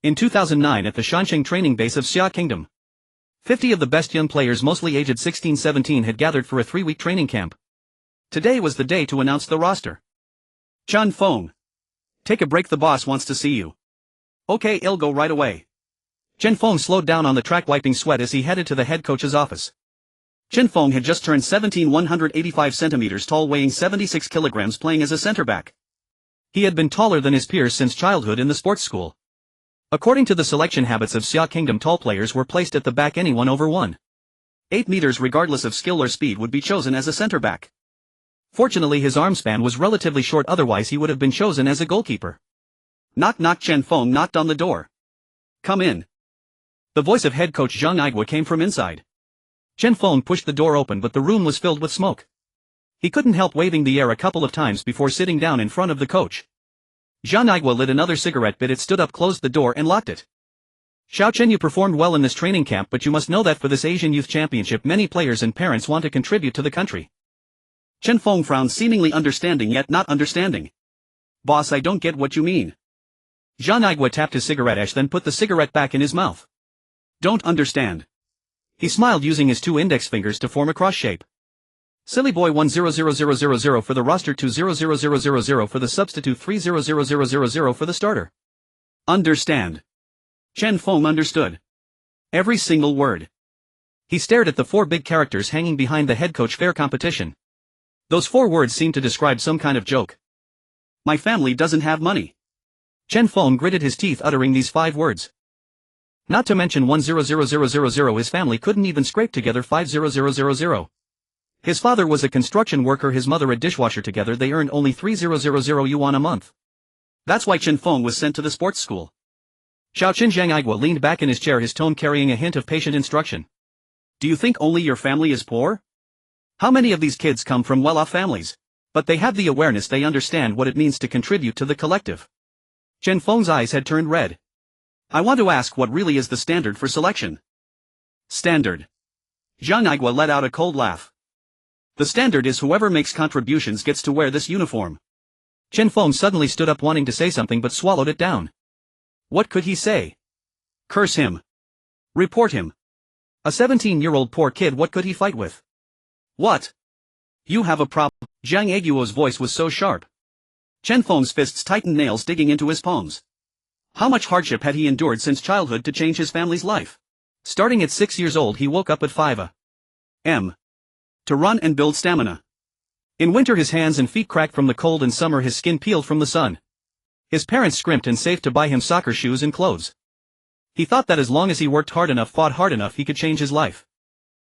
In 2009 at the Shanxing training base of Xia Kingdom, 50 of the best young players mostly aged 16-17 had gathered for a 3-week training camp. Today was the day to announce the roster. Chen Feng. Take a break, the boss wants to see you. Okay, I'll go right away. Chen Feng slowed down on the track, wiping sweat as he headed to the head coach's office. Chen Feng had just turned 17, 185 centimeters tall, weighing 76 kilograms, playing as a center back. He had been taller than his peers since childhood in the sports school. According to the selection habits of Xia Kingdom, tall players were placed at the back. Anyone over 1.8 meters regardless of skill or speed would be chosen as a center back. Fortunately his arm span was relatively short, otherwise he would have been chosen as a goalkeeper. Knock knock. Chen Feng knocked on the door. Come in. The voice of head coach Zhang Igua came from inside. Chen Feng pushed the door open, but the room was filled with smoke. He couldn't help waving the air a couple of times before sitting down in front of the coach. Zhang Igua lit another cigarette, bit it, stood up, closed the door and locked it. Xiao Chen, you performed well in this training camp, but you must know that for this Asian Youth Championship many players and parents want to contribute to the country. Chen Feng frowned, seemingly understanding yet not understanding. Boss, I don't get what you mean. Zhang Igua tapped his cigarette ash, then put the cigarette back in his mouth. Don't understand. He smiled, using his 2 index fingers to form a cross shape. Silly boy. 1-0-0-0-0-0 for the roster, 2-0-0-0-0-0 for the substitute, 3-0-0-0-0-0 for the starter. Understand. Chen Feng understood. Every single word. He stared at the 4 big characters hanging behind the head coach. Fair competition. Those 4 words seemed to describe some kind of joke. My family doesn't have money. Chen Feng gritted his teeth uttering these 5 words. Not to mention 1-0-0-0-0-0, his family couldn't even scrape together 5-0-0-0-0. His father was a construction worker, his mother a dishwasher. Together they earned only 3,000 yuan a month. That's why Chen Feng was sent to the sports school. Xiao Chen. Zhang Igua leaned back in his chair, his tone carrying a hint of patient instruction. Do you think only your family is poor? How many of these kids come from well-off families? But they have the awareness, they understand what it means to contribute to the collective. Chen Feng's eyes had turned red. I want to ask, what really is the standard for selection? Standard. Zhang Igua let out a cold laugh. The standard is whoever makes contributions gets to wear this uniform. Chen Feng suddenly stood up, wanting to say something but swallowed it down. What could he say? Curse him. Report him. A 17-year-old poor kid, what could he fight with? What? You have a problem. Zhang Igua's voice was so sharp. Chen Feng's fists tightened, nails digging into his palms. How much hardship had he endured since childhood to change his family's life? Starting at 6 years old, he woke up at 5 a.m. to run and build stamina. In winter his hands and feet cracked from the cold, in summer his skin peeled from the sun. His parents scrimped and saved to buy him soccer shoes and clothes. He thought that as long as he worked hard enough, fought hard enough, he could change his life.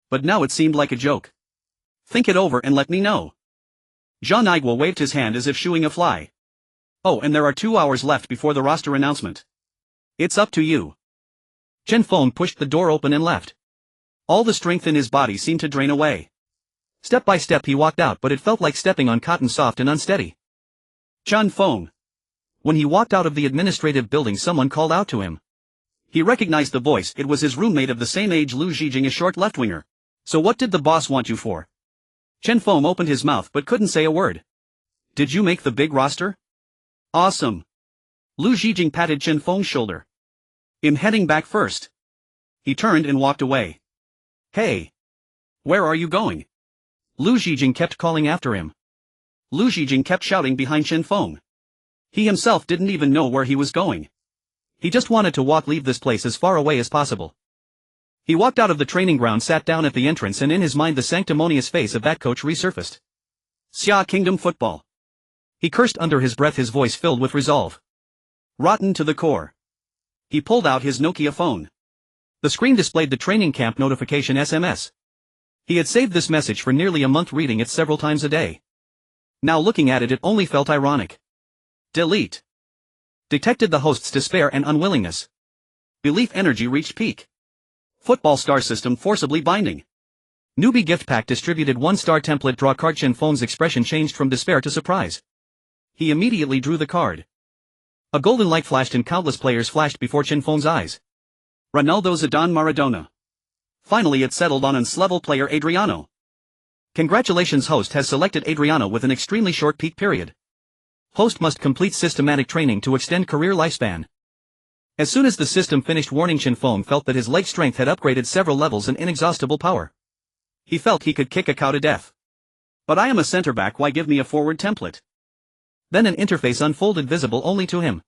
But now it seemed like a joke. Think it over and let me know. Zhang Igua waved his hand as if shooing a fly. Oh, and there are 2 hours left before the roster announcement. It's up to you. Chen Feng pushed the door open and left. All the strength in his body seemed to drain away. Step by step he walked out, but it felt like stepping on cotton, soft and unsteady. Chen Feng. When he walked out of the administrative building, someone called out to him. He recognized the voice. It was his roommate of the same age, Lu Zhijing, a short left-winger. So what did the boss want you for? Chen Feng opened his mouth but couldn't say a word. Did you make the big roster? Awesome. Lu Zhijing patted Chen Feng's shoulder. I'm heading back first. He turned and walked away. Hey. Where are you going? Lu Zhijing kept calling after him. Lu Zhijing kept shouting behind Chen Feng. He himself didn't even know where he was going. He just wanted to leave this place as far away as possible. He walked out of the training ground, sat down at the entrance, and in his mind the sanctimonious face of that coach resurfaced. Xia Kingdom football. He cursed under his breath, his voice filled with resolve. Rotten to the core. He pulled out his Nokia phone. The screen displayed the training camp notification SMS. He had saved this message for nearly a month, reading it several times a day. Now looking at it, it only felt ironic. Delete. Detected the host's despair and unwillingness. Belief energy reached peak. Football star system forcibly binding. Newbie gift pack distributed. 1-star template draw card. Chen Feng's expression changed from despair to surprise. He immediately drew the card. A golden light flashed and countless players flashed before Chen Feng's eyes. Ronaldo, Zidane, Maradona. Finally it settled on uns-level player Adriano. Congratulations, host has selected Adriano with an extremely short peak period. Host must complete systematic training to extend career lifespan. As soon as the system finished warning, Chen Feng felt that his leg strength had upgraded several levels and inexhaustible power. He felt he could kick a cow to death. But I am a center back, why give me a forward template? Then an interface unfolded visible only to him.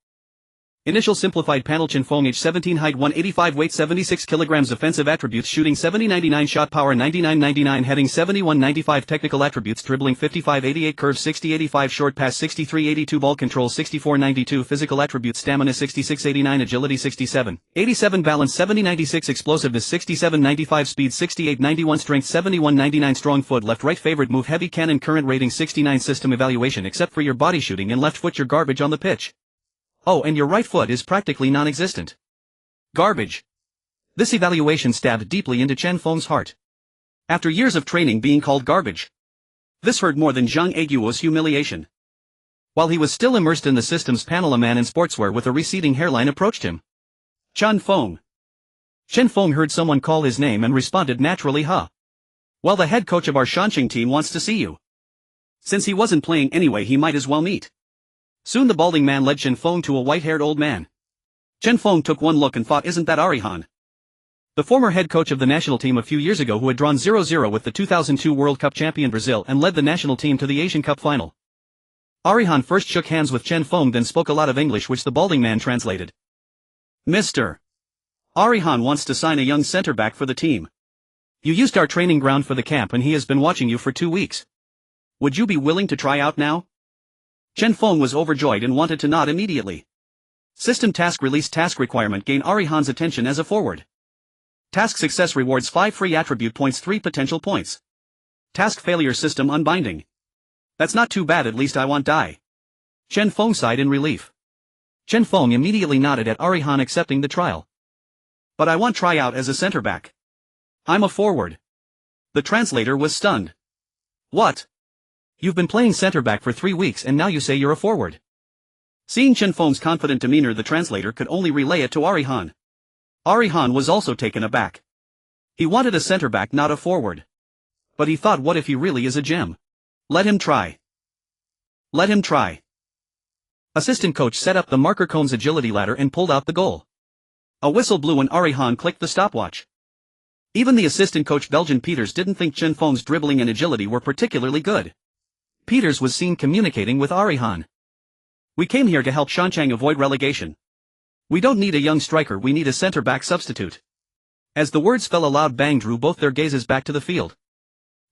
Initial simplified panel: Chen Feng, age 17, height 185, weight 76 kilograms, offensive attributes: shooting 70-99, shot power 99-99, heading 71-95, technical attributes: dribbling 55-88, curve 60-85, short pass 63-82, ball control 64-92, physical attributes: stamina 66-89, agility 67-87, balance 70-96, explosiveness 67-95, speed 68-91, strength 71-99, strong foot left right, favorite move heavy cannon, current rating 69, system evaluation: except for your body shooting and left foot you're garbage on the pitch. Oh, and your right foot is practically non-existent. Garbage. This evaluation stabbed deeply into Chen Feng's heart. After years of training being called garbage, this hurt more than Zhang Aiguo's humiliation. While he was still immersed in the system's panel, a man in sportswear with a receding hairline approached him. Chen Feng. Chen Feng heard someone call his name and responded naturally, "Huh. Well, the head coach of our Shanxing team wants to see you." Since he wasn't playing anyway, he might as well meet. Soon the balding man led Chen Feng to a white-haired old man. Chen Feng took one look and thought, isn't that Arie Haan? The former head coach of the national team a few years ago, who had drawn 0-0 with the 2002 World Cup champion Brazil and led the national team to the Asian Cup final. Arie Haan first shook hands with Chen Feng, then spoke a lot of English which the balding man translated. "Mr. Arie Haan wants to sign a young center-back for the team. You used our training ground for the camp and he has been watching you for 2 weeks. Would you be willing to try out now?" Chen Feng was overjoyed and wanted to nod immediately. System task release: task requirement: gain Arie Haan's attention as a forward. Task success rewards 5 free attribute points, 3 potential points. Task failure: system unbinding. That's not too bad, at least I want die. Chen Feng sighed in relief. Chen Feng immediately nodded at Arie Haan accepting the trial. "But I want try out as a center back. I'm a forward." The translator was stunned. "What? You've been playing center back for 3 weeks and now you say you're a forward?" Seeing Chen Feng's confident demeanor, the translator could only relay it to Arie Haan. Arie Haan was also taken aback. He wanted a center back, not a forward. But he thought, what if he really is a gem? Let him try. Let him try. Assistant coach set up the marker cone's agility ladder and pulled out the goal. A whistle blew and Arie Haan clicked the stopwatch. Even the assistant coach, Belgian Peters, didn't think Chen Feng's dribbling and agility were particularly good. Peters was seen communicating with Arie Haan. "We came here to help Shanxing avoid relegation. We don't need a young striker, we need a center-back substitute." As the words fell, a loud bang drew both their gazes back to the field.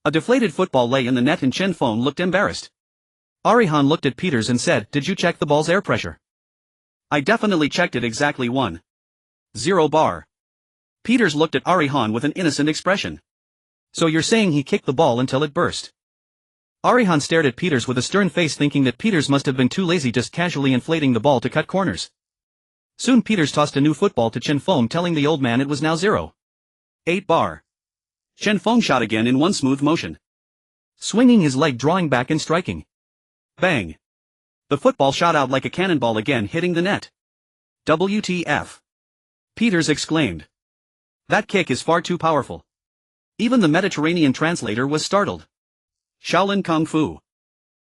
A deflated football lay in the net and Chen Feng looked embarrassed. Arie Haan looked at Peters and said, "Did you check the ball's air pressure?" "I definitely checked it, exactly 1.0 bar." Peters looked at Arie Haan with an innocent expression. "So you're saying he kicked the ball until it burst?" Arie Haan stared at Peters with a stern face, thinking that Peters must have been too lazy, just casually inflating the ball to cut corners. Soon Peters tossed a new football to Chen Feng, telling the old man it was now 0.8 bar. Chen Feng shot again in one smooth motion, swinging his leg, drawing back and striking. Bang! The football shot out like a cannonball, again hitting the net. "WTF!" Peters exclaimed. "That kick is far too powerful." Even the Mediterranean translator was startled. Shaolin Kung Fu.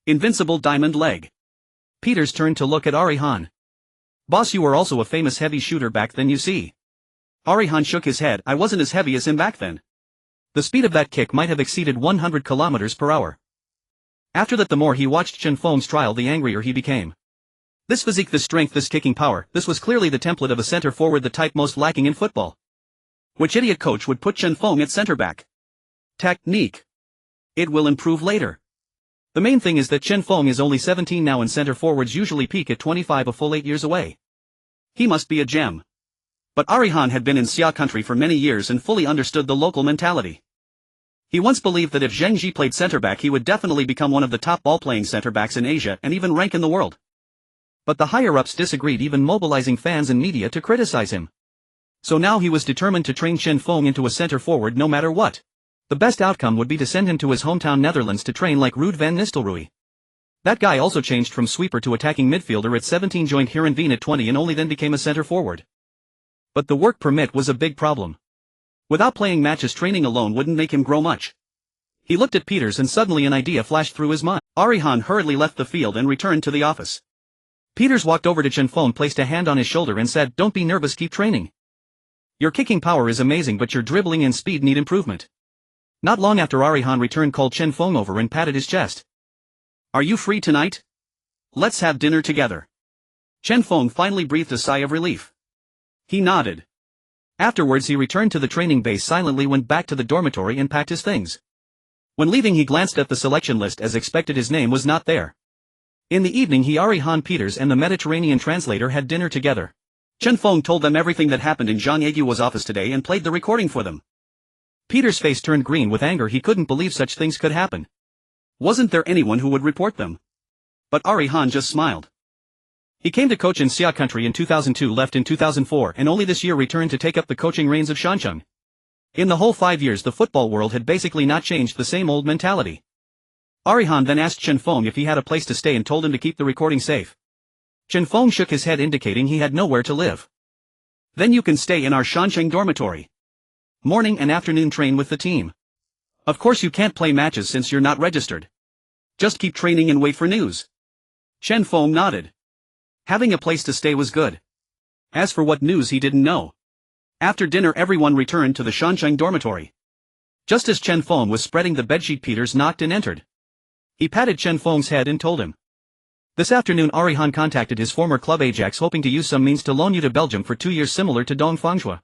Invincible diamond leg. Peters turned to look at Arie Haan. "Boss, you were also a famous heavy shooter back then, you see." Arie Haan shook his head. "I wasn't as heavy as him back then. The speed of that kick might have exceeded 100 kilometers per hour. After that, the more he watched Chen Feng's trial, the angrier he became. This physique, this strength, this kicking power, this was clearly the template of a center forward, the type most lacking in football. Which idiot coach would put Chen Feng at center back? Technique. It will improve later. The main thing is that Chen Feng is only 17 now and center forwards usually peak at 25, a full 8 years away. He must be a gem. But Arie Haan had been in Xia country for many years and fully understood the local mentality. He once believed that if Zheng Ji played center back, he would definitely become one of the top ball-playing center backs in Asia and even rank in the world. But the higher-ups disagreed, even mobilizing fans and media to criticize him. So now he was determined to train Chen Feng into a center forward no matter what. The best outcome would be to send him to his hometown Netherlands to train like Ruud van Nistelrooy. That guy also changed from sweeper to attacking midfielder at 17, joined Heerenveen at 20 and only then became a center forward. But the work permit was a big problem. Without playing matches, training alone wouldn't make him grow much. He looked at Peters and suddenly an idea flashed through his mind. Arie Haan hurriedly left the field and returned to the office. Peters walked over to Chen Feng, placed a hand on his shoulder and said, "Don't be nervous, keep training. Your kicking power is amazing but your dribbling and speed need improvement." Not long after Arie Haan returned, called Chen Feng over and patted his chest. "Are you free tonight? Let's have dinner together." Chen Feng finally breathed a sigh of relief. He nodded. Afterwards he returned to the training base, silently went back to the dormitory and packed his things. When leaving he glanced at the selection list. As expected, his name was not there. In the evening Arie Haan, Peters and the Mediterranean translator had dinner together. Chen Feng told them everything that happened in Zhang Yeguo's office today and played the recording for them. Peters' face turned green with anger. He couldn't believe such things could happen. Wasn't there anyone who would report them? But Arie Haan just smiled. He came to coach in Xia country in 2002, left in 2004, and only this year returned to take up the coaching reins of Shancheng. In the whole 5 years the football world had basically not changed, the same old mentality. Arie Haan then asked Chen Feng if he had a place to stay and told him to keep the recording safe. Chen Feng shook his head, indicating he had nowhere to live. "Then you can stay in our Shancheng dormitory. Morning and afternoon train with the team. Of course you can't play matches since you're not registered. Just keep training and wait for news." Chen Feng nodded. Having a place to stay was good. As for what news, he didn't know. After dinner everyone returned to the Shancheng dormitory. Just as Chen Feng was spreading the bedsheet, Peters knocked and entered. He patted Chen Feng's head and told him. "This afternoon Arie Haan contacted his former club Ajax, hoping to use some means to loan you to Belgium for 2 years, similar to Dong Fangzhou.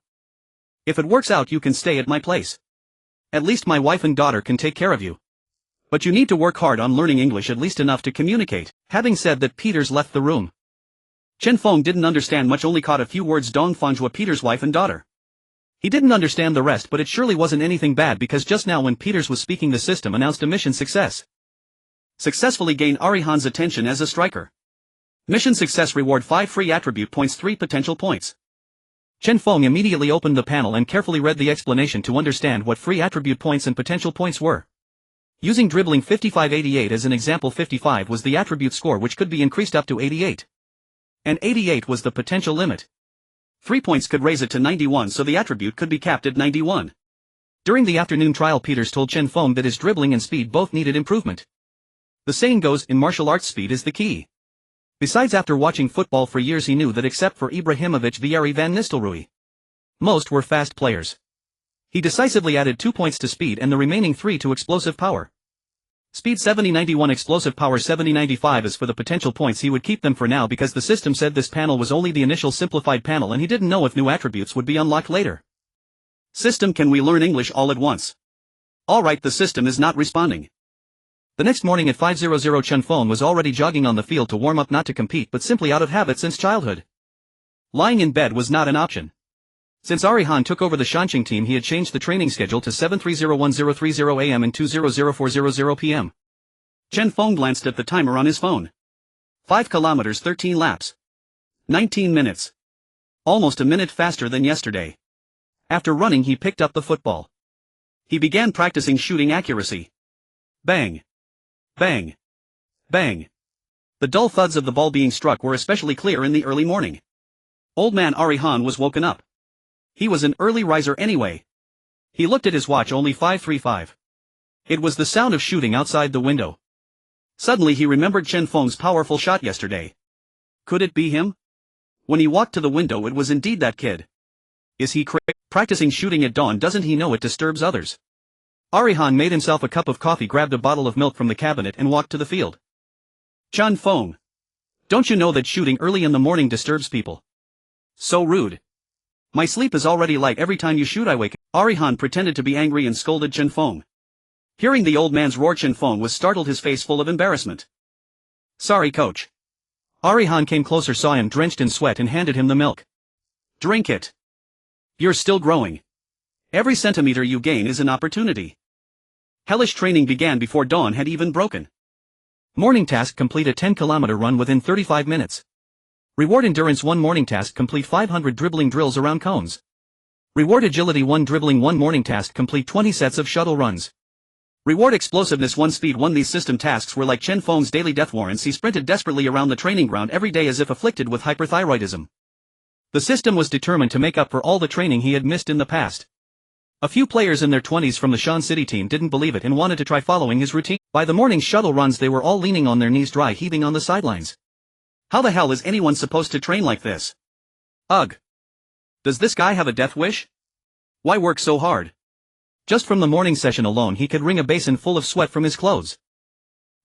If it works out you can stay at my place. At least my wife and daughter can take care of you. But you need to work hard on learning English, at least enough to communicate." Having said that, Peters left the room. Chen Feng didn't understand much, only caught a few words: Dong Fangzhou, Peters' wife and daughter. He didn't understand the rest, but it surely wasn't anything bad, because just now when Peters was speaking the system announced a mission success. Successfully gain Arie Haan's attention as a striker. Mission success, reward 5 free attribute points, 3 potential points. Chen Feng immediately opened the panel and carefully read the explanation to understand what free attribute points and potential points were. Using dribbling 55-88 as an example, 55 was the attribute score, which could be increased up to 88. And 88 was the potential limit. 3 points could raise it to 91, so the attribute could be capped at 91. During the afternoon trial, Peters told Chen Feng that his dribbling and speed both needed improvement. The saying goes, in martial arts speed is the key. Besides, after watching football for years he knew that except for Ibrahimovic, Vieri, Van Nistelrooy, most were fast players. He decisively added 2 points to speed and the remaining 3 to explosive power. Speed 70-91, explosive power 70-95. As for the potential points, he would keep them for now because the system said this panel was only the initial simplified panel and he didn't know if new attributes would be unlocked later. System, can we learn English all at once? Alright, the system is not responding. The next morning at 5:00 Chen Feng was already jogging on the field to warm up, not to compete but simply out of habit since childhood. Lying in bed was not an option. Since Arie Haan took over the Shancheng team he had changed the training schedule to 7:30-10:30 am and 2:00-4:00 pm. Chen Feng glanced at the timer on his phone. 5 kilometers 13 laps. 19 minutes. Almost a minute faster than yesterday. After running he picked up the football. He began practicing shooting accuracy. Bang. Bang. Bang. The dull thuds of the ball being struck were especially clear in the early morning. Old man Arie Haan was woken up. He was an early riser anyway. He looked at his watch, only 5:35. It was the sound of shooting outside the window. Suddenly he remembered Chen Feng's powerful shot yesterday. Could it be him? When he walked to the window it was indeed that kid. Is he practicing shooting at dawn? Doesn't he know it disturbs others? Arie Haan made himself a cup of coffee, grabbed a bottle of milk from the cabinet and walked to the field. Chen Feng. Don't you know that shooting early in the morning disturbs people? So rude. My sleep is already light, every time you shoot I wake up. Arie Haan pretended to be angry and scolded Chen Feng. Hearing the old man's roar, Chen Feng was startled, his face full of embarrassment. Sorry, coach. Arie Haan came closer, saw him drenched in sweat and handed him the milk. Drink it. You're still growing. Every centimeter you gain is an opportunity. Hellish training began before dawn had even broken. Morning task: complete a 10-kilometer run within 35 minutes. Reward endurance 1 morning task: complete 500 dribbling drills around cones. Reward agility 1 dribbling 1 morning task: complete 20 sets of shuttle runs. Reward explosiveness 1 speed 1. These system tasks were like Chen Feng's daily death warrants. He sprinted desperately around the training ground every day as if afflicted with hyperthyroidism. The system was determined to make up for all the training he had missed in the past. A few players in their 20s from the Shan City team didn't believe it and wanted to try following his routine. By the morning's shuttle runs they were all leaning on their knees, dry heaving on the sidelines. How the hell is anyone supposed to train like this? Ugh. Does this guy have a death wish? Why work so hard? Just from the morning session alone he could wring a basin full of sweat from his clothes.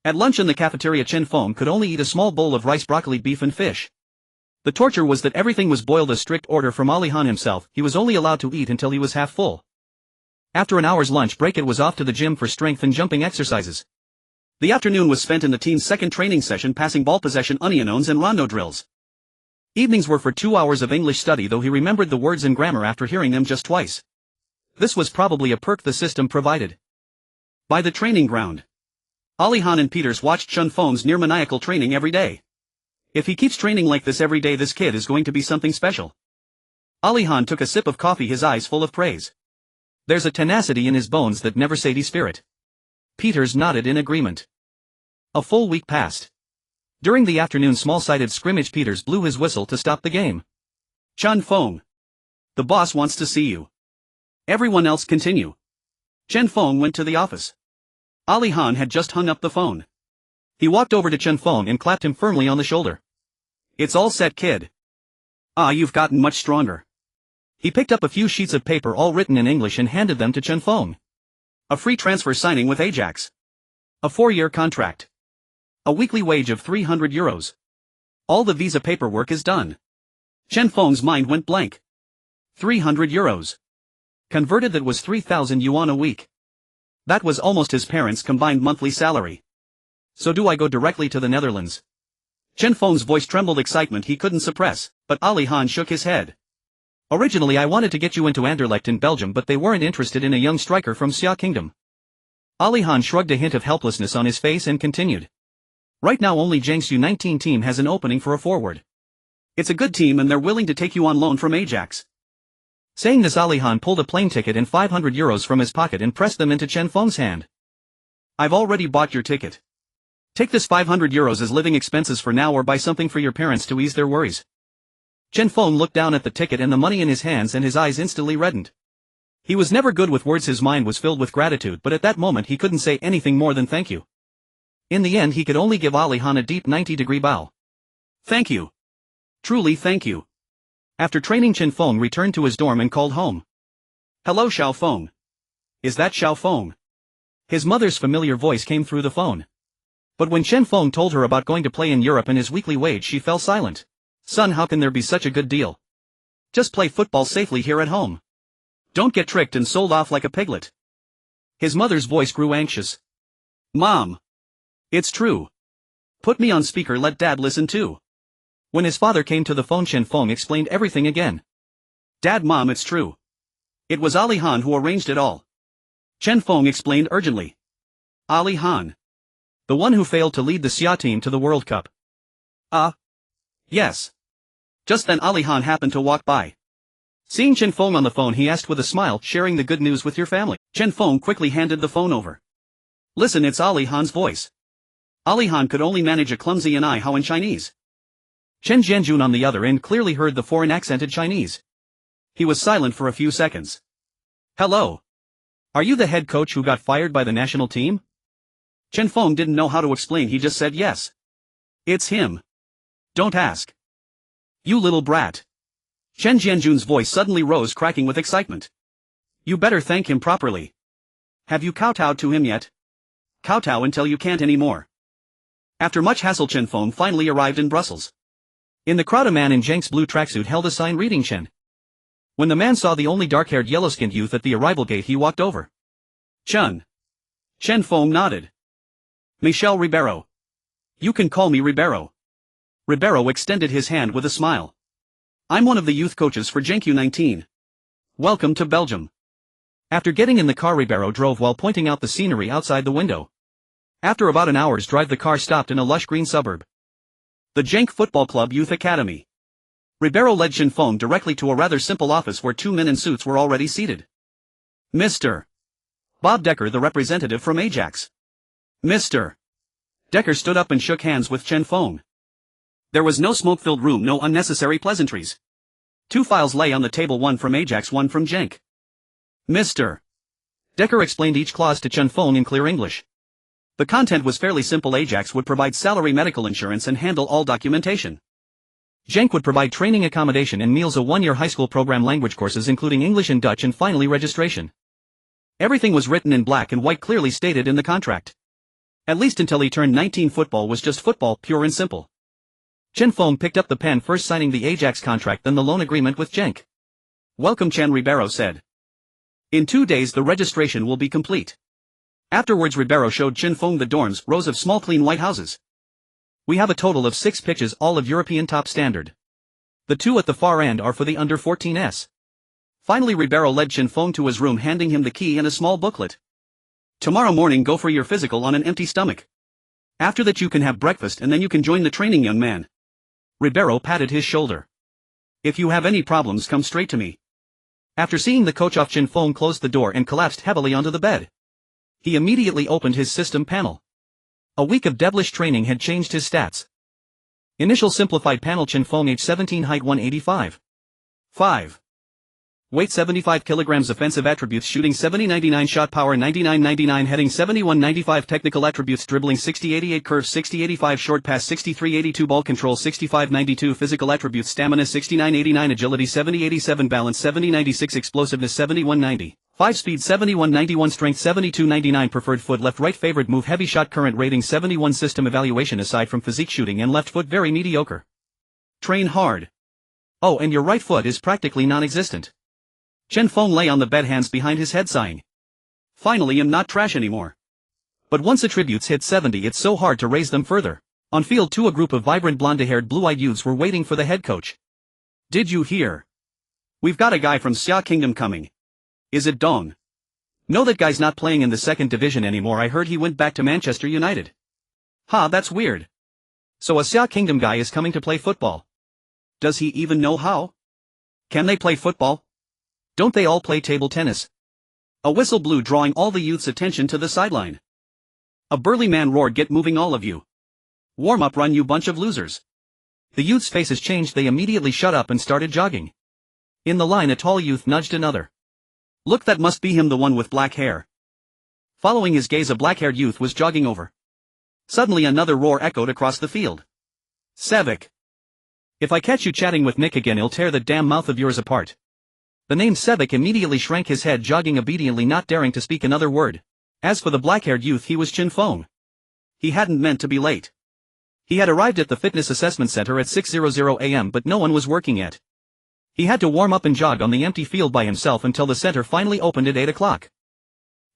At lunch in the cafeteria Chen Feng could only eat a small bowl of rice, broccoli, beef and fish. The torture was that everything was boiled, a strict order from Arie Haan himself. He was only allowed to eat until he was half full. After an hour's lunch break it was off to the gym for strength and jumping exercises. The afternoon was spent in the team's second training session, passing ball possession, onionons and rondo drills. Evenings were for 2 hours of English study, though he remembered the words and grammar after hearing them just twice. This was probably a perk the system provided. By the training ground, Arie Haan and Peters watched Chen Feng's near-maniacal training every day. If he keeps training like this every day, this kid is going to be something special. Arie Haan took a sip of coffee, his eyes full of praise. There's a tenacity in his bones that never sated spirit. Peters nodded in agreement. A full week passed. During the afternoon small-sided scrimmage Peters blew his whistle to stop the game. Chen Feng. The boss wants to see you. Everyone else continue. Chen Feng went to the office. Arie Haan had just hung up the phone. He walked over to Chen Feng and clapped him firmly on the shoulder. It's all set, kid. Ah, you've gotten much stronger. He picked up a few sheets of paper all written in English and handed them to Chen Feng. A free transfer signing with Ajax. A 4-year contract. A weekly wage of 300 euros. All the visa paperwork is done. Chen Feng's mind went blank. 300 euros. Converted, that was 3,000 yuan a week. That was almost his parents' combined monthly salary. So do I go directly to the Netherlands? Chen Feng's voice trembled excitement he couldn't suppress, but Arie Haan shook his head. Originally I wanted to get you into Anderlecht in Belgium, but they weren't interested in a young striker from Xia Kingdom. Arie Haan shrugged, a hint of helplessness on his face, and continued. Right now only Jiangsu U19 team has an opening for a forward. It's a good team and they're willing to take you on loan from Ajax. Saying this, Arie Haan pulled a plane ticket and 500 euros from his pocket and pressed them into Chen Feng's hand. I've already bought your ticket. Take this 500 euros as living expenses for now, or buy something for your parents to ease their worries. Chen Feng looked down at the ticket and the money in his hands and his eyes instantly reddened. He was never good with words, his mind was filled with gratitude, but at that moment he couldn't say anything more than thank you. In the end he could only give Arie Haan a deep 90-degree bow. Thank you. Truly thank you. After training, Chen Feng returned to his dorm and called home. Hello, Xiao Feng. Is that Xiao Feng? His mother's familiar voice came through the phone. But when Chen Feng told her about going to play in Europe and his weekly wage, she fell silent. Son, how can there be such a good deal? Just play football safely here at home. Don't get tricked and sold off like a piglet. His mother's voice grew anxious. Mom. It's true. Put me on speaker, let Dad listen too. When his father came to the phone, Chen Feng explained everything again. Dad, Mom, it's true. It was Arie Haan who arranged it all. Chen Feng explained urgently. Arie Haan. The one who failed to lead the Xia team to the World Cup. Yes. Just then Arie Haan happened to walk by. Seeing Chen Feng on the phone, he asked with a smile, sharing the good news with your family. Chen Feng quickly handed the phone over. Listen, it's Arie Haan's voice. Arie Haan could only manage a clumsy "Arie Haan" in Chinese. Chen Jianjun on the other end clearly heard the foreign accented Chinese. He was silent for a few seconds. Hello. Are you the head coach who got fired by the national team? Chen Feng didn't know how to explain, he just said yes. It's him. Don't ask. You little brat. Chen Jianjun's voice suddenly rose, cracking with excitement. You better thank him properly. Have you kowtowed to him yet? Kowtow until you can't anymore. After much hassle, Chen Feng finally arrived in Brussels. In the crowd, a man in Jenks' blue tracksuit held a sign reading Chen. When the man saw the only dark-haired yellow-skinned youth at the arrival gate, he walked over. Chen. Chen Feng nodded. Michel Ribeiro. You can call me Ribeiro. Ribeiro extended his hand with a smile. I'm one of the youth coaches for Jiangsu U19. Welcome to Belgium. After getting in the car, Ribeiro drove while pointing out the scenery outside the window. After about an hour's drive, the car stopped in a lush green suburb. The Genk Football Club Youth Academy. Ribeiro led Chen Feng directly to a rather simple office where 2 men in suits were already seated. Mr. Bob Decker, the representative from Ajax. Mr. Decker stood up and shook hands with Chen Feng. There was no smoke-filled room, no unnecessary pleasantries. 2 files lay on the table, one from Ajax, one from Genk. Mr. Decker explained each clause to Chen Feng in clear English. The content was fairly simple. Ajax would provide salary, medical insurance and handle all documentation. Genk would provide training, accommodation and meals, a one-year high school program, language courses including English and Dutch, and finally registration. Everything was written in black and white, clearly stated in the contract. At least until he turned 19, football was just football, pure and simple. Chen Feng picked up the pen, first signing the Ajax contract, then the loan agreement with Genk. "Welcome, Chan," Ribeiro said. "In 2 days the registration will be complete." Afterwards Ribeiro showed Chen Feng the dorms, rows of small clean white houses. "We have a total of 6 pitches, all of European top standard. The 2 at the far end are for the under 14s. Finally Ribeiro led Chen Feng to his room, handing him the key and a small booklet. "Tomorrow morning go for your physical on an empty stomach. After that you can have breakfast and then you can join the training, young man." Ribeiro patted his shoulder. "If you have any problems, come straight to me." After seeing the coach off, Chen Feng closed the door and collapsed heavily onto the bed. He immediately opened his system panel. A week of devilish training had changed his stats. Initial simplified panel: Chen Feng, age 17, height 185. 5. Weight 75 kilograms, offensive attributes: shooting 70-99, shot power 99-99, heading 71-95, technical attributes: dribbling 60-88, curve 60-85, short pass 63-82, ball control 65-92, physical attributes: stamina 69-89, agility 70-87, balance 70-96, explosiveness 71-90. 5 speed 71-91, strength 72-99, preferred foot left, right, favorite move heavy, shot current rating 71, system evaluation: aside from physique, shooting and left foot very mediocre. Train hard. Oh, and your right foot is practically non-existent. Chen Feng lay on the bed, hands behind his head, sighing. Finally, I'm not trash anymore. But once attributes hit 70, it's so hard to raise them further. On field 2, a group of vibrant blonde-haired, blue-eyed youths were waiting for the head coach. "Did you hear? We've got a guy from Xia Kingdom coming. Is it Dong? No, that guy's not playing in the second division anymore. I heard he went back to Manchester United." "Ha, that's weird. So a Xia Kingdom guy is coming to play football. Does he even know how? Can they play football? Don't they all play table tennis?" A whistle blew, drawing all the youth's attention to the sideline. A burly man roared, "Get moving, all of you. Warm up, run, you bunch of losers." The youth's faces changed. They immediately shut up and started jogging. In the line, a tall youth nudged another. "Look, that must be him, the one with black hair." Following his gaze, a black-haired youth was jogging over. Suddenly another roar echoed across the field. "Sevik. If I catch you chatting with Nick again, he'll tear the damn mouth of yours apart." The name Sevik immediately shrank his head, jogging obediently, not daring to speak another word. As for the black-haired youth, he was Chen Feng. He hadn't meant to be late. He had arrived at the fitness assessment center at 6:00 a.m., but no one was working yet. He had to warm up and jog on the empty field by himself until the center finally opened at 8 o'clock.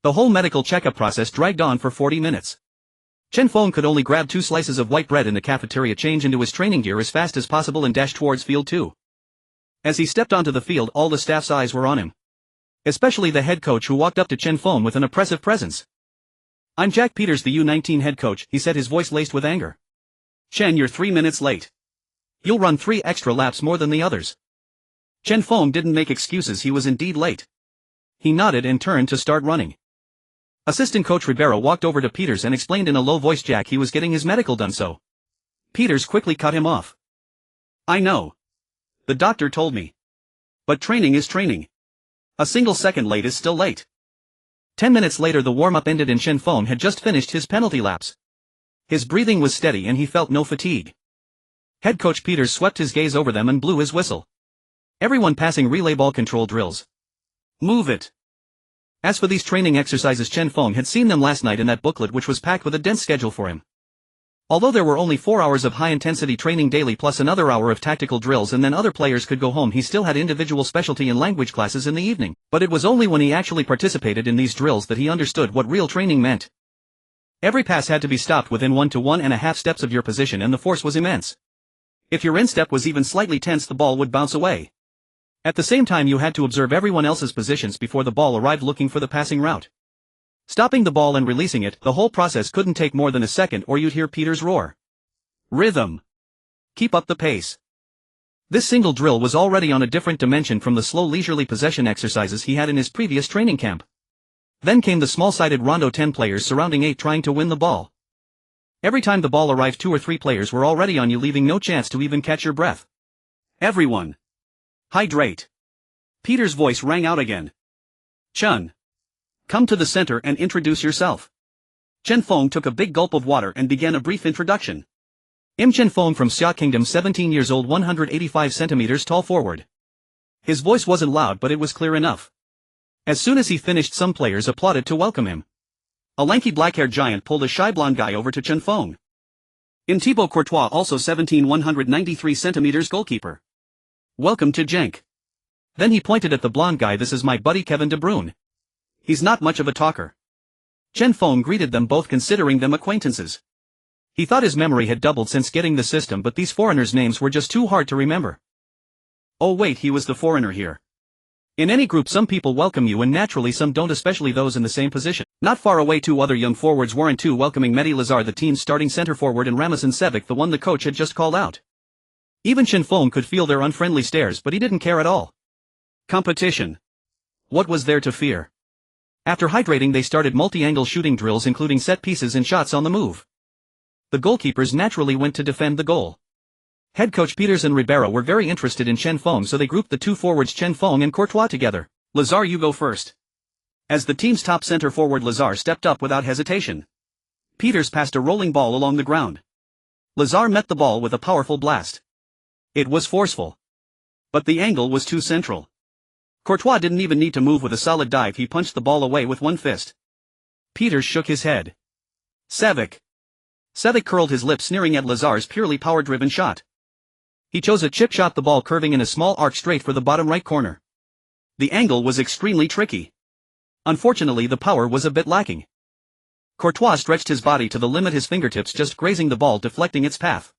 The whole medical checkup process dragged on for 40 minutes. Chen Feng could only grab 2 slices of white bread in the cafeteria, change into his training gear as fast as possible and dash towards field 2. As he stepped onto the field, all the staff's eyes were on him. Especially the head coach, who walked up to Chen Feng with an oppressive presence. "I'm Jack Peters, the U19 head coach," he said, his voice laced with anger. "Chen, you're 3 minutes late. You'll run 3 extra laps more than the others." Chen Feng didn't make excuses, he was indeed late. He nodded and turned to start running. Assistant coach Ribeiro walked over to Peters and explained in a low voice Jack he was getting his medical done, so. Peters quickly cut him off. "I know. The doctor told me. But training is training. A single second late is still late." 10 minutes later the warm-up ended and Chen Feng had just finished his penalty laps. His breathing was steady and he felt no fatigue. Head coach Peters swept his gaze over them and blew his whistle. "Everyone passing relay ball control drills. Move it." As for these training exercises, Chen Feng had seen them last night in that booklet, which was packed with a dense schedule for him. Although there were only 4 hours of high-intensity training daily plus another hour of tactical drills and then other players could go home, he still had individual specialty and language classes in the evening. But it was only when he actually participated in these drills that he understood what real training meant. Every pass had to be stopped within 1 to 1.5 steps of your position, and the force was immense. If your instep was even slightly tense, the ball would bounce away. At the same time, you had to observe everyone else's positions before the ball arrived, looking for the passing route. Stopping the ball and releasing it, the whole process couldn't take more than a second or you'd hear Peters roar. "Rhythm. Keep up the pace." This single drill was already on a different dimension from the slow, leisurely possession exercises he had in his previous training camp. Then came the small-sided rondo, 10 players surrounding 8 trying to win the ball. Every time the ball arrived, 2 or 3 players were already on you, leaving no chance to even catch your breath. "Everyone. Hydrate." Peters' voice rang out again. "Chun. Come to the center and introduce yourself." Chen Feng took a big gulp of water and began a brief introduction. I'm Chen Feng from Xia Kingdom, 17 years old, 185 centimeters tall, forward. His voice wasn't loud, but it was clear enough. As soon as he finished, some players applauded to welcome him. A lanky black-haired giant pulled a shy blonde guy over to Chen Feng. I'm Thibaut Courtois, also 17, 193 centimeters, goalkeeper. Welcome to Genk. Then he pointed at the blonde guy. This is my buddy Kevin De Bruyne. He's not much of a talker. Chen Feng greeted them both, considering them acquaintances. He thought his memory had doubled since getting the system, but these foreigners' names were just too hard to remember. Oh wait, he was the foreigner here. In any group, some people welcome you and naturally some don't, especially those in the same position. Not far away, two other young forwards weren't too welcoming. Mehdi Lazar, the team's starting center forward, and Ramazan Sevic, the one the coach had just called out. Even Chen Feng could feel their unfriendly stares, but he didn't care at all. Competition. What was there to fear? After hydrating, they started multi-angle shooting drills, including set pieces and shots on the move. The goalkeepers naturally went to defend the goal. Head coach Peters and Ribeiro were very interested in Chen Feng, so they grouped the two forwards Chen Feng and Courtois together. Lazar, you go first. As the team's top center forward, Lazar stepped up without hesitation. Peters passed a rolling ball along the ground. Lazar met the ball with a powerful blast. It was forceful. But the angle was too central. Courtois didn't even need to move. With a solid dive, he punched the ball away with one fist. Peters shook his head. Sevic curled his lips, sneering at Lazar's purely power-driven shot. He chose a chip shot, the ball curving in a small arc straight for the bottom right corner. The angle was extremely tricky. Unfortunately, the power was a bit lacking. Courtois stretched his body to the limit, his fingertips just grazing the ball, deflecting its path.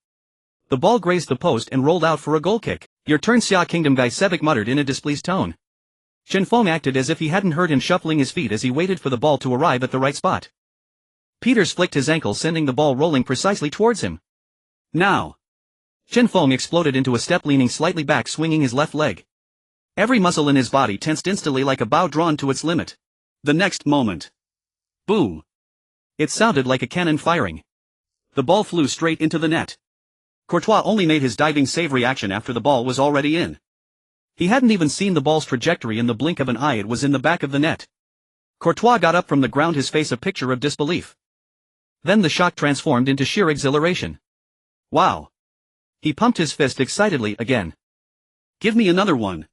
The ball grazed the post and rolled out for a goal kick. Your turn, Xia Kingdom guy, Sevic muttered in a displeased tone. Chen Feng acted as if he hadn't heard him, shuffling his feet as he waited for the ball to arrive at the right spot. Peters flicked his ankle, sending the ball rolling precisely towards him. Now. Chen Feng exploded into a step, leaning slightly back, swinging his left leg. Every muscle in his body tensed instantly, like a bow drawn to its limit. The next moment. Boom. It sounded like a cannon firing. The ball flew straight into the net. Courtois only made his diving save reaction after the ball was already in. He hadn't even seen the ball's trajectory. In the blink of an eye, it was in the back of the net. Courtois got up from the ground, his face a picture of disbelief. Then the shock transformed into sheer exhilaration. Wow. He pumped his fist excitedly again. Give me another one.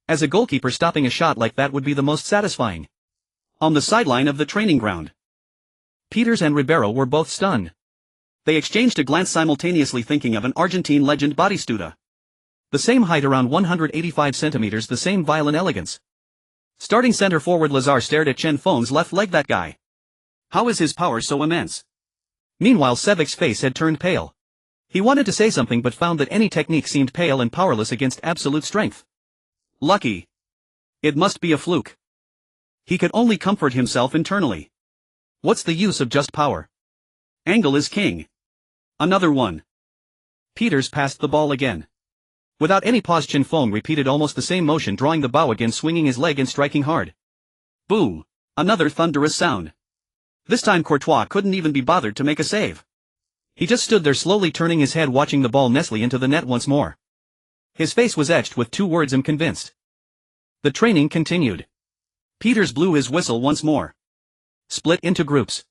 As a goalkeeper, stopping a shot like that would be the most satisfying. On the sideline of the training ground, Peters and Ribeiro were both stunned. They exchanged a glance simultaneously, thinking of an Argentine legend, Batistuta. The same height, around 185 centimeters, the same violent elegance. Starting center forward Lazar stared at Chen Feng's left leg. That guy. How is his power so immense? Meanwhile, Sevic's face had turned pale. He wanted to say something but found that any technique seemed pale and powerless against absolute strength. Lucky. It must be a fluke. He could only comfort himself internally. What's the use of just power? Angle is king. Another one. Peters passed the ball again. Without any pause, Chen Feng repeated almost the same motion, drawing the bow again, swinging his leg and striking hard. Boom. Another thunderous sound. This time Courtois couldn't even be bothered to make a save. He just stood there, slowly turning his head, watching the ball nestle into the net once more. His face was etched with two words: I'm convinced. The training continued. Peters blew his whistle once more. Split into groups.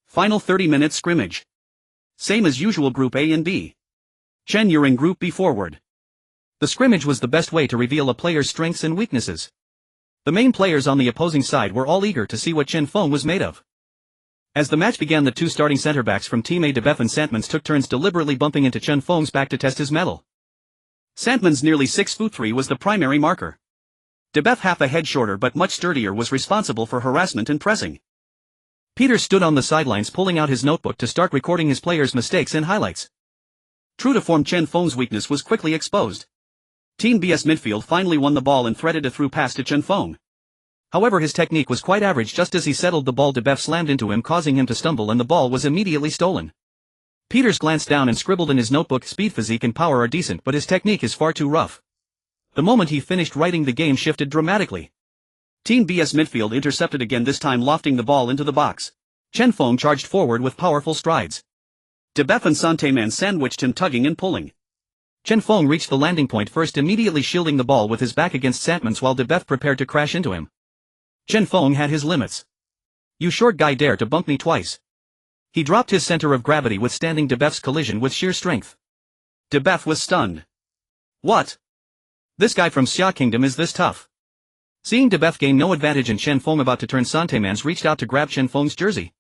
Final 30-minute scrimmage. Same as usual, Group A and B. Chen, you're in Group B, forward. The scrimmage was the best way to reveal a player's strengths and weaknesses. The main players on the opposing side were all eager to see what Chen Feng was made of. As the match began, the two starting center-backs from Team A, Debef and Santmans, took turns deliberately bumping into Chen Feng's back to test his mettle. Santmans, nearly 6'3", was the primary marker. Debef, half a head shorter but much sturdier, was responsible for harassment and pressing. Peter stood on the sidelines, pulling out his notebook to start recording his players' mistakes and highlights. True to form, Chen Feng's weakness was quickly exposed. Team B's midfield finally won the ball and threaded a through pass to Chen Feng. However, his technique was quite average. Just as he settled the ball, Debef slammed into him, causing him to stumble, and the ball was immediately stolen. Peters glanced down and scribbled in his notebook, speed, physique and power are decent, but his technique is far too rough. The moment he finished writing, the game shifted dramatically. Team B's midfield intercepted again, this time lofting the ball into the box. Chen Feng charged forward with powerful strides. Debef and Santmans sandwiched him, tugging and pulling. Chen Feng reached the landing point first, immediately shielding the ball with his back against Santmans while Debef prepared to crash into him. Chen Feng had his limits. You short guy dare to bump me twice. He dropped his center of gravity withstanding DeBeff's collision with sheer strength. DeBeff was stunned. What? This guy from Xia Kingdom is this tough? Seeing DeBeff gain no advantage and Chen Feng about to turn Santemans reached out to grab Chen Feng's jersey.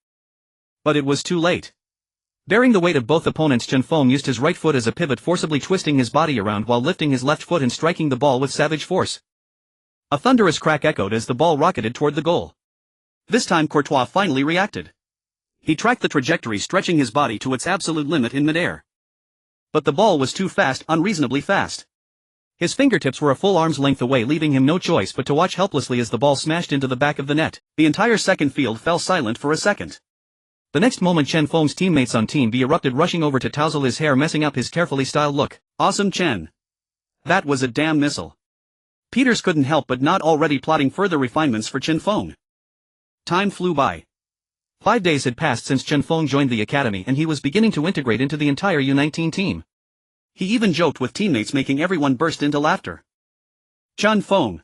But it was too late. Bearing the weight of both opponents, Chen Feng used his right foot as a pivot, forcibly twisting his body around while lifting his left foot and striking the ball with savage force. A thunderous crack echoed as the ball rocketed toward the goal. This time Courtois finally reacted. He tracked the trajectory, stretching his body to its absolute limit in midair. But the ball was too fast, unreasonably fast. His fingertips were a full arm's length away, leaving him no choice but to watch helplessly as the ball smashed into the back of the net. The entire second field fell silent for a second. The next moment Chen Feng's teammates on Team B erupted, rushing over to touzle his hair, messing up his carefully styled look. Awesome, Chen. That was a damn missile. Peters couldn't help but nod, already plotting further refinements for Chen Feng. Time flew by. 5 days had passed since Chen Feng joined the academy, and he was beginning to integrate into the entire U19 team. He even joked with teammates, making everyone burst into laughter. Chen Feng.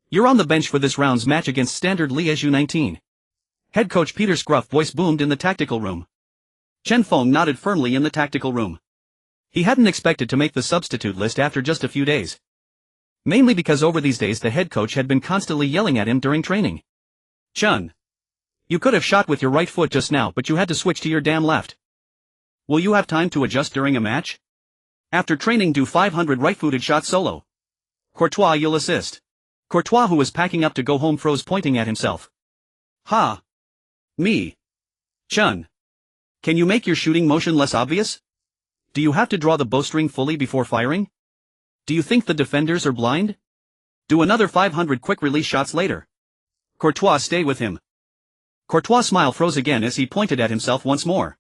You're on the bench for this round's match against Standard Liège U19. Head coach Peter's gruff voice boomed in the tactical room. Chen Feng nodded firmly in the tactical room. He hadn't expected to make the substitute list after just a few days. Mainly because over these days the head coach had been constantly yelling at him during training. Chen. You could have shot with your right foot just now, but you had to switch to your damn left. Will you have time to adjust during a match? After training, do 500 right-footed shots solo. Courtois, you'll assist. Courtois, who was packing up to go home, froze, pointing at himself. Ha. Me. Chen. Can you make your shooting motion less obvious? Do you have to draw the bowstring fully before firing? Do you think the defenders are blind? Do another 500 quick-release shots later. Courtois, stay with him. Courtois' smile froze again as he pointed at himself once more.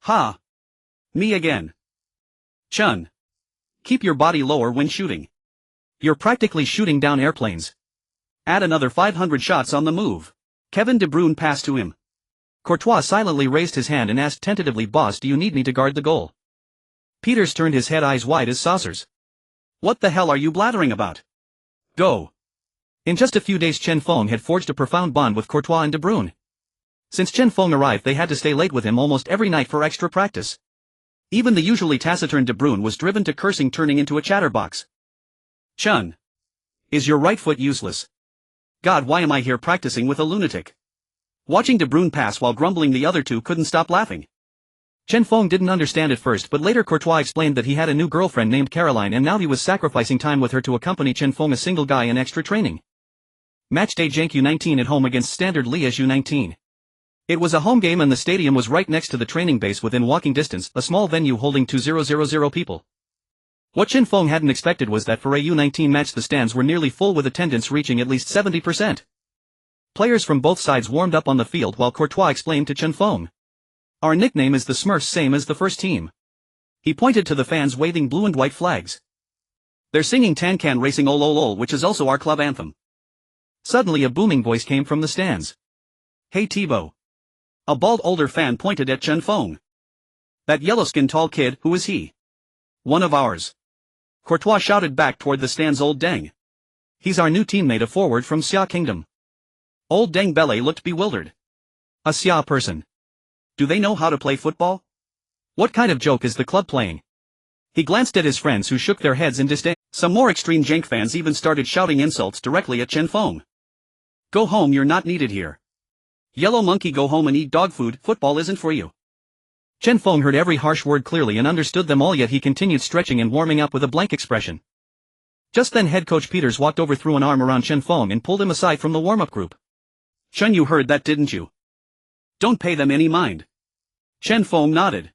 Ha. Me again. Chen. Keep your body lower when shooting. You're practically shooting down airplanes. Add another 500 shots on the move. Kevin De Bruyne passed to him. Courtois silently raised his hand and asked tentatively, Boss, do you need me to guard the goal? Peters turned his head, eyes wide as saucers. What the hell are you blathering about? Go. In just a few days Chen Feng had forged a profound bond with Courtois and De Bruyne. Since Chen Feng arrived, they had to stay late with him almost every night for extra practice. Even the usually taciturn De Bruyne was driven to cursing, turning into a chatterbox. Chen. Is your right foot useless? God, why am I here practicing with a lunatic? Watching De Bruyne pass while grumbling, the other two couldn't stop laughing. Chen Feng didn't understand at first, but later Courtois explained that he had a new girlfriend named Caroline, and now he was sacrificing time with her to accompany Chen Feng, a single guy, in extra training. Matchday Jank U19 at home against Standard Liège U19. It was a home game and the stadium was right next to the training base within walking distance, a small venue holding 2,000 people. What Chen Feng hadn't expected was that for a U19 match the stands were nearly full, with attendance reaching at least 70%. Players from both sides warmed up on the field while Courtois explained to Chen Feng. Our nickname is the Smurfs, same as the first team. He pointed to the fans waving blue and white flags. They're singing Tan Can Racing Ol Ol Ol, which is also our club anthem. Suddenly a booming voice came from the stands. Hey Thibaut. A bald older fan pointed at Chen Feng. That yellow-skinned tall kid, who is he? One of ours. Courtois shouted back toward the stands. Old Deng. He's our new teammate, a forward from Xia Kingdom. Old Deng Bele looked bewildered. A Xia person. Do they know how to play football? What kind of joke is the club playing? He glanced at his friends, who shook their heads in disdain. Some more extreme Jank fans even started shouting insults directly at Chen Feng. Go home, you're not needed here. Yellow monkey, go home and eat dog food, football isn't for you. Chen Feng heard every harsh word clearly and understood them all, yet he continued stretching and warming up with a blank expression. Just then head coach Peters walked over, threw an arm around Chen Feng and pulled him aside from the warm-up group. Chen, you heard that, didn't you? Don't pay them any mind. Chen Feng nodded.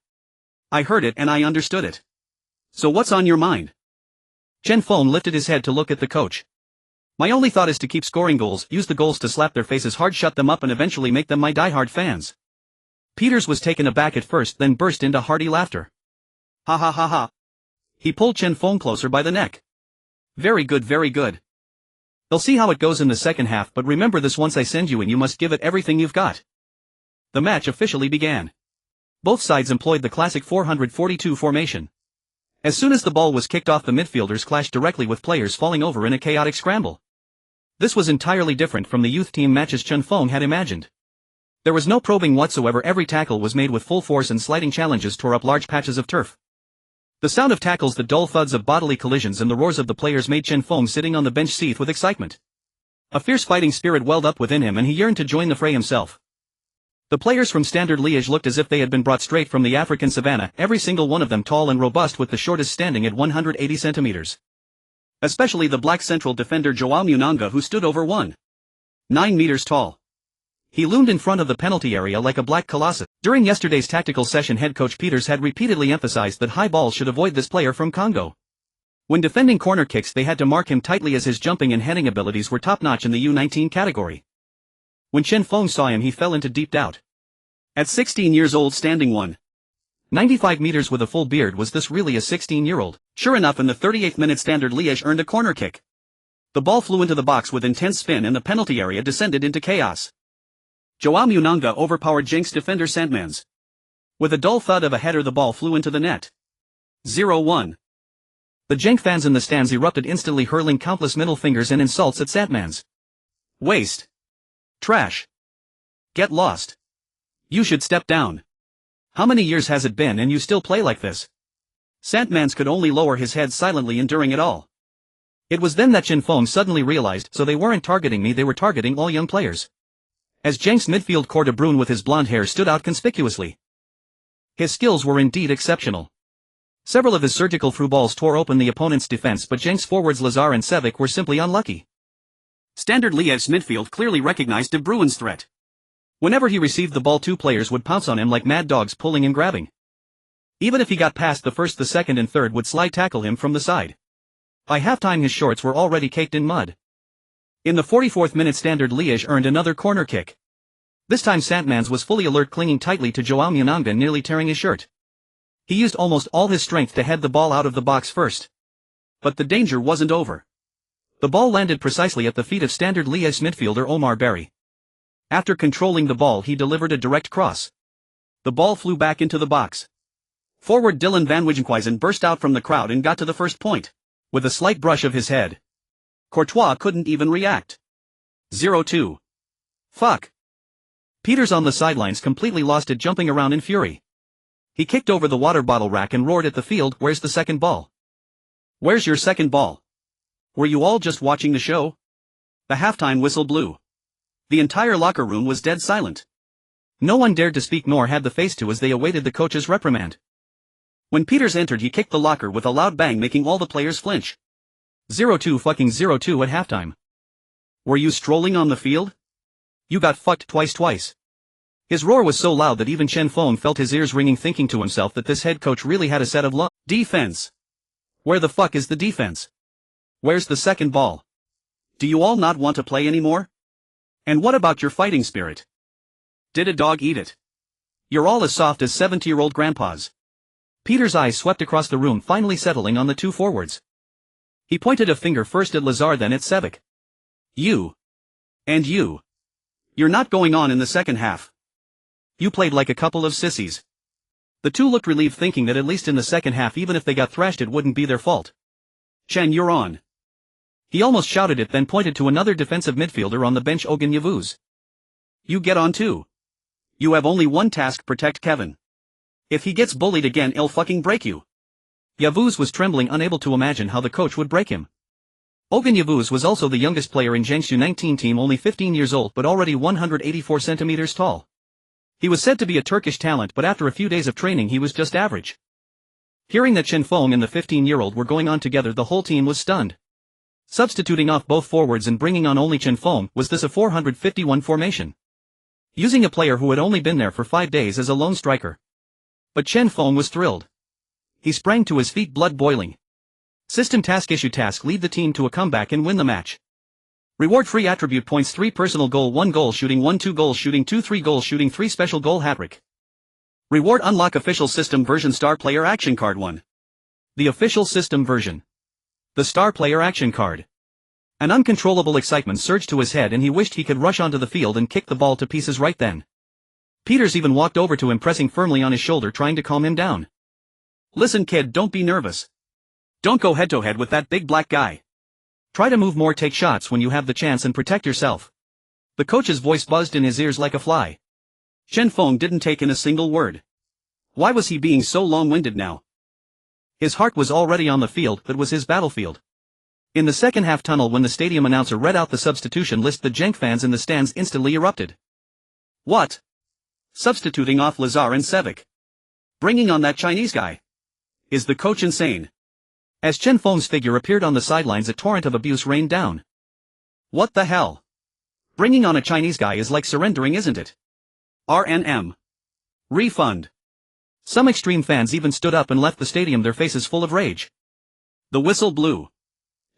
I heard it and I understood it. So what's on your mind? Chen Feng lifted his head to look at the coach. My only thought is to keep scoring goals, use the goals to slap their faces hard, shut them up and eventually make them my diehard fans. Peters was taken aback at first, then burst into hearty laughter. Ha ha ha ha. He pulled Chen Feng closer by the neck. Very good, very good. They'll see how it goes in the second half, but remember this, once I send you in you must give it everything you've got. The match officially began. Both sides employed the classic 442 formation. As soon as the ball was kicked off, the midfielders clashed directly, with players falling over in a chaotic scramble. This was entirely different from the youth team matches Chen Feng had imagined. There was no probing whatsoever. Every tackle was made with full force and sliding challenges tore up large patches of turf. The sound of tackles, the dull thuds of bodily collisions and the roars of the players made Chen Feng sitting on the bench seethe with excitement. A fierce fighting spirit welled up within him and he yearned to join the fray himself. The players from Standard Liège looked as if they had been brought straight from the African savannah, every single one of them tall and robust with the shortest standing at 180 centimeters. Especially the black central defender João Munanga, who stood over 1.9 meters tall. He loomed in front of the penalty area like a black colossus. During yesterday's tactical session, head coach Peters had repeatedly emphasized that high balls should avoid this player from Congo. When defending corner kicks, they had to mark him tightly as his jumping and heading abilities were top-notch in the U19 category. When Chen Feng saw him, he fell into deep doubt. At 16 years old, standing 1.95 meters with a full beard, was this really a 16-year-old? Sure enough, in the 38th minute, Standard Liège earned a corner kick. The ball flew into the box with intense spin and the penalty area descended into chaos. João Munanga overpowered Genks defender Sandmans. With a dull thud of a header, the ball flew into the net. 0-1. The Genk fans in the stands erupted instantly, hurling countless middle fingers and insults at Sandmans. Waste. Trash. Get lost. You should step down. How many years has it been and you still play like this? Sandmans could only lower his head silently, enduring it all. It was then that Chen Feng suddenly realized, so they weren't targeting me, they were targeting all young players. As Genk's midfield Cor de Bruyne with his blonde hair stood out conspicuously. His skills were indeed exceptional. Several of his surgical through balls tore open the opponent's defense, but Genk's forwards Lazar and Sevic were simply unlucky. Standard Liège's midfield clearly recognized De Bruyne's threat. Whenever he received the ball, two players would pounce on him like mad dogs, pulling and grabbing. Even if he got past the first, the second and third would slide tackle him from the side. By halftime his shorts were already caked in mud. In the 44th minute, Standard Liège earned another corner kick. This time Sandmans was fully alert, clinging tightly to João Munanga, nearly tearing his shirt. He used almost all his strength to head the ball out of the box first. But the danger wasn't over. The ball landed precisely at the feet of Standard Liège's midfielder Omar Berry. After controlling the ball, he delivered a direct cross. The ball flew back into the box. Forward Dylan van Wijnhuizen burst out from the crowd and got to the first point. With a slight brush of his head. Courtois couldn't even react. 0-2. Fuck. Peters on the sidelines completely lost it, jumping around in fury. He kicked over the water bottle rack and roared at the field, "Where's the second ball? Where's your second ball? Were you all just watching the show?" The halftime whistle blew. The entire locker room was dead silent. No one dared to speak nor had the face to, as they awaited the coach's reprimand. When Peters entered, he kicked the locker with a loud bang, making all the players flinch. 0-2 fucking 0-2 at halftime. Were you strolling on the field? You got fucked twice. His roar was so loud that even Chen Feng felt his ears ringing, thinking to himself that this head coach really had a set of defense. Where the fuck is the defense? Where's the second ball? Do you all not want to play anymore? And what about your fighting spirit? Did a dog eat it? You're all as soft as 70-year-old grandpas. Peter's eyes swept across the room, finally settling on the two forwards. He pointed a finger first at Lazar, then at Sevic. You. And you. You're not going on in the second half. You played like a couple of sissies. The two looked relieved, thinking that at least in the second half, even if they got thrashed, it wouldn't be their fault. Chen, you're on. He almost shouted it, then pointed to another defensive midfielder on the bench, Ogun Yavuz. You get on too. You have only one task: protect Kevin. If he gets bullied again, he'll fucking break you. Yavuz was trembling, unable to imagine how the coach would break him. Ogun Yavuz was also the youngest player in Genk's U19 team, only 15 years old but already 184 centimeters tall. He was said to be a Turkish talent, but after a few days of training he was just average. Hearing that Chen Feng and the 15-year-old were going on together, the whole team was stunned. Substituting off both forwards and bringing on only Chen Feng, was this a 451 formation? Using a player who had only been there for 5 days as a lone striker. But Chen Feng was thrilled. He sprang to his feet, blood boiling. System task issue: task: lead the team to a comeback and win the match. Reward: free attribute points 3, personal goal 1, goal shooting 1, 2 goals shooting 2, 3 goals shooting 3, special goal hat-trick. Reward: unlock official system version star player action card 1. The official system version. The star player action card. An uncontrollable excitement surged to his head and he wished he could rush onto the field and kick the ball to pieces right then. Peters even walked over to him, pressing firmly on his shoulder, trying to calm him down. Listen kid, don't be nervous. Don't go head-to-head with that big black guy. Try to move more, take shots when you have the chance, and protect yourself. The coach's voice buzzed in his ears like a fly. Chen Feng didn't take in a single word. Why was he being so long-winded now? His heart was already on the field that was his battlefield. In the second half tunnel when the stadium announcer read out the substitution list, the Genk fans in the stands instantly erupted. What? Substituting off Lazar and Sevic? Bringing on that Chinese guy? Is the coach insane? As Chen Feng's figure appeared on the sidelines, a torrent of abuse rained down. What the hell? Bringing on a Chinese guy is like surrendering, isn't it? RNM. Refund. Some extreme fans even stood up and left the stadium, their faces full of rage. The whistle blew.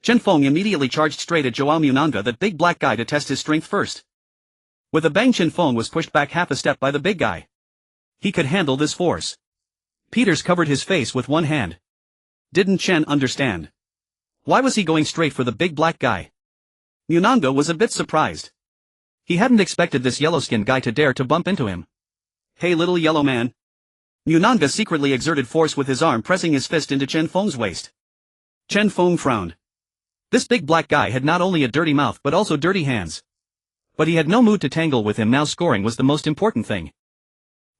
Chen Feng immediately charged straight at Joao Munanga, that big black guy, to test his strength first. With a bang, Chen Feng was pushed back half a step by the big guy. He could handle this force. Peters covered his face with one hand. Didn't Chen understand? Why was he going straight for the big black guy? Munanga was a bit surprised. He hadn't expected this yellow-skinned guy to dare to bump into him. Hey little yellow man. Munanga secretly exerted force with his arm, pressing his fist into Chen Feng's waist. Chen Feng frowned. This big black guy had not only a dirty mouth but also dirty hands. But he had no mood to tangle with him now. Scoring was the most important thing.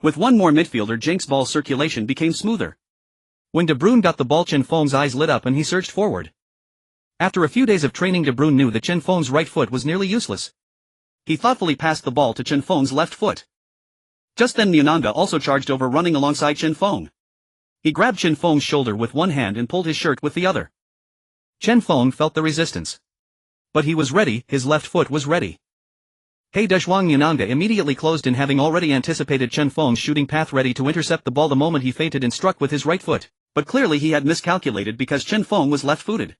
With one more midfielder, Genk's ball circulation became smoother. When De Bruyne got the ball, Chen Feng's eyes lit up and he surged forward. After a few days of training, De Bruyne knew that Chen Feng's right foot was nearly useless. He thoughtfully passed the ball to Chen Feng's left foot. Just then Munanga also charged over, running alongside Chen Feng. He grabbed Chen Feng's shoulder with one hand and pulled his shirt with the other. Chen Feng felt the resistance. But he was ready, his left foot was ready. Hey Dezhuang! Munanga immediately closed in, having already anticipated Chen Feng's shooting path, ready to intercept the ball the moment he feinted and struck with his right foot, but clearly he had miscalculated because Chen Feng was left-footed.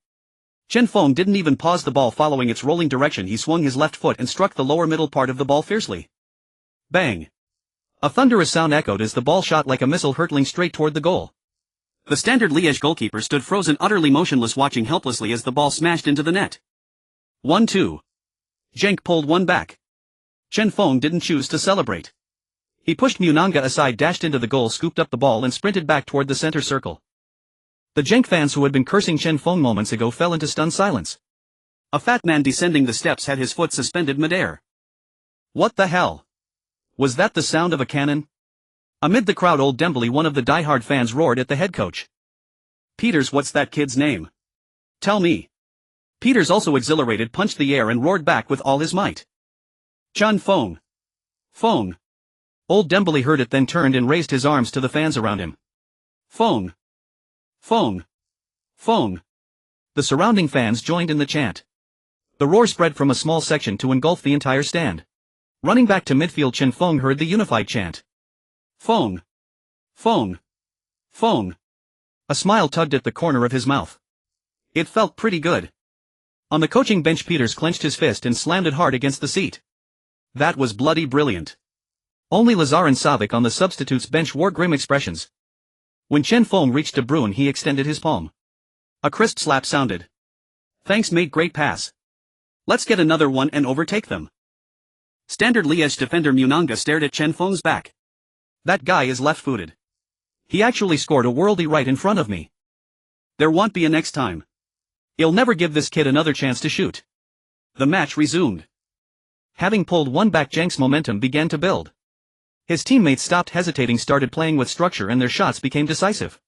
Chen Feng didn't even pause the ball following its rolling direction. He swung his left foot and struck the lower middle part of the ball fiercely. Bang! A thunderous sound echoed as the ball shot like a missile, hurtling straight toward the goal. The Standard Liège goalkeeper stood frozen, utterly motionless, watching helplessly as the ball smashed into the net. 1-2. Genk pulled one back. Chen Feng didn't choose to celebrate. He pushed Munanga aside, dashed into the goal, scooped up the ball and sprinted back toward the center circle. The Genk fans who had been cursing Chen Feng moments ago fell into stunned silence. A fat man descending the steps had his foot suspended midair. What the hell? Was that the sound of a cannon? Amid the crowd, old Dembele, one of the die-hard fans, roared at the head coach. Peters, what's that kid's name? Tell me. Peters, also exhilarated, punched the air and roared back with all his might. Chen Feng. Feng. Old Dembele heard it, then turned and raised his arms to the fans around him. Feng. Feng. Feng. The surrounding fans joined in the chant. The roar spread from a small section to engulf the entire stand. Running back to midfield, Chen Feng heard the unified chant. Feng. Feng. Feng. A smile tugged at the corner of his mouth. It felt pretty good. On the coaching bench, Peters clenched his fist and slammed it hard against the seat. That was bloody brilliant. Only Lazar and Savic on the substitutes bench wore grim expressions. When Chen Feng reached De Bruyne, he extended his palm. A crisp slap sounded. Thanks mate, great pass. Let's get another one and overtake them. Standard Liège defender Munanga stared at Chen Feng's back. That guy is left-footed. He actually scored a worldie right in front of me. There won't be a next time. He'll never give this kid another chance to shoot. The match resumed. Having pulled one back, Genk's momentum began to build. His teammates stopped hesitating, started playing with structure, and their shots became decisive.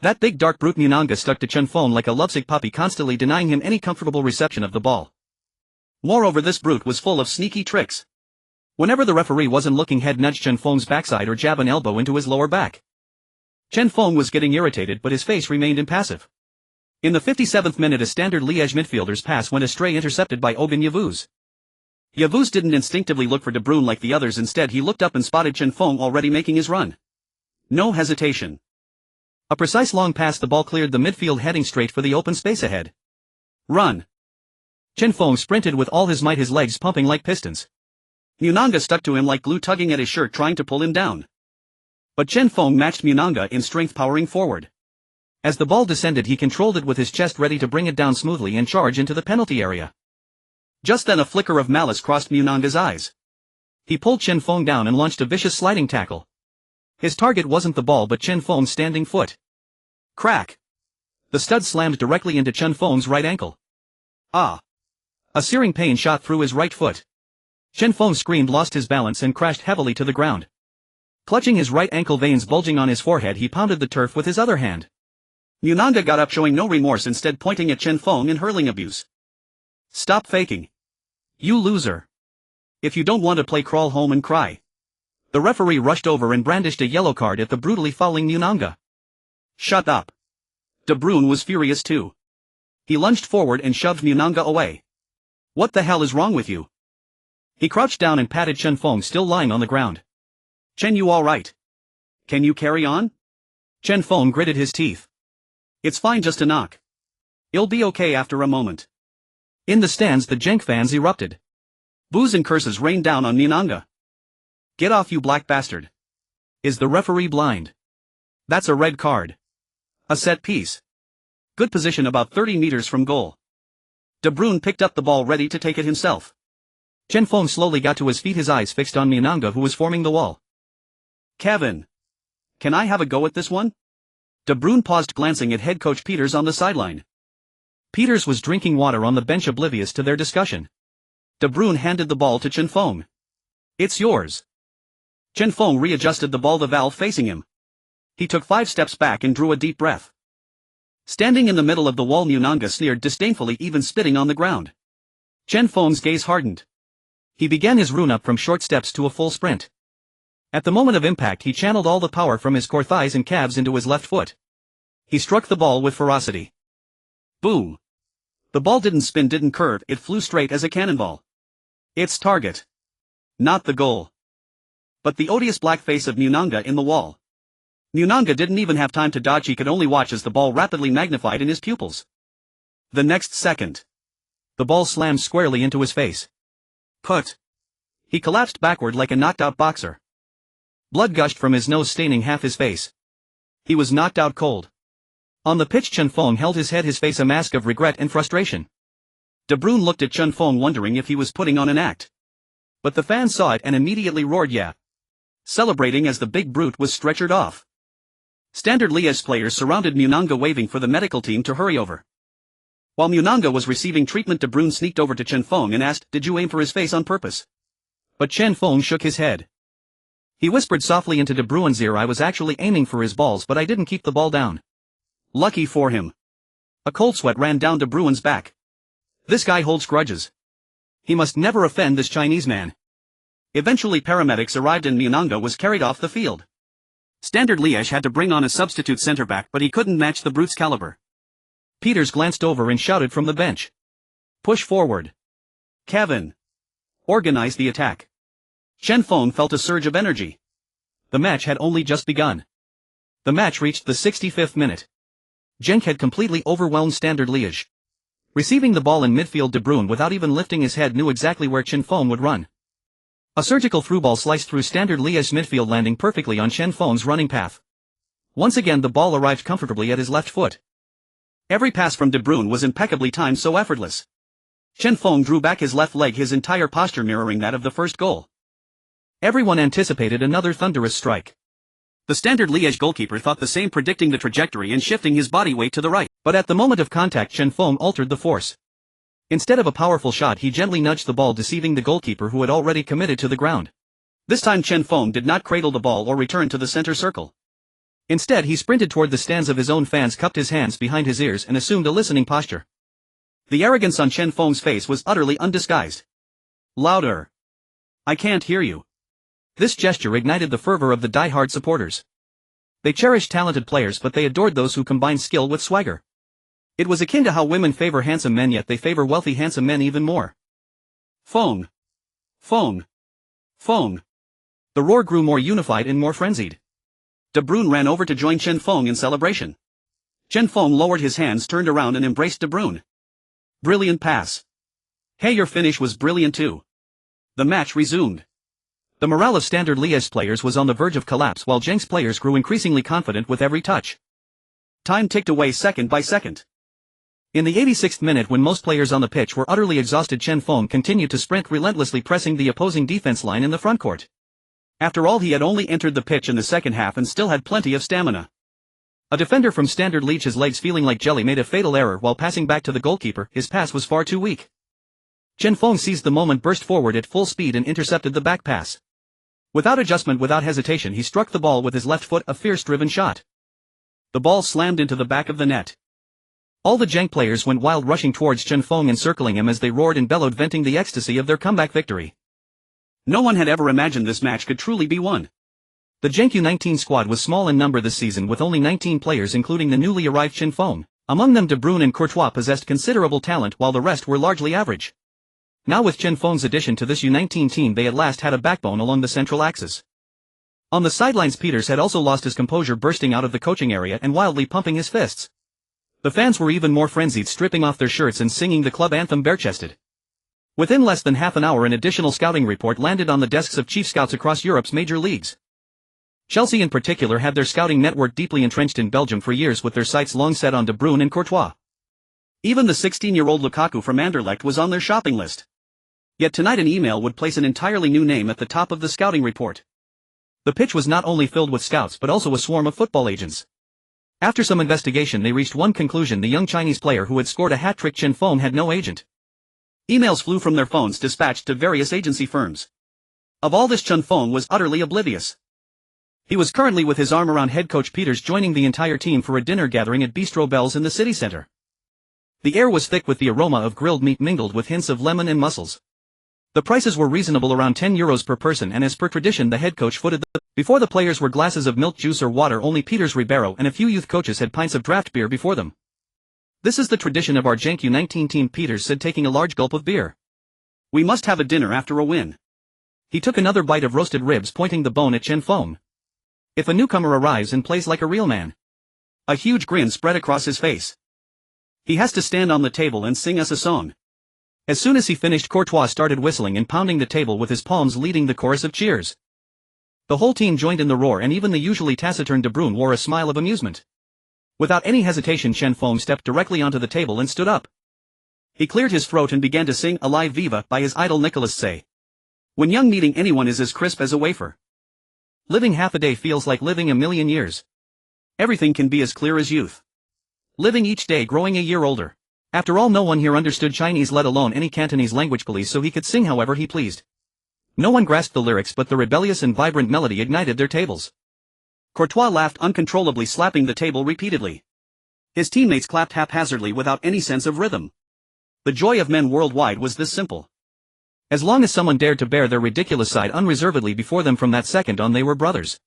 That big dark brute Munanga stuck to Chen Feng like a lovesick puppy, constantly denying him any comfortable reception of the ball. Moreover, this brute was full of sneaky tricks. Whenever the referee wasn't looking, he'd nudge Chen Feng's backside or jab an elbow into his lower back. Chen Feng was getting irritated, but his face remained impassive. In the 57th minute, a Standard Liège midfielder's pass went astray, intercepted by Ogun Yavuz. Yavuz didn't instinctively look for De Bruyne like the others. Instead, he looked up and spotted Chen Feng already making his run. No hesitation. A precise long pass, the ball cleared the midfield, heading straight for the open space ahead. Run! Chen Feng sprinted with all his might, his legs pumping like pistons. Munanga stuck to him like glue, tugging at his shirt, trying to pull him down. But Chen Feng matched Munanga in strength, powering forward. As the ball descended, he controlled it with his chest, ready to bring it down smoothly and charge into the penalty area. Just then a flicker of malice crossed Munanga's eyes. He pulled Chen Feng down and launched a vicious sliding tackle. His target wasn't the ball but Chen Feng's standing foot. Crack! The stud slammed directly into Chen Feng's right ankle. Ah! A searing pain shot through his right foot. Chen Feng screamed, lost his balance and crashed heavily to the ground. Clutching his right ankle, veins bulging on his forehead, he pounded the turf with his other hand. Munanga got up, showing no remorse, instead pointing at Chen Feng and hurling abuse. "Stop faking. You loser. If you don't want to play, crawl home and cry." The referee rushed over and brandished a yellow card at the brutally fouling Munanga. "Shut up." De Bruyne was furious too. He lunged forward and shoved Munanga away. "What the hell is wrong with you?" He crouched down and patted Chen Feng, still lying on the ground. "Chen, you alright? Can you carry on?" Chen Feng gritted his teeth. "It's fine, just a knock. It'll be okay after a moment." In the stands, the Genk fans erupted. Boos and curses rained down on Munanga. "Get off, you black bastard. Is the referee blind? That's a red card. A set piece. Good position about 30 meters from goal." De Bruyne picked up the ball, ready to take it himself. Chen Feng slowly got to his feet, his eyes fixed on Munanga, who was forming the wall. "Kevin, can I have a go at this one?" De Bruyne paused, glancing at head coach Peters on the sideline. Peters was drinking water on the bench, oblivious to their discussion. De Bruyne handed the ball to Chen Feng. "It's yours." Chen Feng readjusted the ball, the valve facing him. He took 5 steps back and drew a deep breath. Standing in the middle of the wall, Munanga sneered disdainfully, even spitting on the ground. Chen Feng's gaze hardened. He began his run-up from short steps to a full sprint. At the moment of impact, he channeled all the power from his core, thighs and calves into his left foot. He struck the ball with ferocity. Boom! The ball didn't spin, didn't curve, it flew straight as a cannonball. Its target. Not the goal, but the odious black face of Munanga in the wall. Munanga didn't even have time to dodge, he could only watch as the ball rapidly magnified in his pupils. The next second, the ball slammed squarely into his face. Put! He collapsed backward like a knocked-out boxer. Blood gushed from his nose, staining half his face. He was knocked out cold. On the pitch, Chen Feng held his head, his face a mask of regret and frustration. De Bruyne looked at Chen Feng, wondering if he was putting on an act. But the fans saw it and immediately roared "yeah!" celebrating as the big brute was stretchered off. Standard Liège players surrounded Munanga, waving for the medical team to hurry over. While Munanga was receiving treatment, De Bruyne sneaked over to Chen Feng and asked, "Did you aim for his face on purpose?" But Chen Feng shook his head. He whispered softly into De Bruyne's ear, "I was actually aiming for his balls, but I didn't keep the ball down." Lucky for him. A cold sweat ran down De Bruyne's back. This guy holds grudges. He must never offend this Chinese man. Eventually paramedics arrived and Munanga was carried off the field. Standard Liège had to bring on a substitute centre-back, but he couldn't match the brute's caliber. Peters glanced over and shouted from the bench. "Push forward. Kevin. Organize the attack." Chen Feng felt a surge of energy. The match had only just begun. The match reached the 65th minute. Genk had completely overwhelmed Standard Liège. Receiving the ball in midfield, De Bruyne, without even lifting his head, knew exactly where Chen Feng would run. A surgical through-ball sliced through Standard Liège's midfield, landing perfectly on Chen Feng's running path. Once again the ball arrived comfortably at his left foot. Every pass from De Bruyne was impeccably timed, so effortless. Chen Feng drew back his left leg, his entire posture mirroring that of the first goal. Everyone anticipated another thunderous strike. The Standard Liège goalkeeper thought the same, predicting the trajectory and shifting his body weight to the right. But at the moment of contact, Chen Feng altered the force. Instead of a powerful shot, he gently nudged the ball, deceiving the goalkeeper, who had already committed to the ground. This time Chen Feng did not cradle the ball or return to the center circle. Instead, he sprinted toward the stands of his own fans, cupped his hands behind his ears and assumed a listening posture. The arrogance on Chen Feng's face was utterly undisguised. "Louder. I can't hear you." This gesture ignited the fervor of the die-hard supporters. They cherished talented players, but they adored those who combined skill with swagger. It was akin to how women favor handsome men, yet they favor wealthy handsome men even more. Feng. Feng. Feng. The roar grew more unified and more frenzied. De Bruyne ran over to join Chen Feng in celebration. Chen Feng lowered his hands, turned around and embraced De Bruyne. "Brilliant pass. Hey, your finish was brilliant too." The match resumed. The morale of Standard Liège players was on the verge of collapse, while Genk's players grew increasingly confident with every touch. Time ticked away second by second. In the 86th minute, when most players on the pitch were utterly exhausted, Chen Feng continued to sprint, relentlessly pressing the opposing defense line in the front court. After all, he had only entered the pitch in the second half and still had plenty of stamina. A defender from Standard Liège, his legs feeling like jelly, made a fatal error while passing back to the goalkeeper. His pass was far too weak. Chen Feng seized the moment, burst forward at full speed and intercepted the back pass. Without adjustment, without hesitation, he struck the ball with his left foot, a fierce-driven shot. The ball slammed into the back of the net. All the Zheng players went wild, rushing towards Chen Feng, encircling him as they roared and bellowed, venting the ecstasy of their comeback victory. No one had ever imagined this match could truly be won. The Zheng U19 squad was small in number this season, with only 19 players including the newly arrived Chen Feng. Among them De Bruyne and Courtois possessed considerable talent, while the rest were largely average. Now with Chen Feng's addition to this U19 team, they at last had a backbone along the central axis. On the sidelines, Peters had also lost his composure, bursting out of the coaching area and wildly pumping his fists. The fans were even more frenzied, stripping off their shirts and singing the club anthem bare-chested. Within less than half an hour, an additional scouting report landed on the desks of chief scouts across Europe's major leagues. Chelsea in particular had their scouting network deeply entrenched in Belgium for years, with their sights long set on De Bruyne and Courtois. Even the 16-year-old Lukaku from Anderlecht was on their shopping list. Yet tonight an email would place an entirely new name at the top of the scouting report. The pitch was not only filled with scouts but also a swarm of football agents. After some investigation, they reached one conclusion: the young Chinese player who had scored a hat-trick, Chen Feng, had no agent. Emails flew from their phones, dispatched to various agency firms. Of all this, Chen Feng was utterly oblivious. He was currently with his arm around head coach Peters, joining the entire team for a dinner gathering at Bistro Bells in the city center. The air was thick with the aroma of grilled meat mingled with hints of lemon and mussels. The prices were reasonable, around €10 per person, and as per tradition the head coach footed the. Before the players were glasses of milk, juice or water. Only Peters, Ribeiro and a few youth coaches had pints of draft beer before them. "This is the tradition of our Zheng U19 team," Peters said, taking a large gulp of beer. "We must have a dinner after a win." He took another bite of roasted ribs, pointing the bone at Chen Feng. "If a newcomer arrives and plays like a real man." A huge grin spread across his face. "He has to stand on the table and sing us a song." As soon as he finished, Courtois started whistling and pounding the table with his palms, leading the chorus of cheers. The whole team joined in the roar, and even the usually taciturn De Bruyne wore a smile of amusement. Without any hesitation, Chen Feng stepped directly onto the table and stood up. He cleared his throat and began to sing "Alive Viva" by his idol Nicolas Say. When young, meeting anyone is as crisp as a wafer. Living half a day feels like living a million years. Everything can be as clear as youth. Living each day, growing a year older. After all, no one here understood Chinese, let alone any Cantonese language, police, so he could sing however he pleased. No one grasped the lyrics, but the rebellious and vibrant melody ignited their tables. Courtois laughed uncontrollably, slapping the table repeatedly. His teammates clapped haphazardly without any sense of rhythm. The joy of men worldwide was this simple. As long as someone dared to bear their ridiculous side unreservedly before them, from that second on they were brothers.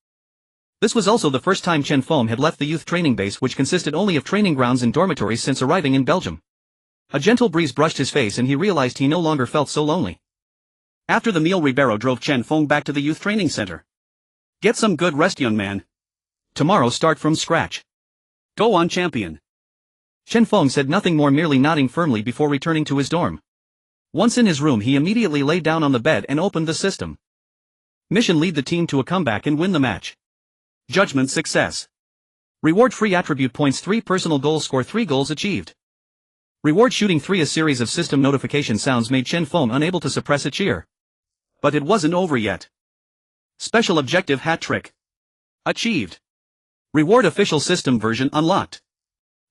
This was also the first time Chen Feng had left the youth training base, which consisted only of training grounds and dormitories, since arriving in Belgium. A gentle breeze brushed his face and he realized he no longer felt so lonely. After the meal, Ribeiro drove Chen Feng back to the youth training center. "Get some good rest, young man. Tomorrow start from scratch. Go on, champion." Chen Feng said nothing more, merely nodding firmly before returning to his dorm. Once in his room, he immediately lay down on the bed and opened the system. Mission: lead the team to a comeback and win the match. Judgment: success. Reward: free attribute points 3, personal goals, score 3, goals achieved. Reward: shooting 3. A series of system notification sounds made Chen Feng unable to suppress a cheer. But it wasn't over yet. Special objective: hat trick. Achieved. Reward: official system version unlocked.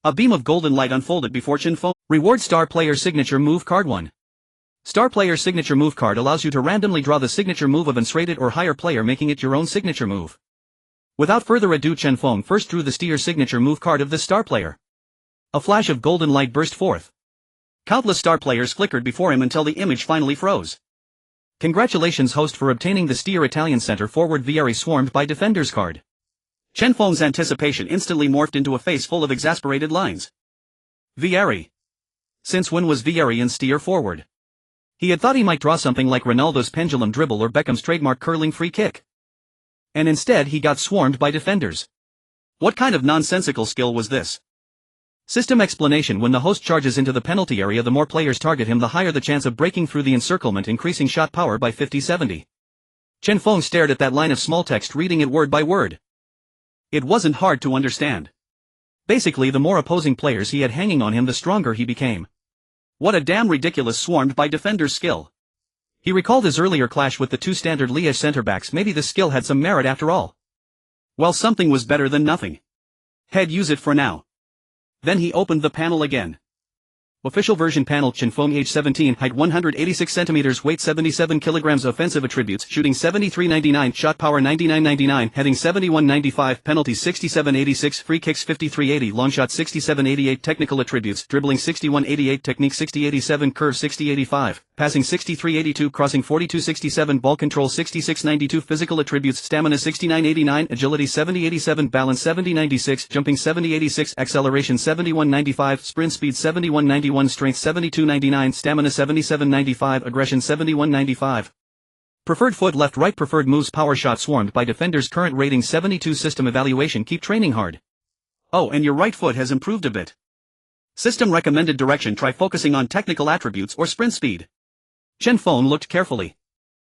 A beam of golden light unfolded before Chen Feng. Reward: star player signature move card 1. Star player signature move card allows you to randomly draw the signature move of an rated or higher player, making it your own signature move. Without further ado, Chen Feng first drew the steer signature move card of this star player. A flash of golden light burst forth. Countless star players flickered before him until the image finally froze. Congratulations, host, for obtaining the steer. Italian center forward Vieri swarmed by defenders card. Chen Feng's anticipation instantly morphed into a face full of exasperated lines. Vieri. Since when was Vieri in steer forward? He had thought he might draw something like Ronaldo's pendulum dribble or Beckham's trademark curling free kick. And instead he got swarmed by defenders. What kind of nonsensical skill was this? System explanation: when the host charges into the penalty area, the more players target him, the higher the chance of breaking through the encirclement, increasing shot power by 50-70. Chen Feng stared at that line of small text, reading it word by word. It wasn't hard to understand. Basically, the more opposing players he had hanging on him, the stronger he became. What a damn ridiculous swarmed by defenders skill. He recalled his earlier clash with the two standard Liège centre-backs. Maybe the skill had some merit after all. Well, something was better than nothing. Head, use it for now. Then he opened the panel again. Official version panel. Chen Feng, age 17, height 186 cm, weight 77 kg, offensive attributes, shooting 73.99, shot power 99.99, heading 71.95, penalties 67.86, free kicks 53.80, long shot 67.88, technical attributes, dribbling 61.88, technique 60.87, curve 60.85, passing 63.82, crossing 42.67, ball control 66.92, physical attributes, stamina 69.89, agility 70.87, balance 70.96, jumping 70.86, acceleration 71.95, sprint speed 71.91, strength 72.99, stamina 77.95, aggression 71.95. Preferred foot left right, preferred moves, power shot, swarmed by defenders, current rating 72, system evaluation, keep training hard. Oh, and your right foot has improved a bit. System recommended direction, try focusing on technical attributes or sprint speed. Chen Feng looked carefully.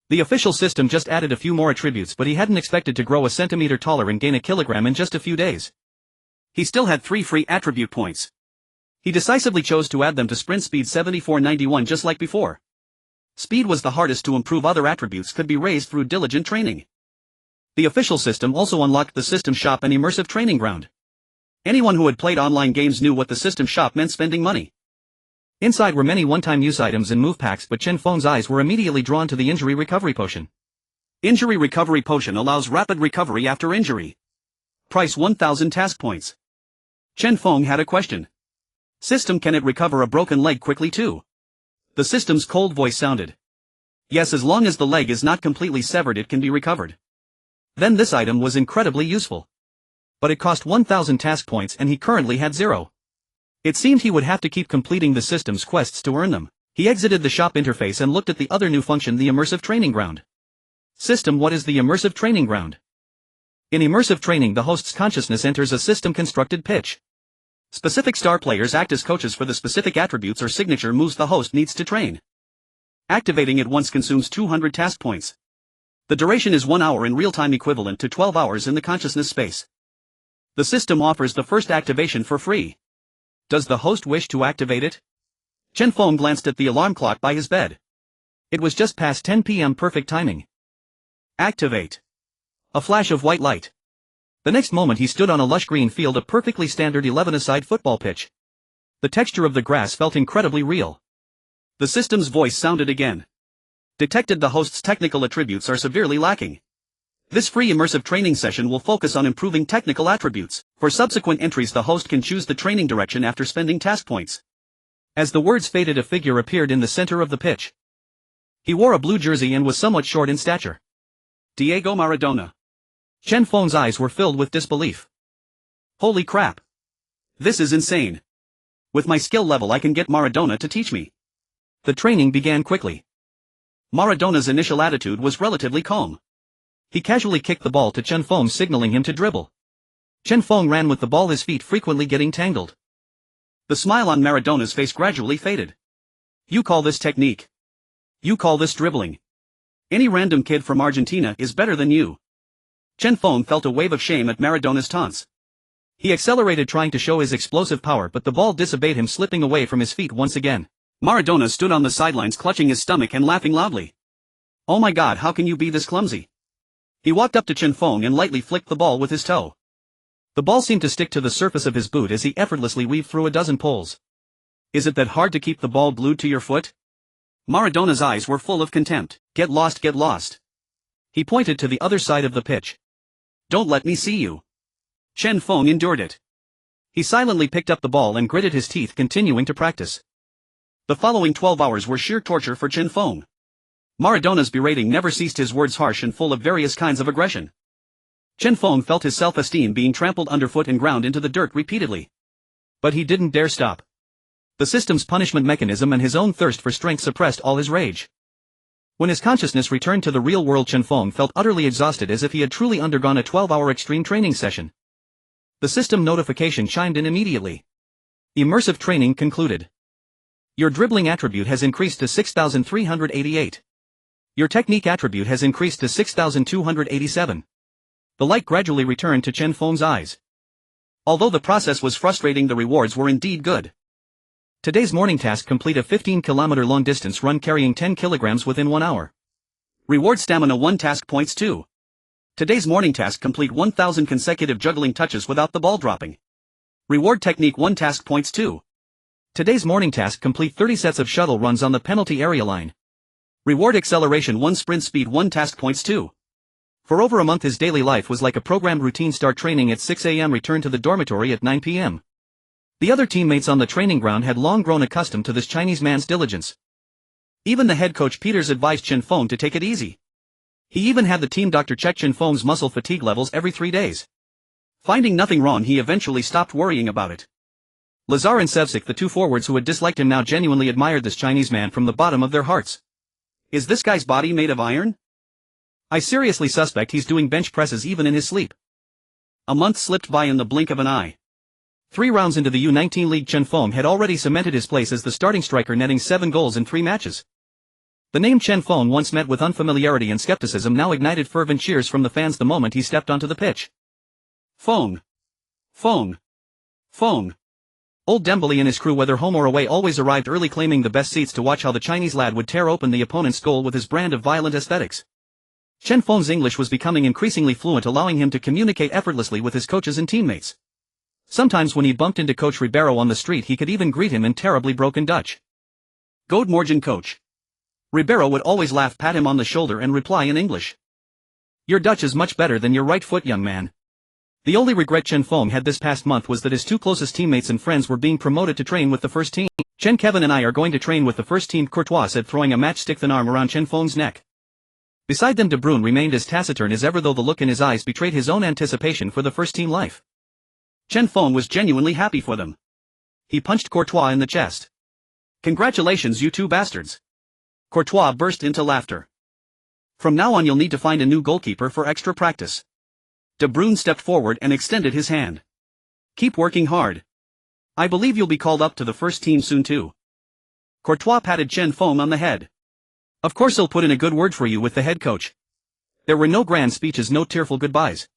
The official system just added a few more attributes, but he hadn't expected to grow a centimeter taller and gain a kilogram in just a few days. He still had 3 free attribute points. He decisively chose to add them to sprint speed 74.91 just like before. Speed was the hardest to improve, other attributes could be raised through diligent training. The official system also unlocked the system shop and immersive training ground. Anyone who had played online games knew what the system shop meant: spending money. Inside were many one-time use items and move packs, but Chen Feng's eyes were immediately drawn to the injury recovery potion. Injury recovery potion allows rapid recovery after injury. Price 1,000 task points. Chen Feng had a question. System, can it recover a broken leg quickly too? The system's cold voice sounded. Yes, as long as the leg is not completely severed it can be recovered. Then this item was incredibly useful. But it cost 1,000 task points and he currently had 0. It seemed he would have to keep completing the system's quests to earn them. He exited the shop interface and looked at the other new function, the immersive training ground. System, what is the immersive training ground? In immersive training, the host's consciousness enters a system-constructed pitch. Specific star players act as coaches for the specific attributes or signature moves the host needs to train. Activating it once consumes 200 task points. The duration is 1 hour in real-time, equivalent to 12 hours in the consciousness space. The system offers the first activation for free. Does the host wish to activate it? Chen Feng glanced at the alarm clock by his bed. It was just past 10 p.m. perfect timing. Activate. A flash of white light. The next moment he stood on a lush green field, a perfectly standard 11-a-side football pitch. The texture of the grass felt incredibly real. The system's voice sounded again. Detected, the host's technical attributes are severely lacking. This free immersive training session will focus on improving technical attributes. For subsequent entries the host can choose the training direction after spending task points. As the words faded, a figure appeared in the center of the pitch. He wore a blue jersey and was somewhat short in stature. Diego Maradona. Chen Feng's eyes were filled with disbelief. Holy crap. This is insane. With my skill level I can get Maradona to teach me. The training began quickly. Maradona's initial attitude was relatively calm. He casually kicked the ball to Chen Feng, signaling him to dribble. Chen Feng ran with the ball, his feet frequently getting tangled. The smile on Maradona's face gradually faded. You call this technique? You call this dribbling? Any random kid from Argentina is better than you. Chen Feng felt a wave of shame at Maradona's taunts. He accelerated, trying to show his explosive power, but the ball disobeyed him, slipping away from his feet once again. Maradona stood on the sidelines clutching his stomach and laughing loudly. Oh my god, how can you be this clumsy? He walked up to Chen Feng and lightly flicked the ball with his toe. The ball seemed to stick to the surface of his boot as he effortlessly weaved through a dozen poles. Is it that hard to keep the ball glued to your foot? Maradona's eyes were full of contempt. Get lost, get lost. He pointed to the other side of the pitch. Don't let me see you. Chen Feng endured it. He silently picked up the ball and gritted his teeth, continuing to practice. The following 12 hours were sheer torture for Chen Feng. Maradona's berating never ceased, his words harsh and full of various kinds of aggression. Chen Feng felt his self-esteem being trampled underfoot and ground into the dirt repeatedly. But he didn't dare stop. The system's punishment mechanism and his own thirst for strength suppressed all his rage. When his consciousness returned to the real world, Chen Feng felt utterly exhausted, as if he had truly undergone a 12-hour extreme training session. The system notification chimed in immediately. Immersive training concluded. Your dribbling attribute has increased to 6,388. Your technique attribute has increased to 6,287. The light gradually returned to Chen Feng's eyes. Although the process was frustrating, the rewards were indeed good. Today's morning task: complete a 15-kilometer long distance run carrying 10 kilograms within 1 hour. Reward stamina 1 task points 2. Today's morning task: complete 1,000 consecutive juggling touches without the ball dropping. Reward technique 1 task points 2. Today's morning task: complete 30 sets of shuttle runs on the penalty area line. Reward: acceleration 1, sprint speed 1, task points 2. For over a month his daily life was like a programmed routine: start training at 6 a.m., return to the dormitory at 9 p.m. The other teammates on the training ground had long grown accustomed to this Chinese man's diligence. Even the head coach Peters advised Chen Feng to take it easy. He even had the team doctor check Chen Feng's muscle fatigue levels every 3 days. Finding nothing wrong, he eventually stopped worrying about it. Lazar and Sevcik, the two forwards who had disliked him, now genuinely admired this Chinese man from the bottom of their hearts. Is this guy's body made of iron? I seriously suspect he's doing bench presses even in his sleep. A month slipped by in the blink of an eye. 3 rounds into the U19 league, Chen Feng had already cemented his place as the starting striker, netting 7 goals in 3 matches. The name Chen Feng, once met with unfamiliarity and skepticism, now ignited fervent cheers from the fans the moment he stepped onto the pitch. Feng! Feng! Feng! Old Dembele and his crew, whether home or away, always arrived early, claiming the best seats to watch how the Chinese lad would tear open the opponent's goal with his brand of violent aesthetics. Chen Feng's English was becoming increasingly fluent, allowing him to communicate effortlessly with his coaches and teammates. Sometimes when he bumped into Coach Ribeiro on the street, he could even greet him in terribly broken Dutch. "Good morgen, coach." Ribeiro would always laugh, pat him on the shoulder, and reply in English, "Your Dutch is much better than your right foot, young man." The only regret Chen Feng had this past month was that his 2 closest teammates and friends were being promoted to train with the first team. "Chen, Kevin and I are going to train with the first team," Courtois said, throwing a matchstick-thin arm around Chen Feng's neck. Beside them, De Bruyne remained as taciturn as ever, though the look in his eyes betrayed his own anticipation for the first team life. Chen Feng was genuinely happy for them. He punched Courtois in the chest. "Congratulations, you 2 bastards." Courtois burst into laughter. "From now on you'll need to find a new goalkeeper for extra practice." De Bruyne stepped forward and extended his hand. "Keep working hard. I believe you'll be called up to the first team soon too." Courtois patted Chen Feng on the head. "Of course he'll put in a good word for you with the head coach." There were no grand speeches, no tearful goodbyes.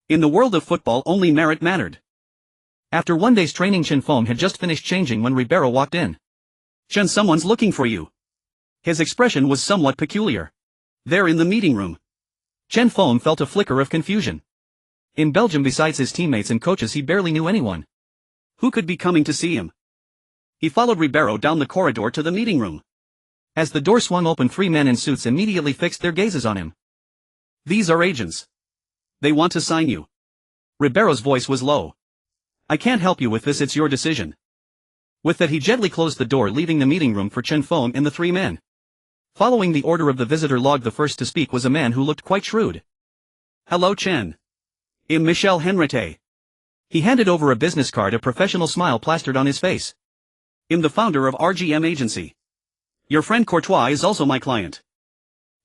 In the world of football, only merit mattered. After one day's training, Chen Feng had just finished changing when Ribeiro walked in. "Chen, someone's looking for you." His expression was somewhat peculiar. There in the meeting room. Chen Feng felt a flicker of confusion. In Belgium, besides his teammates and coaches, he barely knew anyone. Who could be coming to see him? He followed Ribeiro down the corridor to the meeting room. As the door swung open, 3 men in suits immediately fixed their gazes on him. "These are agents. They want to sign you." Ribeiro's voice was low. "I can't help you with this, it's your decision." With that, he gently closed the door, leaving the meeting room for Chen Feng and the 3 men. Following the order of the visitor log, the first to speak was a man who looked quite shrewd. "Hello, Chen. I'm Michel Henriette." He handed over a business card, a professional smile plastered on his face. "I'm the founder of RGM Agency. Your friend Courtois is also my client."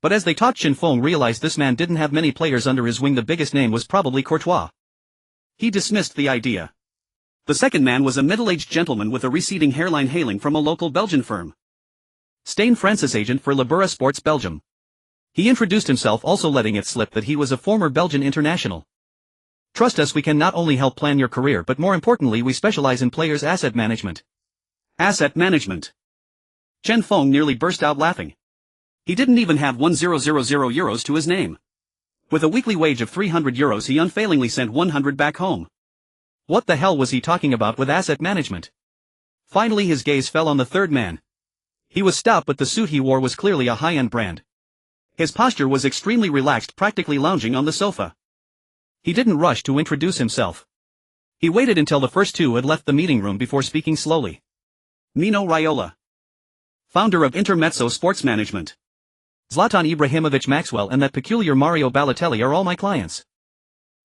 But as they talked, Chen Feng realized this man didn't have many players under his wing. The biggest name was probably Courtois. He dismissed the idea. The second man was a middle-aged gentleman with a receding hairline, hailing from a local Belgian firm. Stijn Francis, agent for Libera Sports Belgium. He introduced himself, also letting it slip that he was a former Belgian international. "Trust us, we can not only help plan your career, but more importantly, we specialize in players' asset management." Asset management? Chen Feng nearly burst out laughing. He didn't even have 1,000 euros to his name. With a weekly wage of 300 euros, he unfailingly sent 100 back home. What the hell was he talking about with asset management? Finally his gaze fell on the third man. He was stout, but the suit he wore was clearly a high-end brand. His posture was extremely relaxed, practically lounging on the sofa. He didn't rush to introduce himself. He waited until the first 2 had left the meeting room before speaking slowly. "Mino Raiola, founder of Intermezzo Sports Management. Zlatan Ibrahimovic Maxwell and that peculiar Mario Balotelli are all my clients.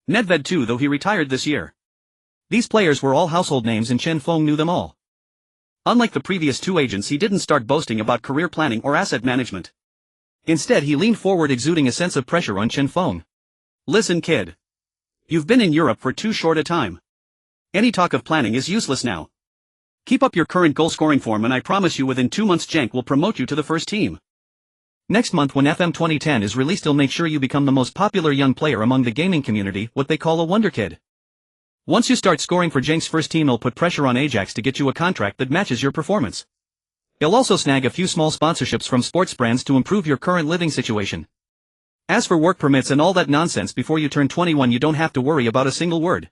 Nedved too, though he retired this year." These players were all household names and Chen Feng knew them all. Unlike the previous 2 agents, he didn't start boasting about career planning or asset management. Instead, he leaned forward, exuding a sense of pressure on Chen Feng. "Listen, kid. You've been in Europe for too short a time. Any talk of planning is useless now. Keep up your current goal-scoring form and I promise you within 2 months Genk will promote you to the first team. Next month when FM 2010 is released, he'll make sure you become the most popular young player among the gaming community, what they call a wonder kid. Once you start scoring for Genk's first team, he'll put pressure on Ajax to get you a contract that matches your performance. He'll also snag a few small sponsorships from sports brands to improve your current living situation. As for work permits and all that nonsense, before you turn 21 you don't have to worry about a single word.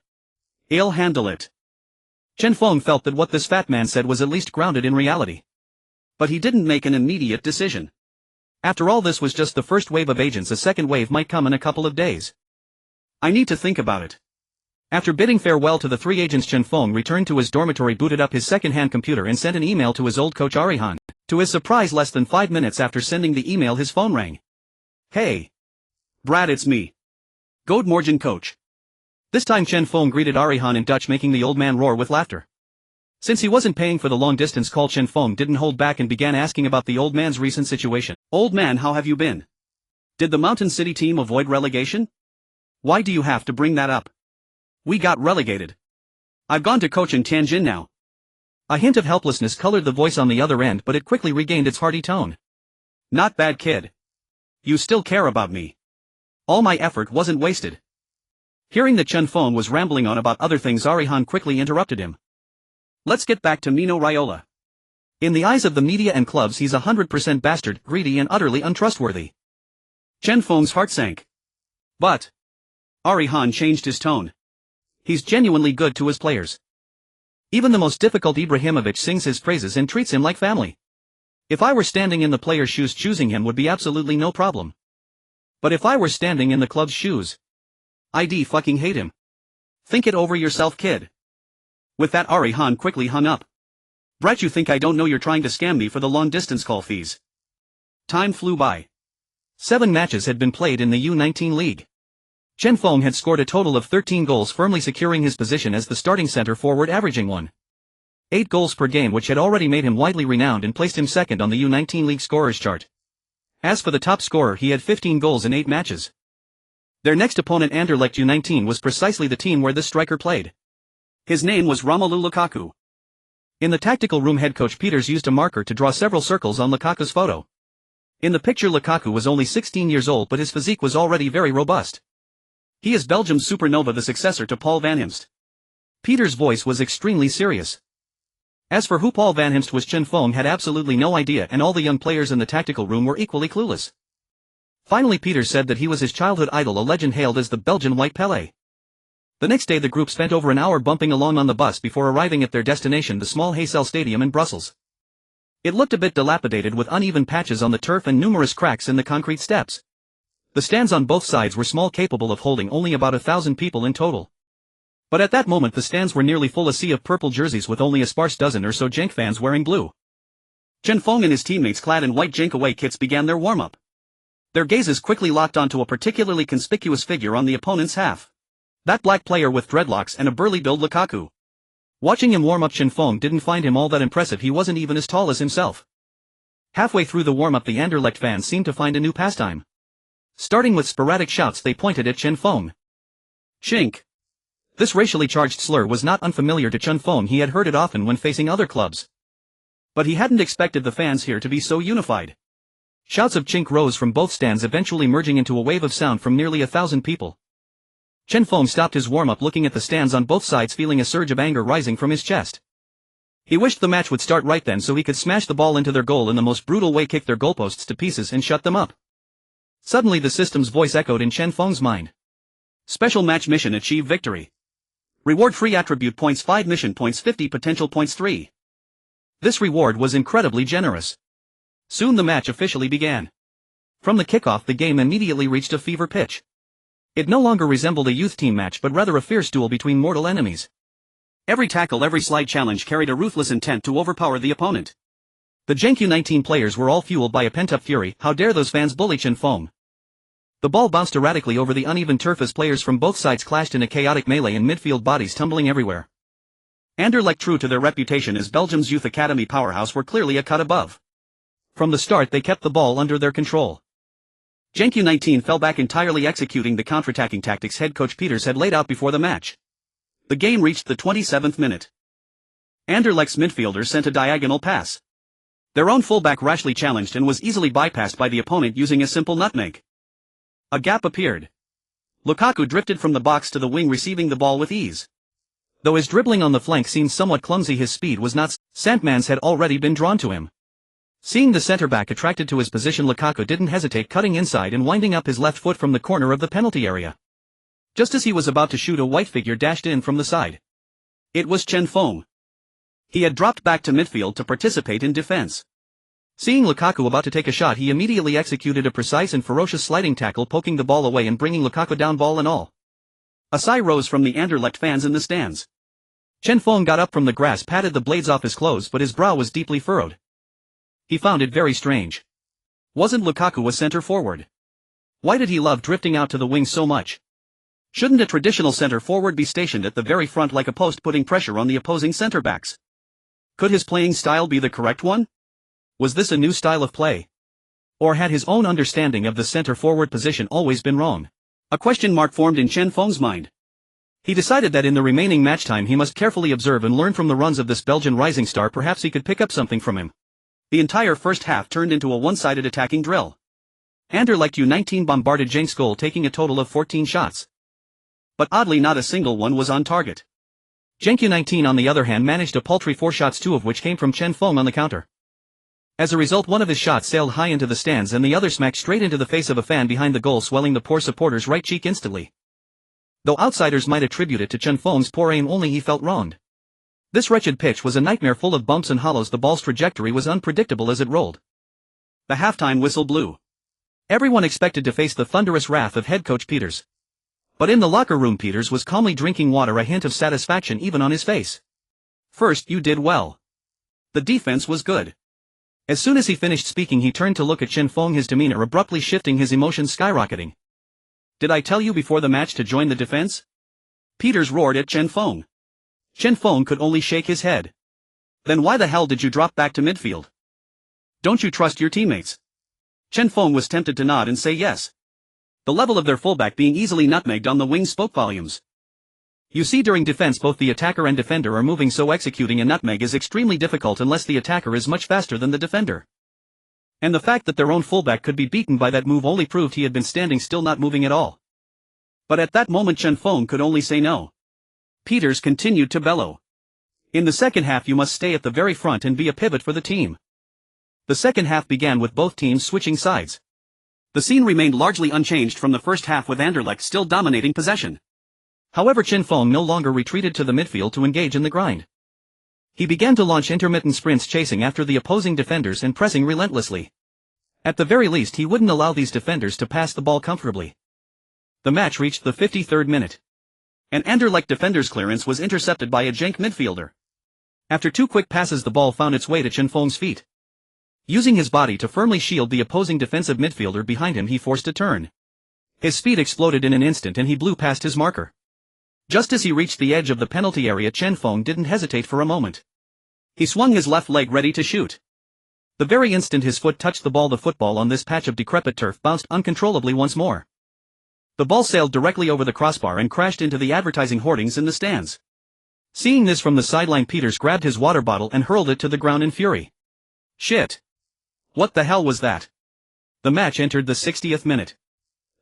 He'll handle it." Chen Feng felt that what this fat man said was at least grounded in reality. But he didn't make an immediate decision. After all, this was just the first wave of agents. A second wave might come in a couple of days. I need to think about it. After bidding farewell to the three agents, Chen Feng returned to his dormitory, booted up his second-hand computer and sent an email to his old coach Arie Haan. To his surprise, less than 5 minutes after sending the email, his phone rang. "Hey. Brad, it's me. Good morgen, coach." This time Chen Feng greeted Arie Haan in Dutch, making the old man roar with laughter. Since he wasn't paying for the long-distance call, Chen Feng didn't hold back and began asking about the old man's recent situation. "Old man, how have you been? Did the Mountain City team avoid relegation? Why do you have to bring that up? We got relegated. I've gone to coach in Tianjin now." A hint of helplessness colored the voice on the other end, but it quickly regained its hearty tone. "Not bad, kid. You still care about me. All my effort wasn't wasted." Hearing that Chen Feng was rambling on about other things, Arie Haan quickly interrupted him. "Let's get back to Mino Raiola. In the eyes of the media and clubs, he's 100% bastard, greedy and utterly untrustworthy." Chen Feng's heart sank. "But..." Arie Haan changed his tone. "He's genuinely good to his players. Even the most difficult Ibrahimovic sings his praises and treats him like family. If I were standing in the player's shoes, choosing him would be absolutely no problem. But if I were standing in the club's shoes, I'd fucking hate him. Think it over yourself, kid." With that, Arie Haan quickly hung up. "Brat, you think I don't know you're trying to scam me for the long-distance call fees?" Time flew by. 7 matches had been played in the U19 league. Chen Feng had scored a total of 13 goals, firmly securing his position as the starting center forward, averaging 1.8 goals per game, which had already made him widely renowned and placed him second on the U19 league scorers chart. As for the top scorer, he had 15 goals in 8 matches. Their next opponent, Anderlecht U19, was precisely the team where this striker played. His name was Romelu Lukaku. In the tactical room, head coach Peters used a marker to draw several circles on Lukaku's photo. In the picture, Lukaku was only 16 years old, but his physique was already very robust. He is Belgium's supernova, the successor to Paul Van Himst. Peters' voice was extremely serious. As for who Paul Van Himst was, Chen Feng had absolutely no idea, and all the young players in the tactical room were equally clueless. Finally, Peters said that he was his childhood idol, a legend hailed as the Belgian White Pelé. The next day the group spent over an hour bumping along on the bus before arriving at their destination, the small Heysel Stadium in Brussels. It looked a bit dilapidated, with uneven patches on the turf and numerous cracks in the concrete steps. The stands on both sides were small, capable of holding only about 1,000 people in total. But at that moment the stands were nearly full, a sea of purple jerseys with only a sparse dozen or so Genk fans wearing blue. Chen Feng and his teammates, clad in white Genk away kits, began their warm-up. Their gazes quickly locked onto a particularly conspicuous figure on the opponent's half. That black player with dreadlocks and a burly build, Lukaku. Watching him warm up, Chen Feng didn't find him all that impressive. He wasn't even as tall as himself. Halfway through the warm-up, the Anderlecht fans seemed to find a new pastime. Starting with sporadic shouts, they pointed at Chen Feng. "Chink." This racially charged slur was not unfamiliar to Chen Feng. He had heard it often when facing other clubs. But he hadn't expected the fans here to be so unified. Shouts of chink rose from both stands, eventually merging into a wave of sound from nearly 1,000 people. Chen Feng stopped his warm-up, looking at the stands on both sides, feeling a surge of anger rising from his chest. He wished the match would start right then so he could smash the ball into their goal in the most brutal way, kick their goalposts to pieces and shut them up. Suddenly the system's voice echoed in Chen Feng's mind. "Special match mission, achieve victory. Reward free attribute points 5, mission points 50, potential points 3. This reward was incredibly generous. Soon the match officially began. From the kickoff, the game immediately reached a fever pitch. It no longer resembled a youth team match, but rather a fierce duel between mortal enemies. Every tackle, every slide challenge carried a ruthless intent to overpower the opponent. The Genk U19 players were all fueled by a pent-up fury. How dare those fans bully Chen Feng? The ball bounced erratically over the uneven turf as players from both sides clashed in a chaotic melee in midfield, bodies tumbling everywhere. Anderlecht, true to their reputation as Belgium's youth academy powerhouse, were clearly a cut above. From the start they kept the ball under their control. Genk U19 fell back, entirely executing the counterattacking tactics head coach Peters had laid out before the match. The game reached the 27th minute. Anderlecht's midfielders sent a diagonal pass. Their own fullback rashly challenged and was easily bypassed by the opponent using a simple nutmeg. A gap appeared. Lukaku drifted from the box to the wing, receiving the ball with ease. Though his dribbling on the flank seemed somewhat clumsy, his speed was not. Sandmans had already been drawn to him. Seeing the centre-back attracted to his position, Lukaku didn't hesitate, cutting inside and winding up his left foot from the corner of the penalty area. Just as he was about to shoot, a white figure dashed in from the side. It was Chen Feng. He had dropped back to midfield to participate in defense. Seeing Lukaku about to take a shot, he immediately executed a precise and ferocious sliding tackle, poking the ball away and bringing Lukaku down, ball and all. A sigh rose from the Anderlecht fans in the stands. Chen Feng got up from the grass, patted the blades off his clothes, but his brow was deeply furrowed. He found it very strange. Wasn't Lukaku a center forward? Why did he love drifting out to the wings so much? Shouldn't a traditional center forward be stationed at the very front like a post, putting pressure on the opposing center backs? Could his playing style be the correct one? Was this a new style of play? Or had his own understanding of the center forward position always been wrong? A question mark formed in Chen Feng's mind. He decided that in the remaining match time he must carefully observe and learn from the runs of this Belgian rising star. Perhaps he could pick up something from him. The entire first half turned into a one-sided attacking drill. Anderlecht U19 bombarded Genk's goal, taking a total of 14 shots. But oddly, not a single one was on target. Genk U19 on the other hand managed a paltry 4 shots, 2 of which came from Chen Feng on the counter. As a result, one of his shots sailed high into the stands and the other smacked straight into the face of a fan behind the goal, swelling the poor supporter's right cheek instantly. Though outsiders might attribute it to Chen Feng's poor aim, only he felt wronged. This wretched pitch was a nightmare full of bumps and hollows. The ball's trajectory was unpredictable as it rolled. The halftime whistle blew. Everyone expected to face the thunderous wrath of head coach Peters. But in the locker room, Peters was calmly drinking water, a hint of satisfaction even on his face. "First, you did well. The defense was good." As soon as he finished speaking, he turned to look at Chen Feng, his demeanor abruptly shifting, his emotions skyrocketing. "Did I tell you before the match to join the defense?" Peters roared at Chen Feng. Chen Feng could only shake his head. "Then why the hell did you drop back to midfield? Don't you trust your teammates?" Chen Feng was tempted to nod and say yes. The level of their fullback being easily nutmegged on the wing spoke volumes. You see, during defense both the attacker and defender are moving, so executing a nutmeg is extremely difficult unless the attacker is much faster than the defender. And the fact that their own fullback could be beaten by that move only proved he had been standing still, not moving at all. But at that moment Chen Feng could only say no. Peters continued to bellow. "In the second half you must stay at the very front and be a pivot for the team." The second half began with both teams switching sides. The scene remained largely unchanged from the first half, with Anderlecht still dominating possession. However, Chen Feng no longer retreated to the midfield to engage in the grind. He began to launch intermittent sprints, chasing after the opposing defenders and pressing relentlessly. At the very least, he wouldn't allow these defenders to pass the ball comfortably. The match reached the 53rd minute. An Anderlecht defender's clearance was intercepted by a Genk midfielder. After 2 quick passes, the ball found its way to Chen Feng's feet. Using his body to firmly shield the opposing defensive midfielder behind him, he forced a turn. His speed exploded in an instant and he blew past his marker. Just as he reached the edge of the penalty area, Chen Feng didn't hesitate for a moment. He swung his left leg ready to shoot. The very instant his foot touched the ball, the football on this patch of decrepit turf bounced uncontrollably once more. The ball sailed directly over the crossbar and crashed into the advertising hoardings in the stands. Seeing this from the sideline, Peters grabbed his water bottle and hurled it to the ground in fury. Shit! What the hell was that? The match entered the 60th minute.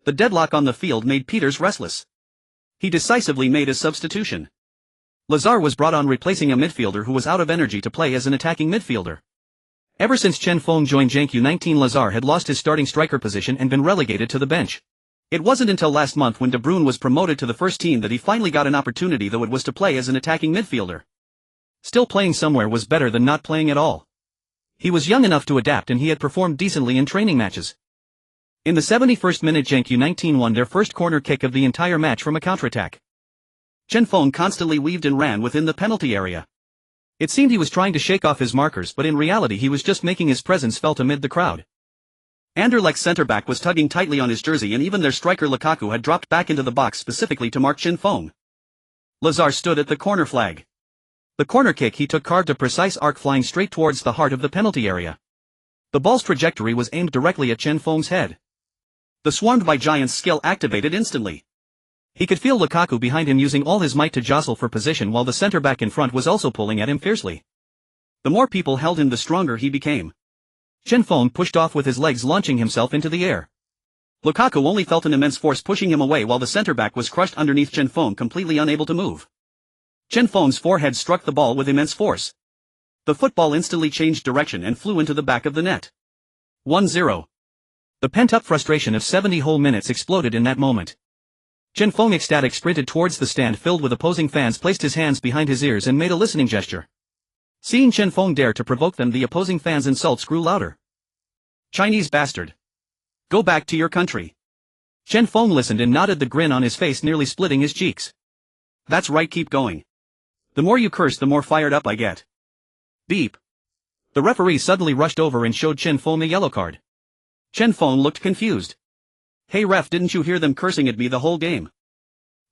The deadlock on the field made Peters restless. He decisively made a substitution. Lazar was brought on, replacing a midfielder who was out of energy to play as an attacking midfielder. Ever since Chen Feng joined Genk U19, Lazar had lost his starting striker position and been relegated to the bench. It wasn't until last month, when De Bruyne was promoted to the first team, that he finally got an opportunity, though it was to play as an attacking midfielder. Still, playing somewhere was better than not playing at all. He was young enough to adapt and he had performed decently in training matches. In the 71st minute, Genk U19 won their first corner kick of the entire match from a counterattack. Chen Feng constantly weaved and ran within the penalty area. It seemed he was trying to shake off his markers, but in reality he was just making his presence felt amid the crowd. Anderlecht's centre-back was tugging tightly on his jersey, and even their striker Lukaku had dropped back into the box specifically to mark Chen Feng. Lazar stood at the corner flag. The corner kick he took carved a precise arc, flying straight towards the heart of the penalty area. The ball's trajectory was aimed directly at Chen Feng's head. The swarmed by giants skill activated instantly. He could feel Lukaku behind him using all his might to jostle for position, while the centre-back in front was also pulling at him fiercely. The more people held him, the stronger he became. Chen Feng pushed off with his legs, launching himself into the air. Lukaku only felt an immense force pushing him away, while the centre-back was crushed underneath Chen Feng, completely unable to move. Chen Feng's forehead struck the ball with immense force. The football instantly changed direction and flew into the back of the net. 1-0. The pent-up frustration of 70 whole minutes exploded in that moment. Chen Feng, ecstatic, sprinted towards the stand filled with opposing fans, placed his hands behind his ears and made a listening gesture. Seeing Chen Feng dare to provoke them, the opposing fans' insults grew louder. Chinese bastard. Go back to your country. Chen Feng listened and nodded, the grin on his face nearly splitting his cheeks. That's right, keep going. The more you curse, the more fired up I get. Beep. The referee suddenly rushed over and showed Chen Feng a yellow card. Chen Feng looked confused. Hey ref, didn't you hear them cursing at me the whole game?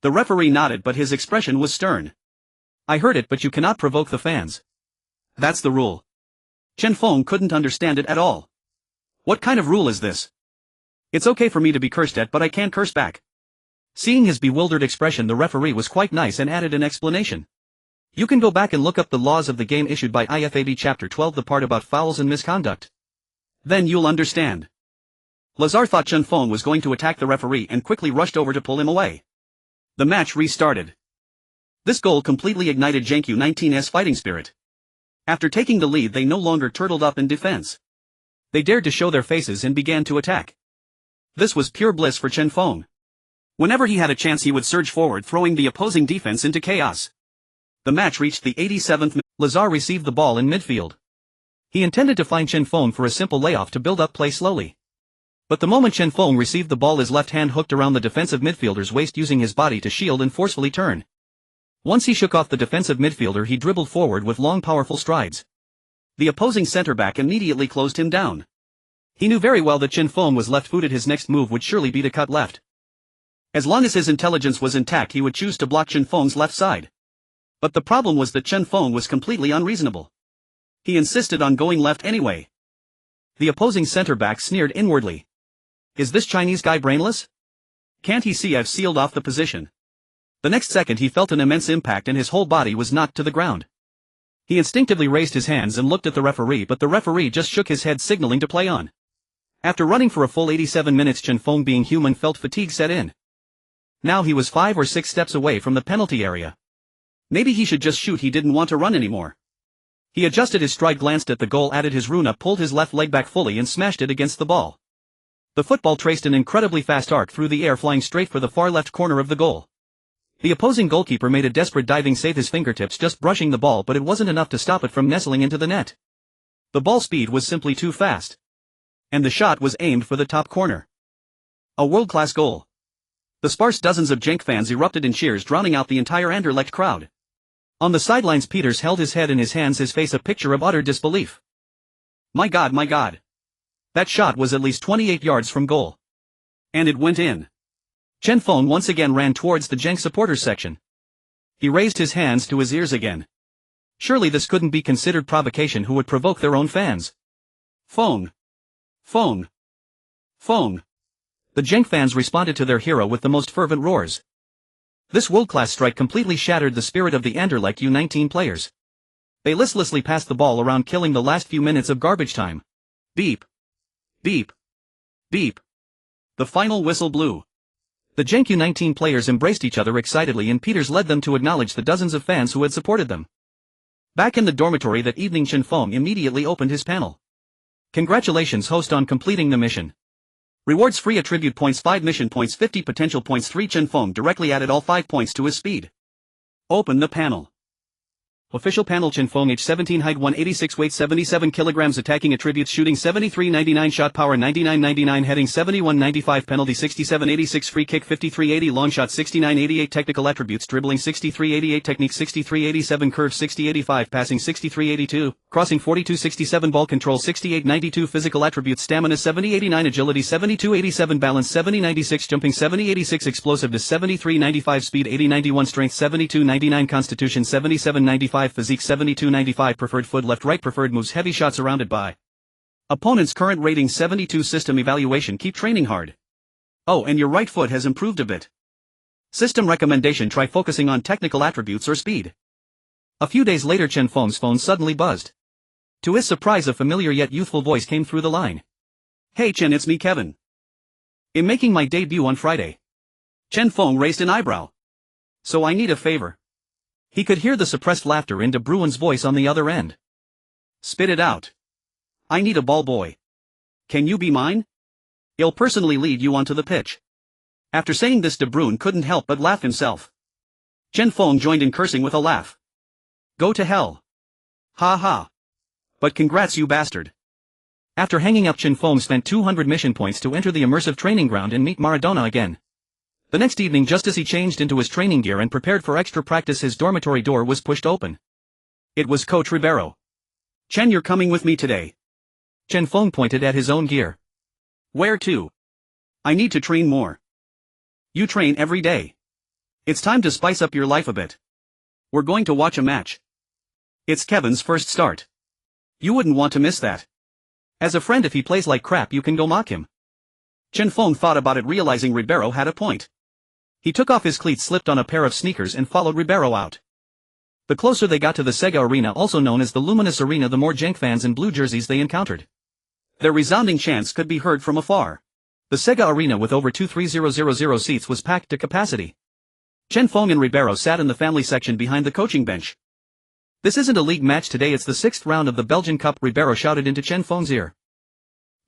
The referee nodded, but his expression was stern. I heard it, but you cannot provoke the fans. That's the rule. Chen Feng couldn't understand it at all. What kind of rule is this? It's okay for me to be cursed at, but I can't curse back. Seeing his bewildered expression, the referee was quite nice and added an explanation. You can go back and look up the laws of the game issued by IFAB Chapter 12, the part about fouls and misconduct. Then you'll understand. Lazar thought Chen Feng was going to attack the referee and quickly rushed over to pull him away. The match restarted. This goal completely ignited Zhengqiu 19's fighting spirit. After taking the lead, they no longer turtled up in defense. They dared to show their faces and began to attack. This was pure bliss for Chen Feng. Whenever he had a chance, he would surge forward, throwing the opposing defense into chaos. The match reached the 87th minute. Lazar received the ball in midfield. He intended to find Chen Feng for a simple layoff to build up play slowly. But the moment Chen Feng received the ball, his left hand hooked around the defensive midfielder's waist, using his body to shield and forcefully turn. Once he shook off the defensive midfielder, he dribbled forward with long, powerful strides. The opposing center-back immediately closed him down. He knew very well that Chen Feng was left-footed. His next move would surely be to cut left. As long as his intelligence was intact, he would choose to block Chen Feng's left side. But the problem was that Chen Feng was completely unreasonable. He insisted on going left anyway. The opposing center-back sneered inwardly. Is this Chinese guy brainless? Can't he see I've sealed off the position? The next second he felt an immense impact and his whole body was knocked to the ground. He instinctively raised his hands and looked at the referee, but the referee just shook his head, signaling to play on. After running for a full 87 minutes, Chen Feng, being human, felt fatigue set in. Now he was 5 or 6 steps away from the penalty area. Maybe he should just shoot. He didn't want to run anymore. He adjusted his stride, glanced at the goal, added his rune up, pulled his left leg back fully and smashed it against the ball. The football traced an incredibly fast arc through the air, flying straight for the far left corner of the goal. The opposing goalkeeper made a desperate diving save, his fingertips just brushing the ball, but it wasn't enough to stop it from nestling into the net. The ball speed was simply too fast. And the shot was aimed for the top corner. A world-class goal. The sparse dozens of Genk fans erupted in cheers, drowning out the entire Anderlecht crowd. On the sidelines, Peters held his head in his hands, his face a picture of utter disbelief. My God, my God. That shot was at least 28 yards from goal. And it went in. Chen Feng once again ran towards the Genk supporters section. He raised his hands to his ears again. Surely this couldn't be considered provocation. Who would provoke their own fans? Feng. Feng. Feng. The Genk fans responded to their hero with the most fervent roars. This world-class strike completely shattered the spirit of the Anderlecht U19 players. They listlessly passed the ball around, killing the last few minutes of garbage time. Beep. Beep. Beep. The final whistle blew. The Genk U19 players embraced each other excitedly, and Peters led them to acknowledge the dozens of fans who had supported them. Back in the dormitory that evening, Chen Feng immediately opened his panel. Congratulations, host, on completing the mission. Rewards: free attribute points 5, mission points 50, potential points 3. Chen Feng directly added all 5 points to his speed. Open the panel. Official panel: Chen Feng, age 17, height 186, weight 77 kilograms, attacking attributes: shooting 73.99, shot power 99.99, heading 71.95, penalty 67.86, free kick 53.80, long shot 69.88, technical attributes: dribbling 63.88, technique 63.87, curve 60.85, passing 63.82, crossing 42.67, ball control 68.92, physical attributes: stamina 70.89, agility 72.87, balance 70.96, jumping 70.86, explosiveness 73.95, speed 80.91, strength 72.99, constitution 77.95, physique 72.95, preferred foot left right, preferred moves heavy, shots surrounded by opponents, current rating 72, system evaluation: keep training hard. Oh, and your right foot has improved a bit. System recommendation: try focusing on technical attributes or speed. A few days later, Chen Feng's phone suddenly buzzed. To his surprise, a familiar yet youthful voice came through the line. Hey Chen, it's me, Kevin. I'm making my debut on Friday. Chen Feng raised an eyebrow. So I need a favor. He could hear the suppressed laughter in De Bruyn's voice on the other end. Spit it out. I need a ball boy. Can you be mine? I'll personally lead you onto the pitch. After saying this, De Bruyne couldn't help but laugh himself. Chen Feng joined in cursing with a laugh. Go to hell. Ha ha. But congrats, you bastard. After hanging up, Chen Feng spent 200 mission points to enter the immersive training ground and meet Maradona again. The next evening, just as he changed into his training gear and prepared for extra practice, his dormitory door was pushed open. It was Coach Ribeiro. Chen, you're coming with me today. Chen Feng pointed at his own gear. Where to? I need to train more. You train every day. It's time to spice up your life a bit. We're going to watch a match. It's Kevin's first start. You wouldn't want to miss that. As a friend, if he plays like crap, you can go mock him. Chen Feng thought about it, realizing Ribeiro had a point. He took off his cleats, slipped on a pair of sneakers, and followed Ribeiro out. The closer they got to the Sega Arena, also known as the Luminous Arena, the more Genk fans in blue jerseys they encountered. Their resounding chants could be heard from afar. The Sega Arena, with over 2,300 seats, was packed to capacity. Chen Feng and Ribeiro sat in the family section behind the coaching bench. This isn't a league match today, it's the 6th round of the Belgian Cup, Ribeiro shouted into Chen Feng's ear.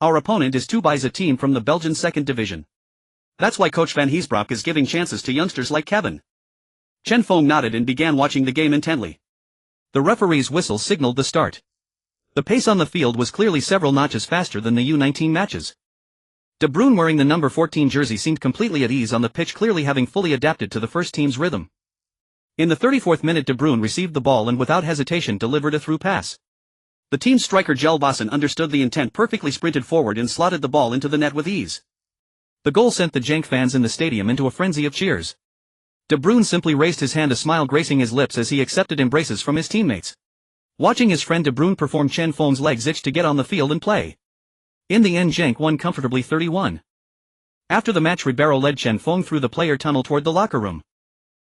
Our opponent is 2 a team from the Belgian 2nd Division. That's why Coach Van Heesbroek is giving chances to youngsters like Kevin. Chen Feng nodded and began watching the game intently. The referee's whistle signaled the start. The pace on the field was clearly several notches faster than the U19 matches. De Bruyne, wearing the number 14 jersey, seemed completely at ease on the pitch, clearly having fully adapted to the first team's rhythm. In the 34th minute, De Bruyne received the ball and without hesitation delivered a through pass. The team's striker Jelvassen understood the intent, perfectly sprinted forward and slotted the ball into the net with ease. The goal sent the Genk fans in the stadium into a frenzy of cheers. De Bruyne simply raised his hand, a smile gracing his lips as he accepted embraces from his teammates. Watching his friend De Bruyne perform, Chen Feng's legs itched to get on the field and play. In the end, Genk won comfortably 3-1. After the match, Ribeiro led Chen Feng through the player tunnel toward the locker room.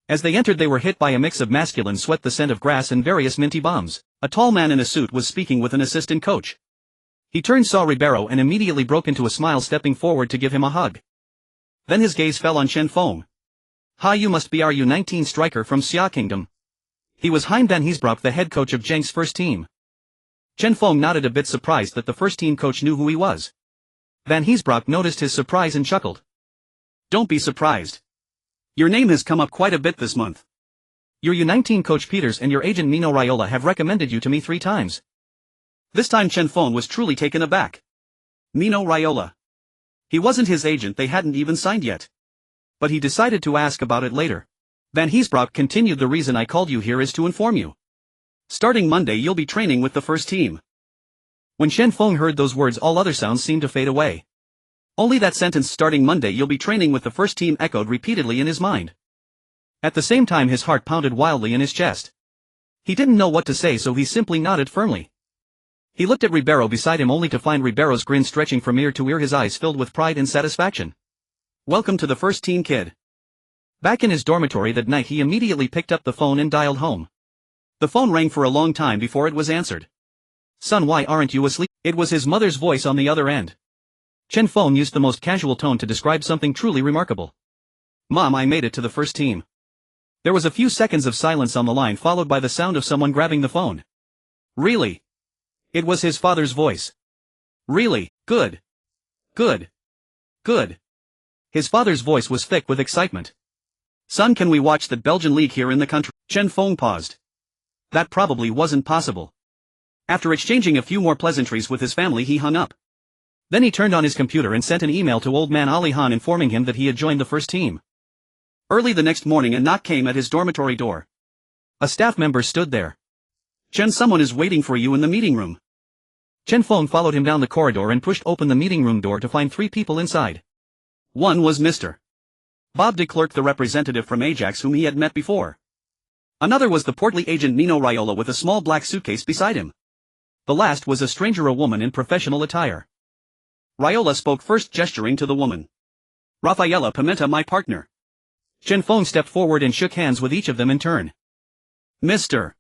As they entered, they were hit by a mix of masculine sweat, the scent of grass, and various minty bombs. A tall man in a suit was speaking with an assistant coach. He turned, saw Ribeiro, and immediately broke into a smile, stepping forward to give him a hug. Then his gaze fell on Chen Feng. "Ha, you must be our U19 striker from Xia Kingdom." He was Hein Van Heesbroek, the head coach of Genk's first team. Chen Feng nodded, a bit surprised that the first team coach knew who he was. Van Heesbroek noticed his surprise and chuckled. "Don't be surprised. Your name has come up quite a bit this month. Your U19 coach Peters and your agent Mino Raiola have recommended you to me 3 times. This time Chen Feng was truly taken aback. Mino Raiola. He wasn't his agent, they hadn't even signed yet. But he decided to ask about it later. Van Heesbroek continued, "The reason I called you here is to inform you. Starting Monday you'll be training with the first team." When Chen Feng heard those words, all other sounds seemed to fade away. Only that sentence, "starting Monday you'll be training with the first team," echoed repeatedly in his mind. At the same time his heart pounded wildly in his chest. He didn't know what to say, so he simply nodded firmly. He looked at Ribeiro beside him, only to find Ribeiro's grin stretching from ear to ear, his eyes filled with pride and satisfaction. "Welcome to the first team, kid." Back in his dormitory that night, he immediately picked up the phone and dialed home. The phone rang for a long time before it was answered. "Son, why aren't you asleep?" It was his mother's voice on the other end. Chen Feng used the most casual tone to describe something truly remarkable. "Mom, I made it to the first team." There was a few seconds of silence on the line, followed by the sound of someone grabbing the phone. "Really?" It was his father's voice. "Really? Good. Good. Good." His father's voice was thick with excitement. "Son, can we watch the Belgian league here in the country?" Chen Feng paused. That probably wasn't possible. After exchanging a few more pleasantries with his family, he hung up. Then he turned on his computer and sent an email to old man Arie Haan informing him that he had joined the first team. Early the next morning a knock came at his dormitory door. A staff member stood there. "Chen, someone is waiting for you in the meeting room." Chen Feng followed him down the corridor and pushed open the meeting room door to find 3 people inside. One was Mr. Bob de Klerk, the representative from Ajax whom he had met before. Another was the portly agent Mino Raiola with a small black suitcase beside him. The last was a stranger, a woman in professional attire. Raiola spoke first, gesturing to the woman. "Rafaela Pimenta, my partner." Chen Feng stepped forward and shook hands with each of them in turn. "Mr.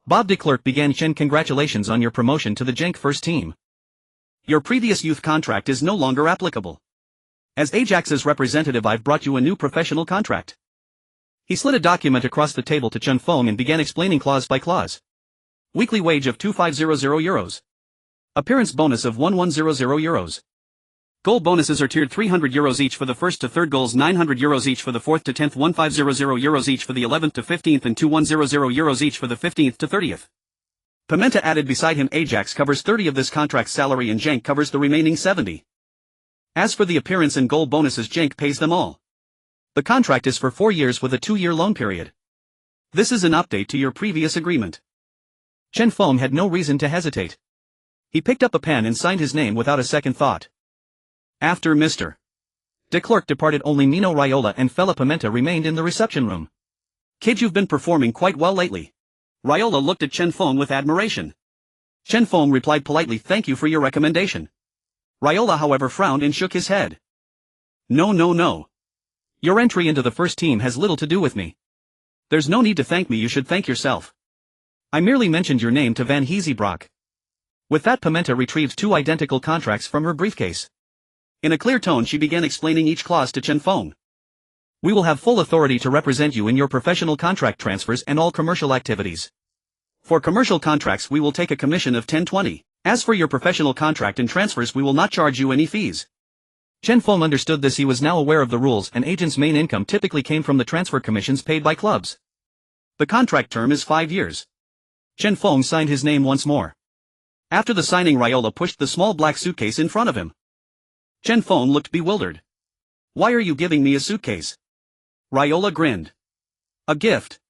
Bob de Klerk began, Chen, congratulations on your promotion to the Genk first team. Your previous youth contract is no longer applicable. As Ajax's representative, I've brought you a new professional contract." He slid a document across the table to Chen Feng and began explaining clause by clause. Weekly wage of €2,500. Appearance bonus of €1,100. Goal bonuses are tiered €300 each for the first to third goals, €900 each for the fourth to 10th, €1500 each for the 11th to 15th and €2100 each for the 15th to 30th. Pimenta added beside him Ajax covers 30 of this contract's salary and Jank covers the remaining 70. As for the appearance and goal bonuses, Jank pays them all. The contract is for 4 years with a 2-year loan period. This is an update to your previous agreement. Chen Feng had no reason to hesitate. He picked up a pen and signed his name without a second thought. After Mr. de Klerk departed, only Nino Raiola and Fela Pimenta remained in the reception room. Kid, you've been performing quite well lately. Raiola looked at Chen Feng with admiration. Chen Feng replied politely, thank you for your recommendation. Raiola however frowned and shook his head. No. Your entry into the first team has little to do with me. There's no need to thank me, you should thank yourself. I merely mentioned your name to Van Heesebroek. With that, Pimenta retrieved 2 identical contracts from her briefcase. In a clear tone she began explaining each clause to Chen Feng. We will have full authority to represent you in your professional contract transfers and all commercial activities. For commercial contracts we will take a commission of 10-20. As for your professional contract and transfers we will not charge you any fees. Chen Feng understood this. He was now aware of the rules. An agent's main income typically came from the transfer commissions paid by clubs. The contract term is 5 years. Chen Feng signed his name once more. After the signing, Raiola pushed the small black suitcase in front of him. Chen Feng looked bewildered. Why are you giving me a suitcase? Raiola grinned. A gift.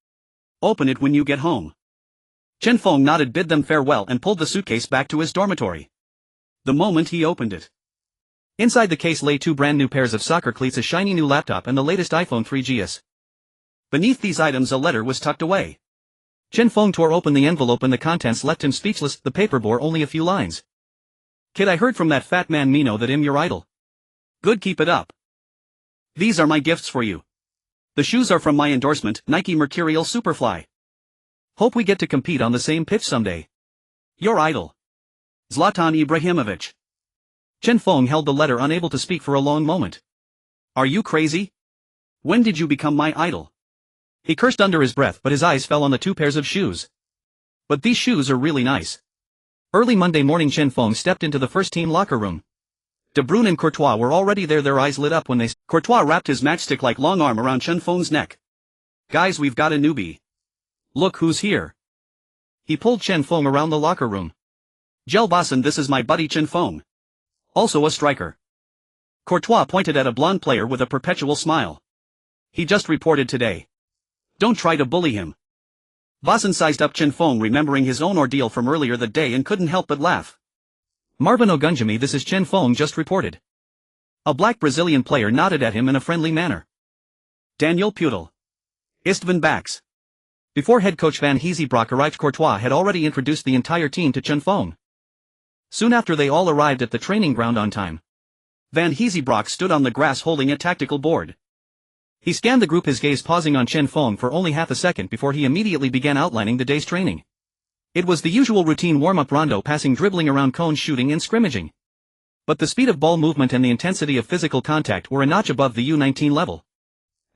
Open it when you get home. Chen Feng nodded, bid them farewell and pulled the suitcase back to his dormitory. The moment he opened it, inside the case lay 2 brand new pairs of soccer cleats, a shiny new laptop and the latest iPhone 3GS. Beneath these items a letter was tucked away. Chen Feng tore open the envelope and the contents left him speechless. The paper bore only a few lines. Kid, I heard from that fat man Mino that I'm your idol. Good, keep it up. These are my gifts for you. The shoes are from my endorsement, Nike Mercurial Superfly. Hope we get to compete on the same pitch someday. Your idol, Zlatan Ibrahimovic. Chen Feng held the letter, unable to speak for a long moment. Are you crazy? When did you become my idol? He cursed under his breath, but his eyes fell on the 2 pairs of shoes. But these shoes are really nice. Early Monday morning, Chen Feng stepped into the first-team locker room. De Bruyne and Courtois were already there. Their eyes lit up when they Courtois wrapped his matchstick-like long arm around Chen Feng's neck. Guys, we've got a newbie. Look who's here. He pulled Chen Feng around the locker room. Gel Bossen, this is my buddy Chen Feng. Also a striker. Courtois pointed at a blonde player with a perpetual smile. He just reported today. Don't try to bully him. Bossen sized up Chen Feng, remembering his own ordeal from earlier that day, and couldn't help but laugh. Marvin Ogunjimi, this is Chen Feng just reported. A black Brazilian player nodded at him in a friendly manner. Daniel Pudel. Istvan Bax. Before head coach Van Heesebroek arrived, Courtois had already introduced the entire team to Chen Feng. Soon after, they all arrived at the training ground on time. Van Heesebroek stood on the grass holding a tactical board. He scanned the group, his gaze pausing on Chen Feng for only half a second before he immediately began outlining the day's training. It was the usual routine warm-up: rondo, passing, dribbling around cones, shooting and scrimmaging. But the speed of ball movement and the intensity of physical contact were a notch above the U19 level.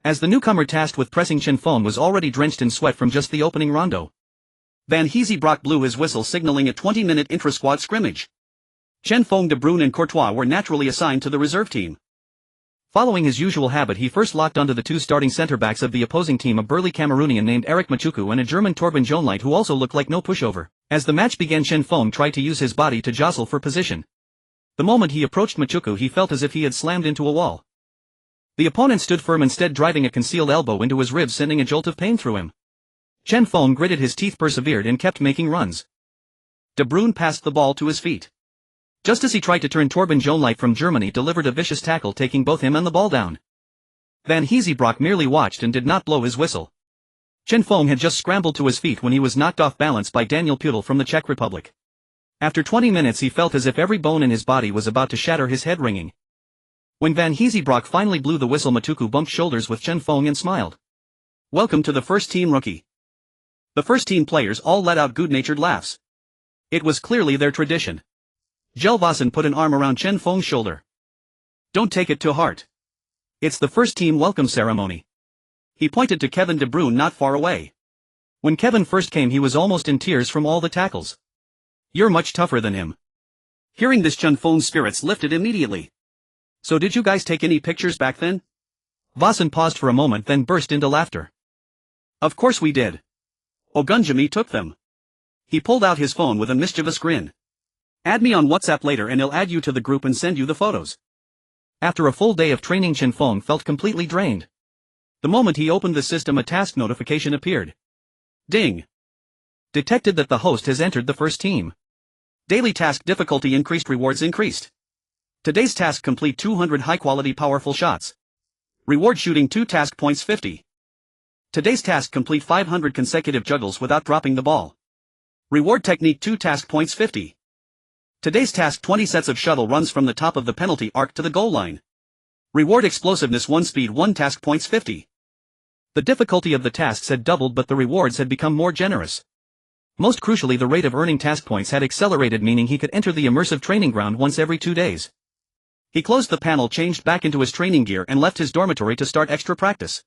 As the newcomer tasked with pressing, Chen Feng was already drenched in sweat from just the opening rondo. Van Heesebroek blew his whistle, signaling a 20-minute intra-squad scrimmage. Chen Feng, De Bruyne and Courtois were naturally assigned to the reserve team. Following his usual habit, he first locked onto the 2 starting centre-backs of the opposing team, a burly Cameroonian named Eric Machuku and a German Torben Jonlight, who also looked like no pushover. As the match began, Chen Feng tried to use his body to jostle for position. The moment he approached Machuku, he felt as if he had slammed into a wall. The opponent stood firm, instead driving a concealed elbow into his ribs, sending a jolt of pain through him. Chen Feng gritted his teeth, persevered and kept making runs. De Bruyne passed the ball to his feet. Just as he tried to turn, Torben Jonlight from Germany delivered a vicious tackle, taking both him and the ball down. Van Heesebroek merely watched and did not blow his whistle. Chen Feng had just scrambled to his feet when he was knocked off balance by Daniel Pudel from the Czech Republic. After 20 minutes he felt as if every bone in his body was about to shatter, his head ringing. When Van Heesebroek finally blew the whistle, Machuku bumped shoulders with Chen Feng and smiled. Welcome to the first team, rookie. The first team players all let out good-natured laughs. It was clearly their tradition. Gelvassen put an arm around Chen Feng's shoulder. Don't take it to heart. It's the first team welcome ceremony. He pointed to Kevin De Bruyne not far away. When Kevin first came, he was almost in tears from all the tackles. You're much tougher than him. Hearing this, Chen Feng's spirits lifted immediately. So did you guys take any pictures back then? Vasan paused for a moment then burst into laughter. Of course we did. Ogunjimi took them. He pulled out his phone with a mischievous grin. Add me on WhatsApp later and I'll add you to the group and send you the photos. After a full day of training, Chen Feng felt completely drained. The moment he opened the system, a task notification appeared. Ding. Detected that the host has entered the first team. Daily task difficulty increased, rewards increased. Today's task: complete 200 high-quality powerful shots. Reward: shooting 2 task points 50. Today's task: complete 500 consecutive juggles without dropping the ball. Reward: technique 2 task points 50. Today's task: 20 sets of shuttle runs from the top of the penalty arc to the goal line. Reward: explosiveness 1, speed 1 task points 50. The difficulty of the tasks had doubled, but the rewards had become more generous. Most crucially, the rate of earning task points had accelerated, meaning he could enter the immersive training ground once every 2 days. He closed the panel, changed back into his training gear and left his dormitory to start extra practice.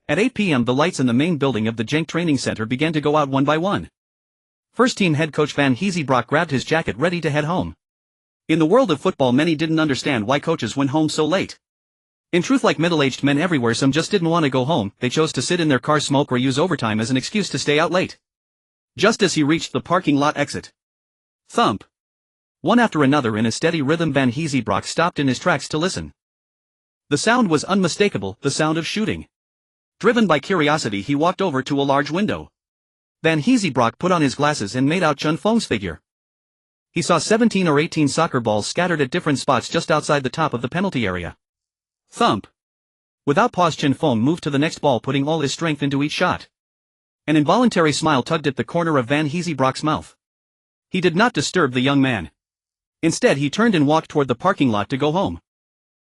At 8 p.m. the lights in the main building of the Genk Training Center began to go out one by one. First team head coach Van Heesebroek grabbed his jacket ready to head home. In the world of football, many didn't understand why coaches went home so late. In truth, like middle-aged men everywhere, some just didn't want to go home. They chose to sit in their car, smoke, or use overtime as an excuse to stay out late. Just as he reached the parking lot exit, thump! One after another in a steady rhythm, Van Heesebroek stopped in his tracks to listen. The sound was unmistakable, the sound of shooting. Driven by curiosity, he walked over to a large window. Van Heesebroek put on his glasses and made out Chen Feng's figure. He saw 17 or 18 soccer balls scattered at different spots just outside the top of the penalty area. Thump! Without pause, Chen Feng moved to the next ball, putting all his strength into each shot. An involuntary smile tugged at the corner of Van Heesebroek's mouth. He did not disturb the young man. Instead, he turned and walked toward the parking lot to go home.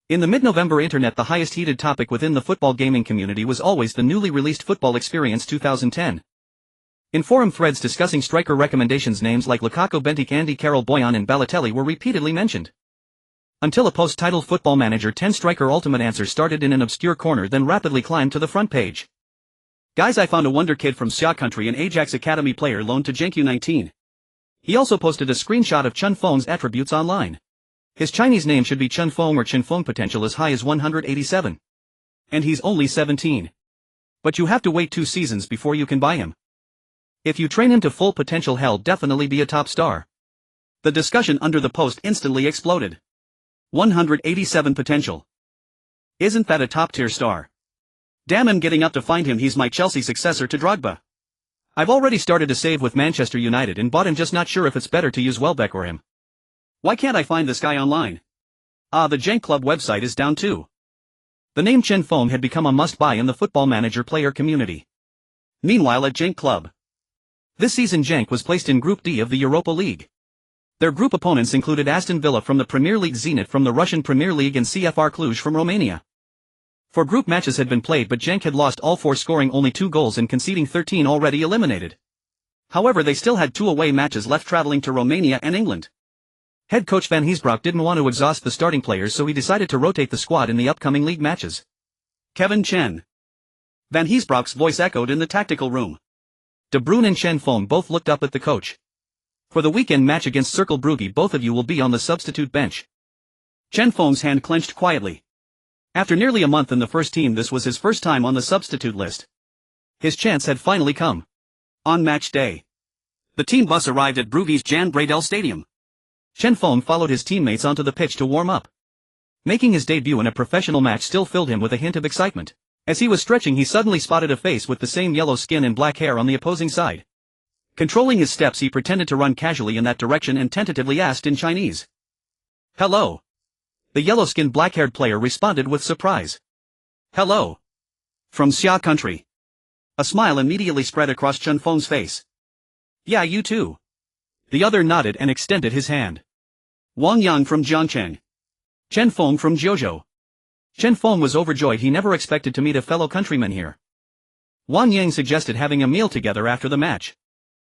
In the mid-November internet, the highest heated topic within the football gaming community was always the newly released Football Experience 2010. In forum threads discussing striker recommendations, names like Lukaku, Bentic, Andy Carroll, Boyan and Balotelli were repeatedly mentioned. Until a post titled Football Manager 10 Striker Ultimate Answer started in an obscure corner, then rapidly climbed to the front page. Guys, I found a wonder kid from Xia country, an Ajax Academy player loaned to Genk U19. He also posted a screenshot of Chen Feng's attributes online. His Chinese name should be Chen Feng or Chen Feng, potential as high as 187. And he's only 17. But you have to wait 2 seasons before you can buy him. If you train him to full potential, he'll definitely be a top star. The discussion under the post instantly exploded. 187 potential. Isn't that a top-tier star? Damn, I'm getting up to find him. He's my Chelsea successor to Drogba. I've already started to save with Manchester United and bought him, just not sure if it's better to use Welbeck or him. Why can't I find this guy online? The Genk Club website is down too. The name Chen Feng had become a must-buy in the Football Manager player community. Meanwhile, at Genk Club, this season Genk was placed in Group D of the Europa League. Their group opponents included Aston Villa from the Premier League, Zenit from the Russian Premier League and CFR Cluj from Romania. 4 group matches had been played, but Genk had lost all 4, scoring only 2 goals and conceding 13, already eliminated. However, they still had 2 away matches left, traveling to Romania and England. Head coach Van Heesebroek didn't want to exhaust the starting players, so he decided to rotate the squad in the upcoming league matches. Kevin Chen. Van Heesebroek's voice echoed in the tactical room. De Bruyne and Chen Feng both looked up at the coach. For the weekend match against Cercle Brugge, both of you will be on the substitute bench. Chen Feng's hand clenched quietly. After nearly a month in the first team, this was his first time on the substitute list. His chance had finally come. On match day, the team bus arrived at Brugge's Jan Bredel Stadium. Chen Feng followed his teammates onto the pitch to warm up. Making his debut in a professional match still filled him with a hint of excitement. As he was stretching, he suddenly spotted a face with the same yellow skin and black hair on the opposing side. Controlling his steps, he pretended to run casually in that direction and tentatively asked in Chinese, "Hello." The yellow-skinned black-haired player responded with surprise. "Hello. From Xia country." A smile immediately spread across Chen Feng's face. "Yeah, you too." The other nodded and extended his hand. "Wang Yang from Jiangcheng. Chen Feng from Jiuzhou." Chen Feng was overjoyed. He never expected to meet a fellow countryman here. Wang Yang suggested having a meal together after the match.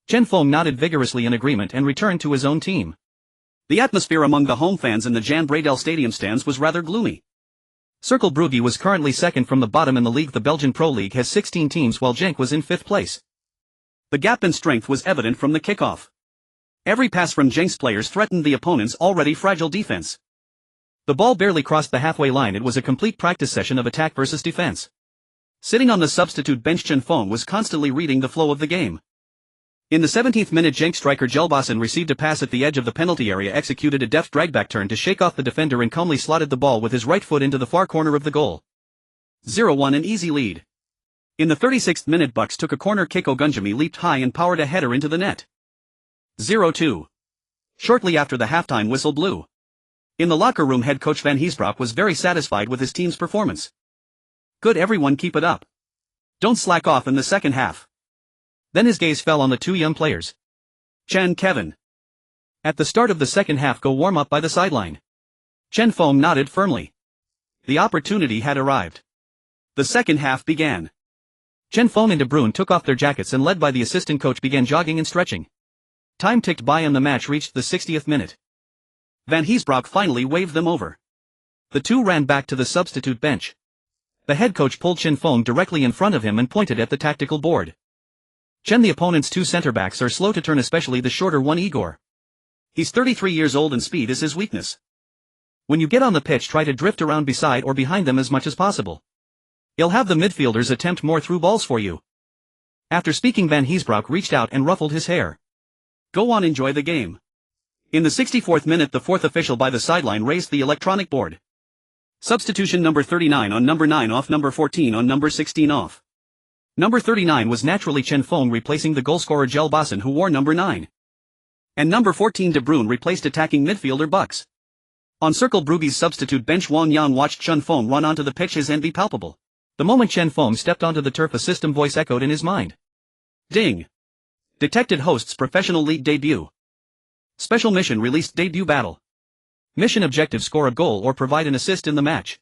Chen Feng nodded vigorously in agreement and returned to his own team. The atmosphere among the home fans in the Jan Bredel Stadium stands was rather gloomy. Cercle Brugge was currently second from the bottom in the league. The Belgian Pro League has 16 teams, while Genk was in 5th place. The gap in strength was evident from the kickoff. Every pass from Genk's players threatened the opponent's already fragile defense. The ball barely crossed the halfway line. It was a complete practice session of attack versus defense. Sitting on the substitute bench, Chen Feng was constantly reading the flow of the game. In the 17th minute, Genk striker Jelbossen received a pass at the edge of the penalty area, executed a deft dragback turn to shake off the defender and calmly slotted the ball with his right foot into the far corner of the goal. 0-1, an easy lead. In the 36th minute, Bucks took a corner kick. Ogunjimi leaped high and powered a header into the net. 0-2. Shortly after the halftime whistle blew. In the locker room, head coach Van Heesbroek was very satisfied with his team's performance. "Good, everyone, keep it up. Don't slack off in the second half." Then his gaze fell on the two young players. Chen, Kevin. At the start of the second half, go warm up by the sideline. Chen Feng nodded firmly. The opportunity had arrived. The second half began. Chen Feng and De Bruyne took off their jackets and, led by the assistant coach, began jogging and stretching. Time ticked by and the match reached the 60th minute. Van Heesbroek finally waved them over. The two ran back to the substitute bench. The head coach pulled Chen Feng directly in front of him and pointed at the tactical board. "Chen, the opponent's two centre-backs are slow to turn, especially the shorter one, Igor. He's 33 years old and speed is his weakness. When you get on the pitch, try to drift around beside or behind them as much as possible. You'll have the midfielders attempt more through balls for you." After speaking, Van Heesbroek reached out and ruffled his hair. "Go on, enjoy the game." In the 64th minute, the fourth official by the sideline raised the electronic board. Substitution number 39 on number 9 off, number 14 on number 16 off. Number 39 was naturally Chen Feng, replacing the goalscorer Jelbossen, who wore number 9. And number 14, De Bruyne, replaced attacking midfielder Bucks. On Cercle Brugge's substitute bench, Wang Yan watched Chen Feng run onto the pitch, his envy palpable. The moment Chen Feng stepped onto the turf, a system voice echoed in his mind. Ding! Detected hosts professional league debut. Special mission released debut battle. Mission objective: score a goal or provide an assist in the match.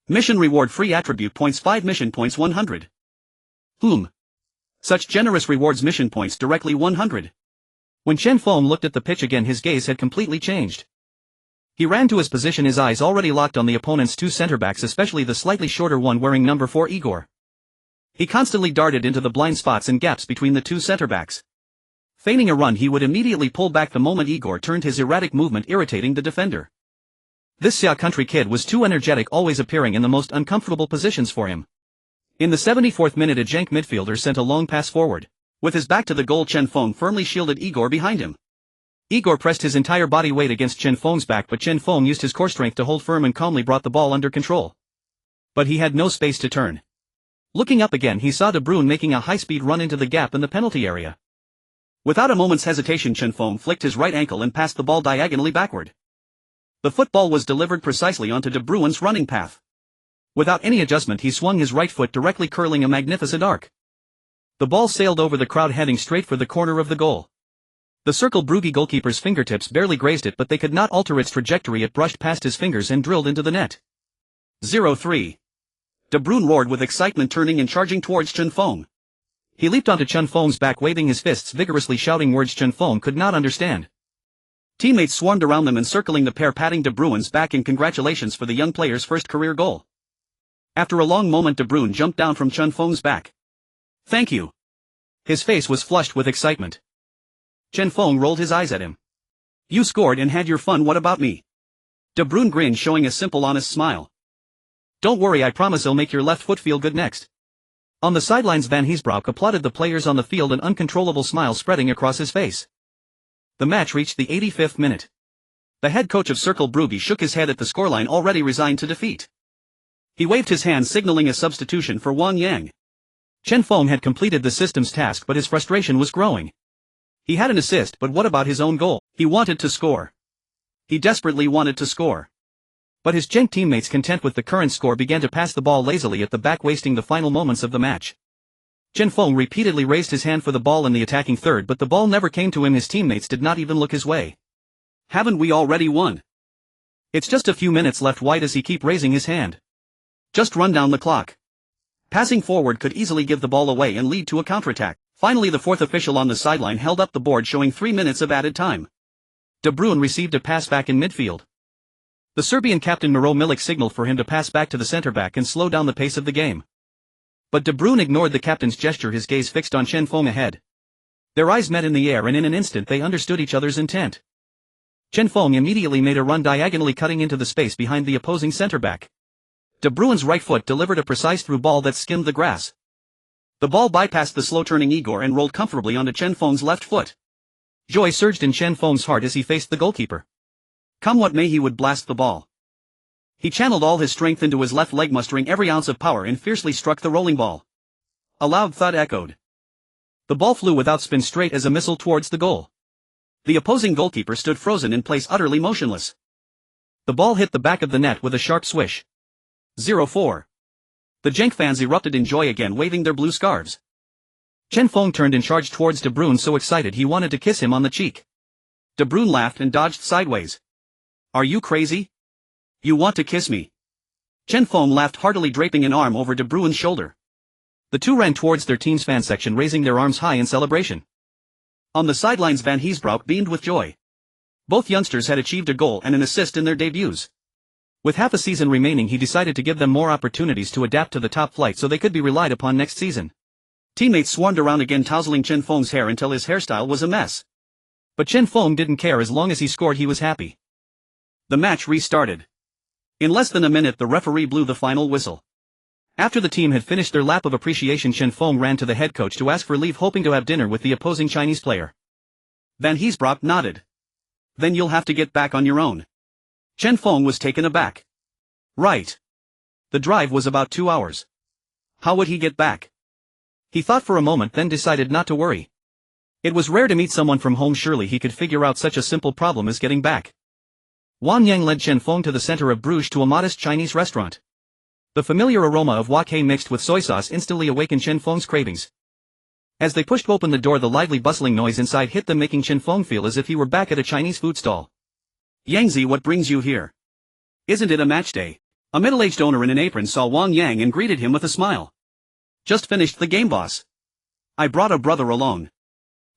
Mission reward: free attribute points 5, mission points 100. Such generous rewards: mission points directly 100. When Chen Feng looked at the pitch again, his gaze had completely changed. He ran to his position, his eyes already locked on the opponent's two centre-backs, especially the slightly shorter one wearing number 4, Igor. He constantly darted into the blind spots and gaps between the two centre-backs. Feigning a run, he would immediately pull back the moment Igor turned, his erratic movement irritating the defender. This Xia country kid was too energetic, always appearing in the most uncomfortable positions for him. In the 74th minute, a Genk midfielder sent a long pass forward. With his back to the goal, Chen Feng firmly shielded Igor behind him. Igor pressed his entire body weight against Chen Feng's back, but Chen Feng used his core strength to hold firm and calmly brought the ball under control. But he had no space to turn. Looking up again, he saw De Bruyne making a high-speed run into the gap in the penalty area. Without a moment's hesitation, Chen Feng flicked his right ankle and passed the ball diagonally backward. The football was delivered precisely onto De Bruyne's running path. Without any adjustment, he swung his right foot, directly curling a magnificent arc. The ball sailed over the crowd, heading straight for the corner of the goal. The Cercle Brugge goalkeeper's fingertips barely grazed it, but they could not alter its trajectory. It brushed past his fingers and drilled into the net. 0-3. De Bruyne roared with excitement, turning and charging towards Chen Feng. He leaped onto Chen Feng's back, waving his fists vigorously, shouting words Chen Feng could not understand. Teammates swarmed around them, encircling the pair, patting De Bruyne's back in congratulations for the young player's first career goal. After a long moment, De Bruyne jumped down from Chen Feng's back. "Thank you." His face was flushed with excitement. Chen Feng rolled his eyes at him. "You scored and had your fun, what about me?" De Bruyne grinned, showing a simple, honest smile. "Don't worry, I promise I'll make your left foot feel good next." On the sidelines, Van Heesbroek applauded the players on the field, an uncontrollable smile spreading across his face. The match reached the 85th minute. The head coach of Cercle Brugge shook his head at the scoreline, already resigned to defeat. He waved his hand, signaling a substitution for Wang Yang. Chen Feng had completed the system's task, but his frustration was growing. He had an assist, but what about his own goal? He wanted to score. He desperately wanted to score. But his Genk teammates, content with the current score, began to pass the ball lazily at the back, wasting the final moments of the match. Chen Feng repeatedly raised his hand for the ball in the attacking third, but the ball never came to him. His teammates did not even look his way. "Haven't we already won? It's just a few minutes left. Why does he keep raising his hand? Just run down the clock." Passing forward could easily give the ball away and lead to a counterattack. Finally, the fourth official on the sideline held up the board, showing 3 minutes of added time. De Bruyne received a pass back in midfield. The Serbian captain Miro Milic signaled for him to pass back to the centre-back and slow down the pace of the game. But De Bruyne ignored the captain's gesture, his gaze fixed on Chen Feng ahead. Their eyes met in the air, and in an instant they understood each other's intent. Chen Feng immediately made a run diagonally cutting into the space behind the opposing center back. De Bruyne's right foot delivered a precise through ball that skimmed the grass. The ball bypassed the slow-turning Igor and rolled comfortably onto Chen Feng's left foot. Joy surged in Chen Feng's heart as he faced the goalkeeper. Come what may, he would blast the ball. He channeled all his strength into his left leg, mustering every ounce of power, and fiercely struck the rolling ball. A loud thud echoed. The ball flew without spin straight as a missile towards the goal. The opposing goalkeeper stood frozen in place, utterly motionless. The ball hit the back of the net with a sharp swish. 0-4. The Genk fans erupted in joy again, waving their blue scarves. Chen Feng turned and charged towards De Bruyne, so excited he wanted to kiss him on the cheek. De Bruyne laughed and dodged sideways. Are you crazy? You want to kiss me? Chen Feng laughed heartily, draping an arm over De Bruyne's shoulder. The two ran towards their team's fan section, raising their arms high in celebration. On the sidelines, Van Heesbrouck beamed with joy. Both youngsters had achieved a goal and an assist in their debuts. With half a season remaining, he decided to give them more opportunities to adapt to the top flight so they could be relied upon next season. Teammates swarmed around again, tousling Chen Feng's hair until his hairstyle was a mess. But Chen Feng didn't care. As long as he scored, he was happy. The match restarted. In less than a minute, the referee blew the final whistle. After the team had finished their lap of appreciation, Chen Feng ran to the head coach to ask for leave, hoping to have dinner with the opposing Chinese player. Van Heesbrouck nodded. Then you'll have to get back on your own. Chen Feng was taken aback. Right. The drive was about 2 hours. How would he get back? He thought for a moment, then decided not to worry. It was rare to meet someone from home. Surely he could figure out such a simple problem as getting back. Wang Yang led Chen Feng to the center of Bruges to a modest Chinese restaurant. The familiar aroma of wok hei mixed with soy sauce instantly awakened Chen Feng's cravings. As they pushed open the door, the lively bustling noise inside hit them, making Chen Feng feel as if he were back at a Chinese food stall. Yangzi, what brings you here? Isn't it a match day? A middle-aged owner in an apron saw Wang Yang and greeted him with a smile. Just finished the game, boss. I brought a brother along.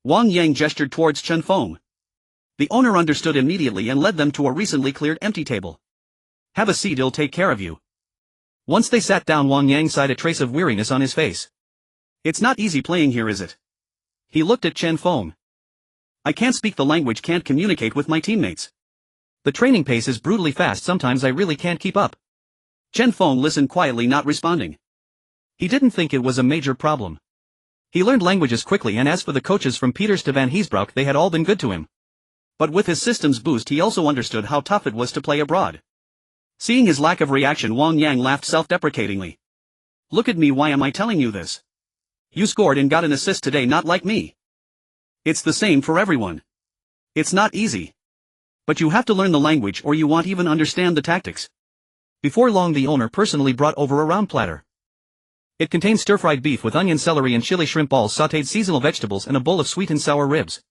Wang Yang gestured towards Chen Feng. The owner understood immediately and led them to a recently cleared empty table. Have a seat, he'll take care of you. Once they sat down, Wang Yang sighed, a trace of weariness on his face. It's not easy playing here, is it? He looked at Chen Feng. I can't speak the language, can't communicate with my teammates. The training pace is brutally fast, sometimes I really can't keep up. Chen Feng listened quietly, not responding. He didn't think it was a major problem. He learned languages quickly, and as for the coaches from Peters to Van Heesbrouck, they had all been good to him. But with his systems boost, he also understood how tough it was to play abroad. Seeing his lack of reaction, Wang Yang laughed self-deprecatingly. Look at me, why am I telling you this? You scored and got an assist today, not like me. It's the same for everyone. It's not easy. But you have to learn the language or you won't even understand the tactics. Before long, the owner personally brought over a round platter. It contained stir-fried beef with onion, celery and chili shrimp balls, sautéed seasonal vegetables and a bowl of sweet and sour ribs.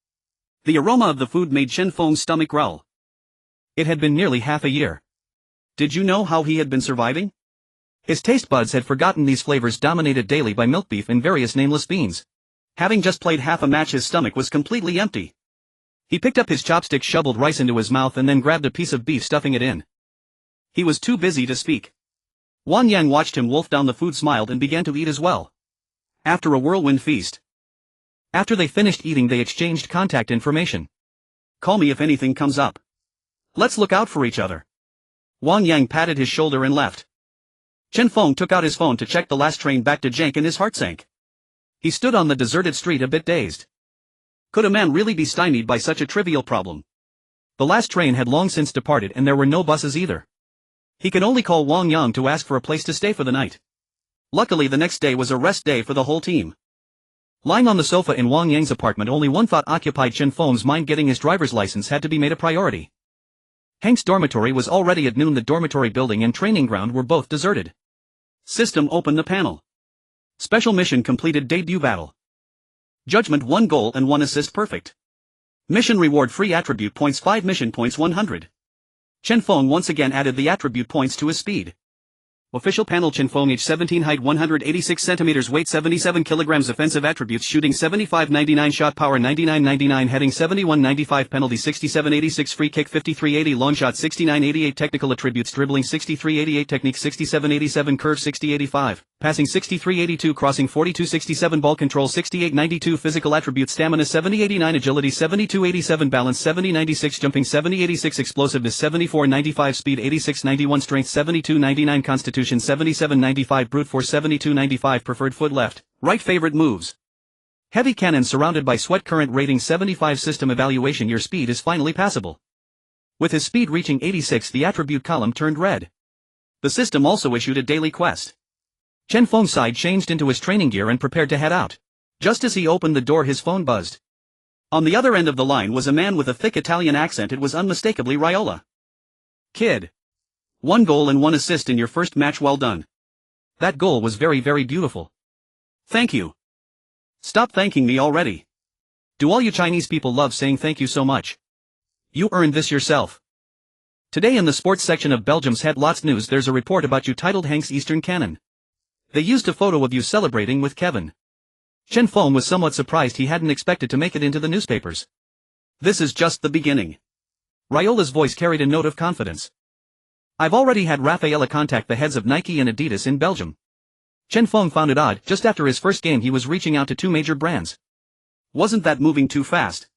The aroma of the food made Chen Feng's stomach growl. It had been nearly half a year. Did you know how he had been surviving? His taste buds had forgotten these flavors, dominated daily by milk beef and various nameless beans. Having just played half a match, his stomach was completely empty. He picked up his chopstick, shoveled rice into his mouth and then grabbed a piece of beef, stuffing it in. He was too busy to speak. Wang Yang watched him wolf down the food, smiled and began to eat as well. After a whirlwind feast. After they finished eating, they exchanged contact information. Call me if anything comes up. Let's look out for each other. Wang Yang patted his shoulder and left. Chen Feng took out his phone to check the last train back to Genk and his heart sank. He stood on the deserted street, a bit dazed. Could a man really be stymied by such a trivial problem? The last train had long since departed and there were no buses either. He could only call Wang Yang to ask for a place to stay for the night. Luckily, the next day was a rest day for the whole team. Lying on the sofa in Wang Yang's apartment, only one thought occupied Chen Feng's mind: getting his driver's license had to be made a priority. Hank's dormitory was already at noon. The dormitory building and training ground were both deserted. System, open the panel. Special mission completed, debut battle. Judgment, 1 goal and 1 assist, perfect. Mission reward, free attribute points 5, mission points 100. Chen Feng once again added the attribute points to his speed. Official panel. Chen Feng, age 17, height 186 centimeters, weight 77 kilograms, offensive attributes: shooting 75-99, shot power 99-99, heading 71-95, penalty 67-86, free kick 53-80, long shot 69-88, technical attributes: dribbling 63-88, technique 67-87, curve 60-85, passing 63-82, crossing 42-67, ball control 68-92, physical attributes: stamina 70-89, agility 72-87, balance 70-96, jumping 70-86, explosiveness 74-95, speed 86-91, strength 72-99, constitution 77-95, brute force 72-95, preferred foot left, right. Favorite moves: heavy cannon surrounded by sweat, current rating 75, system evaluation: your speed is finally passable. With his speed reaching 86, the attribute column turned red. The system also issued a daily quest. Chen Feng sighed, changed into his training gear and prepared to head out. Just as he opened the door, his phone buzzed. On the other end of the line was a man with a thick Italian accent. It was unmistakably Raiola. "Kid. 1 goal and 1 assist in your first match, well done." "That goal was very, very beautiful." "Thank you." "Stop thanking me already. Do all you Chinese people love saying thank you so much? You earned this yourself." Today in the sports section of Belgium's Headlots News, there's a report about you titled Hank's Eastern Cannon. They used a photo of you celebrating with Kevin. Chen Feng was somewhat surprised. He hadn't expected to make it into the newspapers. "This is just the beginning." Raiola's voice carried a note of confidence. "I've already had Rafaela contact the heads of Nike and Adidas in Belgium." Chen Feng found it odd. Just after his first game he was reaching out to 2 major brands. Wasn't that moving too fast?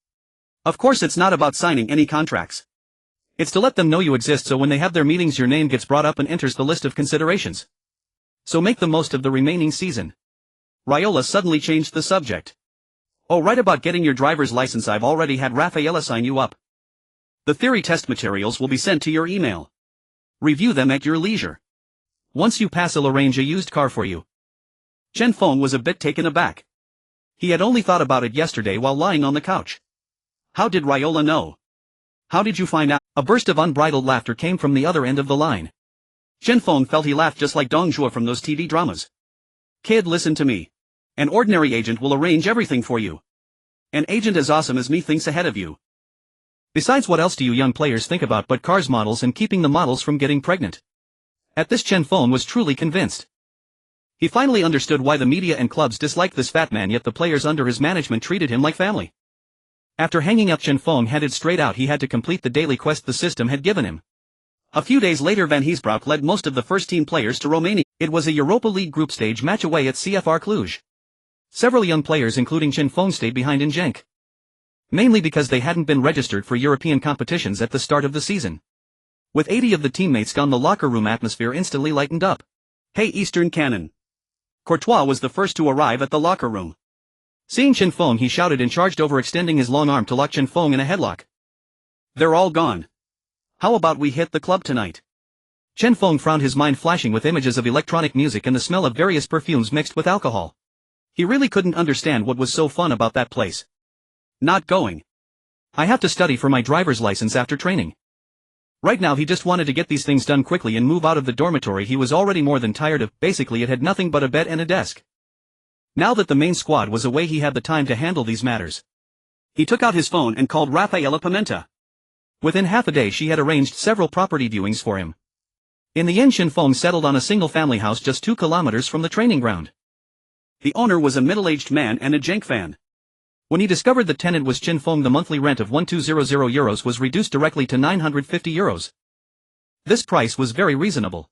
Of course it's not about signing any contracts. It's to let them know you exist, so when they have their meetings your name gets brought up and enters the list of considerations. So make the most of the remaining season. Raiola suddenly changed the subject. "Oh, right about getting your driver's license. I've already had Rafaela sign you up. The theory test materials will be sent to your email. Review them at your leisure. Once you pass, I'll arrange a used car for you." Chen Feng was a bit taken aback. He had only thought about it yesterday while lying on the couch. How did Raiola know? "How did you find out?" A burst of unbridled laughter came from the other end of the line. Chen Feng felt he laughed just like Dong Zhuo from those TV dramas. "Kid, listen to me. An ordinary agent will arrange everything for you. An agent as awesome as me thinks ahead of you. Besides, what else do you young players think about but cars, models, and keeping the models from getting pregnant?" At this, Chen Feng was truly convinced. He finally understood why the media and clubs disliked this fat man, yet the players under his management treated him like family. After hanging up, Chen Feng headed straight out. He had to complete the daily quest the system had given him. A few days later, Van Heesbroek led most of the first-team players to Romania. It was a Europa League group stage match away at CFR Cluj. Several young players including Chen Feng stayed behind in Genk. Mainly because they hadn't been registered for European competitions at the start of the season. With 80 of the teammates gone, the locker room atmosphere instantly lightened up. "Hey, Eastern Cannon." Courtois was the first to arrive at the locker room. Seeing Chen Feng, he shouted and charged over, extending his long arm to lock Chen Feng in a headlock. "They're all gone. How about we hit the club tonight?" Chen Feng frowned, his mind flashing with images of electronic music and the smell of various perfumes mixed with alcohol. He really couldn't understand what was so fun about that place. "Not going. I have to study for my driver's license after training." Right now he just wanted to get these things done quickly and move out of the dormitory he was already more than tired of. Basically it had nothing but a bed and a desk. Now that the main squad was away, he had the time to handle these matters. He took out his phone and called Rafaela Pimenta. Within half a day she had arranged several property viewings for him. In the end, Chen Feng settled on a single-family house just 2 kilometers from the training ground. The owner was a middle-aged man and a Genk fan. When he discovered the tenant was Chen Feng, the monthly rent of €1200 was reduced directly to €950. This price was very reasonable.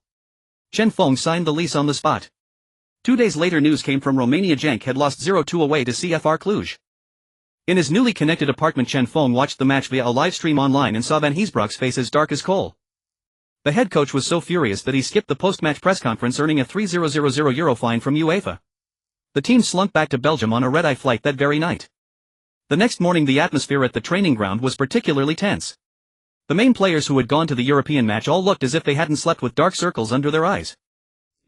Chen Feng signed the lease on the spot. 2 days later, news came from Romania. Genk had lost 0-2 away to CFR Cluj. In his newly connected apartment, Chen Feng watched the match via a live stream online and saw Van Heesbroek's face as dark as coal. The head coach was so furious that he skipped the post-match press conference, earning a €3,000 fine from UEFA. The team slunk back to Belgium on a red-eye flight that very night. The next morning the atmosphere at the training ground was particularly tense. The main players who had gone to the European match all looked as if they hadn't slept, with dark circles under their eyes.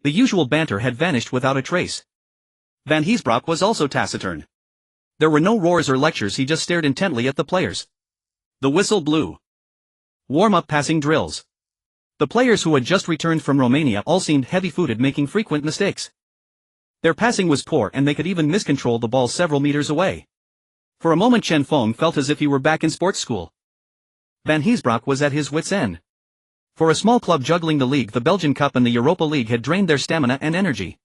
The usual banter had vanished without a trace. Van Heesbroek was also taciturn. There were no roars or lectures, he just stared intently at the players. The whistle blew. Warm-up passing drills. The players who had just returned from Romania all seemed heavy-footed, making frequent mistakes. Their passing was poor and they could even miscontrol the ball several meters away. For a moment Chen Feng felt as if he were back in sports school. Van Heesbroek was at his wits' end. For a small club juggling the league, the Belgian Cup and the Europa League had drained their stamina and energy.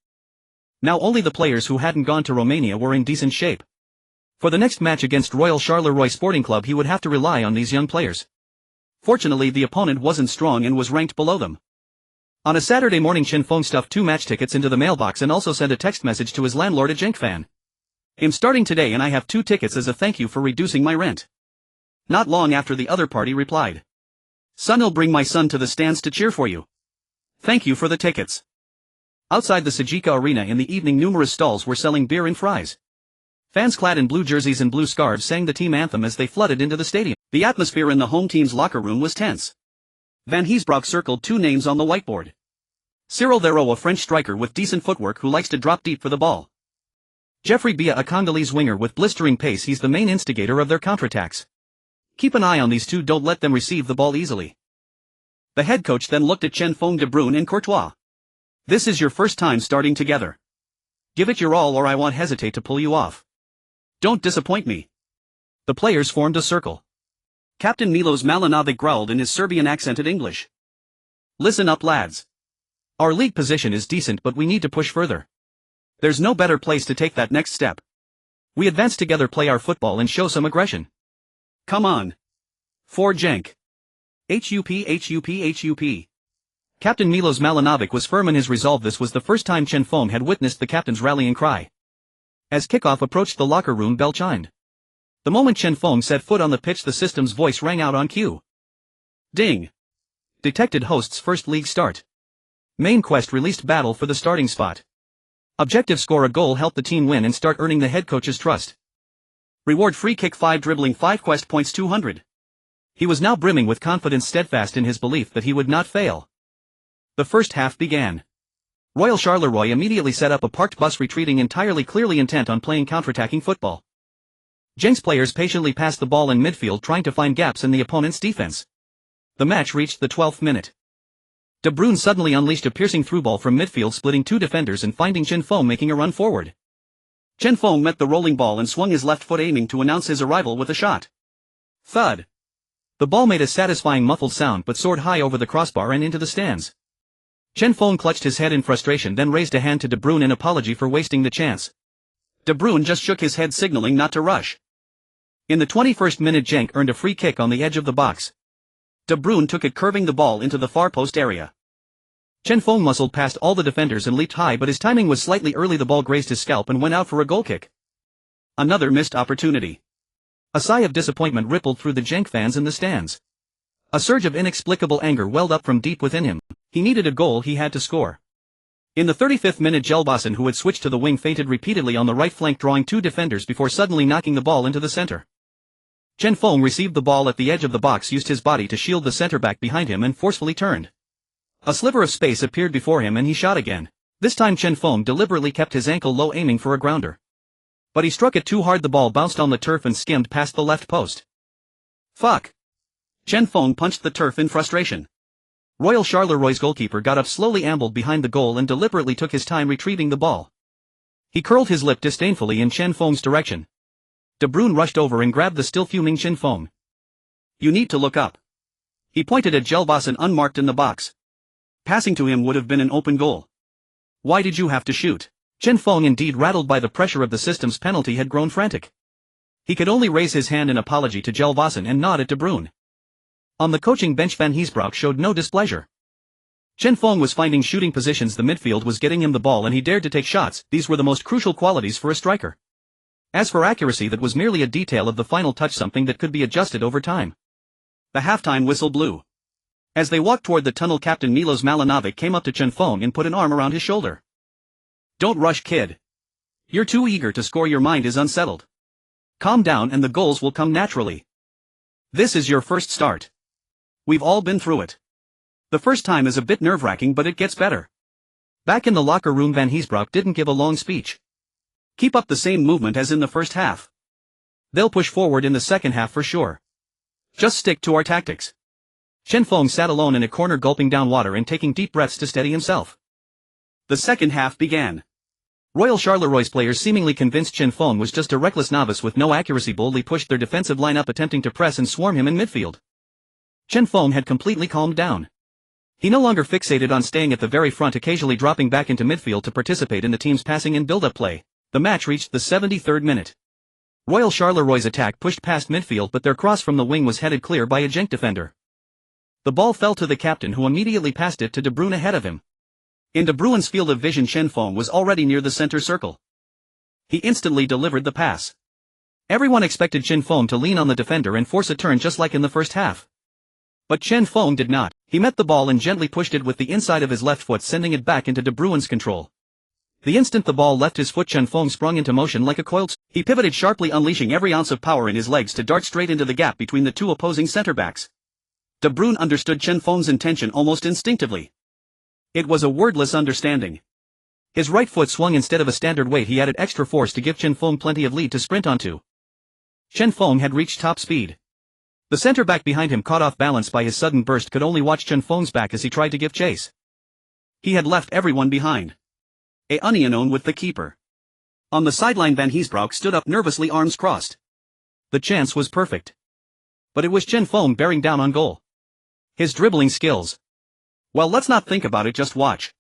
Now only the players who hadn't gone to Romania were in decent shape. For the next match against Royal Charleroi Sporting Club he would have to rely on these young players. Fortunately the opponent wasn't strong and was ranked below them. On a Saturday morning Chen Feng stuffed 2 match tickets into the mailbox and also sent a text message to his landlord at Chen Feng. I'm starting today and I have 2 tickets as a thank you for reducing my rent. Not long after the other party replied. Son'll bring my son to the stands to cheer for you. Thank you for the tickets. Outside the Sajika Arena in the evening numerous stalls were selling beer and fries. Fans clad in blue jerseys and blue scarves sang the team anthem as they flooded into the stadium. The atmosphere in the home team's locker room was tense. Van Heesbroek circled 2 names on the whiteboard. Cyril Theroux, a French striker with decent footwork who likes to drop deep for the ball. Jeffrey Bia, a Congolese winger with blistering pace, he's the main instigator of their counterattacks. Keep an eye on these 2, don't let them receive the ball easily. The head coach then looked at Chen Feng, De Bruyne and Courtois. This is your first time starting together. Give it your all or I won't hesitate to pull you off. Don't disappoint me. The players formed a circle. Captain Milos Malinovic growled in his Serbian-accented English. Listen up lads. Our league position is decent but we need to push further. There's no better place to take that next step. We advance together, play our football and show some aggression. Come on. For Genk. HUP. Captain Milos Malinovic was firm in his resolve. This was the first time Chen Feng had witnessed the captain's rallying cry. As kickoff approached the locker room bell chimed. The moment Chen Feng set foot on the pitch the system's voice rang out on cue. Ding. Detected host's first league start. Main quest released, battle for the starting spot. Objective, score a goal, help the team win and start earning the head coach's trust. Reward, free kick 5, dribbling 5, quest points 200. He was now brimming with confidence, steadfast in his belief that he would not fail. The first half began. Royal Charleroi immediately set up a parked bus, retreating entirely, clearly intent on playing counterattacking football. Genk's players patiently passed the ball in midfield, trying to find gaps in the opponent's defense. The match reached the 12th minute. De Bruyne suddenly unleashed a piercing through-ball from midfield, splitting 2 defenders and finding Chen Feng making a run forward. Chen Feng met the rolling ball and swung his left foot, aiming to announce his arrival with a shot. Thud. The ball made a satisfying muffled sound but soared high over the crossbar and into the stands. Chen Feng clutched his head in frustration, then raised a hand to De Bruyne in apology for wasting the chance. De Bruyne just shook his head, signaling not to rush. In the 21st minute, Genk earned a free kick on the edge of the box. De Bruyne took it, curving the ball into the far post area. Chen Feng muscled past all the defenders and leaped high, but his timing was slightly early. The ball grazed his scalp and went out for a goal kick. Another missed opportunity. A sigh of disappointment rippled through the Genk fans in the stands. A surge of inexplicable anger welled up from deep within him. He needed a goal, he had to score. In the 35th minute, Jelbassen, who had switched to the wing, feinted repeatedly on the right flank, drawing 2 defenders before suddenly knocking the ball into the center. Chen Feng received the ball at the edge of the box, used his body to shield the centre-back behind him and forcefully turned. A sliver of space appeared before him and he shot again. This time Chen Feng deliberately kept his ankle low, aiming for a grounder. But he struck it too hard, the ball bounced on the turf and skimmed past the left post. Fuck! Chen Feng punched the turf in frustration. Royal Charleroi's goalkeeper got up slowly, ambled behind the goal and deliberately took his time retrieving the ball. He curled his lip disdainfully in Chen Feng's direction. De Bruyne rushed over and grabbed the still fuming Chen Feng. You need to look up. He pointed at Jelbassen, unmarked in the box. Passing to him would have been an open goal. Why did you have to shoot? Chen Feng, indeed rattled by the pressure of the system's penalty, had grown frantic. He could only raise his hand in apology to Jelbassen and nod at De Bruyne. On the coaching bench, Van Heesbroek showed no displeasure. Chen Feng was finding shooting positions, the midfield was getting him the ball and he dared to take shots. These were the most crucial qualities for a striker. As for accuracy, that was merely a detail of the final touch, something that could be adjusted over time. The halftime whistle blew. As they walked toward the tunnel, Captain Milos Malinovic came up to Chen Feng and put an arm around his shoulder. Don't rush, kid. You're too eager to score, your mind is unsettled. Calm down and the goals will come naturally. This is your first start. We've all been through it. The first time is a bit nerve-wracking, but it gets better. Back in the locker room, Van Heesbroek didn't give a long speech. Keep up the same movement as in the first half. They'll push forward in the second half for sure. Just stick to our tactics. Chen Feng sat alone in a corner, gulping down water and taking deep breaths to steady himself. The second half began. Royal Charleroi's players, seemingly convinced Chen Feng was just a reckless novice with no accuracy, boldly pushed their defensive line up, attempting to press and swarm him in midfield. Chen Feng had completely calmed down. He no longer fixated on staying at the very front, occasionally dropping back into midfield to participate in the team's passing and build-up play. The match reached the 73rd minute. Royal Charleroi attack pushed past midfield, but their cross from the wing was headed clear by a Genk defender. The ball fell to the captain, who immediately passed it to De Bruyne ahead of him. In De Bruyne's field of vision, Chen Feng was already near the center circle. He instantly delivered the pass. Everyone expected Chen Feng to lean on the defender and force a turn just like in the first half. But Chen Feng did not. He met the ball and gently pushed it with the inside of his left foot, sending it back into De Bruyne's control. The instant the ball left his foot, Chen Feng sprung into motion like a coiled. He pivoted sharply, unleashing every ounce of power in his legs to dart straight into the gap between the two opposing centre-backs. De Bruyne understood Chen Feng's intention almost instinctively. It was a wordless understanding. His right foot swung instead of a standard weight. He added extra force to give Chen Feng plenty of lead to sprint onto. Chen Feng had reached top speed. The centre-back behind him, caught off balance by his sudden burst, could only watch Chen Feng's back as he tried to give chase. He had left everyone behind. Adriano with the keeper. On the sideline, Van Heesbroek stood up nervously, arms crossed. The chance was perfect. But it was Chen Feng bearing down on goal. His dribbling skills. Well, let's not think about it, just watch.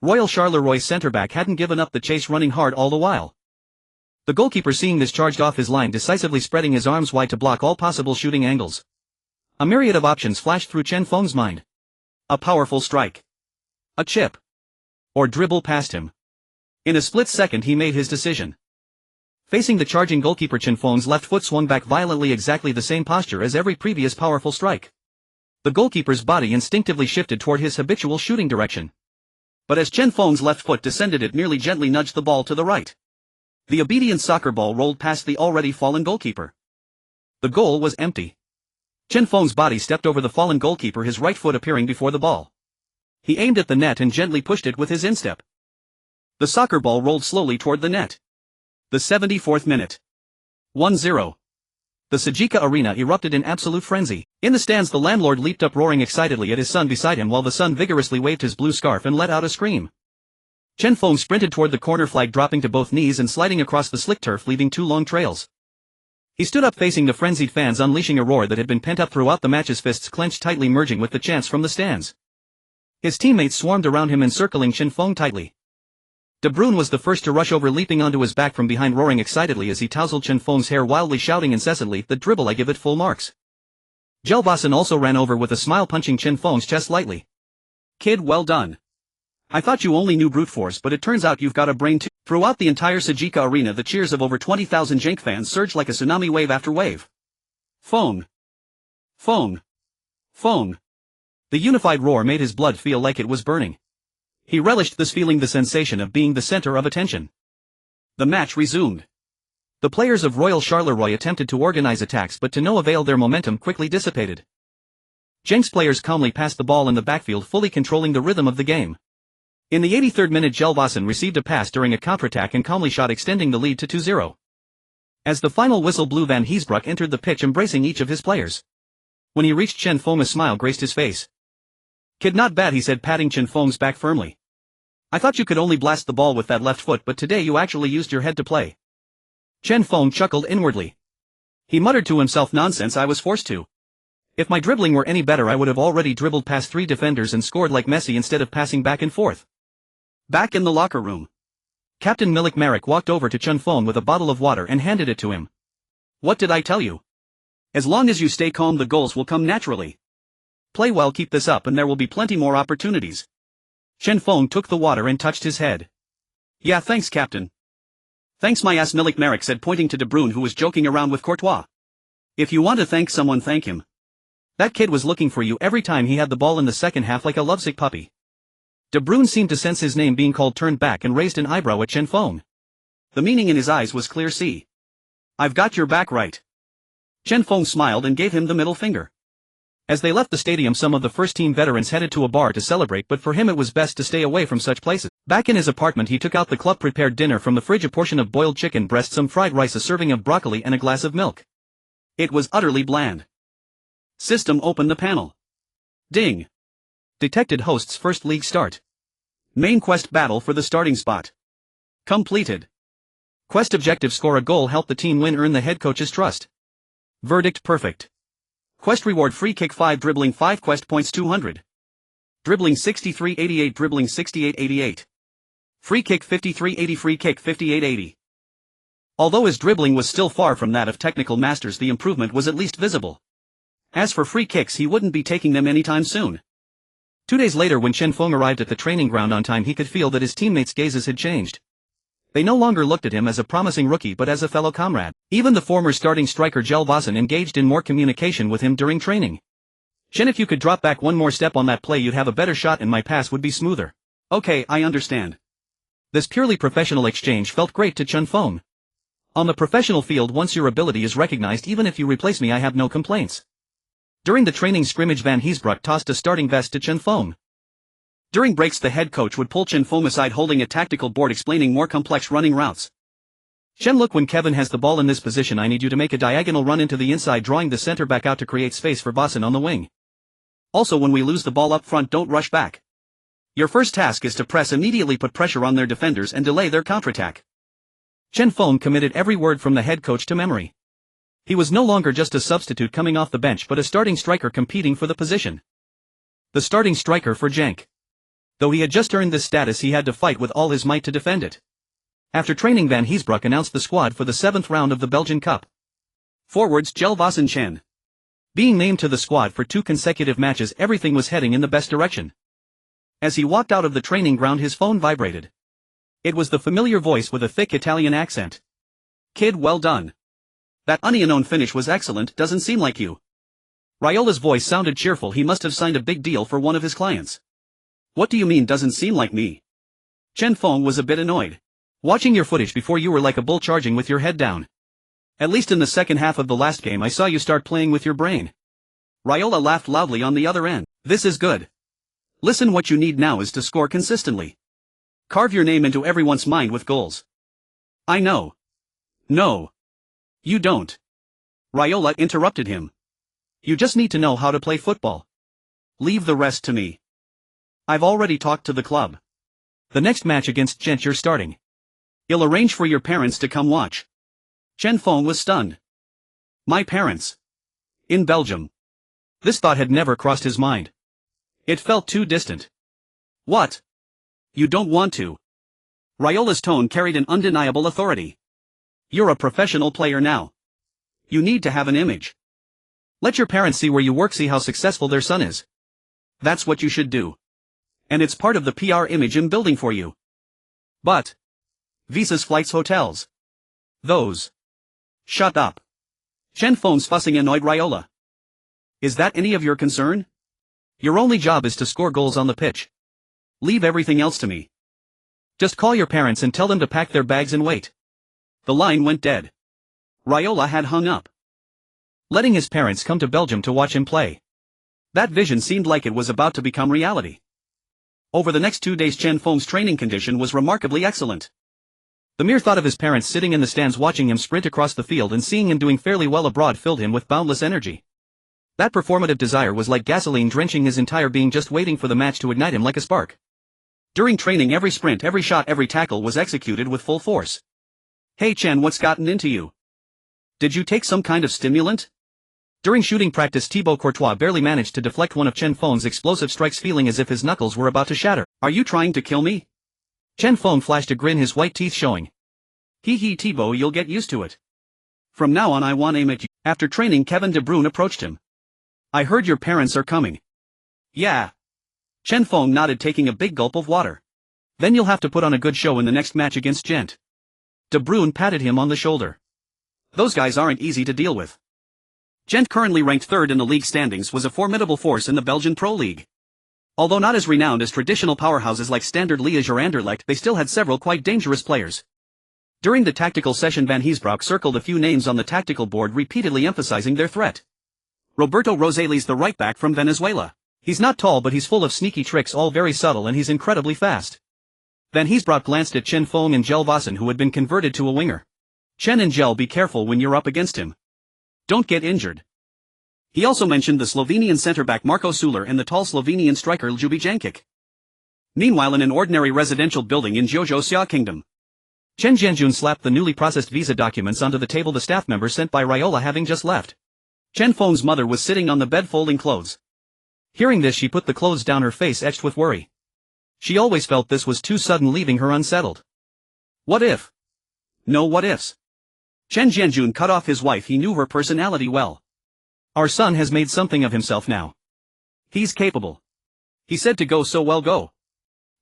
Royal Charleroi centre-back hadn't given up the chase, running hard all the while. The goalkeeper, seeing this, charged off his line, decisively spreading his arms wide to block all possible shooting angles. A myriad of options flashed through Chen Feng's mind. A powerful strike. A chip. Or dribble past him. In a split second he made his decision. Facing the charging goalkeeper, Chen Feng's left foot swung back violently, exactly the same posture as every previous powerful strike. The goalkeeper's body instinctively shifted toward his habitual shooting direction. But as Chen Feng's left foot descended, it merely gently nudged the ball to the right. The obedient soccer ball rolled past the already fallen goalkeeper. The goal was empty. Chen Feng's body stepped over the fallen goalkeeper, his right foot appearing before the ball. He aimed at the net and gently pushed it with his instep. The soccer ball rolled slowly toward the net. The 74th minute. 1-0. The Sajika Arena erupted in absolute frenzy. In the stands, the landlord leaped up, roaring excitedly at his son beside him, while the son vigorously waved his blue scarf and let out a scream. Chen Feng sprinted toward the corner flag, dropping to both knees and sliding across the slick turf, leaving two long trails. He stood up facing the frenzied fans, unleashing a roar that had been pent up throughout the match, his fists clenched tightly, merging with the chants from the stands. His teammates swarmed around him, encircling Chen Feng tightly. De Bruyne was the first to rush over, leaping onto his back from behind, roaring excitedly as he tousled Chen Feng's hair, wildly shouting incessantly, "The dribble, I give it full marks." Jelvassen also ran over with a smile, punching Chen Feng's chest lightly. "Kid, well done. I thought you only knew brute force, but it turns out you've got a brain too." Throughout the entire Sajika Arena, the cheers of over 20,000 Genk fans surged like a tsunami, wave after wave. Feng! Feng! Feng! The unified roar made his blood feel like it was burning. He relished this feeling, the sensation of being the center of attention. The match resumed. The players of Royal Charleroi attempted to organize attacks, but to no avail. Their momentum quickly dissipated. Genk's players calmly passed the ball in the backfield, fully controlling the rhythm of the game. In the 83rd minute, Jelvassen received a pass during a counterattack and calmly shot, extending the lead to 2-0. As the final whistle blew, Van Heesbroek entered the pitch, embracing each of his players. When he reached Chen Feng, a smile graced his face. "Kid, not bad," he said, patting Chen Feng's back firmly. "I thought you could only blast the ball with that left foot, but today you actually used your head to play." Chen Feng chuckled inwardly. He muttered to himself, "Nonsense, I was forced to. If my dribbling were any better, I would have already dribbled past 3 defenders and scored like Messi instead of passing back and forth." Back in the locker room, Captain Milik Marek walked over to Chen Feng with a bottle of water and handed it to him. "What did I tell you? As long as you stay calm, the goals will come naturally. Play well, keep this up, and there will be plenty more opportunities." Chen Feng took the water and touched his head. "Yeah, thanks, Captain." "Thanks my ass," Milik Marek said, pointing to De Bruyne, who was joking around with Courtois. "If you want to thank someone, thank him. That kid was looking for you every time he had the ball in the second half like a lovesick puppy." De Bruyne seemed to sense his name being called, turned back and raised an eyebrow at Chen Feng. The meaning in his eyes was clear. "See? I've got your back, right?" Chen Feng smiled and gave him the middle finger. As they left the stadium, some of the first-team veterans headed to a bar to celebrate, but for him it was best to stay away from such places. Back in his apartment, he took out the club-prepared dinner from the fridge, a portion of boiled chicken breast, some fried rice, a serving of broccoli, and a glass of milk. It was utterly bland. System opened the panel. Ding. Detected host's first league start. Main quest, battle for the starting spot. Completed. Quest objective, score a goal, help the team win, earn the head coach's trust. Verdict, perfect. Quest reward, free kick 5, dribbling 5, quest points 200. Dribbling 63-88, dribbling 68-88. Free kick 53-80, free kick 58-80. Although his dribbling was still far from that of technical masters, the improvement was at least visible. As for free kicks, he wouldn't be taking them anytime soon. 2 days later, when Chen Feng arrived at the training ground on time, he could feel that his teammates' gazes had changed. They no longer looked at him as a promising rookie but as a fellow comrade. Even the former starting striker Chen Feng engaged in more communication with him during training. "Chen, if you could drop back one more step on that play, you'd have a better shot and my pass would be smoother." "Okay, I understand." This purely professional exchange felt great to Chen Feng. On the professional field, once your ability is recognized, even if you replace me, I have no complaints. During the training scrimmage, Van Heesbroek tossed a starting vest to Chen Feng. During breaks, the head coach would pull Chen Feng aside holding a tactical board explaining more complex running routes. "Chen, look, when Kevin has the ball in this position, I need you to make a diagonal run into the inside, drawing the center back out to create space for Vowing on the wing. Also, when we lose the ball up front, don't rush back. Your first task is to press immediately, put pressure on their defenders and delay their counterattack." Chen Feng committed every word from the head coach to memory. He was no longer just a substitute coming off the bench but a starting striker competing for the position. The starting striker for Genk. Though he had just earned this status, he had to fight with all his might to defend it. After training, Van Heesbroek announced the squad for the 7th round of the Belgian Cup. Forwards: Chen Chen. Being named to the squad for 2 consecutive matches, everything was heading in the best direction. As he walked out of the training ground, his phone vibrated. It was the familiar voice with a thick Italian accent. "Kid, well done. That unknown finish was excellent, doesn't seem like you." Raiola's voice sounded cheerful. He must have signed a big deal for one of his clients. "What do you mean, doesn't seem like me?" Chen Feng was a bit annoyed. "Watching your footage before, you were like a bull charging with your head down. At least in the second half of the last game I saw you start playing with your brain." Raiola laughed loudly on the other end. "This is good. Listen, what you need now is to score consistently. Carve your name into everyone's mind with goals." "I know." "No. You don't." Raiola interrupted him. "You just need to know how to play football. Leave the rest to me. I've already talked to the club. The next match against Gent you're starting. I'll arrange for your parents to come watch." Chen Feng was stunned. My parents? In Belgium? This thought had never crossed his mind. It felt too distant. "What? You don't want to?" Raiola's tone carried an undeniable authority. "You're a professional player now. You need to have an image. Let your parents see where you work, see how successful their son is. That's what you should do. And it's part of the PR image I'm building for you." "But visas, flights, hotels. Those." "Shut up." Chen Feng's fussing annoyed Raiola. "Is that any of your concern? Your only job is to score goals on the pitch. Leave everything else to me. Just call your parents and tell them to pack their bags and wait." The line went dead. Raiola had hung up. Letting his parents come to Belgium to watch him play. That vision seemed like it was about to become reality. Over the next 2 days, Chen Feng's training condition was remarkably excellent. The mere thought of his parents sitting in the stands watching him sprint across the field and seeing him doing fairly well abroad filled him with boundless energy. That performative desire was like gasoline drenching his entire being, just waiting for the match to ignite him like a spark. During training, every sprint, every shot, every tackle was executed with full force. "Hey Chen, what's gotten into you? Did you take some kind of stimulant?" During shooting practice, Thibaut Courtois barely managed to deflect one of Chen Feng's explosive strikes, feeling as if his knuckles were about to shatter. "Are you trying to kill me?" Chen Feng flashed a grin, his white teeth showing. Hee Thibaut, you'll get used to it. From now on I want aim at you." After training, Kevin De Bruyne approached him. "I heard your parents are coming." "Yeah." Chen Feng nodded, taking a big gulp of water. "Then you'll have to put on a good show in the next match against Gent." De Bruyne patted him on the shoulder. "Those guys aren't easy to deal with." Gent, currently ranked 3rd in the league standings, was a formidable force in the Belgian Pro League. Although not as renowned as traditional powerhouses like Standard Liège or Anderlecht, they still had several quite dangerous players. During the tactical session, Van Heesbroek circled a few names on the tactical board, repeatedly emphasizing their threat. Roberto Rosales, the right-back from Venezuela. He's not tall, but he's full of sneaky tricks, all very subtle, and he's incredibly fast. Van Heesbroek glanced at Chen Feng and Chen Feng, who had been converted to a winger. "Chen and Chen, be careful when you're up against him. Don't get injured." He also mentioned the Slovenian centre-back Marko Suler and the tall Slovenian striker Ljubi Jankic. Meanwhile, in an ordinary residential building in Xia Kingdom, Chen Jianjun slapped the newly processed visa documents onto the table the staff member sent by Raiola having just left. Chen Feng's mother was sitting on the bed folding clothes. Hearing this, she put the clothes down, her face etched with worry. She always felt this was too sudden, leaving her unsettled. What if? No what ifs. Chen Jianjun cut off his wife. He knew her personality well. Our son has made something of himself now. He's capable. He said to go, so well go.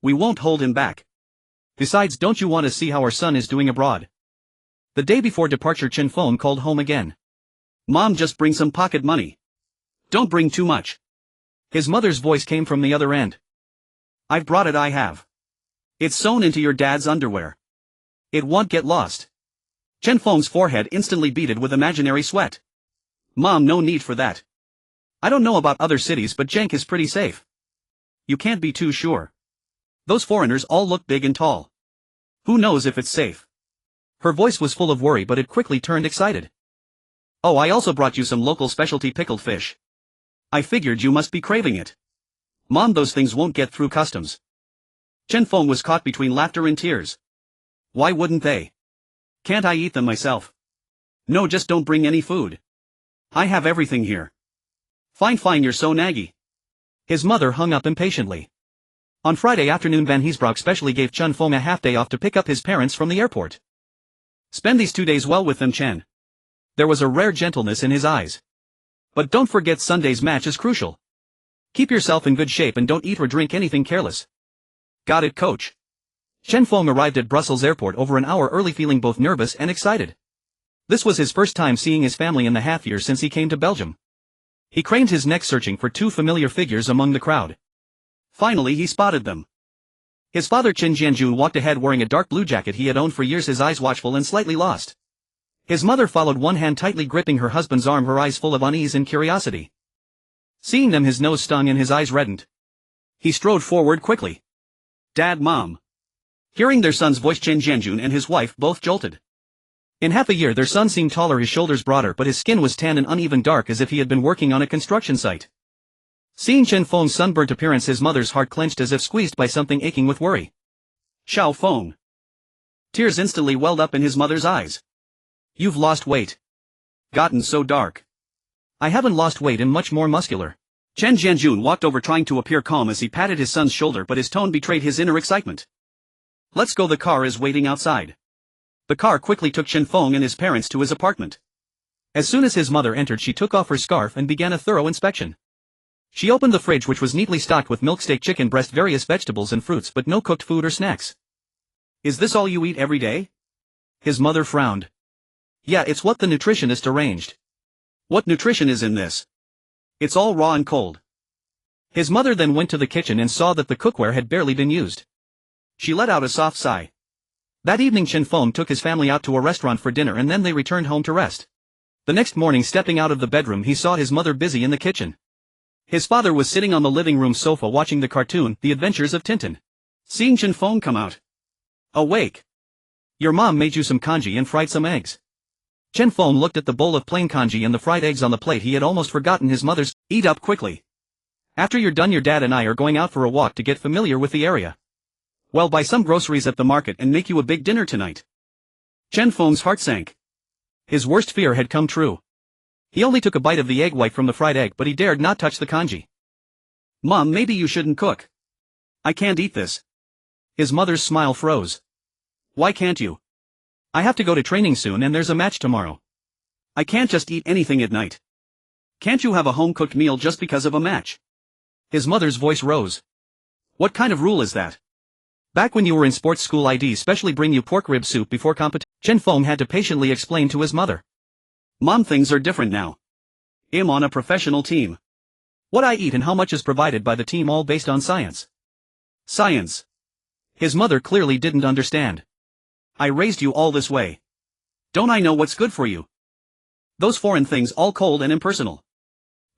We won't hold him back. Besides, don't you want to see how our son is doing abroad? The day before departure, Chen Feng called home again. Mom, just bring some pocket money. Don't bring too much. His mother's voice came from the other end. I've brought it, I have. It's sewn into your dad's underwear. It won't get lost. Chen Feng's forehead instantly beaded with imaginary sweat. Mom, no need for that. I don't know about other cities, but Zheng is pretty safe. You can't be too sure. Those foreigners all look big and tall. Who knows if it's safe? Her voice was full of worry, but it quickly turned excited. Oh, I also brought you some local specialty pickled fish. I figured you must be craving it. Mom, those things won't get through customs. Chen Feng was caught between laughter and tears. Why wouldn't they? Can't I eat them myself? No, just don't bring any food. I have everything here. Fine, you're so naggy. His mother hung up impatiently. On Friday afternoon, Van Heesbroek specially gave Chen Feng a half-day off to pick up his parents from the airport. Spend these 2 days well with them, Chen. There was a rare gentleness in his eyes. But don't forget, Sunday's match is crucial. Keep yourself in good shape and don't eat or drink anything careless. Got it, coach. Chen Feng arrived at Brussels airport over an hour early, feeling both nervous and excited. This was his first time seeing his family in the half-year since he came to Belgium. He craned his neck, searching for two familiar figures among the crowd. Finally he spotted them. His father Chen Jianjun walked ahead wearing a dark blue jacket he had owned for years, his eyes watchful and slightly lost. His mother followed, one hand tightly gripping her husband's arm, her eyes full of unease and curiosity. Seeing them, his nose stung and his eyes reddened. He strode forward quickly. Dad, Mom. Hearing their son's voice, Chen Jianjun and his wife both jolted. In half a year their son seemed taller, his shoulders broader, but his skin was tan and uneven dark, as if he had been working on a construction site. Seeing Chen Feng's sunburnt appearance, his mother's heart clenched as if squeezed by something aching with worry. Xiao Feng. Tears instantly welled up in his mother's eyes. You've lost weight. Gotten so dark. I haven't lost weight, I'm much more muscular. Chen Jianjun walked over, trying to appear calm as he patted his son's shoulder, but his tone betrayed his inner excitement. Let's go, the car is waiting outside. The car quickly took Chen Feng and his parents to his apartment. As soon as his mother entered, she took off her scarf and began a thorough inspection. She opened the fridge, which was neatly stocked with milk, steak, chicken breast, various vegetables and fruits, but no cooked food or snacks. Is this all you eat every day? His mother frowned. Yeah, it's what the nutritionist arranged. What nutrition is in this? It's all raw and cold. His mother then went to the kitchen and saw that the cookware had barely been used. She let out a soft sigh. That evening Chen Feng took his family out to a restaurant for dinner, and then they returned home to rest. The next morning, stepping out of the bedroom, he saw his mother busy in the kitchen. His father was sitting on the living room sofa watching the cartoon, The Adventures of Tintin. Seeing Chen Feng come out. Awake. Your mom made you some congee and fried some eggs. Chen Feng looked at the bowl of plain congee and the fried eggs on the plate. He had almost forgotten his mother's. Eat up quickly. After you're done, your dad and I are going out for a walk to get familiar with the area. Well, buy some groceries at the market and make you a big dinner tonight. Chen Feng's heart sank. His worst fear had come true. He only took a bite of the egg white from the fried egg, but he dared not touch the congee. Mom, maybe you shouldn't cook. I can't eat this. His mother's smile froze. Why can't you? I have to go to training soon and there's a match tomorrow. I can't just eat anything at night. Can't you have a home-cooked meal just because of a match? His mother's voice rose. What kind of rule is that? Back when you were in sports school, I'd specially bring you pork rib soup before competition. Chen Feng had to patiently explain to his mother. Mom, things are different now. I'm on a professional team. What I eat and how much is provided by the team, all based on science. Science. His mother clearly didn't understand. I raised you all this way. Don't I know what's good for you? Those foreign things, all cold and impersonal.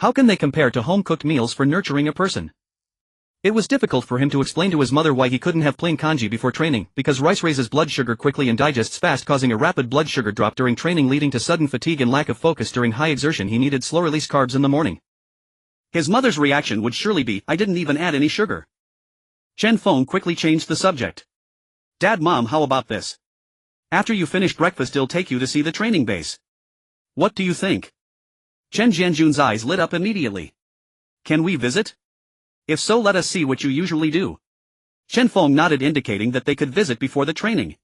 How can they compare to home-cooked meals for nurturing a person? It was difficult for him to explain to his mother why he couldn't have plain congee before training, because rice raises blood sugar quickly and digests fast, causing a rapid blood sugar drop during training, leading to sudden fatigue and lack of focus during high exertion. He needed slow-release carbs in the morning. His mother's reaction would surely be, I didn't even add any sugar. Chen Feng quickly changed the subject. Dad, Mom, how about this? After you finish breakfast, I'll take you to see the training base. What do you think? Chen Jianjun's eyes lit up immediately. Can we visit? If so, let us see what you usually do. Chen Feng nodded, indicating that they could visit before the training.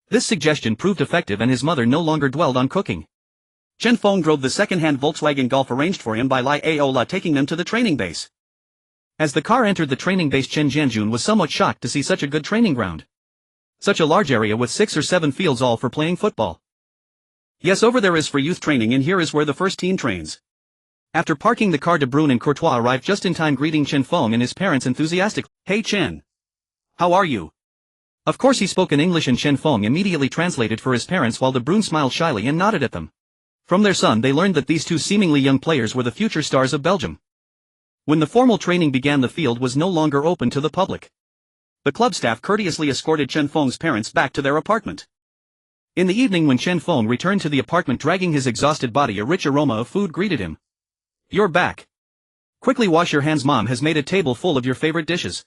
This suggestion proved effective and his mother no longer dwelled on cooking. Chen Feng drove the second-hand Volkswagen Golf arranged for him by Lai Aola, taking them to the training base. As the car entered the training base, Chen Jianjun was somewhat shocked to see such a good training ground. Such a large area with 6 or 7 fields all for playing football. Yes, over there is for youth training, and here is where the first team trains. After parking the car, De Bruyne and Courtois arrived just in time, greeting Chen Feng and his parents enthusiastically. "Hey Chen. How are you?" Of course he spoke in English, and Chen Feng immediately translated for his parents while De Bruyne smiled shyly and nodded at them. From their son they learned that these two seemingly young players were the future stars of Belgium. When the formal training began, the field was no longer open to the public. The club staff courteously escorted Chen Feng's parents back to their apartment. In the evening, when Chen Feng returned to the apartment dragging his exhausted body, a rich aroma of food greeted him. "You're back. Quickly wash your hands, Mom has made a table full of your favorite dishes."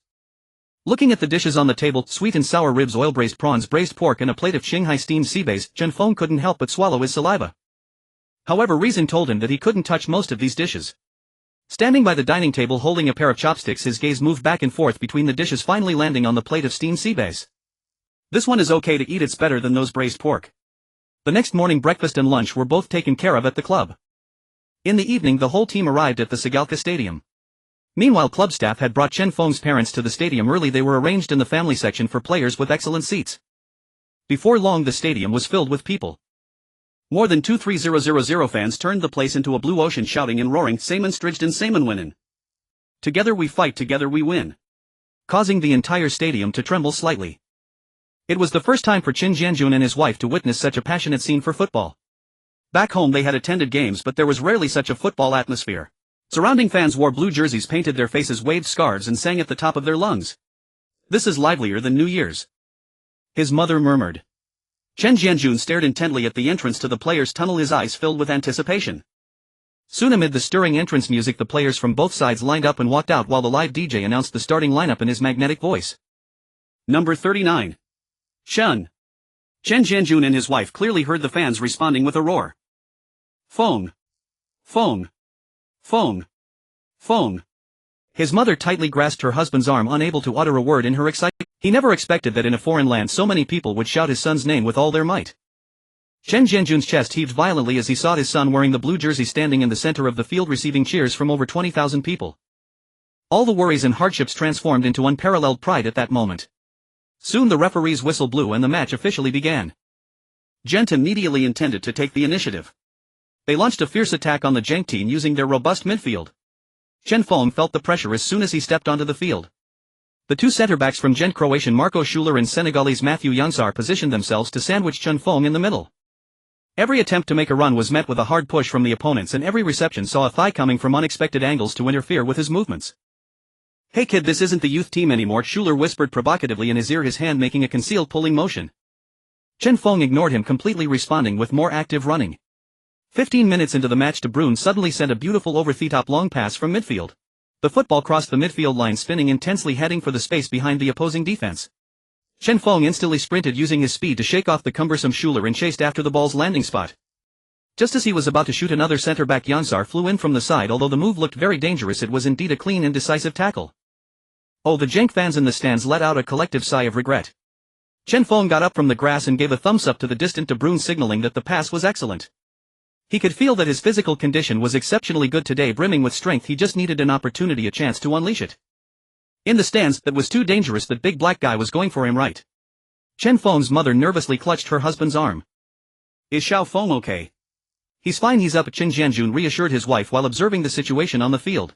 Looking at the dishes on the table, sweet and sour ribs, oil-braised prawns, braised pork and a plate of Shanghai steamed sea bass, Chen Feng couldn't help but swallow his saliva. However, reason told him that he couldn't touch most of these dishes. Standing by the dining table holding a pair of chopsticks, his gaze moved back and forth between the dishes, finally landing on the plate of steamed sea bass. "This one is okay to eat, it's better than those braised pork." The next morning, breakfast and lunch were both taken care of at the club. In the evening, the whole team arrived at the Sigalka Stadium. Meanwhile, club staff had brought Chen Feng's parents to the stadium early. They were arranged in the family section for players with excellent seats. Before long, the stadium was filled with people. More than 230,000 fans turned the place into a blue ocean, shouting and roaring, "Samen Strijden, Samen winnen. Together we fight, together we win," causing the entire stadium to tremble slightly. It was the first time for Chen Jianjun and his wife to witness such a passionate scene for football. Back home they had attended games, but there was rarely such a football atmosphere. Surrounding fans wore blue jerseys, painted their faces, waved scarves and sang at the top of their lungs. "This is livelier than New Year's," his mother murmured. Chen Jianjun stared intently at the entrance to the players' tunnel, his eyes filled with anticipation. Soon, amid the stirring entrance music, the players from both sides lined up and walked out while the live DJ announced the starting lineup in his magnetic voice. Number 39. Chen. Chen Jianjun and his wife clearly heard the fans responding with a roar. "Feng. Feng. Feng. Feng." His mother tightly grasped her husband's arm, unable to utter a word in her excitement. He never expected that in a foreign land so many people would shout his son's name with all their might. Chen Jianjun's chest heaved violently as he saw his son wearing the blue jersey standing in the center of the field receiving cheers from over 20,000 people. All the worries and hardships transformed into unparalleled pride at that moment. Soon the referee's whistle blew and the match officially began. Gent immediately intended to take the initiative. They launched a fierce attack on the Genk team using their robust midfield. Chen Feng felt the pressure as soon as he stepped onto the field. The two center-backs from Genk, Croatian Marco Schuler and Senegalese Matthew Youngsar, positioned themselves to sandwich Chen Feng in the middle. Every attempt to make a run was met with a hard push from the opponents, and every reception saw a thigh coming from unexpected angles to interfere with his movements. "Hey kid, this isn't the youth team anymore," Schuler whispered provocatively in his ear, his hand making a concealed pulling motion. Chen Feng ignored him, completely responding with more active running. 15 minutes into the match, De Bruyne suddenly sent a beautiful over-the-top long pass from midfield. The football crossed the midfield line, spinning intensely, heading for the space behind the opposing defense. Chen Feng instantly sprinted, using his speed to shake off the cumbersome Schuler, and chased after the ball's landing spot. Just as he was about to shoot, another center-back, Youngsar, flew in from the side. Although the move looked very dangerous, it was indeed a clean and decisive tackle. Oh, the Genk fans in the stands let out a collective sigh of regret. Chen Feng got up from the grass and gave a thumbs up to the distant De Bruyne, signaling that the pass was excellent. He could feel that his physical condition was exceptionally good today, brimming with strength. He just needed an opportunity, a chance to unleash it. In the stands, that was too dangerous. That big black guy was going for him, right? Chen Feng's mother nervously clutched her husband's arm. "Is Xiao Feng okay?" "He's fine, he's up," Chen Jianjun reassured his wife while observing the situation on the field.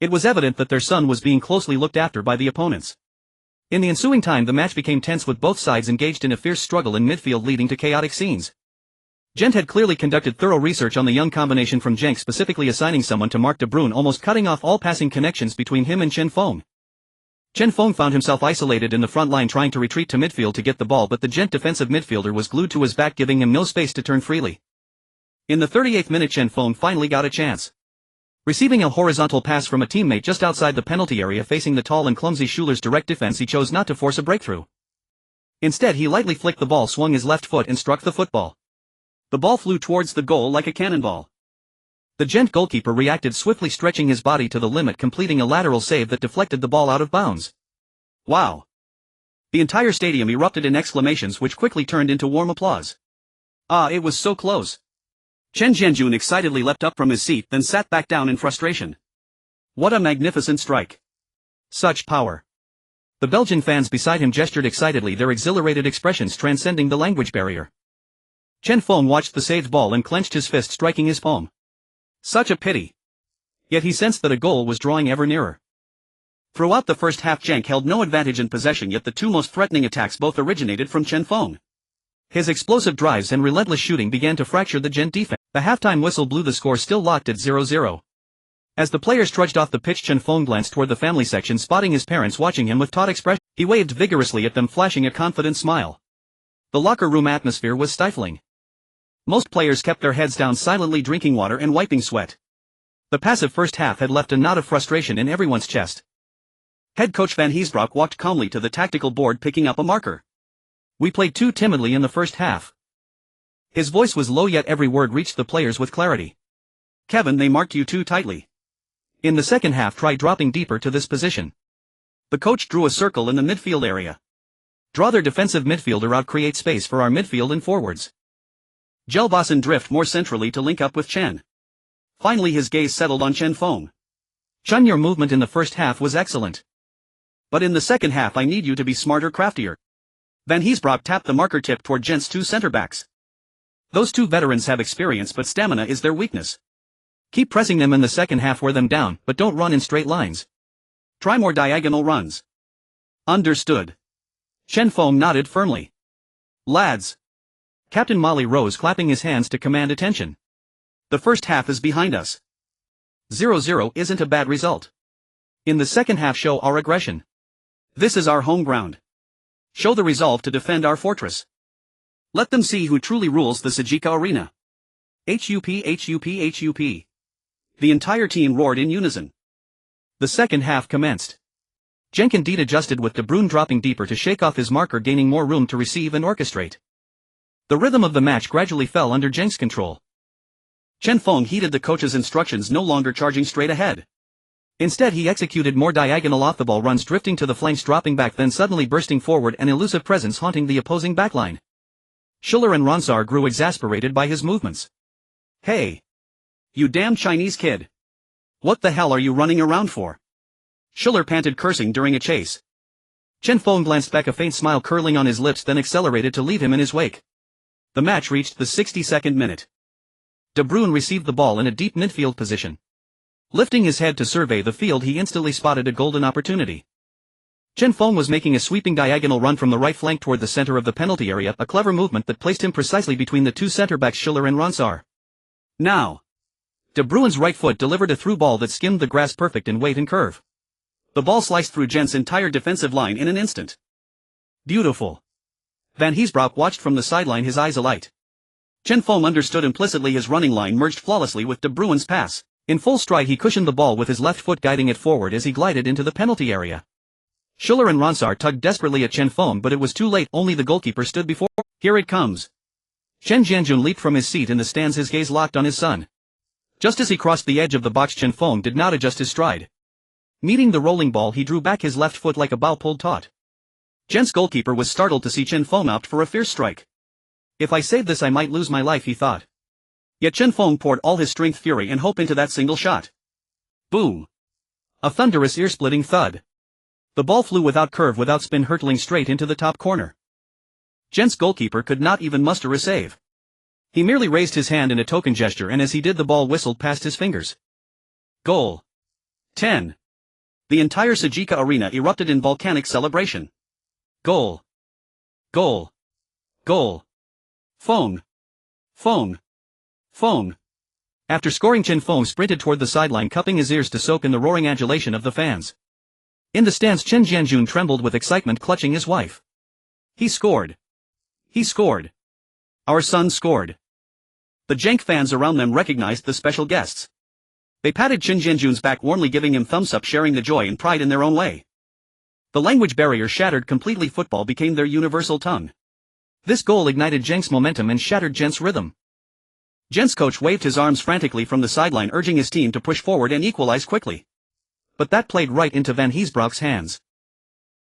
It was evident that their son was being closely looked after by the opponents. In the ensuing time, the match became tense, with both sides engaged in a fierce struggle in midfield, leading to chaotic scenes. Gent had clearly conducted thorough research on the young combination from Genk, specifically assigning someone to mark De Bruyne, almost cutting off all passing connections between him and Chen Feng. Chen Feng found himself isolated in the front line, trying to retreat to midfield to get the ball, but the Gent defensive midfielder was glued to his back, giving him no space to turn freely. In the 38th minute, Chen Feng finally got a chance. Receiving a horizontal pass from a teammate just outside the penalty area, facing the tall and clumsy Schuler's direct defense, he chose not to force a breakthrough. Instead, he lightly flicked the ball, swung his left foot and struck the football. The ball flew towards the goal like a cannonball. The Gent goalkeeper reacted swiftly, stretching his body to the limit, completing a lateral save that deflected the ball out of bounds. Wow! The entire stadium erupted in exclamations which quickly turned into warm applause. Ah, it was so close. Chen Jianjun excitedly leapt up from his seat, then sat back down in frustration. What a magnificent strike! Such power! The Belgian fans beside him gestured excitedly, their exhilarated expressions transcending the language barrier. Chen Feng watched the saved ball and clenched his fist, striking his palm. Such a pity. Yet he sensed that a goal was drawing ever nearer. Throughout the first half, Genk held no advantage in possession, yet the two most threatening attacks both originated from Chen Feng. His explosive drives and relentless shooting began to fracture the Gent defense. The halftime whistle blew, the score still locked at 0-0. As the players trudged off the pitch, Chen Feng glanced toward the family section, spotting his parents watching him with taut expression. He waved vigorously at them, flashing a confident smile. The locker room atmosphere was stifling. Most players kept their heads down, silently drinking water and wiping sweat. The passive first half had left a knot of frustration in everyone's chest. Head coach Van Heesbroek walked calmly to the tactical board, picking up a marker. We played too timidly in the first half. His voice was low, yet every word reached the players with clarity. Kevin, they marked you too tightly. In the second half, try dropping deeper to this position. The coach drew a circle in the midfield area. Draw their defensive midfielder out, create space for our midfield and forwards. Jelvasen drift more centrally to link up with Chen. Finally his gaze settled on Chen Feng. Chen, your movement in the first half was excellent. But in the second half I need you to be smarter, craftier. Van Heesbroek tapped the marker tip toward Gent's two center-backs. Those two veterans have experience, but stamina is their weakness. Keep pressing them in the second half, wear them down, but don't run in straight lines. Try more diagonal runs. Understood. Chen Feng nodded firmly. Lads. Captain Mali rose, clapping his hands to command attention. The first half is behind us. 0-0 isn't a bad result. In the second half, show our aggression. This is our home ground. Show the resolve to defend our fortress. Let them see who truly rules the Sajika arena. HUP, HUP, HUP. The entire team roared in unison. The second half commenced. Genk indeed adjusted, with De Bruyne dropping deeper to shake off his marker, gaining more room to receive and orchestrate. The rhythm of the match gradually fell under Genk's control. Chen Feng heeded the coach's instructions, no longer charging straight ahead. Instead he executed more diagonal off-the-ball runs, drifting to the flanks, dropping back, then suddenly bursting forward, an elusive presence haunting the opposing backline. Schüller and Ronsard grew exasperated by his movements. Hey! You damn Chinese kid! What the hell are you running around for? Schüller panted, cursing during a chase. Chen Feng glanced back, a faint smile curling on his lips, then accelerated to leave him in his wake. The match reached the 62nd minute. De Bruyne received the ball in a deep midfield position. Lifting his head to survey the field, he instantly spotted a golden opportunity. Chen Feng was making a sweeping diagonal run from the right flank toward the center of the penalty area, a clever movement that placed him precisely between the two center-backs Schüller and Ronsard. Now! De Bruyne's right foot delivered a through ball that skimmed the grass, perfect in weight and curve. The ball sliced through Gent's entire defensive line in an instant. Beautiful! Van Heesbroek watched from the sideline, his eyes alight. Chen Feng understood implicitly. His running line merged flawlessly with De Bruyne's pass. In full stride he cushioned the ball with his left foot, guiding it forward as he glided into the penalty area. Schüller and Ronsard tugged desperately at Chen Feng, but it was too late. Only the goalkeeper stood before. Here it comes. Chen Jianjun leaped from his seat in the stands, his gaze locked on his son. Just as he crossed the edge of the box, Chen Feng did not adjust his stride. Meeting the rolling ball, he drew back his left foot like a bow pulled taut. Gent's goalkeeper was startled to see Chen Feng opt for a fierce strike. If I save this I might lose my life, he thought. Yet Chen Feng poured all his strength, fury and hope into that single shot. Boom! A thunderous, ear-splitting thud. The ball flew without curve, without spin, hurtling straight into the top corner. Gent's goalkeeper could not even muster a save. He merely raised his hand in a token gesture, and as he did the ball whistled past his fingers. Goal. 10. The entire Sajika arena erupted in volcanic celebration. Goal. Goal. Goal. Feng. Feng. Feng. After scoring, Chen Feng sprinted toward the sideline, cupping his ears to soak in the roaring adulation of the fans. In the stands, Chen Jianjun trembled with excitement, clutching his wife. He scored. He scored. Our son scored. The Genk fans around them recognized the special guests. They patted Chen Jianjun's back warmly, giving him thumbs up, sharing the joy and pride in their own way. The language barrier shattered completely. Football became their universal tongue. This goal ignited Genk's momentum and shattered Gent's rhythm. Gen's coach waved his arms frantically from the sideline, urging his team to push forward and equalize quickly. But that played right into Van Heesbroek's hands.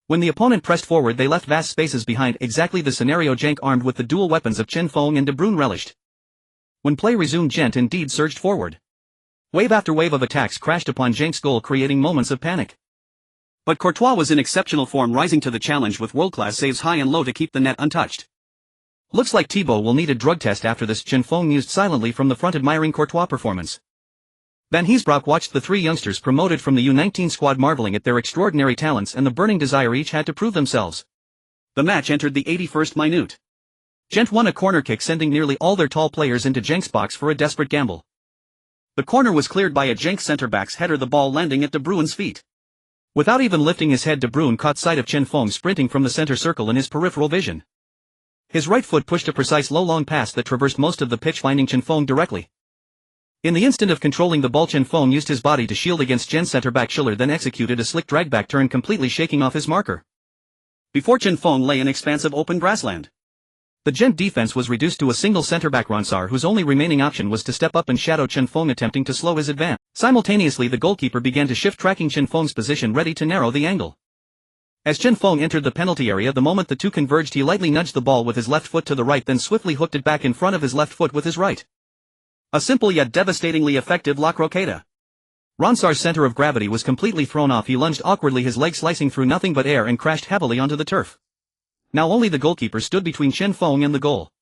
When the opponent pressed forward, they left vast spaces behind, exactly the scenario Genk, armed with the dual weapons of Chen Feng and De Bruyne, relished. When play resumed, Gent indeed surged forward. Wave after wave of attacks crashed upon Genk's goal, creating moments of panic. But Courtois was in exceptional form, rising to the challenge with world-class saves high and low to keep the net untouched. "Looks like Thibaut will need a drug test after this," Chen Feng mused silently from the front, admiring Courtois' performance. Van Heesbroek watched the three youngsters promoted from the U19 squad, marveling at their extraordinary talents and the burning desire each had to prove themselves. The match entered the 81st minute. Gent won a corner kick, sending nearly all their tall players into Genk's box for a desperate gamble. The corner was cleared by a Genk centre-back's header, the ball landing at De Bruyne's feet. Without even lifting his head, De Bruyne caught sight of Chen Feng sprinting from the center circle in his peripheral vision. His right foot pushed a precise low-long pass that traversed most of the pitch, finding Chen Feng directly. In the instant of controlling the ball, Chen Feng used his body to shield against Gen's centre-back Schiller, then executed a slick drag-back turn, completely shaking off his marker. Before Chen Feng lay an expanse of open grassland. The Gent defense was reduced to a single centre-back, Ronsard, whose only remaining option was to step up and shadow Chen Feng, attempting to slow his advance. Simultaneously, the goalkeeper began to shift, tracking Chen Feng's position, ready to narrow the angle. As Chen Feng entered the penalty area, the moment the two converged, he lightly nudged the ball with his left foot to the right, then swiftly hooked it back in front of his left foot with his right. A simple yet devastatingly effective La Croqueta. Ronsard's center of gravity was completely thrown off. He lunged awkwardly, his leg slicing through nothing but air, and crashed heavily onto the turf. Now only the goalkeeper stood between Chen Feng and the goal.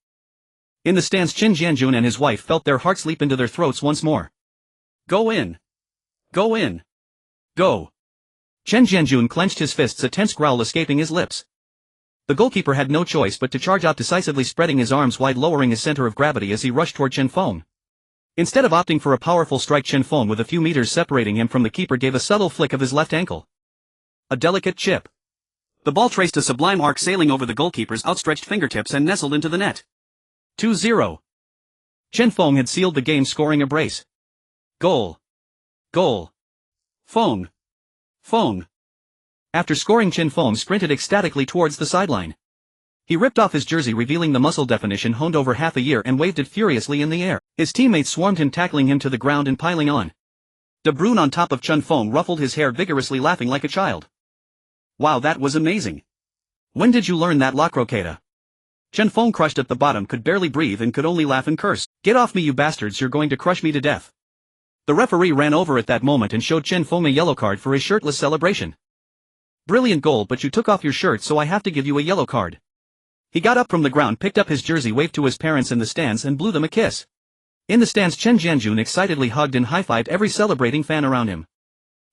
In the stands, Chen Jianjun and his wife felt their hearts leap into their throats once more. "Go in! Go in! Go!" Chen Jianjun clenched his fists, a tense growl escaping his lips. The goalkeeper had no choice but to charge out decisively, spreading his arms wide, lowering his center of gravity as he rushed toward Chen Feng. Instead of opting for a powerful strike, Chen Feng, with a few meters separating him from the keeper, gave a subtle flick of his left ankle. A delicate chip. The ball traced a sublime arc, sailing over the goalkeeper's outstretched fingertips and nestled into the net. 2-0. Chen Feng had sealed the game, scoring a brace. Goal. Goal. Feng. Feng. After scoring, Chen Feng sprinted ecstatically towards the sideline. He ripped off his jersey, revealing the muscle definition honed over half a year, and waved it furiously in the air. His teammates swarmed him, tackling him to the ground and piling on. De Bruyne on top of Chen Feng ruffled his hair vigorously, laughing like a child. "Wow, that was amazing. When did you learn that La Croqueta?" Chen Feng, crushed at the bottom, could barely breathe and could only laugh and curse. "Get off me, you bastards, you're going to crush me to death." The referee ran over at that moment and showed Chen Feng a yellow card for his shirtless celebration. "Brilliant goal, but you took off your shirt, so I have to give you a yellow card." He got up from the ground, picked up his jersey, waved to his parents in the stands, and blew them a kiss. In the stands, Chen Jianjun excitedly hugged and high-fived every celebrating fan around him.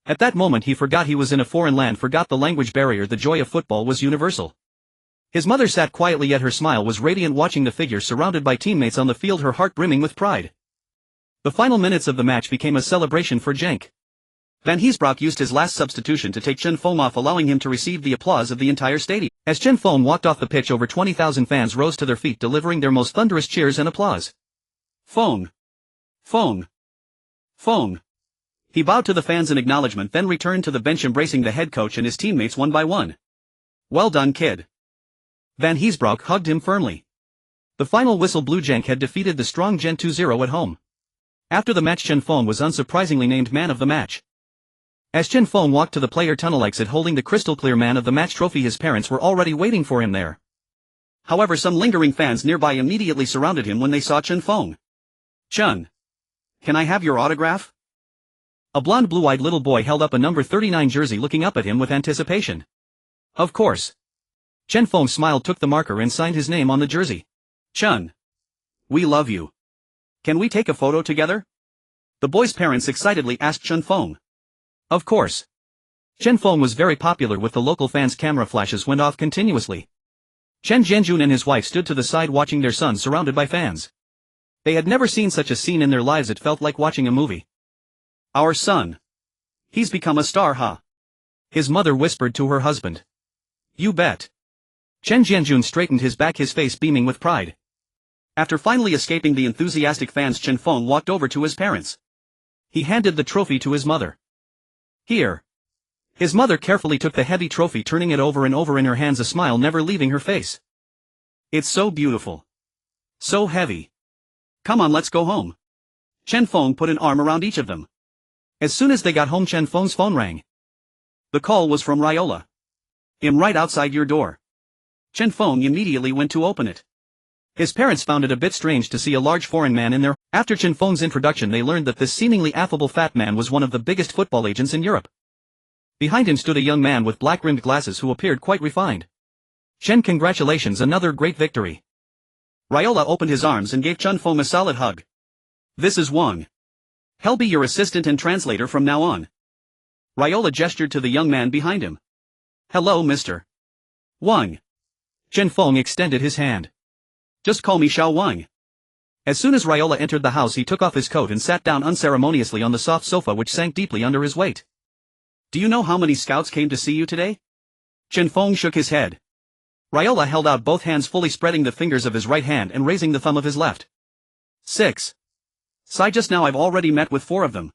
At that moment he forgot he was in a foreign land, forgot the language barrier. The joy of football was universal. His mother sat quietly, yet her smile was radiant, watching the figure surrounded by teammates on the field, her heart brimming with pride. The final minutes of the match became a celebration for Genk. Van Heesbroek used his last substitution to take Chen Feng off, allowing him to receive the applause of the entire stadium. As Chen Feng walked off the pitch, over 20,000 fans rose to their feet, delivering their most thunderous cheers and applause. "Feng! Feng! Feng!" He bowed to the fans in acknowledgement, then returned to the bench, embracing the head coach and his teammates one by one. "Well done, kid." Van Heesbroek hugged him firmly. The final whistle blew. Genk had defeated the strong Gent 2-0 at home. After the match, Chen Feng was unsurprisingly named man of the match. As Chen Feng walked to the player tunnel exit holding the crystal-clear man of the match trophy, his parents were already waiting for him there. However, some lingering fans nearby immediately surrounded him when they saw Chen Feng. "Chen, can I have your autograph?" A blonde, blue-eyed little boy held up a number 39 jersey, looking up at him with anticipation. "Of course." Chen Feng smiled, took the marker, and signed his name on the jersey. "Chen, we love you. Can we take a photo together?" The boy's parents excitedly asked Chen Feng. Of course. Chen Feng was very popular with the local fans. Camera flashes went off continuously. Chen Jianjun and his wife stood to the side, watching their son surrounded by fans. They had never seen such a scene in their lives. It felt like watching a movie. "Our son. He's become a star, huh?" his mother whispered to her husband. "You bet." Chen Jianjun straightened his back, his face beaming with pride. After finally escaping the enthusiastic fans, Chen Feng walked over to his parents. He handed the trophy to his mother. "Here." His mother carefully took the heavy trophy, turning it over and over in her hands, a smile never leaving her face. "It's so beautiful. So heavy. Come on, let's go home. Chen Feng put an arm around each of them. As soon as they got home, Chen Feng's phone rang. The call was from Riola. "I'm right outside your door." Chen Feng immediately went to open it. His parents found it a bit strange to see a large foreign man in there. After Chen Feng's introduction, they learned that this seemingly affable fat man was one of the biggest football agents in Europe. Behind him stood a young man with black-rimmed glasses who appeared quite refined. "Chen, congratulations, another great victory." Riola opened his arms and gave Chen Feng a solid hug. "This is Wang. He'll be your assistant and translator from now on." Riola gestured to the young man behind him. "Hello, Mr. Wang." Chen Feng extended his hand. "Just call me Xiao Wang." As soon as Riola entered the house, he took off his coat and sat down unceremoniously on the soft sofa, which sank deeply under his weight. "Do you know how many scouts came to see you today?" Chen Feng shook his head. Riola held out both hands, fully spreading the fingers of his right hand and raising the thumb of his left. 6. "Sai, just now I've already met with 4 of them."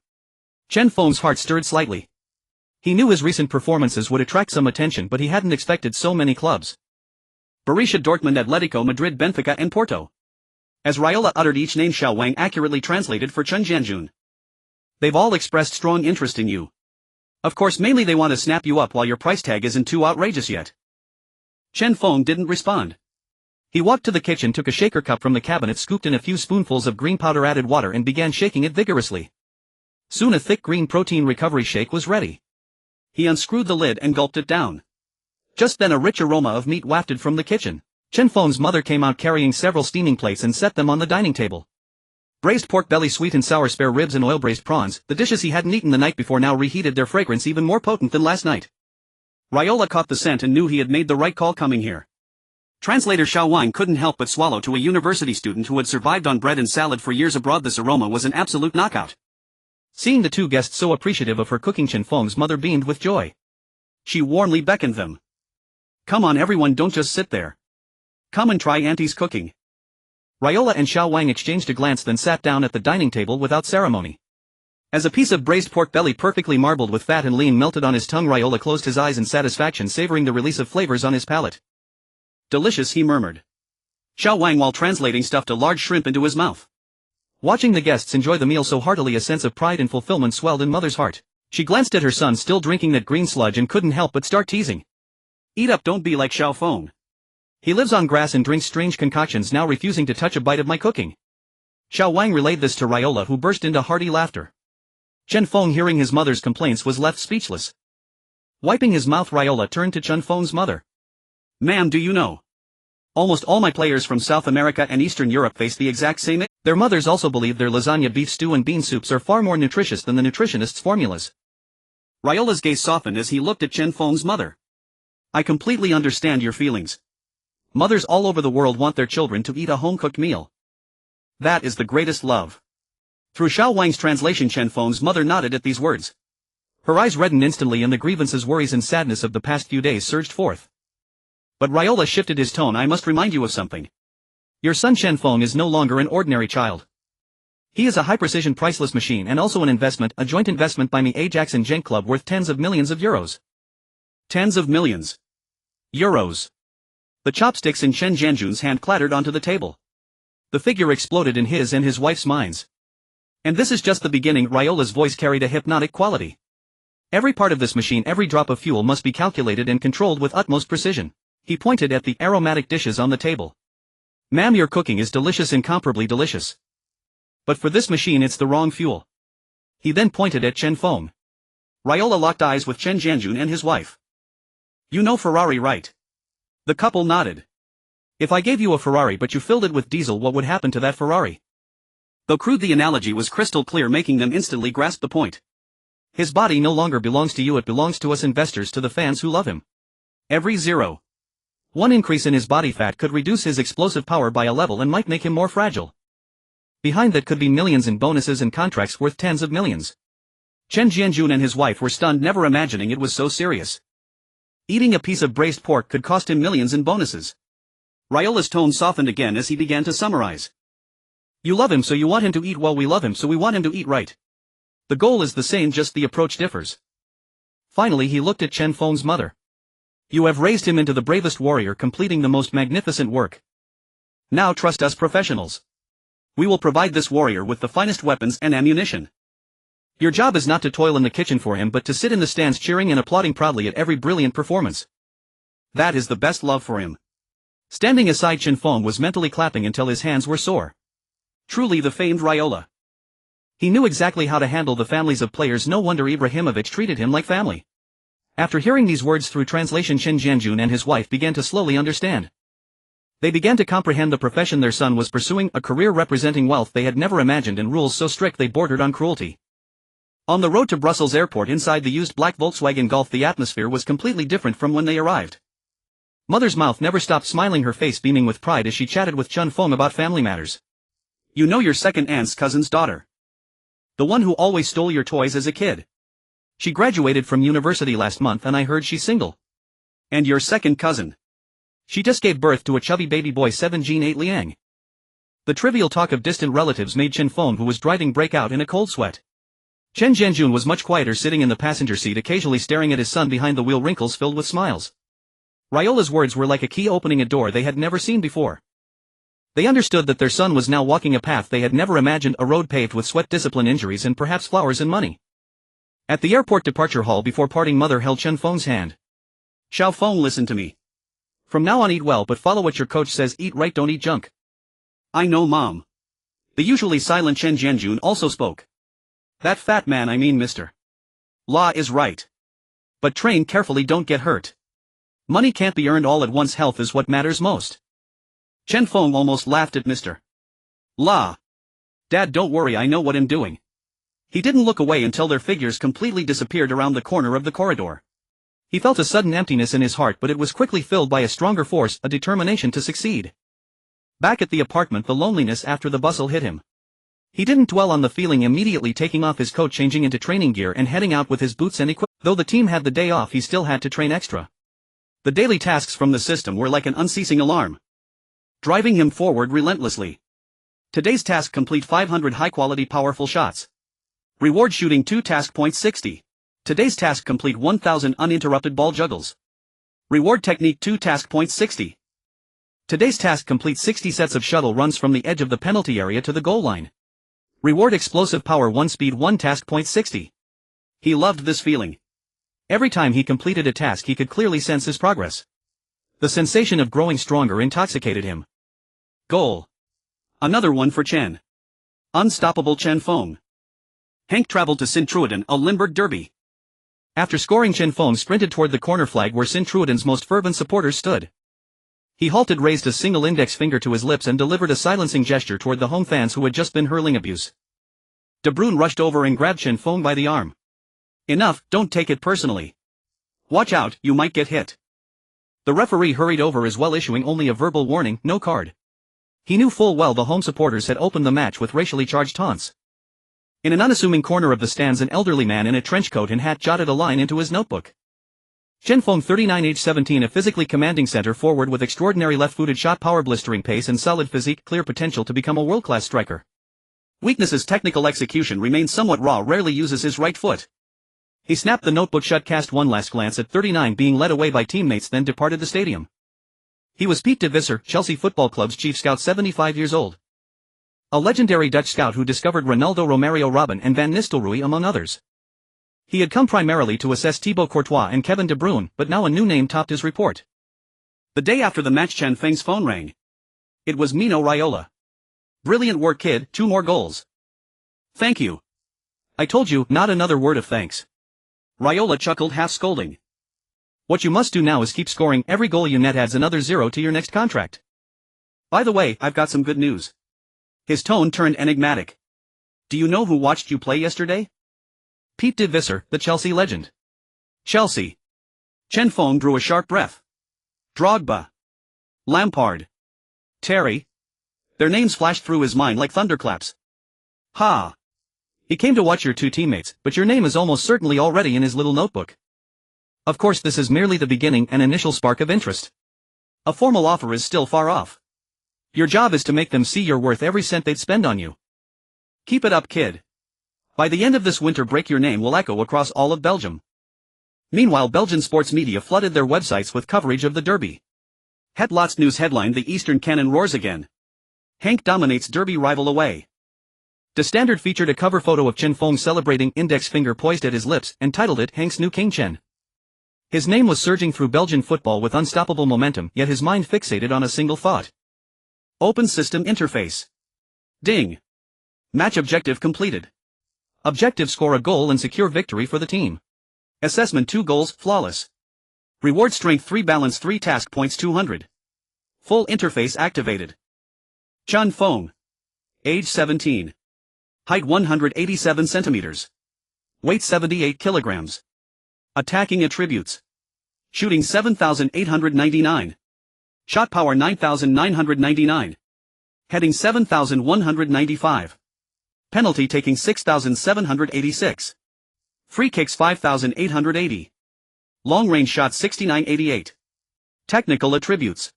Chen Feng's heart stirred slightly. He knew his recent performances would attract some attention, but he hadn't expected so many clubs. Borussia Dortmund, Atletico Madrid, Benfica and Porto. As Riola uttered each name, Xiao Wang accurately translated for Chen Jianjun. "They've all expressed strong interest in you. Of course, mainly they want to snap you up while your price tag isn't too outrageous yet." Chen Feng didn't respond. He walked to the kitchen, took a shaker cup from the cabinet, scooped in a few spoonfuls of green powder, added water and began shaking it vigorously. Soon a thick green protein recovery shake was ready. He unscrewed the lid and gulped it down. Just then a rich aroma of meat wafted from the kitchen. Chen Feng's mother came out carrying several steaming plates and set them on the dining table. Braised pork belly, sweet and sour spare ribs and oil-braised prawns, the dishes he hadn't eaten the night before, now reheated, their fragrance even more potent than last night. Riola caught the scent and knew he had made the right call coming here. Translator Xiao Wang couldn't help but swallow. To a university student who had survived on bread and salad for years abroad, this aroma was an absolute knockout. Seeing the 2 guests so appreciative of her cooking, Chen Feng's mother beamed with joy. She warmly beckoned them. "Come on everyone, don't just sit there. Come and try Auntie's cooking." Riola and Xiao Wang exchanged a glance, then sat down at the dining table without ceremony. As a piece of braised pork belly perfectly marbled with fat and lean melted on his tongue, Riola closed his eyes in satisfaction, savoring the release of flavors on his palate. "Delicious," he murmured. Xiao Wang, while translating, stuffed a large shrimp into his mouth. Watching the guests enjoy the meal so heartily, a sense of pride and fulfillment swelled in Mother's heart. She glanced at her son still drinking that green sludge and couldn't help but start teasing. "Eat up, don't be like Xiao Feng. He lives on grass and drinks strange concoctions, now refusing to touch a bite of my cooking." Xiao Wang relayed this to Riola, who burst into hearty laughter. Chen Feng, hearing his mother's complaints, was left speechless. Wiping his mouth, Riola turned to Chen Feng's mother. "Ma'am, do you know? Almost all my players from South America and Eastern Europe face the exact same. Their mothers also believe their lasagna, beef stew and bean soups are far more nutritious than the nutritionists' formulas." Riola's gaze softened as he looked at Chen Feng's mother. "I completely understand your feelings. Mothers all over the world want their children to eat a home-cooked meal. That is the greatest love." Through Xiao Wang's translation, Chen Feng's mother nodded at these words. Her eyes reddened instantly and the grievances, worries and sadness of the past few days surged forth. But Riola shifted his tone. "I must remind you of something. Your son Chen Feng is no longer an ordinary child. He is a high-precision priceless machine and also an investment, a joint investment by me, Ajax and Genk Club, worth tens of millions of euros." "Tens of millions. Euros." The chopsticks in Chen Jianjun's hand clattered onto the table. The figure exploded in his and his wife's minds. "And this is just the beginning." Riola's voice carried a hypnotic quality. "Every part of this machine, every drop of fuel must be calculated and controlled with utmost precision." He pointed at the aromatic dishes on the table. "Ma'am, your cooking is delicious, incomparably delicious. But for this machine it's the wrong fuel." He then pointed at Chen Feng. Riola locked eyes with Chen Jianjun and his wife. "You know Ferrari, right?" The couple nodded. "If I gave you a Ferrari but you filled it with diesel, what would happen to that Ferrari?" Though crude, the analogy was crystal clear, making them instantly grasp the point. "His body no longer belongs to you, it belongs to us investors, to the fans who love him. Every 0.1 increase in his body fat could reduce his explosive power by a level and might make him more fragile. Behind that could be millions in bonuses and contracts worth tens of millions." Chen Jianjun and his wife were stunned, never imagining it was so serious. Eating a piece of braised pork could cost him millions in bonuses. Riola's tone softened again as he began to summarize. "You love him, so you want him to eat well. We love him, so we want him to eat right. The goal is the same, just the approach differs." Finally he looked at Chen Feng's mother. "You have raised him into the bravest warrior, completing the most magnificent work. Now trust us professionals. We will provide this warrior with the finest weapons and ammunition. Your job is not to toil in the kitchen for him but to sit in the stands cheering and applauding proudly at every brilliant performance. That is the best love for him. Standing aside, Chen Feng was mentally clapping until his hands were sore. Truly the famed Raiola. He knew exactly how to handle the families of players, no wonder Ibrahimovic treated him like family. After hearing these words through translation, Chen Jianjun and his wife began to slowly understand. They began to comprehend the profession their son was pursuing, a career representing wealth they had never imagined and rules so strict they bordered on cruelty. On the road to Brussels airport inside the used black Volkswagen Golf, the atmosphere was completely different from when they arrived. Mother's mouth never stopped smiling, her face beaming with pride as she chatted with Chen Feng about family matters. You know your second aunt's cousin's daughter. The one who always stole your toys as a kid. She graduated from university last month and I heard she's single. And your second cousin. She just gave birth to a chubby baby boy, 7 Jean 8 Liang. The trivial talk of distant relatives made Chen Feng, who was driving, break out in a cold sweat. Chen Jianjun was much quieter, sitting in the passenger seat, occasionally staring at his son behind the wheel, wrinkles filled with smiles. Raiola's words were like a key opening a door they had never seen before. They understood that their son was now walking a path they had never imagined, a road paved with sweat, discipline, injuries, and perhaps flowers and money. At the airport departure hall before parting, mother held Chen Feng's hand. Xiao Feng, listen to me. From now on, eat well but follow what your coach says, eat right, don't eat junk. I know, Mom. The usually silent Chen Jianjun also spoke. That fat man, I mean Mr. La, is right. But train carefully, don't get hurt. Money can't be earned all at once, health is what matters most. Chen Feng almost laughed at Mr. La. Dad, don't worry, I know what I'm doing. He didn't look away until their figures completely disappeared around the corner of the corridor. He felt a sudden emptiness in his heart, but it was quickly filled by a stronger force, a determination to succeed. Back at the apartment, the loneliness after the bustle hit him. He didn't dwell on the feeling, immediately taking off his coat, changing into training gear and heading out with his boots and equipment. Though the team had the day off, he still had to train extra. The daily tasks from the system were like an unceasing alarm, driving him forward relentlessly. Today's task: complete 500 high-quality powerful shots. Reward: shooting 2 task points 60. Today's task: complete 1000 uninterrupted ball juggles. Reward: technique 2 task points 60. Today's task: complete 60 sets of shuttle runs from the edge of the penalty area to the goal line. Reward: explosive power 1, speed 1 task point 60. He loved this feeling. Every time he completed a task he could clearly sense his progress. The sensation of growing stronger intoxicated him. Goal. Another one for Chen. Unstoppable Chen Feng. Hank traveled to Sint-Truiden, a Limburg derby. After scoring, Chen Feng sprinted toward the corner flag where Sint-Truiden's most fervent supporters stood. He halted, raised a single index finger to his lips and delivered a silencing gesture toward the home fans who had just been hurling abuse. De Bruyne rushed over and grabbed Chen Feng by the arm. Enough, don't take it personally. Watch out, you might get hit. The referee hurried over as well, issuing only a verbal warning, no card. He knew full well the home supporters had opened the match with racially charged taunts. In an unassuming corner of the stands, an elderly man in a trench coat and hat jotted a line into his notebook. Chen Feng, 39, age 17, a physically commanding center forward with extraordinary left-footed shot power, blistering pace and solid physique, clear potential to become a world-class striker. Weaknesses: technical execution remains somewhat raw, rarely uses his right foot. He snapped the notebook shut, cast one last glance at 39 being led away by teammates, then departed the stadium. He was Piet de Visser, Chelsea Football Club's chief scout, 75 years old. A legendary Dutch scout who discovered Ronaldo, Romario, Robben and Van Nistelrooy among others. He had come primarily to assess Thibaut Courtois and Kevin De Bruyne, but now a new name topped his report. The day after the match, Chen Feng's phone rang. It was Mino Raiola. Brilliant work, kid, 2 more goals. Thank you. I told you, not another word of thanks. Raiola chuckled, half scolding. What you must do now is keep scoring. Every goal you net adds another 0 to your next contract. By the way, I've got some good news. His tone turned enigmatic. Do you know who watched you play yesterday? Piet de Visser, the Chelsea legend. Chelsea. Chen Feng drew a sharp breath. Drogba. Lampard. Terry. Their names flashed through his mind like thunderclaps. Ha! He came to watch your 2 teammates, but your name is almost certainly already in his little notebook. Of course, this is merely the beginning, an initial spark of interest. A formal offer is still far off. Your job is to make them see you're worth every cent they'd spend on you. Keep it up, kid. By the end of this winter break, your name will echo across all of Belgium. Meanwhile, Belgian sports media flooded their websites with coverage of the derby. Het Laatste News headlined: the Eastern Cannon roars again. Hank dominates Derby rival away. The Standard featured a cover photo of Chen Feng celebrating, index finger poised at his lips, and titled it Hank's New King Chen. His name was surging through Belgian football with unstoppable momentum, yet his mind fixated on a single thought. Open system interface. Ding. Match objective completed. Objective: score a goal and secure victory for the team. Assessment: 2 goals, flawless. Reward: strength 3, balance 3, task points 200. Full interface activated. Chen Feng. Age 17. Height 187 centimeters. Weight 78 kilograms. Attacking attributes. Shooting 7,899. Shot power 9,999. Heading 7,195. Penalty taking 6,786. Free kicks 5,880. Long range shot 6988. Technical attributes.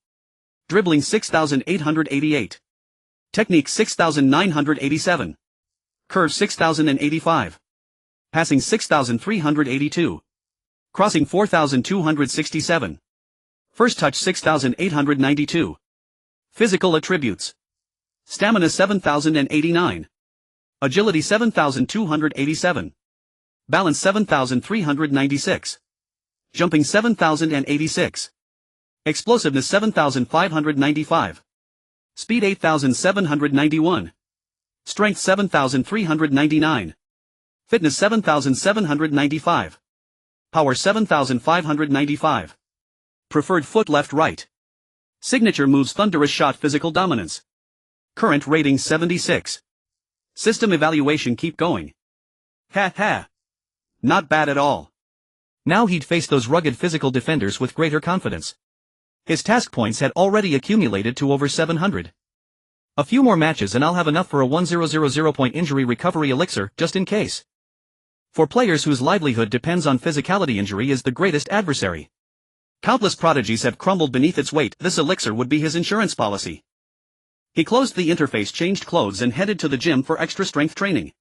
Dribbling 6,888. Technique 6,987. Curve 6,085. Passing 6,382. Crossing 4,267. First touch 6,892. Physical attributes. Stamina 7,089. Agility 7,287. Balance 7,396. Jumping 7,086. Explosiveness 7,595. Speed 8,791. Strength 7,399. Fitness 7,795. Power 7,595. Preferred foot left right. Signature moves: thunderous shot, physical dominance. Current rating 76. System evaluation: keep going. Ha ha. Not bad at all. Now he'd face those rugged physical defenders with greater confidence. His task points had already accumulated to over 700. A few more matches and I'll have enough for a 1000 point injury recovery elixir, just in case. For players whose livelihood depends on physicality, injury is the greatest adversary. Countless prodigies have crumbled beneath its weight. This elixir would be his insurance policy. He closed the interface, changed clothes and headed to the gym for extra strength training.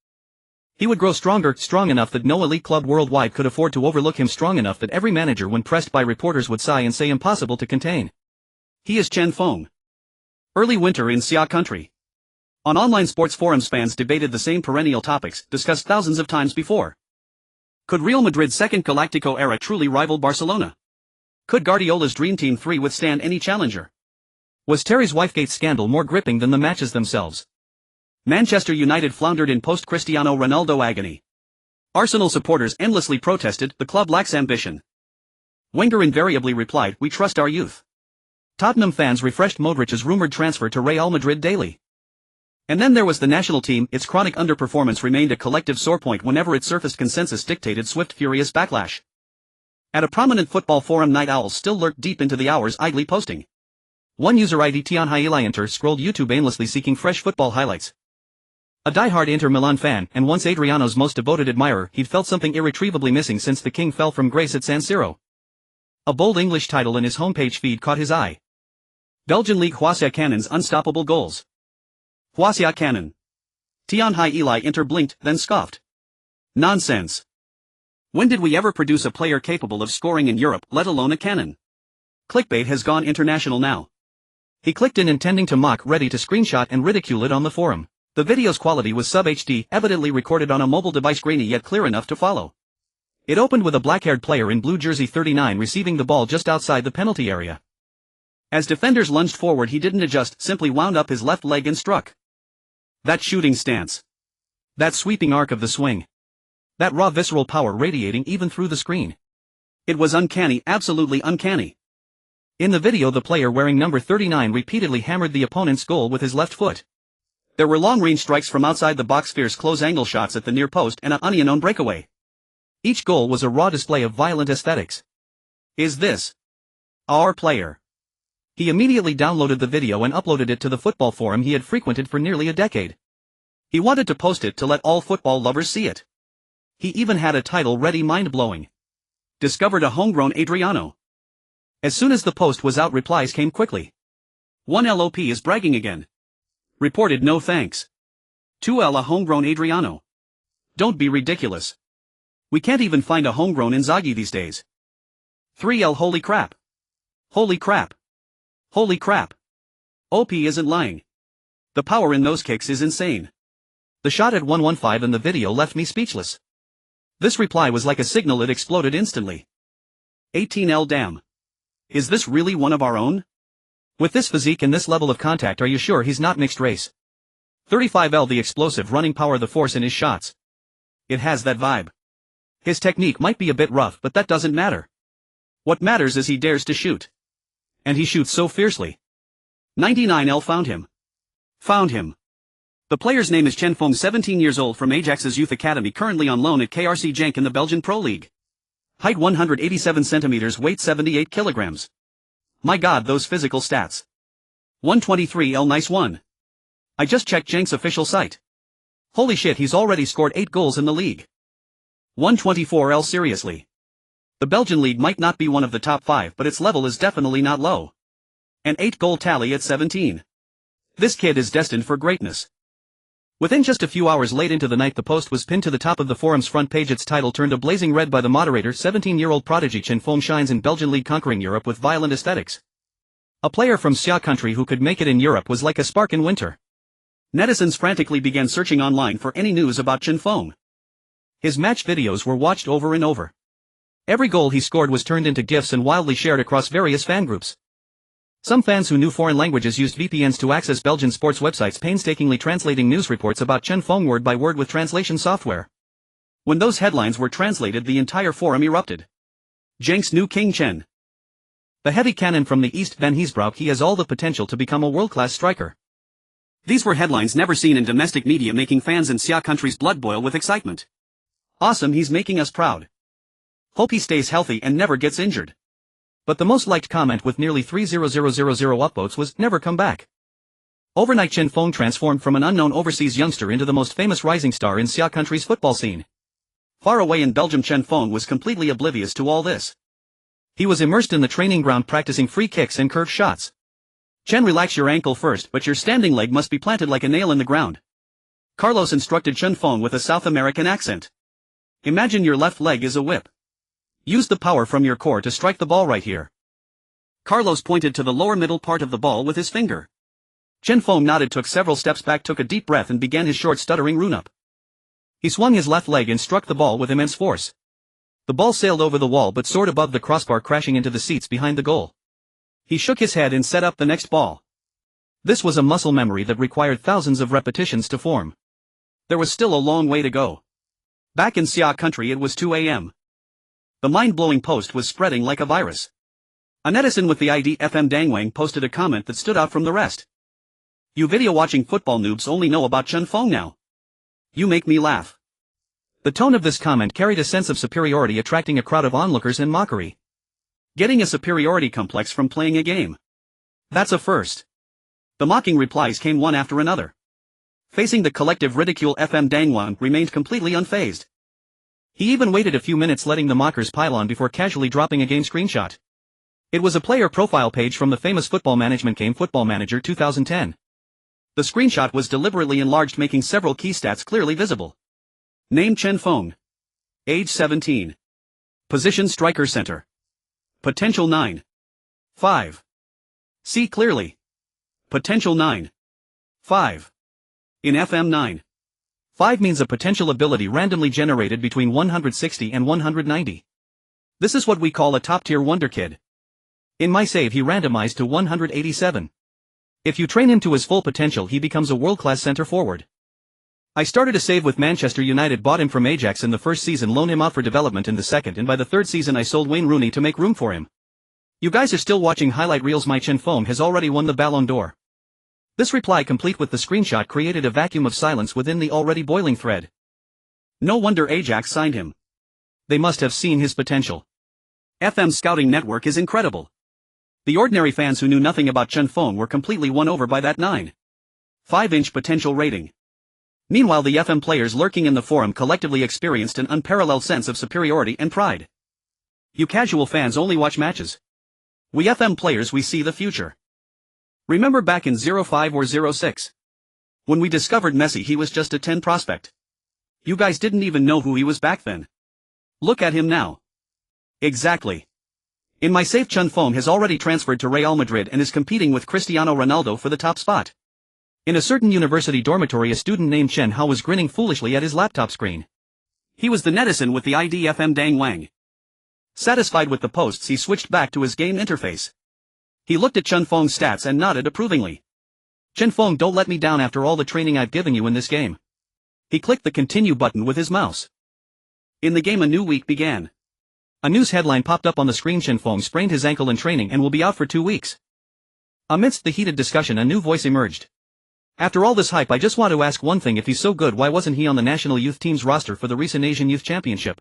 He would grow stronger, strong enough that no elite club worldwide could afford to overlook him, strong enough that every manager, when pressed by reporters, would sigh and say impossible to contain. He is Chen Feng. Early winter in Xia country. On online sports forums, fans debated the same perennial topics, discussed thousands of times before. Could Real Madrid's second Galactico era truly rival Barcelona? Could Guardiola's Dream Team 3 withstand any challenger? Was Terry's Wifegate scandal more gripping than the matches themselves? Manchester United floundered in post-Cristiano Ronaldo agony. Arsenal supporters endlessly protested, the club lacks ambition. Wenger invariably replied, we trust our youth. Tottenham fans refreshed Modric's rumored transfer to Real Madrid daily. And then there was the national team. Its chronic underperformance remained a collective sore point whenever it surfaced. Consensus dictated swift, furious backlash. At a prominent football forum, night owls still lurked deep into the hours, idly posting. One user ID Tianhailienter scrolled YouTube aimlessly seeking fresh football highlights. A die-hard Inter Milan fan, and once Adriano's most devoted admirer, he'd felt something irretrievably missing since the king fell from grace at San Siro. A bold English title in his homepage feed caught his eye. Belgian League Hwasia Cannon's unstoppable goals. Hwasia Cannon. Tianhailienter blinked, then scoffed. Nonsense. When did we ever produce a player capable of scoring in Europe, let alone a cannon? Clickbait has gone international now. He clicked in, intending to mock, ready to screenshot and ridicule it on the forum. The video's quality was sub-HD, evidently recorded on a mobile device, grainy yet clear enough to follow. It opened with a black-haired player in blue jersey 39 receiving the ball just outside the penalty area. As defenders lunged forward, he didn't adjust, simply wound up his left leg and struck. That shooting stance. That sweeping arc of the swing. That raw visceral power radiating even through the screen. It was uncanny, absolutely uncanny. In the video, the player wearing number 39 repeatedly hammered the opponent's goal with his left foot. There were long-range strikes from outside the box, fierce close-angle shots at the near post, and an unknown breakaway. Each goal was a raw display of violent aesthetics. Is this our player? He immediately downloaded the video and uploaded it to the football forum he had frequented for nearly a decade. He wanted to post it to let all football lovers see it. He even had a title ready, mind-blowing. Discovered a homegrown Adriano. As soon as the post was out, replies came quickly. 1 LOP is bragging again. Reported no thanks. 2L a homegrown Adriano. Don't be ridiculous. We can't even find a homegrown Inzaghi these days. 3L holy crap. Holy crap. Holy crap. OP isn't lying. The power in those kicks is insane. The shot at 115 in the video left me speechless. This reply was like a signal, it exploded instantly. 18L damn. Is this really one of our own? With this physique and this level of contact, are you sure he's not mixed race? 35L the explosive running power, the force in his shots. It has that vibe. His technique might be a bit rough, but that doesn't matter. What matters is he dares to shoot. And he shoots so fiercely. 99L found him. Found him. The player's name is Chen Feng, 17 years old, from Ajax's youth academy, currently on loan at KRC Genk in the Belgian Pro League. Height 187 centimeters, weight 78 kilograms. My god, those physical stats. 123L, nice one. I just checked Genk's official site. Holy shit, he's already scored 8 goals in the league. 124L, seriously. The Belgian league might not be one of the top 5, but its level is definitely not low. An 8-goal tally at 17. This kid is destined for greatness. Within just a few hours late into the night, the post was pinned to the top of the forum's front page, its title turned a blazing red by the moderator. 17-year-old prodigy Chen Feng shines in Belgian league, conquering Europe with violent aesthetics. A player from Xia country who could make it in Europe was like a spark in winter. Netizens frantically began searching online for any news about Chen Feng. His match videos were watched over and over. Every goal he scored was turned into GIFs and wildly shared across various fan groups. Some fans who knew foreign languages used VPNs to access Belgian sports websites, painstakingly translating news reports about Chen Feng word by word with translation software. When those headlines were translated, the entire forum erupted. Genk's new King Chen. The heavy cannon from the East Van Heesbroek, he has all the potential to become a world-class striker. These were headlines never seen in domestic media, making fans in Xia country's blood boil with excitement. Awesome, he's making us proud. Hope he stays healthy and never gets injured. But the most liked comment with nearly 3,000 upvotes was, never come back. Overnight, Chen Feng transformed from an unknown overseas youngster into the most famous rising star in Xia country's football scene. Far away in Belgium, Chen Feng was completely oblivious to all this. He was immersed in the training ground practicing free kicks and curved shots. Chen, relax your ankle first, but your standing leg must be planted like a nail in the ground. Carlos instructed Chen Feng with a South American accent. Imagine your left leg is a whip. Use the power from your core to strike the ball right here. Carlos pointed to the lower middle part of the ball with his finger. Chen Feng nodded, took several steps back, took a deep breath, and began his short stuttering rune-up. He swung his left leg and struck the ball with immense force. The ball sailed over the wall but soared above the crossbar, crashing into the seats behind the goal. He shook his head and set up the next ball. This was a muscle memory that required thousands of repetitions to form. There was still a long way to go. Back in Xia country, it was 2 a.m. The mind-blowing post was spreading like a virus. A netizen with the ID FM Dangwang posted a comment that stood out from the rest. You video-watching football noobs only know about Chen Feng now. You make me laugh. The tone of this comment carried a sense of superiority, attracting a crowd of onlookers and mockery. Getting a superiority complex from playing a game. That's a first. The mocking replies came one after another. Facing the collective ridicule, FM Dangwang remained completely unfazed. He even waited a few minutes, letting the mockers pile on before casually dropping a game screenshot. It was a player profile page from the famous football management game Football Manager 2010. The screenshot was deliberately enlarged, making several key stats clearly visible. Name: Chen Feng. Age 17. Position: striker center. Potential 9. 5. See clearly. Potential 9. 5. In FM 9. 5 means a potential ability randomly generated between 160 and 190. This is what we call a top-tier wonder kid. In my save he randomized to 187. If you train him to his full potential, he becomes a world-class center forward. I started a save with Manchester United, bought him from Ajax in the first season, loaned him out for development in the second, and by the third season I sold Wayne Rooney to make room for him. You guys are still watching highlight reels. My Chen Feng has already won the Ballon d'Or. This reply, complete with the screenshot, created a vacuum of silence within the already boiling thread. No wonder Ajax signed him. They must have seen his potential. FM's scouting network is incredible. The ordinary fans who knew nothing about Chen Feng were completely won over by that 9.5-inch potential rating. Meanwhile, the FM players lurking in the forum collectively experienced an unparalleled sense of superiority and pride. You casual fans only watch matches. We FM players, we see the future. Remember back in 05 or 06? When we discovered Messi, he was just a 10 prospect. You guys didn't even know who he was back then. Look at him now. Exactly. In my save, Chen Feng has already transferred to Real Madrid and is competing with Cristiano Ronaldo for the top spot. In a certain university dormitory, a student named Chen Hao was grinning foolishly at his laptop screen. He was the netizen with the ID FM Dang Wang. Satisfied with the posts, he switched back to his game interface. He looked at Chen Feng's stats and nodded approvingly. Chen Feng, don't let me down after all the training I've given you in this game. He clicked the continue button with his mouse. In the game, a new week began. A news headline popped up on the screen: Chen Feng sprained his ankle in training and will be out for 2 weeks. Amidst the heated discussion, a new voice emerged. After all this hype, I just want to ask one thing: if he's so good, why wasn't he on the national youth team's roster for the recent Asian Youth Championship?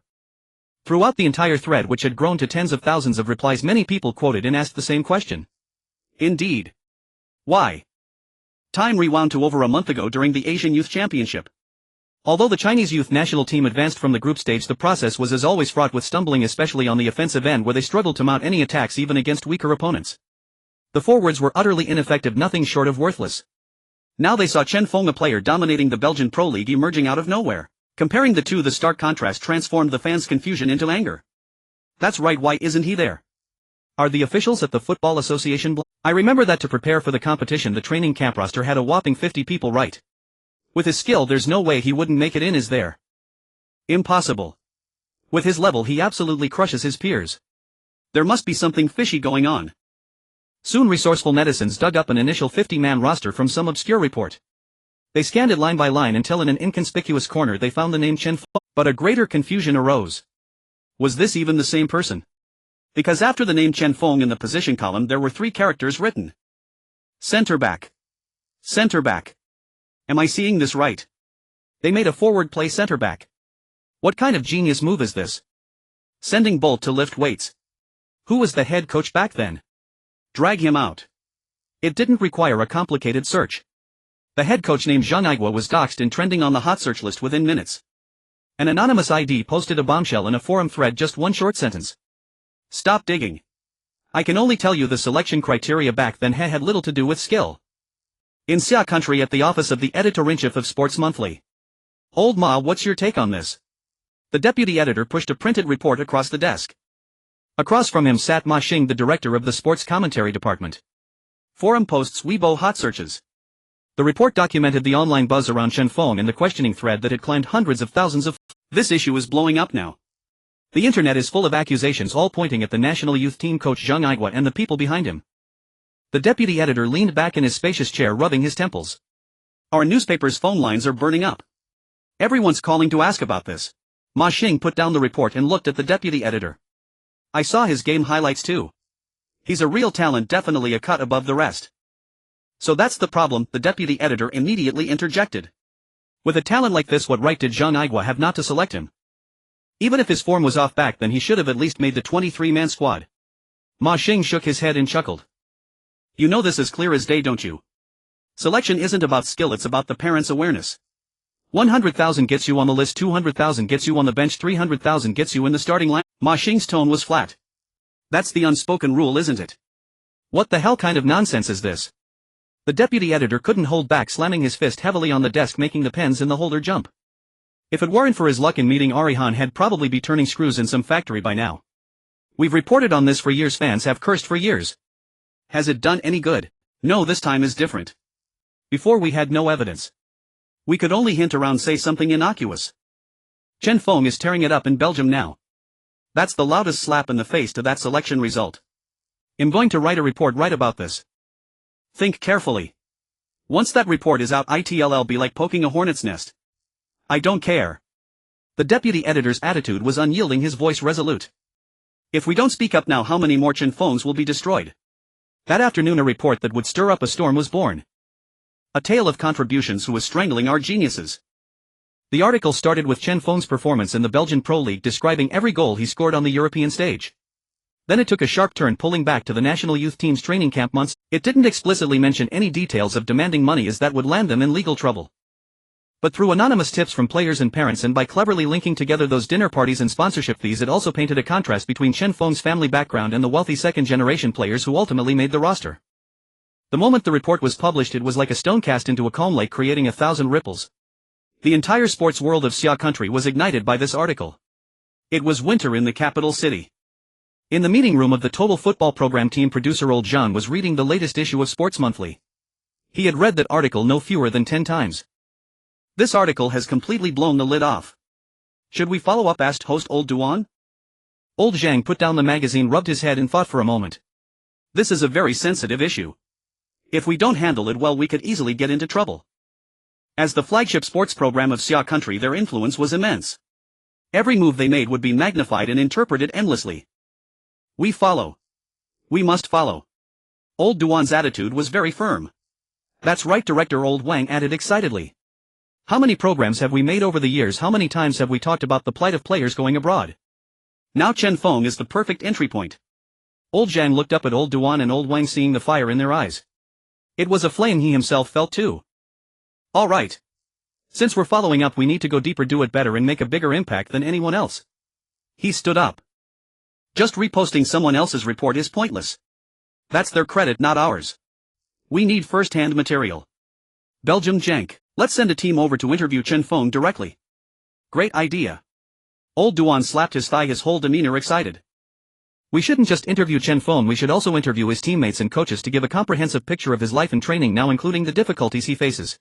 Throughout the entire thread, which had grown to tens of thousands of replies, many people quoted and asked the same question. Indeed. Why? Time rewound to over a month ago during the Asian Youth Championship. Although the Chinese youth national team advanced from the group stage, the process was as always fraught with stumbling, especially on the offensive end, where they struggled to mount any attacks even against weaker opponents. The forwards were utterly ineffective, nothing short of worthless. Now they saw Chen Feng, a player dominating the Belgian Pro League, emerging out of nowhere. Comparing the two, the stark contrast transformed the fans' confusion into anger. That's right, why isn't he there? Are the officials at the Football Association blind? I remember that to prepare for the competition, the training camp roster had a whopping 50 people, right? With his skill, there's no way he wouldn't make it in, is there? Impossible. With his level, he absolutely crushes his peers. There must be something fishy going on. Soon resourceful netizens dug up an initial 50-man roster from some obscure report. They scanned it line by line until in an inconspicuous corner they found the name Chen Feng, but a greater confusion arose. Was this even the same person? Because after the name Chen Feng in the position column there were 3 characters written. Center back. Center back. Am I seeing this right? They made a forward play center back. What kind of genius move is this? Sending Bolt to lift weights. Who was the head coach back then? Drag him out. It didn't require a complicated search. The head coach named Zhang Aigua was doxed and trending on the hot search list within minutes. An anonymous ID posted a bombshell in a forum thread, just one short sentence. Stop digging. I can only tell you the selection criteria back then had little to do with skill. In Xia country, at the office of the editor-in-chief of Sports Monthly. Old Ma, what's your take on this? The deputy editor pushed a printed report across the desk. Across from him sat Ma Xing, the director of the sports commentary department. Forum posts, Weibo hot searches. The report documented the online buzz around Chen Feng and the questioning thread that had climbed hundreds of thousands of. This issue is blowing up now. The internet is full of accusations, all pointing at the national youth team coach Zhang Aigua and the people behind him. The deputy editor leaned back in his spacious chair, rubbing his temples. Our newspaper's phone lines are burning up. Everyone's calling to ask about this. Ma Xing put down the report and looked at the deputy editor. I saw his game highlights too. He's a real talent, definitely a cut above the rest. So that's the problem, the deputy editor immediately interjected. With a talent like this, what right did Zhang Aigua have not to select him? Even if his form was off back then, he should have at least made the 23-man squad. Ma Xing shook his head and chuckled. You know this as clear as day, don't you? Selection isn't about skill, it's about the parents' awareness. 100,000 gets you on the list, 200,000 gets you on the bench, 300,000 gets you in the starting line. Ma Xing's tone was flat. That's the unspoken rule, isn't it? What the hell kind of nonsense is this? The deputy editor couldn't hold back, slamming his fist heavily on the desk, making the pens in the holder jump. If it weren't for his luck in meeting Arie Haan, had probably be turning screws in some factory by now. We've reported on this for years, fans have cursed for years. Has it done any good? No, this time is different. Before we had no evidence. We could only hint around, say something innocuous. Chen Feng is tearing it up in Belgium now. That's the loudest slap in the face to that selection result. I'm going to write a report right about this. Think carefully. Once that report is out, it'll be like poking a hornet's nest. I don't care. The deputy editor's attitude was unyielding, his voice resolute. If we don't speak up now, how many more Chen Fengs will be destroyed? That afternoon a report that would stir up a storm was born. A tale of contributions who was strangling our geniuses. The article started with Chen Feng's performance in the Belgian Pro League, describing every goal he scored on the European stage. Then it took a sharp turn, pulling back to the national youth team's training camp months. It didn't explicitly mention any details of demanding money, as that would land them in legal trouble. But through anonymous tips from players and parents, and by cleverly linking together those dinner parties and sponsorship fees, it also painted a contrast between Chen Feng's family background and the wealthy second-generation players who ultimately made the roster. The moment the report was published, it was like a stone cast into a calm lake, creating 1,000 ripples. The entire sports world of Xia country was ignited by this article. It was winter in the capital city. In the meeting room of the Total Football Program team, producer Old John was reading the latest issue of Sports Monthly. He had read that article no fewer than 10 times. This article has completely blown the lid off. Should we follow up? Asked host Old Duan. Old Zhang put down the magazine, rubbed his head and thought for a moment. This is a very sensitive issue. If we don't handle it well, we could easily get into trouble. As the flagship sports program of Xia country, their influence was immense. Every move they made would be magnified and interpreted endlessly. We follow. We must follow. Old Duan's attitude was very firm. That's right, Director Old Wang added excitedly. How many programs have we made over the years? How many times have we talked about the plight of players going abroad? Now Chen Feng is the perfect entry point. Old Zhang looked up at Old Duan and Old Wang, seeing the fire in their eyes. It was a flame he himself felt too. All right. Since we're following up, we need to go deeper, do it better and make a bigger impact than anyone else. He stood up. Just reposting someone else's report is pointless. That's their credit, not ours. We need first-hand material. Belgium Jank. Let's send a team over to interview Chen Feng directly. Great idea. Old Duan slapped his thigh, his whole demeanor excited. We shouldn't just interview Chen Feng, we should also interview his teammates and coaches to give a comprehensive picture of his life and training now, including the difficulties he faces.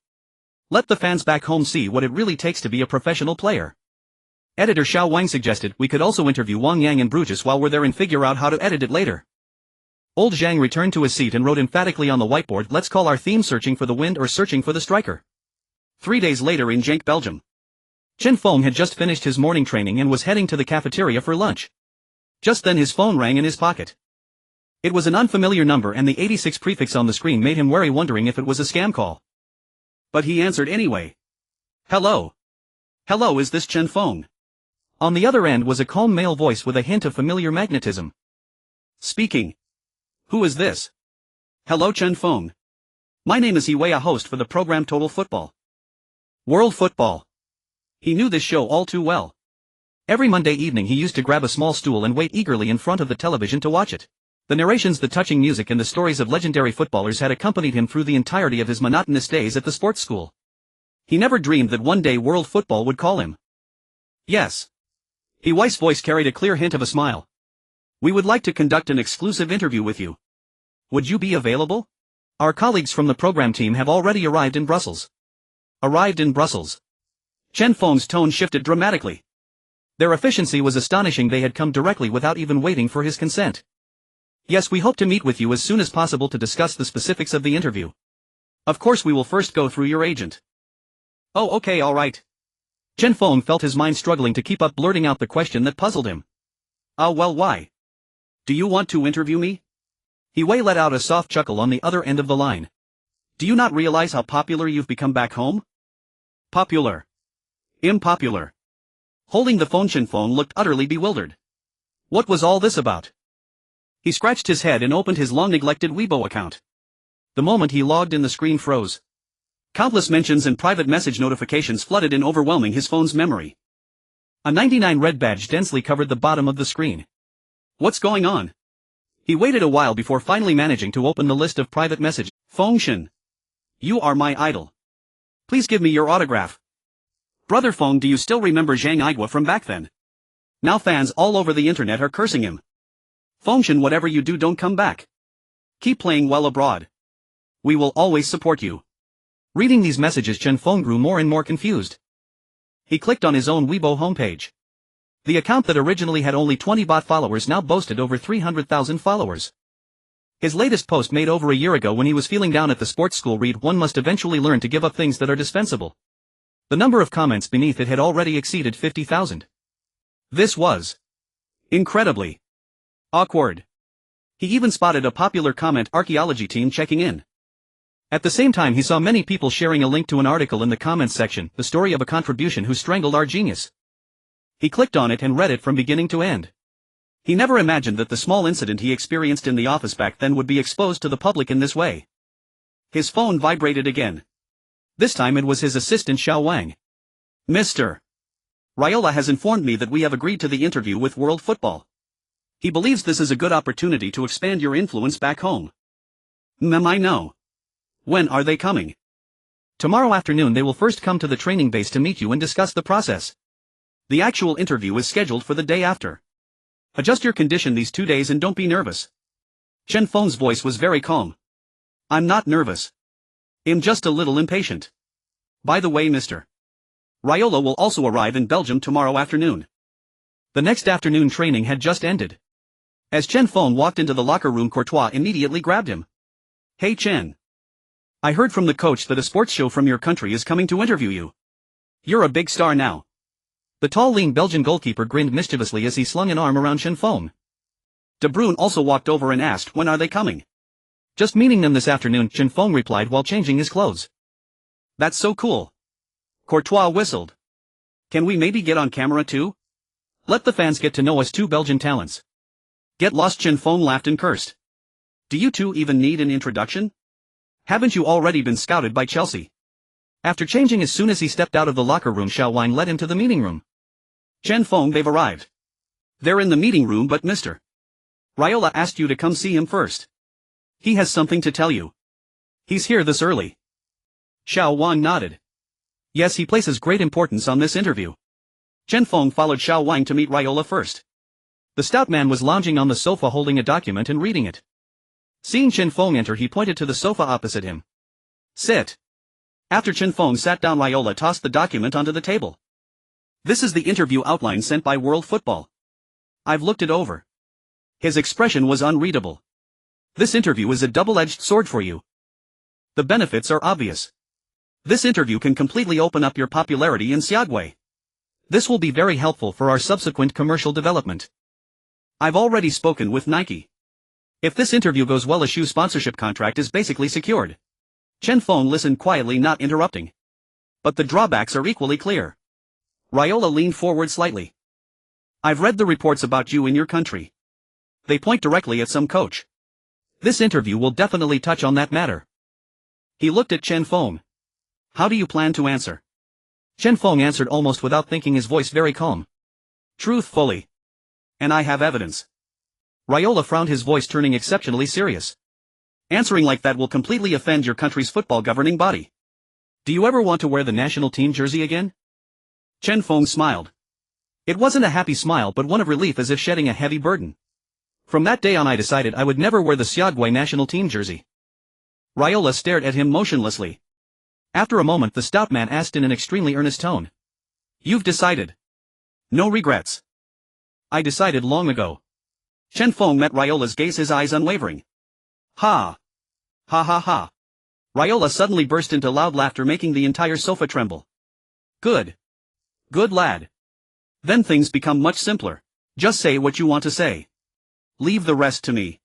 Let the fans back home see what it really takes to be a professional player. Editor Xiao Wang suggested we could also interview Wang Yang and Brutus while we're there and figure out how to edit it later. Old Zhang returned to his seat and wrote emphatically on the whiteboard, let's call our theme Searching for the Wind or Searching for the Striker. 3 days later in Genk, Belgium. Chen Feng had just finished his morning training and was heading to the cafeteria for lunch. Just then his phone rang in his pocket. It was an unfamiliar number and the 86 prefix on the screen made him wary, wondering if it was a scam call. But he answered anyway. Hello. Hello, is this Chen Feng? On the other end was a calm male voice with a hint of familiar magnetism. Speaking. Who is this? Hello, Chen Feng. My name is Iwei, a host for the program Total Football. World Football. He knew this show all too well. Every Monday evening he used to grab a small stool and wait eagerly in front of the television to watch it. The narrations, the touching music and the stories of legendary footballers had accompanied him through the entirety of his monotonous days at the sports school. He never dreamed that one day World Football would call him. Yes. Iwei's voice carried a clear hint of a smile. We would like to conduct an exclusive interview with you. Would you be available? Our colleagues from the program team have already arrived in Brussels. Arrived in Brussels. Chen Feng's tone shifted dramatically. Their efficiency was astonishing. They had come directly without even waiting for his consent. Yes, we hope to meet with you as soon as possible to discuss the specifics of the interview. Of course, we will first go through your agent. Oh, okay, all right. Chen Feng felt his mind struggling to keep up, blurting out the question that puzzled him. Well, why? Do you want to interview me? Iwei let out a soft chuckle on the other end of the line. Do you not realize how popular you've become back home? Popular. Unpopular. Holding the phone, Chen Feng looked utterly bewildered. What was all this about? He scratched his head and opened his long-neglected Weibo account. The moment he logged in, the screen froze. Countless mentions and private message notifications flooded in, overwhelming his phone's memory. A 99 red badge densely covered the bottom of the screen. What's going on? He waited a while before finally managing to open the list of private messages. Fengshen. You are my idol. Please give me your autograph. Brother Feng, do you still remember Zhang Igua from back then? Now fans all over the internet are cursing him. Fengshen, whatever you do, don't come back. Keep playing well abroad. We will always support you. Reading these messages, Chen Feng grew more and more confused. He clicked on his own Weibo homepage. The account that originally had only 20 bot followers now boasted over 300,000 followers. His latest post, made over a year ago when he was feeling down at the sports school, read, one must eventually learn to give up things that are dispensable. The number of comments beneath it had already exceeded 50,000. This was incredibly awkward. He even spotted a popular comment, archaeology team checking in. At the same time, he saw many people sharing a link to an article in the comments section, the story of a contribution who strangled our genius. He clicked on it and read it from beginning to end. He never imagined that the small incident he experienced in the office back then would be exposed to the public in this way. His phone vibrated again. This time it was his assistant Xiao Wang. Mr. Raiola has informed me that we have agreed to the interview with World Football. He believes this is a good opportunity to expand your influence back home. I know. When are they coming? Tomorrow afternoon. They will first come to the training base to meet you and discuss the process. The actual interview is scheduled for the day after. Adjust your condition these 2 days and don't be nervous. Chen Feng's voice was very calm. I'm not nervous. I'm just a little impatient. By the way, Mr. Raiola will also arrive in Belgium tomorrow afternoon. The next afternoon training had just ended. As Chen Feng walked into the locker room, Courtois immediately grabbed him. Hey Chen. I heard from the coach that a sports show from your country is coming to interview you. You're a big star now. The tall lean Belgian goalkeeper grinned mischievously as he slung an arm around Chen Feng. De Bruyne also walked over and asked when are they coming. Just meeting them this afternoon, Chen Feng replied while changing his clothes. That's so cool. Courtois whistled. Can we maybe get on camera too? Let the fans get to know us two Belgian talents. Get lost, Chen Feng laughed and cursed. Do you two even need an introduction? Haven't you already been scouted by Chelsea? After changing as soon as he stepped out of the locker room, Vowing led him to the meeting room. Chen Feng, they've arrived. They're in the meeting room, but Mr. Raiola asked you to come see him first. He has something to tell you. He's here this early. Vowing nodded. Yes, he places great importance on this interview. Chen Feng followed Vowing to meet Raiola first. The stout man was lounging on the sofa holding a document and reading it. Seeing Chen Feng enter, he pointed to the sofa opposite him. Sit. After Chen Feng sat down, Raiola tossed the document onto the table. This is the interview outline sent by World Football. I've looked it over. His expression was unreadable. This interview is a double-edged sword for you. The benefits are obvious. This interview can completely open up your popularity in Siagway. This will be very helpful for our subsequent commercial development. I've already spoken with Nike. If this interview goes well, a shoe sponsorship contract is basically secured. Chen Feng listened quietly, not interrupting. But the drawbacks are equally clear. Raiola leaned forward slightly. I've read the reports about you in your country. They point directly at some coach. This interview will definitely touch on that matter. He looked at Chen Feng. How do you plan to answer? Chen Feng answered almost without thinking, his voice very calm. Truthfully. And I have evidence. Raiola frowned, his voice turning exceptionally serious. Answering like that will completely offend your country's football governing body. Do you ever want to wear the national team jersey again? Chen Feng smiled. It wasn't a happy smile, but one of relief, as if shedding a heavy burden. From that day on, I decided I would never wear the Siagway national team jersey. Raiola stared at him motionlessly. After a moment, the stout man asked in an extremely earnest tone. You've decided? No regrets. I decided long ago. Chen Feng met Raiola's gaze, his eyes unwavering. Ha! Ha ha ha! Raiola suddenly burst into loud laughter, making the entire sofa tremble. Good. Good lad. Then things become much simpler. Just say what you want to say. Leave the rest to me.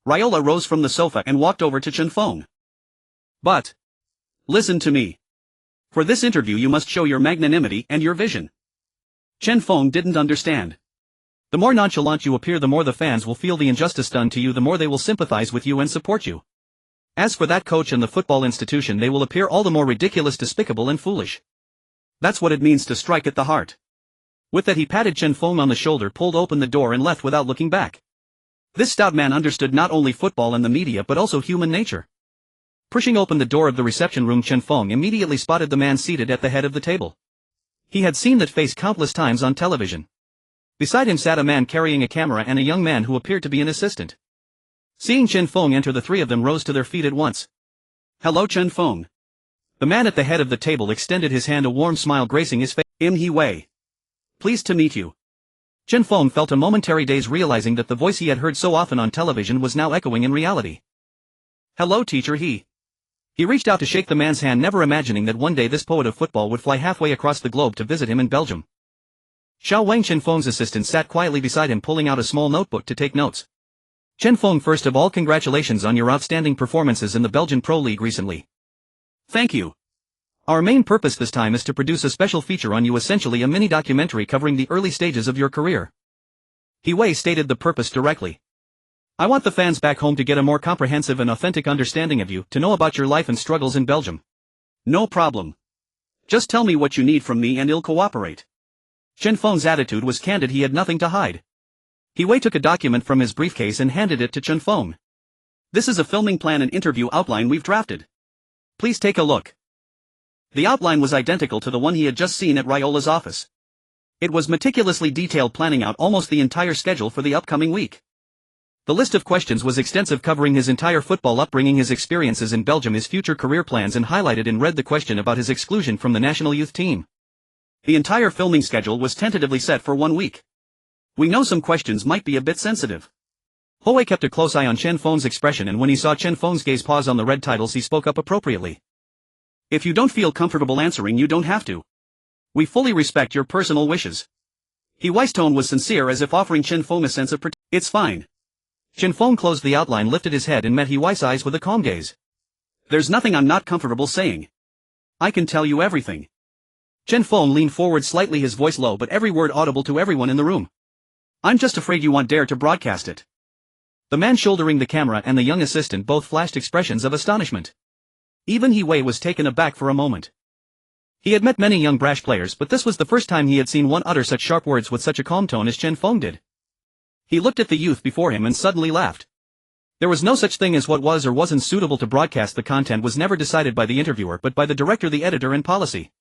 Raiola rose from the sofa and walked over to Chen Feng. But listen to me. For this interview you must show your magnanimity and your vision. Chen Feng didn't understand. The more nonchalant you appear, the more the fans will feel the injustice done to you, the more they will sympathize with you and support you. As for that coach and the football institution, they will appear all the more ridiculous, despicable and foolish. That's what it means to strike at the heart. With that, he patted Chen Feng on the shoulder, pulled open the door and left without looking back. This stout man understood not only football and the media but also human nature. Pushing open the door of the reception room, Chen Feng immediately spotted the man seated at the head of the table. He had seen that face countless times on television. Beside him sat a man carrying a camera and a young man who appeared to be an assistant. Seeing Chen Feng enter, the three of them rose to their feet at once. Hello, Chen Feng. The man at the head of the table extended his hand, a warm smile gracing his face. He Wei. Pleased to meet you. Chen Feng felt a momentary daze, realizing that the voice he had heard so often on television was now echoing in reality. Hello, teacher. He reached out to shake the man's hand, never imagining that one day this poet of football would fly halfway across the globe to visit him in Belgium. Vowing, Chen Feng's assistant, sat quietly beside him, pulling out a small notebook to take notes. Chen Feng, first of all, congratulations on your outstanding performances in the Belgian Pro League recently. Thank you. Our main purpose this time is to produce a special feature on you, essentially a mini documentary covering the early stages of your career. Wei stated the purpose directly. I want the fans back home to get a more comprehensive and authentic understanding of you, to know about your life and struggles in Belgium. No problem. Just tell me what you need from me and I'll cooperate. Chen Feng's attitude was candid, he had nothing to hide. Wei took a document from his briefcase and handed it to Chen Feng. This is a filming plan and interview outline we've drafted. Please take a look. The outline was identical to the one he had just seen at Raiola's office. It was meticulously detailed, planning out almost the entire schedule for the upcoming week. The list of questions was extensive, covering his entire football upbringing, his experiences in Belgium, his future career plans, and highlighted in red the question about his exclusion from the national youth team. The entire filming schedule was tentatively set for 1 week. We know some questions might be a bit sensitive. Howe kept a close eye on Chen Feng's expression, and when he saw Chen Feng's gaze pause on the red titles, he spoke up appropriately. If you don't feel comfortable answering, you don't have to. We fully respect your personal wishes. His tone was sincere, as if offering Chen Feng a sense of protection. It's fine. Chen Feng closed the outline, lifted his head, and met Hiwai's eyes with a calm gaze. There's nothing I'm not comfortable saying. I can tell you everything. Chen Feng leaned forward slightly, his voice low but every word audible to everyone in the room. I'm just afraid you won't dare to broadcast it. The man shouldering the camera and the young assistant both flashed expressions of astonishment. Even Hiwai was taken aback for a moment. He had met many young brash players, but this was the first time he had seen one utter such sharp words with such a calm tone as Chen Feng did. He looked at the youth before him and suddenly laughed. There was no such thing as what was or wasn't suitable to broadcast. The content was never decided by the interviewer but by the director, the editor, and policy.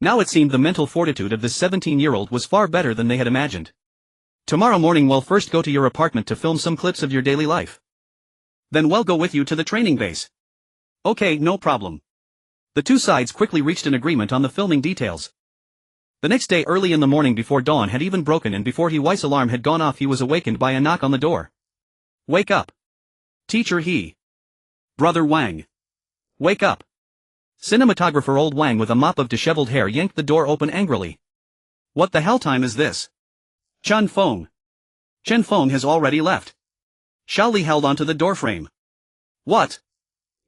Now it seemed the mental fortitude of this 17-year-old was far better than they had imagined. Tomorrow morning we'll first go to your apartment to film some clips of your daily life. Then we'll go with you to the training base. Okay, no problem. The two sides quickly reached an agreement on the filming details. The next day, early in the morning, before dawn had even broken and before Hiwai's alarm had gone off, he was awakened by a knock on the door. Wake up. Teacher He. Brother Wang. Wake up. Cinematographer old Wang with a mop of disheveled hair yanked the door open angrily. What the hell time is this? Chen Feng. Chen Feng has already left. Xiaoli held onto the doorframe. What?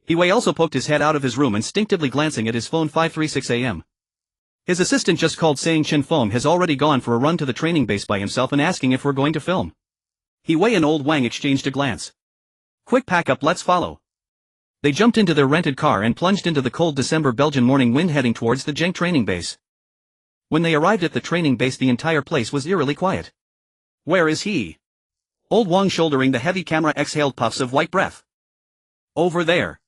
Hiwai also poked his head out of his room, instinctively glancing at his phone. 5:36 a.m. His assistant just called saying Chen Feng has already gone for a run to the training base by himself and asking if we're going to film. Hiwai and old Wang exchanged a glance. Quick, pack up, let's follow. They jumped into their rented car and plunged into the cold December Belgian morning wind, heading towards the Genk training base. When they arrived at the training base, the entire place was eerily quiet. Where is he? Old Wang, shouldering the heavy camera, exhaled puffs of white breath. Over there.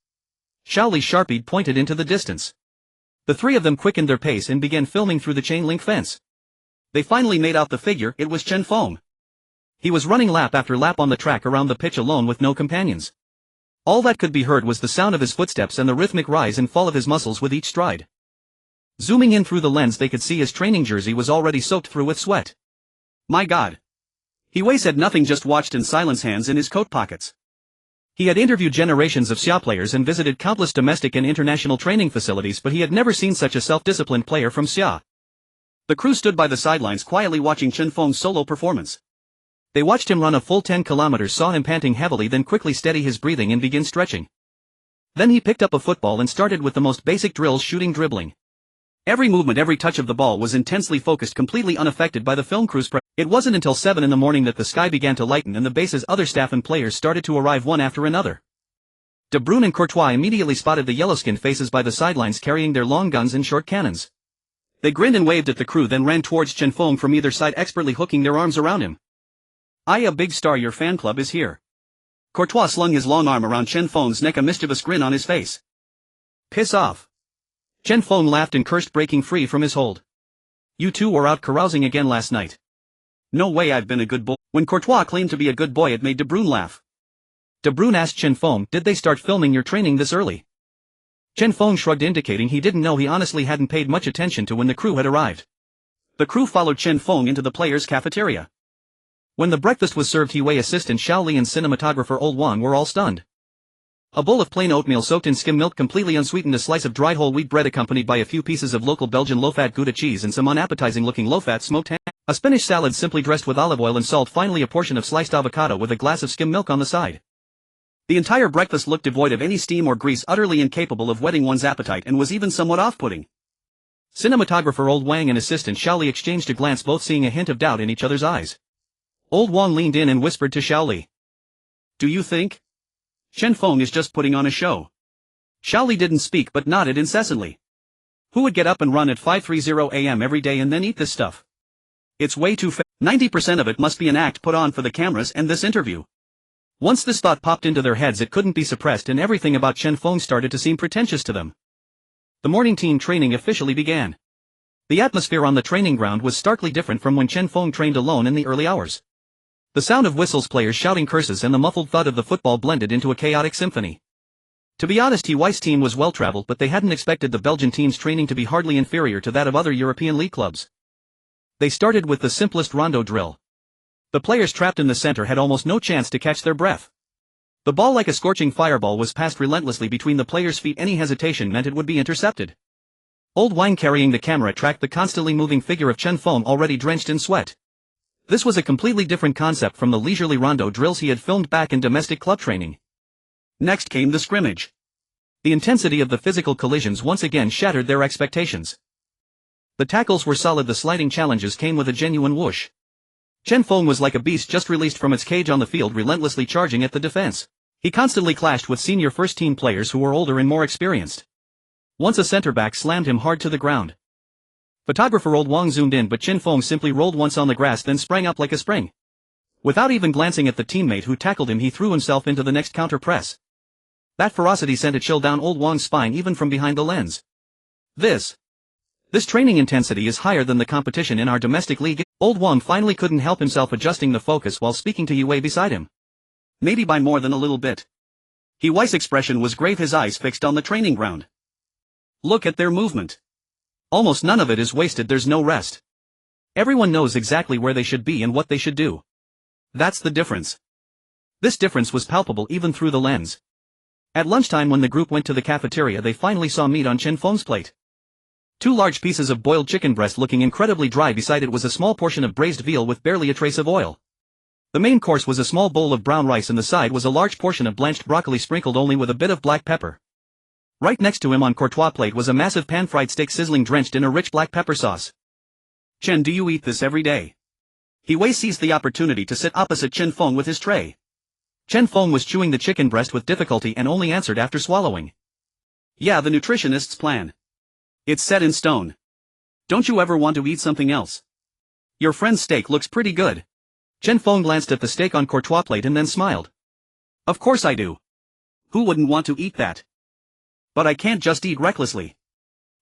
Xiaoli Sharpie pointed into the distance. The three of them quickened their pace and began filming through the chain-link fence. They finally made out the figure. It was Chen Feng. He was running lap after lap on the track around the pitch alone with no companions. All that could be heard was the sound of his footsteps and the rhythmic rise and fall of his muscles with each stride. Zooming in through the lens, they could see his training jersey was already soaked through with sweat. My God. Hiwai said nothing, just watched in silence, hands in his coat pockets. He had interviewed generations of Xia players and visited countless domestic and international training facilities, but he had never seen such a self-disciplined player from Xia. The crew stood by the sidelines quietly watching Chen Feng's solo performance. They watched him run a full 10 kilometers, saw him panting heavily, then quickly steady his breathing and begin stretching. Then he picked up a football and started with the most basic drills, shooting, dribbling. Every movement, every touch of the ball was intensely focused, completely unaffected by the film crew's pressure. It wasn't until 7 in the morning that the sky began to lighten and the base's other staff and players started to arrive one after another. De Bruyne and Courtois immediately spotted the yellow-skinned faces by the sidelines carrying their long guns and short cannons. They grinned and waved at the crew, then ran towards Chen Feng from either side, expertly hooking their arms around him. A big star, your fan club is here. Courtois slung his long arm around Chen Feng's neck, a mischievous grin on his face. Piss off. Chen Feng laughed and cursed, breaking free from his hold. You two were out carousing again last night. No way, I've been a good boy. When Courtois claimed to be a good boy, it made De Bruyne laugh. De Bruyne asked Chen Feng, did they start filming your training this early? Chen Feng shrugged, indicating he didn't know. He honestly hadn't paid much attention to when the crew had arrived. The crew followed Chen Feng into the players' cafeteria. When the breakfast was served, Hiwai, assistant Xiaoli, and cinematographer old Wang were all stunned. A bowl of plain oatmeal soaked in skim milk, completely unsweetened, a slice of dried whole wheat bread accompanied by a few pieces of local Belgian low-fat Gouda cheese and some unappetizing-looking low-fat smoked ham. A spinach salad simply dressed with olive oil and salt, finally a portion of sliced avocado with a glass of skim milk on the side. The entire breakfast looked devoid of any steam or grease, utterly incapable of whetting one's appetite, and was even somewhat off-putting. Cinematographer old Wang and assistant Xiaoli exchanged a glance, both seeing a hint of doubt in each other's eyes. Old Wang leaned in and whispered to Xiaoli. Do you think? Chen Feng is just putting on a show. Xiaoli didn't speak but nodded incessantly. Who would get up and run at 5:30 a.m. every day and then eat this stuff? It's way too 90% of it must be an act put on for the cameras and this interview. Once this thought popped into their heads, it couldn't be suppressed, and everything about Chen Feng started to seem pretentious to them. The morning team training officially began. The atmosphere on the training ground was starkly different from when Chen Feng trained alone in the early hours. The sound of whistles, players shouting curses, and the muffled thud of the football blended into a chaotic symphony. To be honest, Weiss' team was well-traveled, but they hadn't expected the Belgian team's training to be hardly inferior to that of other European league clubs. They started with the simplest rondo drill. The players trapped in the center had almost no chance to catch their breath. The ball, like a scorching fireball, was passed relentlessly between the players' feet. Any hesitation meant it would be intercepted. Old Wang, carrying the camera, tracked the constantly moving figure of Chen Feng, already drenched in sweat. This was a completely different concept from the leisurely rondo drills he had filmed back in domestic club training. Next came the scrimmage. The intensity of the physical collisions once again shattered their expectations. The tackles were solid, the sliding challenges came with a genuine whoosh. Chen Feng was like a beast just released from its cage on the field, relentlessly charging at the defense. He constantly clashed with senior first-team players who were older and more experienced. Once a center-back slammed him hard to the ground. Photographer Old Wang zoomed in, but Chen Feng simply rolled once on the grass, then sprang up like a spring. Without even glancing at the teammate who tackled him, he threw himself into the next counter-press. That ferocity sent a chill down Old Wang's spine even from behind the lens. This training intensity is higher than the competition in our domestic league. Old Wang finally couldn't help himself, adjusting the focus while speaking to Yue beside him. Maybe by more than a little bit. Weiss' expression was grave, his eyes fixed on the training ground. Look at their movement. Almost none of it is wasted, there's no rest. Everyone knows exactly where they should be and what they should do. That's the difference. This difference was palpable even through the lens. At lunchtime, when the group went to the cafeteria, they finally saw meat on Chen Feng's plate. 2 large pieces of boiled chicken breast looking incredibly dry. Beside it was a small portion of braised veal with barely a trace of oil. The main course was a small bowl of brown rice, and the side was a large portion of blanched broccoli sprinkled only with a bit of black pepper. Right next to him on Courtois' plate was a massive pan-fried steak sizzling, drenched in a rich black pepper sauce. Chen, do you eat this every day? Yue seized the opportunity to sit opposite Chen Feng with his tray. Chen Feng was chewing the chicken breast with difficulty and only answered after swallowing. Yeah, the nutritionist's plan. It's set in stone. Don't you ever want to eat something else? Your friend's steak looks pretty good. Chen Feng glanced at the steak on Courtois' plate and then smiled. Of course I do. Who wouldn't want to eat that? But I can't just eat recklessly.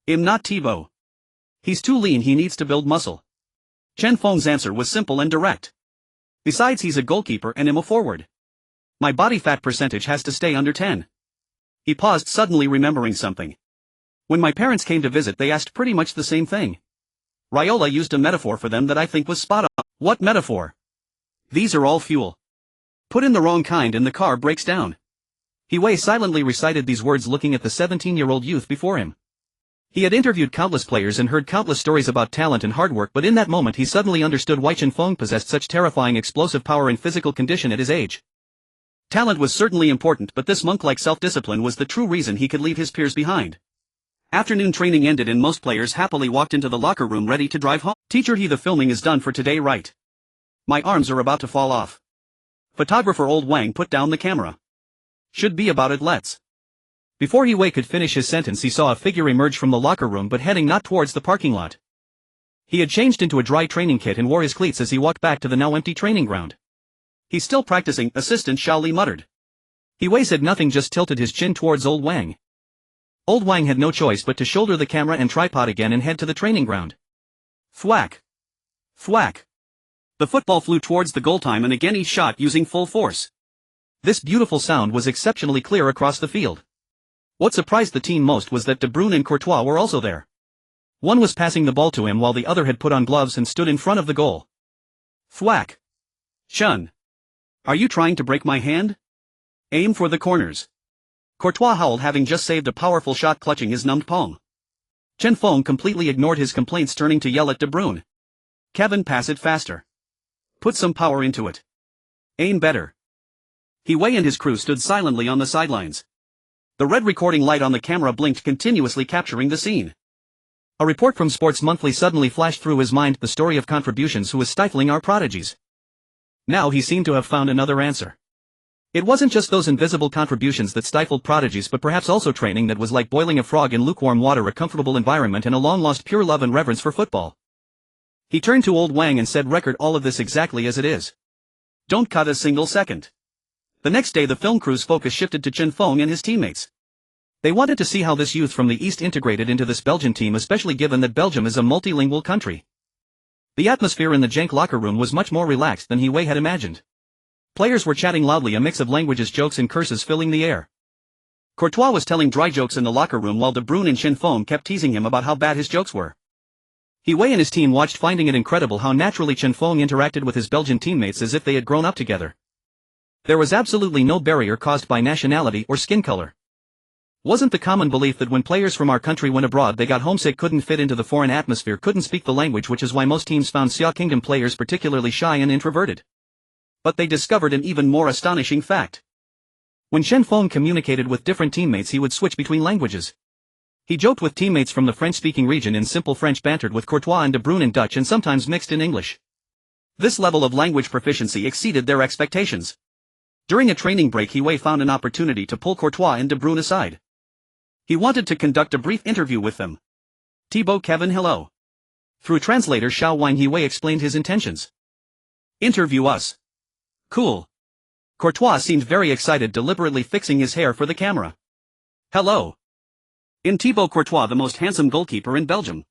I'm not Thibaut. He's too lean, he needs to build muscle. Chen Feng's answer was simple and direct. Besides, he's a goalkeeper and I'm a forward. My body fat percentage has to stay under 10. He paused, suddenly remembering something. When my parents came to visit, they asked pretty much the same thing. Raiola used a metaphor for them that I think was spot on. What metaphor? These are all fuel. Put in the wrong kind and the car breaks down. Yue silently recited these words, looking at the 17-year-old youth before him. He had interviewed countless players and heard countless stories about talent and hard work, but in that moment he suddenly understood why Chen Feng possessed such terrifying explosive power and physical condition at his age. Talent was certainly important, but this monk-like self-discipline was the true reason he could leave his peers behind. Afternoon training ended and most players happily walked into the locker room ready to drive home. Teacher, the filming is done for today, right? My arms are about to fall off. Photographer Old Wang put down the camera. Should be about it, let's. Before Yue could finish his sentence, he saw a figure emerge from the locker room, but heading not towards the parking lot. He had changed into a dry training kit and wore his cleats as he walked back to the now empty training ground. He's still practicing, Assistant Xiao Li muttered. Yue said nothing, just tilted his chin towards Old Wang. Old Wang had no choice but to shoulder the camera and tripod again and head to the training ground. Thwack! Thwack! The football flew towards the goal time and again he shot using full force. This beautiful sound was exceptionally clear across the field. What surprised the team most was that De Bruyne and Courtois were also there. One was passing the ball to him while the other had put on gloves and stood in front of the goal. Thwack! Shun! Are you trying to break my hand? Aim for the corners. Courtois howled, having just saved a powerful shot, clutching his numbed palm. Chen Feng completely ignored his complaints, turning to yell at De Bruyne. Kevin, pass it faster. Put some power into it. Aim better. Yue and his crew stood silently on the sidelines. The red recording light on the camera blinked continuously, capturing the scene. A report from Sports Monthly suddenly flashed through his mind, the story of contributions who was stifling our prodigies. Now he seemed to have found another answer. It wasn't just those invisible contributions that stifled prodigies, but perhaps also training that was like boiling a frog in lukewarm water, a comfortable environment and a long-lost pure love and reverence for football. He turned to Old Wang and said, record all of this exactly as it is. Don't cut a single second. The next day the film crew's focus shifted to Chen Feng and his teammates. They wanted to see how this youth from the East integrated into this Belgian team, especially given that Belgium is a multilingual country. The atmosphere in the Genk locker room was much more relaxed than He Wei had imagined. Players were chatting loudly, a mix of languages, jokes and curses filling the air. Courtois was telling dry jokes in the locker room while De Bruyne and Chen Feng kept teasing him about how bad his jokes were. He Wei and his team watched, finding it incredible how naturally Chen Feng interacted with his Belgian teammates as if they had grown up together. There was absolutely no barrier caused by nationality or skin color. Wasn't the common belief that when players from our country went abroad they got homesick, couldn't fit into the foreign atmosphere, couldn't speak the language, which is why most teams found Xia Kingdom players particularly shy and introverted? But they discovered an even more astonishing fact. When Chen Feng communicated with different teammates, he would switch between languages. He joked with teammates from the French-speaking region in simple French, bantered with Courtois and De Bruyne in Dutch, and sometimes mixed in English. This level of language proficiency exceeded their expectations. During a training break, He Wei found an opportunity to pull Courtois and De Bruyne aside. He wanted to conduct a brief interview with them. Thibaut, Kevin, hello. Through translator Xiao Wang, He Wei explained his intentions. Interview us. Cool. Courtois seemed very excited, deliberately fixing his hair for the camera. Hello. I'm Thibaut Courtois, the most handsome goalkeeper in Belgium.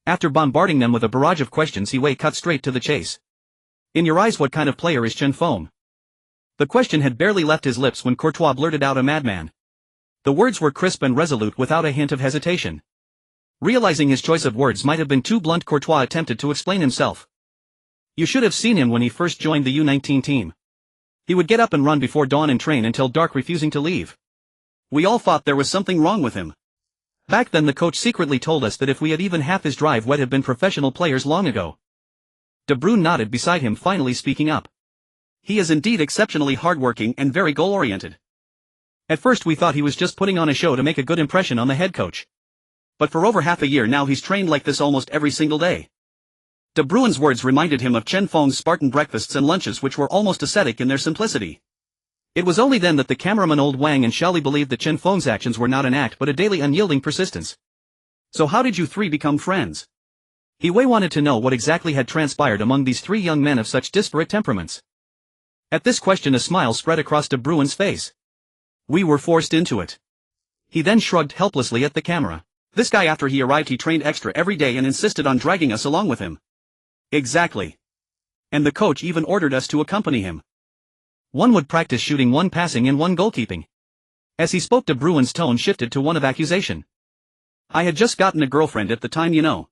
After bombarding them with a barrage of questions, He Wei cut straight to the chase. In your eyes, what kind of player is Chen Feng? The question had barely left his lips when Courtois blurted out, a madman. The words were crisp and resolute, without a hint of hesitation. Realizing his choice of words might have been too blunt, Courtois attempted to explain himself. You should have seen him when he first joined the U19 team. He would get up and run before dawn and train until dark, refusing to leave. We all thought there was something wrong with him. Back then the coach secretly told us that if we had even half his drive, we'd have been professional players long ago. De Bruyne nodded beside him, finally speaking up. He is indeed exceptionally hardworking and very goal-oriented. At first we thought he was just putting on a show to make a good impression on the head coach. But for over half a year now he's trained like this almost every single day. De Bruyne's words reminded him of Chen Feng's Spartan breakfasts and lunches, which were almost ascetic in their simplicity. It was only then that the cameraman old Wang and Xiaoli believed that Chen Feng's actions were not an act but a daily unyielding persistence. So how did you three become friends? He Wei wanted to know what exactly had transpired among these three young men of such disparate temperaments. At this question a smile spread across De Bruyne's face. We were forced into it. He then shrugged helplessly at the camera. This guy, after he arrived, he trained extra every day and insisted on dragging us along with him. Exactly. And the coach even ordered us to accompany him. One would practice shooting, one passing and one goalkeeping. As he spoke, De Bruyne's tone shifted to one of accusation. I had just gotten a girlfriend at the time, you know.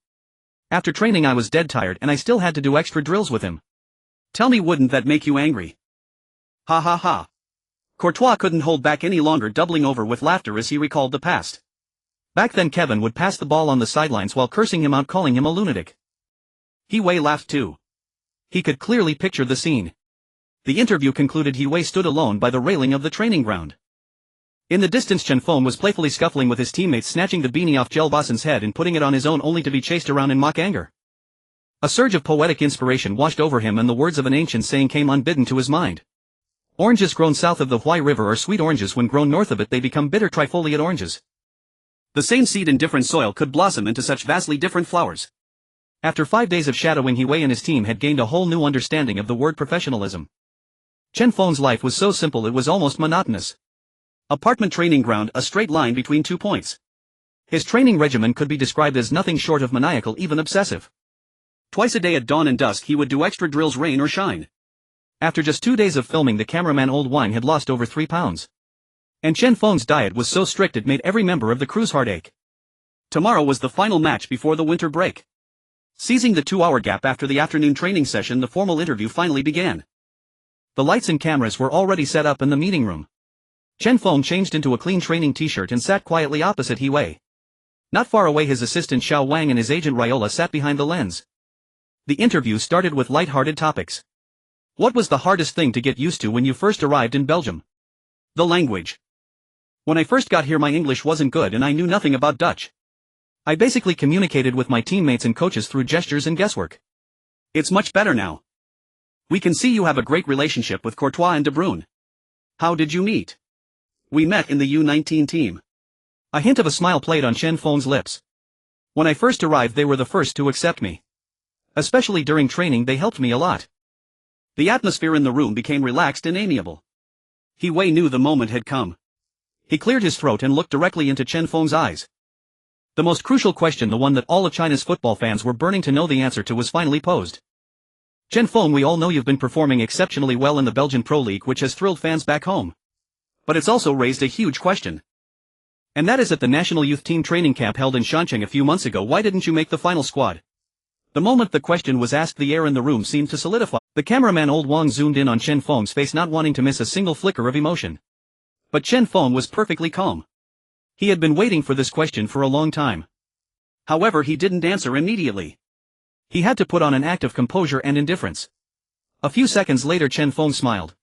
After training I was dead tired and I still had to do extra drills with him. Tell me, wouldn't that make you angry? Ha ha ha. Courtois couldn't hold back any longer, doubling over with laughter as he recalled the past. Back then Kevin would pass the ball on the sidelines while cursing him out, calling him a lunatic. He Wei laughed too. He could clearly picture the scene. The interview concluded, He Wei stood alone by the railing of the training ground. In the distance Chen Feng was playfully scuffling with his teammates, snatching the beanie off Jelbassen's head and putting it on his own, only to be chased around in mock anger. A surge of poetic inspiration washed over him and the words of an ancient saying came unbidden to his mind. Oranges grown south of the Huai River are sweet oranges, when grown north of it they become bitter trifoliate oranges. The same seed in different soil could blossom into such vastly different flowers. After 5 days of shadowing, He Wei and his team had gained a whole new understanding of the word professionalism. Chen Feng's life was so simple it was almost monotonous. Apartment training ground, a straight line between 2 points. His training regimen could be described as nothing short of maniacal, even obsessive. Twice a day at dawn and dusk he would do extra drills, rain or shine. After just 2 days of filming, the cameraman old Wang had lost over 3 pounds. And Chen Feng's diet was so strict it made every member of the crew's heart ache. Tomorrow was the final match before the winter break. Seizing the 2-hour gap after the afternoon training session, the formal interview finally began. The lights and cameras were already set up in the meeting room. Chen Feng changed into a clean training t-shirt and sat quietly opposite He Wei. Not far away his assistant Xiao Wang and his agent Raiola sat behind the lens. The interview started with light-hearted topics. What was the hardest thing to get used to when you first arrived in Belgium? The language. When I first got here my English wasn't good and I knew nothing about Dutch. I basically communicated with my teammates and coaches through gestures and guesswork. It's much better now. We can see you have a great relationship with Courtois and De Bruyne. How did you meet? We met in the U19 team. A hint of a smile played on Chen Feng's lips. When I first arrived they were the first to accept me. Especially during training they helped me a lot. The atmosphere in the room became relaxed and amiable. He Wei knew the moment had come. He cleared his throat and looked directly into Chen Feng's eyes. The most crucial question, the one that all of China's football fans were burning to know the answer to, was finally posed. Chen Feng, we all know you've been performing exceptionally well in the Belgian Pro League, which has thrilled fans back home. But it's also raised a huge question. And that is, at the national youth team training camp held in Shanghai a few months ago, why didn't you make the final squad? The moment the question was asked, the air in the room seemed to solidify. The cameraman Old Wang zoomed in on Chen Feng's face, not wanting to miss a single flicker of emotion. But Chen Feng was perfectly calm. He had been waiting for this question for a long time. However, he didn't answer immediately. He had to put on an act of composure and indifference. A few seconds later, Chen Feng smiled.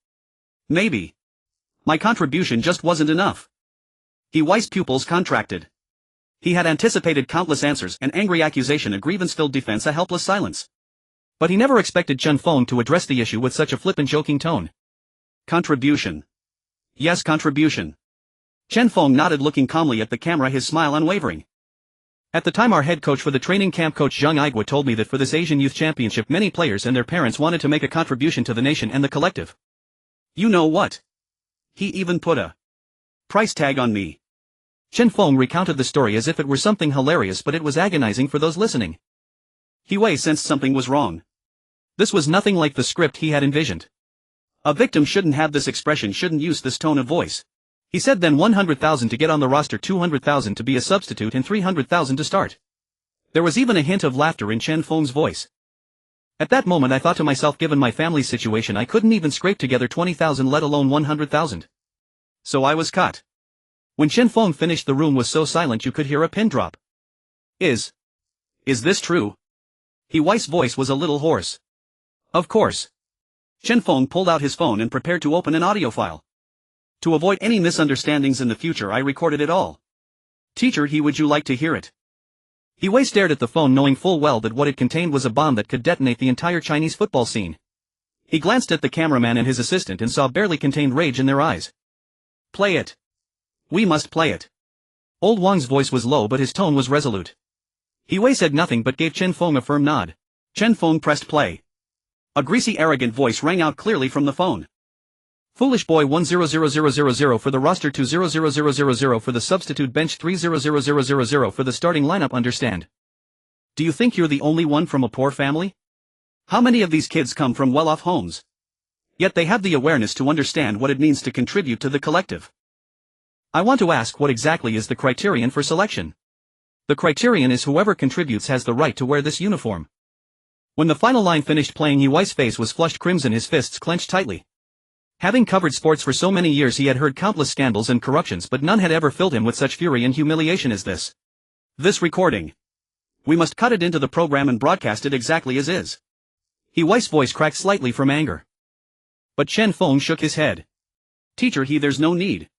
Maybe my contribution just wasn't enough. He wise pupils contracted. He had anticipated countless answers, an angry accusation, a grievance-filled defense, a helpless silence. But he never expected Chen Feng to address the issue with such a flippant, joking tone. Contribution. Yes, contribution. Chen Feng nodded, looking calmly at the camera, his smile unwavering. At the time, our head coach for the training camp, Coach Zhang Igua, told me that for this Asian Youth Championship many players and their parents wanted to make a contribution to the nation and the collective. You know what? He even put a price tag on me. Chen Feng recounted the story as if it were something hilarious, but it was agonizing for those listening. He sensed something was wrong. This was nothing like the script he had envisioned. A victim shouldn't have this expression, shouldn't use this tone of voice. He said then 100,000 to get on the roster, 200,000 to be a substitute, and 300,000 to start. There was even a hint of laughter in Chen Feng's voice. At that moment I thought to myself, given my family's situation, I couldn't even scrape together 20,000, let alone 100,000. So I was caught. When Chen Feng finished, the room was so silent you could hear a pin drop. Is this true? His voice was a little hoarse. Of course. Chen Feng pulled out his phone and prepared to open an audio file. To avoid any misunderstandings in the future, I recorded it all. Teacher, would you like to hear it? He stared at the phone, knowing full well that what it contained was a bomb that could detonate the entire Chinese football scene. He glanced at the cameraman and his assistant and saw barely contained rage in their eyes. Play it. We must play it. Old Wang's voice was low, but his tone was resolute. He said nothing but gave Chen Feng a firm nod. Chen Feng pressed play. A greasy, arrogant voice rang out clearly from the phone. Foolish boy, 100,000 for the roster, 200,000 for the substitute bench, 300,000 for the starting lineup. Understand? Do you think you're the only one from a poor family? How many of these kids come from well-off homes? Yet they have the awareness to understand what it means to contribute to the collective. I want to ask, what exactly is the criterion for selection? The criterion is whoever contributes has the right to wear this uniform. When the final line finished playing, Yi's face was flushed crimson, his fists clenched tightly. Having covered sports for so many years, he had heard countless scandals and corruptions, but none had ever filled him with such fury and humiliation as this. This recording. We must cut it into the program and broadcast it exactly as is. Yi's voice cracked slightly from anger. But Chen Feng shook his head. Teacher, there's no need.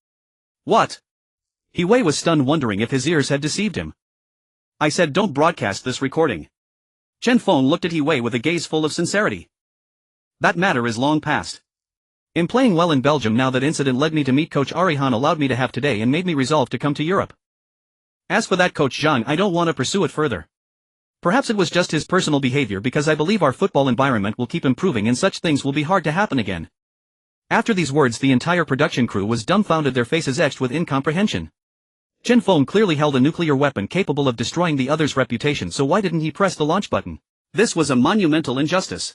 What? Yi was stunned, wondering if his ears had deceived him. I said don't broadcast this recording. Chen Feng looked at Yi with a gaze full of sincerity. That matter is long past. In playing well in Belgium, now that incident led me to meet Coach Arie Haan, allowed me to have today, and made me resolve to come to Europe. As for that Coach Zhang, I don't want to pursue it further. Perhaps it was just his personal behavior, because I believe our football environment will keep improving and such things will be hard to happen again. After these words, the entire production crew was dumbfounded, their faces etched with incomprehension. Chen Feng clearly held a nuclear weapon capable of destroying the other's reputation, so why didn't he press the launch button? This was a monumental injustice.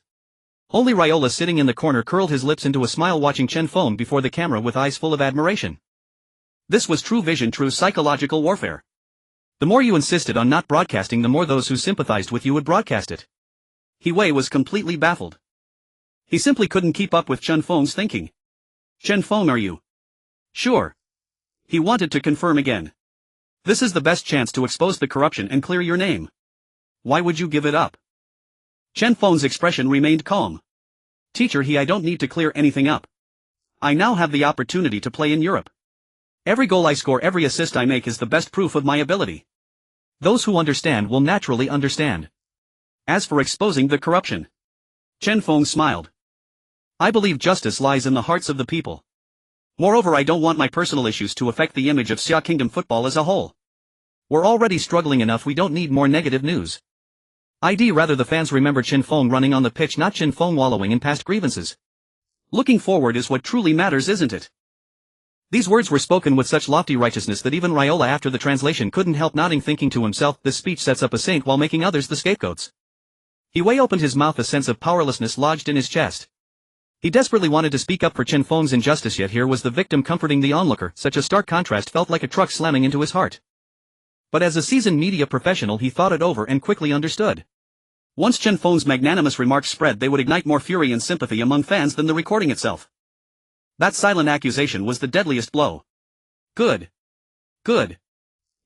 Only Raiola, sitting in the corner, curled his lips into a smile, watching Chen Feng before the camera with eyes full of admiration. This was true vision, true psychological warfare. The more you insisted on not broadcasting, the more those who sympathized with you would broadcast it. Yi was completely baffled. He simply couldn't keep up with Chen Feng's thinking. Chen Feng, are you sure? He wanted to confirm again. This is the best chance to expose the corruption and clear your name. Why would you give it up? Chen Feng's expression remained calm. Teacher, I don't need to clear anything up. I now have the opportunity to play in Europe. Every goal I score, every assist I make is the best proof of my ability. Those who understand will naturally understand. As for exposing the corruption, Chen Feng smiled. I believe justice lies in the hearts of the people. Moreover, I don't want my personal issues to affect the image of Xia Kingdom football as a whole. We're already struggling enough, we don't need more negative news. I'd rather the fans remember Chen Feng running on the pitch, not Chen Feng wallowing in past grievances. Looking forward is what truly matters, isn't it? These words were spoken with such lofty righteousness that even Raiola after the translation couldn't help nodding, thinking to himself, this speech sets up a saint while making others the scapegoats. He opened his mouth, a sense of powerlessness lodged in his chest. He desperately wanted to speak up for Chen Feng's injustice, yet here was the victim comforting the onlooker. Such a stark contrast felt like a truck slamming into his heart. But as a seasoned media professional he thought it over and quickly understood. Once Chen Feng's magnanimous remarks spread, they would ignite more fury and sympathy among fans than the recording itself. That silent accusation was the deadliest blow. Good. Good.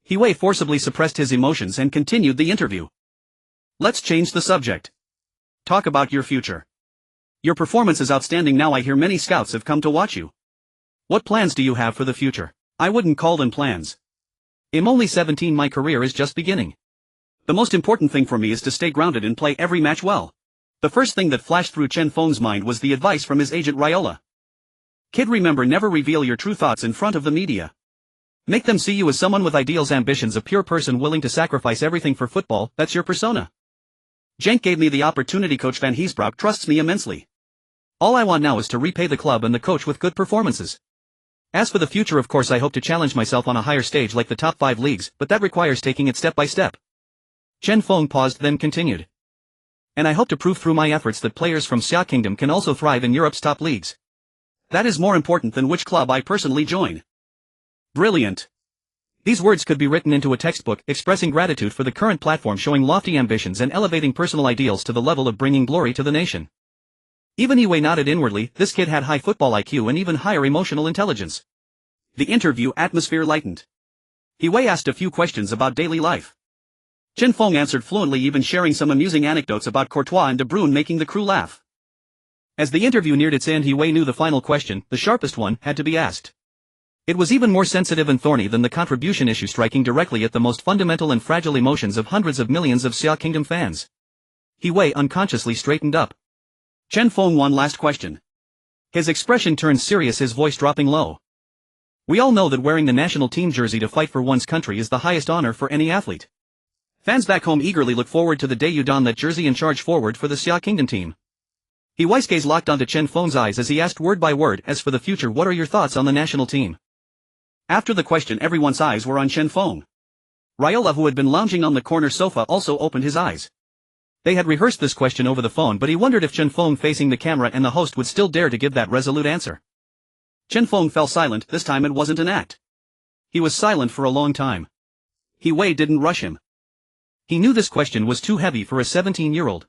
He forcibly suppressed his emotions and continued the interview. Let's change the subject. Talk about your future. Your performance is outstanding now. I hear many scouts have come to watch you. What plans do you have for the future? I wouldn't call them plans. I'm only 17, my career is just beginning. The most important thing for me is to stay grounded and play every match well. The first thing that flashed through Chen Feng's mind was the advice from his agent Raiola. Kid, remember, never reveal your true thoughts in front of the media. Make them see you as someone with ideals, ambitions, a pure person willing to sacrifice everything for football. That's your persona. Jank gave me the opportunity. Coach Van Heesbroek trusts me immensely. All I want now is to repay the club and the coach with good performances. As for the future, of course I hope to challenge myself on a higher stage like the top 5 leagues, but that requires taking it step by step. Chen Feng paused, then continued. And I hope to prove through my efforts that players from Xia Kingdom can also thrive in Europe's top leagues. That is more important than which club I personally join. Brilliant. These words could be written into a textbook, expressing gratitude for the current platform, showing lofty ambitions and elevating personal ideals to the level of bringing glory to the nation. Even Yue nodded inwardly. This kid had high football IQ and even higher emotional intelligence. The interview atmosphere lightened. Yue asked a few questions about daily life. Chen Feng answered fluently, even sharing some amusing anecdotes about Courtois and De Bruyne, making the crew laugh. As the interview neared its end, Yue knew the final question, the sharpest one, had to be asked. It was even more sensitive and thorny than the contribution issue, striking directly at the most fundamental and fragile emotions of hundreds of millions of Xia Kingdom fans. Yue unconsciously straightened up. Chen Feng, one last question. His expression turned serious, his voice dropping low. We all know that wearing the national team jersey to fight for one's country is the highest honor for any athlete. Fans back home eagerly look forward to the day you don that jersey and charge forward for the Xia Kingdom team. Yue's gaze locked onto Chen Feng's eyes as he asked word by word, as for the future, what are your thoughts on the national team? After the question, everyone's eyes were on Chen Feng. Raiola, who had been lounging on the corner sofa, also opened his eyes. They had rehearsed this question over the phone, but he wondered if Chen Feng, facing the camera and the host, would still dare to give that resolute answer. Chen Feng fell silent. This time it wasn't an act. He was silent for a long time. Yue didn't rush him. He knew this question was too heavy for a 17-year-old.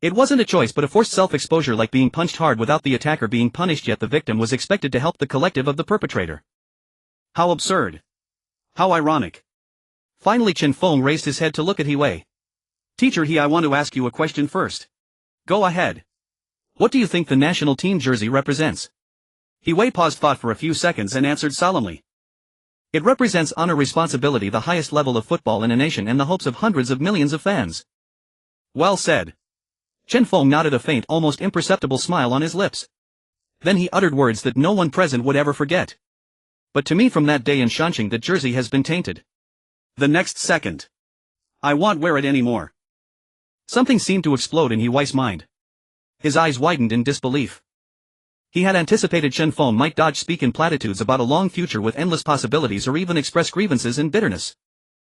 It wasn't a choice but a forced self-exposure, like being punched hard without the attacker being punished, yet the victim was expected to help the collective of the perpetrator. How absurd. How ironic. Finally Chen Feng raised his head to look at Yue. Teacher He, I want to ask you a question first. Go ahead. What do you think the national team jersey represents? Yue paused, thought for a few seconds, and answered solemnly. It represents honor, responsibility, the highest level of football in a nation, and the hopes of hundreds of millions of fans. Well said. Chen Feng nodded, a faint, almost imperceptible smile on his lips. Then he uttered words that no one present would ever forget. But to me, from that day in Shanxing, that jersey has been tainted. The next second. I won't wear it anymore. Something seemed to explode in Yue's mind. His eyes widened in disbelief. He had anticipated Chen Feng might dodge, speak in platitudes about a long future with endless possibilities, or even express grievances and bitterness.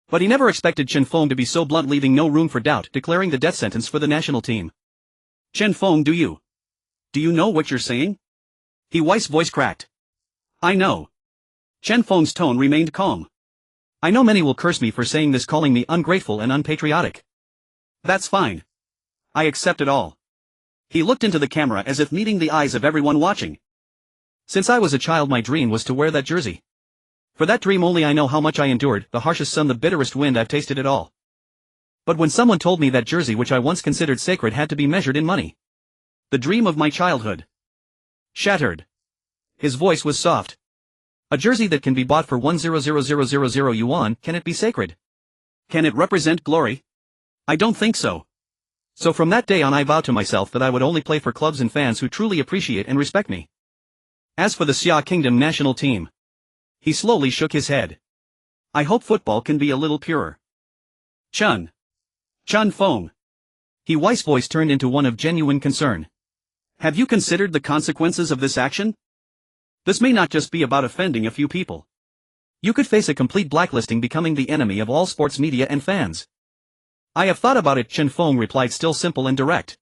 But he never expected Chen Feng to be so blunt, leaving no room for doubt, declaring the death sentence for the national team. Chen Feng, do you know what you're saying? Yue's voice cracked. I know. Chen Feng's tone remained calm. I know many will curse me for saying this, calling me ungrateful and unpatriotic. That's fine. I accept it all. He looked into the camera as if meeting the eyes of everyone watching. Since I was a child, my dream was to wear that jersey. For that dream only I know how much I endured, the harshest sun, the bitterest wind, I've tasted it all. But when someone told me that jersey, which I once considered sacred, had to be measured in money, the dream of my childhood shattered. His voice was soft. A jersey that can be bought for 1,000,000 yuan, can it be sacred? Can it represent glory? I don't think so. So from that day on I vowed to myself that I would only play for clubs and fans who truly appreciate and respect me. As for the Xia Kingdom national team, he slowly shook his head. I hope football can be a little purer. Chen Feng. Yue's voice turned into one of genuine concern. Have you considered the consequences of this action? This may not just be about offending a few people. You could face a complete blacklisting, becoming the enemy of all sports media and fans. I have thought about it, Chen Feng replied, still simple and direct.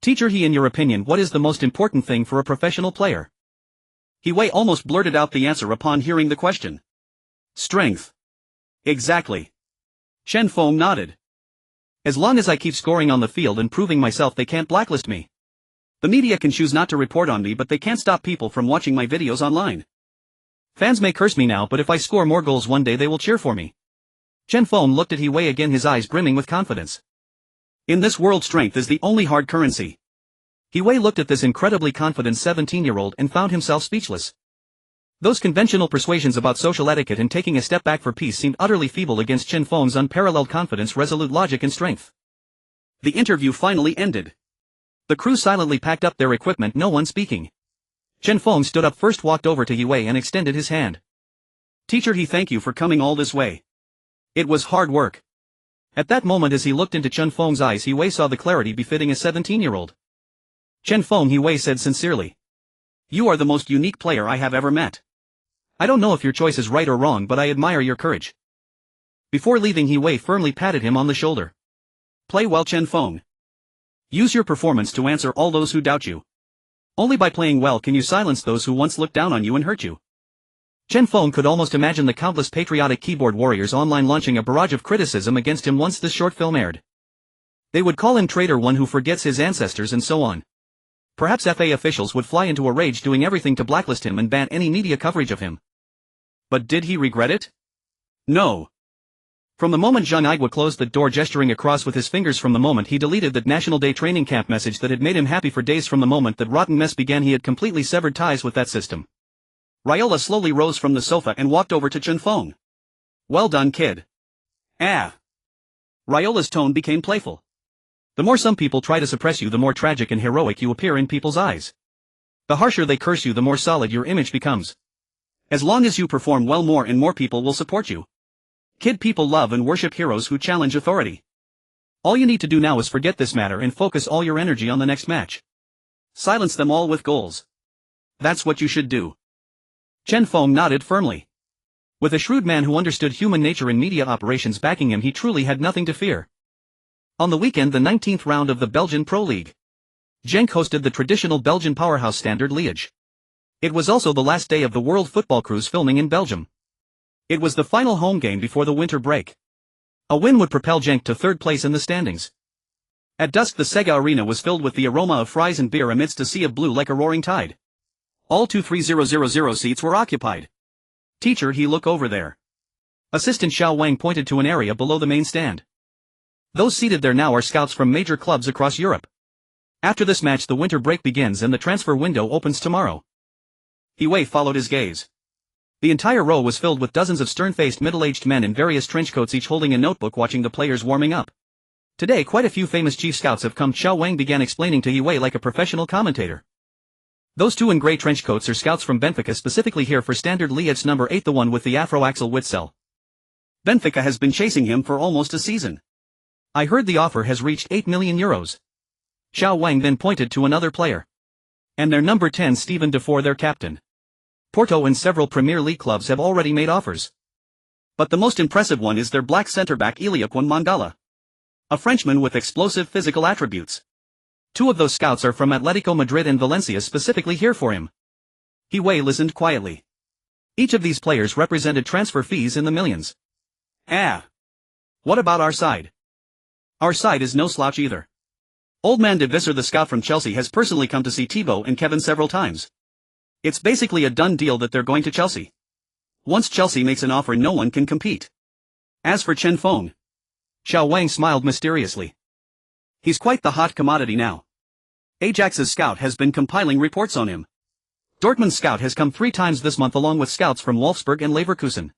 Teacher He, in your opinion, what is the most important thing for a professional player? He Wei almost blurted out the answer upon hearing the question. Strength. Exactly. Chen Feng nodded. As long as I keep scoring on the field and proving myself, they can't blacklist me. The media can choose not to report on me, but they can't stop people from watching my videos online. Fans may curse me now, but if I score more goals one day, they will cheer for me. Chen Feng looked at He Wei again, his eyes brimming with confidence. In this world, strength is the only hard currency. He Wei looked at this incredibly confident 17-year-old and found himself speechless. Those conventional persuasions about social etiquette and taking a step back for peace seemed utterly feeble against Chen Feng's unparalleled confidence, resolute logic and strength. The interview finally ended. The crew silently packed up their equipment, no one speaking. Chen Feng stood up first, walked over to He Wei and extended his hand. Teacher He, thank you for coming all this way. It was hard work. At that moment, as he looked into Chen Feng's eyes, He Wei saw the clarity befitting a 17-year-old. Chen Feng, He Wei said sincerely. You are the most unique player I have ever met. I don't know if your choice is right or wrong, but I admire your courage. Before leaving, He Wei firmly patted him on the shoulder. Play well, Chen Feng. Use your performance to answer all those who doubt you. Only by playing well can you silence those who once looked down on you and hurt you. Chen Feng could almost imagine the countless patriotic keyboard warriors online launching a barrage of criticism against him once this short film aired. They would call him traitor, one who forgets his ancestors, and so on. Perhaps FA officials would fly into a rage, doing everything to blacklist him and ban any media coverage of him. But did he regret it? No. From the moment Zhang Igua closed the door, gesturing across with his fingers, from the moment he deleted that National Day training camp message that had made him happy for days, from the moment that rotten mess began, he had completely severed ties with that system. Raiola slowly rose from the sofa and walked over to Chen Feng. Well done, kid. Ah. Raiola's tone became playful. The more some people try to suppress you, the more tragic and heroic you appear in people's eyes. The harsher they curse you, the more solid your image becomes. As long as you perform well, more and more people will support you. Kid, people love and worship heroes who challenge authority. All you need to do now is forget this matter and focus all your energy on the next match. Silence them all with goals. That's what you should do. Chen Feng nodded firmly. With a shrewd man who understood human nature and media operations backing him, he truly had nothing to fear. On the weekend, the 19th round of the Belgian Pro League, Genk hosted the traditional Belgian powerhouse Standard Liège. It was also the last day of the World Football Cruise filming in Belgium. It was the final home game before the winter break. A win would propel Genk to third place in the standings. At dusk, the Sega Arena was filled with the aroma of fries and beer amidst a sea of blue like a roaring tide. All 23000 seats were occupied. Teacher He, look over there. Assistant Xiao Wang pointed to an area below the main stand. Those seated there now are scouts from major clubs across Europe. After this match, the winter break begins and the transfer window opens tomorrow. He Wei followed his gaze. The entire row was filled with dozens of stern-faced middle-aged men in various trench coats, each holding a notebook, watching the players warming up. Today quite a few famous chief scouts have come, Xiao Wang began explaining to He Wei like a professional commentator. Those two in grey trench coats are scouts from Benfica, specifically here for Standard Liège number 8, the one with the Afro-Axel Witsel. Benfica has been chasing him for almost a season. I heard the offer has reached 8 million euros. Xiao Wang then pointed to another player. And their number 10, Steven Defour, their captain. Porto and several Premier League clubs have already made offers. But the most impressive one is their black centre-back Iliakwan Mangala. A Frenchman with explosive physical attributes. Two of those scouts are from Atletico Madrid and Valencia, specifically here for him. He Wei listened quietly. Each of these players represented transfer fees in the millions. Ah. What about our side? Our side is no slouch either. Old man de Visser, the scout from Chelsea, has personally come to see Thibaut and Kevin several times. It's basically a done deal that they're going to Chelsea. Once Chelsea makes an offer, no one can compete. As for Chen Feng, Xiao Wang smiled mysteriously. He's quite the hot commodity now. Ajax's scout has been compiling reports on him. Dortmund's scout has come 3 times this month, along with scouts from Wolfsburg and Leverkusen.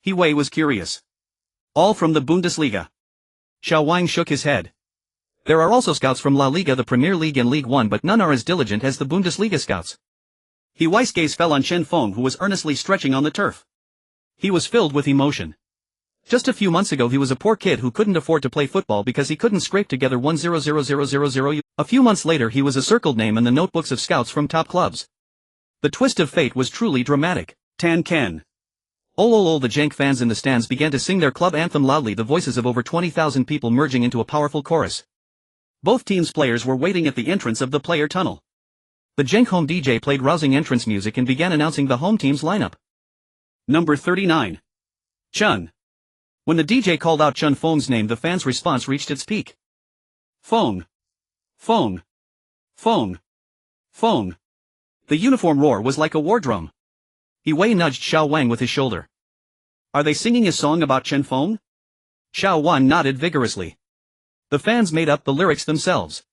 He Wei was curious. All from the Bundesliga. Xiao Wang shook his head. There are also scouts from La Liga, the Premier League and League One, but none are as diligent as the Bundesliga scouts. He Wei's gaze fell on Chen Feng, who was earnestly stretching on the turf. He was filled with emotion. Just a few months ago he was a poor kid who couldn't afford to play football because he couldn't scrape together 1,000,000. A few months later he was a circled name in the notebooks of scouts from top clubs. The twist of fate was truly dramatic. Tan Ken. The Genk fans in the stands began to sing their club anthem loudly, the voices of over 20,000 people merging into a powerful chorus. Both teams' players were waiting at the entrance of the player tunnel. The Genk home DJ played rousing entrance music and began announcing the home team's lineup. Number 39. Chen. When the DJ called out Chen Feng's name, the fans' response reached its peak. Feng. Feng. Feng. Feng. The uniform roar was like a war drum. Wei nudged Xiao Wang with his shoulder. Are they singing a song about Chen Feng? Xiao Wang nodded vigorously. The fans made up the lyrics themselves.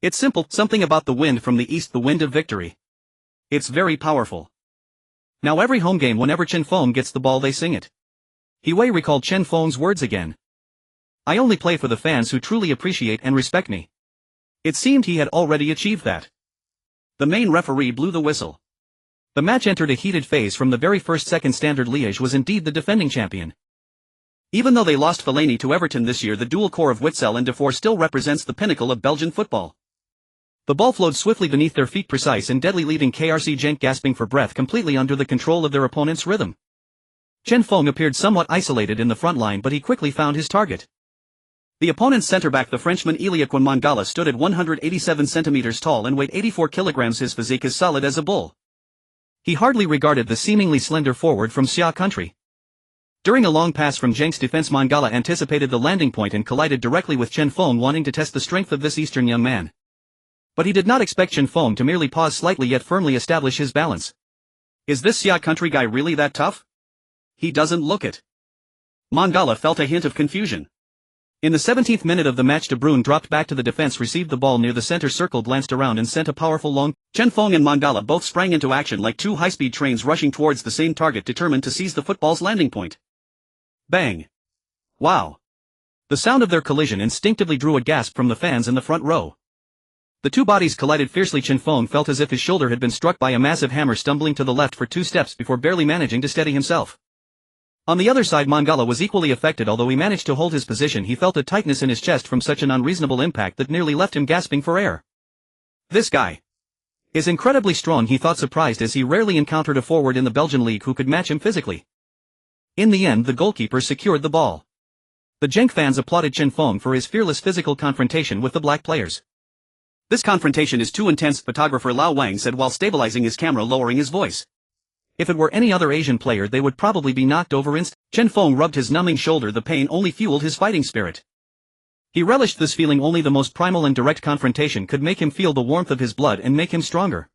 It's simple, something about the wind from the east, the wind of victory. It's very powerful. Now every home game, whenever Chen Feng gets the ball, they sing it. Wei recalled Chen Feng's words again. I only play for the fans who truly appreciate and respect me. It seemed he had already achieved that. The main referee blew the whistle. The match entered a heated phase. From the very first second, Standard Liège was indeed the defending champion. Even though they lost Fellaini to Everton this year, the dual core of Witsel and Defour still represents the pinnacle of Belgian football. The ball flowed swiftly beneath their feet, precise and deadly, leaving KRC Genk gasping for breath, completely under the control of their opponent's rhythm. Chen Feng appeared somewhat isolated in the front line, but he quickly found his target. The opponent's centre-back, the Frenchman Iliaquin Mangala, stood at 187 centimeters tall and weighed 84 kilograms. His physique is solid as a bull. He hardly regarded the seemingly slender forward from Xia country. During a long pass from Genk's defense, Mangala anticipated the landing point and collided directly with Chen Feng, wanting to test the strength of this Eastern young man. But he did not expect Chen Feng to merely pause slightly yet firmly establish his balance. Is this Xia country guy really that tough? He doesn't look it. Mangala felt a hint of confusion. In the 17th minute of the match, De Bruyne dropped back to the defense, received the ball near the center circle, glanced around and sent a powerful long. Chen Feng and Mangala both sprang into action like two high-speed trains rushing towards the same target, determined to seize the football's landing point. Bang! Wow! The sound of their collision instinctively drew a gasp from the fans in the front row. The two bodies collided fiercely. Chen Feng felt as if his shoulder had been struck by a massive hammer, stumbling to the left for 2 steps before barely managing to steady himself. On the other side, Mangala was equally affected. Although he managed to hold his position, he felt a tightness in his chest from such an unreasonable impact that nearly left him gasping for air. This guy is incredibly strong, he thought, surprised, as he rarely encountered a forward in the Belgian league who could match him physically. In the end, the goalkeeper secured the ball. The Genk fans applauded Chen Feng for his fearless physical confrontation with the black players. This confrontation is too intense, photographer Lao Wang said while stabilizing his camera, lowering his voice. If it were any other Asian player, they would probably be knocked over instantly. Chen Feng rubbed his numbing shoulder. The pain only fueled his fighting spirit. He relished this feeling. Only the most primal and direct confrontation could make him feel the warmth of his blood and make him stronger.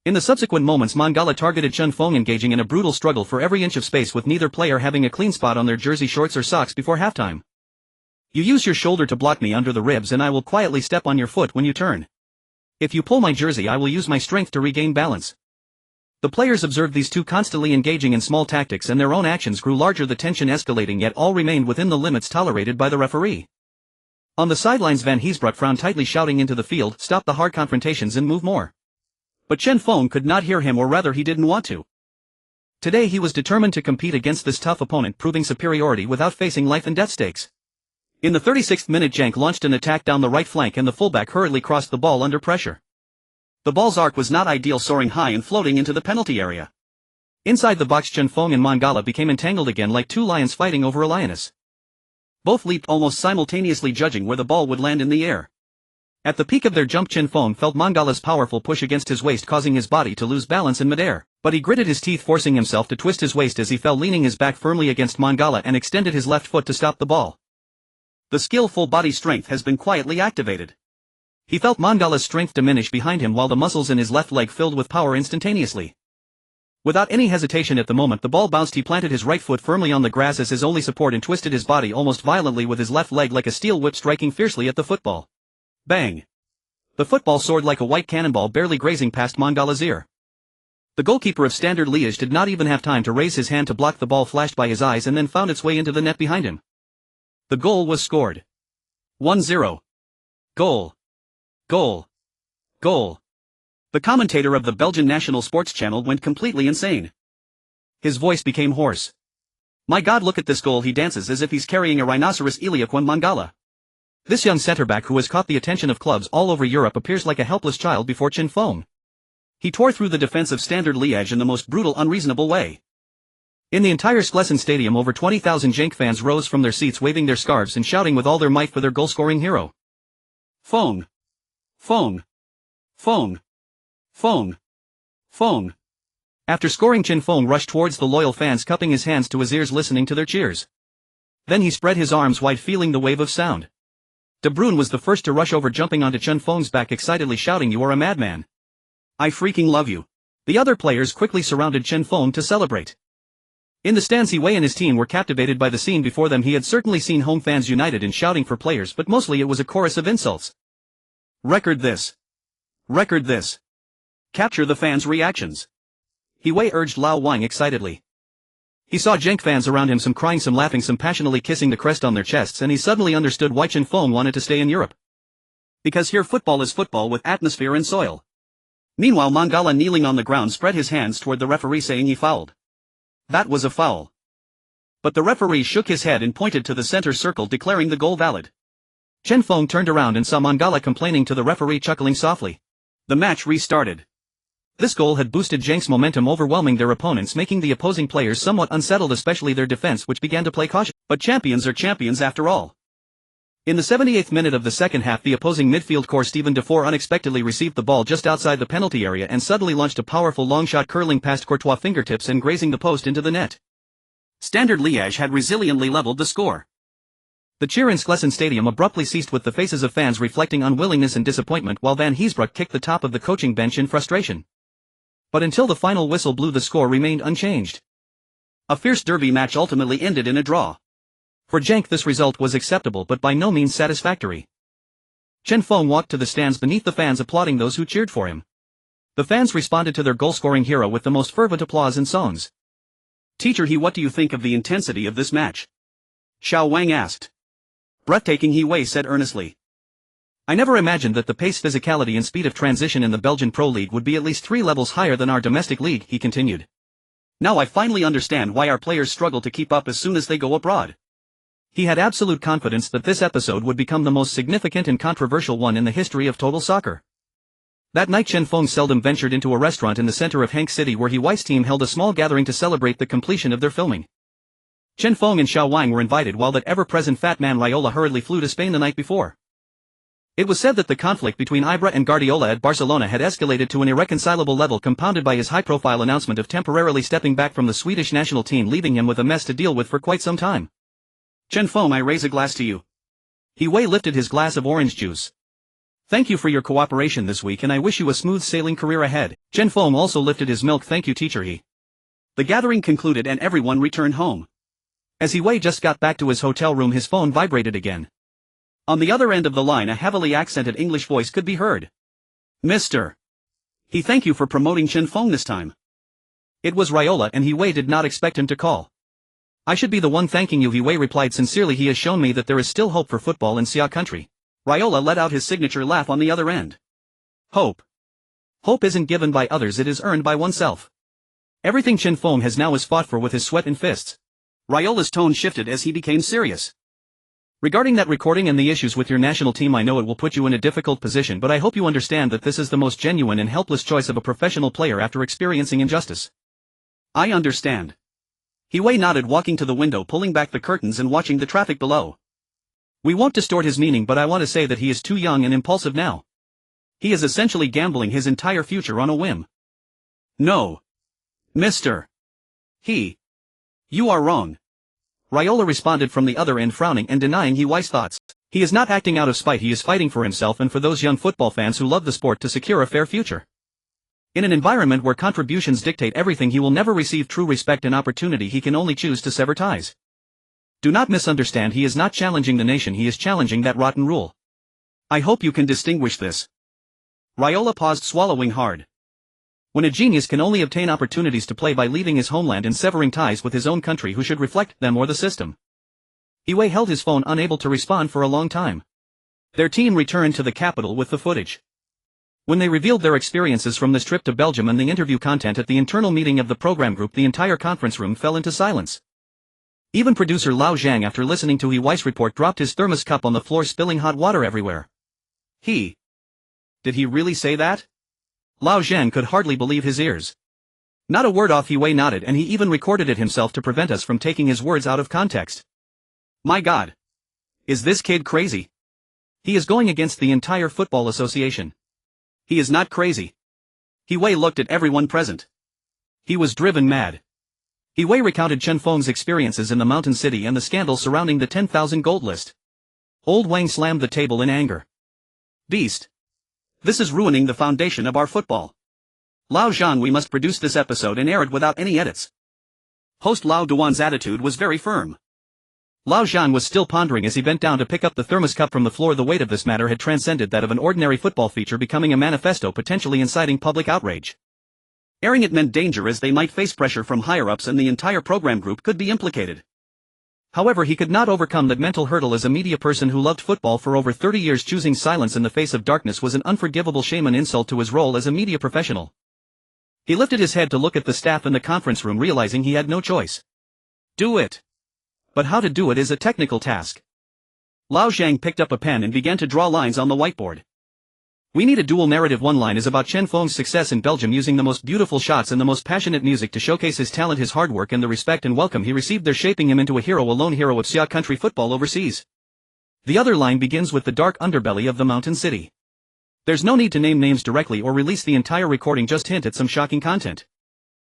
In the subsequent moments, Mangala targeted Chen Feng, engaging in a brutal struggle for every inch of space, with neither player having a clean spot on their jersey, shorts or socks before halftime. You use your shoulder to block me under the ribs and I will quietly step on your foot when you turn. If you pull my jersey, I will use my strength to regain balance. The players observed these two constantly engaging in small tactics, and their own actions grew larger, the tension escalating, yet all remained within the limits tolerated by the referee. On the sidelines, Van Heesbroek frowned tightly, shouting into the field, "Stop the hard confrontations and move more." But Chen Feng could not hear him, or rather he didn't want to. Today he was determined to compete against this tough opponent, proving superiority without facing life and death stakes. In the 36th minute, Genk launched an attack down the right flank and the fullback hurriedly crossed the ball under pressure. The ball's arc was not ideal, soaring high and floating into the penalty area. Inside the box, Chen Feng and Mangala became entangled again like two lions fighting over a lioness. Both leaped almost simultaneously, judging where the ball would land in the air. At the peak of their jump, Chen Feng felt Mangala's powerful push against his waist, causing his body to lose balance in midair. But he gritted his teeth, forcing himself to twist his waist as he fell, leaning his back firmly against Mangala and extended his left foot to stop the ball. The skillful body strength has been quietly activated. He felt Mangala's strength diminish behind him, while the muscles in his left leg filled with power instantaneously. Without any hesitation at the moment the ball bounced, he planted his right foot firmly on the grass as his only support and twisted his body almost violently with his left leg like a steel whip, striking fiercely at the football. Bang! The football soared like a white cannonball, barely grazing past Mangala's ear. The goalkeeper of Standard Liège did not even have time to raise his hand to block. The ball flashed by his eyes and then found its way into the net behind him. The goal was scored. 1-0. Goal. Goal. Goal. The commentator of the Belgian national sports channel went completely insane. His voice became hoarse. My God, look at this goal! He dances as if he's carrying a rhinoceros. Iliaquin Mangala. This young centre-back, who has caught the attention of clubs all over Europe, appears like a helpless child before Chen Feng. He tore through the defense of Standard Liège in the most brutal, unreasonable way. In the entire Schlesien Stadium, over 20,000 Genk fans rose from their seats waving their scarves and shouting with all their might for their goal-scoring hero. Feng! Feng! Feng! Feng! Feng! After scoring, Chen Feng rushed towards the loyal fans, cupping his hands to his ears listening to their cheers. Then he spread his arms wide, feeling the wave of sound. De Bruyne was the first to rush over, jumping onto Chen Feng's back excitedly shouting, "You are a madman. I freaking love you." The other players quickly surrounded Chen Feng to celebrate. In the stands, Wei and his team were captivated by the scene before them. He had certainly seen home fans united in shouting for players, but mostly it was a chorus of insults. Record this. Record this. Capture the fans' reactions. Wei urged Lao Wang excitedly. He saw Genk fans around him, some crying, some laughing, some passionately kissing the crest on their chests, and he suddenly understood why Chen Feng wanted to stay in Europe. Because here football is football with atmosphere and soil. Meanwhile, Mangala, kneeling on the ground, spread his hands toward the referee, saying he fouled. That was a foul. But the referee shook his head and pointed to the center circle, declaring the goal valid. Chen Feng turned around and saw Mangala complaining to the referee, chuckling softly. The match restarted. This goal had boosted Genk's momentum, overwhelming their opponents, making the opposing players somewhat unsettled, especially their defense, which began to play cautious. But champions are champions after all. In the 78th minute of the second half, the opposing midfield core Steven Defour unexpectedly received the ball just outside the penalty area and suddenly launched a powerful long shot, curling past Courtois' fingertips and grazing the post into the net. Standard Liège had resiliently leveled the score. The cheer in Schlesien Stadium abruptly ceased, with the faces of fans reflecting unwillingness and disappointment, while Van Heesbroek kicked the top of the coaching bench in frustration. But until the final whistle blew, the score remained unchanged. A fierce derby match ultimately ended in a draw. For Genk, this result was acceptable but by no means satisfactory. Chen Feng walked to the stands beneath the fans, applauding those who cheered for him. The fans responded to their goal-scoring hero with the most fervent applause and songs. Teacher He, what do you think of the intensity of this match? Xiao Wang asked. Breathtaking, Wei said earnestly. I never imagined that the pace, physicality and speed of transition in the Belgian Pro League would be at least 3 levels higher than our domestic league, he continued. Now I finally understand why our players struggle to keep up as soon as they go abroad. He had absolute confidence that this episode would become the most significant and controversial one in the history of total soccer. That night, Chen Feng seldom ventured into a restaurant in the center of Henk City, where Wei's team held a small gathering to celebrate the completion of their filming. Chen Feng and Xiao Wang were invited, while that ever-present fat man Raiola hurriedly flew to Spain the night before. It was said that the conflict between Ibra and Guardiola at Barcelona had escalated to an irreconcilable level, compounded by his high-profile announcement of temporarily stepping back from the Swedish national team, leaving him with a mess to deal with for quite some time. Chen Feng, I raise a glass to you. Wei lifted his glass of orange juice. Thank you for your cooperation this week, and I wish you a smooth sailing career ahead. Chen Feng also lifted his milk. Thank you, teacher He. The gathering concluded and everyone returned home. As Wei just got back to his hotel room, his phone vibrated again. On the other end of the line, a heavily accented English voice could be heard. Mr. He, thank you for promoting Chen Feng this time. It was Raiola, and Wei did not expect him to call. I should be the one thanking you, Wei replied sincerely. He has shown me that there is still hope for football in Xia country. Raiola let out his signature laugh on the other end. Hope. Hope isn't given by others, it is earned by oneself. Everything Chen Feng has now is fought for with his sweat and fists. Raiola's tone shifted as he became serious. Regarding that recording and the issues with your national team, I know it will put you in a difficult position, but I hope you understand that this is the most genuine and helpless choice of a professional player after experiencing injustice. I understand. Wei nodded, walking to the window, pulling back the curtains and watching the traffic below. We won't distort his meaning, but I want to say that he is too young and impulsive now. He is essentially gambling his entire future on a whim. No. Mr. He. You are wrong. Raiola responded from the other end, frowning and denying Wei's thoughts. He is not acting out of spite, he is fighting for himself and for those young football fans who love the sport to secure a fair future. In an environment where contributions dictate everything, he will never receive true respect and opportunity. He can only choose to sever ties. Do not misunderstand, he is not challenging the nation, he is challenging that rotten rule. I hope you can distinguish this. Raiola paused, swallowing hard. When a genius can only obtain opportunities to play by leaving his homeland and severing ties with his own country, who should reflect them or the system? Wei held his phone, unable to respond for a long time. Their team returned to the capital with the footage. When they revealed their experiences from this trip to Belgium and the interview content at the internal meeting of the program group, the entire conference room fell into silence. Even producer Lao Zhang, after listening to Wei's report, dropped his thermos cup on the floor, spilling hot water everywhere. Did he really say that? Lao Zhang could hardly believe his ears. Not a word off. He nodded, and he even recorded it himself to prevent us from taking his words out of context. My God. Is this kid crazy? He is going against the entire football association. He is not crazy. He looked at everyone present. He was driven mad. He recounted Chen Feng's experiences in the mountain city and the scandal surrounding the 10,000 gold list. Old Wang slammed the table in anger. Beast. This is ruining the foundation of our football. Lao Zhang, we must produce this episode and air it without any edits. Host Lao Duan's attitude was very firm. Lao Zhang was still pondering as he bent down to pick up the thermos cup from the floor. The weight of this matter had transcended that of an ordinary football feature, becoming a manifesto potentially inciting public outrage. Airing it meant danger, as they might face pressure from higher-ups and the entire program group could be implicated. However, he could not overcome that mental hurdle. As a media person who loved football for over 30 years, choosing silence in the face of darkness was an unforgivable shame, an insult to his role as a media professional. He lifted his head to look at the staff in the conference room, realizing he had no choice. Do it. But how to do it is a technical task. Lao Zhang picked up a pen and began to draw lines on the whiteboard. We need a dual narrative. One line is about Chen Feng's success in Belgium, using the most beautiful shots and the most passionate music to showcase his talent, his hard work, and the respect and welcome he received there, shaping him into a hero, a lone hero of Xia country football overseas. The other line begins with the dark underbelly of the mountain city. There's no need to name names directly or release the entire recording, just hint at some shocking content.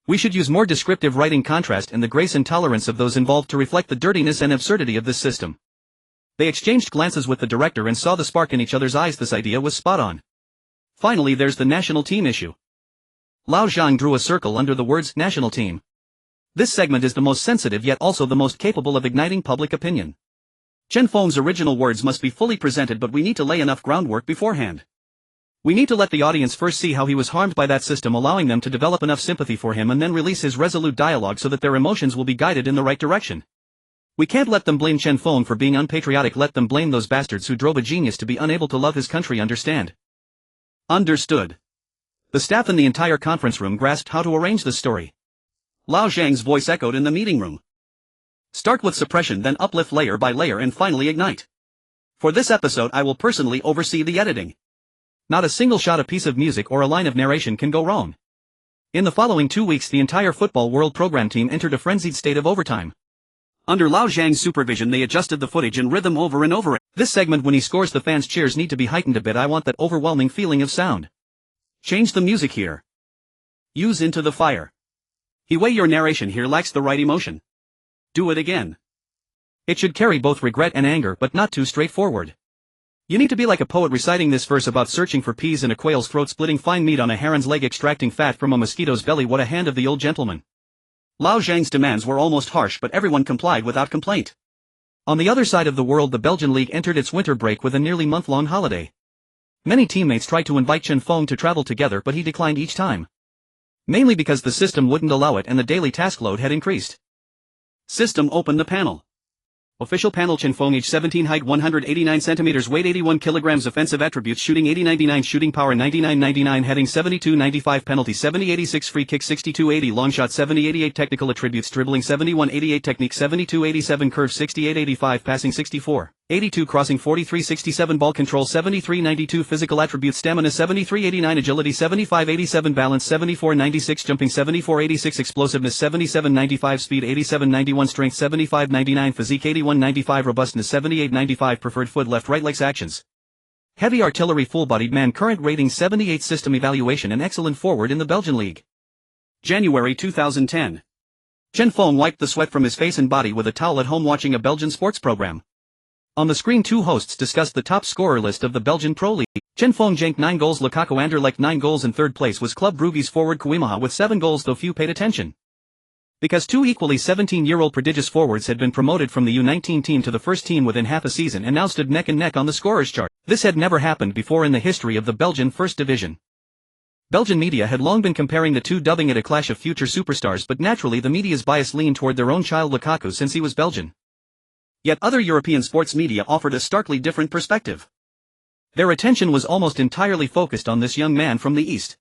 We should use more descriptive writing, contrast and the grace and tolerance of those involved to reflect the dirtiness and absurdity of this system. They exchanged glances with the director and saw the spark in each other's eyes. This idea was spot on. Finally, there's the national team issue. Lao Zhang drew a circle under the words national team. This segment is the most sensitive yet also the most capable of igniting public opinion. Chen Feng's original words must be fully presented, but we need to lay enough groundwork beforehand. We need to let the audience first see how he was harmed by that system, allowing them to develop enough sympathy for him, and then release his resolute dialogue so that their emotions will be guided in the right direction. We can't let them blame Chen Feng for being unpatriotic. Let them blame those bastards who drove a genius to be unable to love his country. Understand? Understood. The staff in the entire conference room grasped how to arrange the story. Lao Zhang's voice echoed in the meeting room. Start with suppression, then uplift layer by layer, and finally ignite. For this episode I will personally oversee the editing. Not a single shot, a piece of music, or a line of narration can go wrong. In the following 2 weeks the entire Football World program team entered a frenzied state of overtime. Under Lao Zhang's supervision they adjusted the footage and rhythm over and over. This segment, when he scores, the fans' cheers need to be heightened a bit. I want that overwhelming feeling of sound. Change the music here. Use Into the Fire. Your narration here lacks the right emotion. Do it again. It should carry both regret and anger, but not too straightforward. You need to be like a poet reciting this verse about searching for peas in a quail's throat, splitting fine meat on a heron's leg, extracting fat from a mosquito's belly. What a hand of the old gentleman. Lao Zhang's demands were almost harsh, but everyone complied without complaint. On the other side of the world, the Belgian league entered its winter break with a nearly month-long holiday. Many teammates tried to invite Chen Feng to travel together, but he declined each time. Mainly because the system wouldn't allow it and the daily task load had increased. System opened the panel. Official panel: Chen Feng, age 17, height 189 centimeters, weight 81 kilograms, offensive attributes: shooting 80-99, shooting power 99-99, heading 72-95, penalty 70-86, free kick 62-80, long shot 70-88, technical attributes: dribbling 71-88, technique 72-87, curve 68-85, passing 64-82, crossing 43-67, ball control 73-92, physical attributes: stamina 73-89, agility 75-87, balance 74-96, jumping 74-86, explosiveness 77-95, speed 87-91, strength 75-99, physique 81-95, robustness 78-95, preferred foot left right, legs actions: heavy artillery, full-bodied man, current rating 78, system evaluation, an excellent forward in the Belgian league. January 2010. Chen Feng wiped the sweat from his face and body with a towel at home watching a Belgian sports program. On the screen, two hosts discussed the top scorer list of the Belgian Pro League. Chen Feng janked 9 goals, Lukaku Anderlecht 9 goals, in third place was Club Brugge's forward Kouimaha with 7 goals, though few paid attention. Because two equally 17-year-old prodigious forwards had been promoted from the U19 team to the first team within half a season and now stood neck and neck on the scorers chart. This had never happened before in the history of the Belgian First Division. Belgian media had long been comparing the two, dubbing it a clash of future superstars, but naturally the media's bias leaned toward their own child Lukaku since he was Belgian. Yet other European sports media offered a starkly different perspective. Their attention was almost entirely focused on this young man from the East.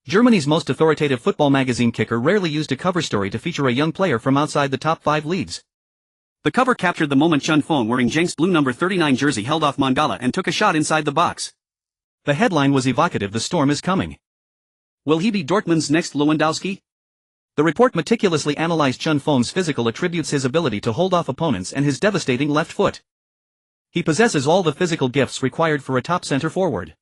Germany's most authoritative football magazine Kicker rarely used a cover story to feature a young player from outside the top 5 leagues. The cover captured the moment Chen Feng, wearing Genks blue number 39 jersey, held off Mangala and took a shot inside the box. The headline was evocative: "The storm is coming." Will he be Dortmund's next Lewandowski? The report meticulously analyzed Chen Feng's physical attributes, his ability to hold off opponents and his devastating left foot. He possesses all the physical gifts required for a top center forward.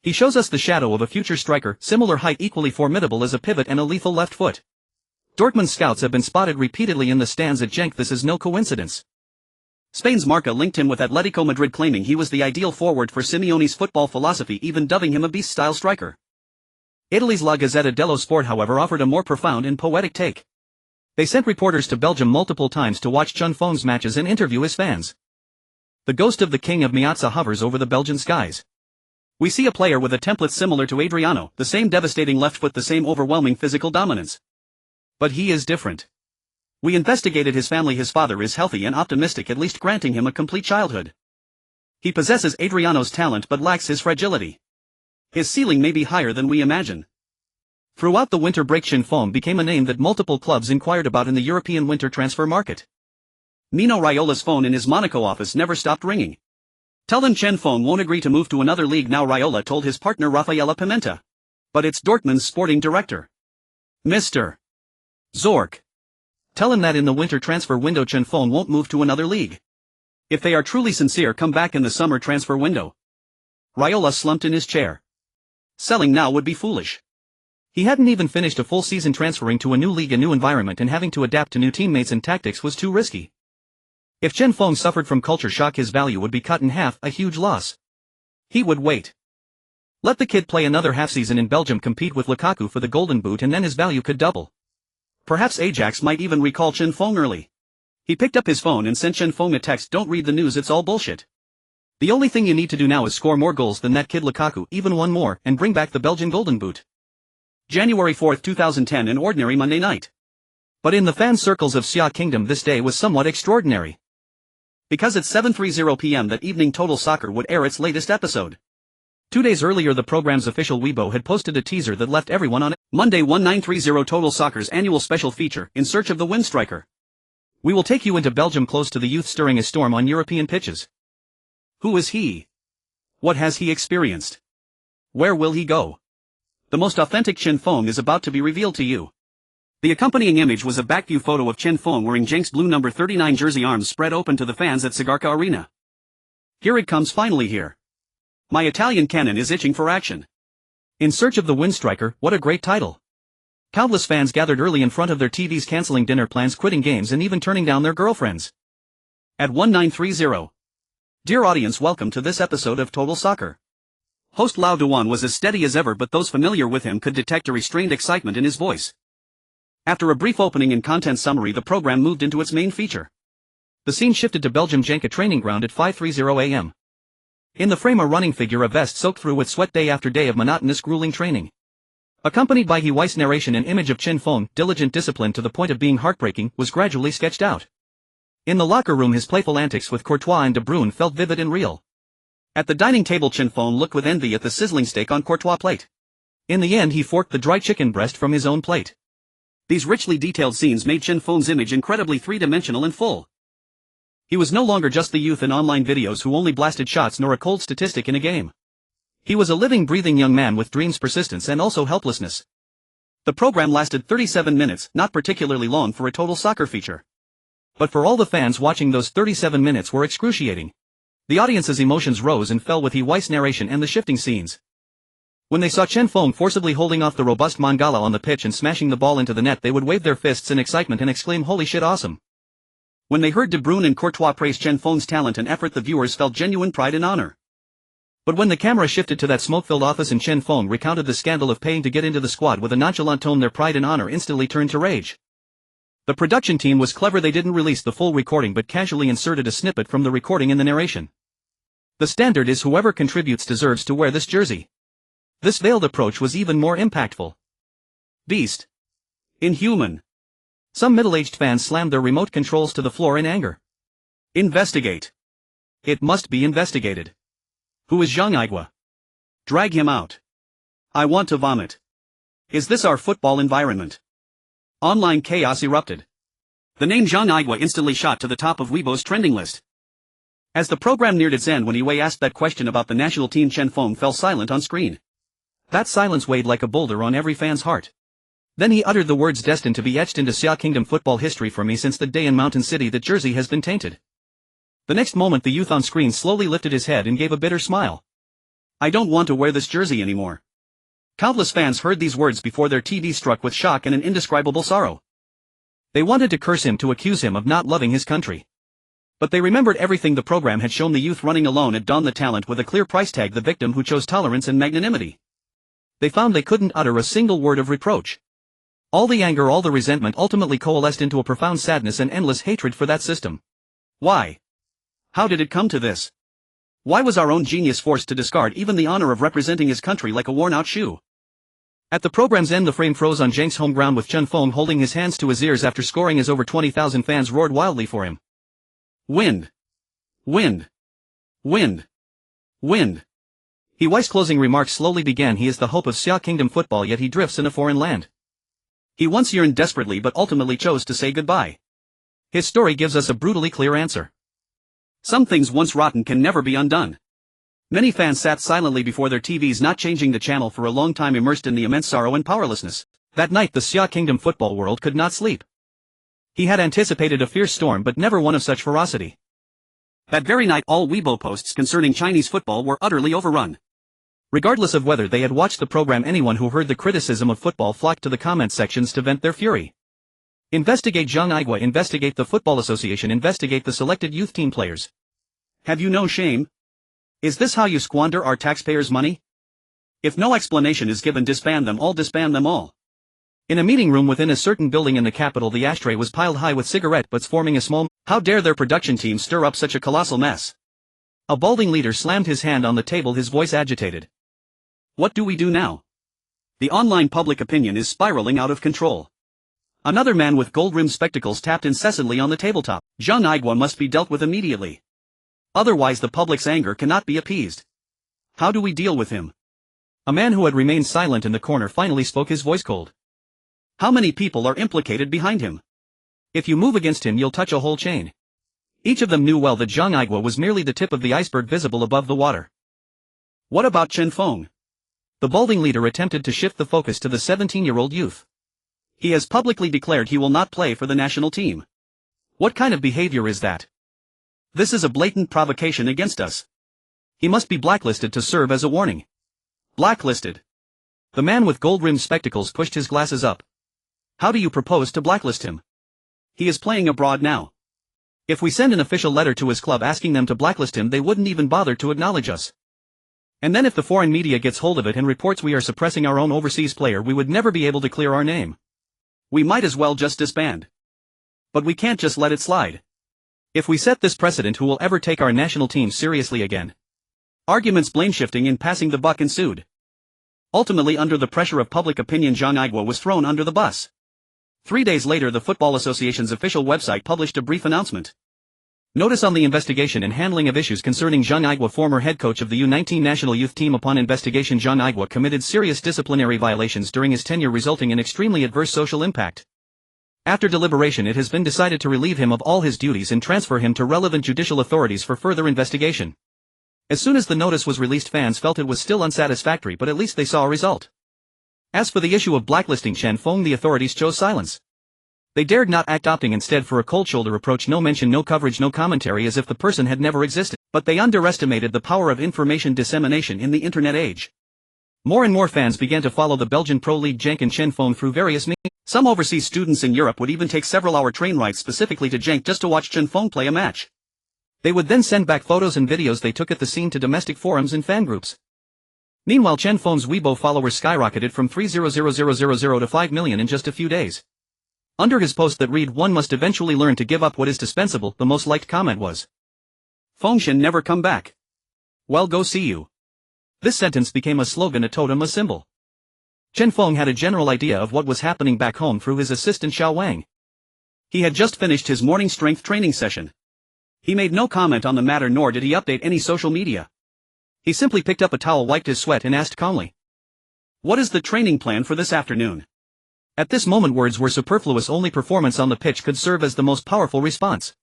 He shows us the shadow of a future striker, similar height, equally formidable as a pivot, and a lethal left foot. Dortmund scouts have been spotted repeatedly in the stands at Genk. This is no coincidence. Spain's Marca linked him with Atletico Madrid, claiming he was the ideal forward for Simeone's football philosophy, even dubbing him a beast-style striker. Italy's La Gazzetta dello Sport, however, offered a more profound and poetic take. They sent reporters to Belgium multiple times to watch Chen Feng's matches and interview his fans. The ghost of the king of Miazza hovers over the Belgian skies. We see a player with a template similar to Adriano, the same devastating left foot, the same overwhelming physical dominance. But he is different. We investigated his family. His father is healthy and optimistic, at least granting him a complete childhood. He possesses Adriano's talent but lacks his fragility. His ceiling may be higher than we imagine. Throughout the winter break, Chen Feng became a name that multiple clubs inquired about in the European winter transfer market. Mino Raiola's phone in his Monaco office never stopped ringing. Tell them Chen Feng won't agree to move to another league now, Raiola told his partner Raffaella Pimenta. But it's Dortmund's sporting director, Mr. Zorc. Tell him that in the winter transfer window Chen Feng won't move to another league. If they are truly sincere, come back in the summer transfer window. Raiola slumped in his chair. Selling now would be foolish. He hadn't even finished a full season. Transferring to a new league, a new environment, and having to adapt to new teammates and tactics was too risky. If Chen Feng suffered from culture shock, his value would be cut in half, a huge loss. He would wait. Let the kid play another half season in Belgium, compete with Lukaku for the Golden Boot, and then his value could double. Perhaps Ajax might even recall Chen Feng early. He picked up his phone and sent Chen Feng a text: "Don't read the news, it's all bullshit. The only thing you need to do now is score more goals than that kid Lukaku, even one more, and bring back the Belgian Golden Boot." January 4, 2010, an ordinary Monday night. But in the fan circles of Xia Kingdom, this day was somewhat extraordinary. Because at 7:30 p.m. that evening, Total Soccer would air its latest episode. 2 days earlier, the program's official Weibo had posted a teaser that left everyone on it. Monday, 1930, Total Soccer's annual special feature, In Search of the Wind Striker. We will take you into Belgium, close to the youth stirring a storm on European pitches. Who is he? What has he experienced? Where will he go? The most authentic Chen Feng is about to be revealed to you. The accompanying image was a back-view photo of Chen Feng wearing Genk's blue number 39 jersey, arms spread open to the fans at Sigarca Arena. Here it comes, finally here. My Italian cannon is itching for action. In Search of the Wind Striker, what a great title. Countless fans gathered early in front of their TVs, cancelling dinner plans, quitting games, and even turning down their girlfriends. At 1930. Dear audience, welcome to this episode of Total Soccer. Host Lao Duan was as steady as ever, but those familiar with him could detect a restrained excitement in his voice. After a brief opening and content summary, the program moved into its main feature. The scene shifted to Belgium Genk, a training ground at 5:30 a.m. In the frame, a running figure, a vest soaked through with sweat, day after day of monotonous, grueling training. Accompanied by He Weiss narration, an image of Chen Feng, diligent, disciplined to the point of being heartbreaking, was gradually sketched out. In the locker room, his playful antics with Courtois and De Bruyne felt vivid and real. At the dining table, Chen Feng looked with envy at the sizzling steak on Courtois' plate. In the end, he forked the dry chicken breast from his own plate. These richly detailed scenes made Chen Feng's image incredibly three-dimensional and full. He was no longer just the youth in online videos who only blasted shots, nor a cold statistic in a game. He was a living, breathing young man with dreams, persistence, and also helplessness. The program lasted 37 minutes, not particularly long for a Total Soccer feature. But for all the fans watching, those 37 minutes were excruciating. The audience's emotions rose and fell with He Weiss narration and the shifting scenes. When they saw Chen Feng forcibly holding off the robust Mangala on the pitch and smashing the ball into the net, they would wave their fists in excitement and exclaim, "Holy shit, awesome." When they heard De Bruyne and Courtois praise Chen Feng's talent and effort, the viewers felt genuine pride and honor. But when the camera shifted to that smoke-filled office and Chen Feng recounted the scandal of paying to get into the squad with a nonchalant tone, their pride and honor instantly turned to rage. The production team was clever. They didn't release the full recording but casually inserted a snippet from the recording in the narration. The standard is whoever contributes deserves to wear this jersey. This veiled approach was even more impactful. Beast. Inhuman. Some middle-aged fans slammed their remote controls to the floor in anger. Investigate. It must be investigated. Who is Zhang Aigua? Drag him out. I want to vomit. Is this our football environment? Online chaos erupted. The name Zhang Aigua instantly shot to the top of Weibo's trending list. As the program neared its end, when He Wei asked that question about the national team, Chen Feng fell silent on screen. That silence weighed like a boulder on every fan's heart. Then he uttered the words destined to be etched into Xia Kingdom football history for me since the day in Mountain City that jersey has been tainted. The next moment the youth on screen slowly lifted his head and gave a bitter smile. I don't want to wear this jersey anymore. Countless fans heard these words before their TV struck with shock and an indescribable sorrow. They wanted to curse him, to accuse him of not loving his country. But they remembered everything the program had shown the youth running alone at dawn, the talent with a clear price tag, the victim who chose tolerance and magnanimity. They found they couldn't utter a single word of reproach. All the anger, all the resentment ultimately coalesced into a profound sadness and endless hatred for that system. Why? How did it come to this? Why was our own genius forced to discard even the honor of representing his country like a worn-out shoe? At the program's end, the frame froze on Zheng's home ground with Chen Feng holding his hands to his ears after scoring as over 20,000 fans roared wildly for him. Wind. Wind. Wind. Wind. He Weiss closing remarks slowly began. He is the hope of Xia Kingdom football, yet he drifts in a foreign land. He once yearned desperately but ultimately chose to say goodbye. His story gives us a brutally clear answer. Some things once rotten can never be undone. Many fans sat silently before their TVs, not changing the channel for a long time, immersed in the immense sorrow and powerlessness. That night the Xia Kingdom football world could not sleep. He had anticipated a fierce storm but never one of such ferocity. That very night all Weibo posts concerning Chinese football were utterly overrun. Regardless of whether they had watched the program, anyone who heard the criticism of football flocked to the comment sections to vent their fury. Investigate Zhang Aigua, investigate the Football Association, investigate the selected youth team players. Have you no shame? Is this how you squander our taxpayers' money? If no explanation is given, disband them all, disband them all. In a meeting room within a certain building in the capital, the ashtray was piled high with cigarette butts forming a small. How dare their production team stir up such a colossal mess? A balding leader slammed his hand on the table, his voice agitated. What do we do now? The online public opinion is spiraling out of control. Another man with gold-rimmed spectacles tapped incessantly on the tabletop. Zhang Aigua must be dealt with immediately. Otherwise the public's anger cannot be appeased. How do we deal with him? A man who had remained silent in the corner finally spoke, his voice cold. How many people are implicated behind him? If you move against him, you'll touch a whole chain. Each of them knew well that Zhang Aigua was merely the tip of the iceberg visible above the water. What about Chen Feng? The balding leader attempted to shift the focus to the 17-year-old youth. He has publicly declared he will not play for the national team. What kind of behavior is that? This is a blatant provocation against us. He must be blacklisted to serve as a warning. Blacklisted. The man with gold-rimmed spectacles pushed his glasses up. How do you propose to blacklist him? He is playing abroad now. If we send an official letter to his club asking them to blacklist him, they wouldn't even bother to acknowledge us. And then if the foreign media gets hold of it and reports we are suppressing our own overseas player, we would never be able to clear our name. We might as well just disband. But we can't just let it slide. If we set this precedent, who will ever take our national team seriously again? Arguments, blame-shifting and passing the buck ensued. Ultimately, under the pressure of public opinion, Zhang Aigua was thrown under the bus. 3 days later, the Football Association's official website published a brief announcement. Notice on the investigation and handling of issues concerning Zhang Aigua, former head coach of the U19 national youth team. Upon investigation, Zhang Aigua committed serious disciplinary violations during his tenure, resulting in extremely adverse social impact. After deliberation, it has been decided to relieve him of all his duties and transfer him to relevant judicial authorities for further investigation. As soon as the notice was released, fans felt it was still unsatisfactory, but at least they saw a result. As for the issue of blacklisting Chen Feng, the authorities chose silence. They dared not act, opting instead for a cold shoulder approach: no mention, no coverage, no commentary, as if the person had never existed. But they underestimated the power of information dissemination in the internet age. More and more fans began to follow the Belgian Pro League Genk and Chen Feng through various means. Some overseas students in Europe would even take several-hour train rides specifically to Genk just to watch Chen Feng play a match. They would then send back photos and videos they took at the scene to domestic forums and fan groups. Meanwhile, Chen Feng's Weibo followers skyrocketed from 300,000 to 5 million in just a few days. Under his post that read, "One must eventually learn to give up what is dispensable," the most liked comment was, "Feng Shen never come back. Well, go see you." This sentence became a slogan, a totem, a symbol. Chen Feng had a general idea of what was happening back home through his assistant Xiao Wang. He had just finished his morning strength training session. He made no comment on the matter, nor did he update any social media. He simply picked up a towel, wiped his sweat and asked calmly, "What is the training plan for this afternoon?" At this moment words were superfluous, only performance on the pitch could serve as the most powerful response.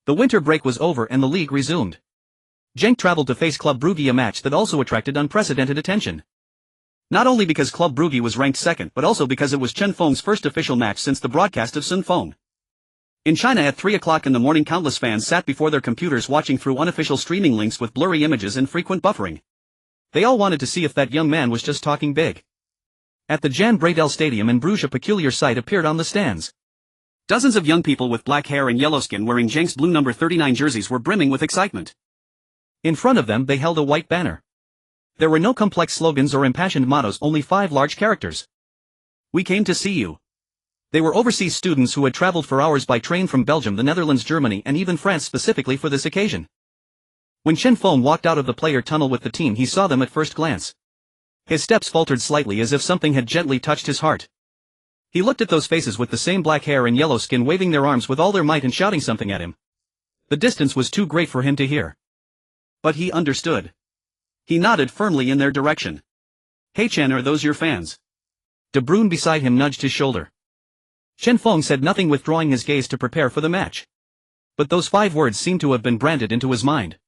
The winter break was over and the league resumed. Genk traveled to face Club Brugge, a match that also attracted unprecedented attention. Not only because Club Brugge was ranked second but also because it was Chen Feng's first official match since the broadcast of Chen Feng. In China at 3 o'clock in the morning, countless fans sat before their computers watching through unofficial streaming links with blurry images and frequent buffering. They all wanted to see if that young man was just talking big. At the Jan Bredel Stadium in Bruges, a peculiar sight appeared on the stands. Dozens of young people with black hair and yellow skin wearing Genks blue number 39 jerseys were brimming with excitement. In front of them they held a white banner. There were no complex slogans or impassioned mottos, only 5 large characters. "We came to see you." They were overseas students who had traveled for hours by train from Belgium, the Netherlands, Germany and even France specifically for this occasion. When Chen Feng walked out of the player tunnel with the team, he saw them at first glance. His steps faltered slightly as if something had gently touched his heart. He looked at those faces with the same black hair and yellow skin waving their arms with all their might and shouting something at him. The distance was too great for him to hear. But he understood. He nodded firmly in their direction. "Hey Chen, are those your fans?" De Bruyne beside him nudged his shoulder. Chen Feng said nothing, withdrawing his gaze to prepare for the match. But those 5 words seemed to have been branded into his mind.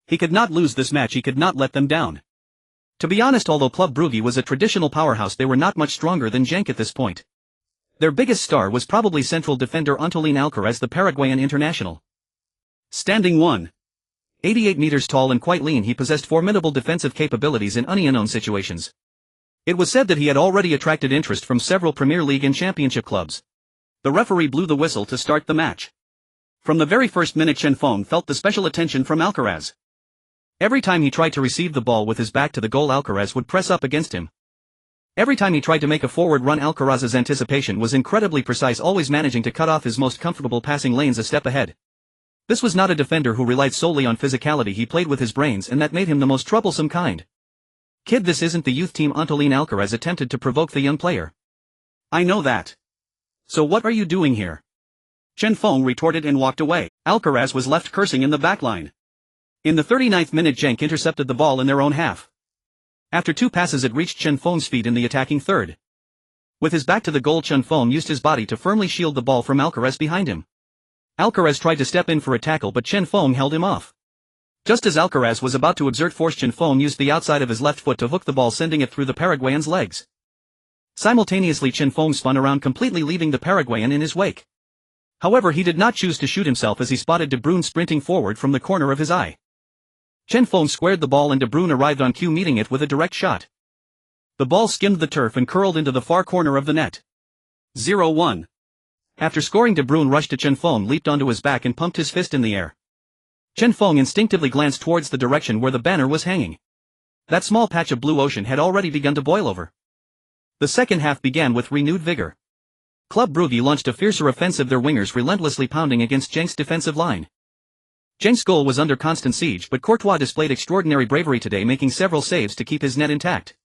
He could not lose this match, he could not let them down. To be honest, although Club Brugge was a traditional powerhouse, they were not much stronger than Genk at this point. Their biggest star was probably central defender Antolin Alcaraz, the Paraguayan international. Standing 1.88 meters tall and quite lean, he possessed formidable defensive capabilities in unknown situations. It was said that he had already attracted interest from several Premier League and Championship clubs. The referee blew the whistle to start the match. From the very first minute, Chen Feng felt the special attention from Alcaraz. Every time he tried to receive the ball with his back to the goal, Alcaraz would press up against him. Every time he tried to make a forward run, Alcaraz's anticipation was incredibly precise, always managing to cut off his most comfortable passing lanes a step ahead. This was not a defender who relied solely on physicality, he played with his brains, and that made him the most troublesome kind. "Kid, this isn't the youth team," Antolin Alcaraz attempted to provoke the young player. "I know that. So what are you doing here?" Chen Feng retorted and walked away. Alcaraz was left cursing in the backline. In the 39th minute, Genk intercepted the ball in their own half. After 2 passes it reached Chen Feng's feet in the attacking third. With his back to the goal, Chen Feng used his body to firmly shield the ball from Alcaraz behind him. Alcaraz tried to step in for a tackle, but Chen Feng held him off. Just as Alcaraz was about to exert force, Chen Feng used the outside of his left foot to hook the ball, sending it through the Paraguayan's legs. Simultaneously, Chen Feng spun around, completely leaving the Paraguayan in his wake. However, he did not choose to shoot himself as he spotted De Bruyne sprinting forward from the corner of his eye. Chen Feng squared the ball and De Bruyne arrived on cue, meeting it with a direct shot. The ball skimmed the turf and curled into the far corner of the net. 0-1. After scoring, De Bruyne rushed to Chen Feng, leaped onto his back and pumped his fist in the air. Chen Feng instinctively glanced towards the direction where the banner was hanging. That small patch of blue ocean had already begun to boil over. The second half began with renewed vigor. Club Brugge launched a fiercer offensive, their wingers relentlessly pounding against Genk's defensive line. Genk's goal was under constant siege, but Courtois displayed extraordinary bravery today, making several saves to keep his net intact.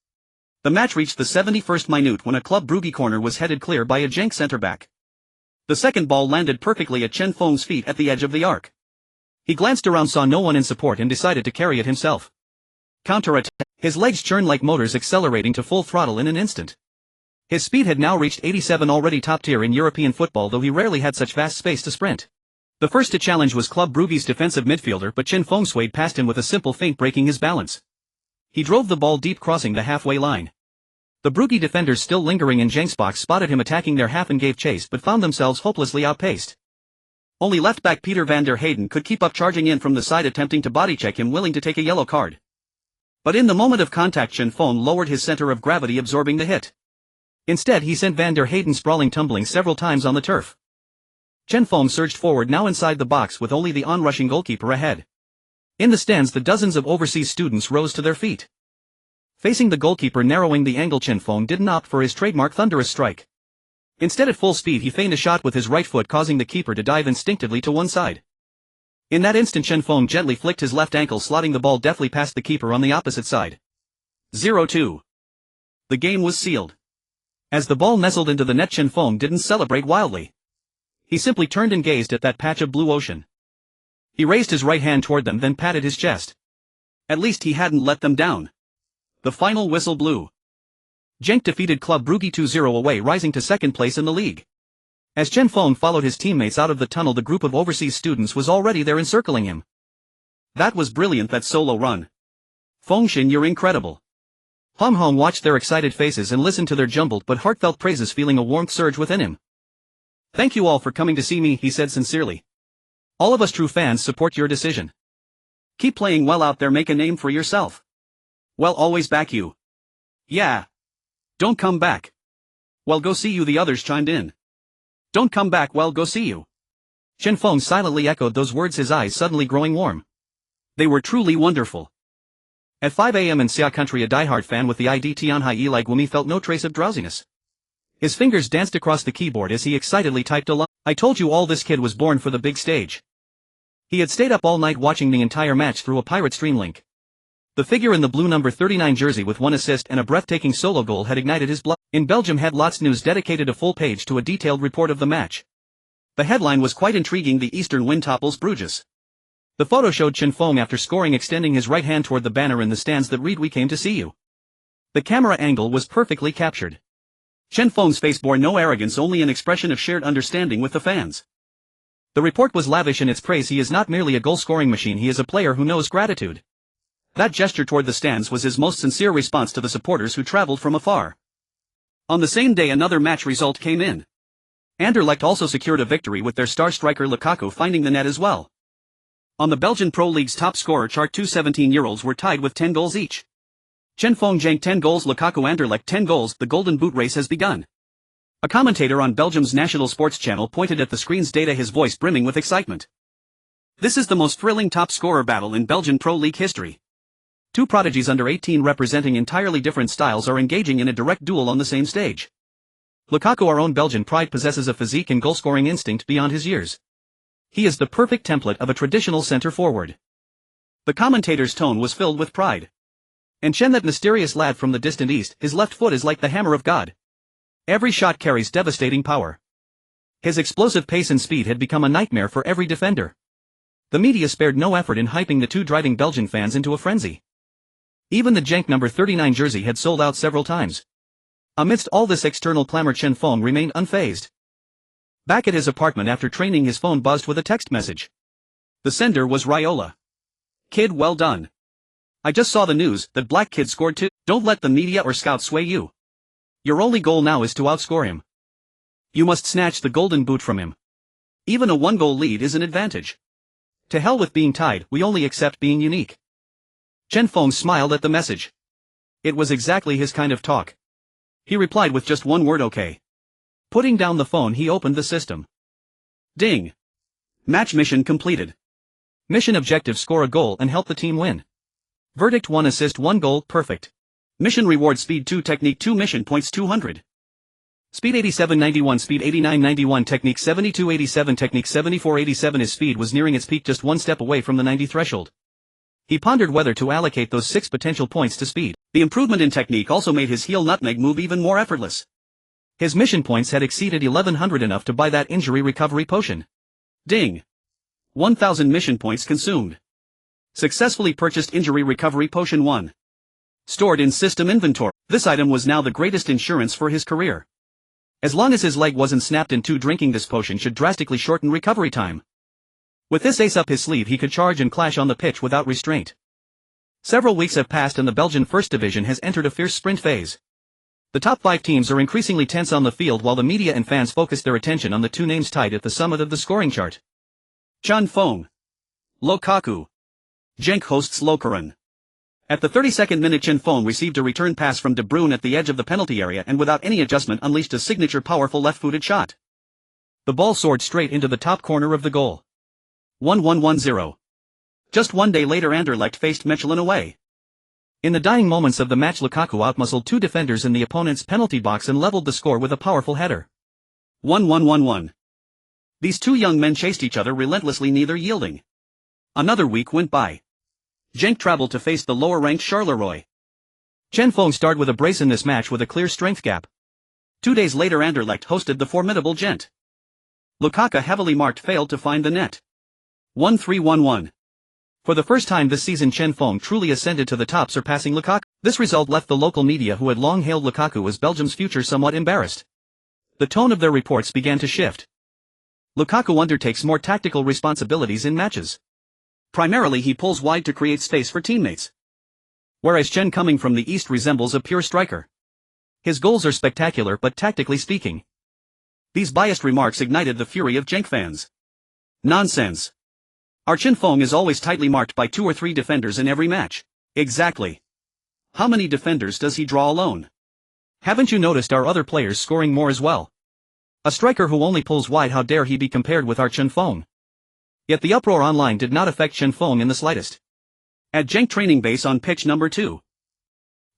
The match reached the 71st minute when a Club Brugge corner was headed clear by a Genk centre-back. The second ball landed perfectly at Chen Feng's feet at the edge of the arc. He glanced around, saw no one in support and decided to carry it himself. Counter-attack. His legs churned like motors, accelerating to full throttle in an instant. His speed had now reached 87, already top tier in European football, though he rarely had such vast space to sprint. The first to challenge was Club Brugge's defensive midfielder, but Chen Feng swayed past him with a simple feint, breaking his balance. He drove the ball deep, crossing the halfway line. The Brugge defenders, still lingering in Genk's box, spotted him attacking their half and gave chase, but found themselves hopelessly outpaced. Only left-back Peter van der Heyden could keep up, charging in from the side, attempting to body-check him, willing to take a yellow card. But in the moment of contact, Chen Feng lowered his center of gravity, absorbing the hit. Instead, he sent van der Heyden sprawling, tumbling several times on the turf. Chen Feng surged forward, now inside the box with only the onrushing goalkeeper ahead. In the stands, the dozens of overseas students rose to their feet. Facing the goalkeeper, narrowing the angle, Chen Feng didn't opt for his trademark thunderous strike. Instead, at full speed, he feigned a shot with his right foot, causing the keeper to dive instinctively to one side. In that instant, Chen Feng gently flicked his left ankle, slotting the ball deftly past the keeper on the opposite side. 0-2. The game was sealed. As the ball nestled into the net, Chen Feng didn't celebrate wildly. He simply turned and gazed at that patch of blue ocean. He raised his right hand toward them, then patted his chest. At least he hadn't let them down. The final whistle blew. Genk defeated Club Brugge 2-0 away, rising to second place in the league. As Chen Feng followed his teammates out of the tunnel, the group of overseas students was already there, encircling him. "That was brilliant, that solo run. Fengshen, you're incredible." Hong watched their excited faces and listened to their jumbled but heartfelt praises, feeling a warmth surge within him. "Thank you all for coming to see me," he said sincerely. "All of us true fans support your decision. Keep playing well out there, make a name for yourself. Well, always back you. Yeah. Don't come back. Well, go see you," the others chimed in. "Don't come back, well, go see you." Chen Feng silently echoed those words, his eyes suddenly growing warm. They were truly wonderful. At 5 a.m. in Xia country, a diehard fan with the ID Tianhai Eli Gumi felt no trace of drowsiness. His fingers danced across the keyboard as he excitedly typed a line. "I told you all, this kid was born for the big stage." He had stayed up all night watching the entire match through a pirate stream link. The figure in the blue number 39 jersey with 1 assist and a breathtaking solo goal had ignited his blood. In Belgium, Headlots News dedicated a full page to a detailed report of the match. The headline was quite intriguing: "The Eastern win topples Bruges." The photo showed Chen Feng after scoring extending his right hand toward the banner in the stands that read, "We came to see you." The camera angle was perfectly captured. Chen Feng's face bore no arrogance, only an expression of shared understanding with the fans. The report was lavish in its praise. "He is not merely a goal-scoring machine, he is a player who knows gratitude." That gesture toward the stands was his most sincere response to the supporters who traveled from afar. On the same day, another match result came in. Anderlecht also secured a victory, with their star striker Lukaku finding the net as well. On the Belgian Pro League's top scorer chart, two 17-year-olds were tied with 10 goals each. Chen Feng Jank 10 goals, Lukaku Anderlecht 10 goals. The Golden Boot race has begun. A commentator on Belgium's national sports channel pointed at the screen's data, his voice brimming with excitement. "This is the most thrilling top scorer battle in Belgian Pro League history. Two prodigies under 18 representing entirely different styles are engaging in a direct duel on the same stage. Lukaku, our own Belgian pride, possesses a physique and goal-scoring instinct beyond his years. He is the perfect template of a traditional center-forward." The commentator's tone was filled with pride. "And Chen, that mysterious lad from the distant east, his left foot is like the hammer of God. Every shot carries devastating power. His explosive pace and speed had become a nightmare for every defender." The media spared no effort in hyping the two, driving Belgian fans into a frenzy. Even the Jank number 39 jersey had sold out several times. Amidst all this external clamor, Chen Feng remained unfazed. Back at his apartment after training, his phone buzzed with a text message. The sender was Raiola. "Kid, well done. I just saw the news that Black Kid scored too. Don't let the media or scouts sway you. Your only goal now is to outscore him. You must snatch the Golden Boot from him. Even a one-goal lead is an advantage. To hell with being tied, we only accept being unique." Chen Feng smiled at the message. It was exactly his kind of talk. He replied with just one word, "Okay." Putting down the phone, he opened the system. Ding. Match mission completed. Mission objective: score a goal and help the team win. Verdict: 1 assist 1 goal, perfect. Mission reward: speed 2, technique 2, mission points 200. Speed 8791, speed 8991, technique 7287, technique 7487. His speed was nearing its peak, just one step away from the 90 threshold. He pondered whether to allocate those 6 potential points to speed. The improvement in technique also made his heel nutmeg move even more effortless. His mission points had exceeded 1100, enough to buy that injury recovery potion. Ding. 1000 mission points consumed. Successfully purchased injury recovery potion 1. Stored in system inventory. This item was now the greatest insurance for his career. As long as his leg wasn't snapped in two, drinking this potion should drastically shorten recovery time. With this ace up his sleeve, he could charge and clash on the pitch without restraint. Several weeks have passed and the Belgian First Division has entered a fierce sprint phase. The top 5 teams are increasingly tense on the field, while the media and fans focus their attention on the two names tied at the summit of the scoring chart. Chen Feng. Lukaku. Genk hosts Lokeren. At the 32nd minute, Chen Feng received a return pass from De Bruyne at the edge of the penalty area and without any adjustment unleashed a signature powerful left-footed shot. The ball soared straight into the top corner of the goal. 1-1-1-0. Just one day later, Anderlecht faced Mechelen away. In the dying moments of the match, Lukaku outmuscled 2 defenders in the opponent's penalty box and leveled the score with a powerful header. 1-1-1-1. These two young men chased each other relentlessly, neither yielding. Another week went by. Genk traveled to face the lower-ranked Charleroi. Chen Feng starred with a brace in this match with a clear strength gap. 2 days later, Anderlecht hosted the formidable Gent. Lukaku, heavily marked, failed to find the net. 1-3-1-1. For the first time this season, Chen Feng truly ascended to the top, surpassing Lukaku. This result left the local media, who had long hailed Lukaku as Belgium's future, somewhat embarrassed. The tone of their reports began to shift. Lukaku undertakes more tactical responsibilities in matches. Primarily, he pulls wide to create space for teammates. whereas Chen coming from the east resembles a pure striker. His goals are spectacular but tactically speaking. These biased remarks ignited the fury of Chen fans. Nonsense. Our Chen Feng is always tightly marked by 2 or 3 defenders in every match. Exactly. How many defenders does he draw alone? Haven't you noticed our other players scoring more as well? A striker who only pulls wide, how dare he be compared with our Chen Feng? Yet the uproar online did not affect Chen Feng in the slightest. At Genk training base on pitch number 2.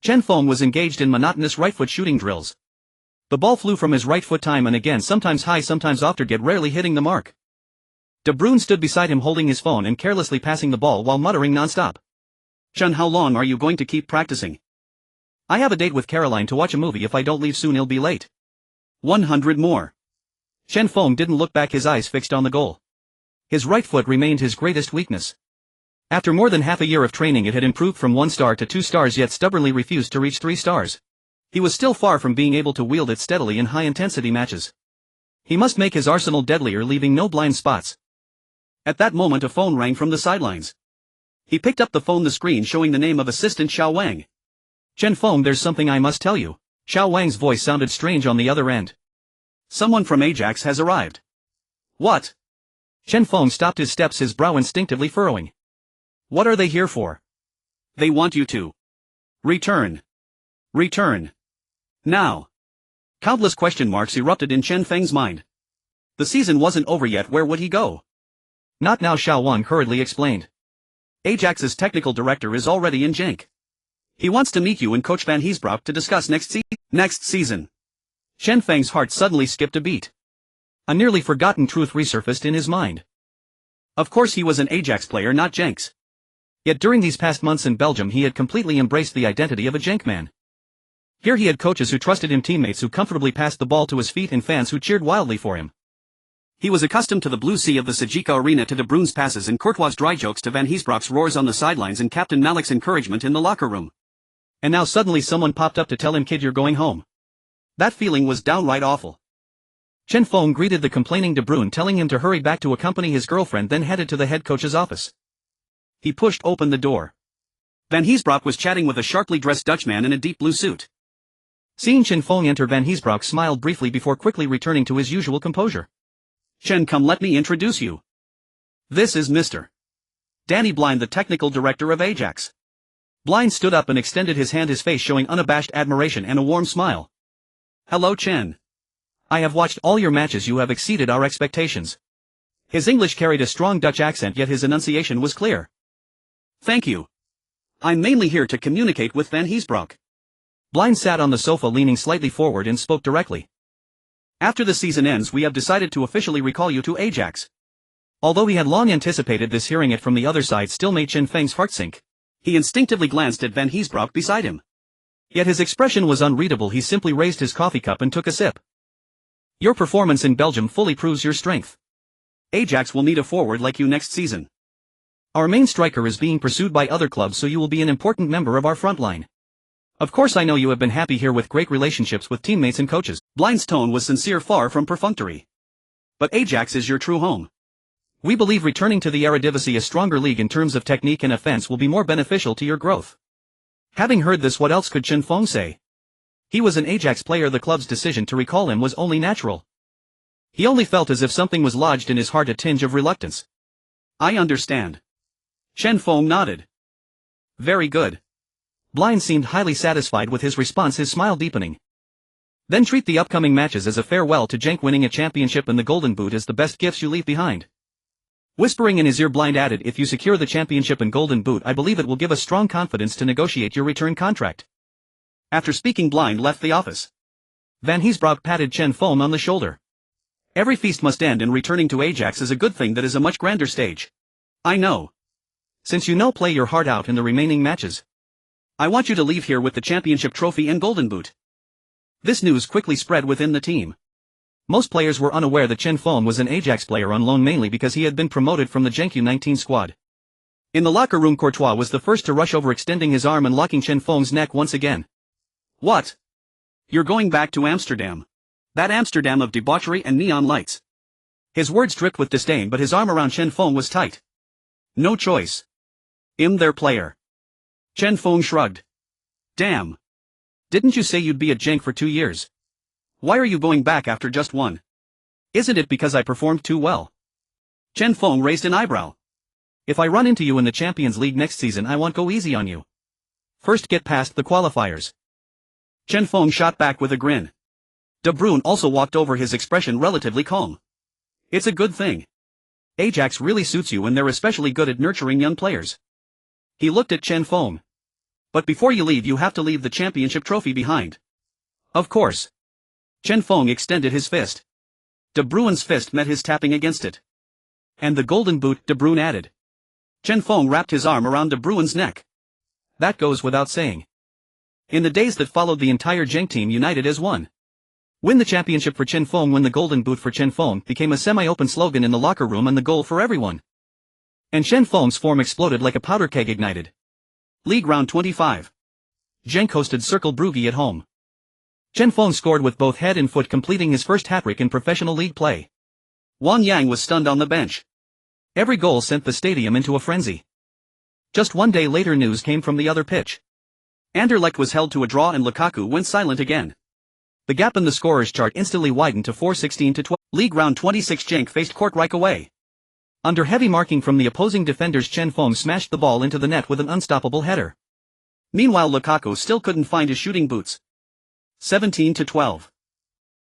Chen Feng was engaged in monotonous right-foot shooting drills. The ball flew from his right foot time and again, sometimes high, sometimes off target, rarely hitting the mark. De Bruyne stood beside him holding his phone and carelessly passing the ball while muttering non-stop. "Chen, how long are you going to keep practicing? I have a date with Caroline to watch a movie. If I don't leave soon, he'll be late." 100 more. Chen Feng didn't look back, his eyes fixed on the goal. His right foot remained his greatest weakness. After more than half a year of training, it had improved from 1 star to 2 stars, yet stubbornly refused to reach 3 stars. He was still far from being able to wield it steadily in high-intensity matches. He must make his arsenal deadlier, leaving no blind spots. At that moment a phone rang from the sidelines. He picked up the phone, the screen showing the name of assistant Xiao Wang. "Chen Feng, there's something I must tell you." Xiao Wang's voice sounded strange on the other end. "Someone from Ajax has arrived." "What?" Chen Feng stopped his steps, his brow instinctively furrowing. "What are they here for?" "They want you to return. Return. Now." Countless question marks erupted in Chen Feng's mind. The season wasn't over yet, where would he go? "Not now," Xiao Wang hurriedly explained. "Ajax's technical director is already in Genk. He wants to meet you and Coach Van Heesbroek to discuss next season. Chen Feng's heart suddenly skipped a beat. A nearly forgotten truth resurfaced in his mind. Of course he was an Ajax player, not Genk's. Yet during these past months in Belgium he had completely embraced the identity of a Genk man. Here he had coaches who trusted him, teammates who comfortably passed the ball to his feet, and fans who cheered wildly for him. He was accustomed to the blue sea of the Sajika Arena, to De Bruyne's passes and Courtois' dry jokes, to Van Heesbroek's roars on the sidelines and Captain Malik's encouragement in the locker room. And now suddenly someone popped up to tell him, "Kid, you're going home." That feeling was downright awful. Chen Feng greeted the complaining De Bruyne, telling him to hurry back to accompany his girlfriend, then headed to the head coach's office. He pushed open the door. Van Heesbroek was chatting with a sharply dressed Dutchman in a deep blue suit. Seeing Chen Feng enter, Van Heesbroek smiled briefly before quickly returning to his usual composure. "Chen, come, let me introduce you. This is Mr. Danny Blind, the technical director of Ajax." Blind stood up and extended his hand, his face showing unabashed admiration and a warm smile. "Hello, Chen. I have watched all your matches, you have exceeded our expectations." His English carried a strong Dutch accent, yet his enunciation was clear. "Thank you. I'm mainly here to communicate with Van Heesbroek." Blind sat on the sofa leaning slightly forward and spoke directly. "After the season ends, we have decided to officially recall you to Ajax." Although he had long anticipated this, hearing it from the other side still made Chen Feng's heart sink. He instinctively glanced at Van Heesbroek beside him. Yet his expression was unreadable. He simply raised his coffee cup and took a sip. "Your performance in Belgium fully proves your strength. Ajax will need a forward like you next season. Our main striker is being pursued by other clubs, so you will be an important member of our front line. Of course, I know you have been happy here with great relationships with teammates and coaches." Blind's tone was sincere, far from perfunctory. "But Ajax is your true home. We believe returning to the Eredivisie, a stronger league in terms of technique and offense, will be more beneficial to your growth." Having heard this, what else could Chen Feng say? He was an Ajax player. The club's decision to recall him was only natural. He only felt as if something was lodged in his heart, a tinge of reluctance. "I understand." Chen Feng nodded. "Very good." Blind seemed highly satisfied with his response, his smile deepening. "Then treat the upcoming matches as a farewell to Genk. Winning a championship and the Golden Boot is the best gifts you leave behind." Whispering in his ear, Blind added, "If you secure the championship and Golden Boot, I believe it will give us strong confidence to negotiate your return contract." After speaking, Blind left the office. Van Heesbroek patted Chen Feng on the shoulder. "Every feast must end, and returning to Ajax is a good thing. That is a much grander stage. I know. Since you know, play your heart out in the remaining matches. I want you to leave here with the championship trophy and Golden Boot." This news quickly spread within the team. Most players were unaware that Chen Feng was an Ajax player on loan, mainly because he had been promoted from the Genk U19 squad. In the locker room, Courtois was the first to rush over, extending his arm and locking Chen Feng's neck once again. "What? You're going back to Amsterdam? That Amsterdam of debauchery and neon lights?" His words dripped with disdain, but his arm around Chen Feng was tight. "No choice. I'm their player." Chen Feng shrugged. Damn. Didn't you say you'd be at Genk for 2 years? Why are you going back after just one? Isn't it because I performed too well? Chen Feng raised an eyebrow. If I run into you in the Champions League next season, I won't go easy on you. First get past the qualifiers. Chen Feng shot back with a grin. De Bruyne also walked over, his expression relatively calm. It's a good thing. Ajax really suits you, and they're especially good at nurturing young players. He looked at Chen Feng. But before you leave, you have to leave the championship trophy behind. Of course. Chen Feng extended his fist. De Bruyne's fist met his, tapping against it. And the golden boot, De Bruyne added. Chen Feng wrapped his arm around De Bruyne's neck. That goes without saying. In the days that followed, the entire Genk team united as one. Win the championship for Chen Feng, win the golden boot for Chen Feng became a semi-open slogan in the locker room and the goal for everyone. And Chen Feng's form exploded like a powder keg ignited. League round 25. Genk hosted Cercle Brugge at home. Chen Feng scored with both head and foot, completing his first hat-trick in professional league play. Wang Yang was stunned on the bench. Every goal sent the stadium into a frenzy. Just one day later, news came from the other pitch. Anderlecht was held to a draw and Lukaku went silent again. The gap in the scorers chart instantly widened to 4-16-12. League round 26. Genk faced Kortrijk away. Under heavy marking from the opposing defenders, Chen Feng smashed the ball into the net with an unstoppable header. Meanwhile, Lukaku still couldn't find his shooting boots. 17-12.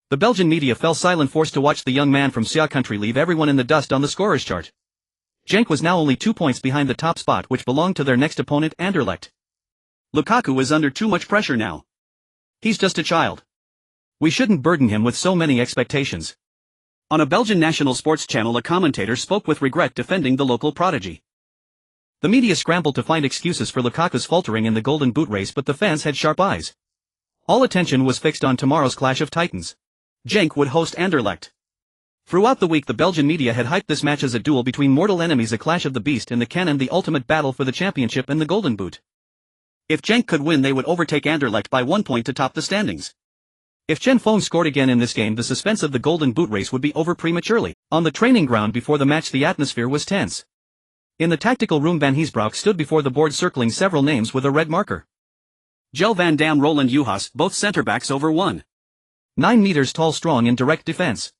The Belgian media fell silent, forced to watch the young man from Sia country leave everyone in the dust on the scorers chart. Genk was now only 2 points behind the top spot, which belonged to their next opponent, Anderlecht. Lukaku is under too much pressure now. He's just a child. We shouldn't burden him with so many expectations. On a Belgian national sports channel, a commentator spoke with regret, defending the local prodigy. The media scrambled to find excuses for Lukaku's faltering in the golden boot race, but the fans had sharp eyes. All attention was fixed on tomorrow's clash of titans. Genk would host Anderlecht. Throughout the week, the Belgian media had hyped this match as a duel between mortal enemies, a clash of the beast and the cannon, the ultimate battle for the championship and the golden boot. If Genk could win, they would overtake Anderlecht by 1 point to top the standings. If Chen Feng scored again in this game, the suspense of the golden boot race would be over prematurely. On the training ground before the match, the atmosphere was tense. In the tactical room, Van Heesbroek stood before the board, circling several names with a red marker. Gel Van Dam, Roland Juhas, both centre-backs over 1.9 meters tall, strong in direct defense.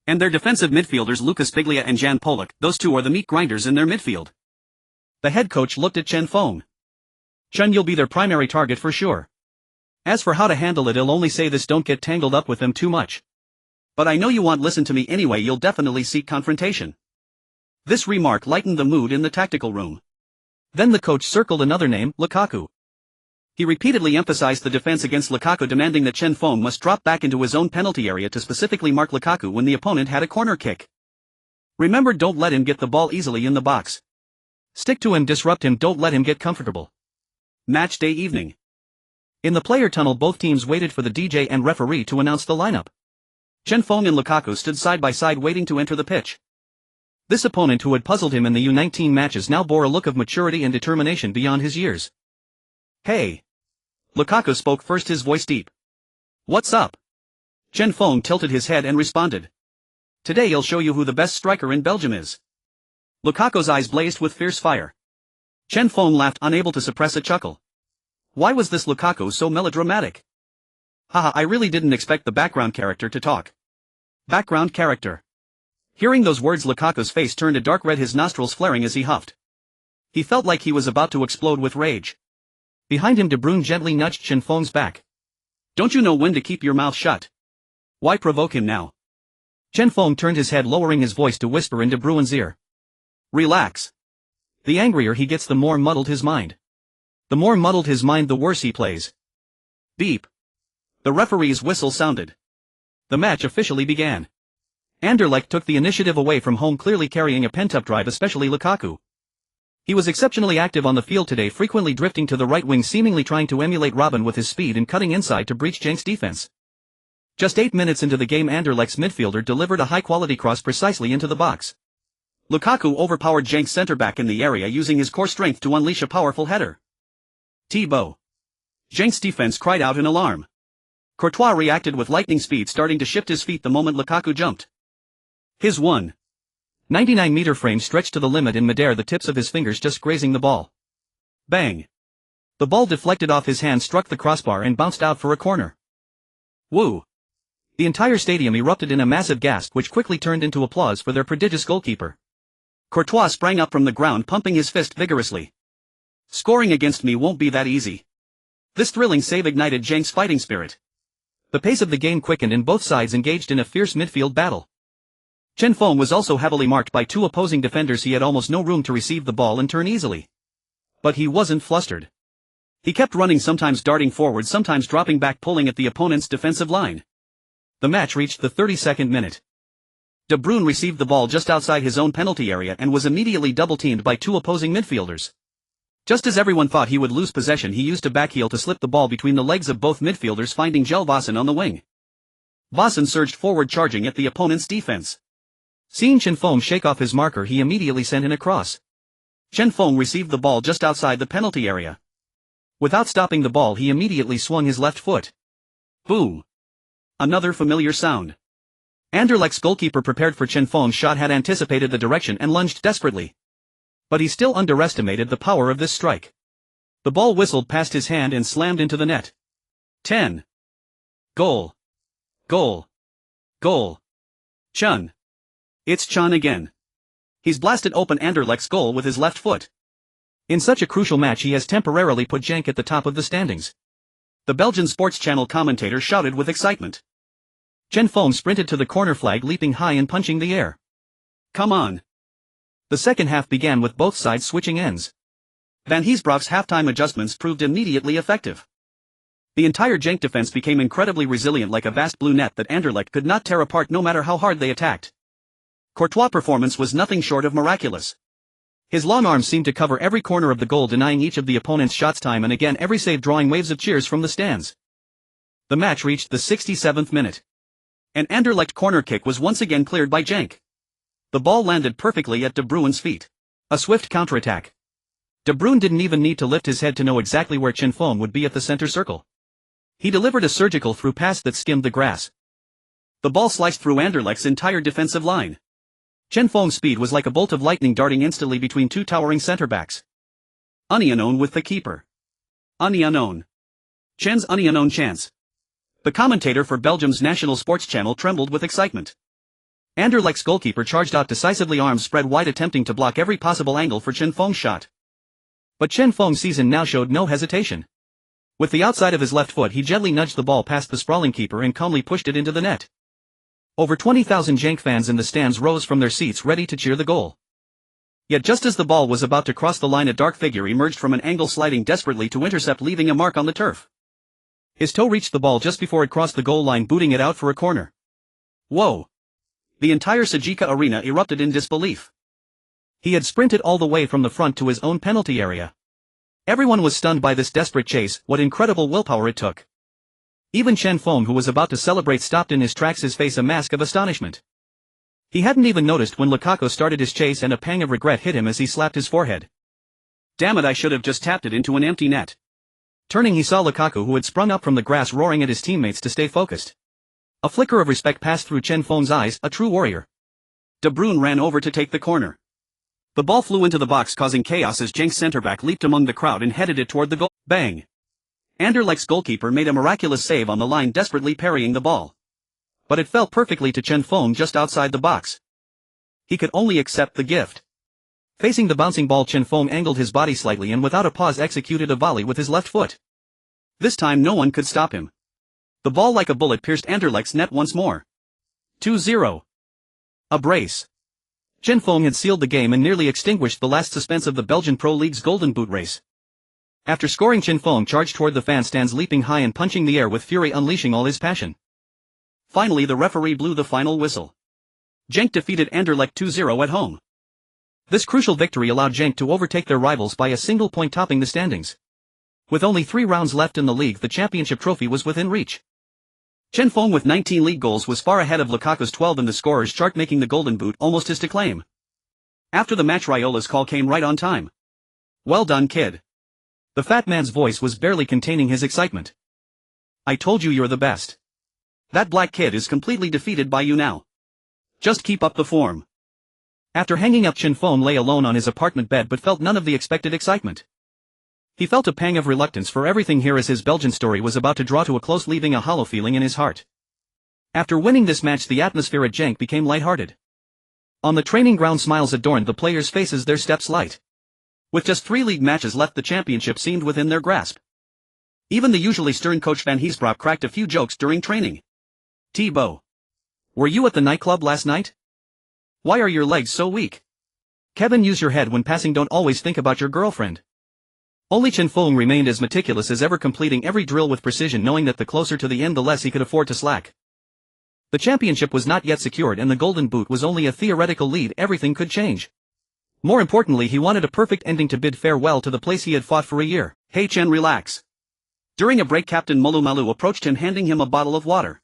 And their defensive midfielders, Lucas Biglia and Jan Polak, those two are the meat grinders in their midfield. The head coach looked at Chen Feng. Chen, you'll be their primary target for sure. As for how to handle it, I'll only say this: don't get tangled up with them too much. But I know you won't listen to me anyway, you'll definitely seek confrontation. This remark lightened the mood in the tactical room. Then the coach circled another name, Lukaku. He repeatedly emphasized the defense against Lukaku, demanding that Chen Feng must drop back into his own penalty area to specifically mark Lukaku when the opponent had a corner kick. Remember, don't let him get the ball easily in the box. Stick to him, disrupt him, don't let him get comfortable. Match day evening. In the player tunnel, both teams waited for the DJ and referee to announce the lineup. Chen Feng and Lukaku stood side by side, waiting to enter the pitch. This opponent, who had puzzled him in the U19 matches, now bore a look of maturity and determination beyond his years. Hey. Lukaku spoke first, his voice deep. What's up? Chen Feng tilted his head and responded. Today I'll show you who the best striker in Belgium is. Lukaku's eyes blazed with fierce fire. Chen Feng laughed, unable to suppress a chuckle. Why was this Lukaku so melodramatic? Haha, I really didn't expect the background character to talk. Background character. Hearing those words, Lukaku's face turned a dark red, his nostrils flaring as he huffed. He felt like he was about to explode with rage. Behind him, De Bruyne gently nudged Chen Feng's back. Don't you know when to keep your mouth shut? Why provoke him now? Chen Feng turned his head, lowering his voice to whisper in De Bruyne's ear. Relax. The angrier he gets, the more muddled his mind. The more muddled his mind, the worse he plays. Beep. The referee's whistle sounded. The match officially began. Anderlecht took the initiative away from home, clearly carrying a pent-up drive, especially Lukaku. He was exceptionally active on the field today, frequently drifting to the right wing, seemingly trying to emulate Robin with his speed and cutting inside to breach Genk's defense. Just 8 minutes into the game, Anderlecht's midfielder delivered a high-quality cross precisely into the box. Lukaku overpowered Genk's centre-back in the area, using his core strength to unleash a powerful header. Thibaut. Genk's defense cried out in alarm. Courtois reacted with lightning speed, starting to shift his feet the moment Lukaku jumped. His 1.99-meter frame stretched to the limit in midair, the tips of his fingers just grazing the ball. Bang. The ball deflected off his hand, struck the crossbar and bounced out for a corner. Woo! The entire stadium erupted in a massive gasp which quickly turned into applause for their prodigious goalkeeper. Courtois sprang up from the ground, pumping his fist vigorously. Scoring against me won't be that easy. This thrilling save ignited Zhang's fighting spirit. The pace of the game quickened and both sides engaged in a fierce midfield battle. Chen Feng was also heavily marked by two opposing defenders. He had almost no room to receive the ball and turn easily. But he wasn't flustered. He kept running, sometimes darting forward, sometimes dropping back, pulling at the opponent's defensive line. The match reached the 32nd minute. De Bruyne received the ball just outside his own penalty area and was immediately double-teamed by two opposing midfielders. Just as everyone thought he would lose possession, he used a backheel to slip the ball between the legs of both midfielders, finding Vowing on the wing. Vowing surged forward, charging at the opponent's defense. Seeing Chen Feng shake off his marker, he immediately sent in a cross. Chen Feng received the ball just outside the penalty area. Without stopping the ball, he immediately swung his left foot. Boom! Another familiar sound. Anderlecht's goalkeeper, prepared for Chen Feng's shot, had anticipated the direction and lunged desperately. But he still underestimated the power of this strike. The ball whistled past his hand and slammed into the net. 10. Goal. Goal. Goal. Chen. It's Chen again. He's blasted open Anderlecht's goal with his left foot. In such a crucial match, he has temporarily put Genk at the top of the standings. The Belgian sports channel commentator shouted with excitement. Chen Feng sprinted to the corner flag, leaping high and punching the air. Come on. The second half began with both sides switching ends. Van Heesbroek's halftime adjustments proved immediately effective. The entire Genk defense became incredibly resilient, like a vast blue net that Anderlecht could not tear apart no matter how hard they attacked. Courtois' performance was nothing short of miraculous. His long arms seemed to cover every corner of the goal, denying each of the opponent's shots time and again every save, drawing waves of cheers from the stands. The match reached the 67th minute. An Anderlecht corner kick was once again cleared by Genk. The ball landed perfectly at De Bruyne's feet. A swift counterattack. De Bruyne didn't even need to lift his head to know exactly where Chen Feng would be at the center circle. He delivered a surgical through pass that skimmed the grass. The ball sliced through Anderlecht's entire defensive line. Chen Feng's speed was like a bolt of lightning, darting instantly between two towering center-backs. Unknown with the keeper. Unknown. Chen's unknown chance. The commentator for Belgium's national sports channel trembled with excitement. Anderlecht's goalkeeper charged out decisively, arms spread wide, attempting to block every possible angle for Chen Feng's shot. But Chen Feng's season now showed no hesitation. With the outside of his left foot, he gently nudged the ball past the sprawling keeper and calmly pushed it into the net. Over 20,000 Genk fans in the stands rose from their seats, ready to cheer the goal. Yet just as the ball was about to cross the line, a dark figure emerged from an angle, sliding desperately to intercept, leaving a mark on the turf. His toe reached the ball just before it crossed the goal line, booting it out for a corner. Whoa! The entire Sajika arena erupted in disbelief. He had sprinted all the way from the front to his own penalty area. Everyone was stunned by this desperate chase. What incredible willpower it took. Even Chen Feng, who was about to celebrate, stopped in his tracks, his face a mask of astonishment. He hadn't even noticed when Lukaku started his chase, and a pang of regret hit him as he slapped his forehead. Damn it, I should have just tapped it into an empty net. Turning, he saw Lukaku, who had sprung up from the grass, roaring at his teammates to stay focused. A flicker of respect passed through Chen Feng's eyes, a true warrior. De Bruyne ran over to take the corner. The ball flew into the box, causing chaos as Genk's centre-back leaped among the crowd and headed it toward the goal. Bang! Anderlecht's goalkeeper made a miraculous save on the line, desperately parrying the ball. But it fell perfectly to Chen Feng just outside the box. He could only accept the gift. Facing the bouncing ball, Chen Feng angled his body slightly and without a pause executed a volley with his left foot. This time no one could stop him. The ball like a bullet pierced Anderlecht's net once more. 2-0. A brace. Chen Feng had sealed the game and nearly extinguished the last suspense of the Belgian Pro League's Golden Boot race. After scoring, Chen Feng charged toward the fan stands, leaping high and punching the air with fury, unleashing all his passion. Finally, the referee blew the final whistle. Genk defeated Anderlecht 2-0 at home. This crucial victory allowed Genk to overtake their rivals by a single point, topping the standings. With only 3 rounds left in the league, the championship trophy was within reach. Chen Feng, with 19 league goals, was far ahead of Lukaku's 12 in the scorers chart, making the Golden Boot almost his to claim. After the match, Raiola's call came right on time. Well done, kid. The fat man's voice was barely containing his excitement. I told you you're the best. That black kid is completely defeated by you now. Just keep up the form. After hanging up, Chen Feng lay alone on his apartment bed but felt none of the expected excitement. He felt a pang of reluctance for everything here as his Belgian story was about to draw to a close, leaving a hollow feeling in his heart. After winning this match, the atmosphere at Genk became lighthearted. On the training ground, smiles adorned the players' faces, their steps light. With just 3 league matches left, the championship seemed within their grasp. Even the usually stern coach Van Heesbroek cracked a few jokes during training. Thibaut, were you at the nightclub last night? Why are your legs so weak? Kevin, use your head when passing, don't always think about your girlfriend. Only Chen Feng remained as meticulous as ever, completing every drill with precision, knowing that the closer to the end the less he could afford to slack. The championship was not yet secured and the golden boot was only a theoretical lead. Everything could change. More importantly, he wanted a perfect ending to bid farewell to the place he had fought for a year. Hey Chen, relax. During a break, Captain Malu approached him, handing him a bottle of water.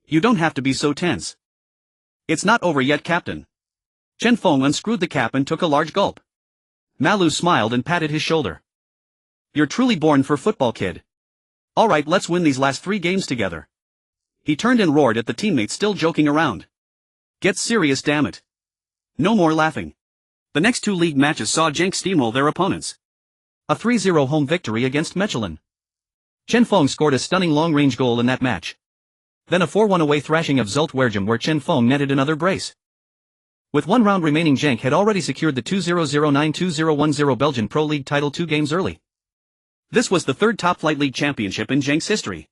You don't have to be so tense. It's not over yet, Captain. Chen Feng unscrewed the cap and took a large gulp. Malu smiled and patted his shoulder. You're truly born for football, kid. Alright, let's win these last 3 games together. He turned and roared at the teammates still joking around. Get serious, damn it. No more laughing. The next 2 league matches saw Genk steamroll their opponents. A 3-0 home victory against Mechelen. Chen Feng scored a stunning long-range goal in that match. Then a 4-1 away thrashing of Zulte Waregem, where Chen Feng netted another brace. With 1 round remaining, Genk had already secured the 2009-2010 Belgian Pro League title 2 games early. This was the 3rd top-flight league championship in Genk's history.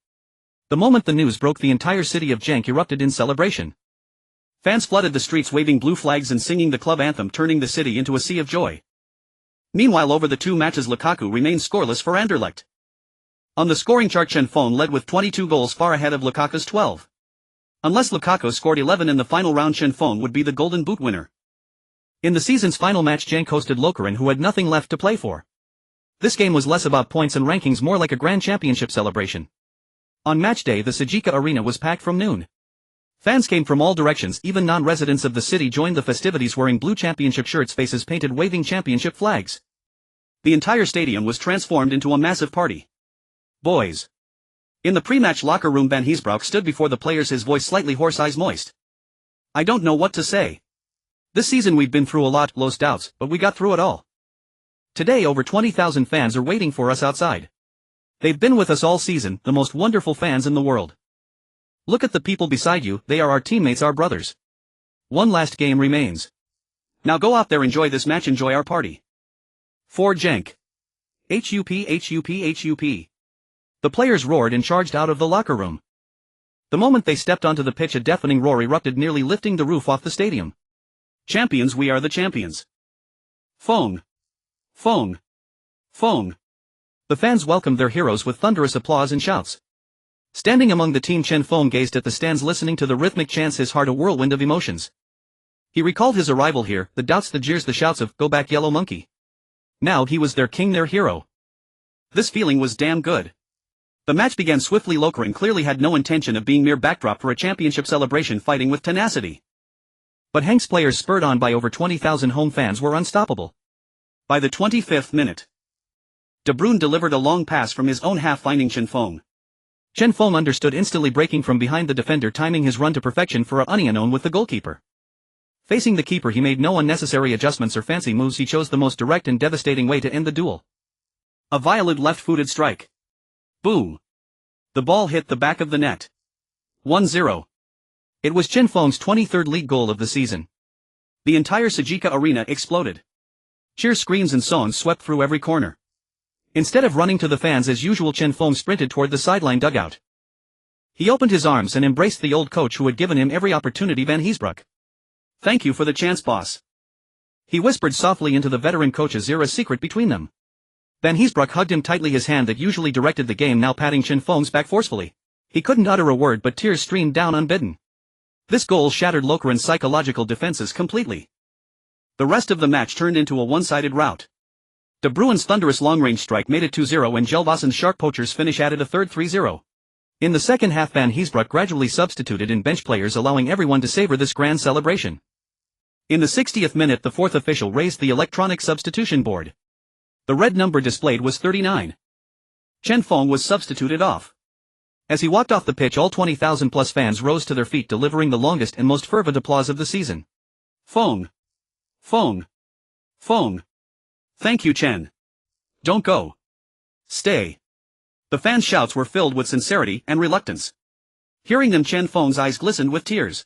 The moment the news broke, the entire city of Genk erupted in celebration. Fans flooded the streets waving blue flags and singing the club anthem, turning the city into a sea of joy. Meanwhile, over the 2 matches, Lukaku remained scoreless for Anderlecht. On the scoring chart, Chen Feng led with 22 goals, far ahead of Lukaku's 12. Unless Lukaku scored 11 in the final round, Chen Feng would be the Golden Boot winner. In the season's final match, Genk hosted Lokeren, who had nothing left to play for. This game was less about points and rankings, more like a grand championship celebration. On match day, the Sajika Arena was packed from noon. Fans came from all directions, even non-residents of the city joined the festivities wearing blue championship shirts, faces painted, waving championship flags. The entire stadium was transformed into a massive party. Boys. In the pre-match locker room, Van Heesbroek stood before the players, his voice slightly hoarse, eyes moist. I don't know what to say. This season we've been through a lot, lost doubts, but we got through it all. Today over 20,000 fans are waiting for us outside. They've been with us all season, the most wonderful fans in the world. Look at the people beside you, they are our teammates, our brothers. 1 last game remains. Now go out there, enjoy this match, enjoy our party. For Genk. HUP, HUP, HUP. The players roared and charged out of the locker room. The moment they stepped onto the pitch, a deafening roar erupted, nearly lifting the roof off the stadium. Champions, we are the champions. Feng. Feng. Feng. The fans welcomed their heroes with thunderous applause and shouts. Standing among the team, Chen Feng gazed at the stands, listening to the rhythmic chants, his heart a whirlwind of emotions. He recalled his arrival here, the doubts, the jeers, the shouts of, "Go back, yellow monkey." Now he was their king, their hero. This feeling was damn good. The match began swiftly. Lokeren clearly had no intention of being mere backdrop for a championship celebration, fighting with tenacity. But Genk's players, spurred on by over 20,000 home fans, were unstoppable. By the 25th minute, De Bruyne delivered a long pass from his own half, finding Chen Feng. Chen Feng understood, instantly breaking from behind the defender, timing his run to perfection for a unknown with the goalkeeper. Facing the keeper, he made no unnecessary adjustments or fancy moves, he chose the most direct and devastating way to end the duel. A violent left-footed strike. Boom. The ball hit the back of the net. 1-0. It was Chen Feng's 23rd league goal of the season. The entire Sajika Arena exploded. Cheer, screams and songs swept through every corner. Instead of running to the fans as usual, Chen Feng sprinted toward the sideline dugout. He opened his arms and embraced the old coach who had given him every opportunity, Van Heesbroek. Thank you for the chance, boss. He whispered softly into the veteran coach's ear, a secret between them. Van Heesbroek hugged him tightly, his hand that usually directed the game now patting Chen Feng's back forcefully. He couldn't utter a word, but tears streamed down unbidden. This goal shattered Lokeren's psychological defenses completely. The rest of the match turned into a one-sided rout. De Bruyne's thunderous long-range strike made it 2-0 and Jelvassen's sharp poacher's finish added a third 3-0. In the second half, Van Heesbroek gradually substituted in bench players, allowing everyone to savor this grand celebration. In the 60th minute, the fourth official raised the electronic substitution board. The red number displayed was 39. Chen Feng was substituted off. As he walked off the pitch, all 20,000 plus fans rose to their feet, delivering the longest and most fervent applause of the season. Feng. Feng. Feng. Thank you, Chen. Don't go. Stay. The fans' shouts were filled with sincerity and reluctance. Hearing them, Chen Feng's eyes glistened with tears.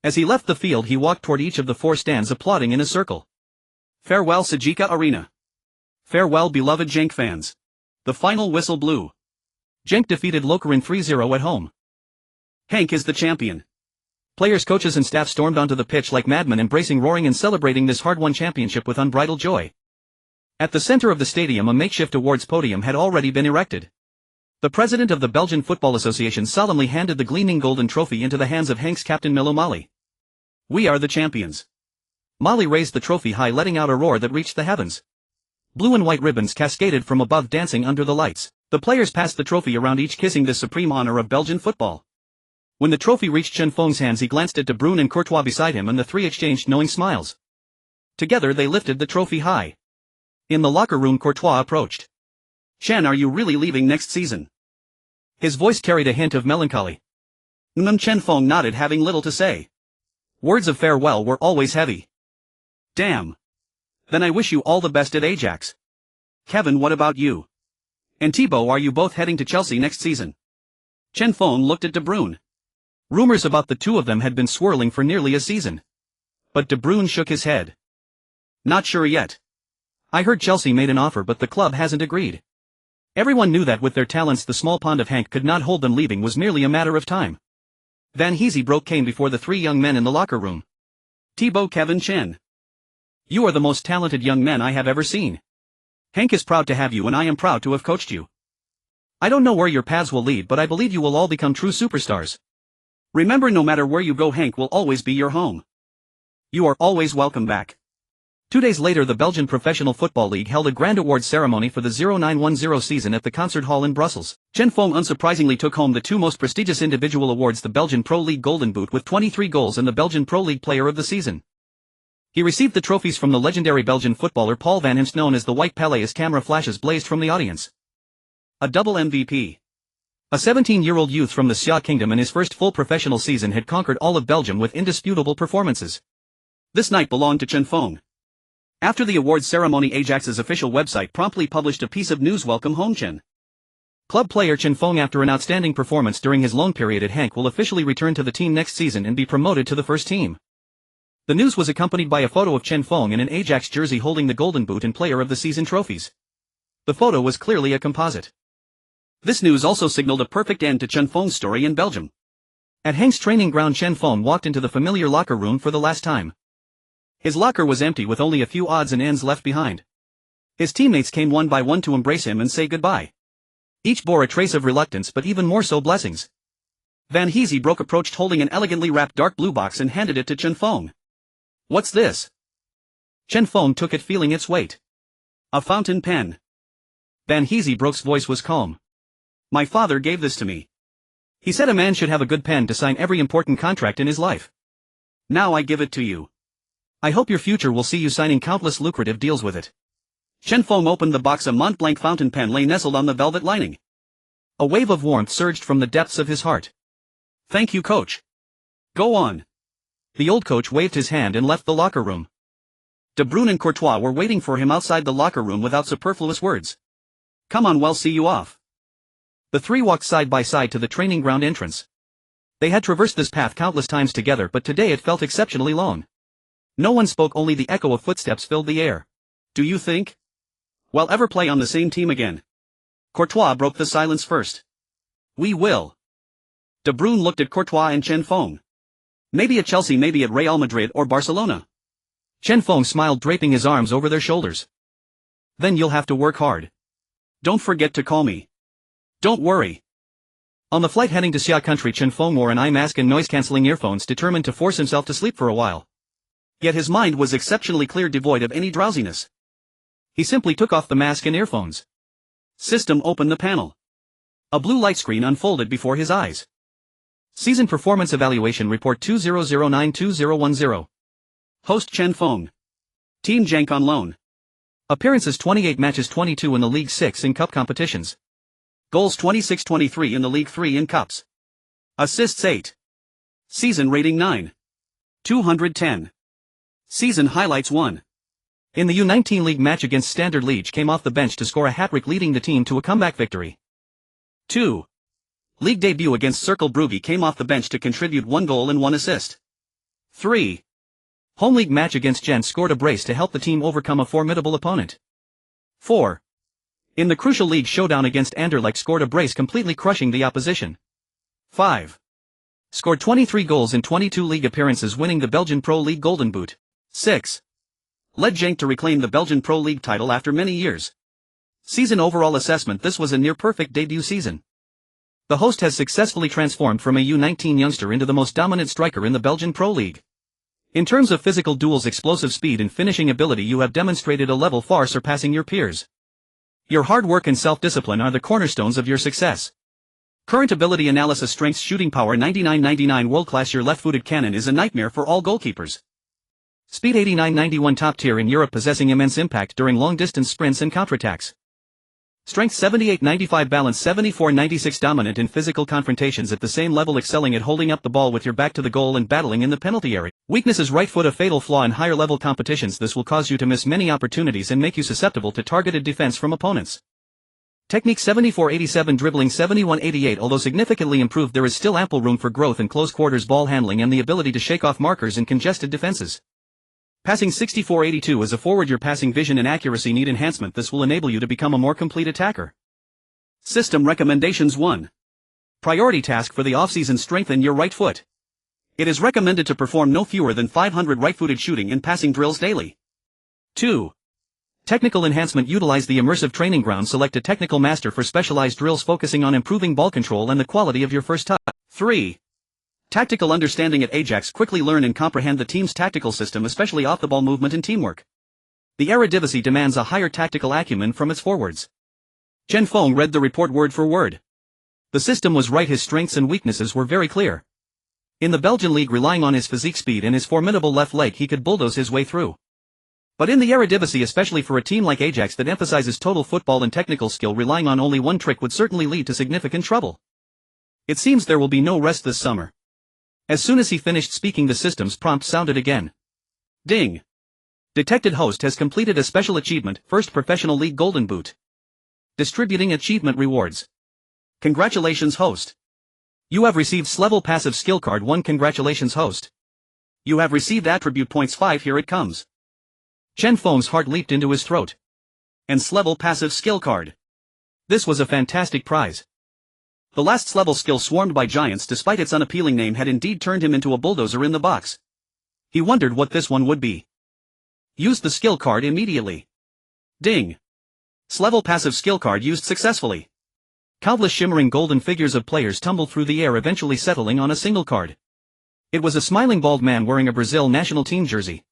As he left the field, he walked toward each of the 4 stands, applauding in a circle. Farewell Sajika Arena. Farewell beloved Genk fans. The final whistle blew. Genk defeated Lokeren 3-0 at home. Henk is the champion. Players, coaches and staff stormed onto the pitch like madmen, embracing, roaring and celebrating this hard-won championship with unbridled joy. At the center of the stadium, a makeshift awards podium had already been erected. The president of the Belgian Football Association solemnly handed the gleaming golden trophy into the hands of Henk's captain Milo Mali. We are the champions. Mali raised the trophy high, letting out a roar that reached the heavens. Blue and white ribbons cascaded from above, dancing under the lights. The players passed the trophy around, each kissing this supreme honor of Belgian football. When the trophy reached Chen Feng's hands, he glanced at De Bruyne and Courtois beside him, and the 3 exchanged knowing smiles. Together they lifted the trophy high. In the locker room, Courtois approached. Chen, are you really leaving next season? His voice carried a hint of melancholy. Chen Feng nodded, having little to say. Words of farewell were always heavy. Damn. Then I wish you all the best at Ajax. Kevin, what about you? And Thibaut, are you both heading to Chelsea next season? Chen Feng looked at De Bruyne. Rumors about the two of them had been swirling for nearly a season. But De Bruyne shook his head. Not sure yet. I heard Chelsea made an offer, but the club hasn't agreed. Everyone knew that with their talents the small pond of Henk could not hold them. Leaving was merely a matter of time. Van Heesy broke came before the 3 young men in the locker room. Thibaut, Kevin, Chen. You are the most talented young men I have ever seen. Henk is proud to have you, and I am proud to have coached you. I don't know where your paths will lead, but I believe you will all become true superstars. Remember, no matter where you go, Henk will always be your home. You are always welcome back. 2 days later, the Belgian Professional Football League held a grand award ceremony for the 0910 season at the concert hall in Brussels. Chen Feng unsurprisingly took home the 2 most prestigious individual awards, the Belgian Pro League Golden Boot with 23 goals and the Belgian Pro League Player of the Season. He received the trophies from the legendary Belgian footballer Paul van Imst, known as the White Pele, as camera flashes blazed from the audience. A double MVP. A 17-year-old youth from the Xia Kingdom in his first full professional season had conquered all of Belgium with indisputable performances. This night belonged to Chen Feng. After the awards ceremony, Ajax's official website promptly published a piece of news: welcome home, Chen. Club player Chen Feng, after an outstanding performance during his loan period at Henk, will officially return to the team next season and be promoted to the first team. The news was accompanied by a photo of Chen Feng in an Ajax jersey holding the Golden Boot and Player of the Season trophies. The photo was clearly a composite. This news also signaled a perfect end to Chen Feng's story in Belgium. At Henk's training ground, Chen Feng walked into the familiar locker room for the last time. His locker was empty, with only a few odds and ends left behind. His teammates came one by one to embrace him and say goodbye. Each bore a trace of reluctance, but even more so blessings. Van Heesy approached holding an elegantly wrapped dark blue box and handed it to Chen Feng. What's this? Chen Feng took it, feeling its weight. A fountain pen. Van Heesy's voice was calm. My father gave this to me. He said a man should have a good pen to sign every important contract in his life. Now I give it to you. I hope your future will see you signing countless lucrative deals with it. Chen Feng opened the box. A Mont Blanc fountain pen lay nestled on the velvet lining. A wave of warmth surged from the depths of his heart. Thank you, coach. Go on. The old coach waved his hand and left the locker room. De Bruyne and Courtois were waiting for him outside the locker room without superfluous words. Come on, we'll see you off. The 3 walked side by side to the training ground entrance. They had traversed this path countless times together, but today it felt exceptionally long. No one spoke, only the echo of footsteps filled the air. Do you think we'll ever play on the same team again? Courtois broke the silence first. We will. De Bruyne looked at Courtois and Chen Feng. Maybe at Chelsea, maybe at Real Madrid or Barcelona. Chen Feng smiled, draping his arms over their shoulders. Then you'll have to work hard. Don't forget to call me. Don't worry. On the flight heading to Xia country, Chen Feng wore an eye mask and noise-cancelling earphones, determined to force himself to sleep for a while. Yet his mind was exceptionally clear, devoid of any drowsiness. He simply took off the mask and earphones. System opened the panel. A blue light screen unfolded before his eyes. Season Performance Evaluation Report 2009-2010. Host Chen Feng. Team Genk on loan. Appearances 28 matches, 22 in the League 6 in cup competitions. Goals 26-23 in the League 3 in cups. Assists 8. Season rating 9. 210. Season highlights 1. In the U19 League match against Standard Liège came off the bench to score a hat-trick leading the team to a comeback victory. 2. League debut against Cercle Brugge came off the bench to contribute 1 goal and 1 assist. 3. Home league match against Gent scored a brace to help the team overcome a formidable opponent. 4. In the crucial league showdown against Anderlecht scored a brace completely crushing the opposition. 5. Scored 23 goals in 22 league appearances winning the Belgian Pro League Golden Boot. 6. Led Genk to reclaim the Belgian Pro League title after many years. Season overall assessment: this was a near-perfect debut season. The host has successfully transformed from a U19 youngster into the most dominant striker in the Belgian Pro League. In terms of physical duels, explosive speed and finishing ability, you have demonstrated a level far surpassing your peers. Your hard work and self-discipline are the cornerstones of your success. Current ability analysis: strengths, shooting power 99-99 world-class. Your left-footed cannon is a nightmare for all goalkeepers. Speed 89-91 top tier in Europe, possessing immense impact during long-distance sprints and counterattacks. Strength 78-95 balance 74-96 dominant in physical confrontations at the same level, excelling at holding up the ball with your back to the goal and battling in the penalty area. Weakness is right foot, a fatal flaw in higher level competitions. This will cause you to miss many opportunities and make you susceptible to targeted defense from opponents. Technique 74-87 dribbling 71-88. Although significantly improved, there is still ample room for growth in close quarters ball handling and the ability to shake off markers in congested defenses. Passing 64-82 as a forward, your passing vision and accuracy need enhancement. This will enable you to become a more complete attacker. System recommendations: 1. Priority task for the offseason: strengthen your right foot. It is recommended to perform no fewer than 500 right-footed shooting and passing drills daily. 2. Technical enhancement: utilize the immersive training ground. Select a technical master for specialized drills focusing on improving ball control and the quality of your first touch. 3. Tactical understanding at Ajax: quickly learn and comprehend the team's tactical system, especially off-the-ball movement and teamwork. The Eredivisie demands a higher tactical acumen from its forwards. Chen Feng read the report word for word. The system was right, his strengths and weaknesses were very clear. In the Belgian league, relying on his physique, speed and his formidable left leg, he could bulldoze his way through. But in the Eredivisie, especially for a team like Ajax that emphasizes total football and technical skill, relying on only one trick would certainly lead to significant trouble. It seems there will be no rest this summer. As soon as he finished speaking, the system's prompt sounded again. Ding! Detected host has completed a special achievement, first professional league golden boot. Distributing achievement rewards. Congratulations, host. You have received level passive skill card 1. Congratulations, host. You have received attribute points 5. Here it comes. Chen Feng's heart leaped into his throat. And level passive skill card. This was a fantastic prize. The last level skill, swarmed by giants, despite its unappealing name, had indeed turned him into a bulldozer in the box. He wondered what this one would be. Use the skill card immediately. Ding! Level passive skill card used successfully. Countless shimmering golden figures of players tumbled through the air, eventually settling on a single card. It was a smiling bald man wearing a Brazil national team jersey.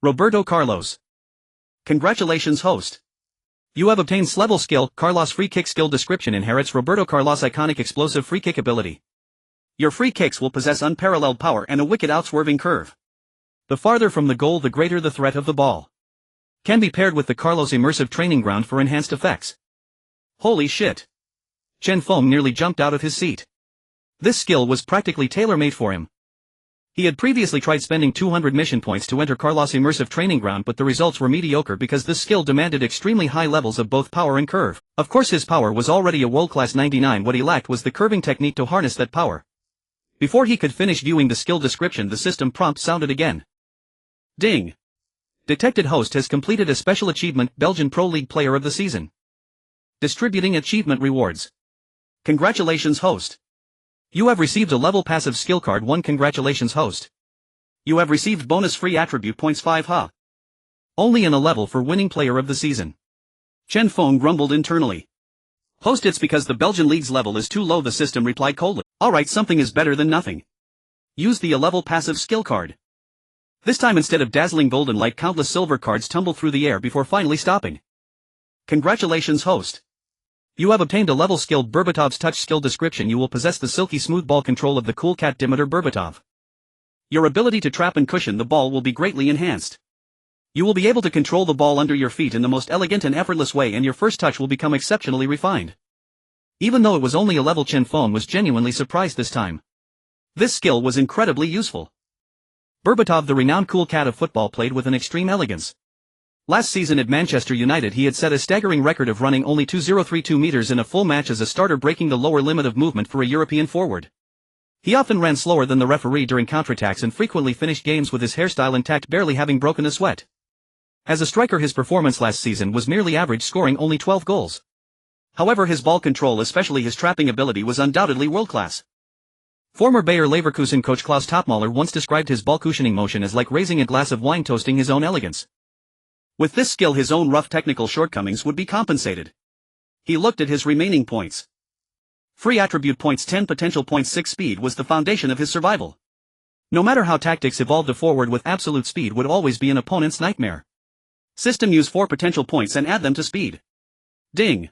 Roberto Carlos. Congratulations, host. You have obtained level skill, Carlos free kick. Skill description: inherits Roberto Carlos' iconic explosive free kick ability. Your free kicks will possess unparalleled power and a wicked outswerving curve. The farther from the goal, the greater the threat of the ball. Can be paired with the Carlos immersive training ground for enhanced effects. Holy shit! Chen Feng nearly jumped out of his seat. This skill was practically tailor-made for him. He had previously tried spending 200 mission points to enter Carlos' immersive training ground, but the results were mediocre because this skill demanded extremely high levels of both power and curve. Of course, his power was already a world-class 99. What he lacked was the curving technique to harness that power. Before he could finish viewing the skill description, the system prompt sounded again. Ding! Detected host has completed a special achievement, Belgian Pro League Player of the Season. Distributing achievement rewards. Congratulations, host. You have received a level passive skill card 1. Congratulations, host. You have received bonus free attribute points 5. Only in a level for winning player of the season. Chen Feng grumbled internally. Host, it's because the Belgian league's level is too low, the system replied coldly. Alright, something is better than nothing. Use the level passive skill card. This time, instead of dazzling golden light, countless silver cards tumble through the air before finally stopping. Congratulations, host. You have obtained a level skill, Berbatov's touch. Skill description: you will possess the silky smooth ball control of the cool cat Dimitar Berbatov. Your ability to trap and cushion the ball will be greatly enhanced. You will be able to control the ball under your feet in the most elegant and effortless way, and your first touch will become exceptionally refined. Even though it was only a level, Chen Feng was genuinely surprised this time. This skill was incredibly useful. Berbatov, the renowned cool cat of football, played with an extreme elegance. Last season at Manchester United he had set a staggering record of running only 2032 meters in a full match as a starter, breaking the lower limit of movement for a European forward. He often ran slower than the referee during counterattacks and frequently finished games with his hairstyle intact, barely having broken a sweat. As a striker his performance last season was merely average, scoring only 12 goals. However, his ball control, especially his trapping ability, was undoubtedly world-class. Former Bayer Leverkusen coach Klaus Toppmöller once described his ball cushioning motion as like raising a glass of wine, toasting his own elegance. With this skill his own rough technical shortcomings would be compensated. He looked at his remaining points. Free attribute points 10, potential points 6. Speed was the foundation of his survival. No matter how tactics evolved, a forward with absolute speed would always be an opponent's nightmare. System: use 4 potential points and add them to speed. Ding.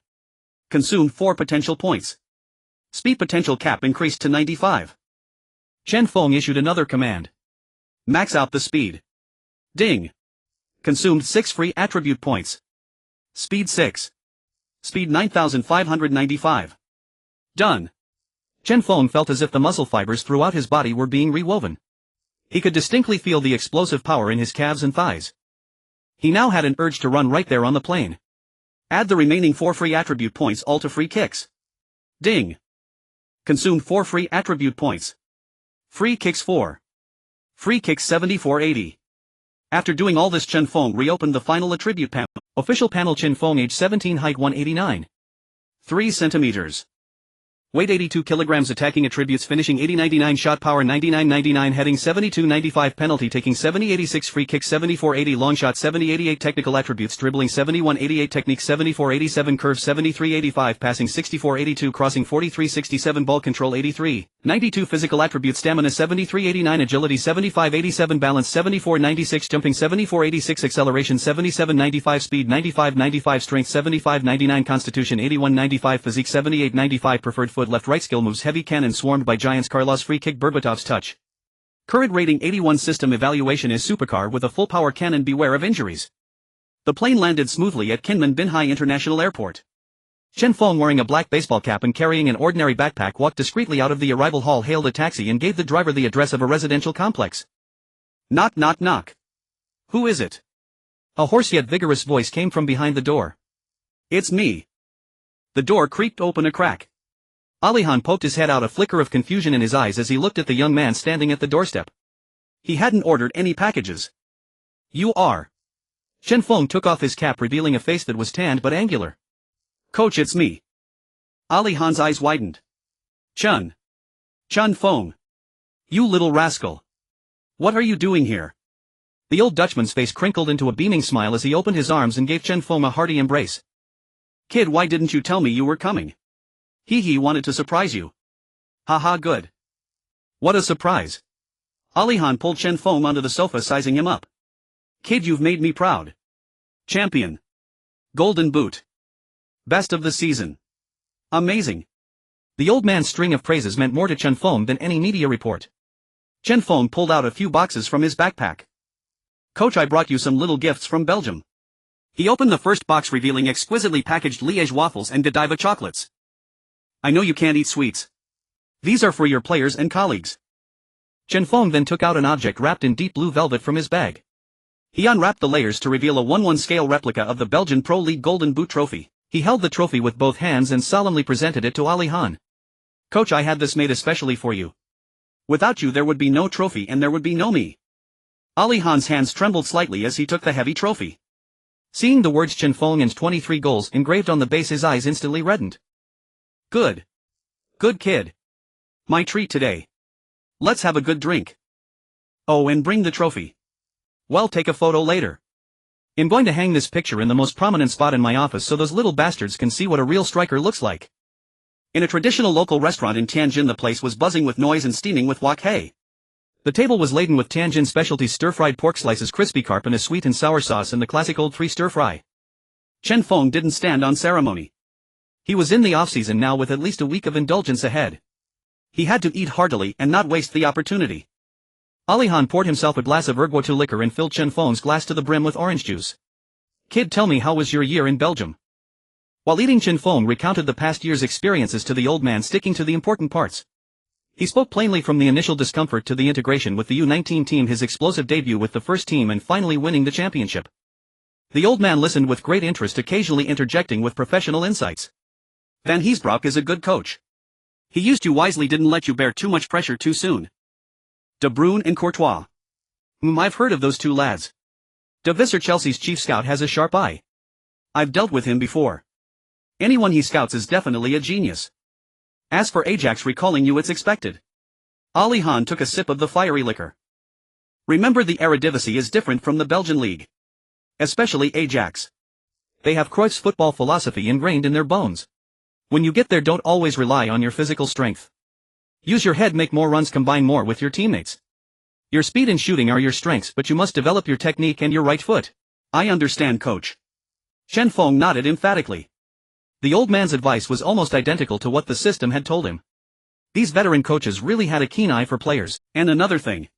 Consume 4 potential points. Speed potential cap increased to 95. Chen Feng issued another command. Max out the speed. Ding. Consumed 6 free attribute points. Speed 6. Speed 9595. Done. Chen Feng felt as if the muscle fibers throughout his body were being rewoven. He could distinctly feel the explosive power in his calves and thighs. He now had an urge to run right there on the plane. Add the remaining 4 free attribute points all to free kicks. Ding. Consumed 4 free attribute points. Free kicks 4. Free kicks 7480. After doing all this, Chen Feng reopened the final attribute panel. Official panel: Chen Feng, age 17, height 189. 3 centimeters. Weight 82 kilograms. Attacking attributes: finishing 80-99, shot power 99-99, heading 72-95, penalty taking 70-86, free kick 74-80, long shot 70-88, technical attributes: dribbling 71-88, technique 74-87, curve 73-85, passing 64-82, crossing 43-67, ball control 83-92, physical attributes: stamina 73-89, agility 75-87, balance 74-96, jumping 74-86, acceleration 77-95, speed 95-95, strength 75-99, constitution 81-95, physique 78-95, preferred foot left-right, skill moves: heavy cannon, swarmed by giants, Carlos, free kick, Berbatov's touch. Current rating 81, system evaluation is supercar with a full power cannon, beware of injuries. The plane landed smoothly at Kinmen Bin Hai International Airport. Chen Feng, wearing a black baseball cap and carrying an ordinary backpack, walked discreetly out of the arrival hall, hailed a taxi and gave the driver the address of a residential complex. Knock knock knock. Who is it? A hoarse yet vigorous voice came from behind the door. It's me. The door creaked open a crack. Arie Haan poked his head out, a flicker of confusion in his eyes as he looked at the young man standing at the doorstep. He hadn't ordered any packages. You are. Chen Feng took off his cap, revealing a face that was tanned but angular. Coach, it's me. Arie Haan's eyes widened. Chen Feng. You little rascal. What are you doing here? The old Dutchman's face crinkled into a beaming smile as he opened his arms and gave Chen Feng a hearty embrace. Kid, why didn't you tell me you were coming? He wanted to surprise you. Haha, good. What a surprise. Arie Haan pulled Chen Feng onto the sofa, sizing him up. Kid, you've made me proud. Champion. Golden boot. Best of the season. Amazing. The old man's string of praises meant more to Chen Feng than any media report. Chen Feng pulled out a few boxes from his backpack. Coach, I brought you some little gifts from Belgium. He opened the first box, revealing exquisitely packaged Liège waffles and Godiva chocolates. I know you can't eat sweets. These are for your players and colleagues. Chen Feng then took out an object wrapped in deep blue velvet from his bag. He unwrapped the layers to reveal a 1/1 scale replica of the Belgian Pro League Golden Boot trophy. He held the trophy with both hands and solemnly presented it to Arie Haan. Coach, I had this made especially for you. Without you there would be no trophy and there would be no me. Arie Haan's hands trembled slightly as he took the heavy trophy. Seeing the words Chen Feng and 23 goals engraved on the base, his eyes instantly reddened. Good. Good kid. My treat today. Let's have a good drink. Oh, and bring the trophy. Well, take a photo later. I'm going to hang this picture in the most prominent spot in my office so those little bastards can see what a real striker looks like. In a traditional local restaurant in Tianjin, the place was buzzing with noise and steaming with wok hei. The table was laden with Tianjin specialties: stir-fried pork slices, crispy carp, and a sweet and sour sauce, and the classic old 3 stir-fry. Chen Feng didn't stand on ceremony. He was in the off-season now with at least a week of indulgence ahead. He had to eat heartily and not waste the opportunity. Arie Haan poured himself a glass of ergotu liquor and filled Chen Feng's glass to the brim with orange juice. Kid, tell me, how was your year in Belgium? While eating, Chen Feng recounted the past year's experiences to the old man, sticking to the important parts. He spoke plainly, from the initial discomfort to the integration with the U19 team, his explosive debut with the first team, and finally winning the championship. The old man listened with great interest, occasionally interjecting with professional insights. Van Heesbroek is a good coach. He used you wisely, didn't let you bear too much pressure too soon. De Bruyne and Courtois. I've heard of those two lads. De Visser, Chelsea's chief scout, has a sharp eye. I've dealt with him before. Anyone he scouts is definitely a genius. As for Ajax recalling you, it's expected. Arie Haan took a sip of the fiery liquor. Remember, the Eredivisie is different from the Belgian league. Especially Ajax. They have Cruyff's football philosophy ingrained in their bones. When you get there, don't always rely on your physical strength. Use your head, make more runs, combine more with your teammates. Your speed and shooting are your strengths, but you must develop your technique and your right foot. I understand, coach. Chen Feng nodded emphatically. The old man's advice was almost identical to what the system had told him. These veteran coaches really had a keen eye for players. And another thing.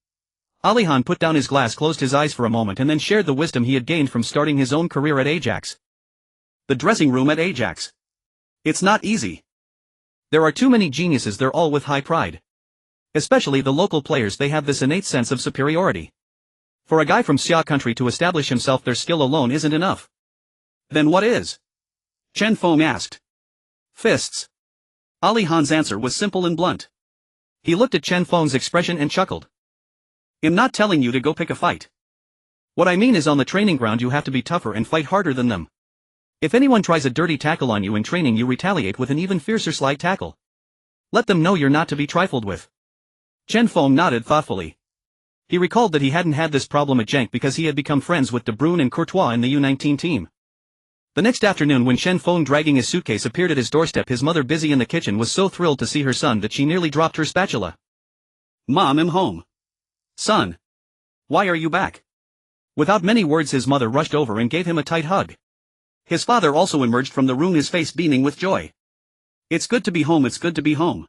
Arie Haan put down his glass, closed his eyes for a moment, and then shared the wisdom he had gained from starting his own career at Ajax. The dressing room at Ajax. It's not easy. There are too many geniuses there, all with high pride. Especially the local players, they have this innate sense of superiority. For a guy from Xia country to establish himself, their skill alone isn't enough. Then what is? Chen Feng asked. Fists. Arie Haan's answer was simple and blunt. He looked at Chen Feng's expression and chuckled. I'm not telling you to go pick a fight. What I mean is, on the training ground you have to be tougher and fight harder than them. If anyone tries a dirty tackle on you in training, you retaliate with an even fiercer slide tackle. Let them know you're not to be trifled with. Chen Feng nodded thoughtfully. He recalled that he hadn't had this problem at Genk because he had become friends with De Bruyne and Courtois in the U19 team. The next afternoon, when Chen Feng, dragging his suitcase, appeared at his doorstep, his mother, busy in the kitchen, was so thrilled to see her son that she nearly dropped her spatula. Mom, I'm home. Son. Why are you back? Without many words, his mother rushed over and gave him a tight hug. His father also emerged from the room, his face beaming with joy. It's good to be home, it's good to be home.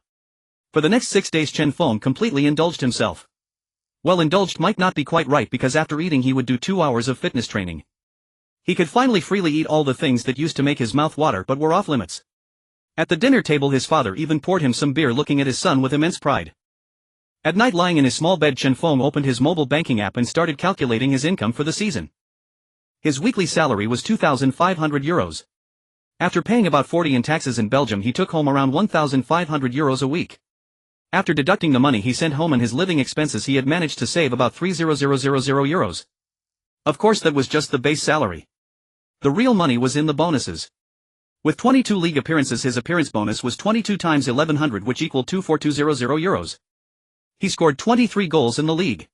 For the next 6 days Chen Feng completely indulged himself. Well, indulged might not be quite right, because after eating he would do 2 hours of fitness training. He could finally freely eat all the things that used to make his mouth water but were off limits. At the dinner table his father even poured him some beer, looking at his son with immense pride. At night, lying in his small bed, Chen Feng opened his mobile banking app and started calculating his income for the season. His weekly salary was 2,500 euros. After paying about 40 in taxes in Belgium, he took home around 1,500 euros a week. After deducting the money he sent home and his living expenses, he had managed to save about 3,000 euros. Of course, that was just the base salary. The real money was in the bonuses. With 22 league appearances, his appearance bonus was 22 times 1,100, which equaled 2,420 euros. He scored 23 goals in the league.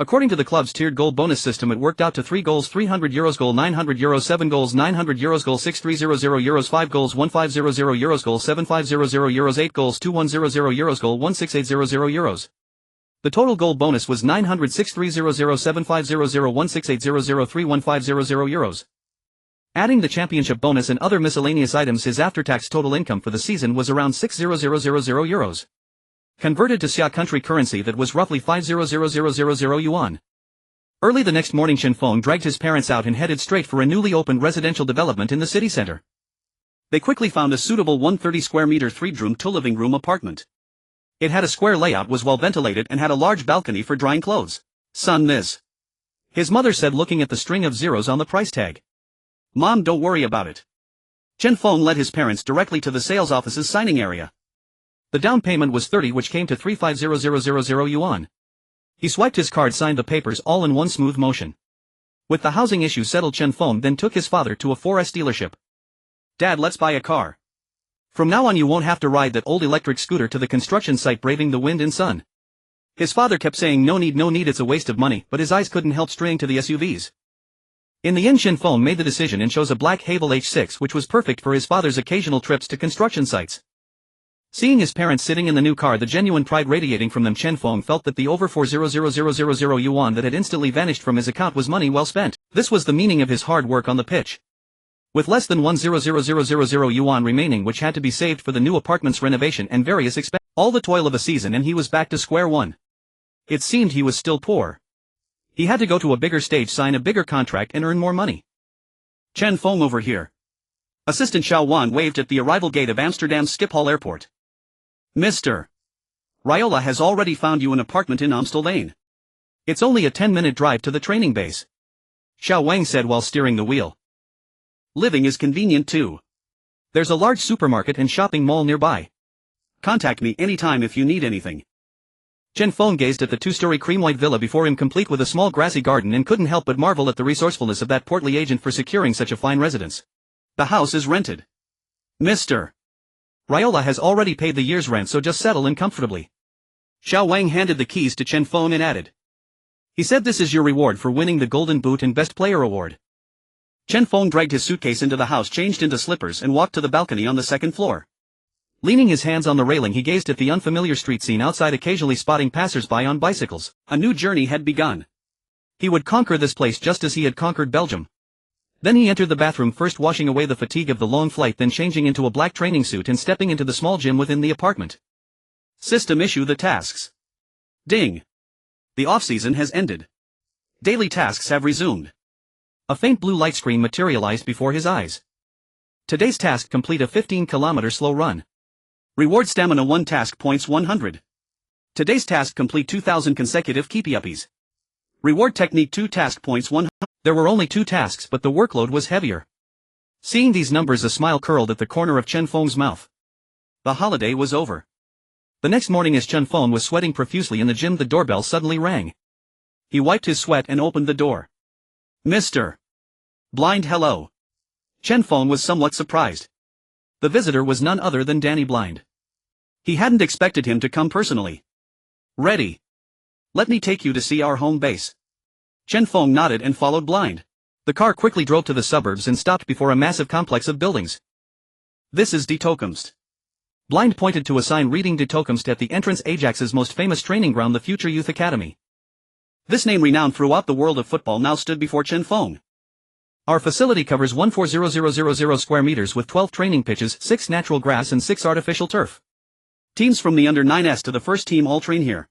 According to the club's tiered goal bonus system, it worked out to 3 goals 300 euros, goal 900 euros, 7 goals 900 euros, goal 6,300 euros, 5 goals 1,500 euros, goal 7,500 euros, 8 goals 2,100 euros, goal 1,6,800 euros. The total goal bonus was 906,300 7,500 1,6,800 3,1,500 euros. Adding the championship bonus and other miscellaneous items, his after-tax total income for the season was around 6,000 euros. Converted to Xia country currency, that was roughly 5,000 yuan. Early the next morning Chen Feng dragged his parents out and headed straight for a newly opened residential development in the city center. They quickly found a suitable 130 square meter 3-bedroom 2-living room apartment. It had a square layout, was well ventilated, and had a large balcony for drying clothes. Son, this. His mother said, looking at the string of zeros on the price tag. Mom, don't worry about it. Chen Feng led his parents directly to the sales office's signing area. The down payment was 30, which came to 35,000 yuan. He swiped his card, signed the papers, all in one smooth motion. With the housing issue settled, Chen Feng then took his father to a 4S dealership. Dad, let's buy a car. From now on you won't have to ride that old electric scooter to the construction site braving the wind and sun. His father kept saying no need, it's a waste of money, but his eyes couldn't help straying to the SUVs. In the end Chen Feng made the decision and chose a black Haval H6, which was perfect for his father's occasional trips to construction sites. Seeing his parents sitting in the new car, the genuine pride radiating from them, Chen Feng felt that the over 4,000 yuan that had instantly vanished from his account was money well spent. This was the meaning of his hard work on the pitch. With less than 1,000 yuan remaining, which had to be saved for the new apartment's renovation and various expenses, all the toil of a season, and he was back to square one. It seemed he was still poor. He had to go to a bigger stage, sign a bigger contract, and earn more money. Chen Feng, over here. Assistant Xiao Wan waved at the arrival gate of Amsterdam's Schiphol Airport. Mr. Raiola has already found you an apartment in Amstel Lane. It's only a 10-minute drive to the training base. Xiao Wang said while steering the wheel. Living is convenient too. There's a large supermarket and shopping mall nearby. Contact me anytime if you need anything. Chen Feng gazed at the two-story cream-white villa before him, complete with a small grassy garden, and couldn't help but marvel at the resourcefulness of that portly agent for securing such a fine residence. The house is rented. Mr. Riola has already paid the year's rent, so just settle in comfortably. Xiao Wang handed the keys to Chen Feng and added. He said this is your reward for winning the Golden Boot and Best Player award. Chen Feng dragged his suitcase into the house, changed into slippers, and walked to the balcony on the second floor. Leaning his hands on the railing, he gazed at the unfamiliar street scene outside, occasionally spotting passers-by on bicycles. A new journey had begun. He would conquer this place just as he had conquered Belgium. Then he entered the bathroom, first washing away the fatigue of the long flight, then changing into a black training suit and stepping into the small gym within the apartment. System issue the tasks. Ding. The off-season has ended. Daily tasks have resumed. A faint blue light screen materialized before his eyes. Today's task: complete a 15-kilometer slow run. Reward: stamina 1 task points 100. Today's task: complete 2,000 consecutive keepy-uppies. Reward: technique 2 task points 100. There were only 2 tasks, but the workload was heavier. Seeing these numbers, a smile curled at the corner of Chen Feng's mouth. The holiday was over. The next morning, as Chen Feng was sweating profusely in the gym, the doorbell suddenly rang. He wiped his sweat and opened the door. Mr. Blind, hello. Chen Feng was somewhat surprised. The visitor was none other than Danny Blind. He hadn't expected him to come personally. Ready? Let me take you to see our home base. Chen Feng nodded and followed Blind. The car quickly drove to the suburbs and stopped before a massive complex of buildings. This is De Toekomst. Blind pointed to a sign reading De Toekomst at the entrance, Ajax's most famous training ground, the Future Youth Academy. This name, renowned throughout the world of football, now stood before Chen Feng. Our facility covers 140000 square meters with 12 training pitches, 6 natural grass and 6 artificial turf. Teams from the under 9s to the first team all train here.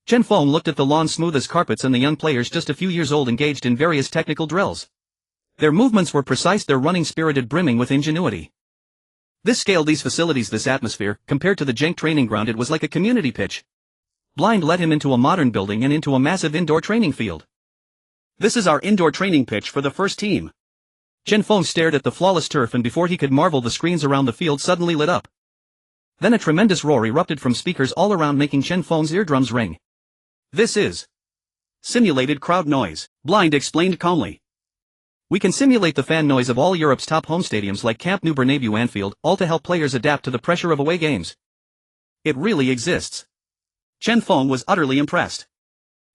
Chen Feng looked at the lawn, smooth as carpets, and the young players just a few years old engaged in various technical drills. Their movements were precise, their running spirited, brimming with ingenuity. This scale, these facilities, this atmosphere, compared to the Genk training ground, it was like a community pitch. Blind led him into a modern building and into a massive indoor training field. This is our indoor training pitch for the first team. Chen Feng stared at the flawless turf, and before he could marvel, the screens around the field suddenly lit up. Then a tremendous roar erupted from speakers all around, making Chen Feng's eardrums ring. This is simulated crowd noise, Blind explained calmly. We can simulate the fan noise of all Europe's top home stadiums like Camp Nou, Bernabeu, Anfield, all to help players adapt to the pressure of away games. It really exists. Chen Feng was utterly impressed.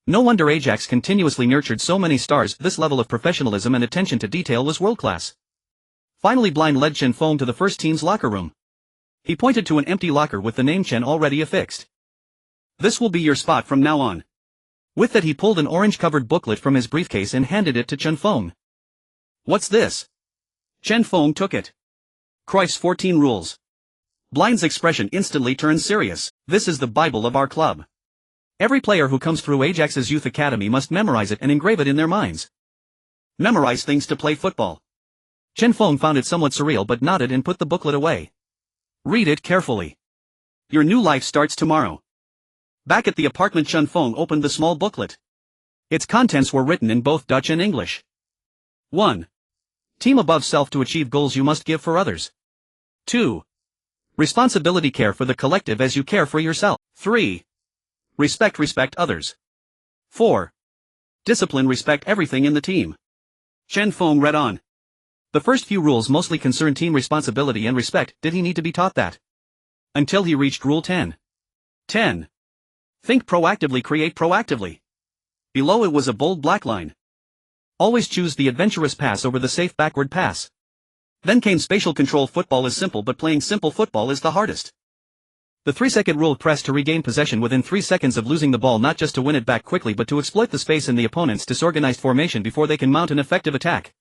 No wonder Ajax continuously nurtured so many stars. This level of professionalism and attention to detail was world-class. Finally, Blind led Chen Feng to the first team's locker room. He pointed to an empty locker with the name Chen already affixed. This will be your spot from now on. With that, he pulled an orange-covered booklet from his briefcase and handed it to Chen Feng. What's this? Chen Feng took it. Cruyff's 14 rules. Blind's expression instantly turned serious. This is the Bible of our club. Every player who comes through Ajax's youth academy must memorize it and engrave it in their minds. Memorize things to play football. Chen Feng found it somewhat surreal but nodded and put the booklet away. Read it carefully. Your new life starts tomorrow. Back at the apartment, Chen Feng opened the small booklet. Its contents were written in both Dutch and English. 1. Team above self. To achieve goals you must give for others. 2. Responsibility. Care for the collective as you care for yourself. 3. Respect others. 4. Discipline. Respect everything in the team. Chen Feng read on. The first few rules mostly concern team responsibility and respect. Did he need to be taught that? Until he reached Rule 10. 10. Think proactively, create proactively. Below it was a bold black line. Always choose the adventurous pass over the safe backward pass. Then came spatial control. Football is simple, but playing simple football is the hardest. The 3-second rule. Press to regain possession within 3 seconds of losing the ball, not just to win it back quickly but to exploit the space in the opponent's disorganized formation before they can mount an effective attack.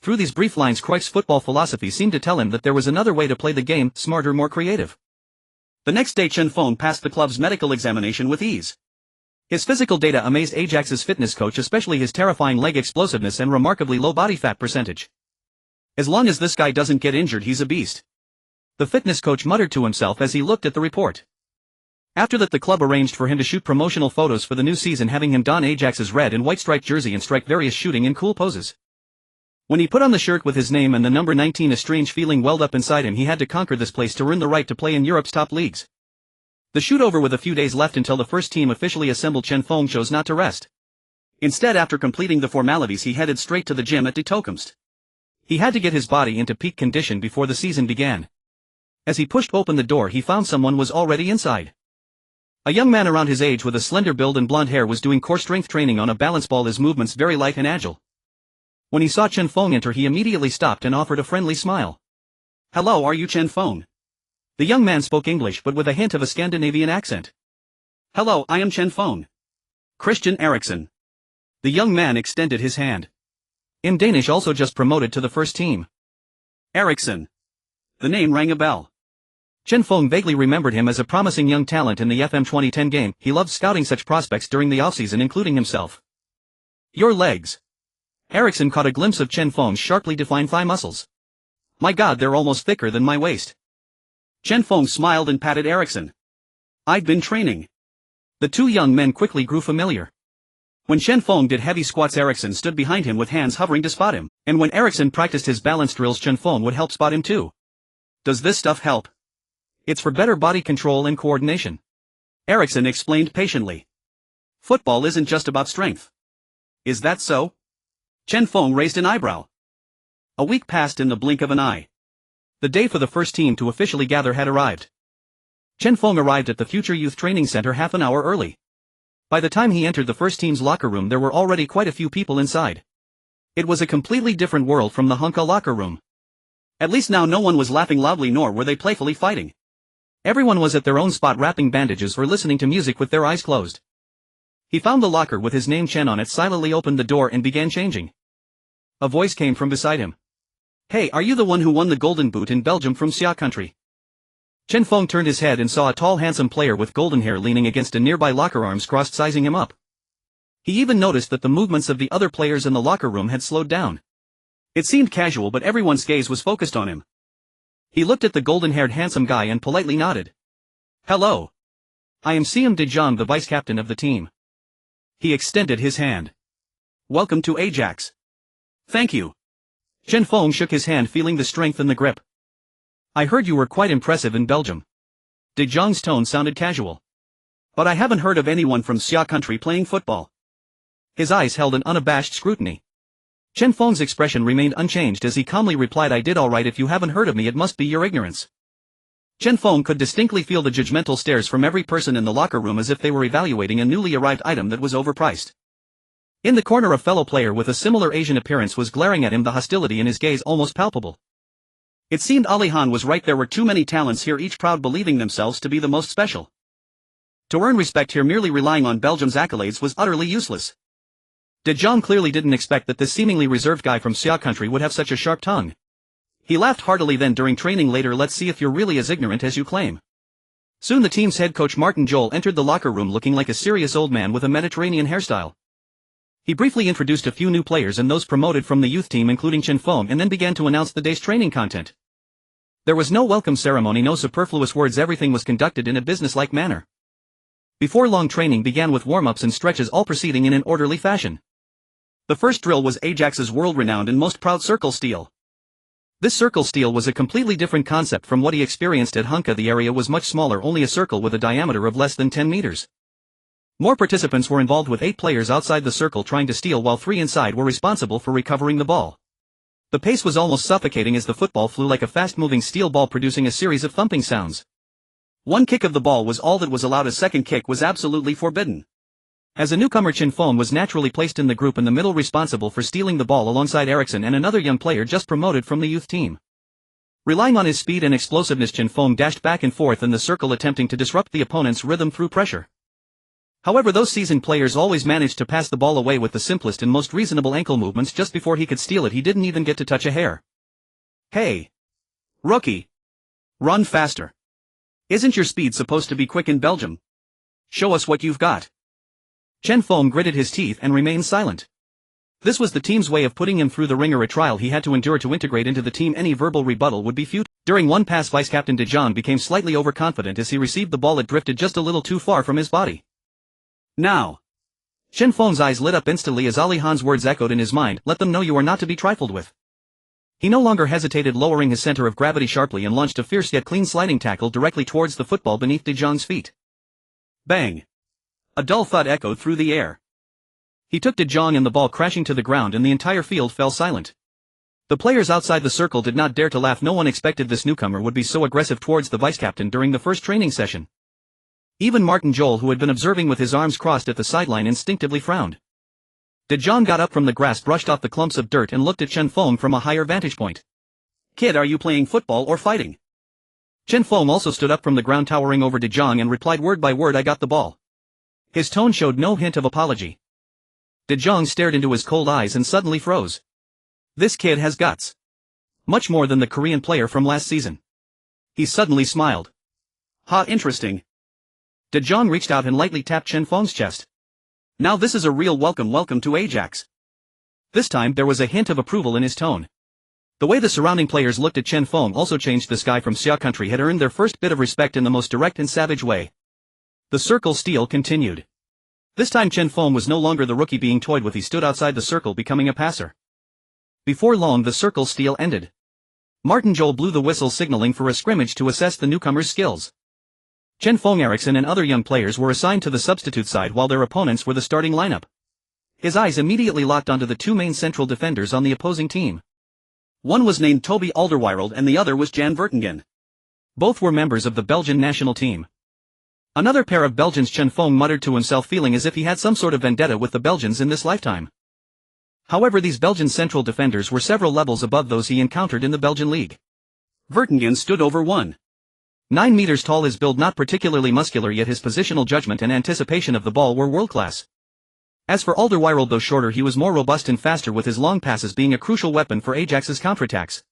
Through these brief lines, Cruyff's football philosophy seemed to tell him that there was another way to play the game, smarter, more creative. The next day, Chen Feng passed the club's medical examination with ease. His physical data amazed Ajax's fitness coach, especially his terrifying leg explosiveness and remarkably low body fat percentage. As long as this guy doesn't get injured, he's a beast. The fitness coach muttered to himself as he looked at the report. After that, the club arranged for him to shoot promotional photos for the new season, having him don Ajax's red and white striped jersey and strike various shooting and cool poses. When he put on the shirt with his name and the number 19, a strange feeling welled up inside him. He had to conquer this place to earn the right to play in Europe's top leagues. The shoot over with a few days left until the first team officially assembled, Chen Feng chose not to rest. Instead, after completing the formalities, he headed straight to the gym at De Toekomst. He had to get his body into peak condition before the season began. As he pushed open the door, he found someone was already inside. A young man around his age with a slender build and blonde hair was doing core strength training on a balance ball, his movements very light and agile. When he saw Chen Feng enter, he immediately stopped and offered a friendly smile. "Hello, are you Chen Feng?" The young man spoke English but with a hint of a Scandinavian accent. "Hello, I am Chen Feng. Christian Eriksen." The young man extended his hand. "I'm Danish, also just promoted to the first team." Eriksen. The name rang a bell. Chen Feng vaguely remembered him as a promising young talent in the FM 2010 game. He loved scouting such prospects during the offseason, including himself. "Your legs." Eriksen caught a glimpse of Chen Feng's sharply defined thigh muscles. "My God, they're almost thicker than my waist." Chen Feng smiled and patted Eriksen. "I've been training." The two young men quickly grew familiar. When Chen Feng did heavy squats, Eriksen stood behind him with hands hovering to spot him, and when Eriksen practiced his balance drills, Chen Feng would help spot him too. "Does this stuff help?" "It's for better body control and coordination," Eriksen explained patiently. "Football isn't just about strength." "Is that so?" Chen Feng raised an eyebrow. A week passed in the blink of an eye. The day for the first team to officially gather had arrived. Chen Feng arrived at the Future Youth Training Center half an hour early. By the time he entered the first team's locker room, there were already quite a few people inside. It was a completely different world from the Hunka locker room. At least now no one was laughing loudly, nor were they playfully fighting. Everyone was at their own spot, wrapping bandages or listening to music with their eyes closed. He found the locker with his name Chen on it, silently opened the door and began changing. A voice came from beside him. "Hey, are you the one who won the Golden Boot in Belgium from Xia country?" Chen Feng turned his head and saw a tall, handsome player with golden hair leaning against a nearby locker, arms crossed, sizing him up. He even noticed that the movements of the other players in the locker room had slowed down. It seemed casual, but everyone's gaze was focused on him. He looked at the golden-haired handsome guy and politely nodded. "Hello. I am Siem de Jong, the vice-captain of the team." He extended his hand. "Welcome to Ajax." "Thank you." Chen Feng shook his hand, feeling the strength in the grip. "I heard you were quite impressive in Belgium." De Jong's tone sounded casual. "But I haven't heard of anyone from Xia country playing football." His eyes held an unabashed scrutiny. Chen Feng's expression remained unchanged as he calmly replied, "I did all right. If you haven't heard of me, it must be your ignorance." Chen Feng could distinctly feel the judgmental stares from every person in the locker room, as if they were evaluating a newly arrived item that was overpriced. In the corner, a fellow player with a similar Asian appearance was glaring at him, the hostility in his gaze almost palpable. It seemed Arie Haan was right. There were too many talents here, each proud, believing themselves to be the most special. To earn respect here, merely relying on Belgium's accolades was utterly useless. De Jong clearly didn't expect that this seemingly reserved guy from Xia country would have such a sharp tongue. He laughed heartily. "Then during training later, let's see if you're really as ignorant as you claim." Soon the team's head coach Martin Jol entered the locker room looking like a serious old man with a Mediterranean hairstyle. He briefly introduced a few new players and those promoted from the youth team, including Chen Feng, and then began to announce the day's training content. There was no welcome ceremony, no superfluous words. Everything was conducted in a businesslike manner. Before long, training began with warm-ups and stretches, all proceeding in an orderly fashion. The first drill was Ajax's world-renowned and most proud circle steal. This circle steal was a completely different concept from what he experienced at Hunka. The area was much smaller, only a circle with a diameter of less than 10 meters. More participants were involved, with 8 players outside the circle trying to steal while 3 inside were responsible for recovering the ball. The pace was almost suffocating as the football flew like a fast-moving steel ball, producing a series of thumping sounds. One kick of the ball was all that was allowed. A second kick was absolutely forbidden. As a newcomer, Chen Feng was naturally placed in the group in the middle, responsible for stealing the ball alongside Eriksen and another young player just promoted from the youth team. Relying on his speed and explosiveness, Chen Feng dashed back and forth in the circle, attempting to disrupt the opponent's rhythm through pressure. However, those seasoned players always managed to pass the ball away with the simplest and most reasonable ankle movements. Just before he could steal it, he didn't even get to touch a hair. "Hey, rookie. Run faster. Isn't your speed supposed to be quick in Belgium? Show us what you've got." Chen Feng gritted his teeth and remained silent. This was the team's way of putting him through the ringer, a trial he had to endure to integrate into the team. Any verbal rebuttal would be futile. During one pass, Vice-Captain De Jong became slightly overconfident as he received the ball. It drifted just a little too far from his body. Now. Chen Feng's eyes lit up instantly as Arie Haan's words echoed in his mind, "Let them know you are not to be trifled with." He no longer hesitated, lowering his center of gravity sharply and launched a fierce yet clean sliding tackle directly towards the football beneath De Jong's feet. Bang! A dull thud echoed through the air. He took De Jong and the ball crashing to the ground, and the entire field fell silent. The players outside the circle did not dare to laugh. No one expected this newcomer would be so aggressive towards the vice-captain during the first training session. Even Martin Joel, who had been observing with his arms crossed at the sideline, instinctively frowned. De Jong got up from the grass, brushed off the clumps of dirt and looked at Chen Feng from a higher vantage point. "Kid, are you playing football or fighting?" Chen Feng also stood up from the ground, towering over De Jong, and replied word by word, "I got the ball." His tone showed no hint of apology. De Jong stared into his cold eyes and suddenly froze. This kid has guts. Much more than the Korean player from last season. He suddenly smiled. "Ha, interesting." De Jong reached out and lightly tapped Chen Feng's chest. "Now this is a real welcome to Ajax." This time there was a hint of approval in his tone. The way the surrounding players looked at Chen Feng also changed. This guy from Xia country had earned their first bit of respect in the most direct and savage way. The circle steal continued. This time Chen Feng was no longer the rookie being toyed with. He stood outside the circle, becoming a passer. Before long the circle steal ended. Martin Joel blew the whistle, signaling for a scrimmage to assess the newcomers' skills. Chen Feng, Eriksson and other young players were assigned to the substitute side while their opponents were the starting lineup. His eyes immediately locked onto the two main central defenders on the opposing team. One was named Toby Alderweireld and the other was Jan Vertonghen. Both were members of the Belgian national team. Another pair of Belgians, Chen Feng muttered to himself, feeling as if he had some sort of vendetta with the Belgians in this lifetime. However, these Belgian central defenders were several levels above those he encountered in the Belgian league. Vertonghen stood over 1.9 meters tall, his build not particularly muscular, yet his positional judgment and anticipation of the ball were world-class. As for Alderweireld, though shorter, he was more robust and faster, with his long passes being a crucial weapon for Ajax's counterattacks.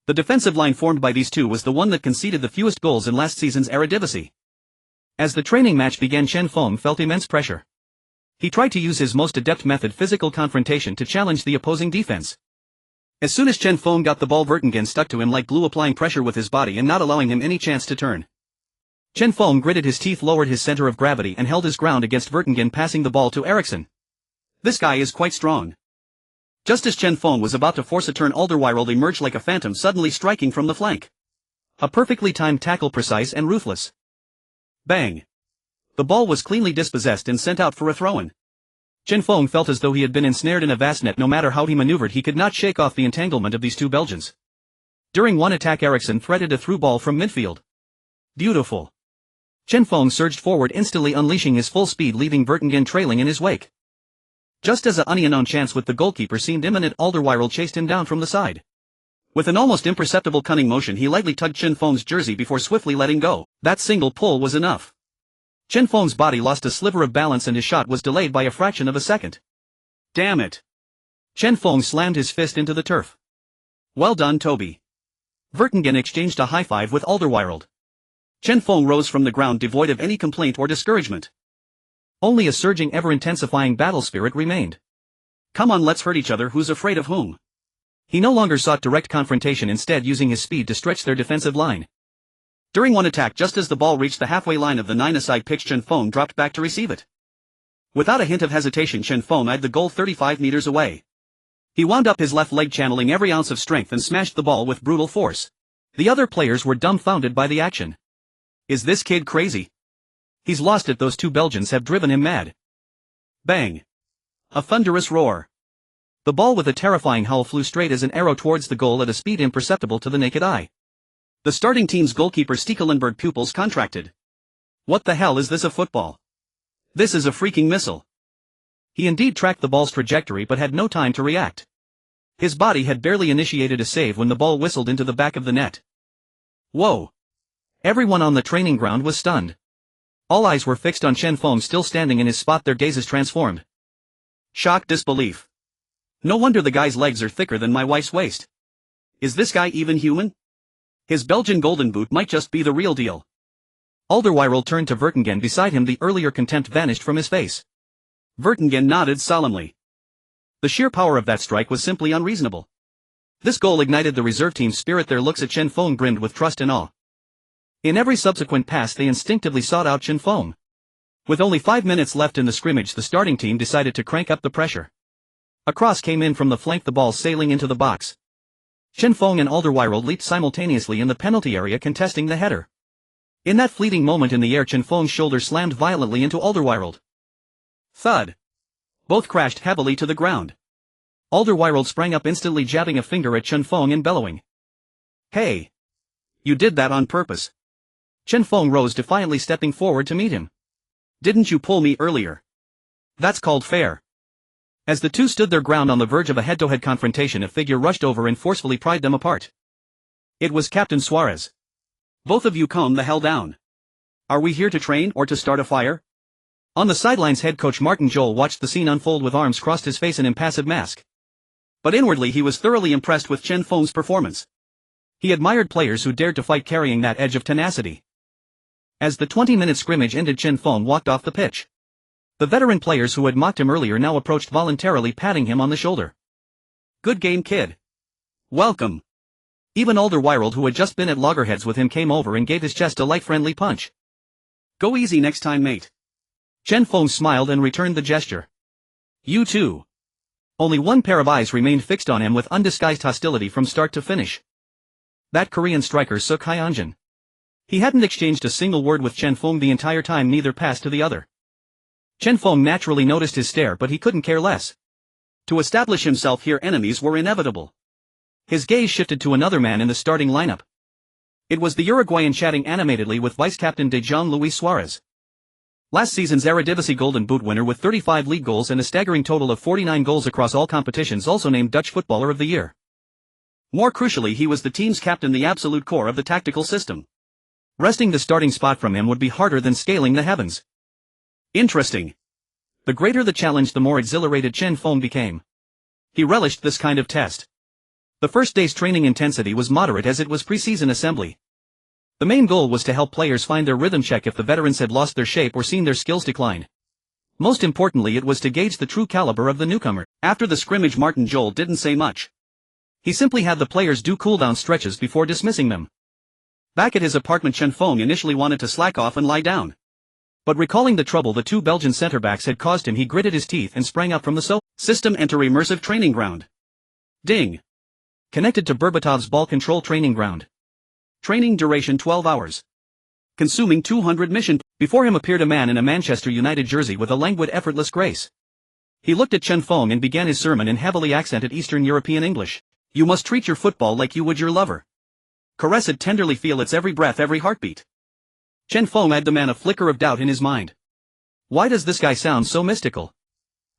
The defensive line formed by these two was the one that conceded the fewest goals in last season's Eredivisie. As the training match began, Chen Feng felt immense pressure. He tried to use his most adept method, physical confrontation, to challenge the opposing defense. As soon as Chen Feng got the ball, Vertonghen stuck to him like glue, applying pressure with his body and not allowing him any chance to turn. Chen Feng gritted his teeth, lowered his center of gravity and held his ground against Vertonghen, passing the ball to Eriksson. "This guy is quite strong." Just as Chen Feng was about to force a turn, Alderweireld emerged like a phantom, suddenly striking from the flank. A perfectly timed tackle, precise and ruthless. Bang! The ball was cleanly dispossessed and sent out for a throw-in. Chen Feng felt as though he had been ensnared in a vast net. No matter how he maneuvered, he could not shake off the entanglement of these two Belgians. During one attack, Eriksson threaded a through ball from midfield. Beautiful. Chen Feng surged forward, instantly unleashing his full speed, leaving Vertonghen trailing in his wake. Just as an unknown chance with the goalkeeper seemed imminent, Alderweireld chased him down from the side. With an almost imperceptible cunning motion, he lightly tugged Chen Feng's jersey before swiftly letting go. That single pull was enough. Chen Feng's body lost a sliver of balance and his shot was delayed by a fraction of a second. Damn it! Chen Feng slammed his fist into the turf. Well done, Toby. Vertonghen exchanged a high five with Alderweireld. Chen Feng rose from the ground, devoid of any complaint or discouragement. Only a surging, ever-intensifying battle spirit remained. "Come on, let's hurt each other. Who's afraid of whom?" He no longer sought direct confrontation, instead using his speed to stretch their defensive line. During one attack, just as the ball reached the halfway line of the 9-a-side pitch, Chen Feng dropped back to receive it. Without a hint of hesitation, Chen Feng eyed the goal 35 meters away. He wound up his left leg, channeling every ounce of strength, and smashed the ball with brutal force. The other players were dumbfounded by the action. Is this kid crazy? He's lost it. Those two Belgians have driven him mad. Bang! A thunderous roar. The ball with a terrifying howl flew straight as an arrow towards the goal at a speed imperceptible to the naked eye. The starting team's goalkeeper Stekelenburg pupils contracted. What the hell is this, a football? This is a freaking missile. He indeed tracked the ball's trajectory but had no time to react. His body had barely initiated a save when the ball whistled into the back of the net. Whoa! Everyone on the training ground was stunned. All eyes were fixed on Chen Feng, still standing in his spot, their gazes transformed. Shock, disbelief. No wonder the guy's legs are thicker than my wife's waist. Is this guy even human? His Belgian golden boot might just be the real deal. Alderweireld turned to Vertonghen beside him. The earlier contempt vanished from his face. Vertonghen nodded solemnly. The sheer power of that strike was simply unreasonable. This goal ignited the reserve team's spirit. Their looks at Chen Feng brimmed with trust and awe. In every subsequent pass they instinctively sought out Chen Feng. With only 5 minutes left in the scrimmage, the starting team decided to crank up the pressure. A cross came in from the flank, the ball sailing into the box. Chen Feng and Alderweireld leaped simultaneously in the penalty area, contesting the header. In that fleeting moment in the air, Chen Feng's shoulder slammed violently into Alderweireld. Thud. Both crashed heavily to the ground. Alderweireld sprang up instantly, jabbing a finger at Chen Feng and bellowing, "Hey! You did that on purpose." Chen Feng rose defiantly, stepping forward to meet him. "Didn't you pull me earlier? That's called fair." As the two stood their ground on the verge of a head-to-head confrontation, a figure rushed over and forcefully pried them apart. It was Captain Suarez. "Both of you calm the hell down. Are we here to train or to start a fire?" On the sidelines, head coach Martin Jol watched the scene unfold with arms crossed, his face an impassive mask. But inwardly he was thoroughly impressed with Chen Feng's performance. He admired players who dared to fight, carrying that edge of tenacity. As the 20-minute scrimmage ended, Chen Feng walked off the pitch. The veteran players who had mocked him earlier now approached, voluntarily patting him on the shoulder. "Good game, kid. Welcome." Even Alderweireld, who had just been at loggerheads with him, came over and gave his chest a light, friendly punch. "Go easy next time, mate." Chen Feng smiled and returned the gesture. "You too." Only one pair of eyes remained fixed on him with undisguised hostility from start to finish. That Korean striker, Suk Hyunjin. He hadn't exchanged a single word with Chen Feng the entire time, neither passed to the other. Chen Feng naturally noticed his stare, but he couldn't care less. To establish himself here, enemies were inevitable. His gaze shifted to another man in the starting lineup. It was the Uruguayan, chatting animatedly with vice-captain de Jong Luis Suarez. Last season's Eredivisie Golden Boot winner with 35 league goals and a staggering total of 49 goals across all competitions, also named Dutch Footballer of the Year. More crucially, he was the team's captain, the absolute core of the tactical system. Wresting the starting spot from him would be harder than scaling the heavens. Interesting. The greater the challenge, the more exhilarated Chen Feng became. He relished this kind of test. The first day's training intensity was moderate, as it was pre-season assembly. The main goal was to help players find their rhythm, check if the veterans had lost their shape or seen their skills decline. Most importantly, it was to gauge the true caliber of the newcomer. After the scrimmage, Martin Jol didn't say much. He simply had the players do cool-down stretches before dismissing them. Back at his apartment, Chen Feng initially wanted to slack off and lie down. But recalling the trouble the two Belgian centre-backs had caused him, he gritted his teeth and sprang up from the system. Enter immersive training ground. Ding. Connected to Berbatov's ball control training ground. Training duration 12 hours. Consuming 200 mission. Before him appeared a man in a Manchester United jersey with a languid, effortless grace. He looked at Chen Feng and began his sermon in heavily accented Eastern European English. "You must treat your football like you would your lover. Caress it tenderly, feel its every breath, every heartbeat." Chen Feng had the man a flicker of doubt in his mind. Why does this guy sound so mystical?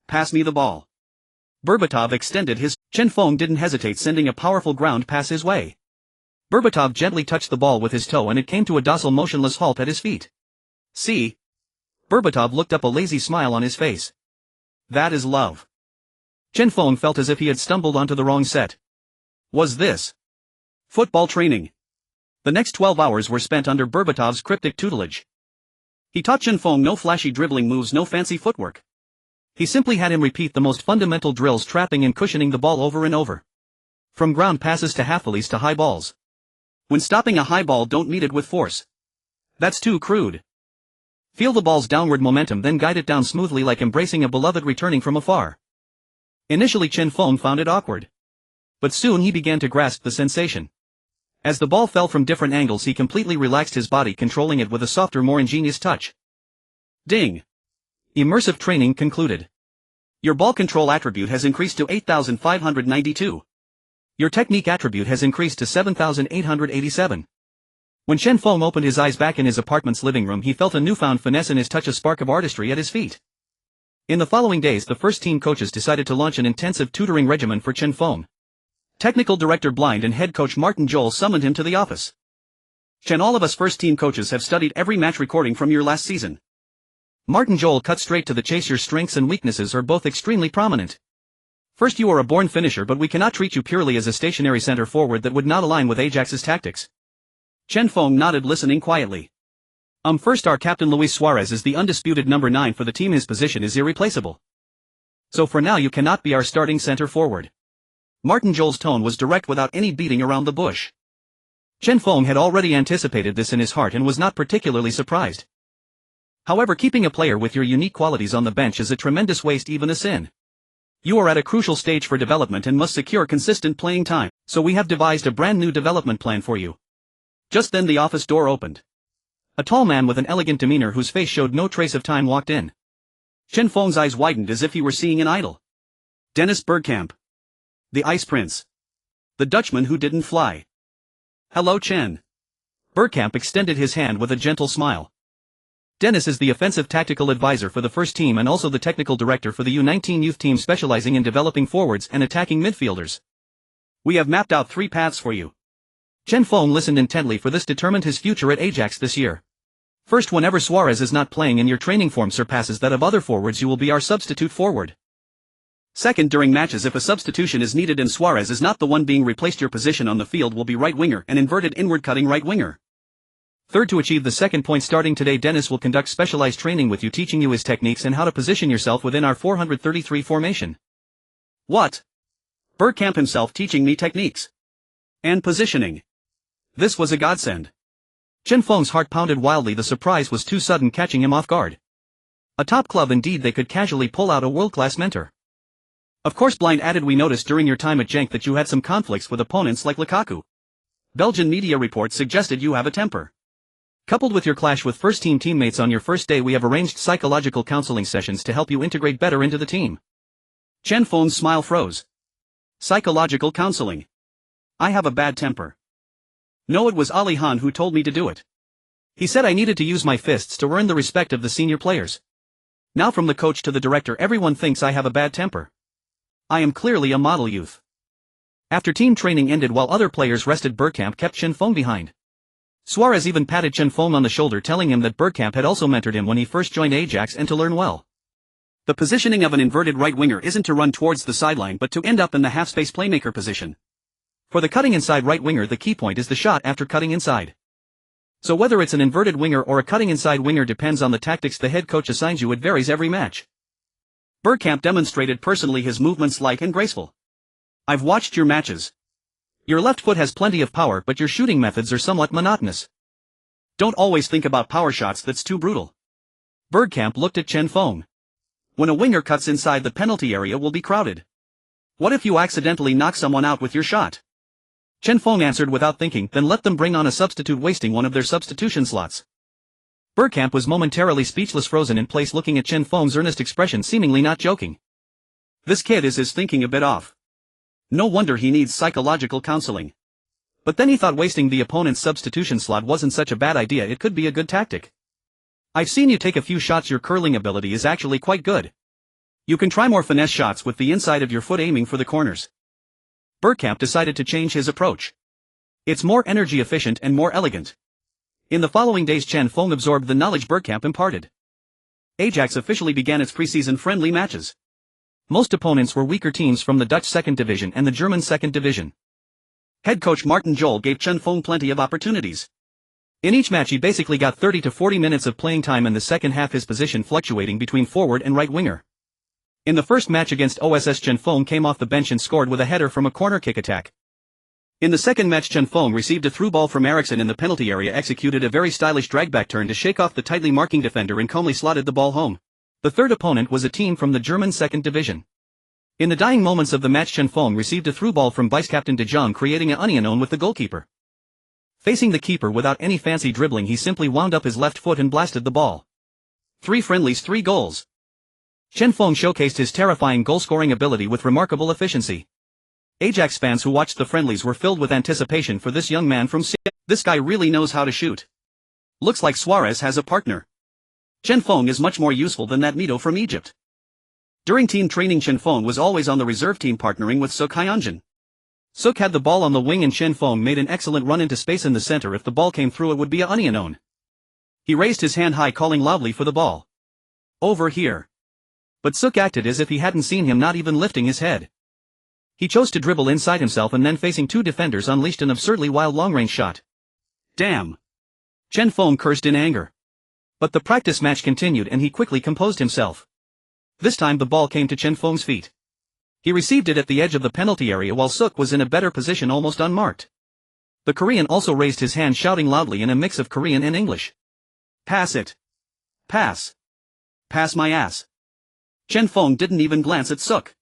"Pass me the ball." Berbatov extended his. Chen Feng didn't hesitate, sending a powerful ground pass his way. Berbatov gently touched the ball with his toe and it came to a docile, motionless halt at his feet. "See?" Berbatov looked up, a lazy smile on his face. "That is love." Chen Feng felt as if he had stumbled onto the wrong set. Was this football training? The next 12 hours were spent under Berbatov's cryptic tutelage. He taught Chen Feng no flashy dribbling moves, no fancy footwork. He simply had him repeat the most fundamental drills, trapping and cushioning the ball over and over. From ground passes to half volleys to high balls. When stopping a high ball, don't meet it with force. That's too crude. Feel the ball's downward momentum, then guide it down smoothly, like embracing a beloved returning from afar. Initially Chen Feng found it awkward. But soon he began to grasp the sensation. As the ball fell from different angles, he completely relaxed his body, controlling it with a softer, more ingenious touch. Ding! Immersive training concluded. Your ball control attribute has increased to 8,592. Your technique attribute has increased to 7,887. When Chen Feng opened his eyes back in his apartment's living room, he felt a newfound finesse in his touch, a spark of artistry at his feet. In the following days, the first team coaches decided to launch an intensive tutoring regimen for Chen Feng. Technical director Blind and head coach Martin Jol summoned him to the office. "Chen, all of us first team coaches have studied every match recording from your last season." Martin Jol cut straight to the chase. "Your strengths and weaknesses are both extremely prominent. First, you are a born finisher, but we cannot treat you purely as a stationary center forward. That would not align with Ajax's tactics." Chen Feng nodded, listening quietly. First, our captain Luis Suarez is the undisputed number 9 for the team. His position is irreplaceable. So for now you cannot be our starting center forward. Martin Jol's tone was direct without any beating around the bush. Chen Feng had already anticipated this in his heart and was not particularly surprised. However, keeping a player with your unique qualities on the bench is a tremendous waste, even a sin. You are at a crucial stage for development and must secure consistent playing time, so we have devised a brand new development plan for you. Just then the office door opened. A tall man with an elegant demeanor whose face showed no trace of time walked in. Chen Feng's eyes widened as if he were seeing an idol. Dennis Bergkamp. The Ice Prince. The Dutchman who didn't fly. Hello, Chen. Bergkamp extended his hand with a gentle smile. Dennis is the offensive tactical advisor for the first team and also the technical director for the U19 youth team specializing in developing forwards and attacking midfielders. We have mapped out 3 paths for you. Chen Feng listened intently, for this determined his future at Ajax this year. First, whenever Suarez is not playing and your training form surpasses that of other forwards, you will be our substitute forward. Second, during matches if a substitution is needed and Suarez is not the one being replaced, your position on the field will be right winger, an inverted inward cutting right winger. Third, to achieve the second point, starting today Dennis will conduct specialized training with you, teaching you his techniques and how to position yourself within our 433 formation. What? Bergkamp himself teaching me techniques and positioning. This was a godsend. Chen Feng's heart pounded wildly. The surprise was too sudden, catching him off guard. A top club indeed, they could casually pull out a world-class mentor. Of course, Blind added, we noticed during your time at Genk that you had some conflicts with opponents like Lukaku. Belgian media reports suggested you have a temper. Coupled with your clash with first-team teammates on your first day, we have arranged psychological counseling sessions to help you integrate better into the team. Chen Feng's smile froze. Psychological counseling. I have a bad temper. No, it was Arie Haan who told me to do it. He said I needed to use my fists to earn the respect of the senior players. Now from the coach to the director, everyone thinks I have a bad temper. I am clearly a model youth. After team training ended, while other players rested, Bergkamp kept Chen Feng behind. Suarez even patted Chen Feng on the shoulder, telling him that Bergkamp had also mentored him when he first joined Ajax and to learn well. The positioning of an inverted right winger isn't to run towards the sideline but to end up in the half-space playmaker position. For the cutting inside right winger, the key point is the shot after cutting inside. So whether it's an inverted winger or a cutting inside winger depends on the tactics the head coach assigns you. It varies every match. Bergkamp demonstrated personally his movements light and graceful. I've watched your matches. Your left foot has plenty of power, but your shooting methods are somewhat monotonous. Don't always think about power shots, that's too brutal. Bergkamp looked at Chen Feng. When a winger cuts inside, the penalty area will be crowded. What if you accidentally knock someone out with your shot? Chen Feng answered without thinking, then let them bring on a substitute, wasting one of their substitution slots. Bergkamp was momentarily speechless, frozen in place, looking at Chen Feng's earnest expression, seemingly not joking. This kid is thinking a bit off. No wonder he needs psychological counseling. But then he thought wasting the opponent's substitution slot wasn't such a bad idea, it could be a good tactic. I've seen you take a few shots, your curling ability is actually quite good. You can try more finesse shots with the inside of your foot aiming for the corners. Bergkamp decided to change his approach. It's more energy efficient and more elegant. In the following days, Chen Feng absorbed the knowledge Bergkamp imparted. Ajax officially began its preseason friendly matches. Most opponents were weaker teams from the Dutch 2nd Division and the German 2nd Division. Head coach Martin Jol gave Chen Feng plenty of opportunities. In each match he basically got 30 to 40 minutes of playing time, in the second half his position fluctuating between forward and right winger. In the first match against OSS, Chen Feng came off the bench and scored with a header from a corner kick attack. In the second match, Chen Feng received a through ball from Eriksson in the penalty area, executed a very stylish drag-back turn to shake off the tightly marking defender and calmly slotted the ball home. The third opponent was a team from the German 2nd Division. In the dying moments of the match, Chen Feng received a through ball from vice-captain De Jong, creating an onion with the goalkeeper. Facing the keeper without any fancy dribbling, he simply wound up his left foot and blasted the ball. 3 friendlies, 3 goals. Chen Feng showcased his terrifying goal-scoring ability with remarkable efficiency. Ajax fans who watched the friendlies were filled with anticipation for this young man from Seattle. This guy really knows how to shoot. Looks like Suarez has a partner. Chen Feng is much more useful than that Mito from Egypt. During team training, Chen Feng was always on the reserve team, partnering with Suk Hyunjin. Suk had the ball on the wing and Chen Feng made an excellent run into space in the center. If the ball came through, it would be a onion. He raised his hand high, calling loudly for the ball. Over here. But Suk acted as if he hadn't seen him, not even lifting his head. He chose to dribble inside himself and then, facing 2 defenders, unleashed an absurdly wild long-range shot. Damn! Chen Feng cursed in anger. But the practice match continued and he quickly composed himself. This time the ball came to Chen Feng's feet. He received it at the edge of the penalty area while Suk was in a better position, almost unmarked. The Korean also raised his hand, shouting loudly in a mix of Korean and English. "Pass it. Pass. Pass my ass." Chen Feng didn't even glance at Suk.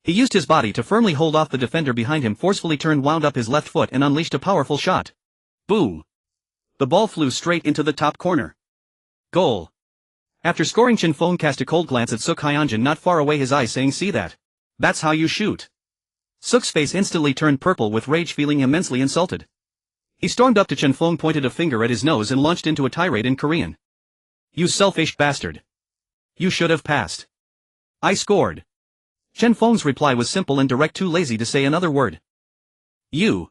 He used his body to firmly hold off the defender behind him, forcefully turned, wound up his left foot and unleashed a powerful shot. Boom! The ball flew straight into the top corner. Goal. After scoring, Chen Feng cast a cold glance at Suk Hyunjin not far away, his eyes saying, "See that? That's how you shoot." Suk's face instantly turned purple with rage, feeling immensely insulted. He stormed up to Chen Feng, pointed a finger at his nose and launched into a tirade in Korean. "You selfish bastard. You should have passed. I scored." Chen Feng's reply was simple and direct, too lazy to say another word. "You."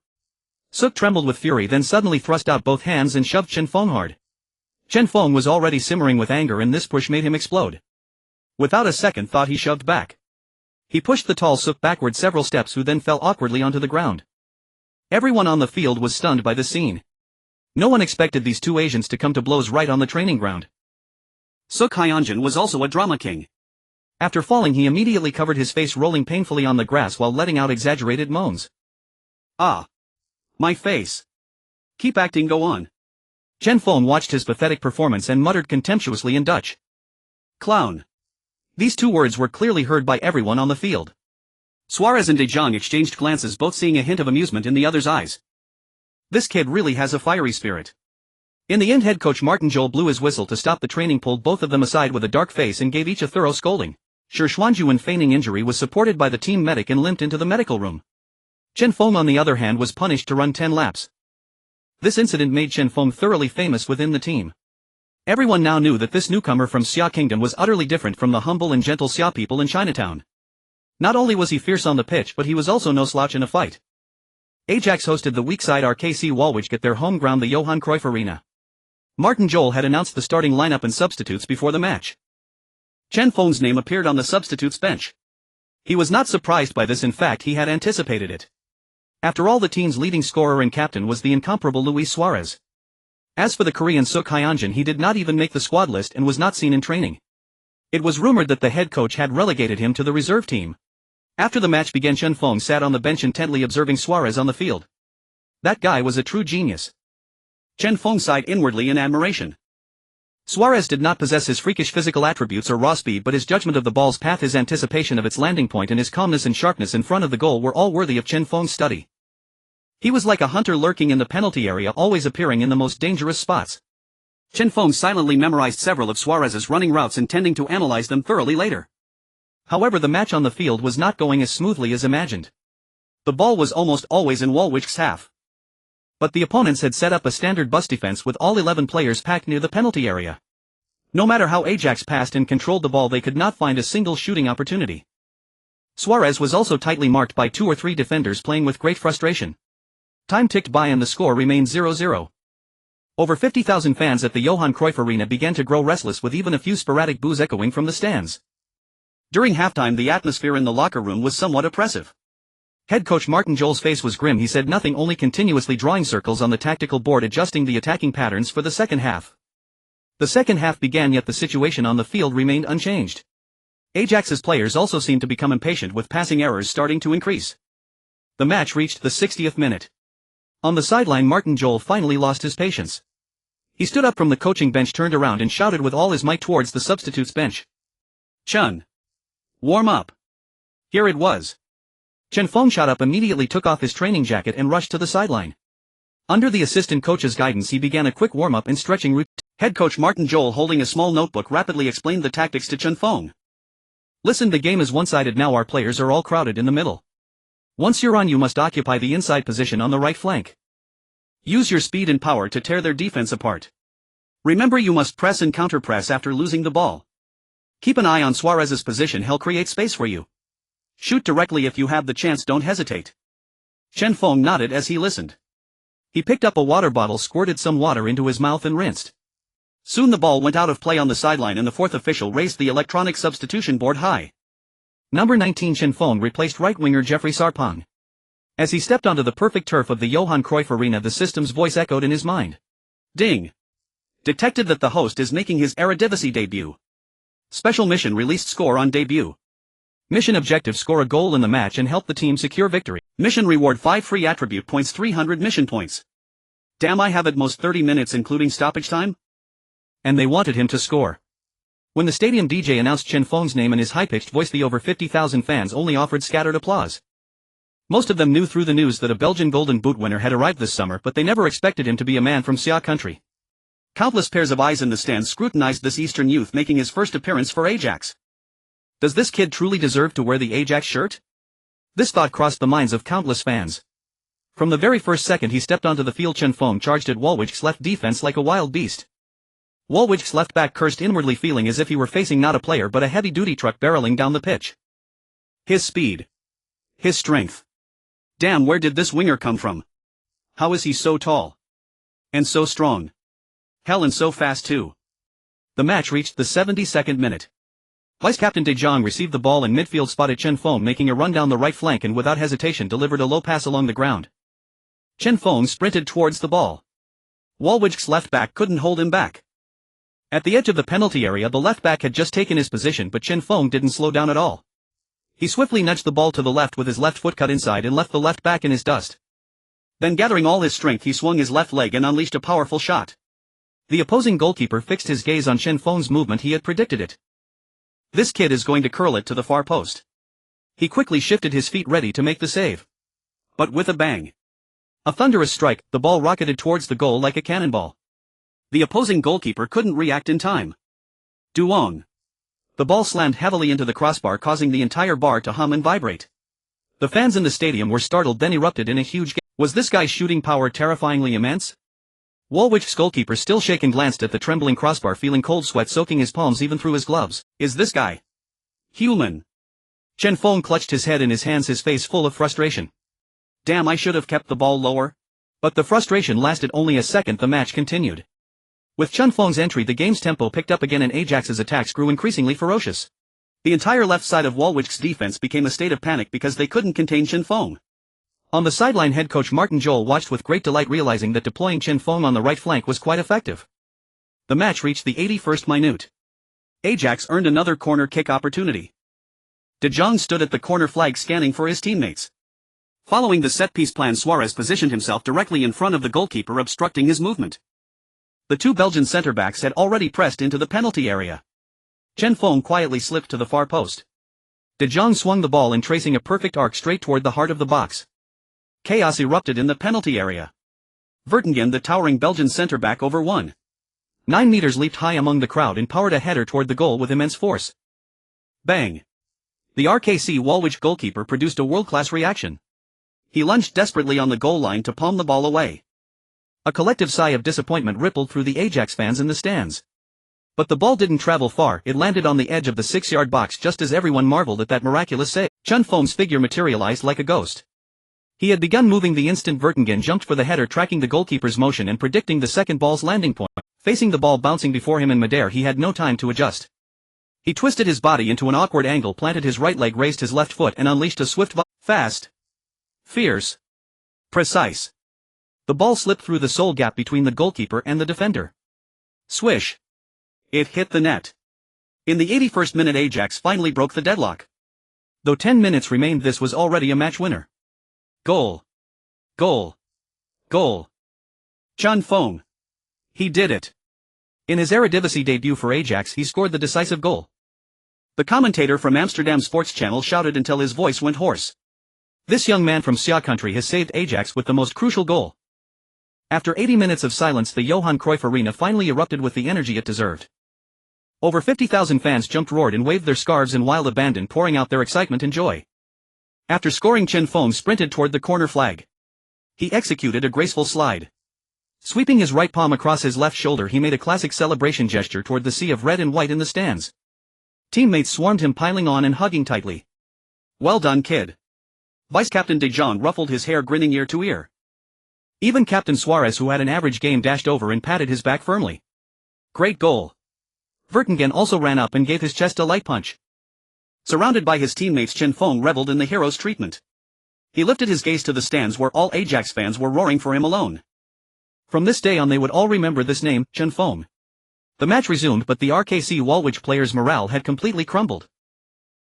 Suk trembled with fury, then suddenly thrust out both hands and shoved Chen Feng hard. Chen Feng was already simmering with anger, and this push made him explode. Without a second thought, he shoved back. He pushed the tall Suk backward several steps, who then fell awkwardly onto the ground. Everyone on the field was stunned by the scene. No one expected these two Asians to come to blows right on the training ground. Suk Hyunjin was also a drama king. After falling, he immediately covered his face, rolling painfully on the grass while letting out exaggerated moans. "Ah. My face. Keep acting, go on." Chen Feng watched his pathetic performance and muttered contemptuously in Dutch. "Clown." These two words were clearly heard by everyone on the field. Suarez and De Jong exchanged glances, both seeing a hint of amusement in the other's eyes. This kid really has a fiery spirit. In the end, head coach Martin Jol blew his whistle to stop the training, pulled both of them aside with a dark face and gave each a thorough scolding. Shi Xuanjuan, feigning injury, was supported by the team medic and limped into the medical room. Chen Feng, on the other hand, was punished to run 10 laps. This incident made Chen Feng thoroughly famous within the team. Everyone now knew that this newcomer from Xia Kingdom was utterly different from the humble and gentle Xia people in Chinatown. Not only was he fierce on the pitch, but he was also no slouch in a fight. Ajax hosted the weak side RKC Waalwijk at their home ground, the Johan Cruyff Arena. Martin Jol had announced the starting lineup and substitutes before the match. Chen Feng's name appeared on the substitutes bench. He was not surprised by this, in fact he had anticipated it. After all, the team's leading scorer and captain was the incomparable Luis Suarez. As for the Korean Suk Hyunjin, he did not even make the squad list and was not seen in training. It was rumored that the head coach had relegated him to the reserve team. After the match began, Chen Feng sat on the bench intently observing Suarez on the field. That guy was a true genius. Chen Feng sighed inwardly in admiration. Suarez did not possess his freakish physical attributes or raw speed, but his judgment of the ball's path, his anticipation of its landing point, and his calmness and sharpness in front of the goal were all worthy of Chen Feng's study. He was like a hunter lurking in the penalty area, always appearing in the most dangerous spots. Chen Feng silently memorized several of Suarez's running routes, intending to analyze them thoroughly later. However, the match on the field was not going as smoothly as imagined. The ball was almost always in Waalwijk's half. But the opponents had set up a standard bus defense with all 11 players packed near the penalty area. No matter how Ajax passed and controlled the ball, they could not find a single shooting opportunity. Suarez was also tightly marked by 2 or 3 defenders, playing with great frustration. Time ticked by and the score remained 0-0. Over 50,000 fans at the Johan Cruyff Arena began to grow restless, with even a few sporadic boos echoing from the stands. During halftime, the atmosphere in the locker room was somewhat oppressive. Head coach Martin Jol's face was grim. He said nothing, only continuously drawing circles on the tactical board, adjusting the attacking patterns for the second half. The second half began, yet the situation on the field remained unchanged. Ajax's players also seemed to become impatient, with passing errors starting to increase. The match reached the 60th minute. On the sideline, Martin Jol finally lost his patience. He stood up from the coaching bench, turned around and shouted with all his might towards the substitutes bench. "Chun! Warm up!" Here it was. Chen Feng shot up, immediately took off his training jacket and rushed to the sideline. Under the assistant coach's guidance, he began a quick warm-up and stretching routine. Head coach Martin Jol, holding a small notebook, rapidly explained the tactics to Chen Feng. "Listen, the game is one-sided now. Our players are all crowded in the middle. Once you're on, you must occupy the inside position on the right flank. Use your speed and power to tear their defense apart. Remember, you must press and counter-press after losing the ball. Keep an eye on Suarez's position. He'll create space for you. Shoot directly if you have the chance, don't hesitate." Chen Feng nodded as he listened. He picked up a water bottle, squirted some water into his mouth and rinsed. Soon the ball went out of play on the sideline and the fourth official raised the electronic substitution board high. Number 19 Chen Feng replaced right-winger Jeffrey Sarpong. As he stepped onto the perfect turf of the Johan Cruyff Arena, the system's voice echoed in his mind. "Ding! Detected that the host is making his Eredivisie debut. Special mission released score on debut. Mission objective: score a goal in the match and help the team secure victory. Mission reward: 5 free attribute points, 300 mission points. Damn, I have at most 30 minutes including stoppage time? And they wanted him to score. When the stadium DJ announced Chen Feng's name in his high-pitched voice, the over 50,000 fans only offered scattered applause. Most of them knew through the news that a Belgian Golden Boot winner had arrived this summer, but they never expected him to be a man from Xia country. Countless pairs of eyes in the stands scrutinized this Eastern youth making his first appearance for Ajax. Does this kid truly deserve to wear the Ajax shirt? This thought crossed the minds of countless fans. From the very first second he stepped onto the field, Chen Feng charged at Woolwich's left defense like a wild beast. Woolwich's left back cursed inwardly, feeling as if he were facing not a player but a heavy-duty truck barreling down the pitch. His speed. His strength. Damn, where did this winger come from? How is he so tall? And so strong? Hell, and so fast too. The match reached the 72nd minute. Vice-captain De Jong received the ball in midfield, spotted Chen Feng making a run down the right flank and without hesitation delivered a low pass along the ground. Chen Feng sprinted towards the ball. Woolwich's left back couldn't hold him back. At the edge of the penalty area, the left back had just taken his position, but Chen Feng didn't slow down at all. He swiftly nudged the ball to the left with his left foot, cut inside and left the left back in his dust. Then, gathering all his strength, he swung his left leg and unleashed a powerful shot. The opposing goalkeeper fixed his gaze on Chen Feng's movement. He had predicted it. This kid is going to curl it to the far post. He quickly shifted his feet, ready to make the save. But with a bang. A thunderous strike, the ball rocketed towards the goal like a cannonball. The opposing goalkeeper couldn't react in time. Duong. The ball slammed heavily into the crossbar, causing the entire bar to hum and vibrate. The fans in the stadium were startled, then erupted in a huge gasp. Was this guy's shooting power terrifyingly immense? Woolwich's goalkeeper, still shaken, glanced at the trembling crossbar, feeling cold sweat soaking his palms even through his gloves. Is this guy human? Chen Feng clutched his head in his hands, his face full of frustration. Damn, I should have kept the ball lower. But the frustration lasted only a second. The match continued. With Chen Feng's entry, the game's tempo picked up again and Ajax's attacks grew increasingly ferocious. The entire left side of Woolwich's defense became a state of panic because they couldn't contain Chen Feng. On the sideline, head coach Martin Joel watched with great delight, realizing that deploying Chen Feng on the right flank was quite effective. The match reached the 81st minute. Ajax earned another corner kick opportunity. De Jong stood at the corner flag scanning for his teammates. Following the set-piece plan, Suarez positioned himself directly in front of the goalkeeper, obstructing his movement. The two Belgian centre-backs had already pressed into the penalty area. Chen Feng quietly slipped to the far post. De Jong swung the ball in, tracing a perfect arc straight toward the heart of the box. Chaos erupted in the penalty area. Vertonghen, the towering Belgian centre-back, over 1.9 meters, leaped high among the crowd and powered a header toward the goal with immense force. Bang! The RKC Woolwich goalkeeper produced a world-class reaction. He lunged desperately on the goal line to palm the ball away. A collective sigh of disappointment rippled through the Ajax fans in the stands. But the ball didn't travel far. It landed on the edge of the 6-yard box just as everyone marveled at that miraculous save. Chen Feng's figure materialized like a ghost. He had begun moving the instant Vertonghen jumped for the header, tracking the goalkeeper's motion and predicting the second ball's landing point. Facing the ball bouncing before him in midair, he had no time to adjust. He twisted his body into an awkward angle, planted his right leg, raised his left foot and unleashed a swift, fast, fierce, precise. The ball slipped through the sole gap between the goalkeeper and the defender. Swish! It hit the net. In the 81st minute, Ajax finally broke the deadlock. Though 10 minutes remained, this was already a match winner. Goal! Goal! Goal! Chen Feng! He did it! In his Eredivisie debut for Ajax, he scored the decisive goal. The commentator from Amsterdam Sports Channel shouted until his voice went hoarse. This young man from Xia country has saved Ajax with the most crucial goal. After 80 minutes of silence, the Johan Cruyff Arena finally erupted with the energy it deserved. Over 50,000 fans jumped, roared and waved their scarves in wild abandon, pouring out their excitement and joy. After scoring, Chen Feng sprinted toward the corner flag. He executed a graceful slide. Sweeping his right palm across his left shoulder, he made a classic celebration gesture toward the sea of red and white in the stands. Teammates swarmed him, piling on and hugging tightly. Well done, kid. Vice-captain De Jong ruffled his hair, grinning ear to ear. Even Captain Suarez, who had an average game, dashed over and patted his back firmly. Great goal. Vertonghen also ran up and gave his chest a light punch. Surrounded by his teammates, Chen Feng reveled in the hero's treatment. He lifted his gaze to the stands where all Ajax fans were roaring for him alone. From this day on, they would all remember this name, Chen Feng. The match resumed, but the RKC Woolwich players' morale had completely crumbled.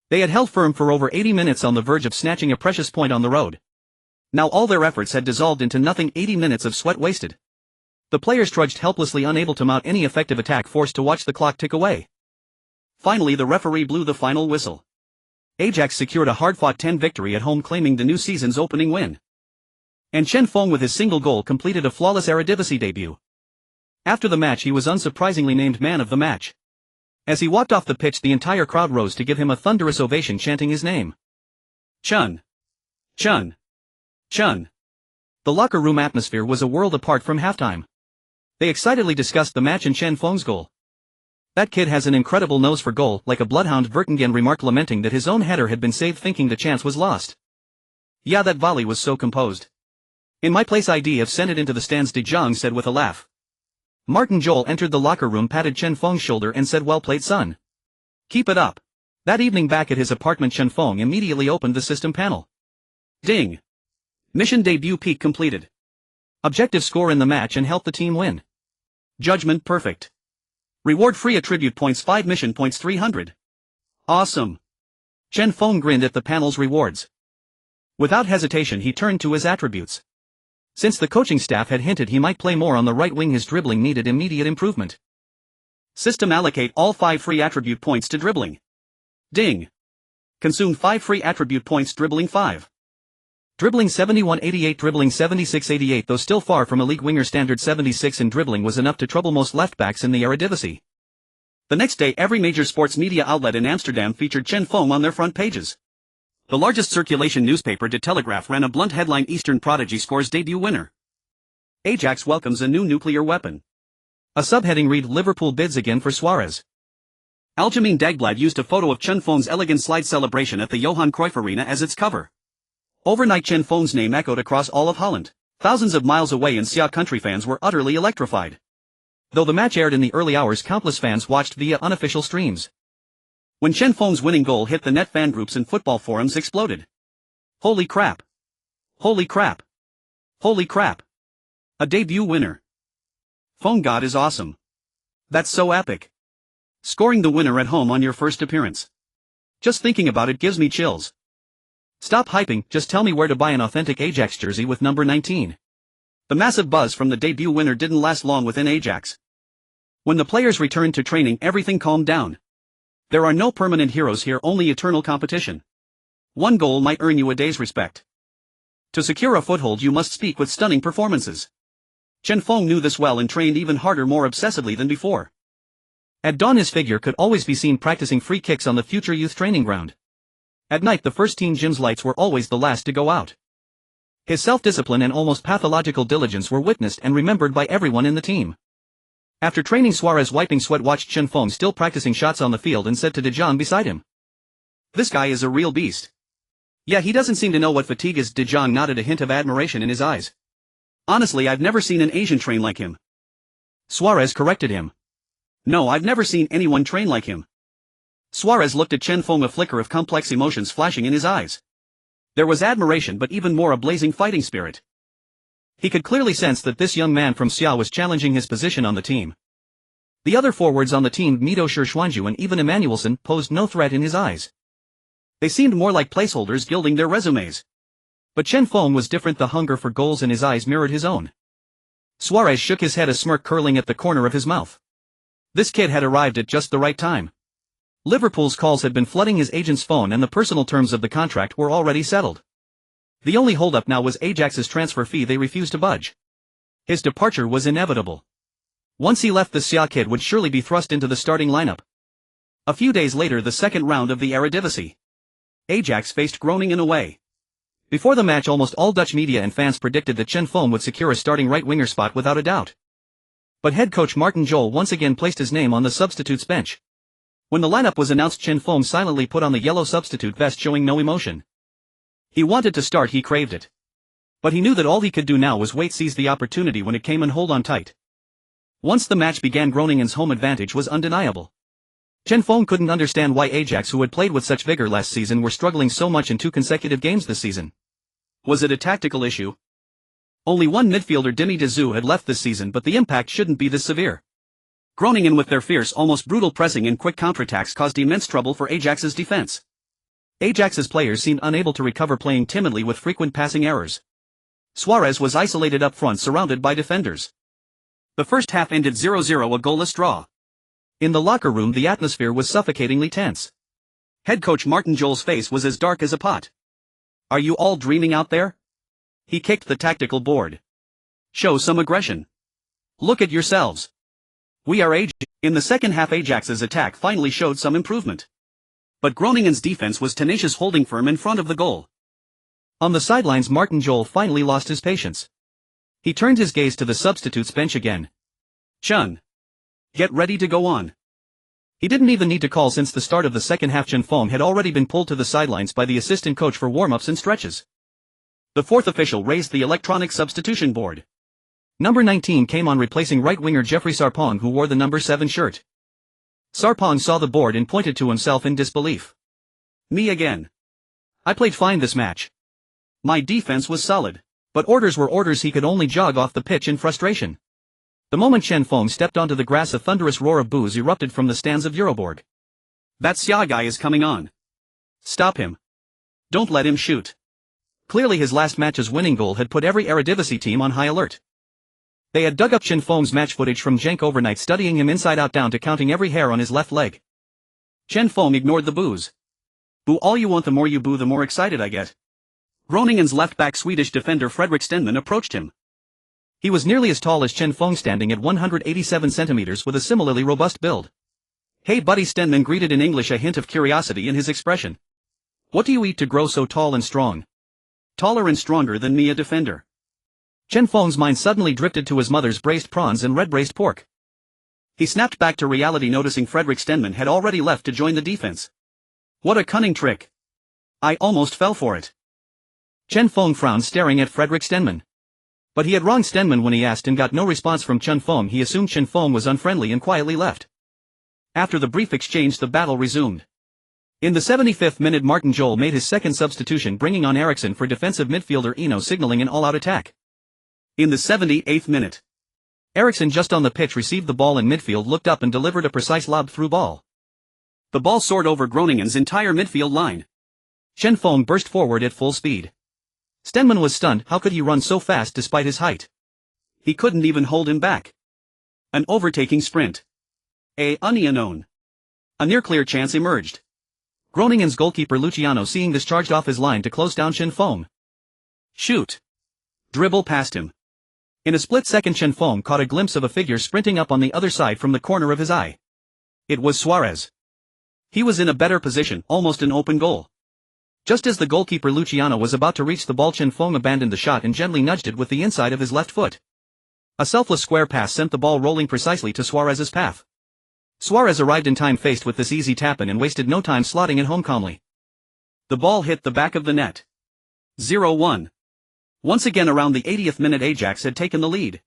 They had held firm for over 80 minutes on the verge of snatching a precious point on the road. Now all their efforts had dissolved into nothing, 80 minutes of sweat wasted. The players trudged helplessly, unable to mount any effective attack, forced to watch the clock tick away. Finally the referee blew the final whistle. Ajax secured a hard-fought 10 victory at home, claiming the new season's opening win. And Chen Feng with his single goal completed a flawless Eredivisie debut. After the match he was unsurprisingly named man of the match. As he walked off the pitch the entire crowd rose to give him a thunderous ovation, chanting his name. Chen! Chen! Chen! The locker room atmosphere was a world apart from halftime. They excitedly discussed the match and Chen Feng's goal. "That kid has an incredible nose for goal," like a bloodhound, Vertonghen remarked, lamenting that his own header had been saved, thinking the chance was lost. "Yeah, that volley was so composed. In my place I'd have sent it into the stands," De Jong said with a laugh. Martin Jol entered the locker room, patted Chen Feng's shoulder and said, "Well played, son. Keep it up." That evening back at his apartment, Chen Feng immediately opened the system panel. Ding! Mission debut peak completed. Objective score in the match and help the team win. Judgment perfect. Reward free attribute points 5, mission points 300. Awesome. Chen Feng grinned at the panel's rewards. Without hesitation he turned to his attributes. Since the coaching staff had hinted he might play more on the right wing, his dribbling needed immediate improvement. System allocate all 5 free attribute points to dribbling. Ding. Consume 5 free attribute points, dribbling 5. Dribbling 71-88, dribbling 76-88. Though still far from a league winger standard, 76 in dribbling was enough to trouble most left-backs in the Eredivisie. The next day every major sports media outlet in Amsterdam featured Chen Feng on their front pages. The largest circulation newspaper, De Telegraaf, ran a blunt headline: "Eastern Prodigy scores debut winner. Ajax welcomes a new nuclear weapon." A subheading read: "Liverpool bids again for Suarez." Algemeen Dagblad used a photo of Chen Feng's elegant slide celebration at the Johan Cruyff Arena as its cover. Overnight Chen Feng's name echoed across all of Holland. Thousands of miles away in Sia country fans were utterly electrified. Though the match aired in the early hours, countless fans watched via unofficial streams. When Chen Feng's winning goal hit the net, fan groups and football forums exploded. "Holy crap! Holy crap! Holy crap! A debut winner! Feng God is awesome! That's so epic! Scoring the winner at home on your first appearance. Just thinking about it gives me chills. Stop hyping, just tell me where to buy an authentic Ajax jersey with number 19. The massive buzz from the debut winner didn't last long within Ajax. When the players returned to training, everything calmed down. There are no permanent heroes here, only eternal competition. One goal might earn you a day's respect. To secure a foothold you must speak with stunning performances. Chen Feng knew this well and trained even harder, more obsessively than before. At dawn his figure could always be seen practicing free kicks on the future youth training ground. At night the first team gym's lights were always the last to go out. His self-discipline and almost pathological diligence were witnessed and remembered by everyone in the team. After training, Suarez, wiping sweat, watched Chen Feng still practicing shots on the field and said to De Jong beside him, "This guy is a real beast." "Yeah, he doesn't seem to know what fatigue is." De Jong nodded, a hint of admiration in his eyes. "Honestly, I've never seen an Asian train like him." Suarez corrected him. "No, I've never seen anyone train like him." Suarez looked at Chen Feng, a flicker of complex emotions flashing in his eyes. There was admiration, but even more a blazing fighting spirit. He could clearly sense that this young man from Sia was challenging his position on the team. The other forwards on the team, Mido Shirshwanju and even Emmanuelson, posed no threat in his eyes. They seemed more like placeholders gilding their resumes. But Chen Feng was different. The hunger for goals in his eyes mirrored his own. Suarez shook his head, a smirk curling at the corner of his mouth. This kid had arrived at just the right time. Liverpool's calls had been flooding his agent's phone and the personal terms of the contract were already settled. The only holdup now was Ajax's transfer fee. They refused to budge. His departure was inevitable. Once he left, the Sia kid would surely be thrust into the starting lineup. A few days later, the second round of the Eredivisie. Ajax faced Groningen away. Before the match, almost all Dutch media and fans predicted that Chen Feng would secure a starting right-winger spot without a doubt. But head coach Martin Jol once again placed his name on the substitutes bench. When the lineup was announced, Chen Feng silently put on the yellow substitute vest, showing no emotion. He wanted to start, he craved it. But he knew that all he could do now was wait, seize the opportunity when it came and hold on tight. Once the match began, Groningen's home advantage was undeniable. Chen Feng couldn't understand why Ajax, who had played with such vigor last season, were struggling so much in 2 consecutive games this season. Was it a tactical issue? Only one midfielder, Dimi Dazou, had left this season, but the impact shouldn't be this severe. Groningen, with their fierce, almost brutal pressing and quick counterattacks, caused immense trouble for Ajax's defense. Ajax's players seemed unable to recover, playing timidly with frequent passing errors. Suarez was isolated up front, surrounded by defenders. The first half ended 0-0, a goalless draw. In the locker room, the atmosphere was suffocatingly tense. Head coach Martin Jol's face was as dark as a pot. "Are you all dreaming out there?" He kicked the tactical board. "Show some aggression. Look at yourselves. We are Ajax." In the second half, Ajax's attack finally showed some improvement. But Groningen's defense was tenacious, holding firm in front of the goal. On the sidelines, Martin Jol finally lost his patience. He turned his gaze to the substitutes bench again. "Chen, get ready to go on." He didn't even need to call, since the start of the second half Chen Feng had already been pulled to the sidelines by the assistant coach for warm-ups and stretches. The fourth official raised the electronic substitution board. Number 19 came on, replacing right-winger Jeffrey Sarpong, who wore the number 7 shirt. Sarpong saw the board and pointed to himself in disbelief. "Me again. I played fine this match. My defense was solid." But orders were orders. He could only jog off the pitch in frustration. The moment Chen Feng stepped onto the grass, a thunderous roar of boos erupted from the stands of Euroborg. "That Xia guy is coming on. Stop him. Don't let him shoot." Clearly his last match's winning goal had put every Eredivisie team on high alert. They had dug up Chen Feng's match footage from Genk overnight, studying him inside out down to counting every hair on his left leg. Chen Feng ignored the boos. "Boo all you want. The more you boo, the more excited I get." Groningen's left-back Swedish defender Fredrik Stenman approached him. He was nearly as tall as Chen Feng, standing at 187 centimeters, with a similarly robust build. "Hey buddy," Stenman greeted in English, a hint of curiosity in his expression. "What do you eat to grow so tall and strong?" "Taller and stronger than me, a defender." Chen Feng's mind suddenly drifted to his mother's braised prawns and red braised pork. He snapped back to reality, noticing Fredrik Stenman had already left to join the defense. "What a cunning trick. I almost fell for it." Chen Feng frowned, staring at Fredrik Stenman. But he had wronged Stenman when he asked and got no response from Chen Feng. He assumed Chen Feng was unfriendly and quietly left. After the brief exchange, the battle resumed. In the 75th minute, Martin Jol made his second substitution, bringing on Eriksson for defensive midfielder Eno, signaling an all-out attack. In the 78th minute, Eriksson, just on the pitch, received the ball in midfield, looked up and delivered a precise lob-through ball. The ball soared over Groningen's entire midfield line. Chen Feng burst forward at full speed. Stenman was stunned. How could he run so fast despite his height? He couldn't even hold him back. An overtaking sprint. Unknown. A near-clear chance emerged. Groningen's goalkeeper Luciano, seeing this, charged off his line to close down Chen Feng. Shoot. Dribble past him. In a split second, Chen Feng caught a glimpse of a figure sprinting up on the other side from the corner of his eye. It was Suarez. He was in a better position, almost an open goal. Just as the goalkeeper Luciano was about to reach the ball, Chen Feng abandoned the shot and gently nudged it with the inside of his left foot. A selfless square pass sent the ball rolling precisely to Suarez's path. Suarez arrived in time, faced with this easy tap-in, and wasted no time slotting it home calmly. The ball hit the back of the net. 0-1. Once again, around the 80th minute, Ajax had taken the lead.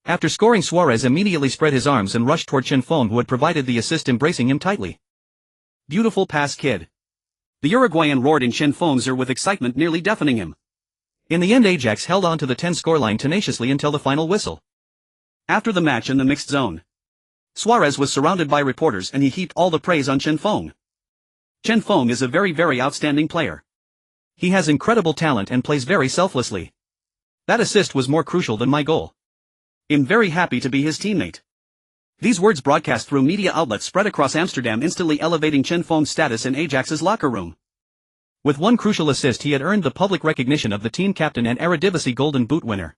After scoring, Suarez immediately spread his arms and rushed toward Chen Feng, who had provided the assist, embracing him tightly. "Beautiful pass, kid." The Uruguayan roared in Chen Feng's ear with excitement nearly deafening him. In the end, Ajax held on to the 10 scoreline tenaciously until the final whistle. After the match in the mixed zone, Suarez was surrounded by reporters and he heaped all the praise on Chen Feng. "Chen Feng is a very, very outstanding player. He has incredible talent and plays very selflessly. That assist was more crucial than my goal. I'm very happy to be his teammate." These words, broadcast through media outlets spread across Amsterdam, instantly elevating Chen Feng's status in Ajax's locker room. With one crucial assist, he had earned the public recognition of the team captain and Eredivisie Golden Boot winner.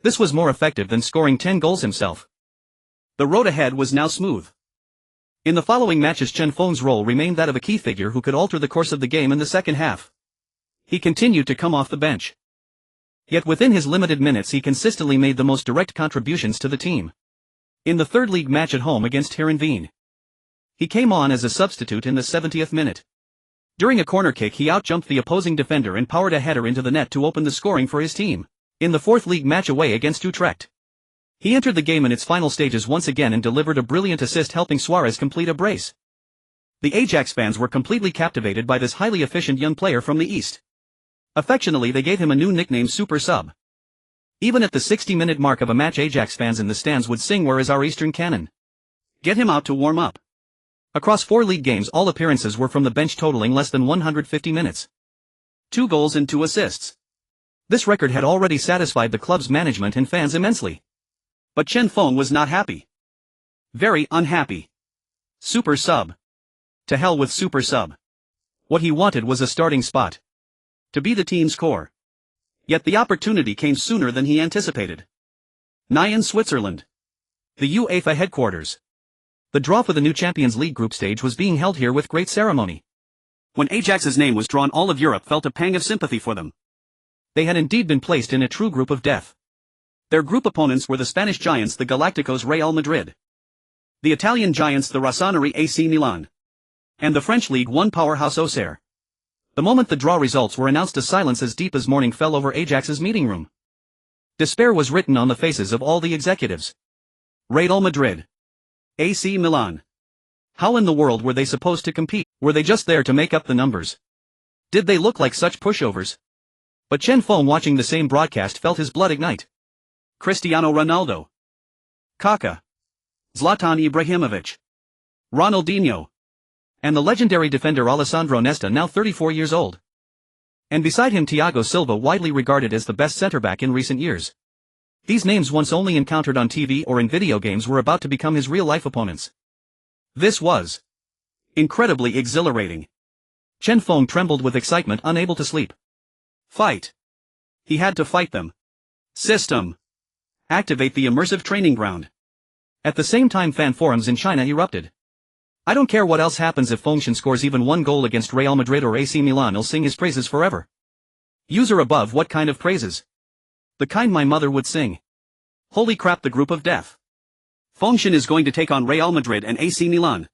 This was more effective than scoring 10 goals himself. The road ahead was now smooth. In the following matches, Chen Feng's role remained that of a key figure who could alter the course of the game in the second half. He continued to come off the bench. Yet within his limited minutes, he consistently made the most direct contributions to the team. In the third league match at home against Heerenveen, he came on as a substitute in the 70th minute. During a corner kick, he outjumped the opposing defender and powered a header into the net to open the scoring for his team. In the fourth league match away against Utrecht, he entered the game in its final stages once again and delivered a brilliant assist, helping Suarez complete a brace. The Ajax fans were completely captivated by this highly efficient young player from the East. Affectionately, they gave him a new nickname, Super Sub. Even at the 60-minute mark of a match, Ajax fans in the stands would sing, "Where is our Eastern Cannon? Get him out to warm up." Across 4 league games all appearances were from the bench totaling less than 150 minutes. 2 goals and 2 assists. This record had already satisfied the club's management and fans immensely. But Chen Feng was not happy. Very unhappy. Super sub. To hell with super sub. What he wanted was a starting spot. To be the team's core. Yet the opportunity came sooner than he anticipated. Nyon, Switzerland. The UEFA headquarters. The draw for the new Champions League group stage was being held here with great ceremony. When Ajax's name was drawn, all of Europe felt a pang of sympathy for them. They had indeed been placed in a true group of death. Their group opponents were the Spanish giants, the Galacticos Real Madrid. The Italian giants, the Rossoneri AC Milan. And the French League One powerhouse Auxerre. The moment the draw results were announced, a silence as deep as mourning fell over Ajax's meeting room. Despair was written on the faces of all the executives. Real Madrid. AC Milan. How in the world were they supposed to compete? Were they just there to make up the numbers? Did they look like such pushovers? But Chen Feng, watching the same broadcast, felt his blood ignite. Cristiano Ronaldo. Kaká. Zlatan Ibrahimovic. Ronaldinho. And the legendary defender Alessandro Nesta, now 34 years old. And beside him Thiago Silva, widely regarded as the best centre-back in recent years. These names, once only encountered on TV or in video games, were about to become his real-life opponents. This was incredibly exhilarating. Chen Feng trembled with excitement, unable to sleep. Fight. He had to fight them. System. Activate the immersive training ground. At the same time, fan forums in China erupted. I don't care what else happens. If Fengshan scores even 1 goal against Real Madrid or AC Milan, I'll sing his praises forever. User above: what kind of praises? The kind my mother would sing. Holy crap, the group of death. Fengshan is going to take on Real Madrid and AC Milan.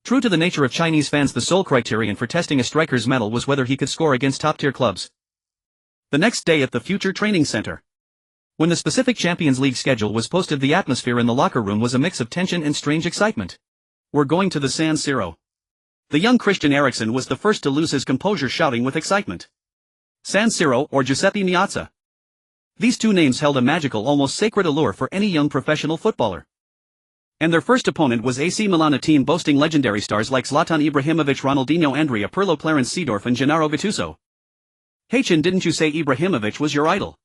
True to the nature of Chinese fans, the sole criterion for testing a striker's mettle was whether he could score against top-tier clubs. The next day at the Future Training Center. When the specific Champions League schedule was posted, the atmosphere in the locker room was a mix of tension and strange excitement. We're going to the San Siro. The young Christian Eriksen was the first to lose his composure, shouting with excitement. San Siro or Giuseppe Meazza. These two names held a magical, almost sacred allure for any young professional footballer. And their first opponent was AC Milan, a team boasting legendary stars like Zlatan Ibrahimovic, Ronaldinho, Andrea Pirlo, Clarence Seedorf and Gennaro Gattuso. Hey Chen, didn't you say Ibrahimovic was your idol?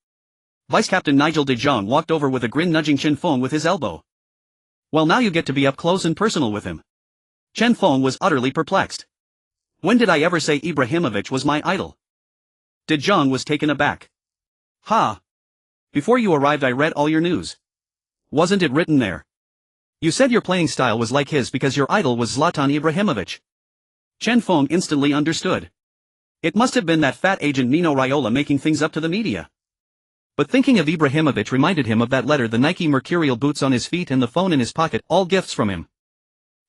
Vice-captain Nigel de Jong walked over with a grin, nudging Chen Feng with his elbow. Well, now you get to be up close and personal with him. Chen Feng was utterly perplexed. When did I ever say Ibrahimovic was my idol? De Jong was taken aback. Ha! Before you arrived I read all your news. Wasn't it written there? You said your playing style was like his because your idol was Zlatan Ibrahimovic. Chen Feng instantly understood. It must have been that fat agent Mino Raiola making things up to the media. But thinking of Ibrahimovic reminded him of that letter, the Nike mercurial boots on his feet and the phone in his pocket, all gifts from him.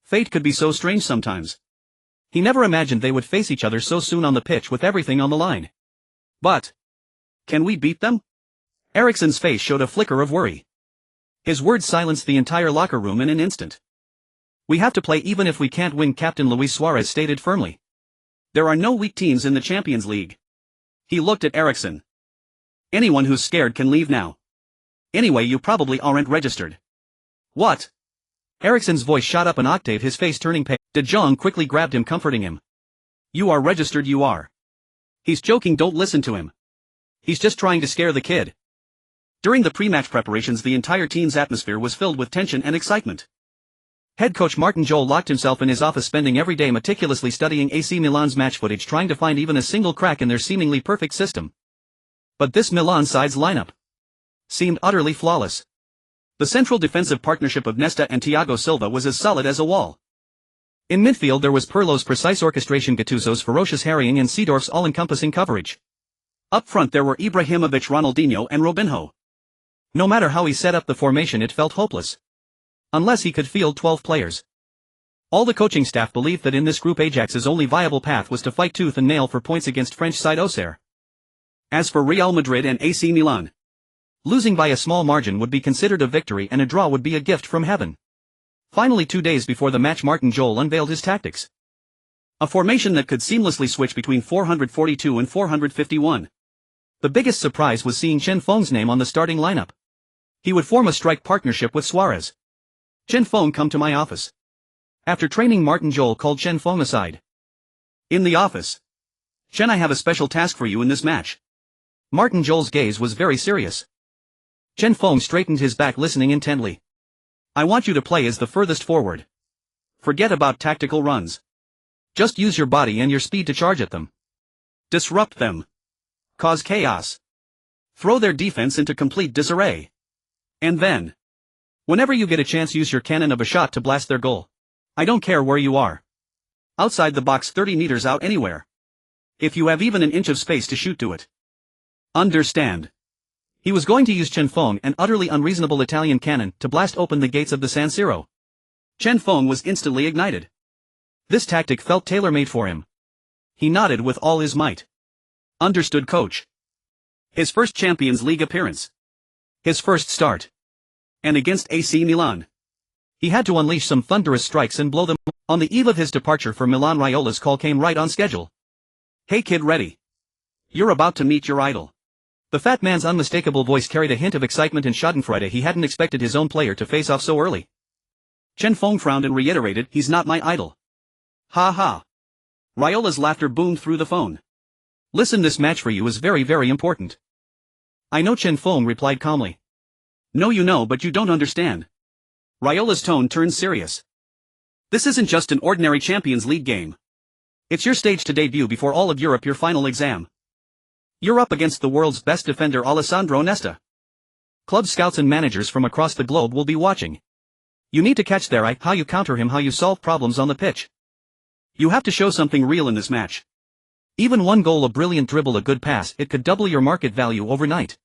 Fate could be so strange sometimes. He never imagined they would face each other so soon on the pitch with everything on the line. But can we beat them? Eriksen's face showed a flicker of worry. His words silenced the entire locker room in an instant. We have to play even if we can't win, Captain Luis Suarez stated firmly. There are no weak teams in the Champions League. He looked at Eriksen. Anyone who's scared can leave now. Anyway, you probably aren't registered. What? Eriksen's voice shot up an octave, his face turning pale. De Jong quickly grabbed him, comforting him. You are registered, you are. He's joking, don't listen to him. He's just trying to scare the kid. During the pre-match preparations, the entire team's atmosphere was filled with tension and excitement. Head coach Martin Jol locked himself in his office, spending every day meticulously studying AC Milan's match footage, trying to find even a single crack in their seemingly perfect system. But this Milan side's lineup seemed utterly flawless. The central defensive partnership of Nesta and Thiago Silva was as solid as a wall. In midfield there was Pirlo's precise orchestration, Gattuso's ferocious harrying and Seedorf's all-encompassing coverage. Up front there were Ibrahimovic, Ronaldinho and Robinho. No matter how he set up the formation, it felt hopeless. Unless he could field 12 players. All the coaching staff believed that in this group Ajax's only viable path was to fight tooth and nail for points against French side Auxerre. As for Real Madrid and AC Milan, losing by a small margin would be considered a victory and a draw would be a gift from heaven. Finally, 2 days before the match, Martin Jol unveiled his tactics. A formation that could seamlessly switch between 442 and 451. The biggest surprise was seeing Chen Feng's name on the starting lineup. He would form a strike partnership with Suarez. Chen Feng, come to my office. After training, Martin Joel called Chen Feng aside. In the office. Chen, I have a special task for you in this match. Martin Joel's gaze was very serious. Chen Feng straightened his back, listening intently. I want you to play as the furthest forward. Forget about tactical runs. Just use your body and your speed to charge at them. Disrupt them. Cause chaos. Throw their defense into complete disarray. And then, whenever you get a chance, use your cannon of a shot to blast their goal. I don't care where you are. Outside the box, 30 meters out, anywhere. If you have even an inch of space to shoot to it. Understand? He was going to use Chen Feng, an utterly unreasonable Italian cannon, to blast open the gates of the San Siro. Chen Feng was instantly ignited. This tactic felt tailor-made for him. He nodded with all his might. Understood, coach. His first Champions League appearance. His first start. And against AC Milan. He had to unleash some thunderous strikes and blow them. On the eve of his departure for Milan, Raiola's call came right on schedule. Hey kid, ready? You're about to meet your idol. The fat man's unmistakable voice carried a hint of excitement and schadenfreude. He hadn't expected his own player to face off so early. Chen Feng frowned and reiterated, he's not my idol. Ha ha. Raiola's laughter boomed through the phone. Listen, this match for you is very, very important. I know, Chen Feng replied calmly. No, you know, but you don't understand. Raiola's tone turned serious. This isn't just an ordinary Champions League game. It's your stage to debut before all of Europe, your final exam. You're up against the world's best defender, Alessandro Nesta. Club scouts and managers from across the globe will be watching. You need to catch their eye, how you counter him, how you solve problems on the pitch. You have to show something real in this match. Even one goal, a brilliant dribble, a good pass, it could double your market value overnight.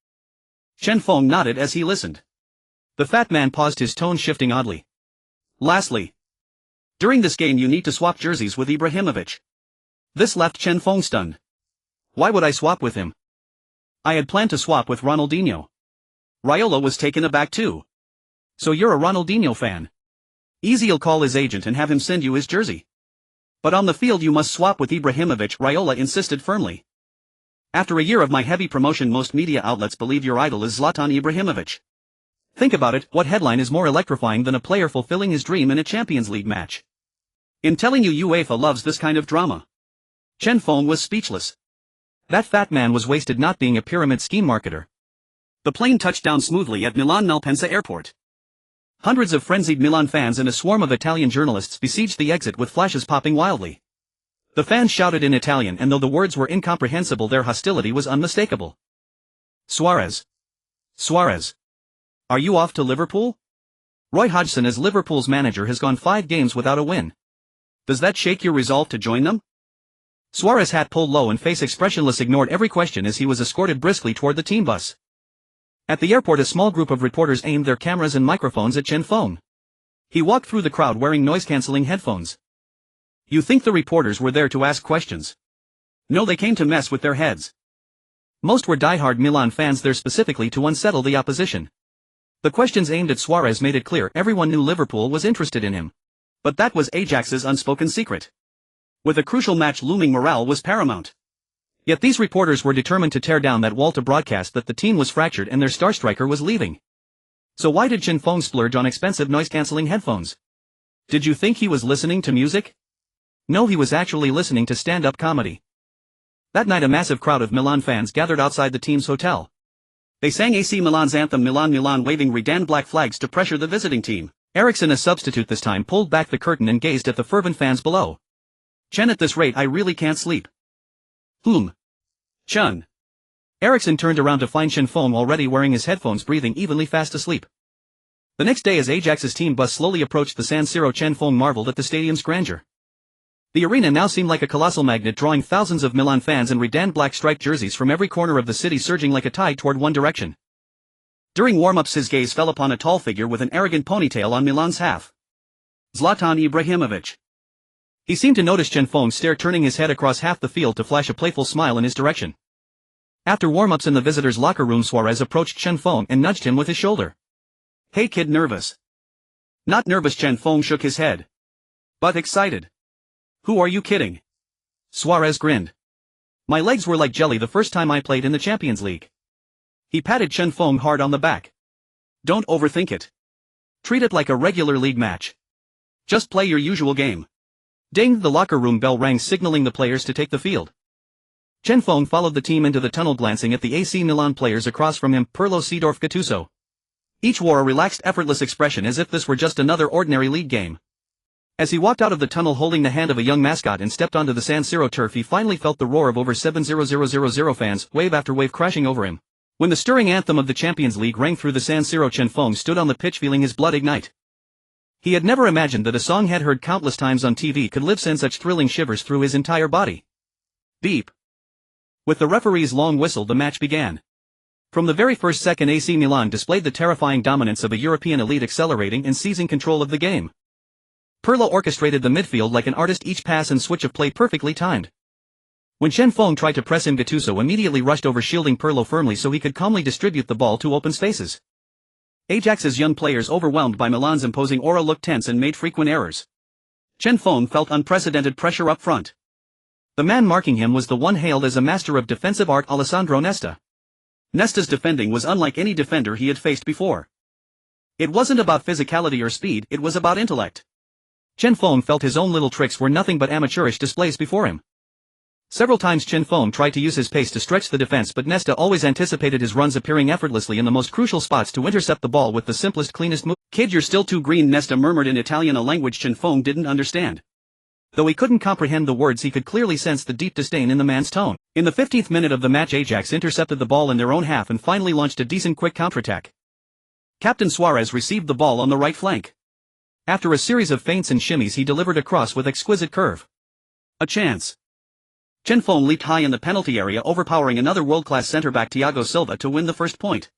Chen Feng nodded as he listened. The fat man paused, his tone shifting oddly. Lastly, during this game you need to swap jerseys with Ibrahimovic. This left Chen Feng stunned. Why would I swap with him? I had planned to swap with Ronaldinho. Raiola was taken aback too. So you're a Ronaldinho fan? Easy, you'll call his agent and have him send you his jersey. But on the field you must swap with Ibrahimovic, Raiola insisted firmly. After a year of my heavy promotion, most media outlets believe your idol is Zlatan Ibrahimovic. Think about it, what headline is more electrifying than a player fulfilling his dream in a Champions League match? In telling you, UEFA loves this kind of drama. Chen Feng was speechless. That fat man was wasted not being a pyramid scheme marketer. The plane touched down smoothly at Milan Malpensa Airport. Hundreds of frenzied Milan fans and a swarm of Italian journalists besieged the exit with flashes popping wildly. The fans shouted in Italian, and though the words were incomprehensible, their hostility was unmistakable. Suarez. Suarez. Are you off to Liverpool? Roy Hodgson, as Liverpool's manager, has gone 5 games without a win. Does that shake your resolve to join them? Suarez, hat pulled low and face expressionless, ignored every question as he was escorted briskly toward the team bus. At the airport, a small group of reporters aimed their cameras and microphones at Chen Feng. He walked through the crowd wearing noise-canceling headphones. You think the reporters were there to ask questions? No, they came to mess with their heads. Most were diehard Milan fans there specifically to unsettle the opposition. The questions aimed at Suarez made it clear everyone knew Liverpool was interested in him. But that was Ajax's unspoken secret. With a crucial match looming, morale was paramount. Yet these reporters were determined to tear down that wall to broadcast that the team was fractured and their star striker was leaving. So why did Chen Feng splurge on expensive noise-canceling headphones? Did you think he was listening to music? No, he was actually listening to stand-up comedy. That night a massive crowd of Milan fans gathered outside the team's hotel. They sang AC Milan's anthem Milan Milan, waving red and black flags to pressure the visiting team. Eriksson, a substitute this time, pulled back the curtain and gazed at the fervent fans below. Chen, at this rate I really can't sleep. Whom? Chen. Eriksson turned around to find Chen Feng already wearing his headphones, breathing evenly, fast asleep. The next day, as Ajax's team bus slowly approached the San Siro, Chen Feng marveled at the stadium's grandeur. The arena now seemed like a colossal magnet, drawing thousands of Milan fans in red and black striped jerseys from every corner of the city, surging like a tide toward one direction. During warm-ups his gaze fell upon a tall figure with an arrogant ponytail on Milan's half. Zlatan Ibrahimovic. He seemed to notice Chen Feng's stare, turning his head across half the field to flash a playful smile in his direction. After warm-ups in the visitors' locker room, Suarez approached Chen Feng and nudged him with his shoulder. Hey kid, nervous? Not nervous, Chen Feng shook his head. But excited. Who are you kidding? Suarez grinned. My legs were like jelly the first time I played in the Champions League. He patted Chen Feng hard on the back. Don't overthink it. Treat it like a regular league match. Just play your usual game. Ding! The locker room bell rang, signaling the players to take the field. Chen Feng followed the team into the tunnel, glancing at the AC Milan players across from him, Pirlo, Seedorf, Gattuso. Each wore a relaxed, effortless expression as if this were just another ordinary league game. As he walked out of the tunnel holding the hand of a young mascot and stepped onto the San Siro turf, he finally felt the roar of over 7,000 fans, wave after wave, crashing over him. When the stirring anthem of the Champions League rang through the San Siro, Chen Feng stood on the pitch feeling his blood ignite. He had never imagined that a song he'd heard countless times on TV could send such thrilling shivers through his entire body. Beep. With the referee's long whistle, the match began. From the very first second, AC Milan displayed the terrifying dominance of a European elite, accelerating and seizing control of the game. Pirlo orchestrated the midfield like an artist, each pass and switch of play perfectly timed. When Chen Feng tried to press him, Gattuso immediately rushed over, shielding Pirlo firmly so he could calmly distribute the ball to open spaces. Ajax's young players, overwhelmed by Milan's imposing aura, looked tense and made frequent errors. Chen Feng felt unprecedented pressure up front. The man marking him was the one hailed as a master of defensive art, Alessandro Nesta. Nesta's defending was unlike any defender he had faced before. It wasn't about physicality or speed, it was about intellect. Chen Feng felt his own little tricks were nothing but amateurish displays before him. Several times Chen Feng tried to use his pace to stretch the defense, but Nesta always anticipated his runs, appearing effortlessly in the most crucial spots to intercept the ball with the simplest, cleanest move. "Kid, you're still too green," Nesta murmured in Italian, a language Chen Feng didn't understand. Though he couldn't comprehend the words, he could clearly sense the deep disdain in the man's tone. In the 15th minute of the match, Ajax intercepted the ball in their own half and finally launched a decent quick counterattack. Captain Suarez received the ball on the right flank. After a series of feints and shimmies, he delivered a cross with exquisite curve. A chance. Chen Feng leaped high in the penalty area, overpowering another world-class centre-back, Thiago Silva, to win the first point.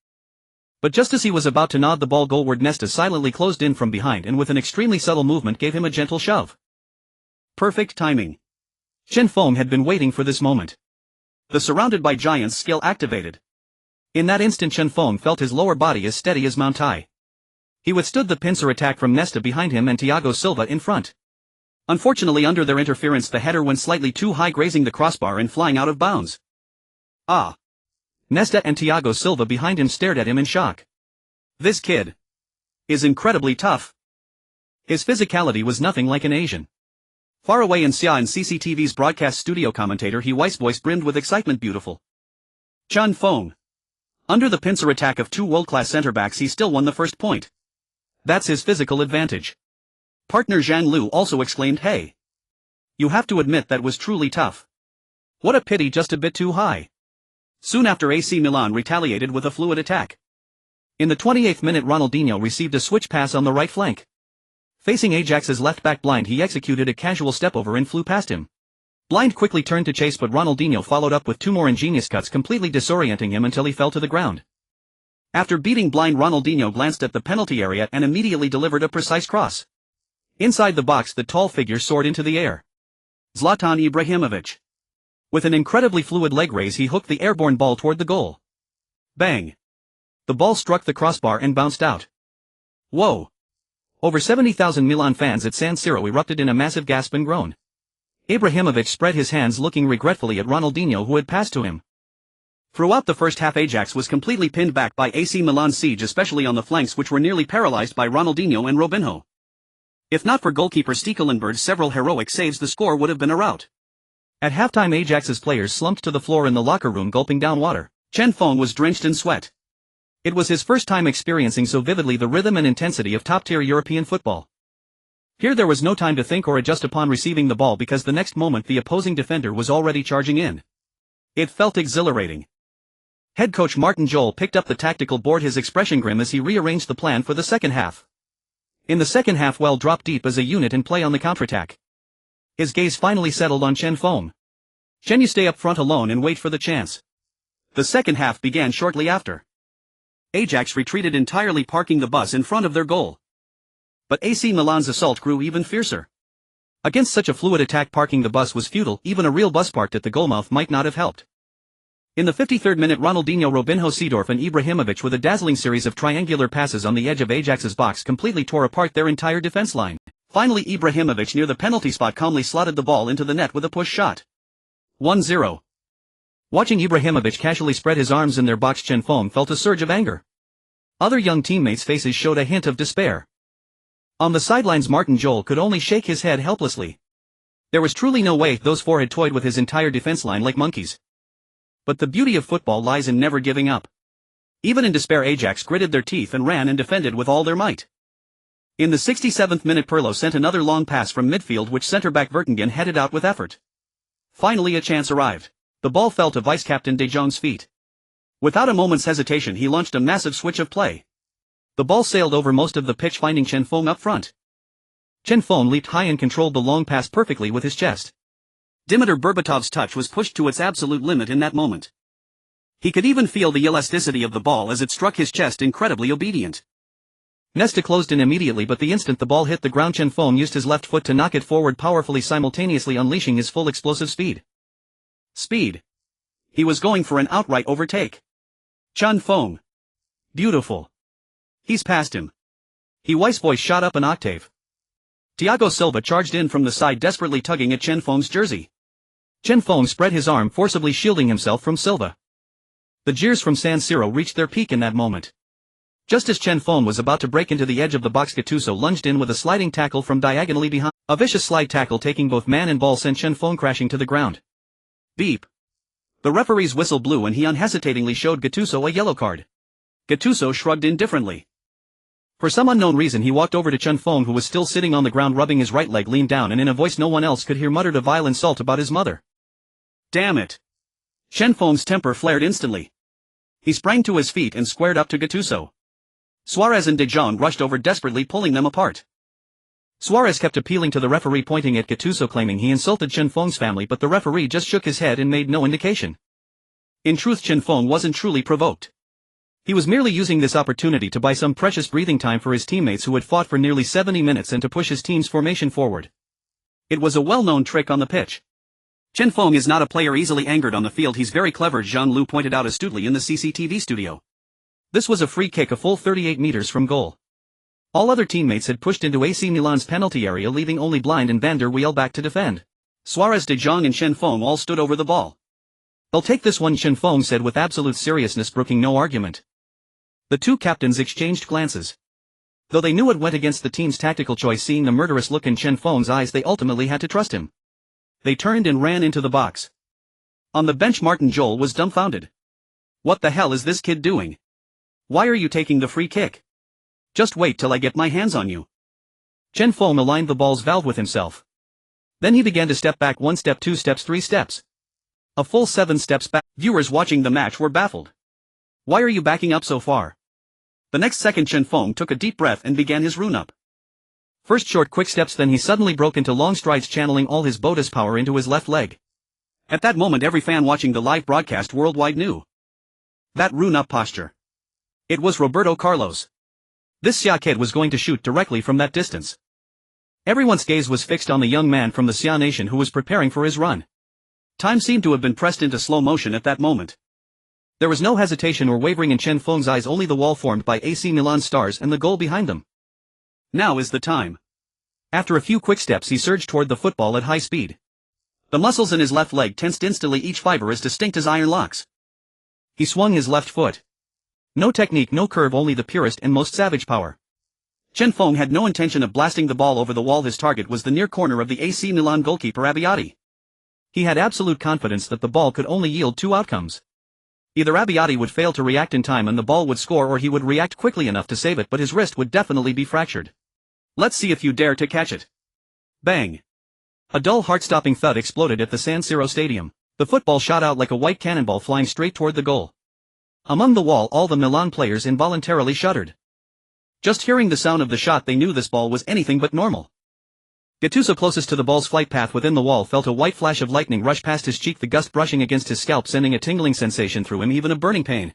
But just as he was about to nod the ball goalward, Nesta silently closed in from behind and with an extremely subtle movement gave him a gentle shove. Perfect timing. Chen Feng had been waiting for this moment. The surrounded by giants skill activated. In that instant, Chen Feng felt his lower body as steady as Mount Tai. He withstood the pincer attack from Nesta behind him and Thiago Silva in front. Unfortunately, under their interference, the header went slightly too high, grazing the crossbar and flying out of bounds. Ah! Nesta and Thiago Silva behind him stared at him in shock. This kid is incredibly tough. His physicality was nothing like an Asian. Far away in CCTV's broadcast studio, commentator He Weiss voice brimmed with excitement. Beautiful. Chen Feng. Under the pincer attack of two world-class centre-backs, he still won the first point. That's his physical advantage. Partner Zhang Lu also exclaimed, "Hey! You have to admit that was truly tough. What a pity, just a bit too high." Soon after, AC Milan retaliated with a fluid attack. In the 28th minute, Ronaldinho received a switch pass on the right flank. Facing Ajax's left back Blind, he executed a casual step-over and flew past him. Blind quickly turned to chase, but Ronaldinho followed up with two more ingenious cuts, completely disorienting him until he fell to the ground. After beating Blind, Ronaldinho glanced at the penalty area and immediately delivered a precise cross. Inside the box, the tall figure soared into the air. Zlatan Ibrahimovic. With an incredibly fluid leg raise, he hooked the airborne ball toward the goal. Bang! The ball struck the crossbar and bounced out. Whoa! Over 70,000 Milan fans at San Siro erupted in a massive gasp and groan. Ibrahimovic spread his hands, looking regretfully at Ronaldinho, who had passed to him. Throughout the first half, Ajax was completely pinned back by AC Milan's siege, especially on the flanks, which were nearly paralyzed by Ronaldinho and Robinho. If not for goalkeeper Stekelenburg's several heroic saves, the score would have been a rout. At halftime, Ajax's players slumped to the floor in the locker room, gulping down water. Chen Feng was drenched in sweat. It was his first time experiencing so vividly the rhythm and intensity of top-tier European football. Here there was no time to think or adjust upon receiving the ball, because the next moment the opposing defender was already charging in. It felt exhilarating. Head coach Martin Jol picked up the tactical board, his expression grim as he rearranged the plan for the second half. In the second half, well dropped deep as a unit and play on the counterattack. His gaze finally settled on Chen Feng. "Chen, you stay up front alone and wait for the chance." The second half began shortly after. Ajax retreated entirely, parking the bus in front of their goal. But AC Milan's assault grew even fiercer. Against such a fluid attack, parking the bus was futile. Even a real bus parked at the goalmouth might not have helped. In the 53rd minute, Ronaldinho, Robinho, Seedorf and Ibrahimovic, with a dazzling series of triangular passes on the edge of Ajax's box, completely tore apart their entire defense line. Finally, Ibrahimovic near the penalty spot calmly slotted the ball into the net with a push shot. 1-0. Watching Ibrahimovic casually spread his arms in their box, Chen Feng felt a surge of anger. Other young teammates' faces showed a hint of despair. On the sidelines, Martin Jol could only shake his head helplessly. There was truly no way those four had toyed with his entire defense line like monkeys. But the beauty of football lies in never giving up. Even in despair, Ajax gritted their teeth and ran and defended with all their might. In the 67th minute, Pirlo sent another long pass from midfield which centre-back Vertonghen headed out with effort. Finally a chance arrived. The ball fell to vice-captain De Jong's feet. Without a moment's hesitation, he launched a massive switch of play. The ball sailed over most of the pitch, finding Chen Feng up front. Chen Feng leaped high and controlled the long pass perfectly with his chest. Dimitar Berbatov's touch was pushed to its absolute limit in that moment. He could even feel the elasticity of the ball as it struck his chest, incredibly obedient. Nesta closed in immediately, but the instant the ball hit the ground, Chen Feng used his left foot to knock it forward powerfully, simultaneously unleashing his full explosive speed. He was going for an outright overtake. Chen Feng. Beautiful. He's past him. His voice shot up an octave. Thiago Silva charged in from the side, desperately tugging at Chen Feng's jersey. Chen Feng spread his arm, forcibly shielding himself from Silva. The jeers from San Siro reached their peak in that moment. Just as Chen Feng was about to break into the edge of the box, Gattuso lunged in with a sliding tackle from diagonally behind. A vicious slide tackle taking both man and ball sent Chen Feng crashing to the ground. Beep. The referee's whistle blew and he unhesitatingly showed Gattuso a yellow card. Gattuso shrugged indifferently. For some unknown reason, he walked over to Chen Feng, who was still sitting on the ground rubbing his right leg, leaned down, and in a voice no one else could hear muttered a vile insult about his mother. Damn it. Chen Feng's temper flared instantly. He sprang to his feet and squared up to Gattuso. Suarez and De Jong rushed over, desperately pulling them apart. Suarez kept appealing to the referee, pointing at Gattuso, claiming he insulted Chen Feng's family, but the referee just shook his head and made no indication. In truth, Chen Feng wasn't truly provoked. He was merely using this opportunity to buy some precious breathing time for his teammates who had fought for nearly 70 minutes and to push his team's formation forward. It was a well-known trick on the pitch. Chen Feng is not a player easily angered on the field. He's very clever, Jean-Loup pointed out astutely in the CCTV studio. This was a free kick a full 38 meters from goal. All other teammates had pushed into AC Milan's penalty area, leaving only Blind and Van der Wiel back to defend. Suarez, De Jong and Chen Feng all stood over the ball. "They'll take this one," Chen Feng said with absolute seriousness, brooking no argument. The two captains exchanged glances. Though they knew it went against the team's tactical choice, seeing the murderous look in Chen Feng's eyes, they ultimately had to trust him. They turned and ran into the box. On the bench, Martin Jol was dumbfounded. What the hell is this kid doing? Why are you taking the free kick? Just wait till I get my hands on you. Chen Feng aligned the ball's valve with himself. Then he began to step back, 1 step, 2 steps, 3 steps. A full 7 steps back. Viewers watching the match were baffled. Why are you backing up so far? The next second, Chen Feng took a deep breath and began his rune-up. First short quick steps, then he suddenly broke into long strides, channeling all his Bodas power into his left leg. At that moment, every fan watching the live broadcast worldwide knew that rune-up posture. It was Roberto Carlos. This Xia kid was going to shoot directly from that distance. Everyone's gaze was fixed on the young man from the Xia nation who was preparing for his run. Time seemed to have been pressed into slow motion at that moment. There was no hesitation or wavering in Chen Feng's eyes, only the wall formed by AC Milan's stars and the goal behind them. Now is the time. After a few quick steps, he surged toward the football at high speed. The muscles in his left leg tensed instantly, each fiber as distinct as iron locks. He swung his left foot. No technique, no curve, only the purest and most savage power. Chen Feng had no intention of blasting the ball over the wall. His target was the near corner of the AC Milan goalkeeper Abbiati. He had absolute confidence that the ball could only yield 2 outcomes. Either Abbiati would fail to react in time and the ball would score, or he would react quickly enough to save it, but his wrist would definitely be fractured. Let's see if you dare to catch it. Bang! A dull, heart-stopping thud exploded at the San Siro stadium. The football shot out like a white cannonball, flying straight toward the goal. Among the wall, all the Milan players involuntarily shuddered. Just hearing the sound of the shot, they knew this ball was anything but normal. Gattuso, closest to the ball's flight path within the wall, felt a white flash of lightning rush past his cheek, the gust brushing against his scalp, sending a tingling sensation through him, even a burning pain.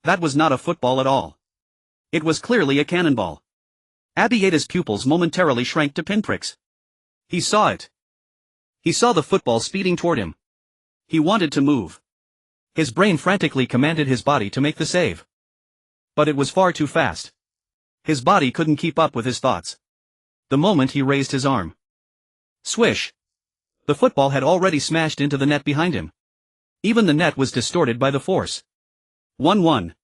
That was not a football at all. It was clearly a cannonball. Abbiati's pupils momentarily shrank to pinpricks. He saw it. He saw the football speeding toward him. He wanted to move. His brain frantically commanded his body to make the save. But it was far too fast. His body couldn't keep up with his thoughts. The moment he raised his arm. Swish! The football had already smashed into the net behind him. Even the net was distorted by the force. 1-1.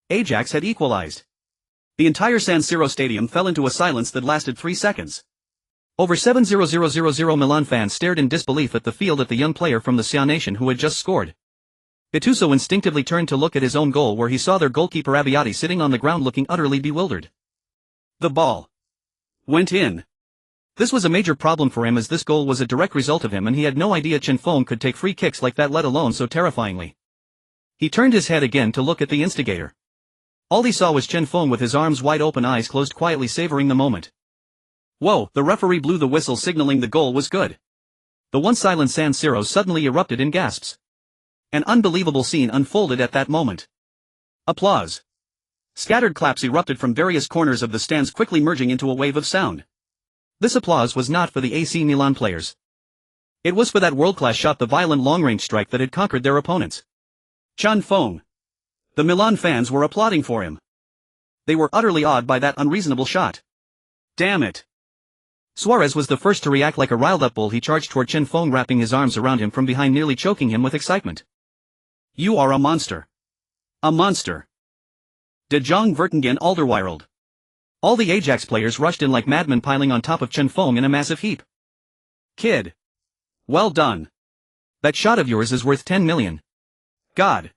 Ajax had equalized. The entire San Siro stadium fell into a silence that lasted 3 seconds. Over 7,000 Milan fans stared in disbelief at the field at the young player from the Sia nation who had just scored. Gattuso instinctively turned to look at his own goal where he saw their goalkeeper Arie Haan sitting on the ground looking utterly bewildered. The ball went in. This was a major problem for him as this goal was a direct result of him and he had no idea Chen Feng could take free kicks like that, let alone so terrifyingly. He turned his head again to look at the instigator. All he saw was Chen Feng with his arms wide open, eyes closed, quietly savoring the moment. Whoa, the referee blew the whistle signaling the goal was good. The once silent San Siro suddenly erupted in gasps. An unbelievable scene unfolded at that moment. Applause. Scattered claps erupted from various corners of the stands, quickly merging into a wave of sound. This applause was not for the AC Milan players. It was for that world-class shot, the violent long-range strike that had conquered their opponents. Chen Feng. The Milan fans were applauding for him. They were utterly awed by that unreasonable shot. Damn it. Suarez was the first to react like a riled-up bull. He charged toward Chen Feng, wrapping his arms around him from behind, nearly choking him with excitement. You are a monster. A monster. De Jong Vertonghen Alderweireld. All the Ajax players rushed in like madmen, piling on top of Chen Feng in a massive heap. Kid. Well done. That shot of yours is worth 10 million. God.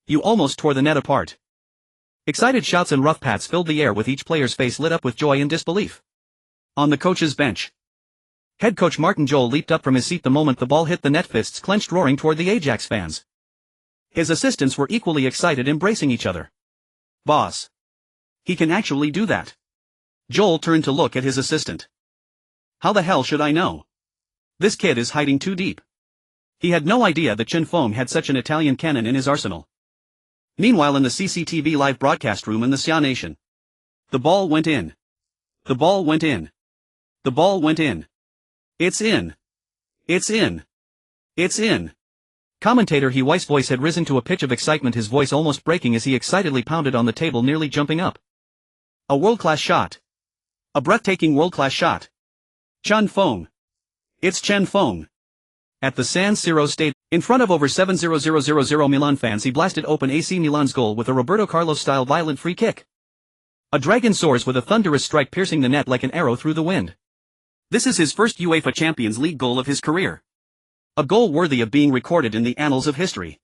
You almost tore the net apart. Excited shouts and rough pats filled the air, with each player's face lit up with joy and disbelief. On the coach's bench, head coach Martin Jol leaped up from his seat the moment the ball hit the net, fists clenched, roaring toward the Ajax fans. His assistants were equally excited, embracing each other. Boss. He can actually do that. Joel turned to look at his assistant. How the hell should I know? This kid is hiding too deep. He had no idea that Chen Feng had such an Italian cannon in his arsenal. Meanwhile, in the CCTV live broadcast room in the Sia nation, the ball went in. The ball went in. The ball went in. It's in. It's in. It's in. Commentator He Weiss's voice had risen to a pitch of excitement, his voice almost breaking as he excitedly pounded on the table, nearly jumping up. A world-class shot. A breathtaking world-class shot. Chen Feng. It's Chen Feng. At the San Siro Stadium, in front of over 7,000 Milan fans, he blasted open AC Milan's goal with a Roberto Carlos-style violent free kick. A dragon soars with a thunderous strike, piercing the net like an arrow through the wind. This is his first UEFA Champions League goal of his career. A goal worthy of being recorded in the annals of history.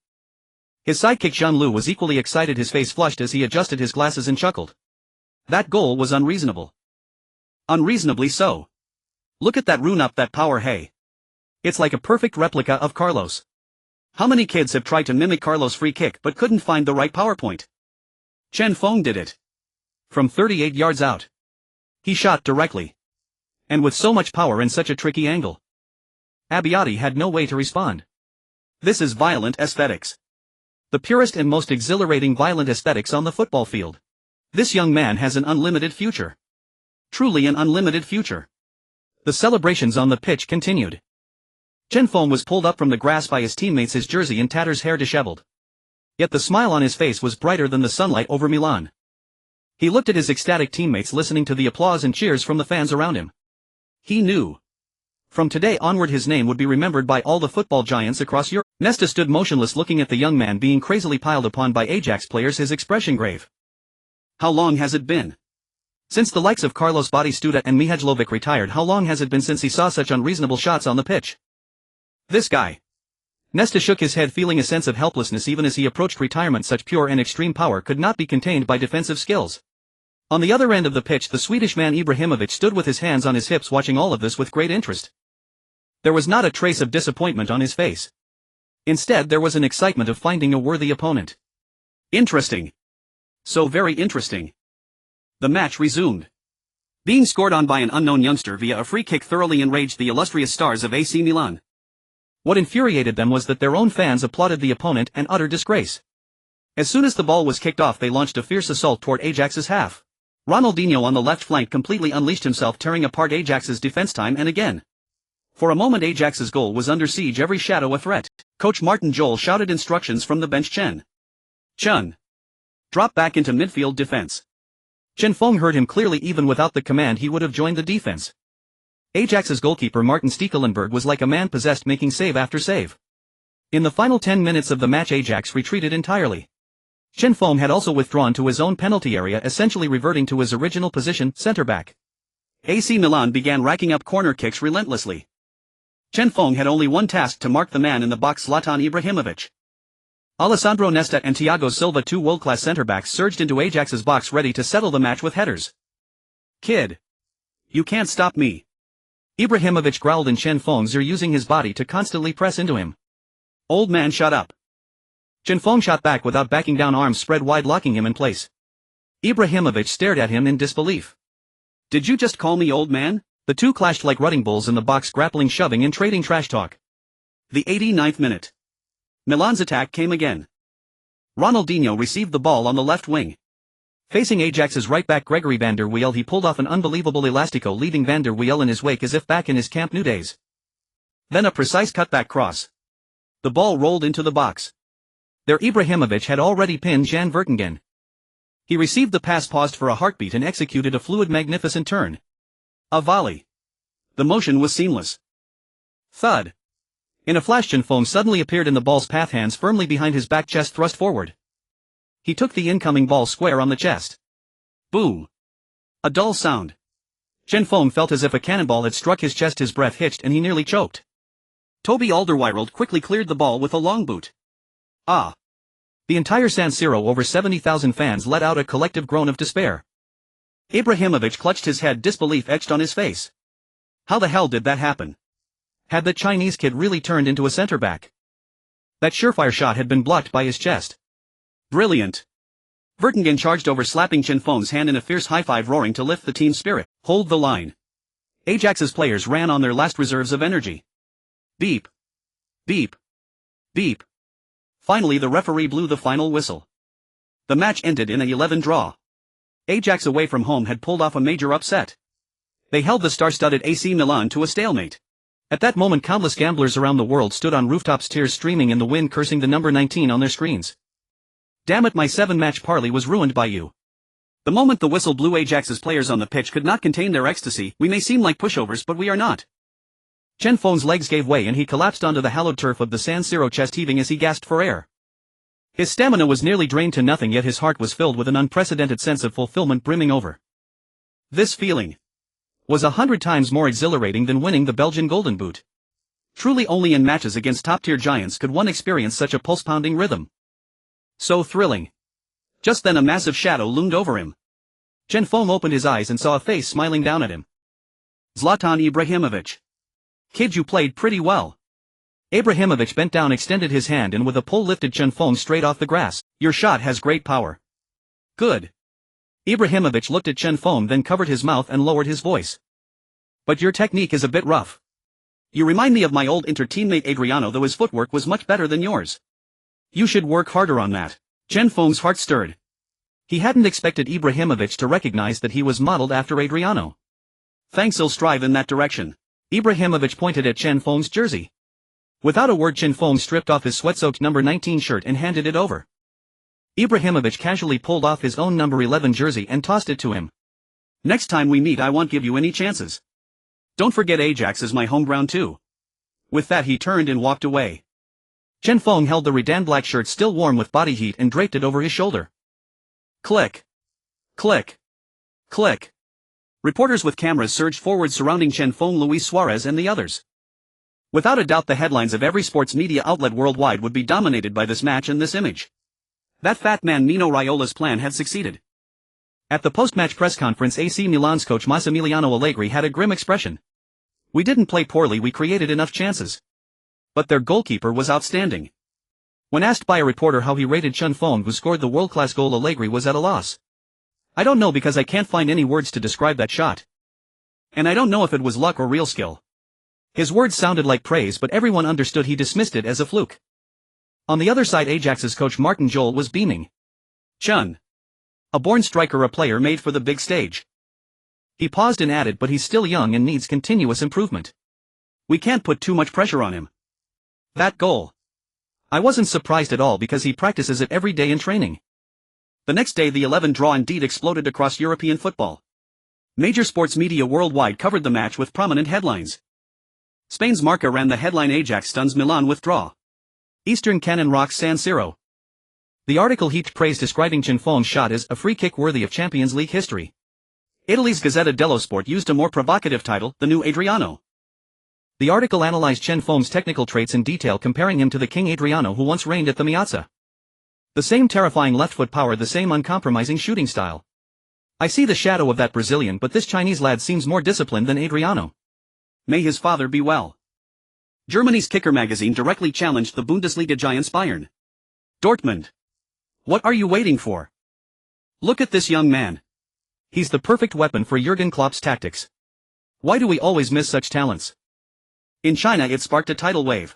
His sidekick Jean-Loup was equally excited, his face flushed as he adjusted his glasses and chuckled. That goal was unreasonable. Unreasonably so. Look at that rune up, that power, hey. It's like a perfect replica of Carlos. How many kids have tried to mimic Carlos' free kick but couldn't find the right power point? Chen Feng did it. From 38 yards out. He shot directly. And with so much power and such a tricky angle. Arie Haan had no way to respond. This is violent aesthetics. The purest and most exhilarating violent aesthetics on the football field. This young man has an unlimited future. Truly an unlimited future. The celebrations on the pitch continued. Chen Feng was pulled up from the grass by his teammates, his jersey in tatters, hair disheveled. Yet the smile on his face was brighter than the sunlight over Milan. He looked at his ecstatic teammates, listening to the applause and cheers from the fans around him. He knew. From today onward his name would be remembered by all the football giants across Europe. Nesta stood motionless, looking at the young man being crazily piled upon by Ajax players, his expression grave. How long has it been? Since the likes of Carlos Batistuta and Mihajlovic retired. How long has it been since he saw such unreasonable shots on the pitch? This guy. Nesta shook his head, feeling a sense of helplessness even as he approached retirement. Such pure and extreme power could not be contained by defensive skills. On the other end of the pitch, the Swedish man Ibrahimovic stood with his hands on his hips, watching all of this with great interest. There was not a trace of disappointment on his face. Instead, there was an excitement of finding a worthy opponent. Interesting. So very interesting. The match resumed. Being scored on by an unknown youngster via a free kick thoroughly enraged the illustrious stars of AC Milan. What infuriated them was that their own fans applauded the opponent, an utter disgrace. As soon as the ball was kicked off, they launched a fierce assault toward Ajax's half. Ronaldinho on the left flank completely unleashed himself, tearing apart Ajax's defense time and again. For a moment Ajax's goal was under siege, every shadow a threat. Coach Martin Jol shouted instructions from the bench. Chen. Drop back into midfield defense. Chen Feng heard him clearly. Even without the command he would have joined the defense. Ajax's goalkeeper Martin Stekelenburg was like a man possessed, making save after save. In the final 10 minutes of the match Ajax retreated entirely. Chen Feng had also withdrawn to his own penalty area, essentially reverting to his original position, center-back. AC Milan began racking up corner kicks relentlessly. Chen Feng had only one task to mark the man in the box, Zlatan Ibrahimovic. Alessandro Nesta and Thiago Silva, two world-class center-backs, surged into Ajax's box ready to settle the match with headers. "Kid. You can't stop me." Ibrahimovic growled in Chen Feng's ear, using his body to constantly press into him. "Old man, shut up." Chen Feng shot back without backing down, arms spread wide, locking him in place. Ibrahimovic stared at him in disbelief. "Did you just call me old man?" The two clashed like rutting bulls in the box, grappling, shoving and trading trash talk. The 89th minute. Milan's attack came again. Ronaldinho received the ball on the left wing. Facing Ajax's right back Gregory van der Wiel, he pulled off an unbelievable elastico, leaving van der Wiel in his wake as if back in his Camp Nou days. Then a precise cutback cross. The ball rolled into the box. There Ibrahimovic had already pinned Jan Vertonghen. He received the pass, paused for a heartbeat and executed a fluid, magnificent turn. A volley. The motion was seamless. Thud. In a flash, Chen Feng suddenly appeared in the ball's path, hands firmly behind his back, chest thrust forward. He took the incoming ball square on the chest. Boom. A dull sound. Chen Feng felt as if a cannonball had struck his chest, his breath hitched and he nearly choked. Toby Alderweireld quickly cleared the ball with a long boot. Ah. The entire San Siro, over 70,000 fans, let out a collective groan of despair. Ibrahimovic clutched his head, disbelief etched on his face. How the hell did that happen? Had the Chinese kid really turned into a center-back? That surefire shot had been blocked by his chest. Brilliant. Vertonghen charged over, slapping Chen Feng's hand in a fierce high-five, roaring to lift the team's spirit. Hold the line. Ajax's players ran on their last reserves of energy. Beep. Beep. Beep. Finally the referee blew the final whistle. The match ended in a 11 draw. Ajax away from home had pulled off a major upset. They held the star-studded AC Milan to a stalemate. At that moment, countless gamblers around the world stood on rooftops, tears streaming in the wind, cursing the number 19 on their screens. Damn it, my 7-match parlay was ruined by you. The moment the whistle blew, Ajax's players on the pitch could not contain their ecstasy. We may seem like pushovers, but we are not. Chen Feng's legs gave way and he collapsed onto the hallowed turf of the San Siro, chest heaving as he gasped for air. His stamina was nearly drained to nothing, yet his heart was filled with an unprecedented sense of fulfillment brimming over. This feeling was 100 times more exhilarating than winning the Belgian Golden Boot. Truly only in matches against top-tier giants could one experience such a pulse-pounding rhythm. So thrilling. Just then a massive shadow loomed over him. Chen Feng opened his eyes and saw a face smiling down at him. Zlatan Ibrahimovic. Kid, you played pretty well. Ibrahimovic bent down, extended his hand and with a pull lifted Chen Feng straight off the grass. Your shot has great power. Good. Ibrahimovic looked at Chen Feng, then covered his mouth and lowered his voice. But your technique is a bit rough. You remind me of my old Inter-teammate Adriano, though his footwork was much better than yours. You should work harder on that. Chen Feng's heart stirred. He hadn't expected Ibrahimovic to recognize that he was modeled after Adriano. Thanks, I'll strive in that direction. Ibrahimovic pointed at Chen Feng's jersey. Without a word, Chen Feng stripped off his sweat-soaked number 19 shirt and handed it over. Ibrahimovic casually pulled off his own number 11 jersey and tossed it to him. Next time we meet, I won't give you any chances. Don't forget, Ajax is my home ground too. With that he turned and walked away. Chen Feng held the Redan black shirt still warm with body heat and draped it over his shoulder. Click. Click. Click. Reporters with cameras surged forward, surrounding Chen Feng, Luis Suarez and the others. Without a doubt, the headlines of every sports media outlet worldwide would be dominated by this match and this image. That fat man Mino Raiola's plan had succeeded. At the post-match press conference, AC Milan's coach Massimiliano Allegri had a grim expression. We didn't play poorly, we created enough chances. But their goalkeeper was outstanding. When asked by a reporter how he rated Chen Feng, who scored the world-class goal, Allegri was at a loss. I don't know, because I can't find any words to describe that shot. And I don't know if it was luck or real skill. His words sounded like praise, but everyone understood he dismissed it as a fluke. On the other side, Ajax's coach Martin Jol was beaming. Chen. A born striker, a player made for the big stage. He paused and added, but he's still young and needs continuous improvement. We can't put too much pressure on him. That goal. I wasn't surprised at all, because he practices it every day in training. The next day the 11 draw indeed exploded across European football. Major sports media worldwide covered the match with prominent headlines. Spain's Marca ran the headline, Ajax stuns Milan with draw. Eastern Cannon rocks San Siro. The article heaped praise describing Chen Feng's shot as a free kick worthy of Champions League history. Italy's Gazzetta dello Sport used a more provocative title, The New Adriano. The article analyzed Chen Feng's technical traits in detail, comparing him to the King Adriano who once reigned at the Piazza. The same terrifying left foot power, the same uncompromising shooting style. I see the shadow of that Brazilian, but this Chinese lad seems more disciplined than Adriano. May his father be well. Germany's Kicker magazine directly challenged the Bundesliga giants Bayern. Dortmund. What are you waiting for? Look at this young man. He's the perfect weapon for Jurgen Klopp's tactics. Why do we always miss such talents? In China it sparked a tidal wave.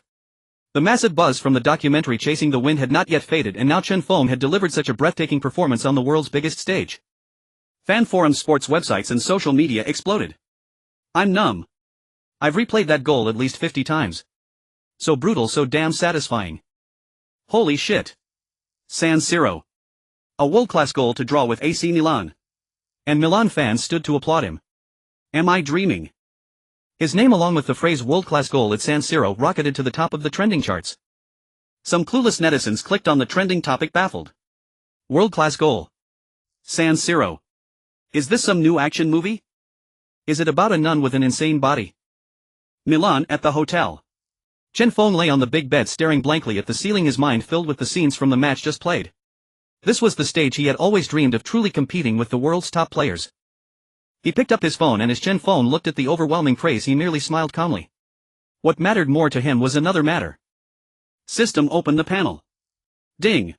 The massive buzz from the documentary Chasing the Wind had not yet faded, and now Chen Feng had delivered such a breathtaking performance on the world's biggest stage. Fan forums, sports websites and social media exploded. I'm numb. I've replayed that goal at least 50 times. So brutal, so damn satisfying. Holy shit. San Siro. A world-class goal to draw with AC Milan. And Milan fans stood to applaud him. Am I dreaming? His name, along with the phrase world-class goal at San Siro, rocketed to the top of the trending charts. Some clueless netizens clicked on the trending topic baffled. World-class goal. San Siro. Is this some new action movie? Is it about a nun with an insane body? Milan at the hotel. Chen Feng lay on the big bed staring blankly at the ceiling, his mind filled with the scenes from the match just played. This was the stage he had always dreamed of, truly competing with the world's top players. He picked up his phone, and as Chen Feng looked at the overwhelming praise he merely smiled calmly. What mattered more to him was another matter. System opened the panel. Ding.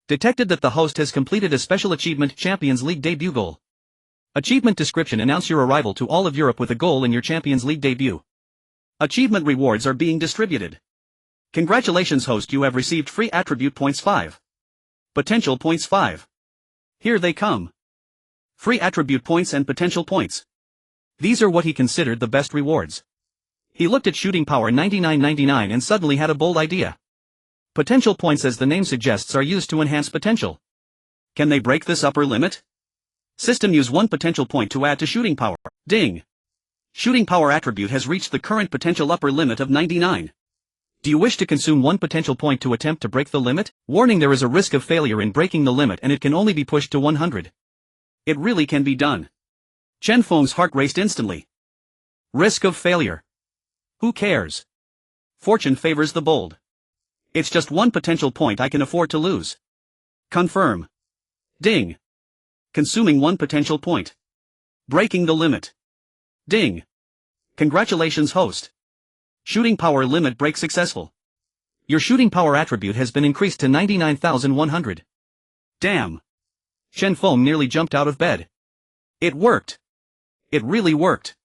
Detected that the host has completed a special achievement, Champions League debut goal. Achievement description: announce your arrival to all of Europe with a goal in your Champions League debut. Achievement rewards are being distributed. Congratulations host, you have received free attribute points 5. Potential points 5. Here they come. Free attribute points and potential points. These are what he considered the best rewards. He looked at shooting power 99.99 and suddenly had a bold idea. Potential points, as the name suggests, are used to enhance potential. Can they break this upper limit? System, use 1 potential point to add to shooting power. Ding. Shooting power attribute has reached the current potential upper limit of 99. Do you wish to consume 1 potential point to attempt to break the limit? Warning: there is a risk of failure in breaking the limit, and it can only be pushed to 100. It really can be done. Chen Feng's heart raced instantly. Risk of failure. Who cares? Fortune favors the bold. It's just 1 potential point I can afford to lose. Confirm. Ding. Consuming 1 potential point. Breaking the limit. Ding. Congratulations host. Shooting power limit break successful. Your shooting power attribute has been increased to 99,100. Damn. Chen Feng nearly jumped out of bed. It worked. It really worked.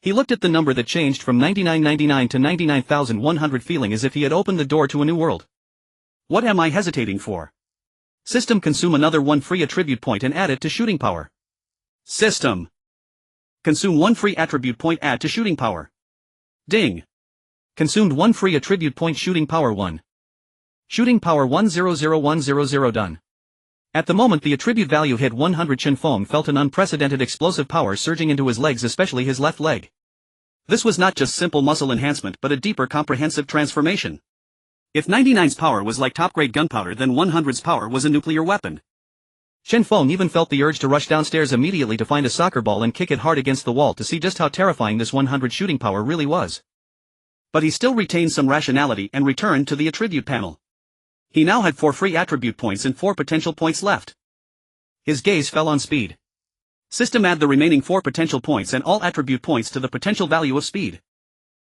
He looked at the number that changed from 99.99 to 99,100, feeling as if he had opened the door to a new world. What am I hesitating for? System, consume another 1 free attribute point and add it to shooting power. System. Consume 1 free attribute point, add to shooting power. Ding. Consumed 1 free attribute point, shooting power 1. Shooting power 100,100 done. At the moment the attribute value hit 100, Chen Feng felt an unprecedented explosive power surging into his legs, especially his left leg. This was not just simple muscle enhancement but a deeper, comprehensive transformation. If 99's power was like top-grade gunpowder, then 100's power was a nuclear weapon. Chen Feng even felt the urge to rush downstairs immediately to find a soccer ball and kick it hard against the wall to see just how terrifying this 100 shooting power really was. But he still retained some rationality and returned to the attribute panel. He now had 4 free attribute points and 4 potential points left. His gaze fell on speed. System, add the remaining 4 potential points and all attribute points to the potential value of speed.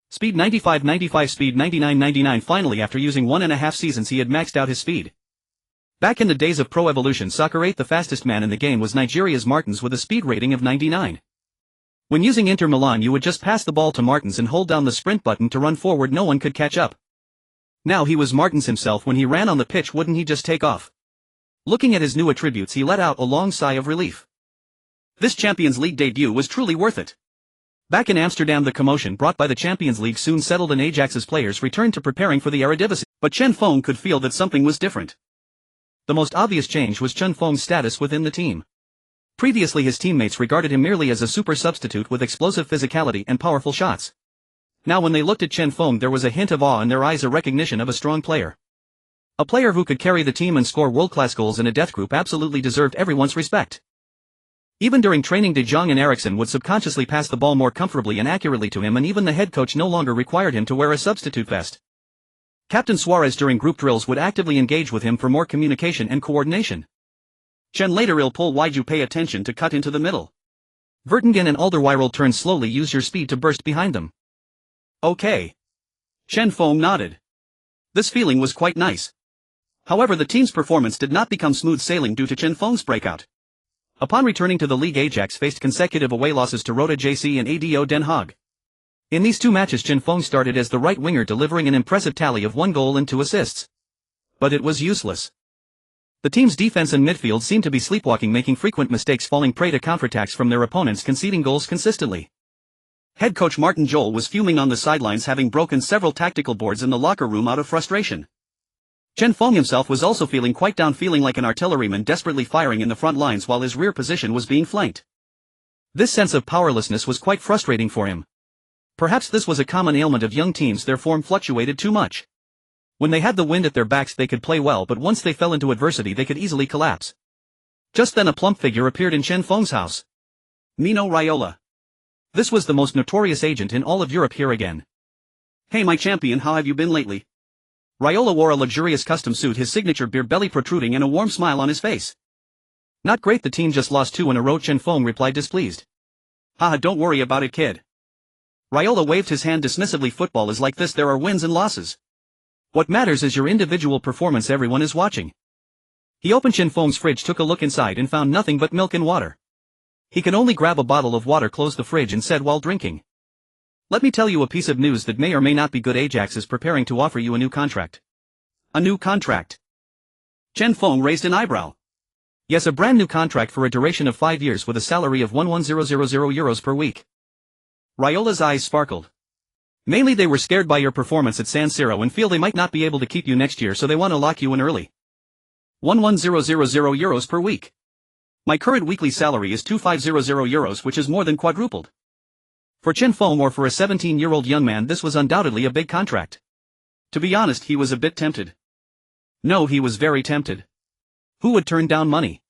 Speed 95, speed 99. Finally, after using 1.5 seasons, he had maxed out his speed. Back in the days of Pro Evolution Soccer 8, the fastest man in the game was Nigeria's Martins with a speed rating of 99. When using Inter Milan, you would just pass the ball to Martins and hold down the sprint button to run forward. No one could catch up. Now he was Martins himself. When he ran on the pitch, wouldn't he just take off? Looking at his new attributes, he let out a long sigh of relief. This Champions League debut was truly worth it. Back in Amsterdam, the commotion brought by the Champions League soon settled and Ajax's players returned to preparing for the Eredivisie. But Chen Feng could feel that something was different. The most obvious change was Chen Feng's status within the team. Previously his teammates regarded him merely as a super substitute with explosive physicality and powerful shots. Now when they looked at Chen Feng, there was a hint of awe in their eyes, a recognition of a strong player. A player who could carry the team and score world-class goals in a death group absolutely deserved everyone's respect. Even during training, De Jong and Eriksen would subconsciously pass the ball more comfortably and accurately to him, and even the head coach no longer required him to wear a substitute vest. Captain Suarez during group drills would actively engage with him for more communication and coordination. Chen later will pull wide you pay attention to cut into the middle. Vertonghen and Alderweireld turn slowly, use your speed to burst behind them. Okay. Chen Feng nodded. This feeling was quite nice. However, the team's performance did not become smooth sailing due to Chen Feng's breakout. Upon returning to the league, Ajax faced consecutive away losses to Roda JC and ADO Den Haag. In these two matches, Chen Feng started as the right winger, delivering an impressive tally of 1 goal and 2 assists. But it was useless. The team's defense and midfield seemed to be sleepwalking, making frequent mistakes, falling prey to counterattacks from their opponents, conceding goals consistently. Head coach Martin Jol was fuming on the sidelines, having broken several tactical boards in the locker room out of frustration. Chen Feng himself was also feeling quite down, feeling like an artilleryman desperately firing in the front lines while his rear position was being flanked. This sense of powerlessness was quite frustrating for him. Perhaps this was a common ailment of young teams, their form fluctuated too much. When they had the wind at their backs they could play well, but once they fell into adversity they could easily collapse. Just then a plump figure appeared in Chen Feng's house. Mino Raiola. This was the most notorious agent in all of Europe here again. Hey my champion, how have you been lately? Raiola wore a luxurious custom suit, his signature beer belly protruding and a warm smile on his face. Not great, the team just lost 2 in a row, Chen Feng replied, displeased. Haha, don't worry about it, kid. Raiola waved his hand dismissively. Football is like this, there are wins and losses. What matters is your individual performance, everyone is watching. He opened Chen Feng's fridge, took a look inside and found nothing but milk and water. He could only grab a bottle of water, closed the fridge and said while drinking, "Let me tell you a piece of news that may or may not be good. Ajax is preparing to offer you a new contract." A new contract? Chen Feng raised an eyebrow. Yes, a brand new contract for a duration of 5 years with a salary of €11,000 per week. Raiola's eyes sparkled. Mainly they were scared by your performance at San Siro and feel they might not be able to keep you next year, so they want to lock you in early. €11,000 per week. My current weekly salary is €2,500, which is more than quadrupled. For Chen Feng, or for a 17-year-old young man, this was undoubtedly a big contract. To be honest, he was a bit tempted. No, he was very tempted. Who would turn down money?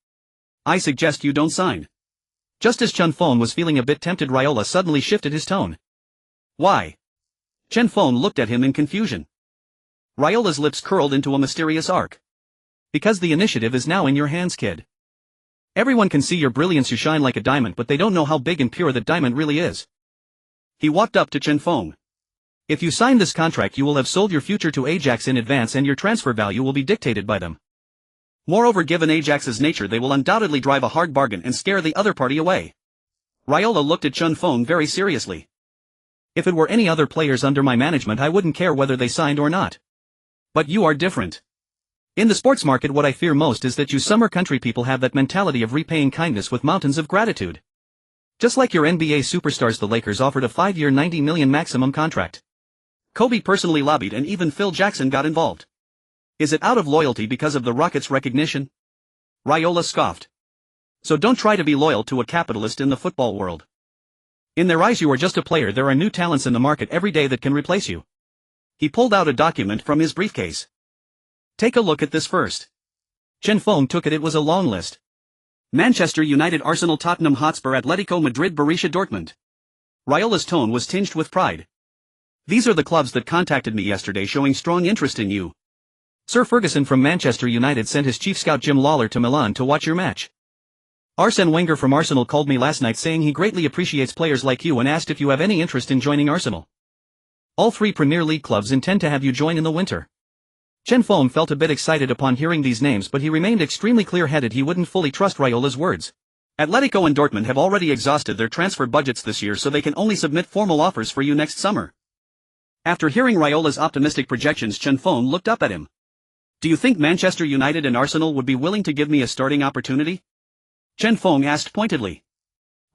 I suggest you don't sign. Just as Chen Feng was feeling a bit tempted, Raiola suddenly shifted his tone. Why? Chen Feng looked at him in confusion. Raiola's lips curled into a mysterious arc. Because the initiative is now in your hands, kid. Everyone can see your brilliance, you shine like a diamond, but they don't know how big and pure that diamond really is. He walked up to Chen Feng. If you sign this contract, you will have sold your future to Ajax in advance and your transfer value will be dictated by them. Moreover, given Ajax's nature, they will undoubtedly drive a hard bargain and scare the other party away. Raiola looked at Chen Feng very seriously. If it were any other players under my management, I wouldn't care whether they signed or not. But you are different. In the sports market, what I fear most is that you summer country people have that mentality of repaying kindness with mountains of gratitude. Just like your NBA superstars, the Lakers offered a 5-year $90 million maximum contract. Kobe personally lobbied and even Phil Jackson got involved. Is it out of loyalty because of the Rockets' recognition? Raiola scoffed. So don't try to be loyal to a capitalist in the football world. In their eyes you are just a player. There are new talents in the market every day that can replace you. He pulled out a document from his briefcase. Take a look at this first. Chen Feng took it. It was a long list. Manchester United, Arsenal, Tottenham Hotspur, Atletico Madrid, Borussia Dortmund. Raiola's tone was tinged with pride. These are the clubs that contacted me yesterday, showing strong interest in you. Sir Ferguson from Manchester United sent his chief scout Jim Lawler to Milan to watch your match. Arsene Wenger from Arsenal called me last night saying he greatly appreciates players like you and asked if you have any interest in joining Arsenal. All 3 Premier League clubs intend to have you join in the winter. Chen Feng felt a bit excited upon hearing these names, but he remained extremely clear-headed. He wouldn't fully trust Raiola's words. Atletico and Dortmund have already exhausted their transfer budgets this year, so they can only submit formal offers for you next summer. After hearing Raiola's optimistic projections, Chen Feng looked up at him. Do you think Manchester United and Arsenal would be willing to give me a starting opportunity? Chen Feng asked pointedly.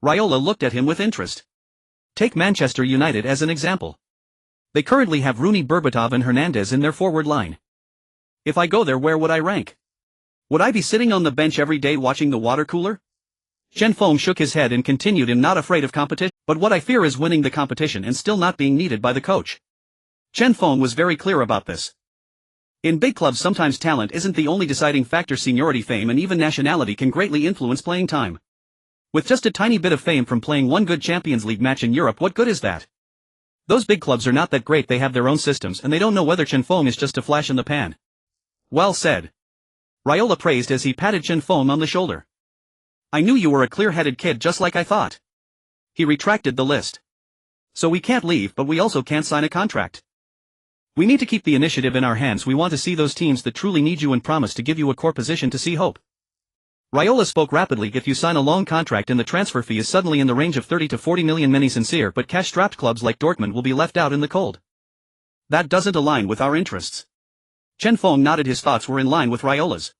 Raiola looked at him with interest. Take Manchester United as an example. They currently have Rooney, Berbatov and Hernandez in their forward line. If I go there, where would I rank? Would I be sitting on the bench every day watching the water cooler? Chen Feng shook his head and continued, I'm not afraid of competition, but what I fear is winning the competition and still not being needed by the coach. Chen Feng was very clear about this. In big clubs sometimes talent isn't the only deciding factor. Seniority, fame and even nationality can greatly influence playing time. With just a tiny bit of fame from playing one good Champions League match in Europe, what good is that? Those big clubs are not that great. They have their own systems and they don't know whether Chen Feng is just a flash in the pan. Well said. Raiola praised as he patted Chen Feng on the shoulder. I knew you were a clear-headed kid just like I thought. He retracted the list. So we can't leave, but we also can't sign a contract. We need to keep the initiative in our hands. We want to see those teams that truly need you and promise to give you a core position to see hope. Raiola spoke rapidly. If you sign a long contract and the transfer fee is suddenly in the range of 30 to 40 million, many sincere but cash-strapped clubs like Dortmund will be left out in the cold. That doesn't align with our interests. Chen Feng nodded. His thoughts were in line with Raiola's.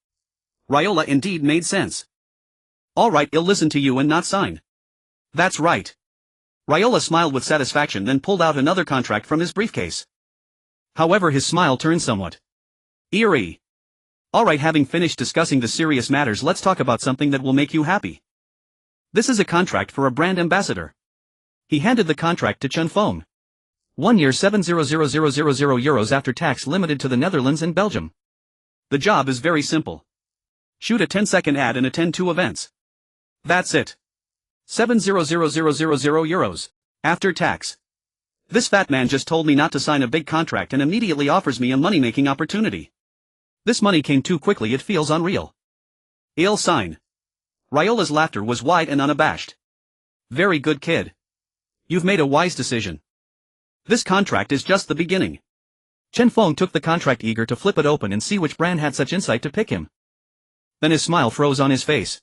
Raiola indeed made sense. All right, I'll listen to you and not sign. That's right. Raiola smiled with satisfaction, then pulled out another contract from his briefcase. However, his smile turned somewhat eerie. All right, having finished discussing the serious matters, let's talk about something that will make you happy. This is a contract for a brand ambassador. He handed the contract to Chen Feng. 1 year, €700,000 after tax, limited to the Netherlands and Belgium. The job is very simple. Shoot a 10-second ad and attend 2 events. That's it. €700,000 after tax. This fat man just told me not to sign a big contract and immediately offers me a money-making opportunity. This money came too quickly. It feels unreal. I'll sign. Raiola's laughter was wide and unabashed. Very good, kid. You've made a wise decision. This contract is just the beginning. Chen Feng took the contract, eager to flip it open and see which brand had such insight to pick him. Then his smile froze on his face.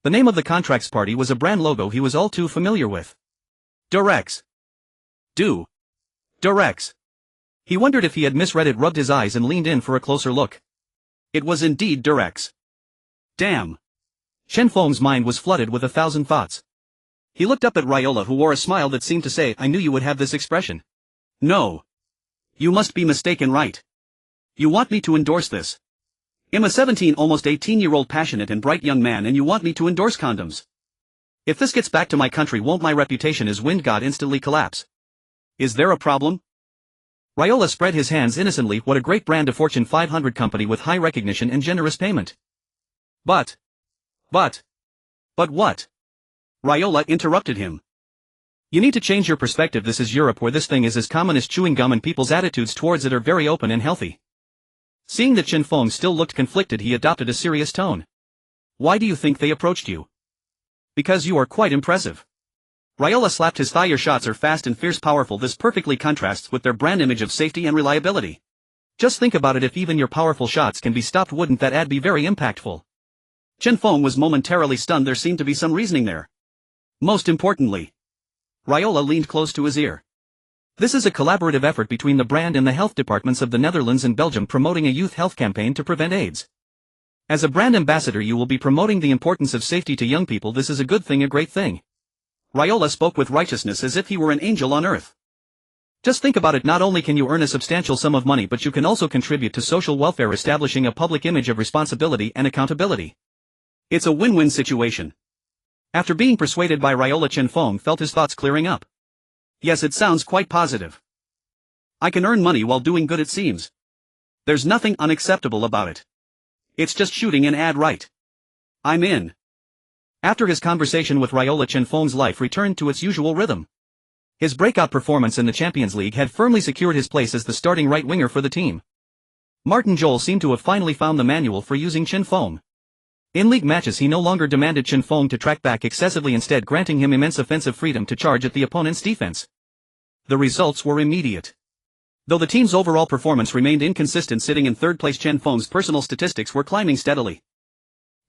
The name of the contract's party was a brand logo he was all too familiar with. Durex. Durex. He wondered if he had misread it, rubbed his eyes and leaned in for a closer look. It was indeed Durex. Damn. Chen Feng's mind was flooded with 1,000 thoughts. He looked up at Raiola, who wore a smile that seemed to say, I knew you would have this expression. No. You must be mistaken, right? You want me to endorse this? I'm a 17, almost 18-year-old passionate and bright young man, and you want me to endorse condoms? If this gets back to my country, won't my reputation as wind god instantly collapse? Is there a problem? Raiola spread his hands innocently. What a great brand, a Fortune 500 company with high recognition and generous payment. But what? Raiola interrupted him. You need to change your perspective. This is Europe, where this thing is as common as chewing gum and people's attitudes towards it are very open and healthy. Seeing that Chen Feng still looked conflicted, he adopted a serious tone. Why do you think they approached you? Because you are quite impressive. Raiola slapped his thigh. Your shots are fast and fierce, powerful. This perfectly contrasts with their brand image of safety and reliability. Just think about it, if even your powerful shots can be stopped, wouldn't that ad be very impactful? Chen Feng was momentarily stunned. There seemed to be some reasoning there. Most importantly, Raiola leaned close to his ear. This is a collaborative effort between the brand and the health departments of the Netherlands and Belgium, promoting a youth health campaign to prevent AIDS. As a brand ambassador, you will be promoting the importance of safety to young people. This is a good thing, a great thing. Raiola spoke with righteousness, as if he were an angel on earth. Just think about it, not only can you earn a substantial sum of money, but you can also contribute to social welfare, establishing a public image of responsibility and accountability. It's a win-win situation. After being persuaded by Raiola, Chen Feng felt his thoughts clearing up. Yes, it sounds quite positive. I can earn money while doing good, it seems. There's nothing unacceptable about it. It's just shooting an ad, right? I'm in. After his conversation with Raiola, Chen Feng's life returned to its usual rhythm. His breakout performance in the Champions League had firmly secured his place as the starting right winger for the team. Martin Jol seemed to have finally found the manual for using Chen Feng. In league matches, he no longer demanded Chen Feng to track back excessively, instead granting him immense offensive freedom to charge at the opponent's defense. The results were immediate. Though the team's overall performance remained inconsistent, sitting in third place, Chen Feng's personal statistics were climbing steadily.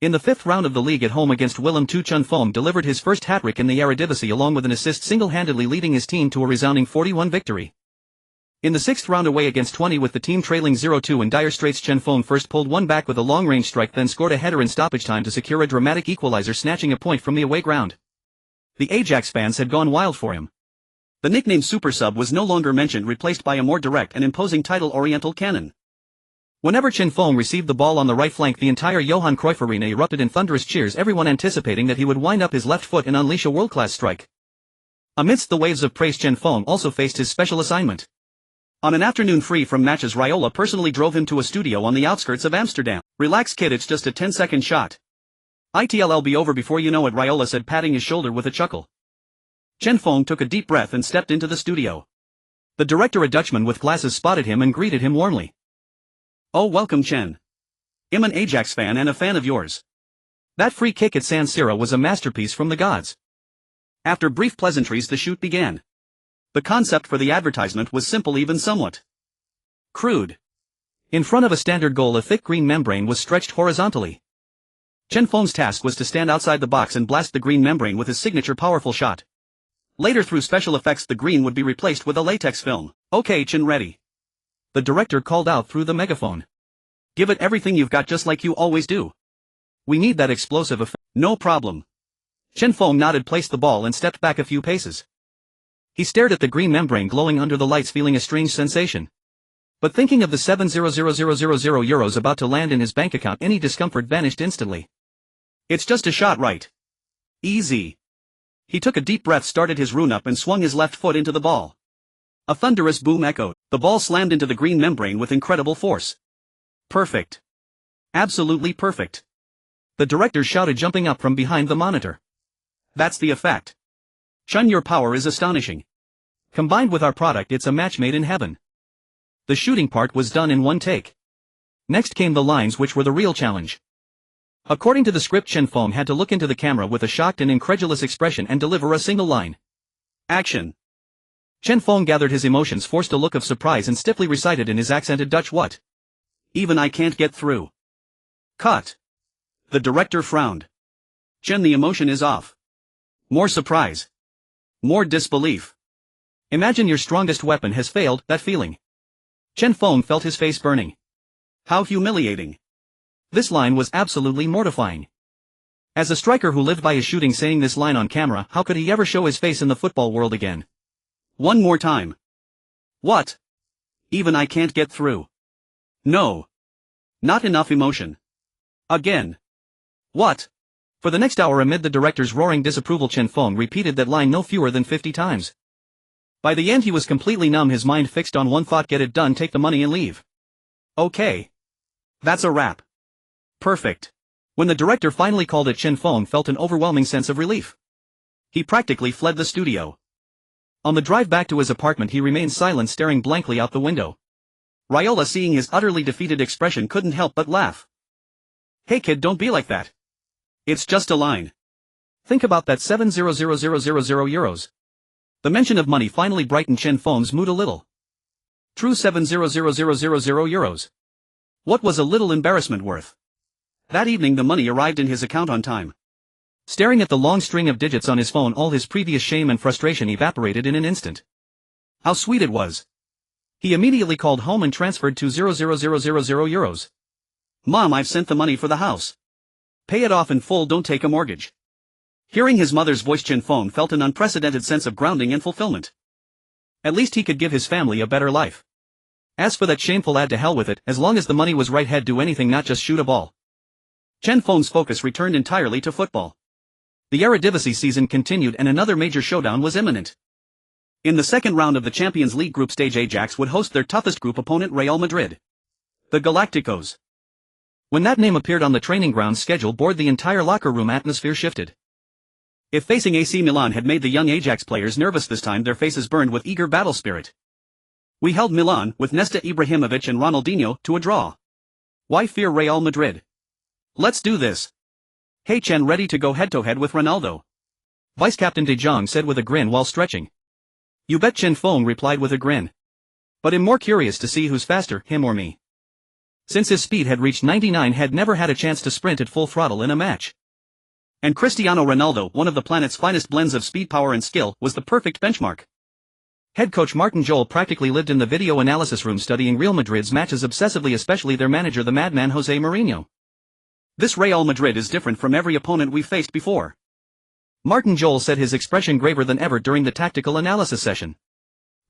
In the 5th round of the league at home against Willem II, Chen Feng delivered his first hat-trick in the Eredivisie along with an assist, single-handedly leading his team to a resounding 4-1 victory. In the 6th round away against 20, with the team trailing 0-2 in dire straits, Chen Feng first pulled one back with a long-range strike, then scored a header in stoppage time to secure a dramatic equalizer, snatching a point from the away ground. The Ajax fans had gone wild for him. The nickname Super Sub was no longer mentioned, replaced by a more direct and imposing title, Oriental Cannon. Whenever Chen Feng received the ball on the right flank, the entire Johan Cruyff Arena erupted in thunderous cheers, everyone anticipating that he would wind up his left foot and unleash a world-class strike. Amidst the waves of praise, Chen Feng also faced his special assignment. On an afternoon free from matches, Raiola personally drove him to a studio on the outskirts of Amsterdam. Relax kid, it's just a 10-second shot. It'll be over before you know it, Raiola said, patting his shoulder with a chuckle. Chen Feng took a deep breath and stepped into the studio. The director, a Dutchman with glasses, spotted him and greeted him warmly. Oh, welcome Chen. I'm an Ajax fan and a fan of yours. That free kick at San Siro was a masterpiece from the gods. After brief pleasantries, the shoot began. The concept for the advertisement was simple, even somewhat crude. In front of a standard goal, a thick green membrane was stretched horizontally. Chen Feng's task was to stand outside the box and blast the green membrane with his signature powerful shot. Later, through special effects, the green would be replaced with a latex film. Okay Chen, ready? The director called out through the megaphone. Give it everything you've got, just like you always do. We need that explosive effect. No problem. Chen Feng nodded, placed the ball and stepped back a few paces. He stared at the green membrane glowing under the lights, feeling a strange sensation. But thinking of the €7,000,000 about to land in his bank account, any discomfort vanished instantly. It's just a shot, right? Easy. He took a deep breath, started his rune up and swung his left foot into the ball. A thunderous boom echoed. The ball slammed into the green membrane with incredible force. Perfect. Absolutely perfect. The director shouted, jumping up from behind the monitor. That's the effect. Chen, your power is astonishing. Combined with our product, it's a match made in heaven. The shooting part was done in one take. Next came the lines, which were the real challenge. According to the script, Chen Feng had to look into the camera with a shocked and incredulous expression and deliver a single line. Action. Chen Feng gathered his emotions, forced a look of surprise and stiffly recited in his accented Dutch, "What? Even I can't get through." Cut. The director frowned. Chen, the emotion is off. More surprise. More disbelief. Imagine your strongest weapon has failed, that feeling. Chen Feng felt his face burning. How humiliating. This line was absolutely mortifying. As a striker who lived by his shooting, saying this line on camera, how could he ever show his face in the football world again? One more time. What? Even I can't get through. No. Not enough emotion. Again. What? For the next hour, amid the director's roaring disapproval, Chen Feng repeated that line no fewer than 50 times. By the end he was completely numb, his mind fixed on one thought: get it done, take the money and leave. Okay. That's a wrap. Perfect. When the director finally called it, Chen Feng felt an overwhelming sense of relief. He practically fled the studio. On the drive back to his apartment he remained silent, staring blankly out the window. Raiola, seeing his utterly defeated expression, couldn't help but laugh. Hey kid, don't be like that. It's just a line. Think about that €7,000,000. The mention of money finally brightened Chen Feng's mood a little. True, €7,000,000. What was a little embarrassment worth? That evening the money arrived in his account on time. Staring at the long string of digits on his phone, all his previous shame and frustration evaporated in an instant. How sweet it was. He immediately called home and transferred €2,000,000. Mom, I've sent the money for the house. Pay it off in full, don't take a mortgage. Hearing his mother's voice, Chen Feng felt an unprecedented sense of grounding and fulfillment. At least he could give his family a better life. As for that shameful ad, to hell with it, as long as the money was right, he'd do anything, not just shoot a ball. Chen Feng's focus returned entirely to football. The Eredivisie season continued and another major showdown was imminent. In the second round of the Champions League group stage, Ajax would host their toughest group opponent, Real Madrid. The Galacticos. When that name appeared on the training grounds schedule board, the entire locker room atmosphere shifted. If facing AC Milan had made the young Ajax players nervous, this time their faces burned with eager battle spirit. We held Milan, with Nesta Ibrahimovic and Ronaldinho, to a draw. Why fear Real Madrid? Let's do this. Hey Chen, ready to go head-to-head with Ronaldo? Vice-captain De Jong said with a grin while stretching. You bet, Chen Feng replied with a grin. But I'm more curious to see who's faster, him or me. Since his speed had reached 99, had never had a chance to sprint at full throttle in a match. And Cristiano Ronaldo, one of the planet's finest blends of speed, power and skill, was the perfect benchmark. Head coach Martin Jol practically lived in the video analysis room studying Real Madrid's matches obsessively, especially their manager, the madman Jose Mourinho. This Real Madrid is different from every opponent we've faced before. Martin Jol said, his expression graver than ever during the tactical analysis session.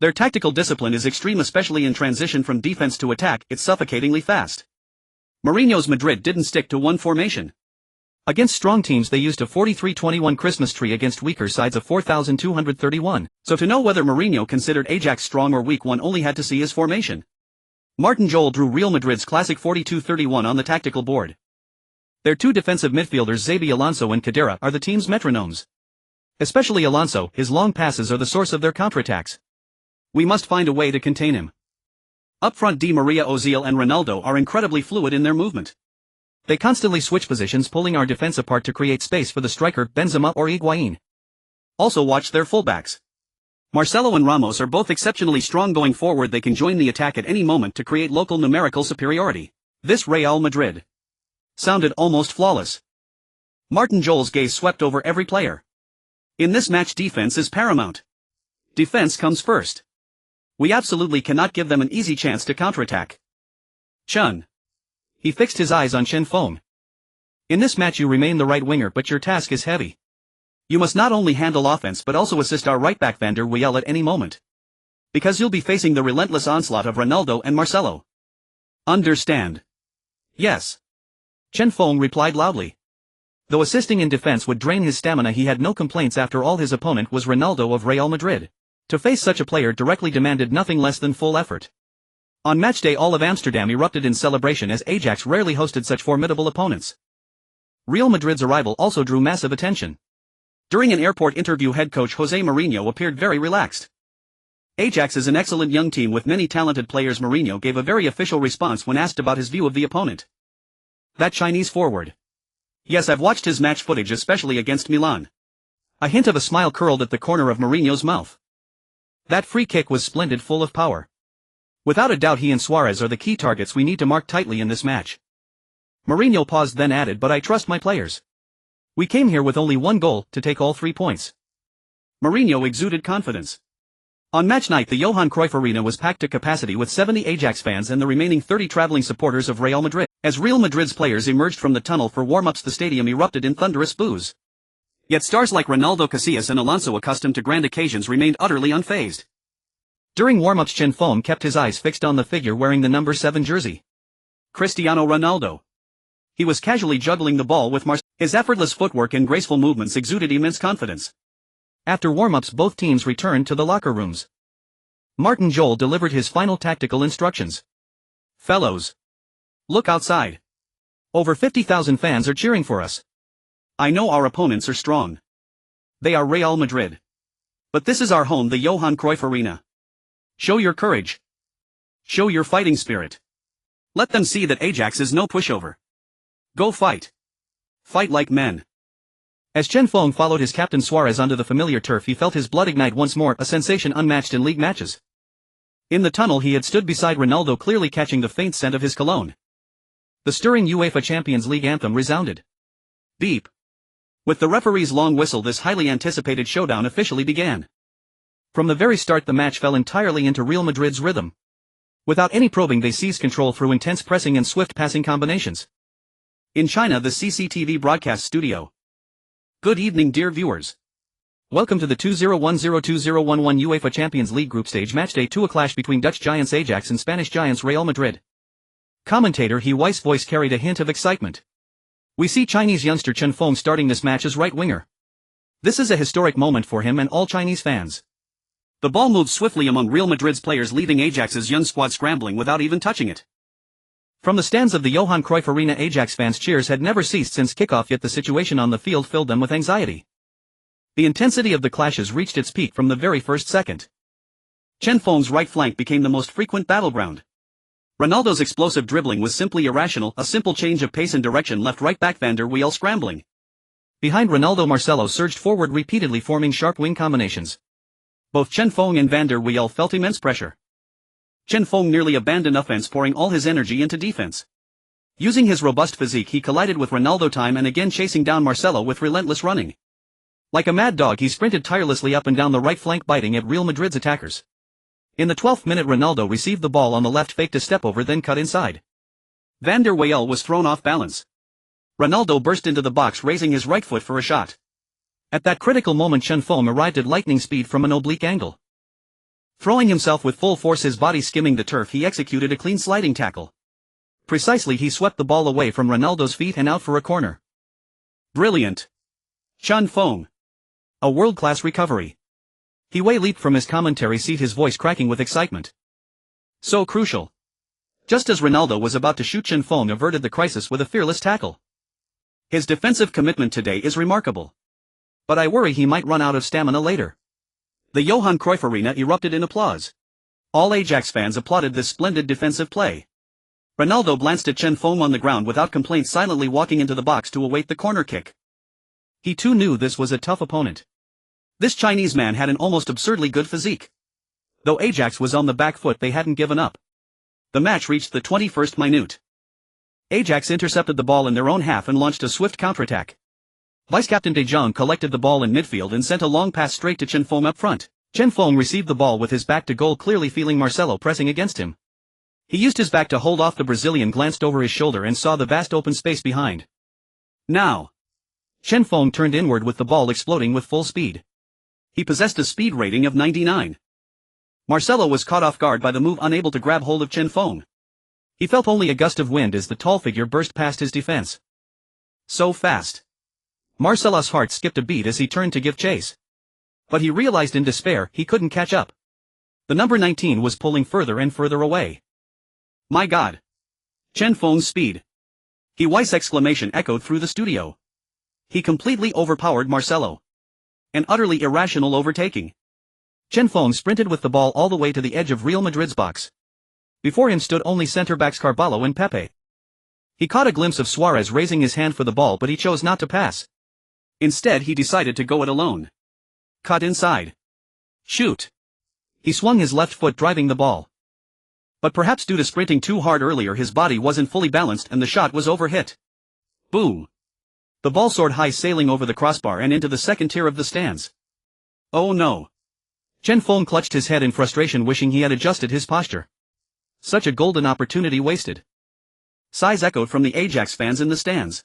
Their tactical discipline is extreme, especially in transition from defense to attack, it's suffocatingly fast. Mourinho's Madrid didn't stick to one formation. Against strong teams they used a 43-21 Christmas tree against weaker sides of 4,231. So to know whether Mourinho considered Ajax strong or weak, one only had to see his formation. Martin Jol drew Real Madrid's classic 42-31 on the tactical board. Their two defensive midfielders Xabi Alonso and Khedira are the team's metronomes. Especially Alonso, his long passes are the source of their counterattacks. We must find a way to contain him. Up front Di Maria, Ozil and Ronaldo are incredibly fluid in their movement. They constantly switch positions, pulling our defense apart to create space for the striker Benzema or Higuain. Also watch their fullbacks. Marcelo and Ramos are both exceptionally strong going forward. They can join the attack at any moment to create local numerical superiority. This Real Madrid sounded almost flawless. Martin Jol's gaze swept over every player. In this match, defense is paramount. Defense comes first. We absolutely cannot give them an easy chance to counterattack. Chen. He fixed his eyes on Chen Feng. In this match you remain the right winger, but your task is heavy. You must not only handle offense but also assist our right back Van der Weijl at any moment. Because you'll be facing the relentless onslaught of Ronaldo and Marcelo. Understand? Yes. Chen Feng replied loudly. Though assisting in defense would drain his stamina, he had no complaints. After all, his opponent was Ronaldo of Real Madrid. To face such a player directly demanded nothing less than full effort. On matchday all of Amsterdam erupted in celebration, as Ajax rarely hosted such formidable opponents. Real Madrid's arrival also drew massive attention. During an airport interview, head coach Jose Mourinho appeared very relaxed. Ajax is an excellent young team with many talented players. Mourinho gave a very official response when asked about his view of the opponent. That Chinese forward. Yes, I've watched his match footage, especially against Milan. A hint of a smile curled at the corner of Mourinho's mouth. That free kick was splendid, full of power. Without a doubt he and Suarez are the key targets we need to mark tightly in this match. Mourinho paused, then added, but I trust my players. We came here with only one goal, to take all 3 points. Mourinho exuded confidence. On match night the Johan Cruyff Arena was packed to capacity with 70 Ajax fans and the remaining 30 traveling supporters of Real Madrid. As Real Madrid's players emerged from the tunnel for warm-ups, the stadium erupted in thunderous boos. Yet stars like Ronaldo, Casillas and Alonso, accustomed to grand occasions, remained utterly unfazed. During warm-ups Chen Feng kept his eyes fixed on the figure wearing the number 7 jersey. Cristiano Ronaldo. He was casually juggling the ball with Marcelo. His effortless footwork and graceful movements exuded immense confidence. After warm-ups both teams returned to the locker rooms. Martin Jol delivered his final tactical instructions. Fellows. Look outside. Over 50,000 fans are cheering for us. I know our opponents are strong. They are Real Madrid. But this is our home, the Johan Cruyff Arena. Show your courage. Show your fighting spirit. Let them see that Ajax is no pushover. Go fight. Fight like men. As Chen Feng followed his captain Suarez onto the familiar turf, he felt his blood ignite once more, a sensation unmatched in league matches. In the tunnel he had stood beside Ronaldo, clearly catching the faint scent of his cologne. The stirring UEFA Champions League anthem resounded. Beep. With the referee's long whistle, this highly anticipated showdown officially began. From the very start the match fell entirely into Real Madrid's rhythm. Without any probing they seized control through intense pressing and swift passing combinations. In China, the CCTV broadcast studio. Good evening, dear viewers. Welcome to the 2010-2011 UEFA Champions League Group Stage Matchday 2, a clash between Dutch giants Ajax and Spanish giants Real Madrid. Commentator He Weiss' voice carried a hint of excitement. We see Chinese youngster Chen Feng starting this match as right winger. This is a historic moment for him and all Chinese fans. The ball moved swiftly among Real Madrid's players, leaving Ajax's young squad scrambling without even touching it. From the stands of the Johan Cruyff Arena, Ajax fans' cheers had never ceased since kickoff, yet the situation on the field filled them with anxiety. The intensity of the clashes reached its peak from the very first second. Chen Feng's right flank became the most frequent battleground. Ronaldo's explosive dribbling was simply irrational, a simple change of pace and direction left right back Van der Weijl scrambling. Behind Ronaldo, Marcelo surged forward repeatedly, forming sharp wing combinations. Both Chen Feng and Van der Weijl felt immense pressure. Chen Feng nearly abandoned offense, pouring all his energy into defense. Using his robust physique he collided with Ronaldo time and again, chasing down Marcelo with relentless running. Like a mad dog he sprinted tirelessly up and down the right flank, biting at Real Madrid's attackers. In the 12th minute Ronaldo received the ball on the left, faked a step over, then cut inside. Van der Weijl was thrown off balance. Ronaldo burst into the box, raising his right foot for a shot. At that critical moment Chen Feng arrived at lightning speed from an oblique angle. Throwing himself with full force, his body skimming the turf, he executed a clean sliding tackle. Precisely, he swept the ball away from Ronaldo's feet and out for a corner. Brilliant. Chen Feng. A world-class recovery. He leaped from his commentary seat, his voice cracking with excitement. So crucial. Just as Ronaldo was about to shoot, Chen Feng averted the crisis with a fearless tackle. His defensive commitment today is remarkable. But I worry he might run out of stamina later. The Johan Cruyff Arena erupted in applause. All Ajax fans applauded this splendid defensive play. Ronaldo glanced at Chen Feng on the ground without complaint, silently walking into the box to await the corner kick. He too knew this was a tough opponent. This Chinese man had an almost absurdly good physique. Though Ajax was on the back foot, they hadn't given up. The match reached the 21st minute. Ajax intercepted the ball in their own half and launched a swift counterattack. Vice-captain De Jong collected the ball in midfield and sent a long pass straight to Chen Feng up front. Chen Feng received the ball with his back to goal, clearly feeling Marcelo pressing against him. He used his back to hold off the Brazilian, glanced over his shoulder and saw the vast open space behind. Now. Chen Feng turned inward with the ball exploding with full speed. He possessed a speed rating of 99. Marcelo was caught off guard by the move, unable to grab hold of Chen Feng. He felt only a gust of wind as the tall figure burst past his defense. So fast. Marcelo's heart skipped a beat as he turned to give chase. But he realized in despair he couldn't catch up. The number 19 was pulling further and further away. My God! Chen Feng's speed! His exclamation echoed through the studio. He completely overpowered Marcelo. An utterly irrational overtaking. Chen Feng sprinted with the ball all the way to the edge of Real Madrid's box. Before him stood only centre-backs Carvalho and Pepe. He caught a glimpse of Suarez raising his hand for the ball, but he chose not to pass. Instead, he decided to go it alone. Cut inside. Shoot. He swung his left foot, driving the ball. But perhaps due to sprinting too hard earlier, his body wasn't fully balanced and the shot was overhit. Boom. The ball soared high, sailing over the crossbar and into the second tier of the stands. Oh no. Chen Feng clutched his head in frustration, wishing he had adjusted his posture. Such a golden opportunity wasted. Sighs echoed from the Ajax fans in the stands.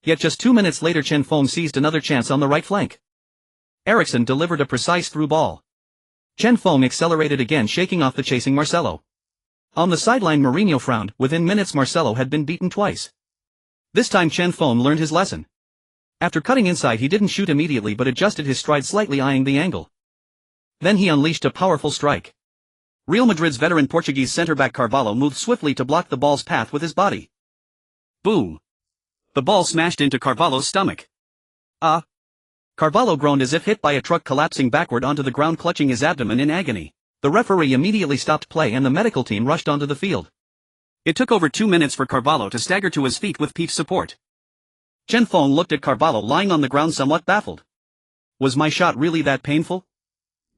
Yet just 2 minutes later, Chen Feng seized another chance on the right flank. Eriksson delivered a precise through ball. Chen Feng accelerated again, shaking off the chasing Marcelo. On the sideline, Mourinho frowned. Within minutes, Marcelo had been beaten twice. This time Chen Feng learned his lesson. After cutting inside, he didn't shoot immediately but adjusted his stride slightly, eyeing the angle. Then he unleashed a powerful strike. Real Madrid's veteran Portuguese centre-back Carvalho moved swiftly to block the ball's path with his body. Boom. The ball smashed into Carvalho's stomach. Ah! Carvalho groaned as if hit by a truck, collapsing backward onto the ground, clutching his abdomen in agony. The referee immediately stopped play and the medical team rushed onto the field. It took over 2 minutes for Carvalho to stagger to his feet with Pepe's support. Chen Feng looked at Carvalho lying on the ground, somewhat baffled. Was my shot really that painful?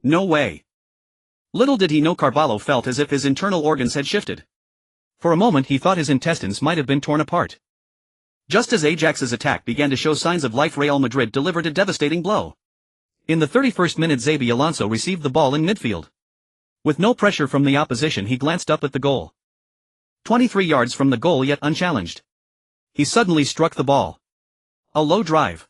No way. Little did he know Carvalho felt as if his internal organs had shifted. For a moment he thought his intestines might have been torn apart. Just as Ajax's attack began to show signs of life, Real Madrid delivered a devastating blow. In the 31st minute, Xabi Alonso received the ball in midfield. With no pressure from the opposition, he glanced up at the goal. 23 yards from the goal, yet unchallenged. He suddenly struck the ball. A low drive.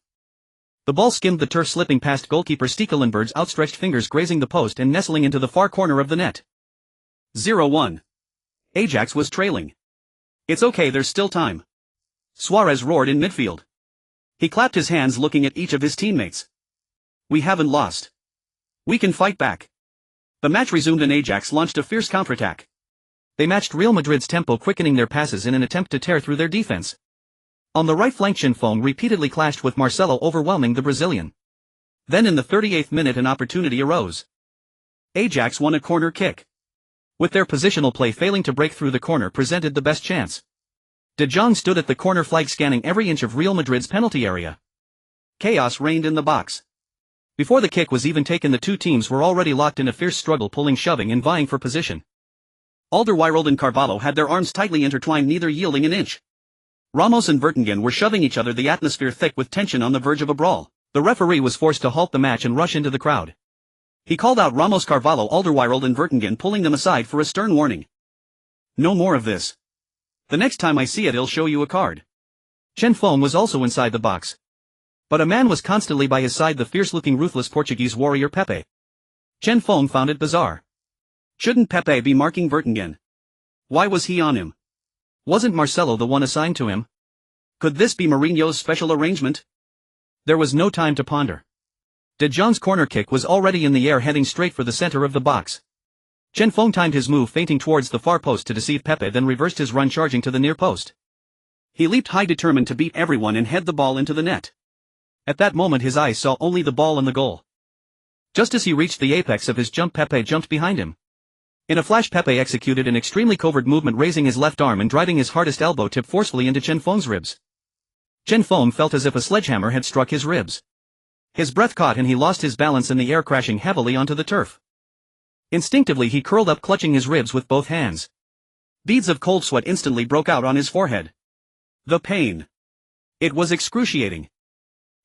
The ball skimmed the turf, slipping past goalkeeper Stekelenburg's outstretched fingers, grazing the post and nestling into the far corner of the net. 0-1. Ajax was trailing. It's okay, there's still time. Suarez roared in midfield. He clapped his hands, looking at each of his teammates. We haven't lost. We can fight back. The match resumed and Ajax launched a fierce counterattack. They matched Real Madrid's tempo, quickening their passes in an attempt to tear through their defense. On the right flank, Chen Feng repeatedly clashed with Marcelo, overwhelming the Brazilian. Then in the 38th minute an opportunity arose. Ajax won a corner kick. With their positional play failing to break through, the corner presented the best chance. De Jong stood at the corner flag, scanning every inch of Real Madrid's penalty area. Chaos reigned in the box. Before the kick was even taken, the two teams were already locked in a fierce struggle, pulling, shoving and vying for position. Alderweireld and Carvalho had their arms tightly intertwined, neither yielding an inch. Ramos and Vertonghen were shoving each other, the atmosphere thick with tension, on the verge of a brawl. The referee was forced to halt the match and rush into the crowd. He called out Ramos, Carvalho, Alderweireld and Vertonghen, pulling them aside for a stern warning. No more of this. The next time I see it, I'll show you a card. Chen Feng was also inside the box. But a man was constantly by his side, the fierce-looking, ruthless Portuguese warrior Pepe. Chen Feng found it bizarre. Shouldn't Pepe be marking Vertonghen? Why was he on him? Wasn't Marcelo the one assigned to him? Could this be Mourinho's special arrangement? There was no time to ponder. De Jong's corner kick was already in the air heading straight for the center of the box. Chen Feng timed his move feinting towards the far post to deceive Pepe, then reversed his run charging to the near post. He leaped high, determined to beat everyone and head the ball into the net. At that moment his eyes saw only the ball and the goal. Just as he reached the apex of his jump, Pepe jumped behind him. In a flash, Pepe executed an extremely covert movement, raising his left arm and driving his hardest elbow tip forcefully into Chen Feng's ribs. Chen Feng felt as if a sledgehammer had struck his ribs. His breath caught and he lost his balance in the air, crashing heavily onto the turf. Instinctively he curled up, clutching his ribs with both hands. Beads of cold sweat instantly broke out on his forehead. The pain. It was excruciating.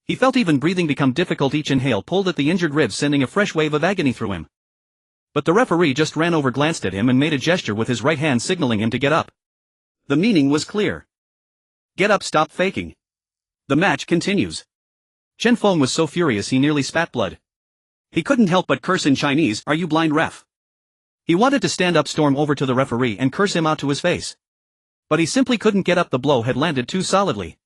He felt even breathing become difficult. Each inhale pulled at the injured ribs, sending a fresh wave of agony through him. But the referee just ran over, glanced at him and made a gesture with his right hand signaling him to get up. The meaning was clear. Get up, stop faking. The match continues. Chen Feng was so furious he nearly spat blood. He couldn't help but curse in Chinese, "Are you blind, ref?" He wanted to stand up, storm over to the referee and curse him out to his face. But he simply couldn't get up, the blow had landed too solidly.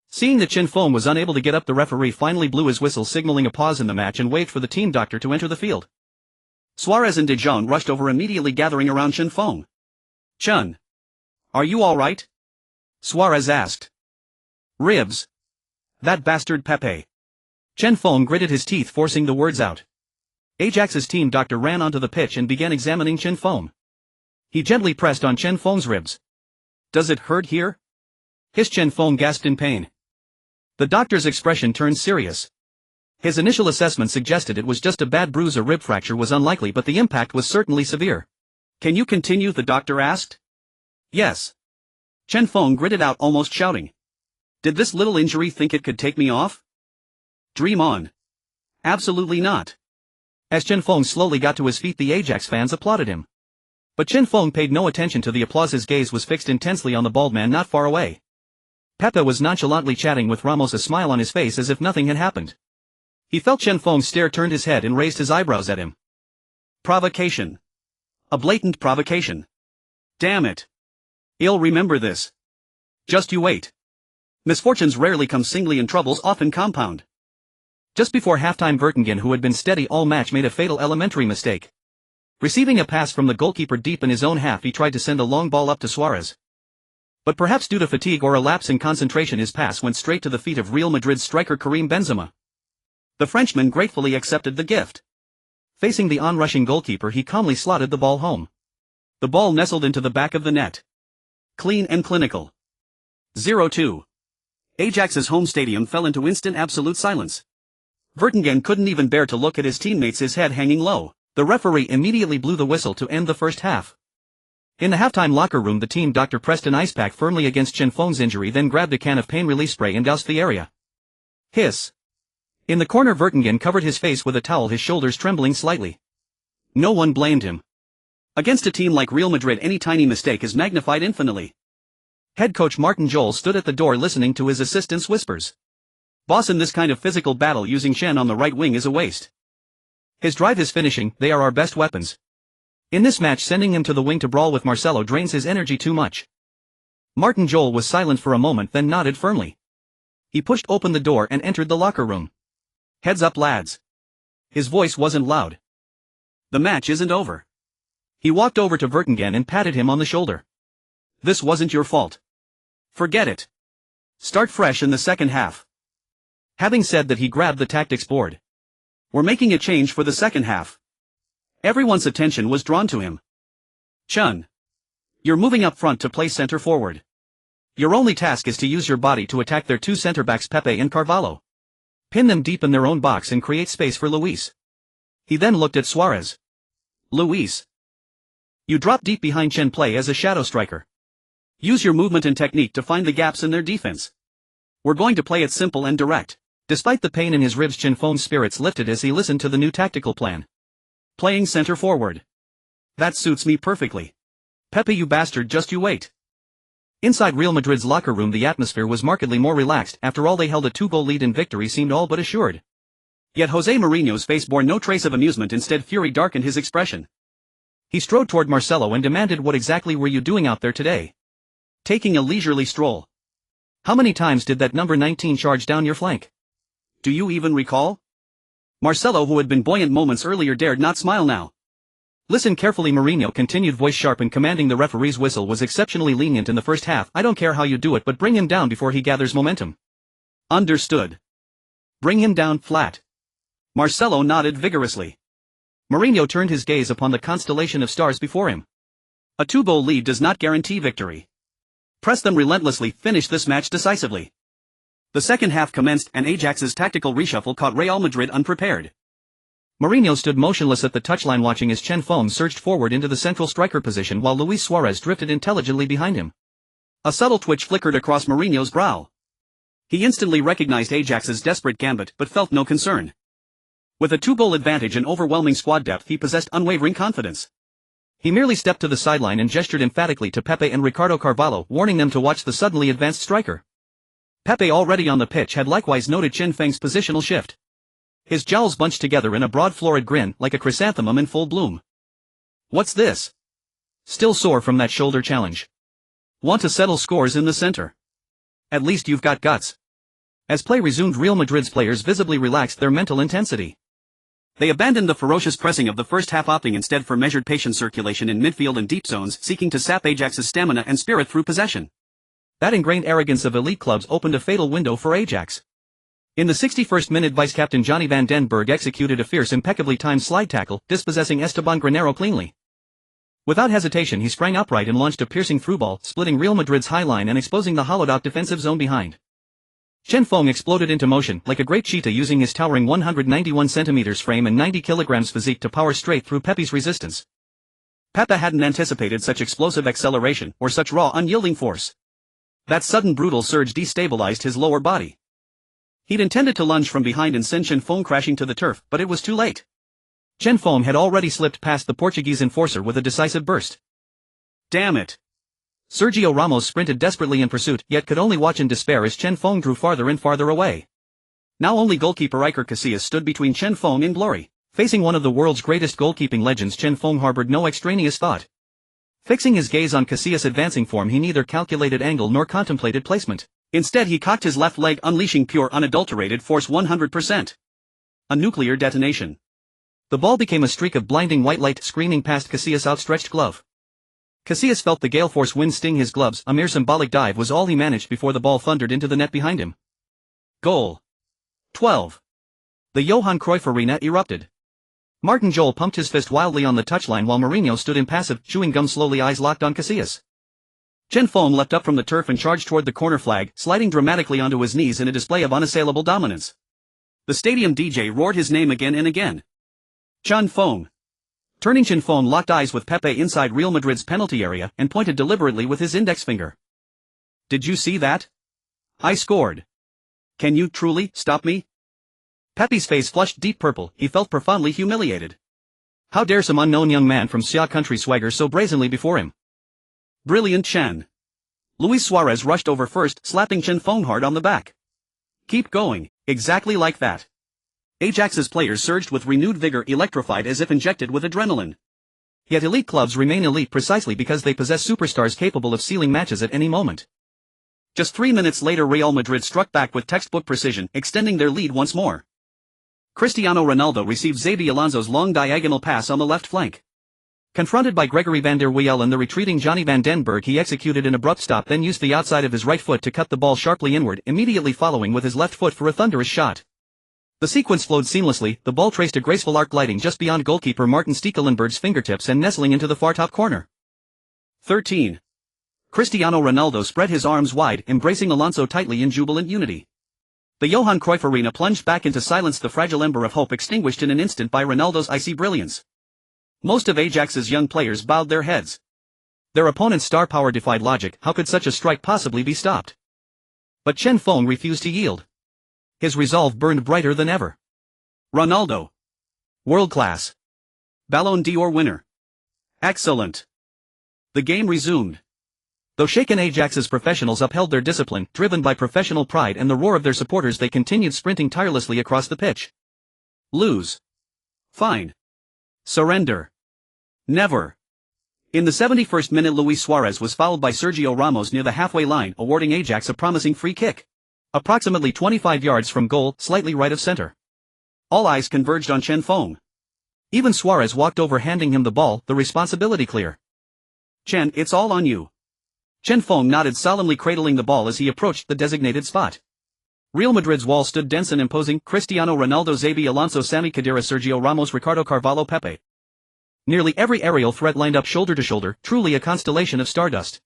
Seeing that Chen Feng was unable to get up, the referee finally blew his whistle, signaling a pause in the match, and waved for the team doctor to enter the field. Suarez and De Jong rushed over, immediately gathering around Chen Feng. "Chen, are you all right?" Suarez asked. "Ribs. That bastard Pepe." Chen Feng gritted his teeth, forcing the words out. Ajax's team doctor ran onto the pitch and began examining Chen Feng. He gently pressed on Chen Feng's ribs. "Does it hurt here?" hissed Chen Feng, gasped in pain. The doctor's expression turned serious. His initial assessment suggested it was just a bad bruise. A rib fracture was unlikely, but the impact was certainly severe. "Can you continue?" the doctor asked. "Yes." Chen Feng gritted out, almost shouting. Did this little injury think it could take me off? Dream on. Absolutely not. As Chen Feng slowly got to his feet, the Ajax fans applauded him. But Chen Feng paid no attention to the applause. His gaze was fixed intensely on the bald man not far away. Pepe was nonchalantly chatting with Ramos, a smile on his face as if nothing had happened. He felt Chen Feng stare, turned his head and raised his eyebrows at him. Provocation. A blatant provocation. Damn it. He'll remember this. Just you wait. Misfortunes rarely come singly and troubles often compound. Just before halftime, Vertonghen, who had been steady all match, made a fatal elementary mistake. Receiving a pass from the goalkeeper deep in his own half, he tried to send a long ball up to Suarez. But perhaps due to fatigue or a lapse in concentration, his pass went straight to the feet of Real Madrid striker Karim Benzema. The Frenchman gratefully accepted the gift. Facing the onrushing goalkeeper, he calmly slotted the ball home. The ball nestled into the back of the net. Clean and clinical. 0-2. Ajax's home stadium fell into instant absolute silence. Vertonghen couldn't even bear to look at his teammates, his head hanging low. The referee immediately blew the whistle to end the first half. In the halftime locker room, the team doctor pressed an ice pack firmly against Chen Feng's injury, then grabbed a can of pain relief spray and doused the area. Hiss. In the corner, Vertonghen covered his face with a towel, his shoulders trembling slightly. No one blamed him. Against a team like Real Madrid, any tiny mistake is magnified infinitely. Head coach Martin Jol stood at the door listening to his assistant's whispers. "Boss, in this kind of physical battle, using Chen on the right wing is a waste. His drive, his finishing, they are our best weapons. In this match, sending him to the wing to brawl with Marcelo drains his energy too much." Martin Jol was silent for a moment, then nodded firmly. He pushed open the door and entered the locker room. "Heads up, lads." His voice wasn't loud. "The match isn't over." He walked over to Vertonghen and patted him on the shoulder. "This wasn't your fault. Forget it. Start fresh in the second half." Having said that, he grabbed the tactics board. "We're making a change for the second half." Everyone's attention was drawn to him. "Chen, you're moving up front to play center forward. Your only task is to use your body to attack their two center-backs, Pepe and Carvalho. Pin them deep in their own box and create space for Luis." He then looked at Suarez. "Luis, you drop deep behind Chen, play as a shadow striker. Use your movement and technique to find the gaps in their defense. We're going to play it simple and direct." Despite the pain in his ribs, Chen Feng's spirits lifted as he listened to the new tactical plan. "Playing center forward. That suits me perfectly. Pepe, you bastard, just you wait." Inside Real Madrid's locker room, the atmosphere was markedly more relaxed. After all, they held a 2-goal lead and victory seemed all but assured. Yet Jose Mourinho's face bore no trace of amusement, instead fury darkened his expression. He strode toward Marcelo and demanded, "What exactly were you doing out there today?" "Taking a leisurely stroll." "How many times did that number 19 charge down your flank?" Do you even recall? Marcelo, who had been buoyant moments earlier, dared not smile now. Listen carefully, Mourinho continued, voice sharp and commanding. The referee's whistle was exceptionally lenient in the first half. I don't care how you do it, but bring him down before he gathers momentum. Understood. Bring him down flat. Marcelo nodded vigorously. Mourinho turned his gaze upon the constellation of stars before him. A 2-goal lead does not guarantee victory. Press them relentlessly, finish this match decisively. The second half commenced and Ajax's tactical reshuffle caught Real Madrid unprepared. Mourinho stood motionless at the touchline watching as Chen Feng surged forward into the central striker position while Luis Suarez drifted intelligently behind him. A subtle twitch flickered across Mourinho's brow. He instantly recognized Ajax's desperate gambit but felt no concern. With a 2-goal advantage and overwhelming squad depth, he possessed unwavering confidence. He merely stepped to the sideline and gestured emphatically to Pepe and Ricardo Carvalho, warning them to watch the suddenly advanced striker. Pepe, already on the pitch, had likewise noted Chen Feng's positional shift. His jowls bunched together in a broad florid grin, like a chrysanthemum in full bloom. What's this? Still sore from that shoulder challenge? Want to settle scores in the center? At least you've got guts. As play resumed, Real Madrid's players visibly relaxed their mental intensity. They abandoned the ferocious pressing of the first half, opting instead for measured patient circulation in midfield and deep zones, seeking to sap Ajax's stamina and spirit through possession. That ingrained arrogance of elite clubs opened a fatal window for Ajax. In the 61st minute, vice-captain Johnny van den Berg executed a fierce, impeccably timed slide tackle, dispossessing Esteban Granero cleanly. Without hesitation, he sprang upright and launched a piercing through-ball, splitting Real Madrid's high line and exposing the hollowed-out defensive zone behind. Chen Feng exploded into motion, like a great cheetah, using his towering 191 centimeters frame and 90 kilograms physique to power straight through Pepe's resistance. Pepe hadn't anticipated such explosive acceleration, or such raw, unyielding force. That sudden brutal surge destabilized his lower body. He'd intended to lunge from behind and send Chen Feng crashing to the turf, but it was too late. Chen Feng had already slipped past the Portuguese enforcer with a decisive burst. Damn it! Sergio Ramos sprinted desperately in pursuit, yet could only watch in despair as Chen Feng drew farther and farther away. Now only goalkeeper Iker Casillas stood between Chen Feng and glory. Facing one of the world's greatest goalkeeping legends, Chen Feng harbored no extraneous thought. Fixing his gaze on Casillas' advancing form, he neither calculated angle nor contemplated placement. Instead, he cocked his left leg, unleashing pure, unadulterated force 100%. A nuclear detonation. The ball became a streak of blinding white light screaming past Casillas' outstretched glove. Casillas felt the gale force wind sting his gloves. A mere symbolic dive was all he managed before the ball thundered into the net behind him. Goal. 12. The Johan Cruyff Arena erupted. Martin Jol pumped his fist wildly on the touchline while Mourinho stood impassive, chewing gum slowly, eyes locked on Casillas. Chen Feng leapt up from the turf and charged toward the corner flag, sliding dramatically onto his knees in a display of unassailable dominance. The stadium DJ roared his name again and again. Chen Feng. Turning, Chen Feng locked eyes with Pepe inside Real Madrid's penalty area and pointed deliberately with his index finger. Did you see that? I scored. Can you truly stop me? Pepe's face flushed deep purple. He felt profoundly humiliated. How dare some unknown young man from Xia country swagger so brazenly before him? Brilliant, Chen. Luis Suarez rushed over first, slapping Chen Feng hard on the back. Keep going, exactly like that. Ajax's players surged with renewed vigor, electrified as if injected with adrenaline. Yet elite clubs remain elite precisely because they possess superstars capable of sealing matches at any moment. Just 3 minutes later, Real Madrid struck back with textbook precision, extending their lead once more. Cristiano Ronaldo received Xabi Alonso's long diagonal pass on the left flank. Confronted by Gregory van der Wiel and the retreating Johnny van den Berg, he executed an abrupt stop, then used the outside of his right foot to cut the ball sharply inward, immediately following with his left foot for a thunderous shot. The sequence flowed seamlessly. The ball traced a graceful arc, gliding just beyond goalkeeper Martin Stekelenburg's fingertips and nestling into the far top corner. 13. Cristiano Ronaldo spread his arms wide, embracing Alonso tightly in jubilant unity. The Johan Cruyff Arena plunged back into silence, the fragile ember of hope extinguished in an instant by Ronaldo's icy brilliance. Most of Ajax's young players bowed their heads. Their opponent's star power defied logic. How could such a strike possibly be stopped? But Chen Feng refused to yield. His resolve burned brighter than ever. Ronaldo. World class. Ballon d'Or winner. Excellent. The game resumed. Though shaken, Ajax's professionals upheld their discipline, driven by professional pride and the roar of their supporters. They continued sprinting tirelessly across the pitch. Lose. Fine. Surrender. Never. In the 71st minute, Luis Suarez was fouled by Sergio Ramos near the halfway line, awarding Ajax a promising free kick. Approximately 25 yards from goal, slightly right of center. All eyes converged on Chen Feng. Even Suarez walked over handing him the ball, the responsibility clear. Chen, it's all on you. Chen Feng nodded solemnly, cradling the ball as he approached the designated spot. Real Madrid's wall stood dense and imposing: Cristiano Ronaldo, Xabi Alonso, Sami Khedira, Sergio Ramos, Ricardo Carvalho, Pepe. Nearly every aerial threat lined up shoulder to shoulder, truly a constellation of stardust.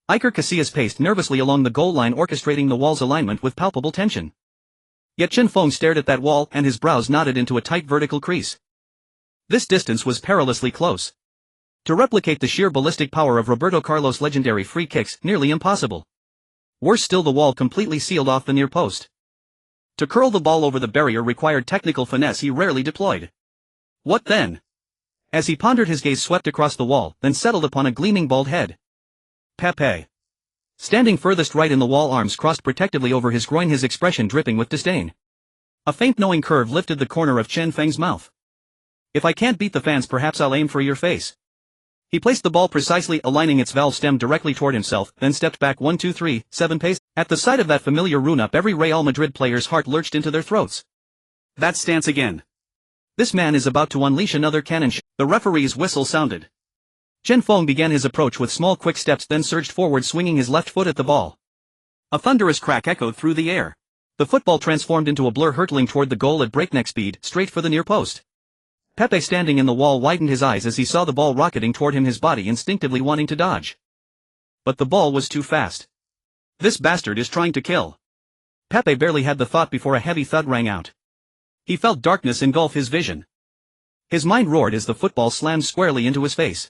Iker Casillas paced nervously along the goal line, orchestrating the wall's alignment with palpable tension. Yet Chen Feng stared at that wall, and his brows knotted into a tight vertical crease. This distance was perilously close. To replicate the sheer ballistic power of Roberto Carlos' legendary free kicks, nearly impossible. Worse still, the wall completely sealed off the near post. To curl the ball over the barrier required technical finesse he rarely deployed. What then? As he pondered, his gaze swept across the wall, then settled upon a gleaming bald head. Pepe. Standing furthest right in the wall, arms crossed protectively over his groin, his expression dripping with disdain. A faint knowing curve lifted the corner of Chen Feng's mouth. If I can't beat the fans, perhaps I'll aim for your face. He placed the ball precisely, aligning its valve stem directly toward himself, then stepped back 1 2 3 7 pace. At the sight of that familiar rune-up, every Real Madrid player's heart lurched into their throats. That stance again. This man is about to unleash another cannon shot. The referee's whistle sounded. Chen Feng began his approach with small quick steps, then surged forward, swinging his left foot at the ball. A thunderous crack echoed through the air. The football transformed into a blur, hurtling toward the goal at breakneck speed, straight for the near post. Pepe, standing in the wall, widened his eyes as he saw the ball rocketing toward him, his body instinctively wanting to dodge. But the ball was too fast. This bastard is trying to kill. Pepe barely had the thought before a heavy thud rang out. He felt darkness engulf his vision. His mind roared as the football slammed squarely into his face.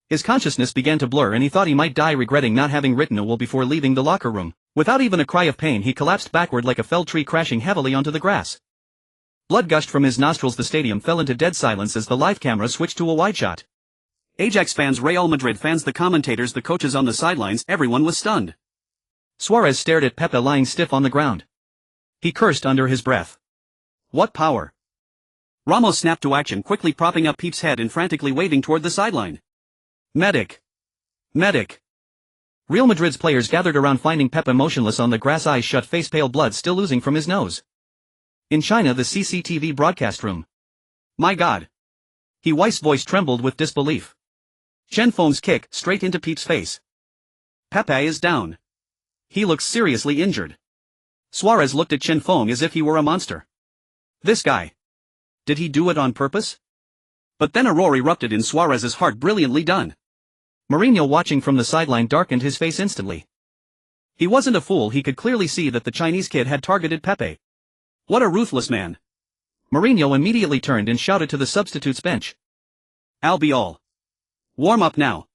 His consciousness began to blur, and he thought he might die, regretting not having written a will before leaving the locker room. Without even a cry of pain, he collapsed backward like a felled tree, crashing heavily onto the grass. Blood gushed from his nostrils. The stadium fell into dead silence as the live camera switched to a wide shot. Ajax fans, Real Madrid fans, the commentators, the coaches on the sidelines, everyone was stunned. Suarez stared at Pepe lying stiff on the ground. He cursed under his breath. What power! Ramos snapped to action, quickly propping up Pepe's head and frantically waving toward the sideline. Medic! Medic! Real Madrid's players gathered around, finding Pepe motionless on the grass, eyes shut, face pale, blood still oozing from his nose. In China, the CCTV broadcast room. My God! He Weiss' voice trembled with disbelief. Chen Feng's kick, straight into Pepe's face. Pepe is down. He looks seriously injured. Suarez looked at Chen Feng as if he were a monster. This guy. Did he do it on purpose? But then a roar erupted in Suarez's heart. Brilliantly done. Mourinho, watching from the sideline, darkened his face instantly. He wasn't a fool. He could clearly see that the Chinese kid had targeted Pepe. What a ruthless man. Mourinho immediately turned and shouted to the substitutes bench. Albiol. Warm up now.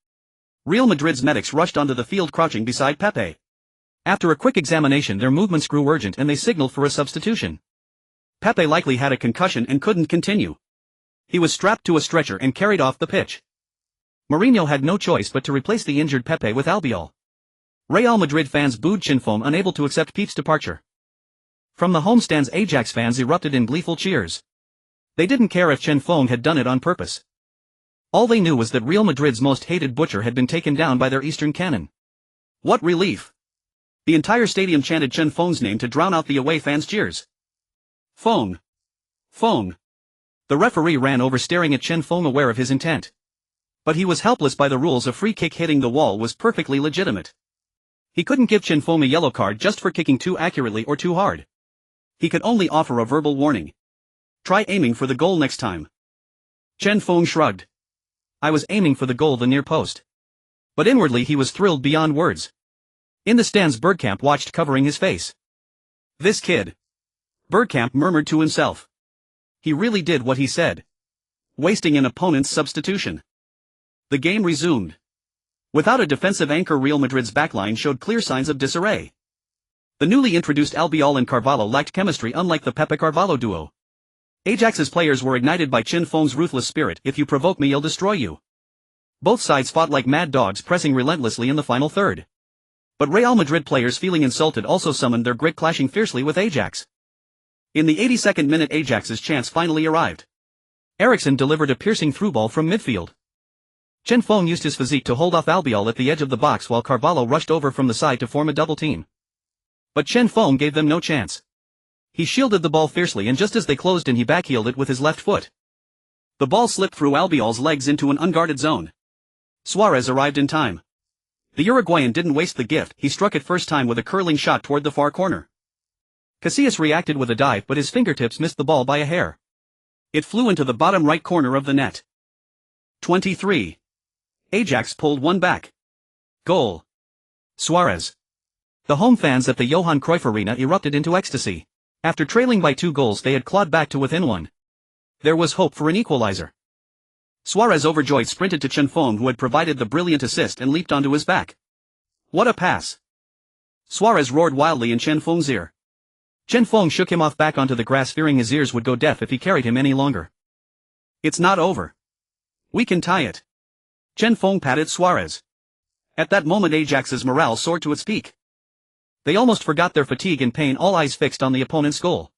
Real Madrid's medics rushed onto the field, crouching beside Pepe. After a quick examination, their movements grew urgent and they signaled for a substitution. Pepe likely had a concussion and couldn't continue. He was strapped to a stretcher and carried off the pitch. Mourinho had no choice but to replace the injured Pepe with Albiol. Real Madrid fans booed Chen Feng, unable to accept Pepe's departure. From the homestands, Ajax fans erupted in gleeful cheers. They didn't care if Chen Feng had done it on purpose. All they knew was that Real Madrid's most hated butcher had been taken down by their Eastern cannon. What relief! The entire stadium chanted Chen Feng's name to drown out the away fans' cheers. Feng! Feng! The referee ran over, staring at Chen Feng, aware of his intent. But he was helpless by the rules. A free kick hitting the wall was perfectly legitimate. He couldn't give Chen Feng a yellow card just for kicking too accurately or too hard. He could only offer a verbal warning. Try aiming for the goal next time. Chen Feng shrugged. I was aiming for the goal, the near post. But inwardly he was thrilled beyond words. In the stands, Bergkamp watched, covering his face. This kid. Bergkamp murmured to himself. He really did what he said. Wasting an opponent's substitution. The game resumed. Without a defensive anchor, Real Madrid's backline showed clear signs of disarray. The newly introduced Albiol and Carvalho lacked chemistry, unlike the Pepe-Carvalho duo. Ajax's players were ignited by Chen Feng's ruthless spirit. If you provoke me, I'll destroy you. Both sides fought like mad dogs, pressing relentlessly in the final third. But Real Madrid players, feeling insulted, also summoned their grit, clashing fiercely with Ajax. In the 82nd minute, Ajax's chance finally arrived. Eriksen delivered a piercing through-ball from midfield. Chen Feng used his physique to hold off Albiol at the edge of the box, while Carvalho rushed over from the side to form a double team. But Chen Feng gave them no chance. He shielded the ball fiercely, and just as they closed in, he backheeled it with his left foot. The ball slipped through Albiol's legs into an unguarded zone. Suarez arrived in time. The Uruguayan didn't waste the gift, he struck it first time with a curling shot toward the far corner. Casillas reacted with a dive, but his fingertips missed the ball by a hair. It flew into the bottom right corner of the net. 23. Ajax pulled one back. Goal. Suarez. The home fans at the Johan Cruyff Arena erupted into ecstasy. After trailing by 2 goals, they had clawed back to within 1. There was hope for an equalizer. Suarez, overjoyed, sprinted to Chen Feng, who had provided the brilliant assist, and leaped onto his back. What a pass! Suarez roared wildly in Chen Feng's ear. Chen Feng shook him off back onto the grass, fearing his ears would go deaf if he carried him any longer. It's not over. We can tie it. Chen Feng patted Suarez. At that moment, Ajax's morale soared to its peak. They almost forgot their fatigue and pain, all eyes fixed on the opponent's goal.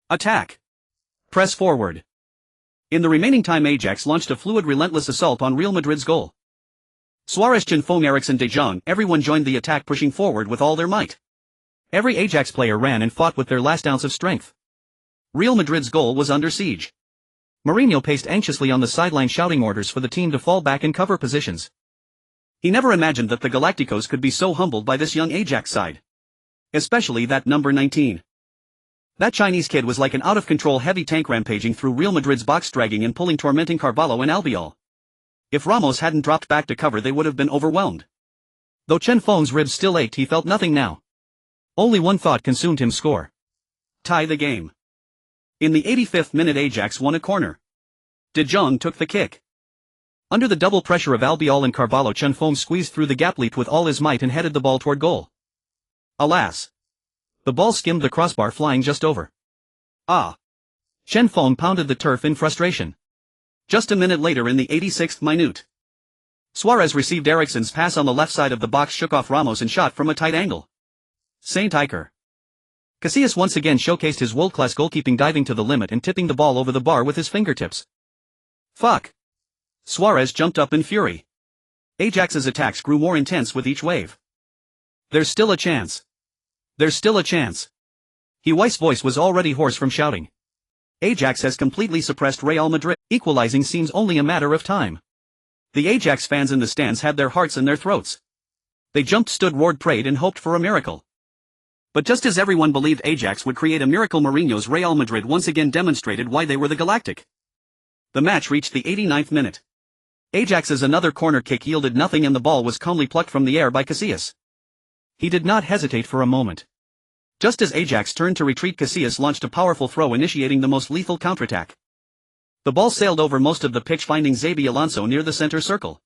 Attack! Press forward! In the remaining time, Ajax launched a fluid, relentless assault on Real Madrid's goal. Suarez, Chen Feng, Eriksen, De Jong, everyone joined the attack, pushing forward with all their might. Every Ajax player ran and fought with their last ounce of strength. Real Madrid's goal was under siege. Mourinho paced anxiously on the sideline, shouting orders for the team to fall back and cover positions. He never imagined that the Galacticos could be so humbled by this young Ajax side. Especially that number 19. That Chinese kid was like an out-of-control heavy tank, rampaging through Real Madrid's box, dragging and pulling, tormenting Carvalho and Albiol. If Ramos hadn't dropped back to cover, they would have been overwhelmed. Though Chen Feng's ribs still ached, he felt nothing now. Only one thought consumed him: score. Tie the game. In the 85th minute, Ajax won a corner. De Jong took the kick. Under the double pressure of Albiol and Carvalho, Chen Feng squeezed through the gap, leaped with all his might, and headed the ball toward goal. Alas! The ball skimmed the crossbar, flying just over. Ah! Chen Feng pounded the turf in frustration. Just a minute later, in the 86th minute, Suarez received Eriksen's pass on the left side of the box, shook off Ramos, and shot from a tight angle. Saint Iker. Casillas once again showcased his world-class goalkeeping, diving to the limit and tipping the ball over the bar with his fingertips. Fuck! Suarez jumped up in fury. Ajax's attacks grew more intense with each wave. There's still a chance. There's still a chance. His voice was already hoarse from shouting. Ajax has completely suppressed Real Madrid. Equalizing seems only a matter of time. The Ajax fans in the stands had their hearts in their throats. They jumped, stood, roared, prayed, and hoped for a miracle. But just as everyone believed Ajax would create a miracle, Mourinho's Real Madrid once again demonstrated why they were the Galactic. The match reached the 89th minute. Ajax's another corner kick yielded nothing, and the ball was calmly plucked from the air by Casillas. He did not hesitate for a moment. Just as Ajax turned to retreat, Casillas launched a powerful throw, initiating the most lethal counterattack. The ball sailed over most of the pitch, finding Xabi Alonso near the center circle.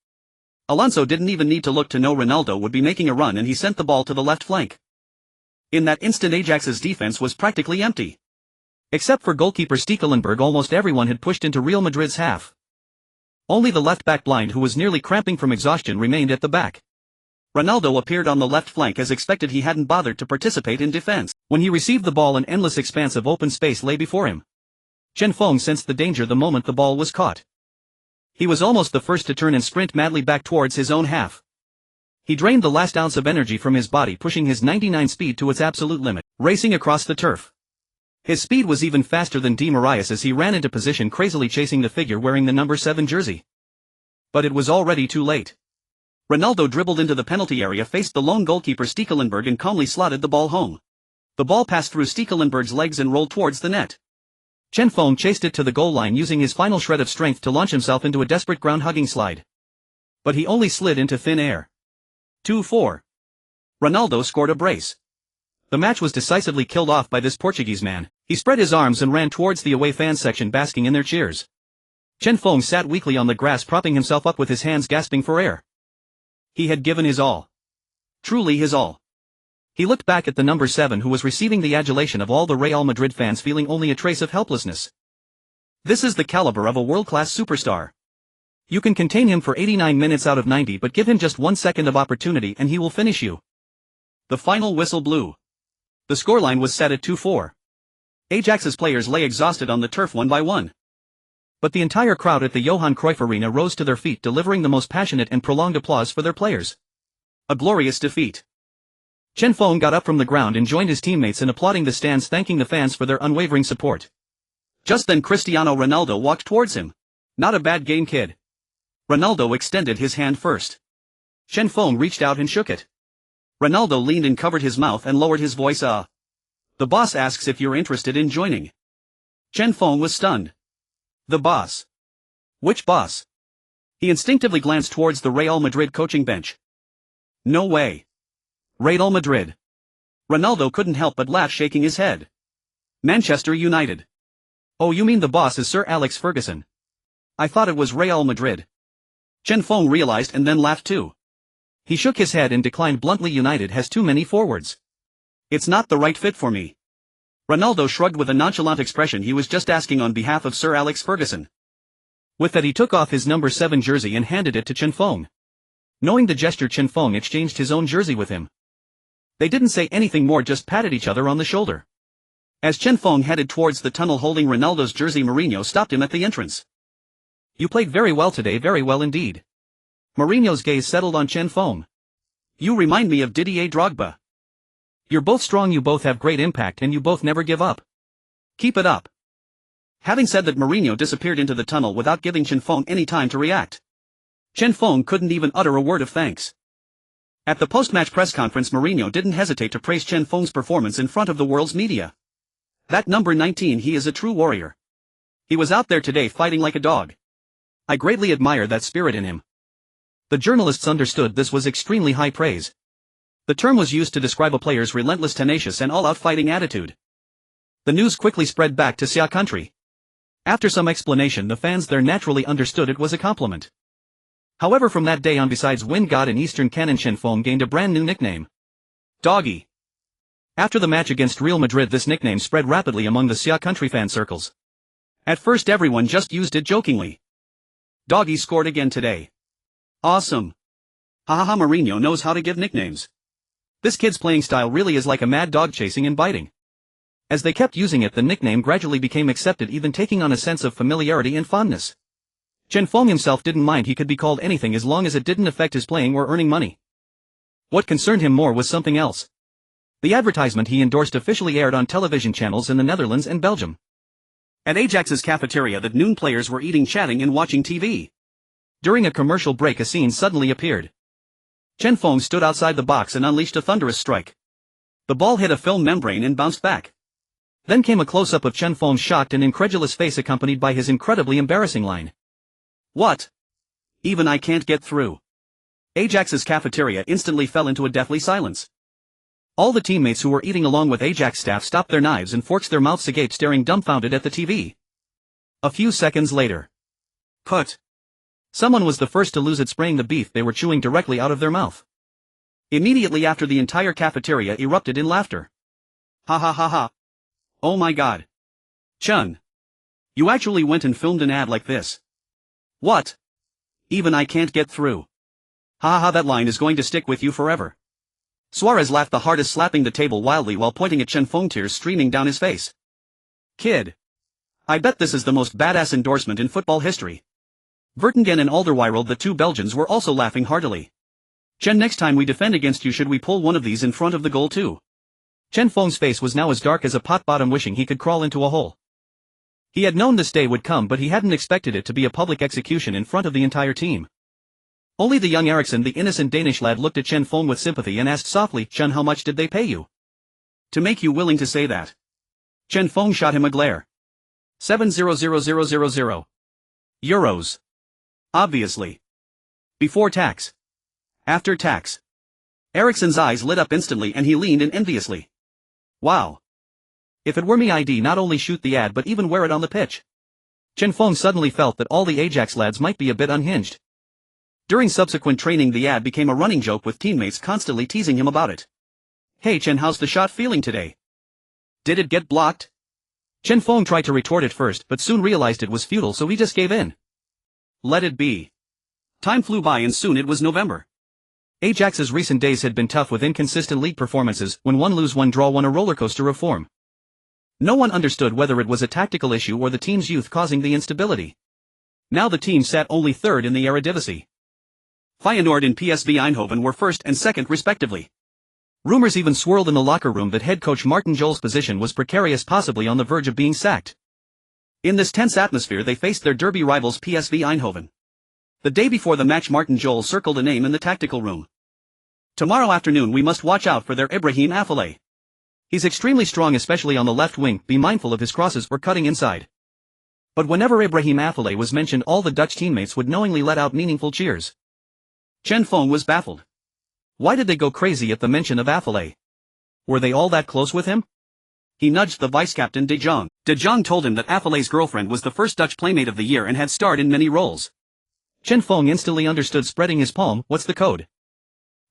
Alonso didn't even need to look to know Ronaldo would be making a run, and he sent the ball to the left flank. In that instant, Ajax's defense was practically empty. Except for goalkeeper Stekelenburg, almost everyone had pushed into Real Madrid's half. Only the left-back, Blind, who was nearly cramping from exhaustion, remained at the back. Ronaldo appeared on the left flank. As expected, he hadn't bothered to participate in defense. When he received the ball, an endless expanse of open space lay before him. Chen Feng sensed the danger the moment the ball was caught. He was almost the first to turn and sprint madly back towards his own half. He drained the last ounce of energy from his body, pushing his 99 speed to its absolute limit, racing across the turf. His speed was even faster than Di Maria's as he ran into position, crazily chasing the figure wearing the number 7 jersey. But it was already too late. Ronaldo dribbled into the penalty area, faced the lone goalkeeper Stekelenburg, and calmly slotted the ball home. The ball passed through Stekelenburg's legs and rolled towards the net. Chen Feng chased it to the goal line, using his final shred of strength to launch himself into a desperate ground-hugging slide. But he only slid into thin air. 2-4. Ronaldo scored a brace. The match was decisively killed off by this Portuguese man. He spread his arms and ran towards the away fan section, basking in their cheers. Chen Feng sat weakly on the grass, propping himself up with his hands, gasping for air. He had given his all. Truly his all. He looked back at the number 7, who was receiving the adulation of all the Real Madrid fans, feeling only a trace of helplessness. This is the caliber of a world-class superstar. You can contain him for 89 minutes out of 90, but give him just 1 second of opportunity and he will finish you. The final whistle blew. The scoreline was set at 2-4. Ajax's players lay exhausted on the turf one by one. But the entire crowd at the Johan Cruyff Arena rose to their feet, delivering the most passionate and prolonged applause for their players. A glorious defeat. Chen Feng got up from the ground and joined his teammates in applauding the stands, thanking the fans for their unwavering support. Just then Cristiano Ronaldo walked towards him. Not a bad game, kid. Ronaldo extended his hand first. Chen Feng reached out and shook it. Ronaldo leaned and covered his mouth and lowered his voice. The boss asks if you're interested in joining. Chen Feng was stunned. The boss? Which boss? He instinctively glanced towards the Real Madrid coaching bench. No way. Real Madrid. Ronaldo couldn't help but laugh, shaking his head. Manchester United. Oh, you mean the boss is Sir Alex Ferguson? I thought it was Real Madrid. Chen Feng realized and then laughed too. He shook his head and declined bluntly. United has too many forwards. It's not the right fit for me. Ronaldo shrugged with a nonchalant expression. He was just asking on behalf of Sir Alex Ferguson. With that he took off his number 7 jersey and handed it to Chen Feng. Knowing the gesture, Chen Feng exchanged his own jersey with him. They didn't say anything more, just patted each other on the shoulder. As Chen Feng headed towards the tunnel holding Ronaldo's jersey, Mourinho stopped him at the entrance. You played very well today, very well indeed. Mourinho's gaze settled on Chen Feng. You remind me of Didier Drogba. You're both strong, you both have great impact, and you both never give up. Keep it up. Having said that, Mourinho disappeared into the tunnel without giving Chen Feng any time to react. Chen Feng couldn't even utter a word of thanks. At the post-match press conference, Mourinho didn't hesitate to praise Chen Feng's performance in front of the world's media. That number 19, he is a true warrior. He was out there today fighting like a dog. I greatly admire that spirit in him. The journalists understood this was extremely high praise. The term was used to describe a player's relentless, tenacious and all-out fighting attitude. The news quickly spread back to Xia country. After some explanation, the fans there naturally understood it was a compliment. However, from that day on, besides Wind God and Eastern Cannon, Chen Feng gained a brand new nickname. Doggy. After the match against Real Madrid, this nickname spread rapidly among the Xia country fan circles. At first everyone just used it jokingly. Doggy scored again today. Awesome. Hahaha, Mourinho knows how to give nicknames. This kid's playing style really is like a mad dog, chasing and biting. As they kept using it, the nickname gradually became accepted, even taking on a sense of familiarity and fondness. Chen Feng himself didn't mind, he could be called anything as long as it didn't affect his playing or earning money. What concerned him more was something else. The advertisement he endorsed officially aired on television channels in the Netherlands and Belgium. At Ajax's cafeteria, the noon players were eating, chatting and watching TV. During a commercial break, a scene suddenly appeared. Chen Feng stood outside the box and unleashed a thunderous strike. The ball hit a film membrane and bounced back. Then came a close-up of Chen Feng's shocked and incredulous face, accompanied by his incredibly embarrassing line. What? Even I can't get through. Ajax's cafeteria instantly fell into a deathly silence. All the teammates who were eating along with Ajax staff stopped their knives and forks, their mouths agape, staring dumbfounded at the TV. A few seconds later. Cut. Someone was the first to lose it, spraying the beef they were chewing directly out of their mouth. Immediately after, the entire cafeteria erupted in laughter. Ha ha ha ha. Oh my god. Chen. You actually went and filmed an ad like this. What? Even I can't get through. Ha ha, that line is going to stick with you forever. Suarez laughed the hardest, slapping the table wildly while pointing at Chen Feng, tears streaming down his face. Kid. I bet this is the most badass endorsement in football history. Vertonghen and Alderweireld, the two Belgians, were also laughing heartily. Chen, next time we defend against you, should we pull one of these in front of the goal too? Chen Feng's face was now as dark as a pot bottom, wishing he could crawl into a hole. He had known this day would come, but he hadn't expected it to be a public execution in front of the entire team. Only the young Eriksson, the innocent Danish lad, looked at Chen Feng with sympathy and asked softly, "Chen, how much did they pay you to make you willing to say that?" Chen Feng shot him a glare. 7,000,000 euros. Obviously. Before tax. After tax. Eriksson's eyes lit up instantly and he leaned in enviously. Wow. If it were me, I'd not only shoot the ad but even wear it on the pitch. Chen Feng suddenly felt that all the Ajax lads might be a bit unhinged. During subsequent training, the ad became a running joke, with teammates constantly teasing him about it. "Hey Chen, how's the shot feeling today? Did it get blocked?" Chen Feng tried to retort at first, but soon realized it was futile, so he just gave in. Let it be. Time flew by and soon it was November. Ajax's recent days had been tough, with inconsistent league performances, when one lose one draw one, a rollercoaster of form. No one understood whether it was a tactical issue or the team's youth causing the instability. Now the team sat only third in the Eredivisie. Feyenoord and PSV Eindhoven were first and second respectively. Rumors even swirled in the locker room that head coach Martin Jol's position was precarious, possibly on the verge of being sacked. In this tense atmosphere they faced their derby rivals PSV Eindhoven. The day before the match Martin Jol circled a name in the tactical room. Tomorrow afternoon we must watch out for their Arie Haan. He's extremely strong, especially on the left wing, be mindful of his crosses or cutting inside. But whenever Arie Haan was mentioned, all the Dutch teammates would knowingly let out meaningful cheers. Chen Feng was baffled. Why did they go crazy at the mention of Haan? Were they all that close with him? He nudged the vice-captain De Jong. De Jong told him that Haan's girlfriend was the first Dutch Playmate of the Year and had starred in many roles. Chen Feng instantly understood, spreading his palm. What's the code?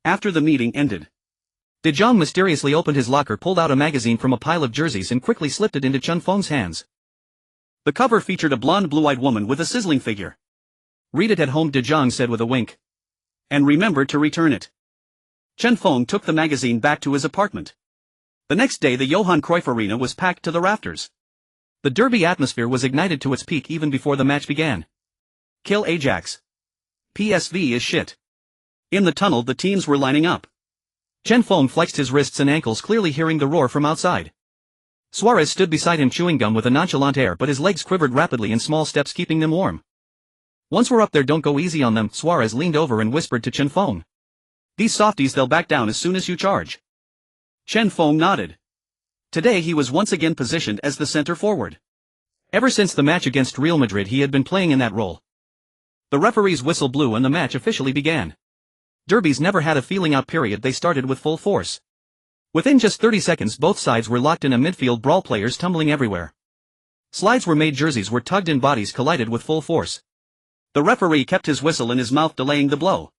After the meeting ended, De Jong mysteriously opened his locker, pulled out a magazine from a pile of jerseys and quickly slipped it into Chen Feng's hands. The cover featured a blonde blue-eyed woman with a sizzling figure. Read it at home, De Jong said with a wink. And remember to return it. Chen Feng took the magazine back to his apartment. The next day the Johan Cruyff Arena was packed to the rafters. The derby atmosphere was ignited to its peak even before the match began. Kill Ajax. PSV is shit. In the tunnel the teams were lining up. Chen Feng flexed his wrists and ankles, clearly hearing the roar from outside. Suarez stood beside him chewing gum with a nonchalant air, but his legs quivered rapidly in small steps, keeping them warm. Once we're up there, don't go easy on them. Suarez leaned over and whispered to Chen Feng. These softies, they'll back down as soon as you charge. Chen Feng nodded. Today he was once again positioned as the center forward. Ever since the match against Real Madrid he had been playing in that role. The referee's whistle blew and the match officially began. Derbies never had a feeling out period, they started with full force. Within just 30 seconds both sides were locked in a midfield brawl, players tumbling everywhere. Slides were made, jerseys were tugged and bodies collided with full force. The referee kept his whistle in his mouth, delaying the blow.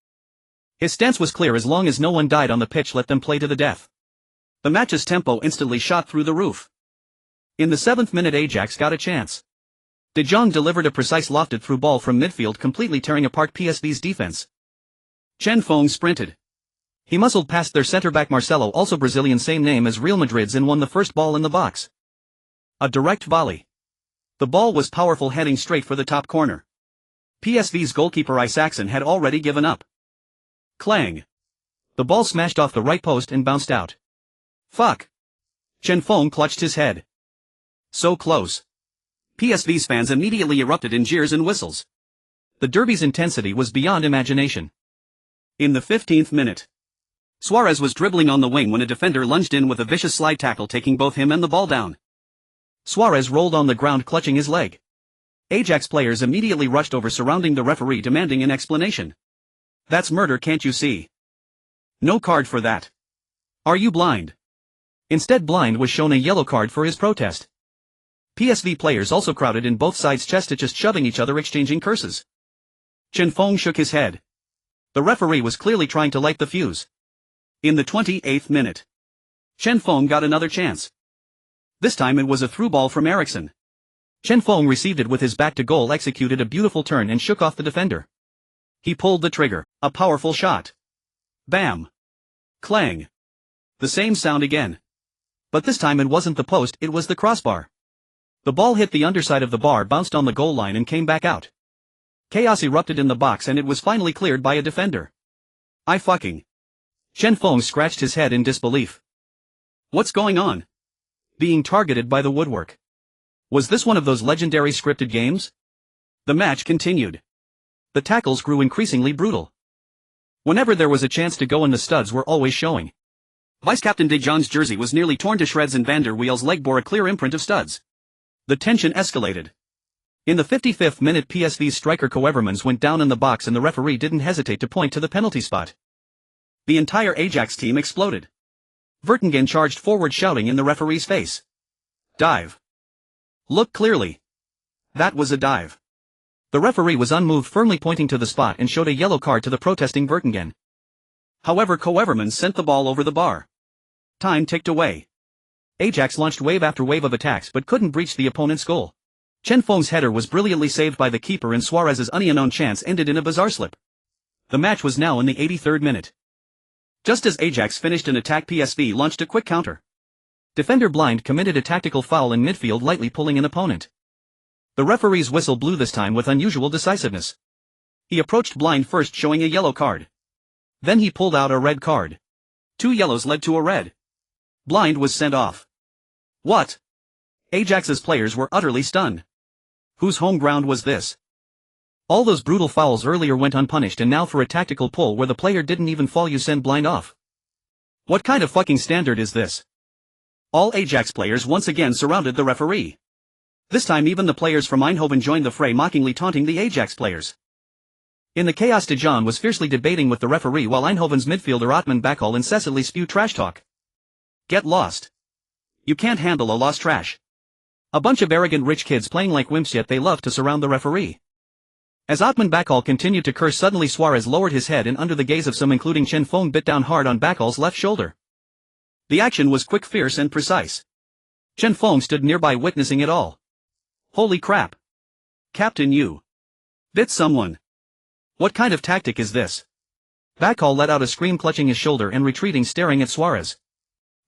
His stance was clear: as long as no one died on the pitch, let them play to the death. The match's tempo instantly shot through the roof. In the 7th minute Ajax got a chance. De Jong delivered a precise lofted through ball from midfield, completely tearing apart PSV's defense. Chen Feng sprinted. He muscled past their centre-back Marcelo, also Brazilian, same name as Real Madrid's, and won the first ball in the box. A direct volley. The ball was powerful, heading straight for the top corner. PSV's goalkeeper Isaacson had already given up. Clang. The ball smashed off the right post and bounced out. Fuck. Chen Feng clutched his head. So close. PSV's fans immediately erupted in jeers and whistles. The derby's intensity was beyond imagination. In the 15th minute, Suarez was dribbling on the wing when a defender lunged in with a vicious slide tackle, taking both him and the ball down. Suarez rolled on the ground clutching his leg. Ajax players immediately rushed over, surrounding the referee, demanding an explanation. That's murder, can't you see? No card for that. Are you blind? Instead, Blind was shown a yellow card for his protest. PSV players also crowded in both sides' chests, just shoving each other, exchanging curses. Chen Feng shook his head. The referee was clearly trying to light the fuse. In the 28th minute, Chen Feng got another chance. This time it was a through ball from Eriksson. Chen Feng received it with his back to goal, executed a beautiful turn and shook off the defender. He pulled the trigger. A powerful shot. Bam. Clang. The same sound again. But this time it wasn't the post, it was the crossbar. The ball hit the underside of the bar, bounced on the goal line and came back out. Chaos erupted in the box and it was finally cleared by a defender. I fucking. Chen Feng scratched his head in disbelief. What's going on? Being targeted by the woodwork. Was this one of those legendary scripted games? The match continued. The tackles grew increasingly brutal. Whenever there was a chance to go in, the studs were always showing. Vice-captain De Jong's jersey was nearly torn to shreds and Van der Weel's leg bore a clear imprint of studs. The tension escalated. In the 55th minute PSV's striker Koevermans went down in the box and the referee didn't hesitate to point to the penalty spot. The entire Ajax team exploded. Vertonghen charged forward, shouting in the referee's face. Dive. Look clearly. That was a dive. The referee was unmoved, firmly pointing to the spot, and showed a yellow card to the protesting Vertonghen. However, Koevermans sent the ball over the bar. Time ticked away. Ajax launched wave after wave of attacks but couldn't breach the opponent's goal. Chen Feng's header was brilliantly saved by the keeper and Suarez's unknown chance ended in a bizarre slip. The match was now in the 83rd minute. Just as Ajax finished an attack, PSV launched a quick counter. Defender Blind committed a tactical foul in midfield, lightly pulling an opponent. The referee's whistle blew this time with unusual decisiveness. He approached Blind first, showing a yellow card. Then he pulled out a red card. 2 yellows led to a red. Blind was sent off. What? Ajax's players were utterly stunned. Whose home ground was this? All those brutal fouls earlier went unpunished, and now for a tactical pull where the player didn't even fall you send Blind off. What kind of fucking standard is this? All Ajax players once again surrounded the referee. This time even the players from Eindhoven joined the fray, mockingly taunting the Ajax players. In the chaos, De Jong was fiercely debating with the referee while Eindhoven's midfielder Otman Bakal incessantly spewed trash talk. Get lost. You can't handle a lost trash. A bunch of arrogant rich kids playing like wimps, yet they love to surround the referee. As Otman Bakal continued to curse, suddenly Suarez lowered his head and under the gaze of some including Chen Feng bit down hard on Bakal's left shoulder. The action was quick, fierce and precise. Chen Feng stood nearby witnessing it all. Holy crap. Captain, you bit someone. What kind of tactic is this? Bakal let out a scream, clutching his shoulder and retreating, staring at Suarez.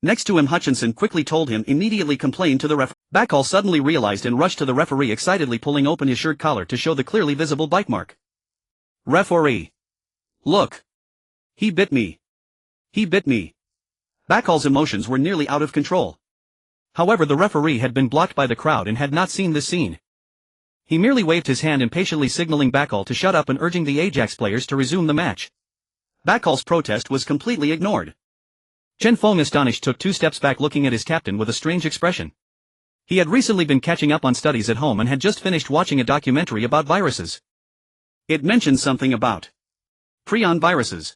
Next to him Hutchinson quickly told him, immediately complained to the ref. Bakal suddenly realized and rushed to the referee, excitedly pulling open his shirt collar to show the clearly visible bite mark. Referee. Look. He bit me. He bit me. Bakal's emotions were nearly out of control. However, the referee had been blocked by the crowd and had not seen this scene. He merely waved his hand, impatiently signaling Bakal to shut up and urging the Ajax players to resume the match. Bakal's protest was completely ignored. Chen Feng, astonished, took 2 steps back, looking at his captain with a strange expression. He had recently been catching up on studies at home and had just finished watching a documentary about viruses. It mentioned something about prion viruses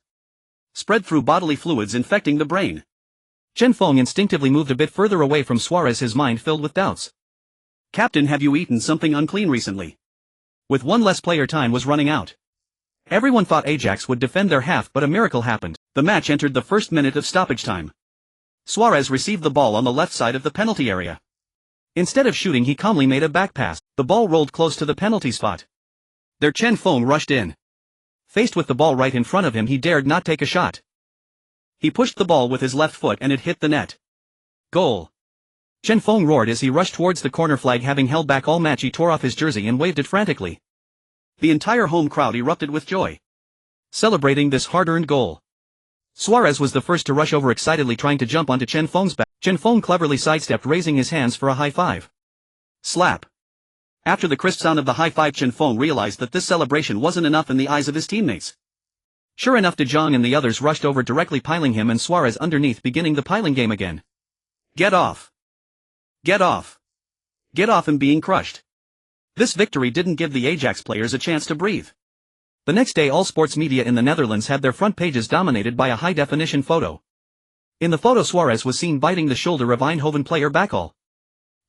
spread through bodily fluids, infecting the brain. Chen Feng instinctively moved a bit further away from Suarez, his mind filled with doubts. Captain, have you eaten something unclean recently? With one less player, time was running out. Everyone thought Ajax would defend their half, but a miracle happened. The match entered the first minute of stoppage time. Suarez received the ball on the left side of the penalty area. Instead of shooting, he calmly made a back pass. The ball rolled close to the penalty spot. There Chen Feng rushed in. Faced with the ball right in front of him, he dared not take a shot. He pushed the ball with his left foot and it hit the net. Goal. Chen Feng roared as he rushed towards the corner flag. Having held back all match, he tore off his jersey and waved it frantically. The entire home crowd erupted with joy, celebrating this hard-earned goal. Suarez was the first to rush over, excitedly trying to jump onto Chen Feng's back. Chen Feng cleverly sidestepped, raising his hands for a high five. Slap. After the crisp sound of the high five, Chen Feng realized that this celebration wasn't enough in the eyes of his teammates. Sure enough, De Jong and the others rushed over, directly piling him and Suarez underneath, beginning the piling game again. Get off. Get off. Get off, and being crushed. This victory didn't give the Ajax players a chance to breathe. The next day, all sports media in the Netherlands had their front pages dominated by a high-definition photo. In the photo, Suarez was seen biting the shoulder of Eindhoven player Bakal.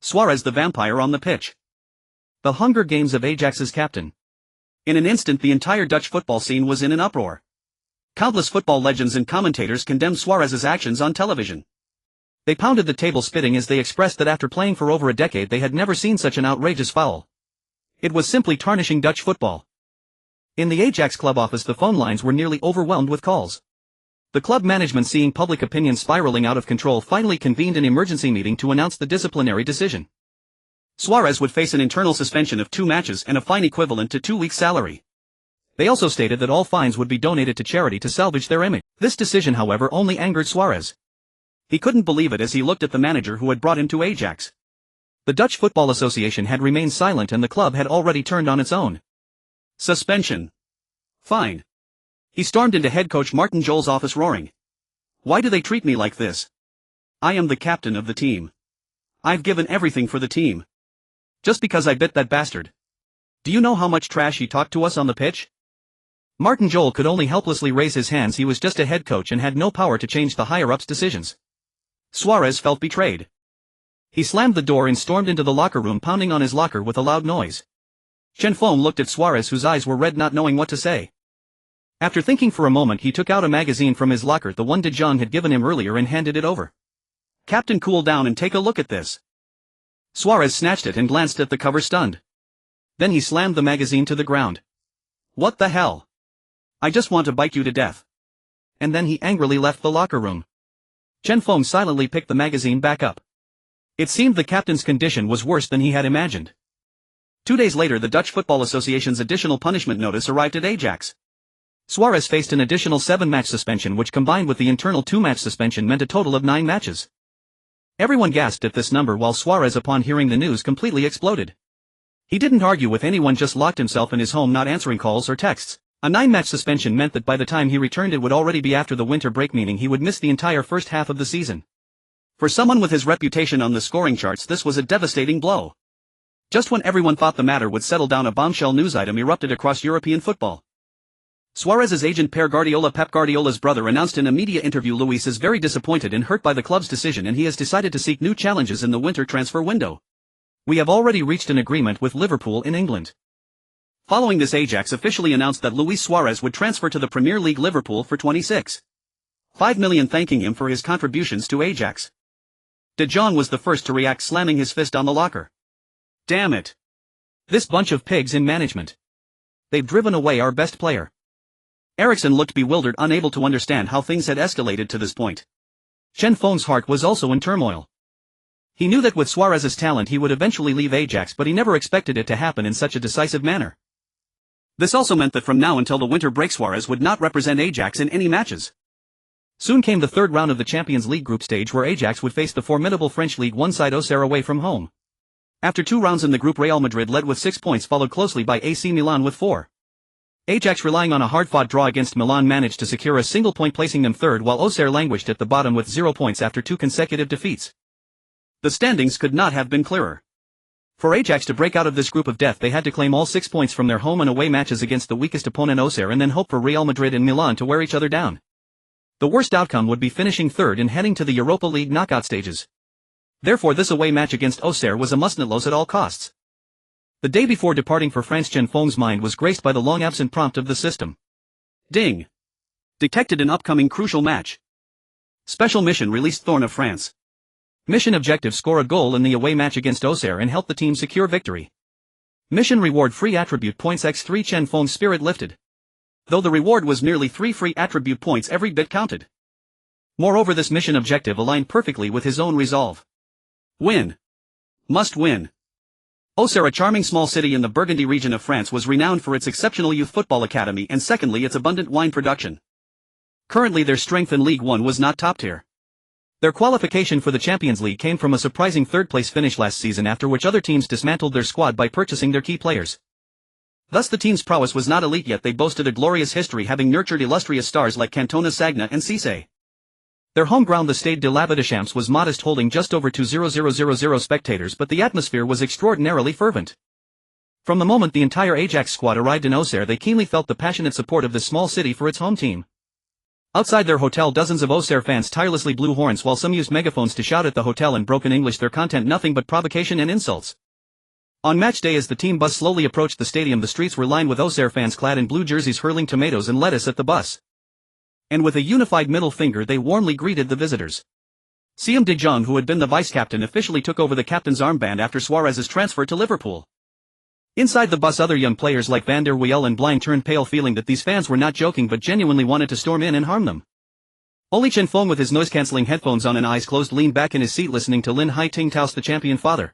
Suarez, the vampire on the pitch. The Hunger Games of Ajax's captain. In an instant, the entire Dutch football scene was in an uproar. Countless football legends and commentators condemned Suarez's actions on television. They pounded the table, spitting as they expressed that after playing for over a decade they had never seen such an outrageous foul. It was simply tarnishing Dutch football. In the Ajax club office, the phone lines were nearly overwhelmed with calls. The club management, seeing public opinion spiraling out of control, finally convened an emergency meeting to announce the disciplinary decision. Suarez would face an internal suspension of 2 matches and a fine equivalent to 2 weeks' salary. They also stated that all fines would be donated to charity to salvage their image. This decision, however, only angered Suarez. He couldn't believe it as he looked at the manager who had brought him to Ajax. The Dutch Football Association had remained silent and the club had already turned on its own. Suspension. Fine. He stormed into head coach Martin Jol's office, roaring. Why do they treat me like this? I am the captain of the team. I've given everything for the team. Just because I bit that bastard. Do you know how much trash he talked to us on the pitch? Martin Jol could only helplessly raise his hands. He was just a head coach and had no power to change the higher-ups' decisions. Suarez felt betrayed. He slammed the door and stormed into the locker room, pounding on his locker with a loud noise. Chen Feng looked at Suarez, whose eyes were red, not knowing what to say. After thinking for a moment, he took out a magazine from his locker, the one De Jong had given him earlier, and handed it over. Captain, cool down and take a look at this. Suarez snatched it and glanced at the cover, stunned. Then he slammed the magazine to the ground. What the hell? I just want to bite you to death. And then he angrily left the locker room. Chen Feng silently picked the magazine back up. It seemed the captain's condition was worse than he had imagined. 2 days later, the Dutch Football Association's additional punishment notice arrived at Ajax. Suarez faced an additional 7-match suspension, which combined with the internal 2-match suspension meant a total of 9 matches. Everyone gasped at this number, while Suarez, upon hearing the news, completely exploded. He didn't argue with anyone, just locked himself in his home, not answering calls or texts. A 9-match suspension meant that by the time he returned it would already be after the winter break, meaning he would miss the entire first half of the season. For someone with his reputation on the scoring charts, this was a devastating blow. Just when everyone thought the matter would settle down, a bombshell news item erupted across European football. Suarez's agent Pep Guardiola's brother, announced in a media interview Luis is very disappointed and hurt by the club's decision, and he has decided to seek new challenges in the winter transfer window. We have already reached an agreement with Liverpool in England. Following this, Ajax officially announced that Luis Suarez would transfer to the Premier League Liverpool for £26.5 million, thanking him for his contributions to Ajax. De Jong was the first to react, slamming his fist on the locker. "Damn it. This bunch of pigs in management. They've driven away our best player." Eriksen looked bewildered, unable to understand how things had escalated to this point. Chen Feng's heart was also in turmoil. He knew that with Suarez's talent he would eventually leave Ajax, but he never expected it to happen in such a decisive manner. This also meant that from now until the winter break, Suarez would not represent Ajax in any matches. Soon came the third round of the Champions League group stage, where Ajax would face the formidable French Ligue 1 side Auxerre away from home. After 2 rounds in the group, Real Madrid led with 6 points, followed closely by AC Milan with 4. Ajax, relying on a hard-fought draw against Milan, managed to secure a single point, placing them third, while Auxerre languished at the bottom with 0 points after 2 consecutive defeats. The standings could not have been clearer. For Ajax to break out of this group of death, they had to claim all 6 points from their home and away matches against the weakest opponent, Auxerre, and then hope for Real Madrid and Milan to wear each other down. The worst outcome would be finishing third and heading to the Europa League knockout stages. Therefore, this away match against Auxerre was a must-not lose at all costs. The day before departing for France, Chen Feng's mind was graced by the long-absent prompt of the system. Ding! Detected an upcoming crucial match. Special mission released: Thorn of France. Mission objective: score a goal in the away match against Auxerre and help the team secure victory. Mission reward: free attribute points x3. Chen Feng's spirit lifted. Though the reward was merely 3 free attribute points, every bit counted. Moreover, this mission objective aligned perfectly with his own resolve. Win. Must win. Auxerre, a charming small city in the Burgundy region of France, was renowned for its exceptional youth football academy and secondly its abundant wine production. Currently their strength in Ligue 1 was not top tier. Their qualification for the Champions League came from a surprising third-place finish last season, after which other teams dismantled their squad by purchasing their key players. Thus the team's prowess was not elite, yet they boasted a glorious history, having nurtured illustrious stars like Cantona, Sagna and Cisse. Their home ground, the Stade de l'Abbé-des-Champs, was modest, holding just over 2,000 spectators, but the atmosphere was extraordinarily fervent. From the moment the entire Ajax squad arrived in Auxerre, they keenly felt the passionate support of this small city for its home team. Outside their hotel, dozens of Auxerre fans tirelessly blew horns, while some used megaphones to shout at the hotel in broken English, their content nothing but provocation and insults. On match day, as the team bus slowly approached the stadium, the streets were lined with Auxerre fans clad in blue jerseys hurling tomatoes and lettuce at the bus. And with a unified middle finger they warmly greeted the visitors. Siem de Jong, who had been the vice-captain, officially took over the captain's armband after Suarez's transfer to Liverpool. Inside the bus, other young players like Van der Wiel and Blind turned pale, feeling that these fans were not joking but genuinely wanted to storm in and harm them. Only Chen Feng, with his noise-cancelling headphones on and eyes closed, leaned back in his seat listening to Lin Hai Ting toast the champion father.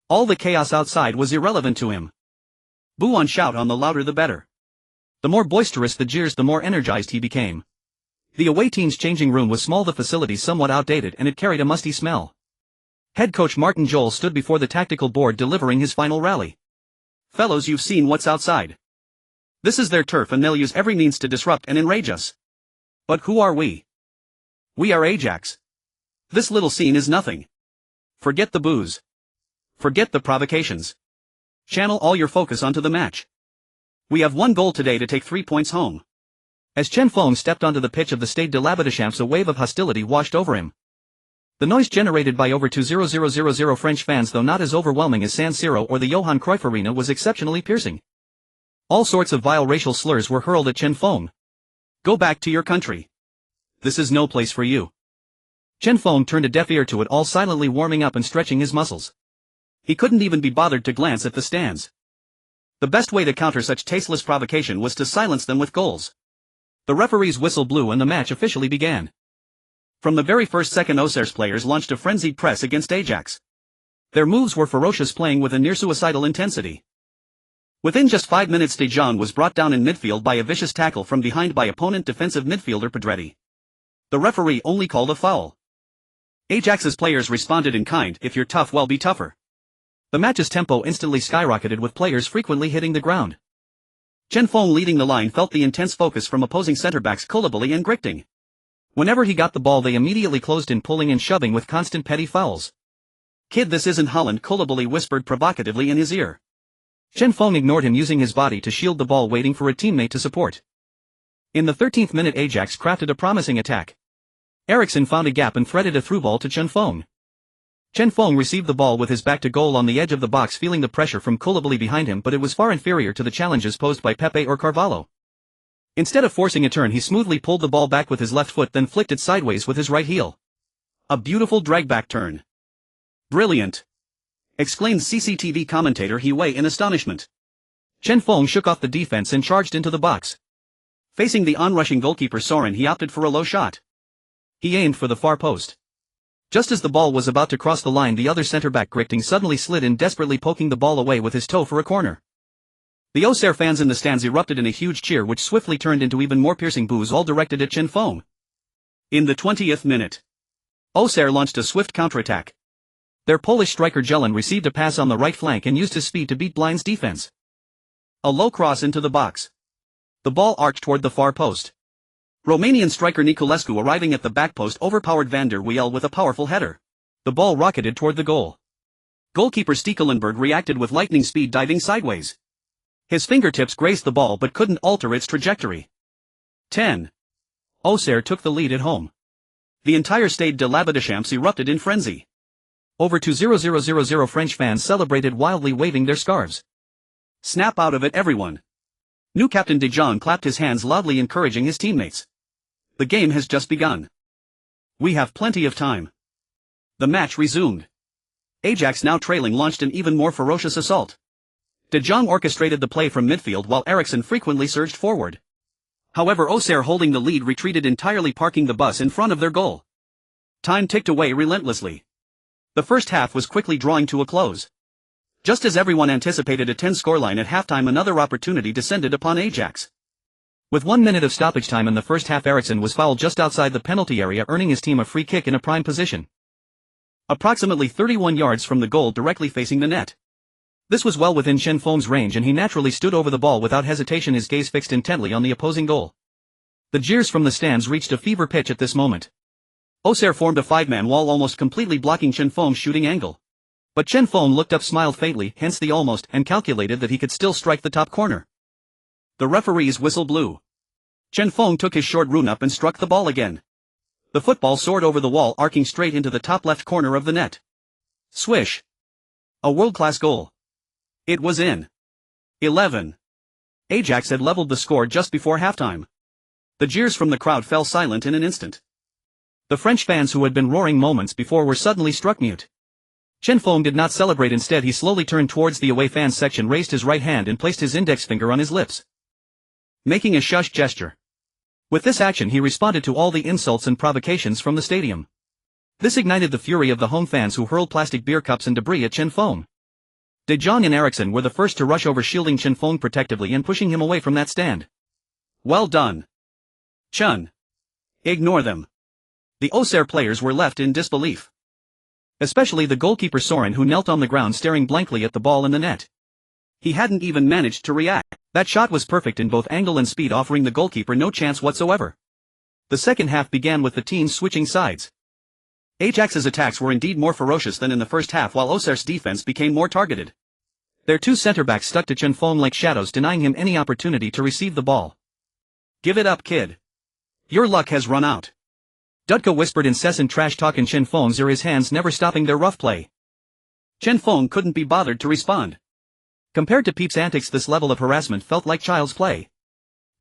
All the chaos outside was irrelevant to him. Boo on, shout on, the louder the better. The more boisterous the jeers, the more energized he became. The away team's changing room was small, the facilities somewhat outdated, and it carried a musty smell. Head coach Martin Jol stood before the tactical board delivering his final rally. Fellows, you've seen what's outside. This is their turf and they'll use every means to disrupt and enrage us. But who are we? We are Ajax. This little scene is nothing. Forget the booze. Forget the provocations. Channel all your focus onto the match. We have one goal today: to take 3 points home. As Chen Feng stepped onto the pitch of the Stade de l'Abbé-des-Champs, a wave of hostility washed over him. The noise generated by over 2,000 French fans, though not as overwhelming as San Siro or the Johan Cruyff Arena, was exceptionally piercing. All sorts of vile racial slurs were hurled at Chen Feng. Go back to your country. This is no place for you. Chen Feng turned a deaf ear to it all, silently warming up and stretching his muscles. He couldn't even be bothered to glance at the stands. The best way to counter such tasteless provocation was to silence them with goals. The referee's whistle blew and the match officially began. From the very first second, Auxerre's players launched a frenzied press against Ajax. Their moves were ferocious, playing with a near-suicidal intensity. Within just 5 minutes De Jong was brought down in midfield by a vicious tackle from behind by opponent defensive midfielder Pedretti. The referee only called a foul. Ajax's players responded in kind, "If you're tough, well, be tougher." The match's tempo instantly skyrocketed with players frequently hitting the ground. Chen Feng leading the line felt the intense focus from opposing centre-backs Koulibaly and Grichting. Whenever he got the ball they immediately closed in, pulling and shoving with constant petty fouls. "Kid, this isn't Holland," Koulibaly whispered provocatively in his ear. Chen Feng ignored him, using his body to shield the ball, waiting for a teammate to support. In the 13th minute Ajax crafted a promising attack. Arie Haan found a gap and threaded a through ball to Chen Feng. Chen Feng received the ball with his back to goal on the edge of the box, feeling the pressure from Koulibaly behind him, but it was far inferior to the challenges posed by Pepe or Carvalho. Instead of forcing a turn, he smoothly pulled the ball back with his left foot, then flicked it sideways with his right heel. A beautiful drag-back turn. "Brilliant!" exclaimed CCTV commentator He Wei in astonishment. Chen Feng shook off the defense and charged into the box. Facing the onrushing goalkeeper Soren, he opted for a low shot. He aimed for the far post. Just as the ball was about to cross the line, the other centre-back Grichting suddenly slid in, desperately poking the ball away with his toe for a corner. The Auxerre fans in the stands erupted in a huge cheer, which swiftly turned into even more piercing boos, all directed at Chen Feng. In the 20th minute, Auxerre launched a swift counterattack. Their Polish striker Jelin received a pass on the right flank and used his speed to beat Blind's defense. A low cross into the box. The ball arced toward the far post. Romanian striker Niculescu, arriving at the back post, overpowered Van der Wiel with a powerful header. The ball rocketed toward the goal. Goalkeeper Stekelenburg reacted with lightning speed, diving sideways. His fingertips grazed the ball but couldn't alter its trajectory. 10. Auxerre took the lead at home. The entire Stade de l'Abbé-des-Champs erupted in frenzy. Over 2,000 French fans celebrated wildly, waving their scarves. "Snap out of it, everyone." New captain De Jong clapped his hands loudly, encouraging his teammates. "The game has just begun. We have plenty of time." The match resumed. Ajax, now trailing, launched an even more ferocious assault. De Jong orchestrated the play from midfield while Arie Haan frequently surged forward. However, Auxerre, holding the lead, retreated entirely, parking the bus in front of their goal. Time ticked away relentlessly. The first half was quickly drawing to a close. Just as everyone anticipated a 10 scoreline at halftime, another opportunity descended upon Ajax. With 1 minute of stoppage time in the first half, Arie Haan was fouled just outside the penalty area, earning his team a free kick in a prime position. Approximately 31 yards from the goal, directly facing the net. This was well within Chen Feng's range, and he naturally stood over the ball without hesitation, his gaze fixed intently on the opposing goal. The jeers from the stands reached a fever pitch at this moment. Auxerre formed a 5-man wall, almost completely blocking Chen Feng's shooting angle. But Chen Feng looked up, smiled faintly, hence the almost, and calculated that he could still strike the top corner. The referee's whistle blew. Chen Feng took his short run up and struck the ball again. The football soared over the wall, arcing straight into the top left corner of the net. Swish! A world-class goal. It was in. 11. Ajax had leveled the score just before halftime. The jeers from the crowd fell silent in an instant. The French fans, who had been roaring moments before, were suddenly struck mute. Chen Feng did not celebrate. Instead, he slowly turned towards the away fans section, raised his right hand and placed his index finger on his lips, making a shush gesture. With this action, he responded to all the insults and provocations from the stadium. This ignited the fury of the home fans, who hurled plastic beer cups and debris at Chen Feng. De Jong and Arie Haan were the first to rush over, shielding Chen Feng protectively and pushing him away from that stand. "Well done, Chen. Ignore them." The Auxerre players were left in disbelief. Especially the goalkeeper Soren, who knelt on the ground staring blankly at the ball in the net. He hadn't even managed to react. That shot was perfect in both angle and speed, offering the goalkeeper no chance whatsoever. The second half began with the teams switching sides. Ajax's attacks were indeed more ferocious than in the first half, while Auxerre's defense became more targeted. Their two centre-backs stuck to Chen Feng like shadows, denying him any opportunity to receive the ball. "Give it up, kid. Your luck has run out." Dudka whispered incessant trash talk in Chen Feng's ear, his hands never stopping their rough play. Chen Feng couldn't be bothered to respond. Compared to Peep's antics, this level of harassment felt like child's play.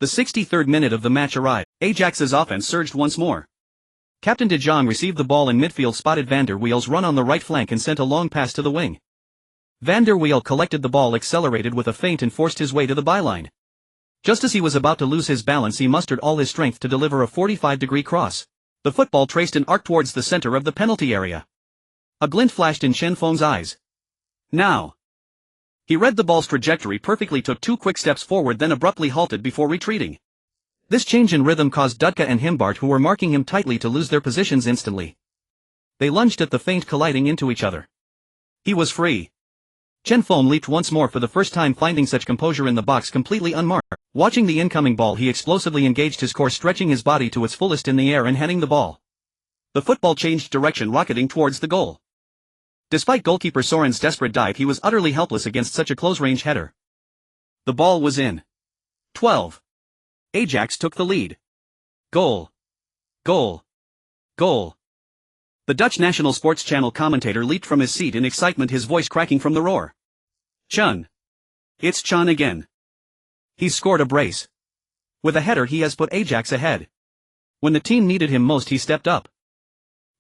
The 63rd minute of the match arrived. Ajax's offense surged once more. Captain De Jong received the ball in midfield, spotted Van der Wiel's run on the right flank and sent a long pass to the wing. Van der Wiel collected the ball, accelerated with a feint and forced his way to the byline. Just as he was about to lose his balance, he mustered all his strength to deliver a 45-degree cross. The football traced an arc towards the center of the penalty area. A glint flashed in Chen Feng's eyes. "Now. He read the ball's trajectory perfectly, took 2 quick steps forward, then abruptly halted before retreating. This change in rhythm caused Dudka and Himbart, who were marking him tightly, to lose their positions instantly. They lunged at the feint, colliding into each other. He was free. Chen Feng leaped once more, for the first time finding such composure in the box, completely unmarked. Watching the incoming ball, he explosively engaged his core, stretching his body to its fullest in the air and heading the ball. The football changed direction, rocketing towards the goal. Despite goalkeeper Soren's desperate dive, he was utterly helpless against such a close-range header. The ball was in. 12. Ajax took the lead. Goal. Goal. Goal. The Dutch national sports channel commentator leaped from his seat in excitement, his voice cracking from the roar. Chen. It's Chen again. He's scored a brace. With a header, he has put Ajax ahead. When the team needed him most, he stepped up.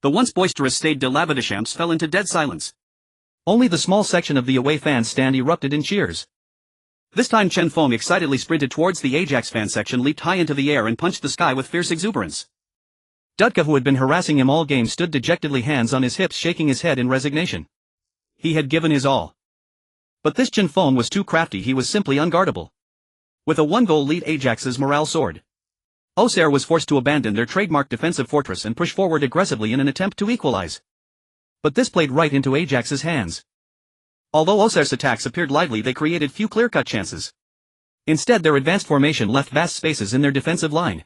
The once boisterous Stade de l'Avant-de-Champs fell into dead silence. Only the small section of the away fans stand erupted in cheers. This time Chen Feng excitedly sprinted towards the Ajax fan section, leaped high into the air and punched the sky with fierce exuberance. Dudka, who had been harassing him all game, stood dejectedly, hands on his hips, shaking his head in resignation. He had given his all. But this Chen Feng was too crafty, he was simply unguardable. With a 1-goal lead, Ajax's morale soared. Auxerre was forced to abandon their trademark defensive fortress and push forward aggressively in an attempt to equalize. But this played right into Ajax's hands. Although Auxerre's attacks appeared lively, they created few clear-cut chances. Instead, their advanced formation left vast spaces in their defensive line.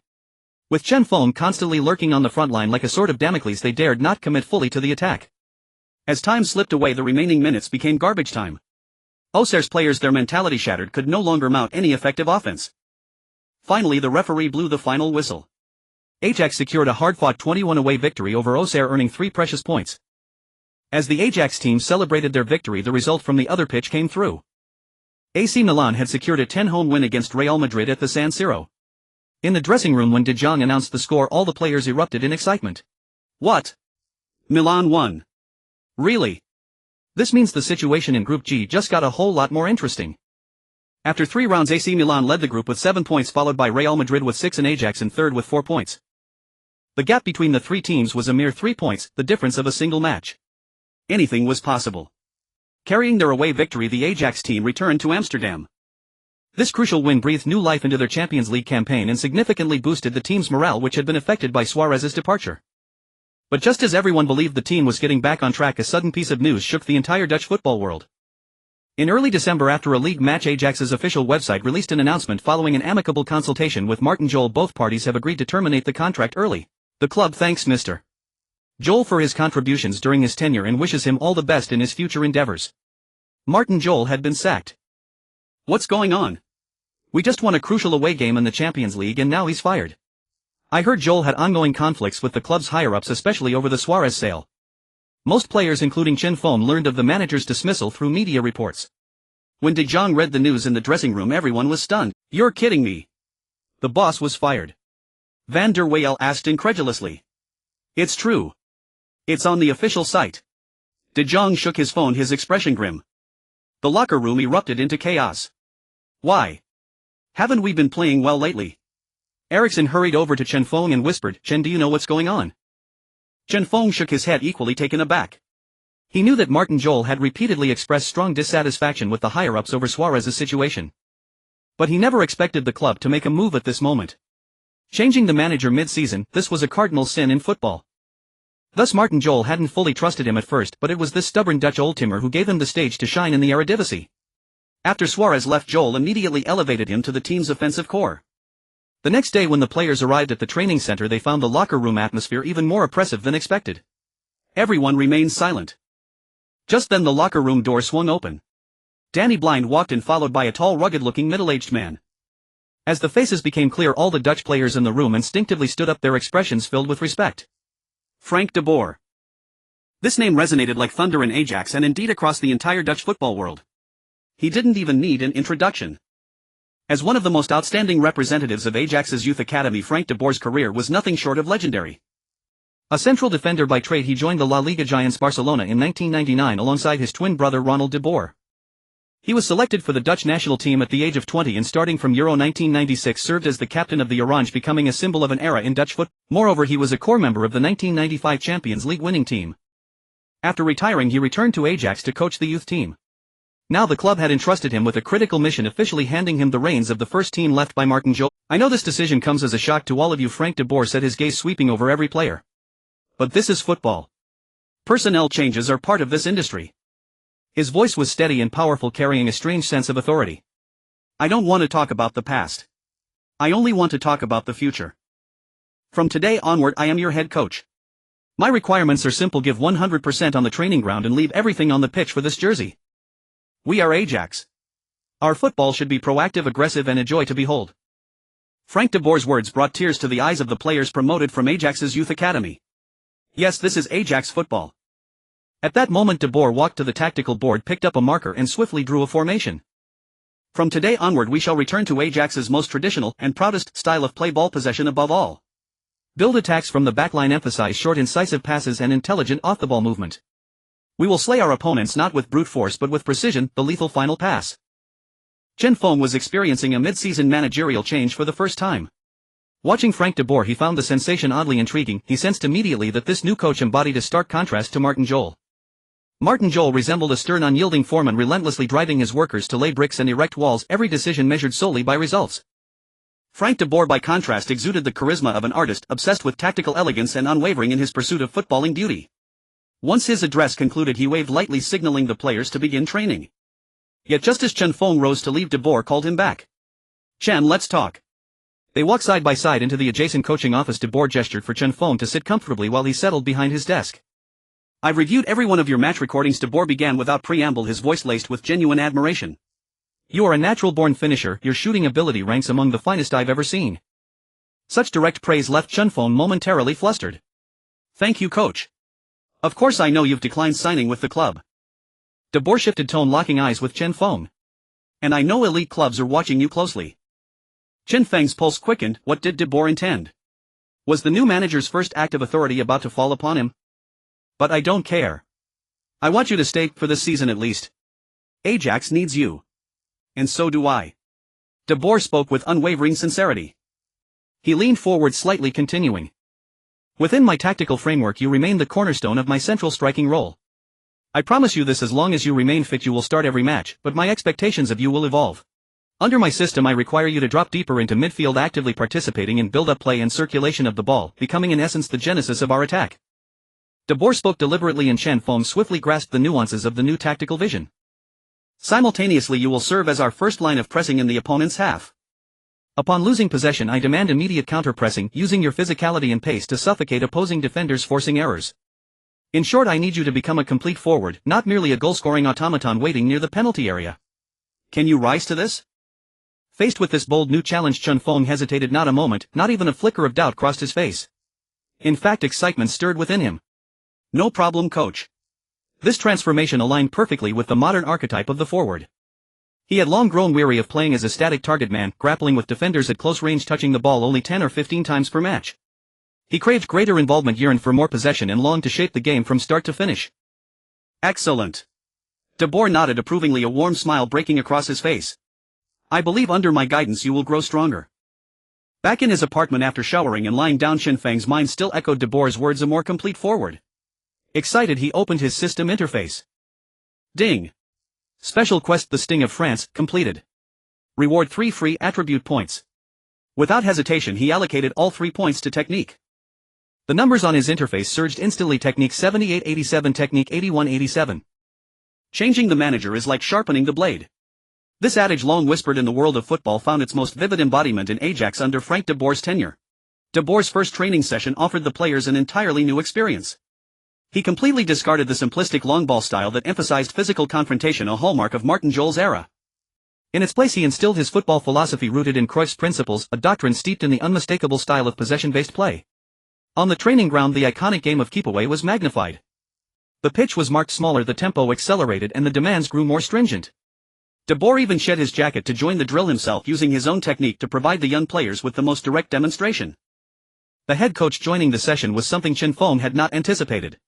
With Chen Feng constantly lurking on the front line like a sword of Damocles, they dared not commit fully to the attack. As time slipped away, the remaining minutes became garbage time. Auxerre's players, their mentality shattered, could no longer mount any effective offense. Finally, the referee blew the final whistle. Ajax secured a hard-fought 21 away victory over Auxerre, earning 3 precious points. As the Ajax team celebrated their victory, the result from the other pitch came through. AC Milan had secured a 10-home win against Real Madrid at the San Siro. In the dressing room, when De Jong announced the score, all the players erupted in excitement. What? Milan won. Really? This means the situation in Group G just got a whole lot more interesting. After 3 rounds, AC Milan led the group with 7 points, followed by Real Madrid with 6 and Ajax in third with 4 points. The gap between the 3 teams was a mere 3 points, the difference of a single match. Anything was possible. Carrying their away victory, the Ajax team returned to Amsterdam. This crucial win breathed new life into their Champions League campaign and significantly boosted the team's morale, which had been affected by Suarez's departure. But just as everyone believed the team was getting back on track, a sudden piece of news shook the entire Dutch football world. In early December, after a league match, Ajax's official website released an announcement following an amicable consultation with Martin Jol. Both parties have agreed to terminate the contract early. The club thanks Mr. Jol for his contributions during his tenure and wishes him all the best in his future endeavors. Martin Jol had been sacked. What's going on? We just won a crucial away game in the Champions League and now he's fired. I heard Jol had ongoing conflicts with the club's higher-ups, especially over the Suarez sale. Most players, including Chen Feng, learned of the manager's dismissal through media reports. When De Jong read the news in the dressing room, everyone was stunned. You're kidding me. The boss was fired. Van der Waal asked incredulously. It's true. It's on the official site. De Jong shook his phone, his expression grim. The locker room erupted into chaos. Why? Haven't we been playing well lately? Eriksson hurried over to Chen Feng and whispered, Chen, do you know what's going on? Chen Feng shook his head, equally taken aback. He knew that Martin Jol had repeatedly expressed strong dissatisfaction with the higher-ups over Suarez's situation. But he never expected the club to make a move at this moment. Changing the manager mid-season, this was a cardinal sin in football. Thus Martin Jol hadn't fully trusted him at first, but it was this stubborn Dutch old-timer who gave him the stage to shine in the Eredivisie. After Suarez left, Jol immediately elevated him to the team's offensive core. The next day, when the players arrived at the training center, they found the locker room atmosphere even more oppressive than expected. Everyone remained silent. Just then the locker room door swung open. Danny Blind walked in, followed by a tall, rugged-looking middle-aged man. As the faces became clear, all the Dutch players in the room instinctively stood up, their expressions filled with respect. Frank de Boer. This name resonated like thunder in Ajax and indeed across the entire Dutch football world. He didn't even need an introduction. As one of the most outstanding representatives of Ajax's youth academy, Frank de Boer's career was nothing short of legendary. A central defender by trade, he joined the La Liga giants Barcelona in 1999 alongside his twin brother Ronald de Boer. He was selected for the Dutch national team at the age of 20 and, starting from Euro 1996, served as the captain of the Orange, becoming a symbol of an era in Dutch football. Moreover, he was a core member of the 1995 Champions League winning team. After retiring, he returned to Ajax to coach the youth team. Now the club had entrusted him with a critical mission, officially handing him the reins of the first team left by Martin Jol. I know this decision comes as a shock to all of you. Frank de Boer said, his gaze sweeping over every player. But this is football. Personnel changes are part of this industry. His voice was steady and powerful, carrying a strange sense of authority. I don't want to talk about the past. I only want to talk about the future. From today onward, I am your head coach. My requirements are simple: give 100% on the training ground and leave everything on the pitch for this jersey. We are Ajax. Our football should be proactive, aggressive, and a joy to behold. Frank de Boer's words brought tears to the eyes of the players promoted from Ajax's youth academy. Yes, this is Ajax football. At that moment, de Boer walked to the tactical board, picked up a marker, and swiftly drew a formation. From today onward, we shall return to Ajax's most traditional and proudest style of play: ball possession above all. Build attacks from the backline, emphasize short, incisive passes and intelligent off-the-ball movement. We will slay our opponents not with brute force but with precision, the lethal final pass. Chen Feng was experiencing a mid-season managerial change for the first time. Watching Frank de Boer, he found the sensation oddly intriguing. He sensed immediately that this new coach embodied a stark contrast to Martin Jol. Martin Jol resembled a stern, unyielding foreman, relentlessly driving his workers to lay bricks and erect walls, every decision measured solely by results. Frank de Boer, by contrast, exuded the charisma of an artist, obsessed with tactical elegance and unwavering in his pursuit of footballing beauty. Once his address concluded, he waved lightly, signaling the players to begin training. Yet just as Chen Feng rose to leave, de Boer called him back. Chen, let's talk. They walked side by side into the adjacent coaching office. De Boer gestured for Chen Feng to sit comfortably while he settled behind his desk. I've reviewed every one of your match recordings. De Boer began without preamble, his voice laced with genuine admiration. You are a natural-born finisher. Your shooting ability ranks among the finest I've ever seen. Such direct praise left Chen Feng momentarily flustered. Thank you, coach. Of course I know you've declined signing with the club. De Boer shifted tone, locking eyes with Chen Feng. And I know elite clubs are watching you closely. Chen Feng's pulse quickened. What did de Boer intend? Was the new manager's first act of authority about to fall upon him? But I don't care. I want you to stay, for this season at least. Ajax needs you. And so do I. De Boer spoke with unwavering sincerity. He leaned forward slightly, continuing. Within my tactical framework, you remain the cornerstone of my central striking role. I promise you this: as long as you remain fit, you will start every match, but my expectations of you will evolve. Under my system, I require you to drop deeper into midfield, actively participating in build-up play and circulation of the ball, becoming in essence the genesis of our attack. De Boer spoke deliberately, and Chen Feng swiftly grasped the nuances of the new tactical vision. Simultaneously, you will serve as our first line of pressing in the opponent's half. Upon losing possession, I demand immediate counter-pressing, using your physicality and pace to suffocate opposing defenders, forcing errors. In short, I need you to become a complete forward, not merely a goal-scoring automaton waiting near the penalty area. Can you rise to this? Faced with this bold new challenge, Chen Feng hesitated not a moment. Not even a flicker of doubt crossed his face. In fact, excitement stirred within him. No problem, coach. This transformation aligned perfectly with the modern archetype of the forward. He had long grown weary of playing as a static target man, grappling with defenders at close range, touching the ball only 10 or 15 times per match. He craved greater involvement, yearned for more possession, and longed to shape the game from start to finish. Excellent. De Boer nodded approvingly, a warm smile breaking across his face. I believe under my guidance you will grow stronger. Back in his apartment after showering and lying down, Chen Feng's mind still echoed de Boer's words: a more complete forward. Excited, he opened his system interface. Ding. Special quest: The Sting of France, completed. Reward 3 free attribute points. Without hesitation, he allocated all 3 points to technique. The numbers on his interface surged instantly: technique 7887, technique 8187. Changing the manager is like sharpening the blade. This adage, long whispered in the world of football, found its most vivid embodiment in Ajax under Frank de Boer's tenure. De Boer's first training session offered the players an entirely new experience. He completely discarded the simplistic long ball style that emphasized physical confrontation, a hallmark of Martin Jol's era. In its place, he instilled his football philosophy rooted in Cruyff's principles, a doctrine steeped in the unmistakable style of possession-based play. On the training ground, the iconic game of keep-away was magnified. The pitch was marked smaller, the tempo accelerated, and the demands grew more stringent. De Boer even shed his jacket to join the drill himself, using his own technique to provide the young players with the most direct demonstration. The head coach joining the session was something Chen Feng had not anticipated.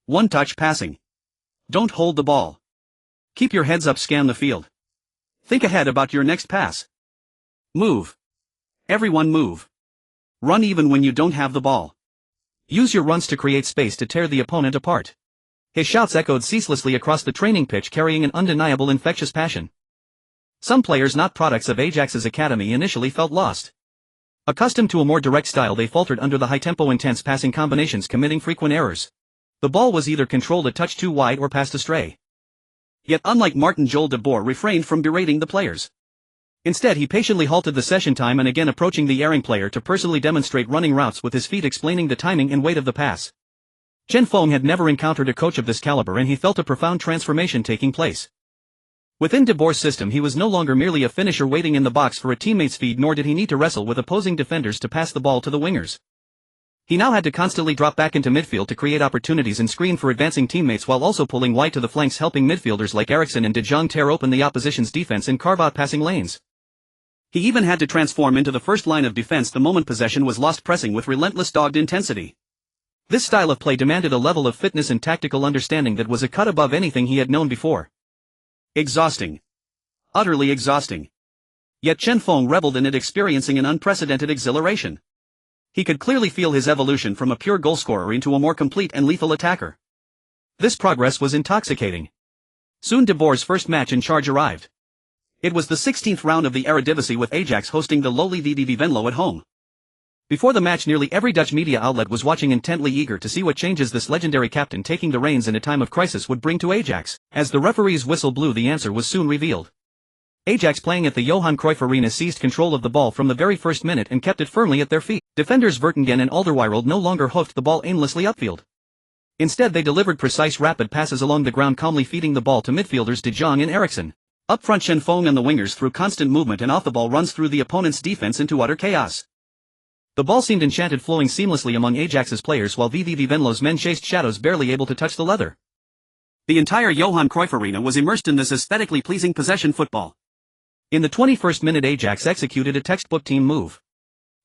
One-touch passing. Don't hold the ball. Keep your heads up, scan the field. Think ahead about your next pass. Move. Everyone move. Run even when you don't have the ball. Use your runs to create space to tear the opponent apart. His shouts echoed ceaselessly across the training pitch, carrying an undeniable infectious passion. Some players not products of Ajax's academy initially felt lost. Accustomed to a more direct style, they faltered under the high-tempo intense passing combinations, committing frequent errors. The ball was either controlled a touch too wide or passed astray. Yet unlike Martin, Joel de Boer refrained from berating the players. Instead, he patiently halted the session time and again approaching the erring player to personally demonstrate running routes with his feet, explaining the timing and weight of the pass. Chen Feng had never encountered a coach of this caliber, and he felt a profound transformation taking place. Within de Boer's system, he was no longer merely a finisher waiting in the box for a teammate's feed, nor did he need to wrestle with opposing defenders to pass the ball to the wingers. He now had to constantly drop back into midfield to create opportunities and screen for advancing teammates, while also pulling wide to the flanks, helping midfielders like Eriksen and De Jong tear open the opposition's defense and carve out passing lanes. He even had to transform into the first line of defense the moment possession was lost, pressing with relentless dogged intensity. This style of play demanded a level of fitness and tactical understanding that was a cut above anything he had known before. Exhausting. Utterly exhausting. Yet Chen Feng reveled in it, experiencing an unprecedented exhilaration. He could clearly feel his evolution from a pure goalscorer into a more complete and lethal attacker. This progress was intoxicating. Soon de Boer's first match in charge arrived. It was the 16th round of the Eredivisie, with Ajax hosting the lowly VVV Venlo at home. Before the match, nearly every Dutch media outlet was watching intently, eager to see what changes this legendary captain taking the reins in a time of crisis would bring to Ajax. As the referee's whistle blew, the answer was soon revealed. Ajax, playing at the Johan Cruyff Arena, seized control of the ball from the very first minute and kept it firmly at their feet. Defenders Vertonghen and Alderweireld no longer hoofed the ball aimlessly upfield. Instead, they delivered precise, rapid passes along the ground, calmly feeding the ball to midfielders De Jong and Eriksen. Up front, Chen Feng and the wingers through constant movement and off-the-ball runs threw the opponent's defense into utter chaos. The ball seemed enchanted, flowing seamlessly among Ajax's players, while VVV Venlo's men chased shadows, barely able to touch the leather. The entire Johan Cruyff Arena was immersed in this aesthetically pleasing possession football. In the 21st minute, Ajax executed a textbook team move.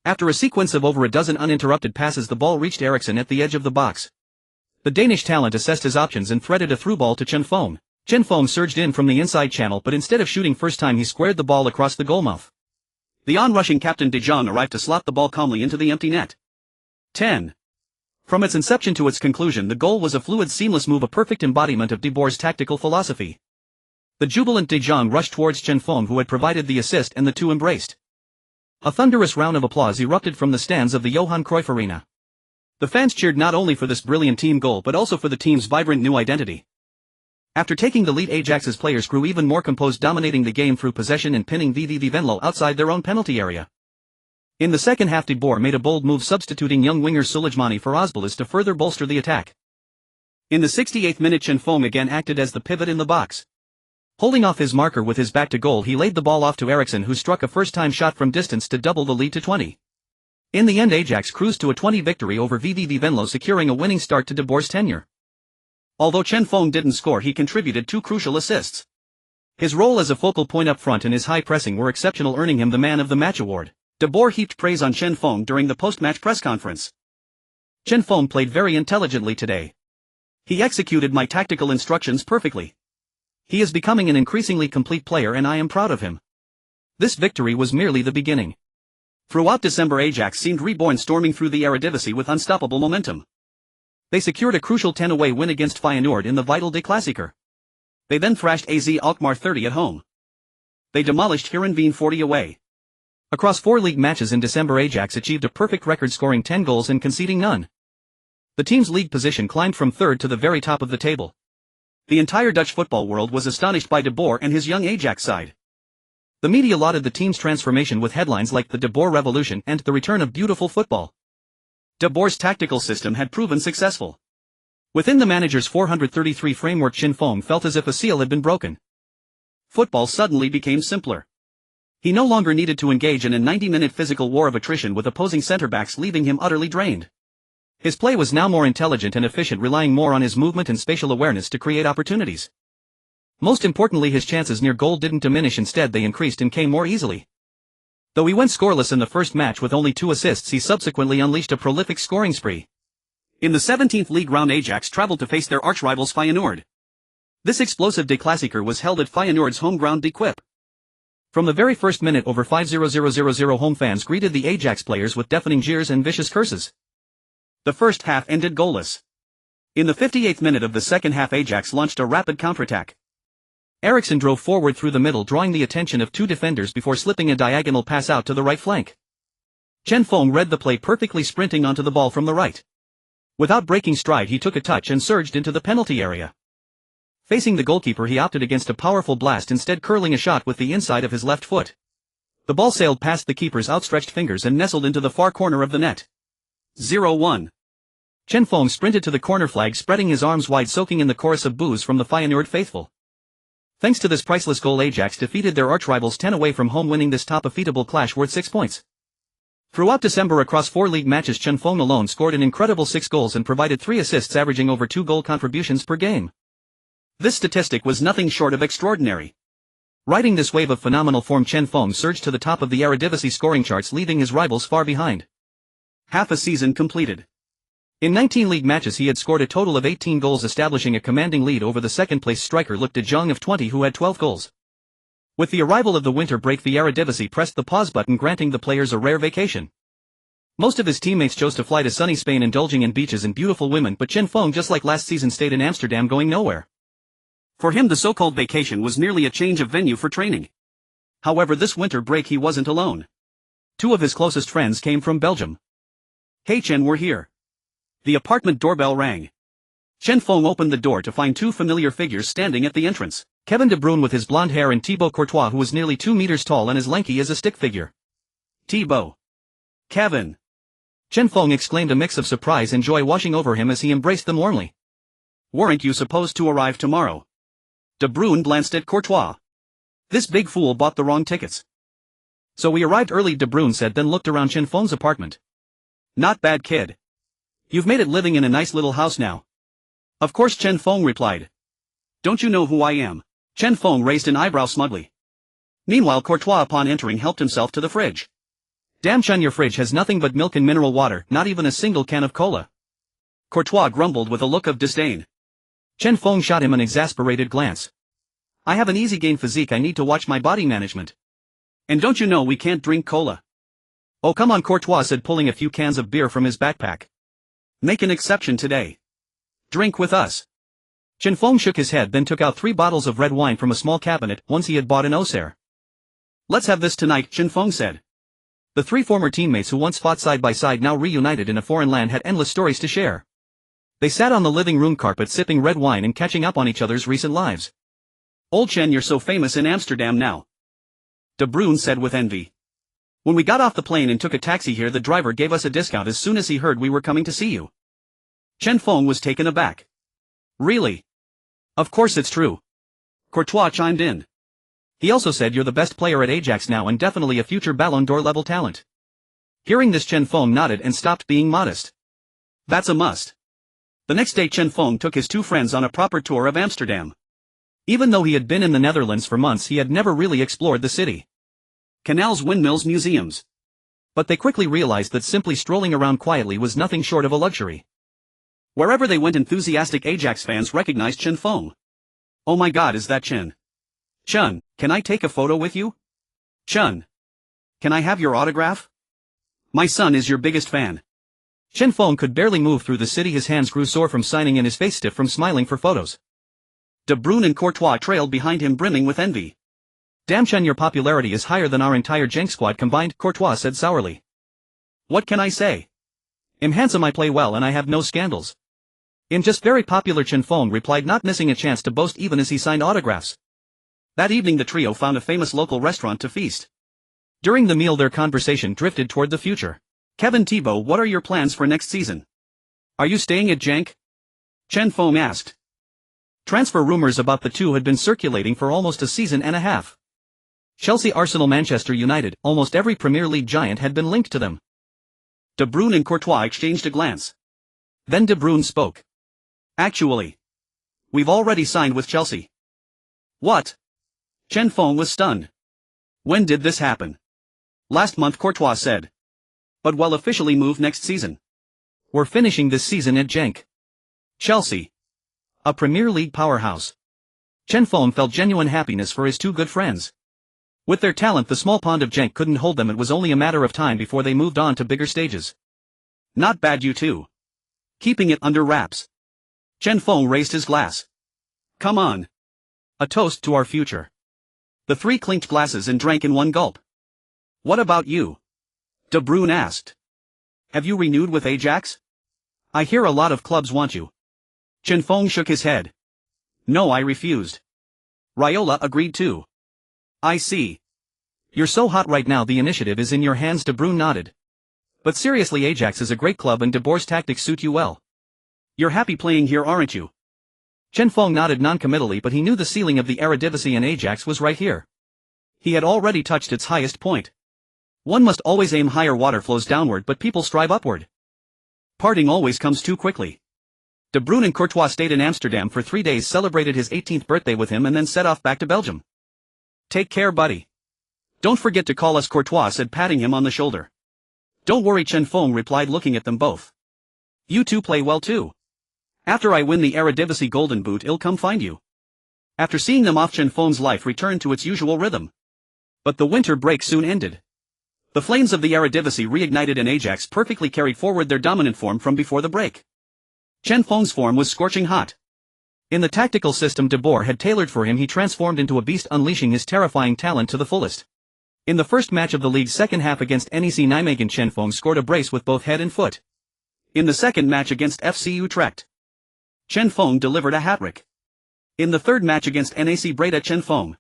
After a sequence of over a dozen uninterrupted passes, the ball reached Eriksen at the edge of the box. The Danish talent assessed his options and threaded a through ball to Chen Feng. Chen Feng surged in from the inside channel, but instead of shooting first time, he squared the ball across the goalmouth. The on-rushing captain De Jong arrived to slot the ball calmly into the empty net. 10. From its inception to its conclusion, the goal was a fluid, seamless move, a perfect embodiment of De Boer's tactical philosophy. The jubilant De Jong rushed towards Chen Feng, who had provided the assist, and the two embraced. A thunderous round of applause erupted from the stands of the Johan Cruyff Arena. The fans cheered not only for this brilliant team goal but also for the team's vibrant new identity. After taking the lead, Ajax's players grew even more composed, dominating the game through possession and pinning VVV Venlo outside their own penalty area. In the second half, De Boer made a bold move, substituting young winger Sulijmani for Osbalis to further bolster the attack. In the 68th minute, Chen Feng again acted as the pivot in the box. Holding off his marker with his back to goal, he laid the ball off to Eriksen, who struck a first-time shot from distance to double the lead to 20. In the end, Ajax cruised to a 20 victory over VVV Venlo, securing a winning start to De Boer's tenure. Although Chen Feng didn't score, he contributed 2 crucial assists. His role as a focal point up front and his high pressing were exceptional, earning him the Man of the Match award. De Boer heaped praise on Chen Feng during the post-match press conference. Chen Feng played very intelligently today. He executed my tactical instructions perfectly. He is becoming an increasingly complete player, and I am proud of him. This victory was merely the beginning. Throughout December, Ajax seemed reborn, storming through the Eredivisie with unstoppable momentum. They secured a crucial 10-away win against Feyenoord in the vital De Klassieker. They then thrashed AZ Alkmaar 30 at home. They demolished Heerenveen 40 away. Across 4 league matches in December, Ajax achieved a perfect record, scoring 10 goals and conceding none. The team's league position climbed from third to the very top of the table. The entire Dutch football world was astonished by De Boer and his young Ajax side. The media lauded the team's transformation with headlines like the De Boer Revolution and the return of beautiful football. De Boer's tactical system had proven successful. Within the manager's 433 framework, Chen Feng felt as if a seal had been broken. Football suddenly became simpler. He no longer needed to engage in a 90-minute physical war of attrition with opposing centre-backs, leaving him utterly drained. His play was now more intelligent and efficient, relying more on his movement and spatial awareness to create opportunities. Most importantly, his chances near goal didn't diminish, instead they increased and came more easily. Though he went scoreless in the first match with only 2 assists, he subsequently unleashed a prolific scoring spree. In the 17th league round, Ajax travelled to face their arch-rivals Feyenoord. This explosive De Klassieker was held at Feyenoord's home ground De Kuip. From the very first minute, over 5,000 home fans greeted the Ajax players with deafening jeers and vicious curses. The first half ended goalless. In the 58th minute of the second half, Ajax launched a rapid counterattack. Eriksson drove forward through the middle, drawing the attention of two defenders before slipping a diagonal pass out to the right flank. Chen Feng read the play perfectly, sprinting onto the ball from the right. Without breaking stride, he took a touch and surged into the penalty area. Facing the goalkeeper, he opted against a powerful blast, instead curling a shot with the inside of his left foot. The ball sailed past the keeper's outstretched fingers and nestled into the far corner of the net. 0-1. Chen Feng sprinted to the corner flag, spreading his arms wide, soaking in the chorus of boos from the Feyenoord faithful. Thanks to this priceless goal, Ajax defeated their archrivals 10 away from home, winning this top-undefeatable clash worth 6 points. Throughout December, across 4 league matches, Chen Feng alone scored an incredible 6 goals and provided 3 assists, averaging over 2 goal contributions per game. This statistic was nothing short of extraordinary. Riding this wave of phenomenal form, Chen Feng surged to the top of the Eredivisie scoring charts, leaving his rivals far behind. Half a season completed. In 19 league matches, he had scored a total of 18 goals, establishing a commanding lead over the second-place striker Luc de Jong of 20, who had 12 goals. With the arrival of the winter break, the Eredivisie pressed the pause button, granting the players a rare vacation. Most of his teammates chose to fly to sunny Spain, indulging in beaches and beautiful women, but Chen Feng, just like last season, stayed in Amsterdam, going nowhere. For him, the so-called vacation was merely a change of venue for training. However, this winter break he wasn't alone. 2 of his closest friends came from Belgium. Hey Chen, we're here. The apartment doorbell rang. Chen Feng opened the door to find 2 familiar figures standing at the entrance. Kevin De Bruyne with his blonde hair and Thibaut Courtois, who was nearly 2 meters tall and as lanky as a stick figure. Thibaut. Kevin. Chen Feng exclaimed, a mix of surprise and joy washing over him as he embraced them warmly. Weren't you supposed to arrive tomorrow? De Bruyne glanced at Courtois. This big fool bought the wrong tickets. So we arrived early, De Bruyne said, then looked around Chen Feng's apartment. Not bad, kid. You've made it living in a nice little house now. Of course, Chen Feng replied. Don't you know who I am? Chen Feng raised an eyebrow smugly. Meanwhile, Courtois, upon entering, helped himself to the fridge. Damn, Chen, your fridge has nothing but milk and mineral water, not even a single can of cola. Courtois grumbled with a look of disdain. Chen Feng shot him an exasperated glance. I have an easy gain physique, I need to watch my body management. And don't you know we can't drink cola? Oh come on, Courtois said, pulling a few cans of beer from his backpack. Make an exception today. Drink with us. Chen Feng shook his head, then took out 3 bottles of red wine from a small cabinet, ones he had bought in Auxerre. Let's have this tonight, Chen Feng said. The 3 former teammates who once fought side by side, now reunited in a foreign land, had endless stories to share. They sat on the living room carpet sipping red wine and catching up on each other's recent lives. Old Chen, you're so famous in Amsterdam now. De Bruyne said with envy. When we got off the plane and took a taxi here, the driver gave us a discount as soon as he heard we were coming to see you. Chen Feng was taken aback. Really? Of course it's true. Courtois chimed in. He also said you're the best player at Ajax now and definitely a future Ballon d'Or level talent. Hearing this, Chen Feng nodded and stopped being modest. That's a must. The next day, Chen Feng took his 2 friends on a proper tour of Amsterdam. Even though he had been in the Netherlands for months, he had never really explored the city. Canals, windmills, museums. But they quickly realized that simply strolling around quietly was nothing short of a luxury. Wherever they went, enthusiastic Ajax fans recognized Chen Feng. Oh my god, is that Chen? Chen, can I take a photo with you? Chen, can I have your autograph? My son is your biggest fan. Chen Feng could barely move through the city, his hands grew sore from signing and his face stiff from smiling for photos. De Bruyne and Courtois trailed behind him, brimming with envy. Damn, Chen, your popularity is higher than our entire Genk squad combined, Courtois said sourly. What can I say? I'm handsome, I play well, and I have no scandals. I'm just very popular, Chen Feng replied, not missing a chance to boast even as he signed autographs. That evening the trio found a famous local restaurant to feast. During the meal their conversation drifted toward the future. Kevin, Thibaut, what are your plans for next season? Are you staying at Genk? Chen Feng asked. Transfer rumors about the two had been circulating for almost a season and a half. Chelsea, Arsenal, Manchester United, almost every Premier League giant had been linked to them. De Bruyne and Courtois exchanged a glance. Then De Bruyne spoke. Actually, we've already signed with Chelsea. What? Chen Feng was stunned. When did this happen? Last month, Courtois said. But we'll officially move next season. We're finishing this season at Genk. Chelsea, a Premier League powerhouse. Chen Feng felt genuine happiness for his 2 good friends. With their talent, the small pond of Genk couldn't hold them. It was only a matter of time before they moved on to bigger stages. Not bad, you two. Keeping it under wraps. Chen Feng raised his glass. Come on. A toast to our future. The three clinked glasses and drank in one gulp. What about you? De Bruyne asked. Have you renewed with Ajax? I hear a lot of clubs want you. Chen Feng shook his head. No, I refused. Raiola agreed too. I see. You're so hot right now, the initiative is in your hands, De Bruyne nodded. But seriously, Ajax is a great club and De Boer's tactics suit you well. You're happy playing here, aren't you? Chen Feng nodded non-committally, but he knew the ceiling of the Eredivisie and Ajax was right here. He had already touched its highest point. One must always aim higher, water flows downward but people strive upward. Parting always comes too quickly. De Bruyne and Courtois stayed in Amsterdam for 3 days, celebrated his 18th birthday with him and then set off back to Belgium. Take care, buddy. Don't forget to call us, Courtois said, patting him on the shoulder. Don't worry, Chen Feng replied, looking at them both. You two play well too. After I win the Eredivisie Golden Boot, I'll come find you. After seeing them off, Chen Feng's life returned to its usual rhythm. But the winter break soon ended. The flames of the Eredivisie reignited and Ajax perfectly carried forward their dominant form from before the break. Chen Feng's form was scorching hot. In the tactical system De Boer had tailored for him, he transformed into a beast, unleashing his terrifying talent to the fullest. In the first match of the league's second half against NEC Nijmegen, Chen Feng scored a brace with both head and foot. In the second match against FC Utrecht, Chen Feng delivered a hat-trick. In the third match against NAC Breda, Chen Feng,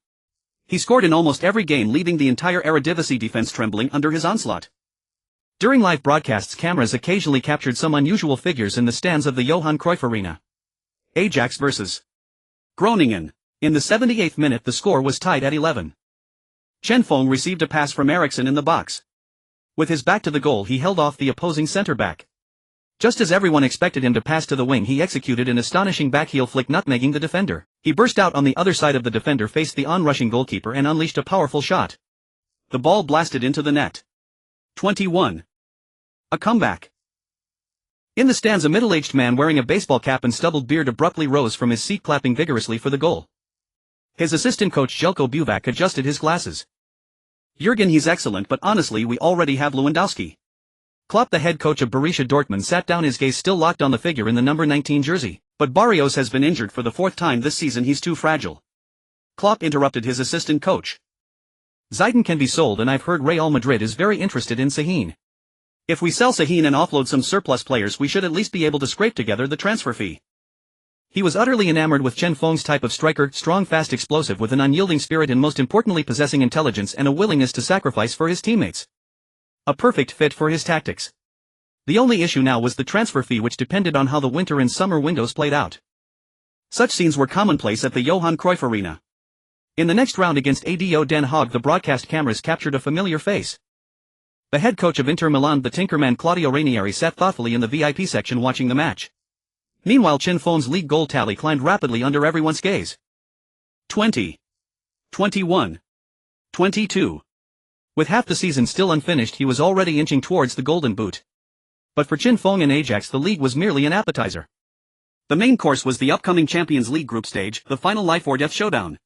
he scored in almost every game, leaving the entire Eredivisie defense trembling under his onslaught. During live broadcasts, cameras occasionally captured some unusual figures in the stands of the Johan Cruyff Arena. Ajax vs. Groningen. In the 78th minute, the score was tied at 11. Chen Feng received a pass from Eriksson in the box. With his back to the goal, he held off the opposing centre-back. Just as everyone expected him to pass to the wing, he executed an astonishing backheel flick, nutmegging the defender. He burst out on the other side of the defender, faced the onrushing goalkeeper and unleashed a powerful shot. The ball blasted into the net. 21. A comeback. In the stands, a middle-aged man wearing a baseball cap and stubbled beard abruptly rose from his seat, clapping vigorously for the goal. His assistant coach Jelko Buvac adjusted his glasses. Jurgen, he's excellent, but honestly we already have Lewandowski. Klopp, the head coach of Borussia Dortmund, sat down, his gaze still locked on the figure in the number 19 jersey. But Barrios has been injured for the 4th time this season, he's too fragile. Klopp interrupted his assistant coach. Zidane can be sold, and I've heard Real Madrid is very interested in Sahin. If we sell Sahin and offload some surplus players, we should at least be able to scrape together the transfer fee. He was utterly enamored with Chen Feng's type of striker, strong, fast, explosive, with an unyielding spirit and most importantly possessing intelligence and a willingness to sacrifice for his teammates. A perfect fit for his tactics. The only issue now was the transfer fee, which depended on how the winter and summer windows played out. Such scenes were commonplace at the Johan Cruyff Arena. In the next round against ADO Den Haag, the broadcast cameras captured a familiar face. The head coach of Inter Milan, the Tinkerman Claudio Ranieri, sat thoughtfully in the VIP section watching the match. Meanwhile, Chen Feng's league goal tally climbed rapidly under everyone's gaze. 20. 21. 22. With half the season still unfinished, he was already inching towards the Golden Boot. But for Chen Feng and Ajax, the league was merely an appetizer. The main course was the upcoming Champions League group stage, the final life or death showdown.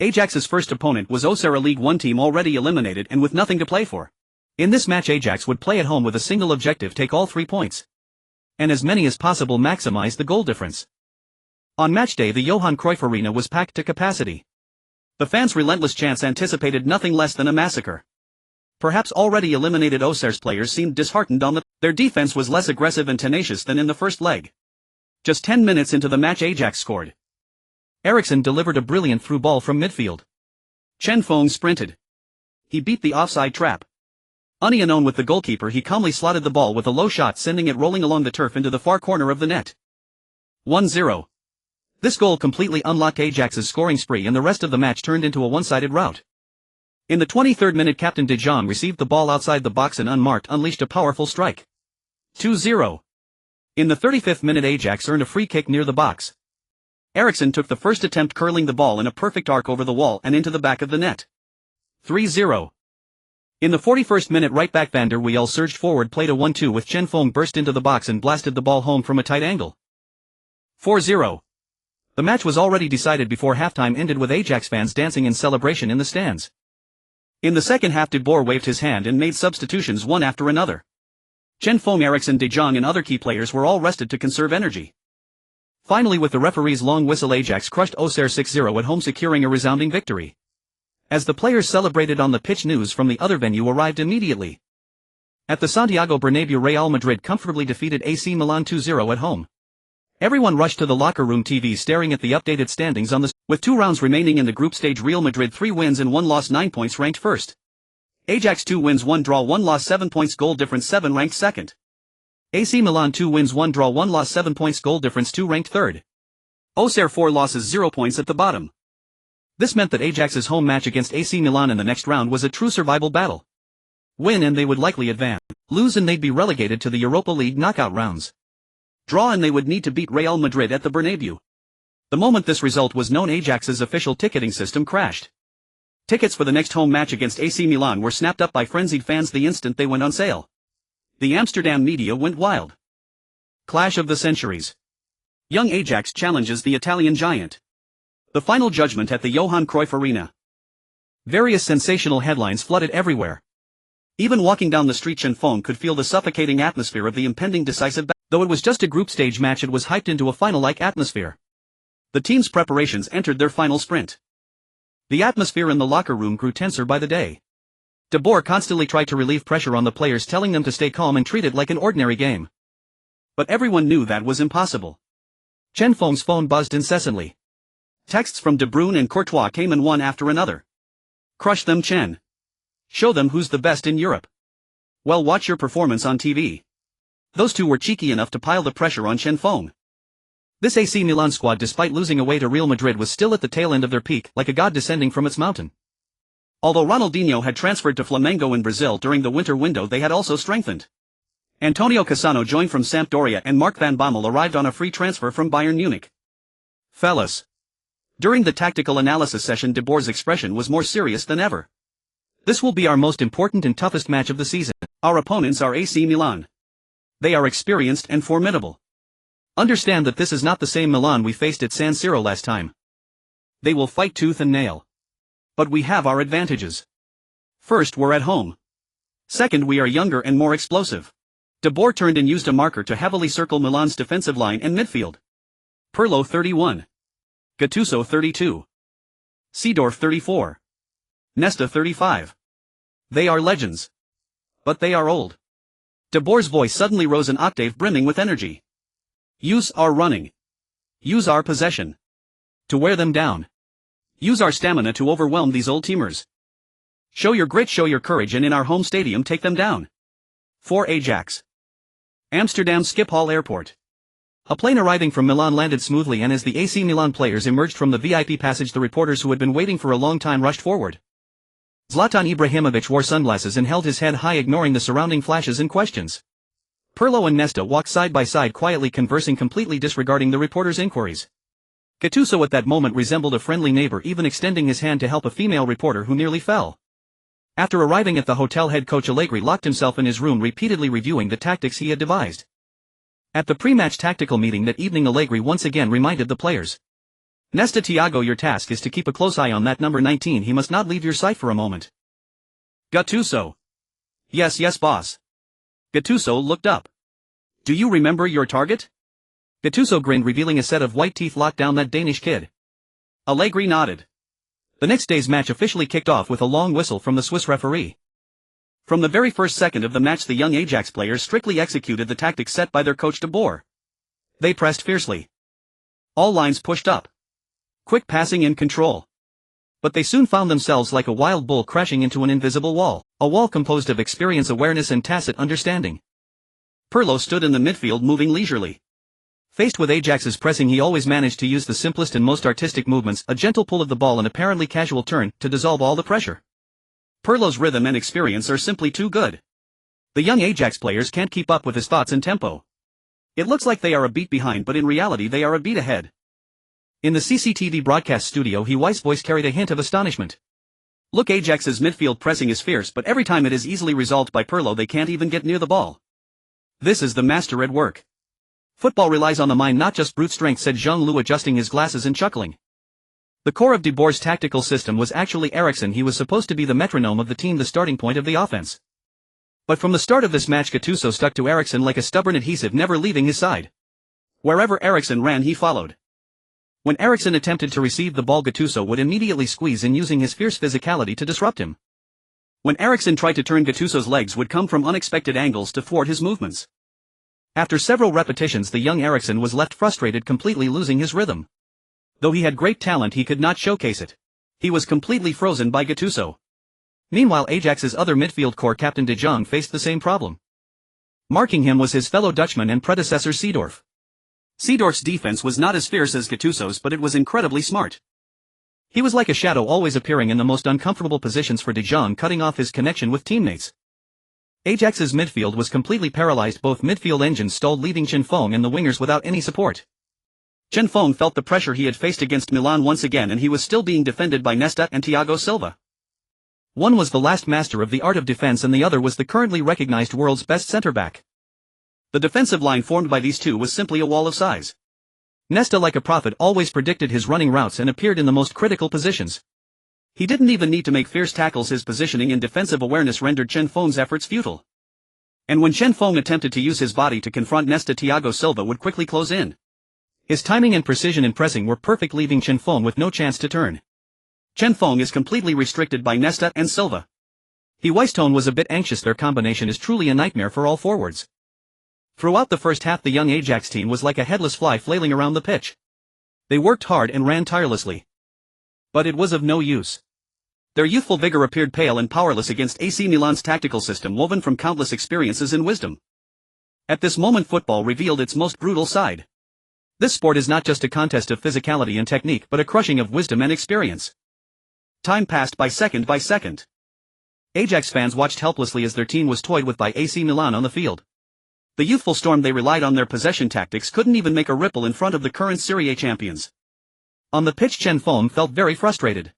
Ajax's first opponent was Auxerre, a League One team already eliminated and with nothing to play for. In this match, Ajax would play at home with a single objective: take all 3 points. And as many as possible maximize the goal difference. On match day, the Johan Cruyff Arena was packed to capacity. The fans' relentless chants anticipated nothing less than a massacre. Perhaps already eliminated Auxerre's players seemed disheartened on their defense was less aggressive and tenacious than in the first leg. Just 10 minutes into the match, Ajax scored. Eriksson delivered a brilliant through ball from midfield. Chen Feng sprinted. He beat the offside trap. Unknown with the goalkeeper, he calmly slotted the ball with a low shot, sending it rolling along the turf into the far corner of the net. 1-0. This goal completely unlocked Ajax's scoring spree, and the rest of the match turned into a one-sided rout. In the 23rd minute, Captain De Jong received the ball outside the box and unmarked unleashed a powerful strike. 2-0. In the 35th minute, Ajax earned a free kick near the box. Eriksson took the first attempt, curling the ball in a perfect arc over the wall and into the back of the net. 3-0. In the 41st minute, right-back Van der Wiel surged forward, played a 1-2 with Chen Feng burst into the box and blasted the ball home from a tight angle. 4-0. The match was already decided before halftime ended, with Ajax fans dancing in celebration in the stands. In the second half, De Boer waved his hand and made substitutions one after another. Chen Feng, Eriksson, De Jong and other key players were all rested to conserve energy. Finally, with the referee's long whistle, Ajax crushed Auxerre 6-0 at home, securing a resounding victory. As the players celebrated on the pitch, news from the other venue arrived immediately. At the Santiago Bernabéu, Real Madrid comfortably defeated AC Milan 2-0 at home. Everyone rushed to the locker room TVs, staring at the updated standings on the with 2 rounds remaining in the group stage. Real Madrid 3 wins and 1 loss, 9 points, ranked first. Ajax 2 wins 1 draw 1 loss, 7 points, goal difference 7, ranked second. AC Milan 2 wins 1 draw 1 loss, 7 points, goal difference 2, ranked third. Auxerre 4 losses, 0 points, at the bottom. This meant that Ajax's home match against AC Milan in the next round was a true survival battle. Win and they would likely advance. Lose and they'd be relegated to the Europa League knockout rounds. Draw and they would need to beat Real Madrid at the Bernabéu. The moment this result was known, Ajax's official ticketing system crashed. Tickets for the next home match against AC Milan were snapped up by frenzied fans the instant they went on sale. The Amsterdam media went wild. Clash of the centuries. Young Ajax challenges the Italian giant. The final judgment at the Johan Cruyff Arena. Various sensational headlines flooded everywhere. Even walking down the street, Chen Feng could feel the suffocating atmosphere of the impending decisive battle. Though it was just a group stage match, it was hyped into a final-like atmosphere. The team's preparations entered their final sprint. The atmosphere in the locker room grew tenser by the day. De Boer constantly tried to relieve pressure on the players, telling them to stay calm and treat it like an ordinary game. But everyone knew that was impossible. Chen Feng's phone buzzed incessantly. Texts from De Bruyne and Courtois came in one after another. Crush them, Chen. Show them who's the best in Europe. Well, watch your performance on TV. Those two were cheeky enough to pile the pressure on Chen Feng. This AC Milan squad, despite losing away to Real Madrid, was still at the tail end of their peak, like a god descending from its mountain. Although Ronaldinho had transferred to Flamengo in Brazil during the winter window, they had also strengthened. Antonio Cassano joined from Sampdoria and Mark van Bommel arrived on a free transfer from Bayern Munich. Fellas. During the tactical analysis session, De Boer's expression was more serious than ever. This will be our most important and toughest match of the season. Our opponents are AC Milan. They are experienced and formidable. Understand that this is not the same Milan we faced at San Siro last time. They will fight tooth and nail. But we have our advantages. First, we're at home. Second, we are younger and more explosive. De Boer turned and used a marker to heavily circle Milan's defensive line and midfield. Pirlo 31. Gattuso 32. Seedorf 34. Nesta 35. They are legends. But they are old. De Boer's voice suddenly rose an octave, brimming with energy. Use our running. Use our possession. To wear them down. Use our stamina to overwhelm these old teamers. Show your grit, show your courage, and in our home stadium take them down. For Ajax. Amsterdam Schiphol Airport. A plane arriving from Milan landed smoothly, and as the AC Milan players emerged from the VIP passage, the reporters who had been waiting for a long time rushed forward. Zlatan Ibrahimovic wore sunglasses and held his head high, ignoring the surrounding flashes and questions. Pirlo and Nesta walked side by side, quietly conversing, completely disregarding the reporters' inquiries. Gattuso at that moment resembled a friendly neighbor, even extending his hand to help a female reporter who nearly fell. After arriving at the hotel, head coach Allegri locked himself in his room, repeatedly reviewing the tactics he had devised. At the pre-match tactical meeting that evening, Allegri once again reminded the players. Nesta, Thiago, your task is to keep a close eye on that number 19, he must not leave your sight for a moment. Gattuso. Yes, boss. Gattuso looked up. Do you remember your target? Gattuso grinned, revealing a set of white teeth. Locked down that Danish kid. Allegri nodded. The next day's match officially kicked off with a long whistle from the Swiss referee. From the very first second of the match, the young Ajax players strictly executed the tactics set by their coach De Boer. They pressed fiercely. All lines pushed up. Quick passing and control. But they soon found themselves like a wild bull crashing into an invisible wall, a wall composed of experience, awareness, and tacit understanding. Pirlo stood in the midfield, moving leisurely. Faced with Ajax's pressing, he always managed to use the simplest and most artistic movements, a gentle pull of the ball, an apparently casual turn, to dissolve all the pressure. Pirlo's rhythm and experience are simply too good. The young Ajax players can't keep up with his thoughts and tempo. It looks like they are a beat behind, but in reality they are a beat ahead. In the CCTV broadcast studio, White's voice carried a hint of astonishment. Look, Ajax's midfield pressing is fierce, but every time it is easily resolved by Pirlo. They can't even get near the ball. This is the master at work. Football relies on the mind, not just brute strength, said Jean-Louis, adjusting his glasses and chuckling. The core of De Boer's tactical system was actually Eriksen. He was supposed to be the metronome of the team, the starting point of the offense. But from the start of this match, Gattuso stuck to Eriksen like a stubborn adhesive, never leaving his side. Wherever Eriksson ran he followed. When Eriksson attempted to receive the ball, Gattuso would immediately squeeze in, using his fierce physicality to disrupt him. When Eriksson tried to turn, Gattuso's legs would come from unexpected angles to thwart his movements. After several repetitions, the young Eriksson was left frustrated, completely losing his rhythm. Though he had great talent, he could not showcase it. He was completely frozen by Gattuso. Meanwhile, Ajax's other midfield core captain De Jong faced the same problem. Marking him was his fellow Dutchman and predecessor Seedorf. Seedorf's defense was not as fierce as Gattuso's, but it was incredibly smart. He was like a shadow, always appearing in the most uncomfortable positions for De Jong, cutting off his connection with teammates. Ajax's midfield was completely paralyzed, both midfield engines stalled, leaving Chen Feng and the wingers without any support. Chen Feng felt the pressure he had faced against Milan once again, and he was still being defended by Nesta and Thiago Silva. One was the last master of the art of defense and the other was the currently recognized world's best centre-back. The defensive line formed by these two was simply a wall of size. Nesta, like a prophet, always predicted his running routes and appeared in the most critical positions. He didn't even need to make fierce tackles, his positioning and defensive awareness rendered Chen Feng's efforts futile. And when Chen Feng attempted to use his body to confront Nesta, Thiago Silva would quickly close in. His timing and precision in pressing were perfect, leaving Chen Feng with no chance to turn. Chen Feng is completely restricted by Nesta and Silva. Weistone was a bit anxious. Their combination is truly a nightmare for all forwards. Throughout the first half, the young Ajax team was like a headless fly flailing around the pitch. They worked hard and ran tirelessly. But it was of no use. Their youthful vigor appeared pale and powerless against AC Milan's tactical system, woven from countless experiences and wisdom. At this moment, football revealed its most brutal side. This sport is not just a contest of physicality and technique, but a crushing of wisdom and experience. Time passed by second by second. Ajax fans watched helplessly as their team was toyed with by AC Milan on the field. The youthful storm they relied on, their possession tactics, couldn't even make a ripple in front of the current Serie A champions. On the pitch, Chen Feng felt very frustrated.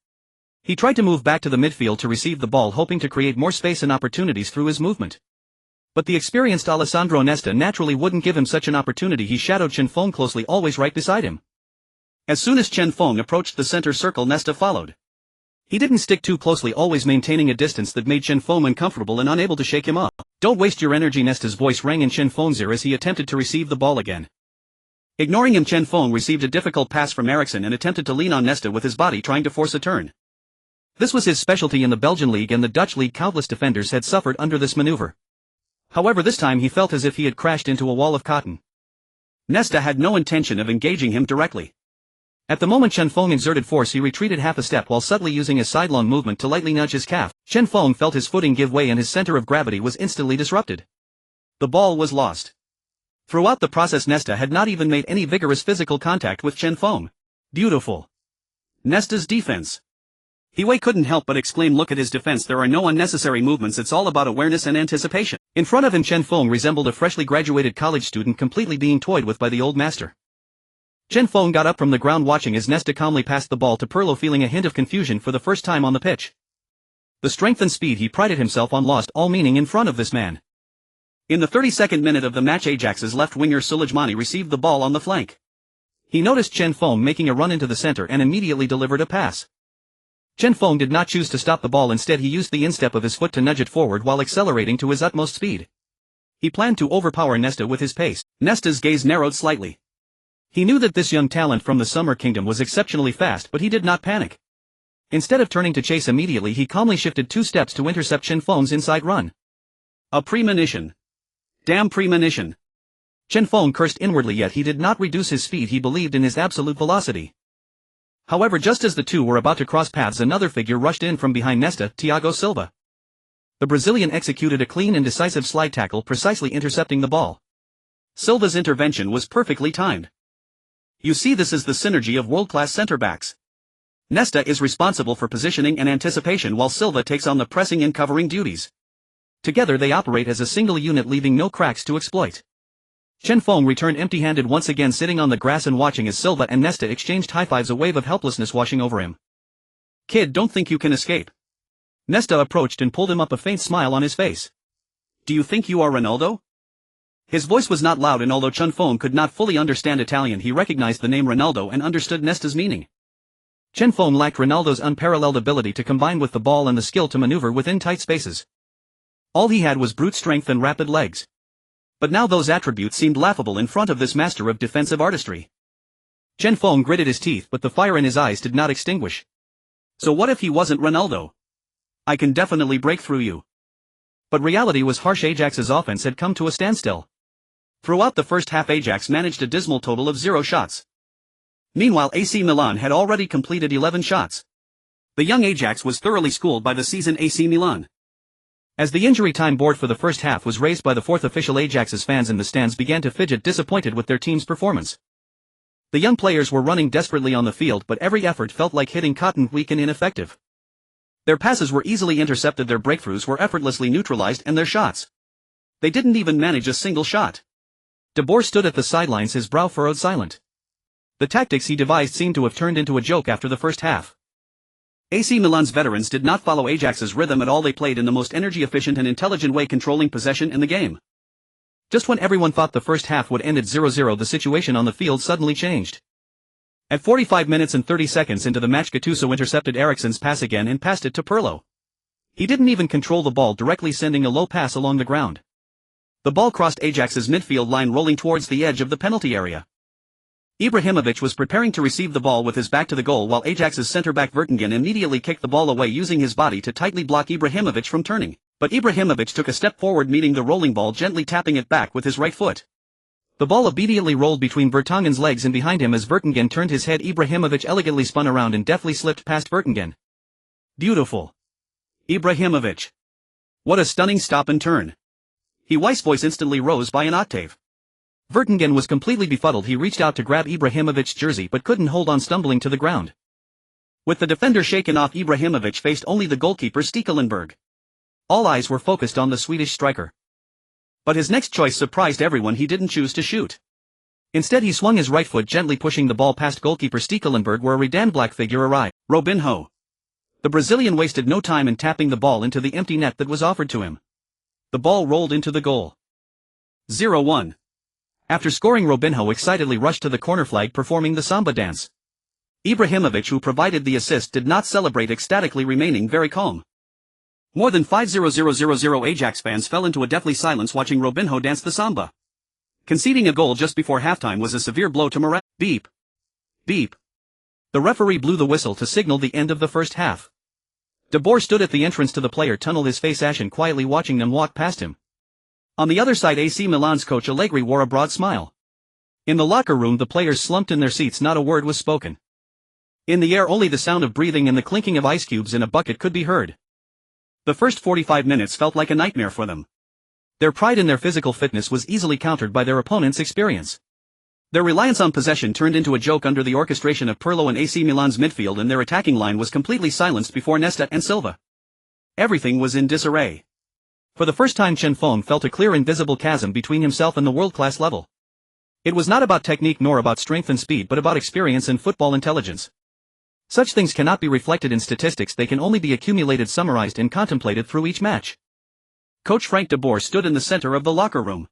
He tried to move back to the midfield to receive the ball, hoping to create more space and opportunities through his movement. But the experienced Alessandro Nesta naturally wouldn't give him such an opportunity. He shadowed Chen Feng closely, always right beside him. As soon as Chen Feng approached the center circle, Nesta followed. He didn't stick too closely, always maintaining a distance that made Chen Feng uncomfortable and unable to shake him off. "Don't waste your energy," Nesta's voice rang in Chen Feng's ear as he attempted to receive the ball again. Ignoring him, Chen Feng received a difficult pass from Eriksson and attempted to lean on Nesta with his body, trying to force a turn. This was his specialty in the Belgian league and the Dutch league. Countless defenders had suffered under this maneuver. However, this time he felt as if he had crashed into a wall of cotton. Nesta had no intention of engaging him directly. At the moment Chen Feng exerted force, he retreated half a step while subtly using a sidelong movement to lightly nudge his calf. Chen Feng felt his footing give way and his center of gravity was instantly disrupted. The ball was lost. Throughout the process, Nesta had not even made any vigorous physical contact with Chen Feng. Beautiful. Nesta's defense. Wei couldn't help but exclaim, "Look at his defense, there are no unnecessary movements, it's all about awareness and anticipation." In front of him, Chen Feng resembled a freshly graduated college student, completely being toyed with by the old master. Chen Feng got up from the ground, watching as Nesta calmly passed the ball to Pirlo, feeling a hint of confusion for the first time on the pitch. The strength and speed he prided himself on lost all meaning in front of this man. In the 32nd minute of the match, Ajax's left winger Suleimani received the ball on the flank. He noticed Chen Feng making a run into the center and immediately delivered a pass. Chen Feng did not choose to stop the ball, instead he used the instep of his foot to nudge it forward while accelerating to his utmost speed. He planned to overpower Nesta with his pace. Nesta's gaze narrowed slightly. He knew that this young talent from the Summer Kingdom was exceptionally fast, but he did not panic. Instead of turning to chase immediately, he calmly shifted 2 steps to intercept Chen Feng's inside run. A premonition. Damn premonition. Chen Feng cursed inwardly, yet he did not reduce his speed. He believed in his absolute velocity. However, just as the two were about to cross paths, another figure rushed in from behind Nesta, Thiago Silva. The Brazilian executed a clean and decisive slide tackle, precisely intercepting the ball. Silva's intervention was perfectly timed. You see, this is the synergy of world-class center-backs. Nesta is responsible for positioning and anticipation, while Silva takes on the pressing and covering duties. Together they operate as a single unit, leaving no cracks to exploit. Chen Feng returned empty-handed, once again sitting on the grass and watching as Silva and Nesta exchanged high-fives, a wave of helplessness washing over him. "Kid, don't think you can escape." Nesta approached and pulled him up, a faint smile on his face. "Do you think you are Ronaldo?" His voice was not loud, and although Chen Feng could not fully understand Italian, he recognized the name Ronaldo and understood Nesta's meaning. Chen Feng lacked Ronaldo's unparalleled ability to combine with the ball and the skill to maneuver within tight spaces. All he had was brute strength and rapid legs. But now those attributes seemed laughable in front of this master of defensive artistry. Chen Feng gritted his teeth, but the fire in his eyes did not extinguish. So what if he wasn't Ronaldo? I can definitely break through you. But reality was harsh. Ajax's offense had come to a standstill. Throughout the first half, Ajax managed a dismal total of 0 shots. Meanwhile, AC Milan had already completed 11 shots. The young Ajax was thoroughly schooled by the seasoned AC Milan. As the injury time board for the first half was raised by the fourth official, Ajax's fans in the stands began to fidget, disappointed with their team's performance. The young players were running desperately on the field, but every effort felt like hitting cotton, weak and ineffective. Their passes were easily intercepted, their breakthroughs were effortlessly neutralized, and their shots. They didn't even manage a single shot. De Boer stood at the sidelines, his brow furrowed, silent. The tactics he devised seemed to have turned into a joke after the first half. AC Milan's veterans did not follow Ajax's rhythm at all. They played in the most energy-efficient and intelligent way, controlling possession in the game. Just when everyone thought the first half would end at 0-0, the situation on the field suddenly changed. At 45 minutes and 30 seconds into the match, Gattuso intercepted Eriksen's pass again and passed it to Pirlo. He didn't even control the ball directly, sending a low pass along the ground. The ball crossed Ajax's midfield line, rolling towards the edge of the penalty area. Ibrahimovic was preparing to receive the ball with his back to the goal, while Ajax's centre-back Vertonghen immediately kicked the ball away, using his body to tightly block Ibrahimovic from turning. But Ibrahimovic took a step forward, meeting the rolling ball, gently tapping it back with his right foot. The ball immediately rolled between Vertonghen's legs and behind him. As Vertonghen turned his head, Ibrahimovic elegantly spun around and deftly slipped past Vertonghen. Beautiful. Ibrahimovic. What a stunning stop and turn. His voice instantly rose by an octave. Vertonghen was completely befuddled. He reached out to grab Ibrahimovic's jersey but couldn't hold on, stumbling to the ground. With the defender shaken off, Ibrahimovic faced only the goalkeeper Stekelenburg. All eyes were focused on the Swedish striker. But his next choice surprised everyone. He didn't choose to shoot. Instead, he swung his right foot, gently pushing the ball past goalkeeper Stekelenburg, where a redanned black figure arrived. Robinho. The Brazilian wasted no time in tapping the ball into the empty net that was offered to him. The ball rolled into the goal. 0-1. After scoring, Robinho excitedly rushed to the corner flag, performing the samba dance. Ibrahimovic, who provided the assist, did not celebrate ecstatically, remaining very calm. More than 5,000 Ajax fans fell into a deathly silence watching Robinho dance the samba. Conceding a goal just before halftime was a severe blow to morale. Beep. Beep. The referee blew the whistle to signal the end of the first half. De Boer stood at the entrance to the player tunnel, his face ashen, quietly watching them walk past him. On the other side, AC Milan's coach Allegri wore a broad smile. In the locker room, the players slumped in their seats. Not a word was spoken. In the air, only the sound of breathing and the clinking of ice cubes in a bucket could be heard. The first 45 minutes felt like a nightmare for them. Their pride in their physical fitness was easily countered by their opponent's experience. Their reliance on possession turned into a joke under the orchestration of Pirlo and AC Milan's midfield, and their attacking line was completely silenced before Nesta and Silva. Everything was in disarray. For the first time, Chen Feng felt a clear, invisible chasm between himself and the world-class level. It was not about technique nor about strength and speed, but about experience and football intelligence. Such things cannot be reflected in statistics, they can only be accumulated, summarized and contemplated through each match. Coach Frank de Boer stood in the center of the locker room.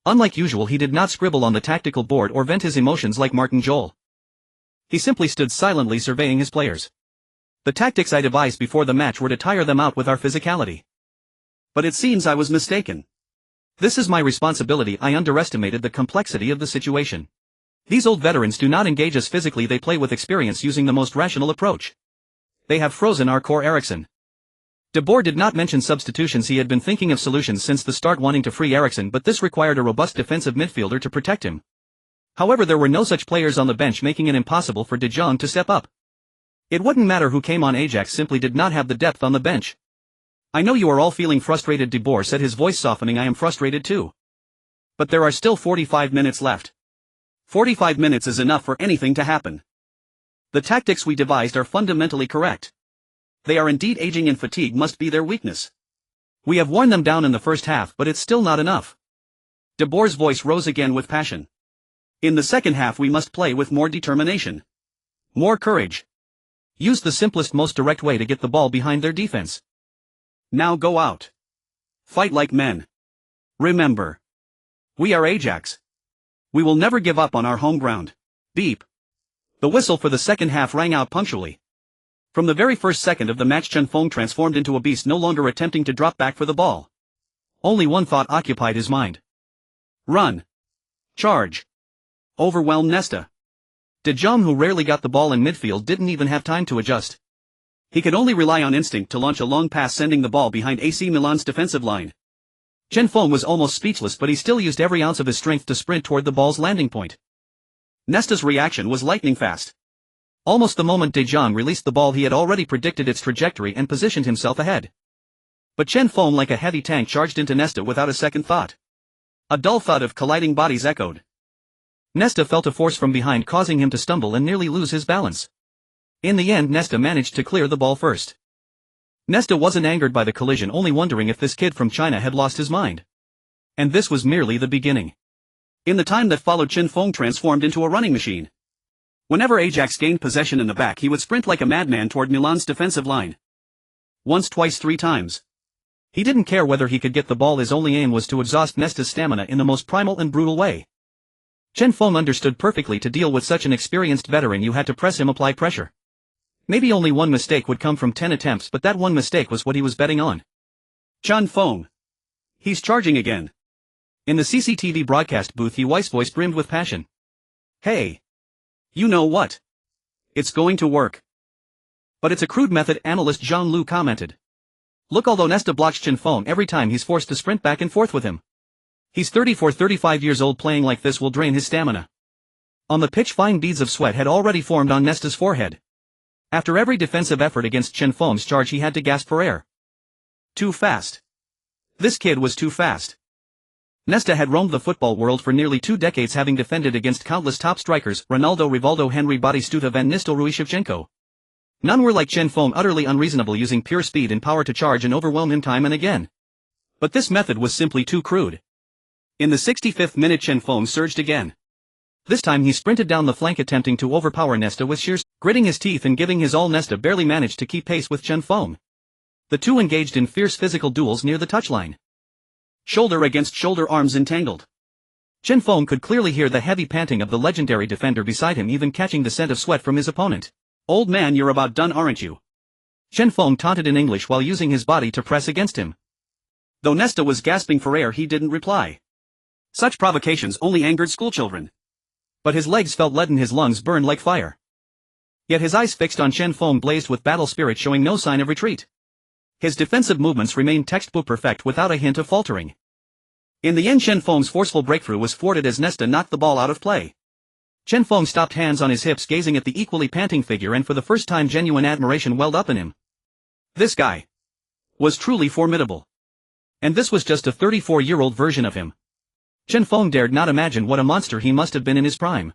Unlike usual, he did not scribble on the tactical board or vent his emotions like Martin Jol. He simply stood silently, surveying his players. The tactics I devised before the match were to tire them out with our physicality. But it seems I was mistaken. This is my responsibility. I underestimated the complexity of the situation. These old veterans do not engage us physically, they play with experience, using the most rational approach. They have frozen our core. Eriksen. De Boer did not mention substitutions. He had been thinking of solutions since the start, wanting to free Eriksen, but this required a robust defensive midfielder to protect him. However, there were no such players on the bench, making it impossible for De Jong to step up. It wouldn't matter who came on, Ajax simply did not have the depth on the bench. I know you are all feeling frustrated, De Boer said, his voice softening. I am frustrated too. But there are still 45 minutes left. 45 minutes is enough for anything to happen. The tactics we devised are fundamentally correct. They are indeed aging, and fatigue must be their weakness. We have worn them down in the first half, but it's still not enough. De Boer's voice rose again with passion. In the second half we must play with more determination. More courage. Use the simplest, most direct way to get the ball behind their defense. Now go out. Fight like men. Remember. We are Ajax. We will never give up on our home ground. Beep. The whistle for the second half rang out punctually. From the very first second of the match, Chen Feng transformed into a beast, no longer attempting to drop back for the ball. Only one thought occupied his mind. Run. Charge. Overwhelm Nesta. De Jong, who rarely got the ball in midfield, didn't even have time to adjust. He could only rely on instinct to launch a long pass, sending the ball behind AC Milan's defensive line. Chen Feng was almost speechless, but he still used every ounce of his strength to sprint toward the ball's landing point. Nesta's reaction was lightning fast. Almost the moment De Jong released the ball, he had already predicted its trajectory and positioned himself ahead. But Chen Feng, like a heavy tank, charged into Nesta without a second thought. A dull thud of colliding bodies echoed. Nesta felt a force from behind, causing him to stumble and nearly lose his balance. In the end, Nesta managed to clear the ball first. Nesta wasn't angered by the collision, only wondering if this kid from China had lost his mind. And this was merely the beginning. In the time that followed, Chen Feng transformed into a running machine. Whenever Ajax gained possession in the back, he would sprint like a madman toward Milan's defensive line. Once, twice, 3 times. He didn't care whether he could get the ball, his only aim was to exhaust Nesta's stamina in the most primal and brutal way. Chen Feng understood perfectly to deal with such an experienced veteran you had to press him, apply pressure. Maybe only one mistake would come from 10 attempts, but that one mistake was what he was betting on. Chen Feng. He's charging again. In the CCTV broadcast booth, Yi's voice brimmed with passion. Hey. You know what? It's going to work. But it's a crude method, analyst Zhang Lu commented. Look, although Nesta blocks Chen Feng every time he's forced to sprint back and forth with him. He's 34-35 years old. Playing like this will drain his stamina. On the pitch, fine beads of sweat had already formed on Nesta's forehead. After every defensive effort against Chen Feng's charge, he had to gasp for air. Too fast. This kid was too fast. Nesta had roamed the football world for nearly 2 decades, having defended against countless top strikers: Ronaldo, Rivaldo, Henry, Batistuta, Van Nistelrooy, Shevchenko. None were like Chen Feng, utterly unreasonable, using pure speed and power to charge and overwhelm him time and again. But this method was simply too crude. In the 65th minute, Chen Feng surged again. This time he sprinted down the flank, attempting to overpower Nesta with sheer gritting his teeth and giving his all. Nesta barely managed to keep pace with Chen Feng. The two engaged in fierce physical duels near the touchline. Shoulder against shoulder, arms entangled. Chen Feng could clearly hear the heavy panting of the legendary defender beside him, even catching the scent of sweat from his opponent. Old man, you're about done, aren't you? Chen Feng taunted in English while using his body to press against him. Though Nesta was gasping for air, he didn't reply. Such provocations only angered schoolchildren. But his legs felt leaden, his lungs burned like fire. Yet his eyes fixed on Chen Feng blazed with battle spirit, showing no sign of retreat. His defensive movements remained textbook perfect without a hint of faltering. In the end, Chen Feng's forceful breakthrough was thwarted as Nesta knocked the ball out of play. Chen Feng stopped, hands on his hips, gazing at the equally panting figure, and for the first time genuine admiration welled up in him. This guy was truly formidable. And this was just a 34-year-old version of him. Chen Feng dared not imagine what a monster he must have been in his prime.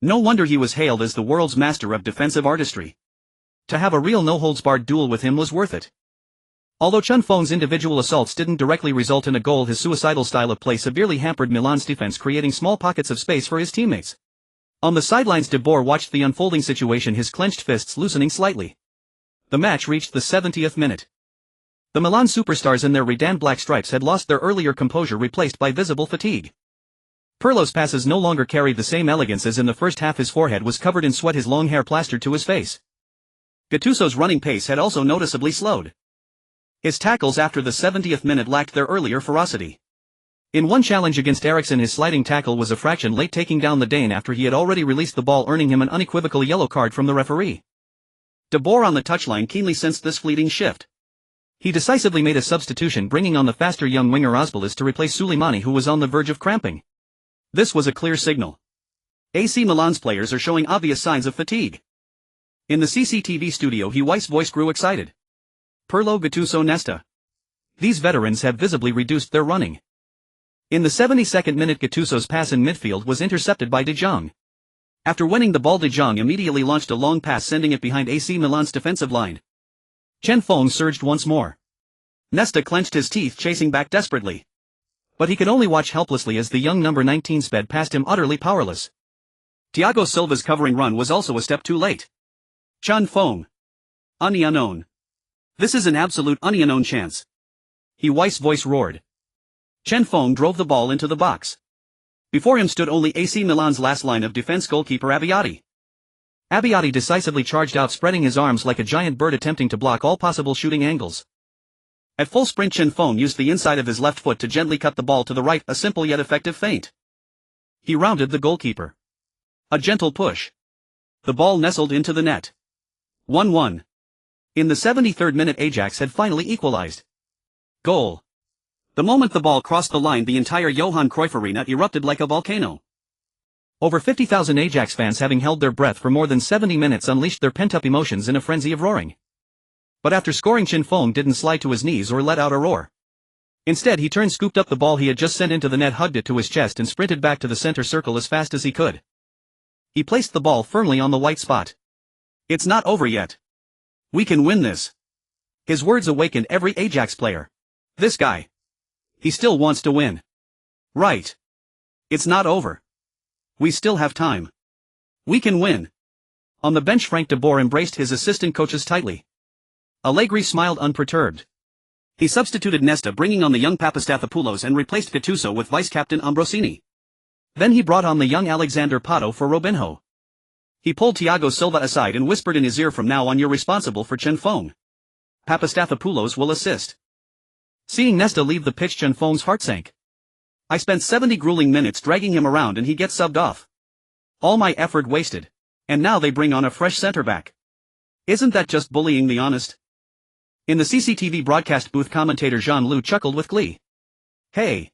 No wonder he was hailed as the world's master of defensive artistry. To have a real no-holds-barred duel with him was worth it. Although Chen Feng's individual assaults didn't directly result in a goal, his suicidal style of play severely hampered Milan's defense, creating small pockets of space for his teammates. On the sidelines, De Boer watched the unfolding situation, his clenched fists loosening slightly. The match reached the 70th minute. The Milan superstars in their Redan black stripes had lost their earlier composure, replaced by visible fatigue. Pirlo's passes no longer carried the same elegance as in the first half. His forehead was covered in sweat, his long hair plastered to his face. Gattuso's running pace had also noticeably slowed. His tackles after the 70th minute lacked their earlier ferocity. In one challenge against Eriksen, his sliding tackle was a fraction late, taking down the Dane after he had already released the ball, earning him an unequivocal yellow card from the referee. De Boer on the touchline keenly sensed this fleeting shift. He decisively made a substitution, bringing on the faster young winger Osbalis to replace Suleimani, who was on the verge of cramping. This was a clear signal. AC Milan's players are showing obvious signs of fatigue. In the CCTV studio, Yi's voice grew excited. Pirlo, Gattuso, Nesta. These veterans have visibly reduced their running. In the 72nd minute, Gattuso's pass in midfield was intercepted by De Jong. After winning the ball, De Jong immediately launched a long pass, sending it behind AC Milan's defensive line. Chen Feng surged once more. Nesta clenched his teeth, chasing back desperately. But he could only watch helplessly as the young number 19 sped past him, utterly powerless. Thiago Silva's covering run was also a step too late. Chen Feng. Unknown. This is an absolute unknown chance. Yi's voice roared. Chen Feng drove the ball into the box. Before him stood only AC Milan's last line of defense, goalkeeper Abbiati. Abbiati decisively charged out, spreading his arms like a giant bird, attempting to block all possible shooting angles. At full sprint, Chen Feng used the inside of his left foot to gently cut the ball to the right, a simple yet effective feint. He rounded the goalkeeper. A gentle push. The ball nestled into the net. 1-1. In the 73rd minute, Ajax had finally equalized. Goal. The moment the ball crossed the line, the entire Johan Cruyff Arena erupted like a volcano. Over 50,000 Ajax fans, having held their breath for more than 70 minutes, unleashed their pent-up emotions in a frenzy of roaring. But after scoring, Chen Feng didn't slide to his knees or let out a roar. Instead, he turned, scooped up the ball he had just sent into the net, hugged it to his chest, and sprinted back to the center circle as fast as he could. He placed the ball firmly on the white spot. It's not over yet. We can win this. His words awakened every Ajax player. This guy. He still wants to win. Right. It's not over. We still have time. We can win. On the bench, Frank de Boer embraced his assistant coaches tightly. Allegri smiled unperturbed. He substituted Nesta, bringing on the young Papastathopoulos, and replaced Gattuso with vice-captain Ambrosini. Then he brought on the young Alexander Pato for Robinho. He pulled Thiago Silva aside and whispered in his ear, "From now on you're responsible for Chen Feng. Papastathopoulos will assist." Seeing Nesta leave the pitch, Chen Feng's heart sank. I spent 70 grueling minutes dragging him around and he gets subbed off. All my effort wasted. And now they bring on a fresh centre-back. Isn't that just bullying the honest? In the CCTV broadcast booth, commentator Jean-Loup chuckled with glee. Hey!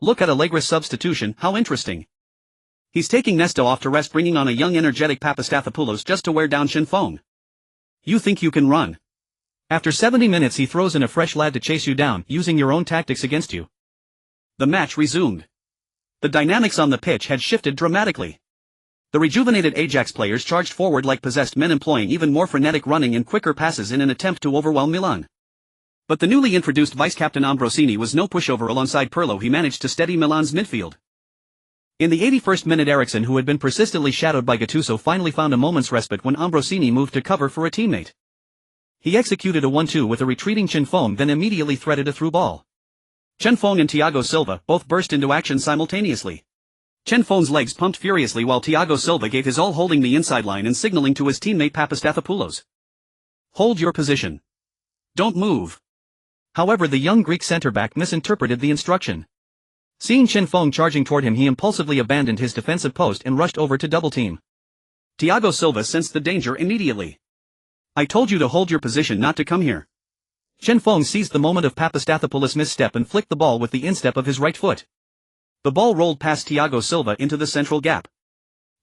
Look at Allegri's substitution, how interesting. He's taking Nesta off to rest, bringing on a young energetic Papastathopoulos just to wear down Chen Feng. You think you can run? After 70 minutes he throws in a fresh lad to chase you down, using your own tactics against you. The match resumed. The dynamics on the pitch had shifted dramatically. The rejuvenated Ajax players charged forward like possessed men, employing even more frenetic running and quicker passes in an attempt to overwhelm Milan. But the newly introduced vice-captain Ambrosini was no pushover. Alongside Pirlo, he managed to steady Milan's midfield. In the 81st minute, Eriksen, who had been persistently shadowed by Gattuso, finally found a moment's respite when Ambrosini moved to cover for a teammate. He executed a 1-2 with a retreating Chen Feng, then immediately threaded a through ball. Chen Feng and Thiago Silva both burst into action simultaneously. Chen Feng's legs pumped furiously while Thiago Silva gave his all, holding the inside line and signaling to his teammate Papastathopoulos. Hold your position. Don't move. However, the young Greek centre-back misinterpreted the instruction. Seeing Chen Feng charging toward him, he impulsively abandoned his defensive post and rushed over to double-team. Thiago Silva sensed the danger immediately. I told you to hold your position, not to come here. Chen Feng seized the moment of Papastathopoulos' misstep and flicked the ball with the instep of his right foot. The ball rolled past Thiago Silva into the central gap.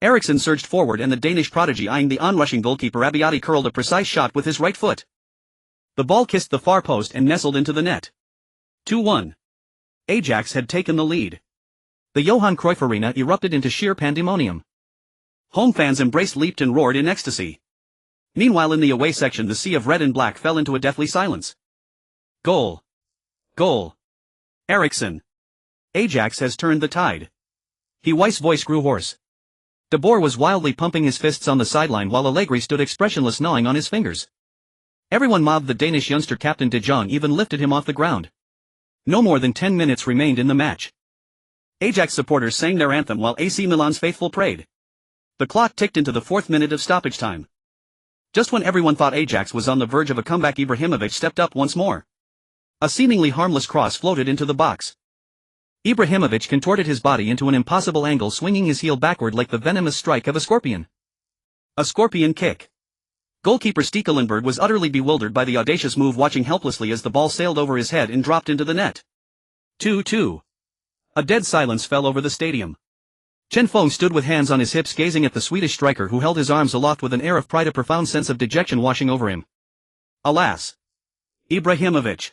Eriksen surged forward and the Danish prodigy, eyeing the onrushing goalkeeper Abbiati, curled a precise shot with his right foot. The ball kissed the far post and nestled into the net. 2-1. Ajax had taken the lead. The Johan Cruyff Arena erupted into sheer pandemonium. Home fans embraced, leaped and roared in ecstasy. Meanwhile, in the away section, the sea of red and black fell into a deathly silence. Goal. Goal. Eriksen. Ajax has turned the tide. His voice grew hoarse. De Boer was wildly pumping his fists on the sideline while Allegri stood expressionless, gnawing on his fingers. Everyone mobbed the Danish youngster. Captain De Jong even lifted him off the ground. No more than 10 minutes remained in the match. Ajax supporters sang their anthem while AC Milan's faithful prayed. The clock ticked into the 4th minute of stoppage time. Just when everyone thought Ajax was on the verge of a comeback, Ibrahimovic stepped up once more. A seemingly harmless cross floated into the box. Ibrahimovic contorted his body into an impossible angle, swinging his heel backward like the venomous strike of a scorpion. A scorpion kick. Goalkeeper Stekelenburg was utterly bewildered by the audacious move, watching helplessly as the ball sailed over his head and dropped into the net. 2-2. A dead silence fell over the stadium. Chen Feng stood with hands on his hips, gazing at the Swedish striker, who held his arms aloft with an air of pride, a profound sense of dejection washing over him. Alas. Ibrahimovic.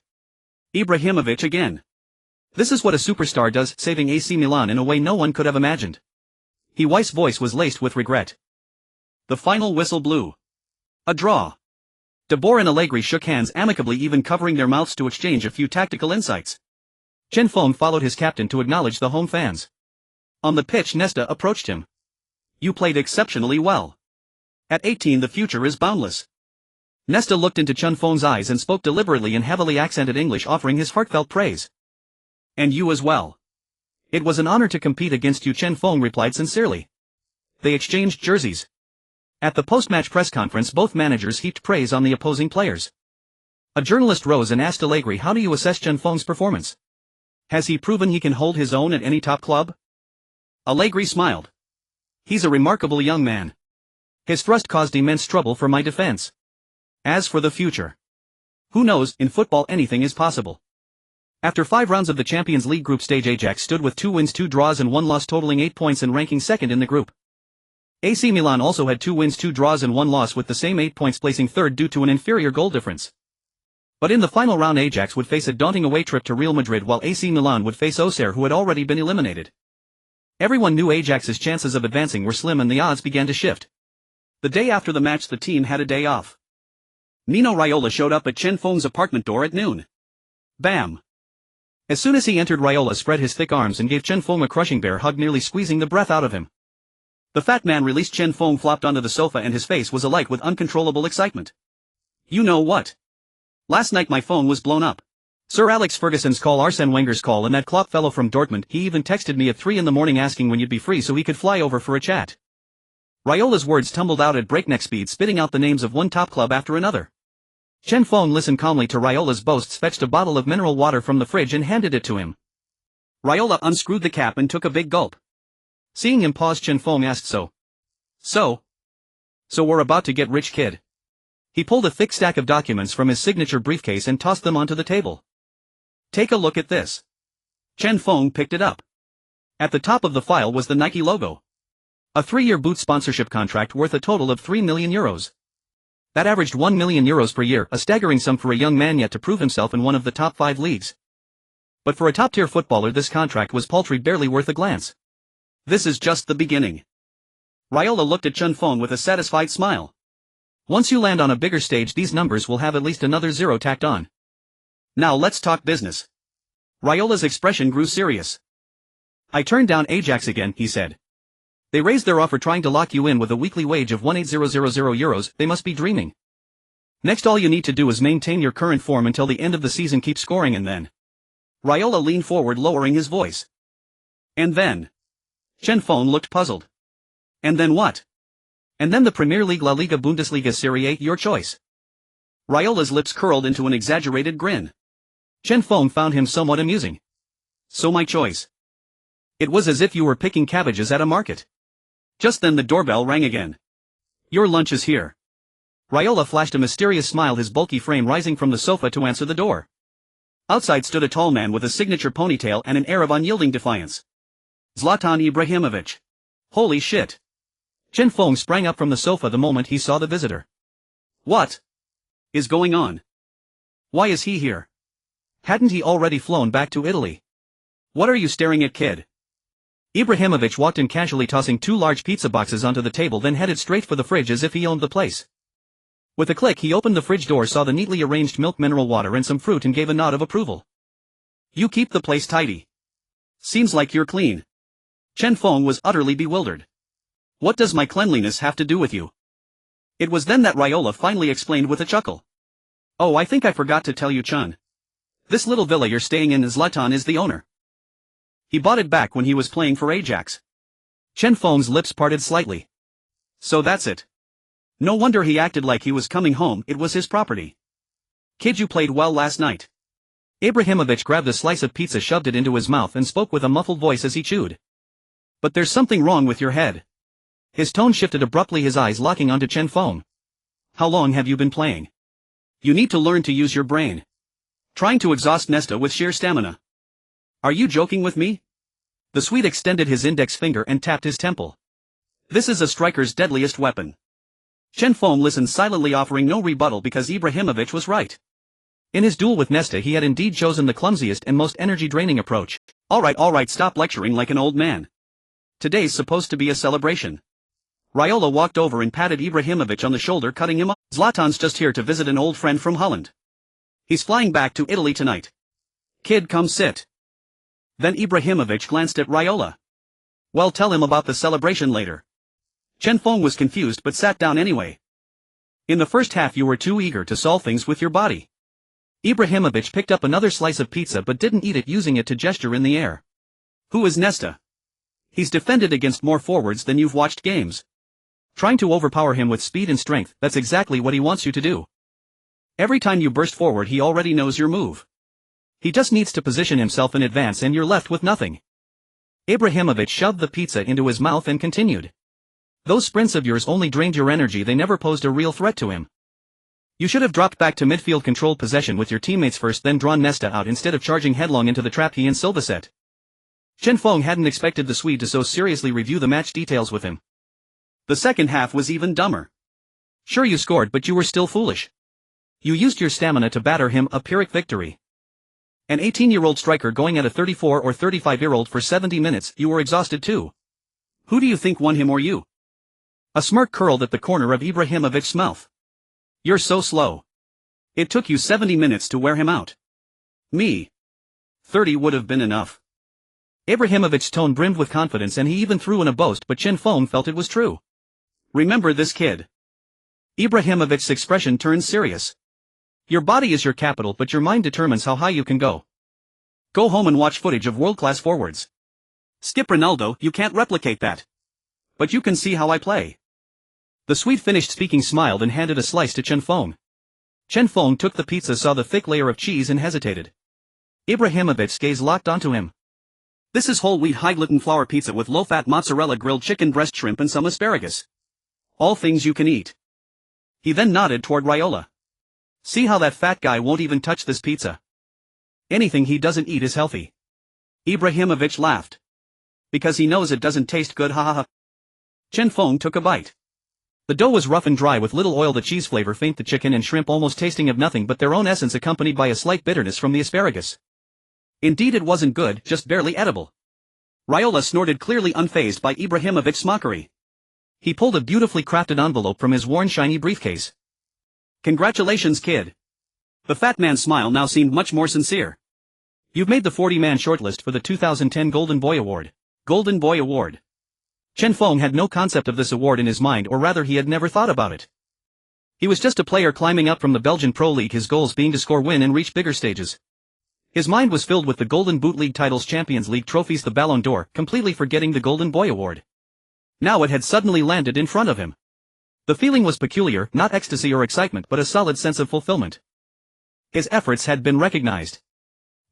Ibrahimovic again. This is what a superstar does, saving AC Milan in a way no one could have imagined. His voice was laced with regret. The final whistle blew. A draw. De Boer and Allegri shook hands amicably, even covering their mouths to exchange a few tactical insights. Chen Feng followed his captain to acknowledge the home fans. On the pitch, Nesta approached him. You played exceptionally well. At 18, the future is boundless. Nesta looked into Chen Feng's eyes and spoke deliberately in heavily accented English, offering his heartfelt praise. And you as well. It was an honor to compete against you, Chen Feng replied sincerely. They exchanged jerseys. At the post-match press conference, both managers heaped praise on the opposing players. A journalist rose and asked Allegri, how do you assess Chen Feng's performance? Has he proven he can hold his own at any top club? Allegri smiled. He's a remarkable young man. His thrust caused immense trouble for my defense. As for the future, who knows, in football anything is possible. After 5 rounds of the Champions League group stage, Ajax stood with 2 wins, 2 draws and 1 loss, totaling 8 points and ranking second in the group. AC Milan also had 2 wins, 2 draws and 1 loss with the same 8 points, placing third due to an inferior goal difference. But in the final round, Ajax would face a daunting away trip to Real Madrid, while AC Milan would face Auxerre, who had already been eliminated. Everyone knew Ajax's chances of advancing were slim and the odds began to shift. The day after the match, the team had a day off. Mino Raiola showed up at Chen Feng's apartment door at noon. Bam! As soon as he entered, Raiola spread his thick arms and gave Chen Feng a crushing bear hug, nearly squeezing the breath out of him. The fat man released. Chen Feng flopped onto the sofa and his face was alight with uncontrollable excitement. You know what? Last night my phone was blown up. Sir Alex Ferguson's call, Arsene Wenger's call, and that Klopp fellow from Dortmund. He even texted me at 3 in the morning asking when you'd be free so he could fly over for a chat. Raiola's words tumbled out at breakneck speed, spitting out the names of one top club after another. Chen Feng listened calmly to Raiola's boasts, fetched a bottle of mineral water from the fridge and handed it to him. Raiola unscrewed the cap and took a big gulp. Seeing him pause, Chen Feng asked, So we're about to get rich, kid? He pulled a thick stack of documents from his signature briefcase and tossed them onto the table. Take a look at this. Chen Feng picked it up. At the top of the file was the Nike logo. A 3-year boot sponsorship contract worth a total of 3 million euros. That averaged 1 million euros per year, a staggering sum for a young man yet to prove himself in one of the top 5 leagues. But for a top-tier footballer, this contract was paltry, barely worth a glance. This is just the beginning. Raiola looked at Chen Feng with a satisfied smile. Once you land on a bigger stage, these numbers will have at least another 0 tacked on. Now let's talk business. Raiola's expression grew serious. I turned down Ajax again, he said. They raised their offer trying to lock you in with a weekly wage of 180,000 euros, they must be dreaming. Next, all you need to do is maintain your current form until the end of the season, keep scoring, and then... Raiola leaned forward, lowering his voice. And then? Chen Feng looked puzzled. And then what? And then the Premier League, La Liga, Bundesliga, Serie A, your choice. Raiola's lips curled into an exaggerated grin. Chen Feng found him somewhat amusing. So my choice. It was as if you were picking cabbages at a market. Just then the doorbell rang again. Your lunch is here. Raiola flashed a mysterious smile, his bulky frame rising from the sofa to answer the door. Outside stood a tall man with a signature ponytail and an air of unyielding defiance. Zlatan Ibrahimovic. Holy shit. Chen Feng sprang up from the sofa the moment he saw the visitor. What is going on? Why is he here? Hadn't he already flown back to Italy? What are you staring at, kid? Ibrahimovic walked in casually, tossing 2 large pizza boxes onto the table, then headed straight for the fridge as if he owned the place. With a click, he opened the fridge door, saw the neatly arranged milk, mineral water and some fruit, and gave a nod of approval. You keep the place tidy. Seems like you're clean. Chen Feng was utterly bewildered. What does my cleanliness have to do with you? It was then that Raiola finally explained with a chuckle. Oh, I think I forgot to tell you, Chen. This little villa you're staying in, Zlatan is the owner. He bought it back when he was playing for Ajax. Chen Feng's lips parted slightly. So that's it. No wonder he acted like he was coming home, it was his property. Kid, you played well last night. Ibrahimovic grabbed a slice of pizza, shoved it into his mouth and spoke with a muffled voice as he chewed. But there's something wrong with your head. His tone shifted abruptly, his eyes locking onto Chen Feng. How long have you been playing? You need to learn to use your brain. Trying to exhaust Nesta with sheer stamina. Are you joking with me? The Swede extended his index finger and tapped his temple. This is a striker's deadliest weapon. Chen Feng listened silently, offering no rebuttal because Ibrahimovic was right. In his duel with Nesta, he had indeed chosen the clumsiest and most energy-draining approach. Alright, stop lecturing like an old man. Today's supposed to be a celebration. Raiola walked over and patted Ibrahimovic on the shoulder, cutting him off. Zlatan's just here to visit an old friend from Holland. He's flying back to Italy tonight. Kid, come sit. Then Ibrahimovic glanced at Raiola. Well, tell him about the celebration later. Chen Feng was confused but sat down anyway. In the first half you were too eager to solve things with your body. Ibrahimovic picked up another slice of pizza but didn't eat it, using it to gesture in the air. Who is Nesta? He's defended against more forwards than you've watched games. Trying to overpower him with speed and strength, that's exactly what he wants you to do. Every time you burst forward he already knows your move. He just needs to position himself in advance and you're left with nothing. Ibrahimovic shoved the pizza into his mouth and continued. Those sprints of yours only drained your energy, they never posed a real threat to him. You should have dropped back to midfield, controlled possession with your teammates first, then drawn Nesta out instead of charging headlong into the trap he and Silva set. Chen Feng hadn't expected the Swede to so seriously review the match details with him. The second half was even dumber. Sure, you scored, but you were still foolish. You used your stamina to batter him, a Pyrrhic victory. An 18-year-old striker going at a 34 or 35-year-old for 70 minutes, you were exhausted too. Who do you think won, him or you? A smirk curled at the corner of Ibrahimovic's mouth. You're so slow. It took you 70 minutes to wear him out. Me. 30 would have been enough. Ibrahimovic's tone brimmed with confidence and he even threw in a boast, but Chen Feng felt it was true. Remember this, kid. Ibrahimovic's expression turned serious. Your body is your capital, but your mind determines how high you can go. Go home and watch footage of world-class forwards. Skip Ronaldo, you can't replicate that. But you can see how I play. The Swede finished speaking, smiled and handed a slice to Chen Feng. Chen Feng took the pizza, saw the thick layer of cheese and hesitated. Ibrahimovic's gaze locked onto him. This is whole wheat high-gluten flour pizza with low-fat mozzarella, grilled chicken breast, shrimp and some asparagus. All things you can eat. He then nodded toward Raiola. See how that fat guy won't even touch this pizza. Anything he doesn't eat is healthy. Ibrahimovic laughed. Because he knows it doesn't taste good, ha ha ha. Chen Feng took a bite. The dough was rough and dry with little oil, the cheese flavor faint, the chicken and shrimp almost tasting of nothing but their own essence, accompanied by a slight bitterness from the asparagus. Indeed, it wasn't good, just barely edible. Raiola snorted, clearly unfazed by Ibrahimovic's mockery. He pulled a beautifully crafted envelope from his worn shiny briefcase. Congratulations, kid. The fat man's smile now seemed much more sincere. You've made the 40-man shortlist for the 2010 Golden Boy Award. Golden Boy Award. Chen Feng had no concept of this award in his mind, or rather he had never thought about it. He was just a player climbing up from the Belgian Pro League, his goals being to score, win and reach bigger stages. His mind was filled with the Golden Boot League titles, Champions League trophies, the Ballon d'Or, completely forgetting the Golden Boy Award. Now it had suddenly landed in front of him. The feeling was peculiar, not ecstasy or excitement but a solid sense of fulfillment. His efforts had been recognized.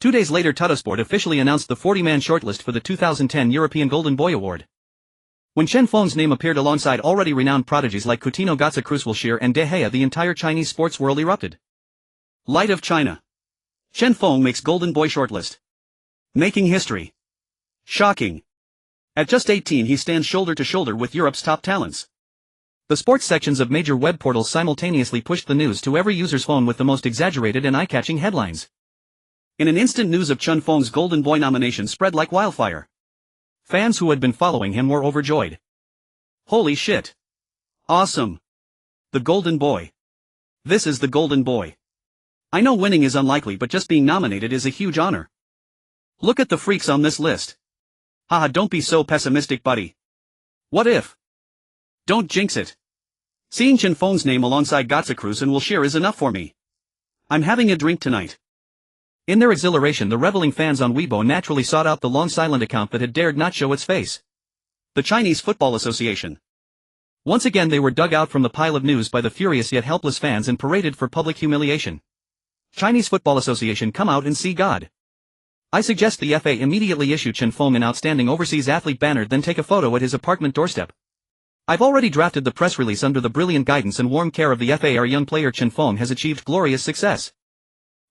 2 days later, Tuttosport officially announced the 40-man shortlist for the 2010 European Golden Boy Award. When Chen Feng's name appeared alongside already renowned prodigies like Coutinho, Götze, Wilshere and De Gea, the entire Chinese sports world erupted. Light of China. Chen Feng makes Golden Boy shortlist. Making history. Shocking. At just 18 he stands shoulder to shoulder with Europe's top talents. The sports sections of major web portals simultaneously pushed the news to every user's phone with the most exaggerated and eye-catching headlines. In an instant, news of Chen Feng's Golden Boy nomination spread like wildfire. Fans who had been following him were overjoyed. Holy shit. Awesome. The Golden Boy. This is the Golden Boy. I know winning is unlikely, but just being nominated is a huge honor. Look at the freaks on this list. Haha, don't be so pessimistic, buddy. What if? Don't jinx it. Seeing Chen Feng's name alongside Götze and Wilshere is enough for me. I'm having a drink tonight. In their exhilaration, the reveling fans on Weibo naturally sought out the long silent account that had dared not show its face. The Chinese Football Association. Once again they were dug out from the pile of news by the furious yet helpless fans and paraded for public humiliation. Chinese Football Association, come out and see God. I suggest the FA immediately issue Chen Feng an outstanding overseas athlete banner, then take a photo at his apartment doorstep. I've already drafted the press release under the brilliant guidance and warm care of the FA. Our young player Chen Feng has achieved glorious success.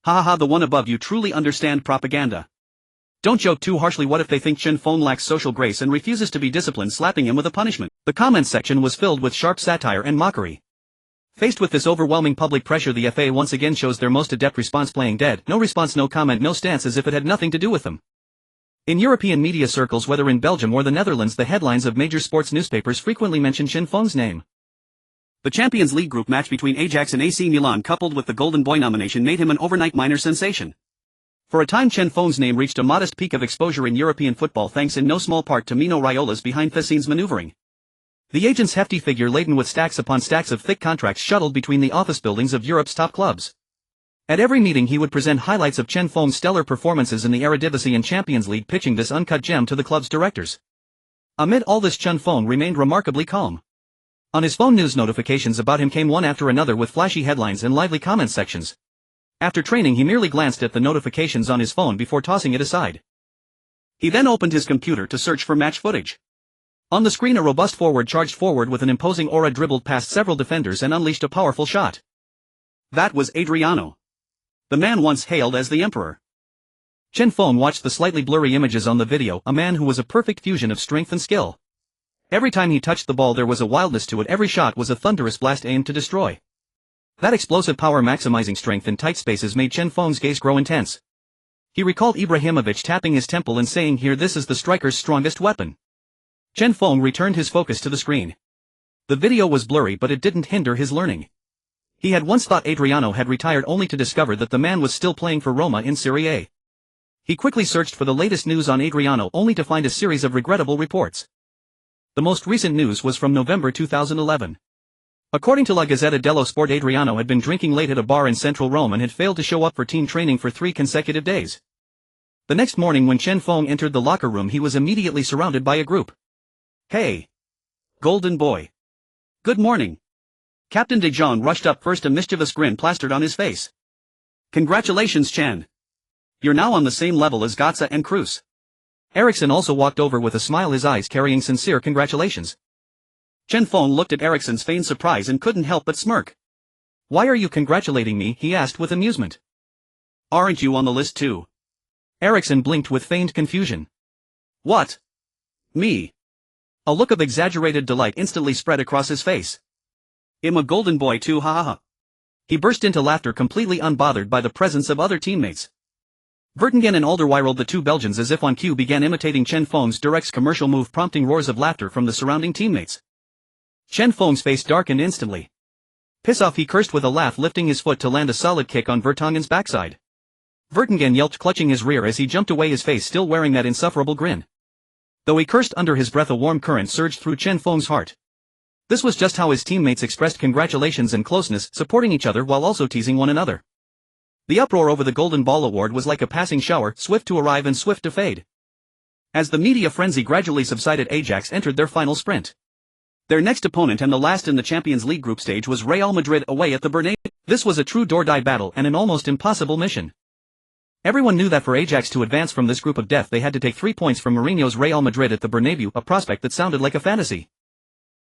Ha ha ha, the one above you truly understand propaganda. Don't joke too harshly. What if they think Chen Feng lacks social grace and refuses to be disciplined, slapping him with a punishment? The comments section was filled with sharp satire and mockery. Faced with this overwhelming public pressure, the FA once again chose their most adept response: playing dead. No response, no comment, no stance, as if it had nothing to do with them. In European media circles, whether in Belgium or the Netherlands, the headlines of major sports newspapers frequently mention Chen Feng's name. The Champions League group match between Ajax and AC Milan, coupled with the Golden Boy nomination, made him an overnight minor sensation. For a time Chen Feng's name reached a modest peak of exposure in European football, thanks in no small part to Mino Raiola's behind-the-scenes maneuvering. The agent's hefty figure, laden with stacks upon stacks of thick contracts, shuttled between the office buildings of Europe's top clubs. At every meeting he would present highlights of Chen Feng's stellar performances in the Eredivisie and Champions League, pitching this uncut gem to the club's directors. Amid all this, Chen Feng remained remarkably calm. On his phone, news notifications about him came one after another with flashy headlines and lively comment sections. After training, he merely glanced at the notifications on his phone before tossing it aside. He then opened his computer to search for match footage. On the screen, a robust forward charged forward with an imposing aura, dribbled past several defenders and unleashed a powerful shot. That was Adriano, the man once hailed as the Emperor. Chen Feng watched the slightly blurry images on the video, a man who was a perfect fusion of strength and skill. Every time he touched the ball there was a wildness to it, every shot was a thunderous blast aimed to destroy. That explosive power, maximizing strength in tight spaces, made Chen Feng's gaze grow intense. He recalled Ibrahimovic tapping his temple and saying, "Here, this is the striker's strongest weapon." Chen Feng returned his focus to the screen. The video was blurry, but it didn't hinder his learning. He had once thought Adriano had retired, only to discover that the man was still playing for Roma in Serie A. He quickly searched for the latest news on Adriano, only to find a series of regrettable reports. The most recent news was from November 2011. According to La Gazzetta dello Sport, Adriano had been drinking late at a bar in central Rome and had failed to show up for team training for 3 consecutive days. The next morning, when Chen Feng entered the locker room, he was immediately surrounded by a group. "Hey, golden boy. Good morning." Captain De Jong rushed up first, a mischievous grin plastered on his face. "Congratulations, Chen. You're now on the same level as Gotze and Cruz." Eriksson also walked over with a smile, his eyes carrying sincere congratulations. Chen Feng looked at Eriksson's feigned surprise and couldn't help but smirk. "Why are you congratulating me?" he asked with amusement. "Aren't you on the list too?" Eriksson blinked with feigned confusion. "What? Me?" A look of exaggerated delight instantly spread across his face. "I'm a golden boy too, ha ha ha." He burst into laughter, completely unbothered by the presence of other teammates. Vertonghen and Alderweireld, the two Belgians, as if on cue, began imitating Chen Feng's direct commercial move, prompting roars of laughter from the surrounding teammates. Chen Feng's face darkened instantly. "Piss off," he cursed with a laugh, lifting his foot to land a solid kick on Vertonghen's backside. Vertonghen yelped, clutching his rear as he jumped away, his face still wearing that insufferable grin. Though he cursed under his breath, a warm current surged through Chen Feng's heart. This was just how his teammates expressed congratulations and closeness, supporting each other while also teasing one another. The uproar over the Golden Ball award was like a passing shower, swift to arrive and swift to fade. As the media frenzy gradually subsided, Ajax entered their final sprint. Their next opponent, and the last in the Champions League group stage, was Real Madrid away at the Bernabeu. This was a true do-or-die battle and an almost impossible mission. Everyone knew that for Ajax to advance from this group of death, they had to take 3 points from Mourinho's Real Madrid at the Bernabeu, a prospect that sounded like a fantasy.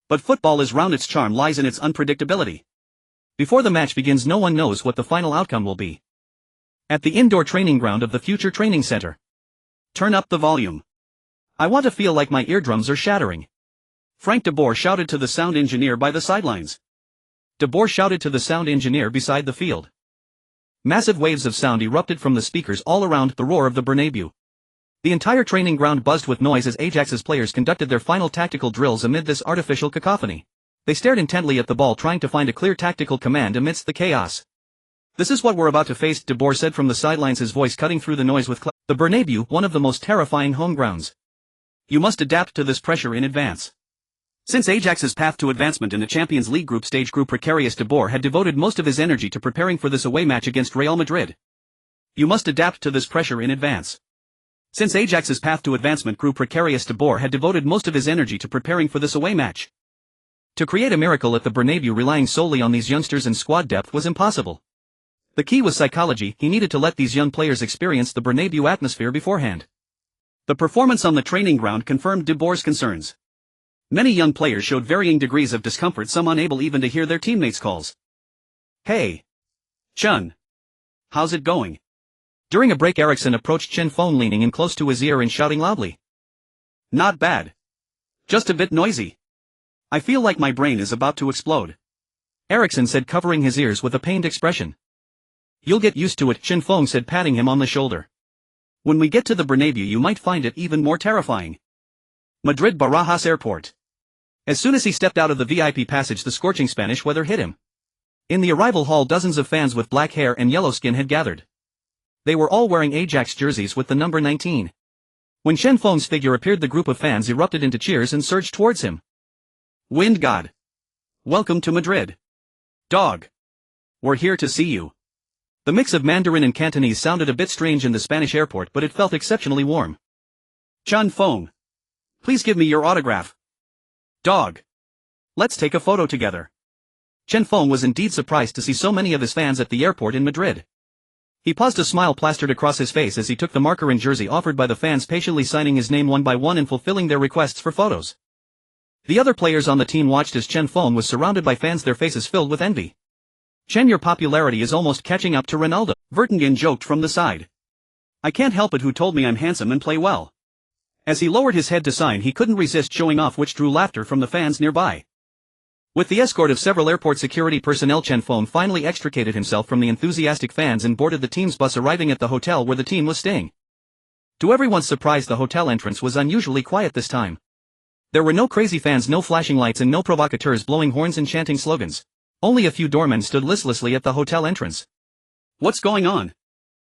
But football is round, its charm lies in its unpredictability. Before the match begins, no one knows what the final outcome will be. At the indoor training ground of the future training center. "Turn up the volume. I want to feel like my eardrums are shattering." Frank de Boer shouted to the sound engineer by the sidelines. De Boer shouted to the sound engineer beside the field. Massive waves of sound erupted from the speakers all around, the roar of the Bernabeu. The entire training ground buzzed with noise as Ajax's players conducted their final tactical drills amid this artificial cacophony. They stared intently at the ball, trying to find a clear tactical command amidst the chaos. "This is what we're about to face," De Boer said from the sidelines, his voice cutting through the noise with The Bernabeu, one of the most terrifying home grounds. "You must adapt to this pressure in advance." Since Ajax's path to advancement in the Champions League group stage grew precarious, De Boer had devoted most of his energy to preparing for this away match against Real Madrid. "You must adapt to this pressure in advance." Since Ajax's path to advancement grew precarious, De Boer had devoted most of his energy to preparing for this away match. To create a miracle at the Bernabeu relying solely on these youngsters and squad depth was impossible. The key was psychology. He needed to let these young players experience the Bernabeu atmosphere beforehand. The performance on the training ground confirmed De Boer's concerns. Many young players showed varying degrees of discomfort, some unable even to hear their teammates' calls. "Hey, Chun. How's it going?" During a break, Eriksson approached Chen Feng, leaning in close to his ear and shouting loudly. "Not bad. Just a bit noisy. I feel like my brain is about to explode," Eriksson said, covering his ears with a pained expression. "You'll get used to it," Chen Feng said, patting him on the shoulder. "When we get to the Bernabeu you might find it even more terrifying." Madrid Barajas Airport. As soon as he stepped out of the VIP passage, the scorching Spanish weather hit him. In the arrival hall, dozens of fans with black hair and yellow skin had gathered. They were all wearing Ajax jerseys with the number 19. When Chen Feng's figure appeared, the group of fans erupted into cheers and surged towards him. "Wind God. Welcome to Madrid. Dog. We're here to see you." The mix of Mandarin and Cantonese sounded a bit strange in the Spanish airport, but it felt exceptionally warm. "Chen Feng. Please give me your autograph. Dog. Let's take a photo together. Chen Feng was indeed surprised to see so many of his fans at the airport in Madrid. He paused, a smile plastered across his face as he took the marker and jersey offered by the fans, patiently signing his name one by one and fulfilling their requests for photos. The other players on the team watched as Chen Feng was surrounded by fans, their faces filled with envy. "Chen, your popularity is almost catching up to Ronaldo," Vertonghen joked from the side. "I can't help it, who told me I'm handsome and play well?" As he lowered his head to sign, he couldn't resist showing off, which drew laughter from the fans nearby. With the escort of several airport security personnel, Chen Feng finally extricated himself from the enthusiastic fans and boarded the team's bus, arriving at the hotel where the team was staying. To everyone's surprise, the hotel entrance was unusually quiet this time. There were no crazy fans, no flashing lights, and no provocateurs blowing horns and chanting slogans. Only a few doormen stood listlessly at the hotel entrance. "What's going on?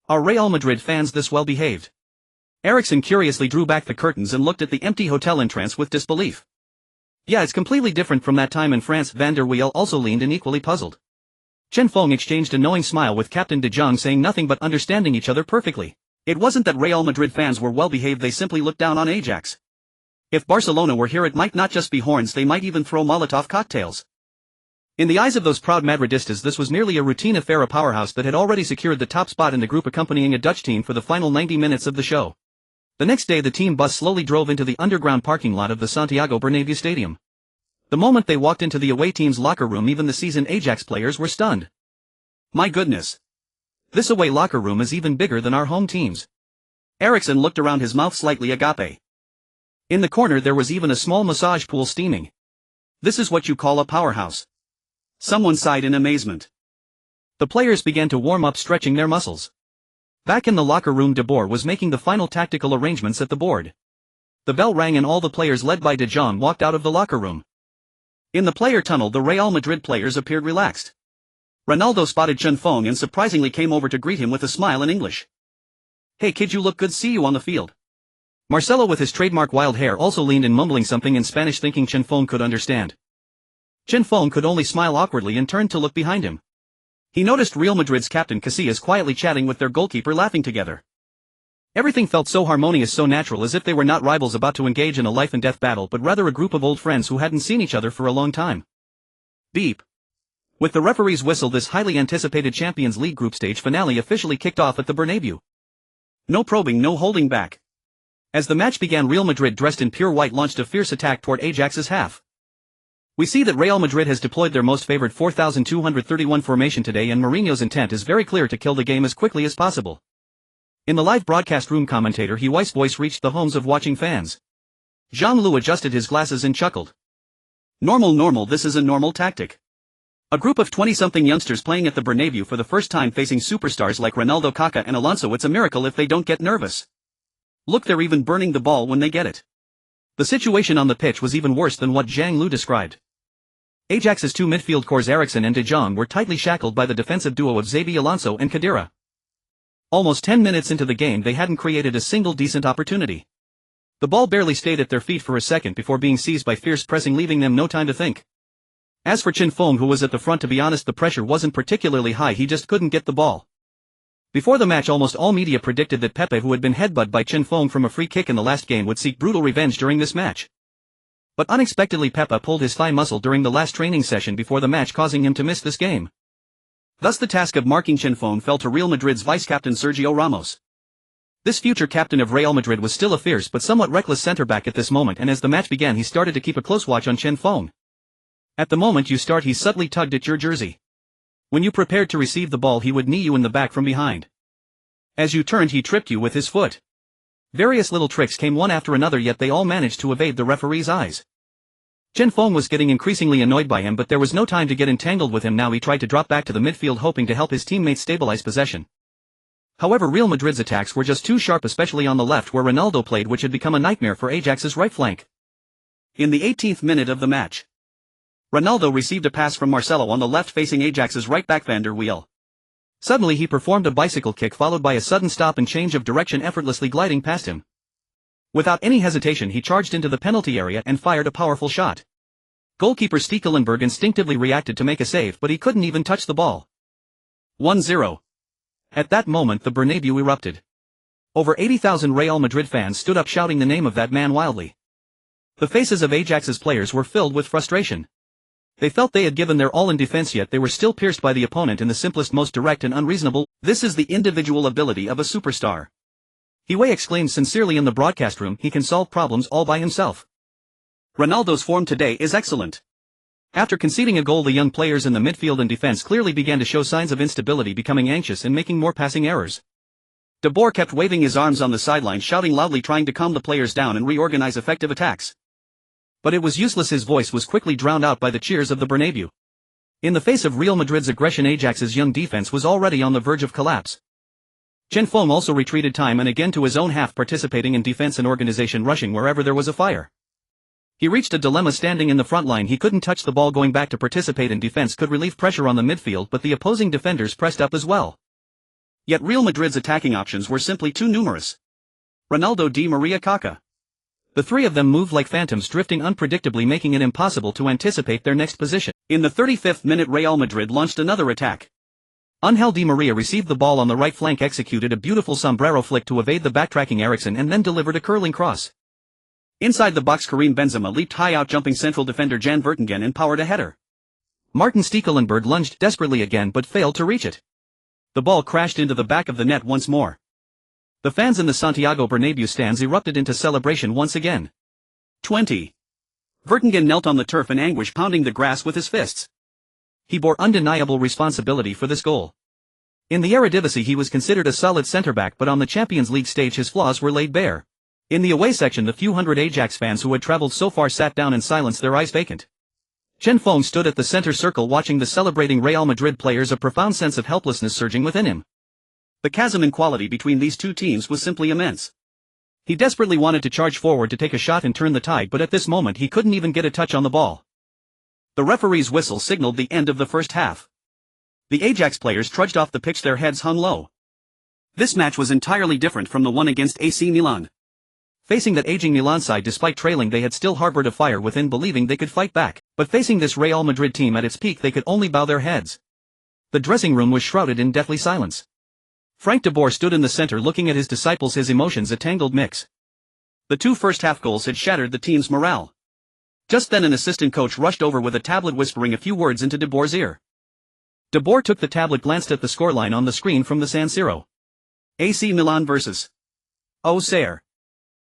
Are Real Madrid fans this well behaved?" Ericsson curiously drew back the curtains and looked at the empty hotel entrance with disbelief. "Yeah, it's completely different from that time in France." Van der Wiel also leaned in, equally puzzled. Chen Feng exchanged a knowing smile with Captain De Jong, saying nothing but understanding each other perfectly. It wasn't that Real Madrid fans were well behaved, they simply looked down on Ajax. If Barcelona were here, it might not just be horns, they might even throw Molotov cocktails. In the eyes of those proud Madridistas, this was merely a routine affair, a powerhouse that had already secured the top spot in the group, accompanying a Dutch team for the final 90 minutes of the show. The next day, the team bus slowly drove into the underground parking lot of the Santiago Bernabéu Stadium. The moment they walked into the away team's locker room, even the seasoned Ajax players were stunned. "My goodness. This away locker room is even bigger than our home team's." Ericsson looked around, his mouth slightly agape. In the corner there was even a small massage pool steaming. "This is what you call a powerhouse?" Someone sighed in amazement. The players began to warm up, stretching their muscles. Back in the locker room, De Boer was making the final tactical arrangements at the board. The bell rang and all the players, led by De Jong, walked out of the locker room. In the player tunnel, the Real Madrid players appeared relaxed. Ronaldo spotted Chen Feng and surprisingly came over to greet him with a smile in English. "Hey kid, you look good, see you on the field." Marcelo, with his trademark wild hair, also leaned in, mumbling something in Spanish, thinking Chen Feng could understand. Chen Feng could only smile awkwardly and turned to look behind him. He noticed Real Madrid's captain Casillas quietly chatting with their goalkeeper, laughing together. Everything felt so harmonious, so natural, as if they were not rivals about to engage in a life-and-death battle, but rather a group of old friends who hadn't seen each other for a long time. Beep. With the referee's whistle, this highly anticipated Champions League group stage finale officially kicked off at the Bernabéu. No probing, no holding back. As the match began, Real Madrid, dressed in pure white, launched a fierce attack toward Ajax's half. We see that Real Madrid has deployed their most favored 4,231 formation today, and Mourinho's intent is very clear: to kill the game as quickly as possible. In the live broadcast room, commentator Hui's voice reached the homes of watching fans. Jean-Louis adjusted his glasses and chuckled. Normal, this is a normal tactic. A group of 20-something youngsters playing at the Bernabéu for the first time, facing superstars like Ronaldo, Kaká and Alonso. It's a miracle if they don't get nervous. Look, they're even burning the ball when they get it. The situation on the pitch was even worse than what Zhang Lu described. Ajax's two midfield cores, Ericsson and De Jong, were tightly shackled by the defensive duo of Xabi Alonso and Khedira. Almost 10 minutes into the game, they hadn't created a single decent opportunity. The ball barely stayed at their feet for a second before being seized by fierce pressing, leaving them no time to think. As for Chen Feng, who was at the front, to be honest, the pressure wasn't particularly high, he just couldn't get the ball. Before the match, almost all media predicted that Pepe, who had been headbutted by Chen Feng from a free kick in the last game, would seek brutal revenge during this match. But unexpectedly, Pepe pulled his thigh muscle during the last training session before the match, causing him to miss this game. Thus the task of marking Chen Feng fell to Real Madrid's vice-captain Sergio Ramos. This future captain of Real Madrid was still a fierce but somewhat reckless centre-back at this moment, and as the match began, he started to keep a close watch on Chen Feng. At the moment you start, he subtly tugged at your jersey. When you prepared to receive the ball, he would knee you in the back from behind. As you turned, he tripped you with his foot. Various little tricks came one after another, yet they all managed to evade the referee's eyes. Chen Feng was getting increasingly annoyed by him, but there was no time to get entangled with him now. He tried to drop back to the midfield, hoping to help his teammates stabilize possession. However, Real Madrid's attacks were just too sharp, especially on the left where Ronaldo played, which had become a nightmare for Ajax's right flank. In the 18th minute of the match, Ronaldo received a pass from Marcelo on the left, facing Ajax's right back Van der Wiel. Suddenly he performed a bicycle kick followed by a sudden stop and change of direction, effortlessly gliding past him. Without any hesitation, he charged into the penalty area and fired a powerful shot. Goalkeeper Stekelenburg instinctively reacted to make a save, but he couldn't even touch the ball. 1-0. At that moment the Bernabéu erupted. Over 80,000 Real Madrid fans stood up, shouting the name of that man wildly. The faces of Ajax's players were filled with frustration. They felt they had given their all in defense, yet they were still pierced by the opponent in the simplest, most direct and unreasonable. This is the individual ability of a superstar. Hwee exclaimed sincerely in the broadcast room. He can solve problems all by himself. Ronaldo's form today is excellent. After conceding a goal, the young players in the midfield and defense clearly began to show signs of instability, becoming anxious and making more passing errors. De Boer kept waving his arms on the sideline, shouting loudly, trying to calm the players down and reorganize effective attacks. But it was useless. His voice was quickly drowned out by the cheers of the Bernabeu. In the face of Real Madrid's aggression, Ajax's young defense was already on the verge of collapse. Chen Feng also retreated time and again to his own half, participating in defense and organization, rushing wherever there was a fire. He reached a dilemma standing in the front line. He couldn't touch the ball. Going back to participate in defense could relieve pressure on the midfield, but the opposing defenders pressed up as well. Yet Real Madrid's attacking options were simply too numerous. Ronaldo, Di Maria, Kaká. The three of them moved like phantoms, drifting unpredictably, making it impossible to anticipate their next position. In the 35th minute, Real Madrid launched another attack. Angel Di Maria received the ball on the right flank, executed a beautiful sombrero flick to evade the backtracking Eriksen, and then delivered a curling cross. Inside the box, Karim Benzema leaped high, out-jumping central defender Jan Vertonghen and powered a header. Martin Stekelenburg lunged desperately again but failed to reach it. The ball crashed into the back of the net once more. The fans in the Santiago Bernabeu stands erupted into celebration once again. 20. Vertonghen knelt on the turf in anguish, pounding the grass with his fists. He bore undeniable responsibility for this goal. In the Eredivisie he was considered a solid centre-back, but on the Champions League stage his flaws were laid bare. In the away section, the few hundred Ajax fans who had travelled so far sat down in silence, their eyes vacant. Chen Feng stood at the centre circle watching the celebrating Real Madrid players, a profound sense of helplessness surging within him. The chasm in quality between these two teams was simply immense. He desperately wanted to charge forward to take a shot and turn the tide, but at this moment he couldn't even get a touch on the ball. The referee's whistle signaled the end of the first half. The Ajax players trudged off the pitch, their heads hung low. This match was entirely different from the one against AC Milan. Facing that aging Milan side, despite trailing, they had still harbored a fire within, believing they could fight back, but facing this Real Madrid team at its peak they could only bow their heads. The dressing room was shrouded in deathly silence. Frank de Boer stood in the center looking at his disciples, his emotions a tangled mix. The two first-half goals had shattered the team's morale. Just then an assistant coach rushed over with a tablet, whispering a few words into de Boer's ear. De Boer took the tablet, glanced at the scoreline on the screen from the San Siro. AC Milan versus Auxerre.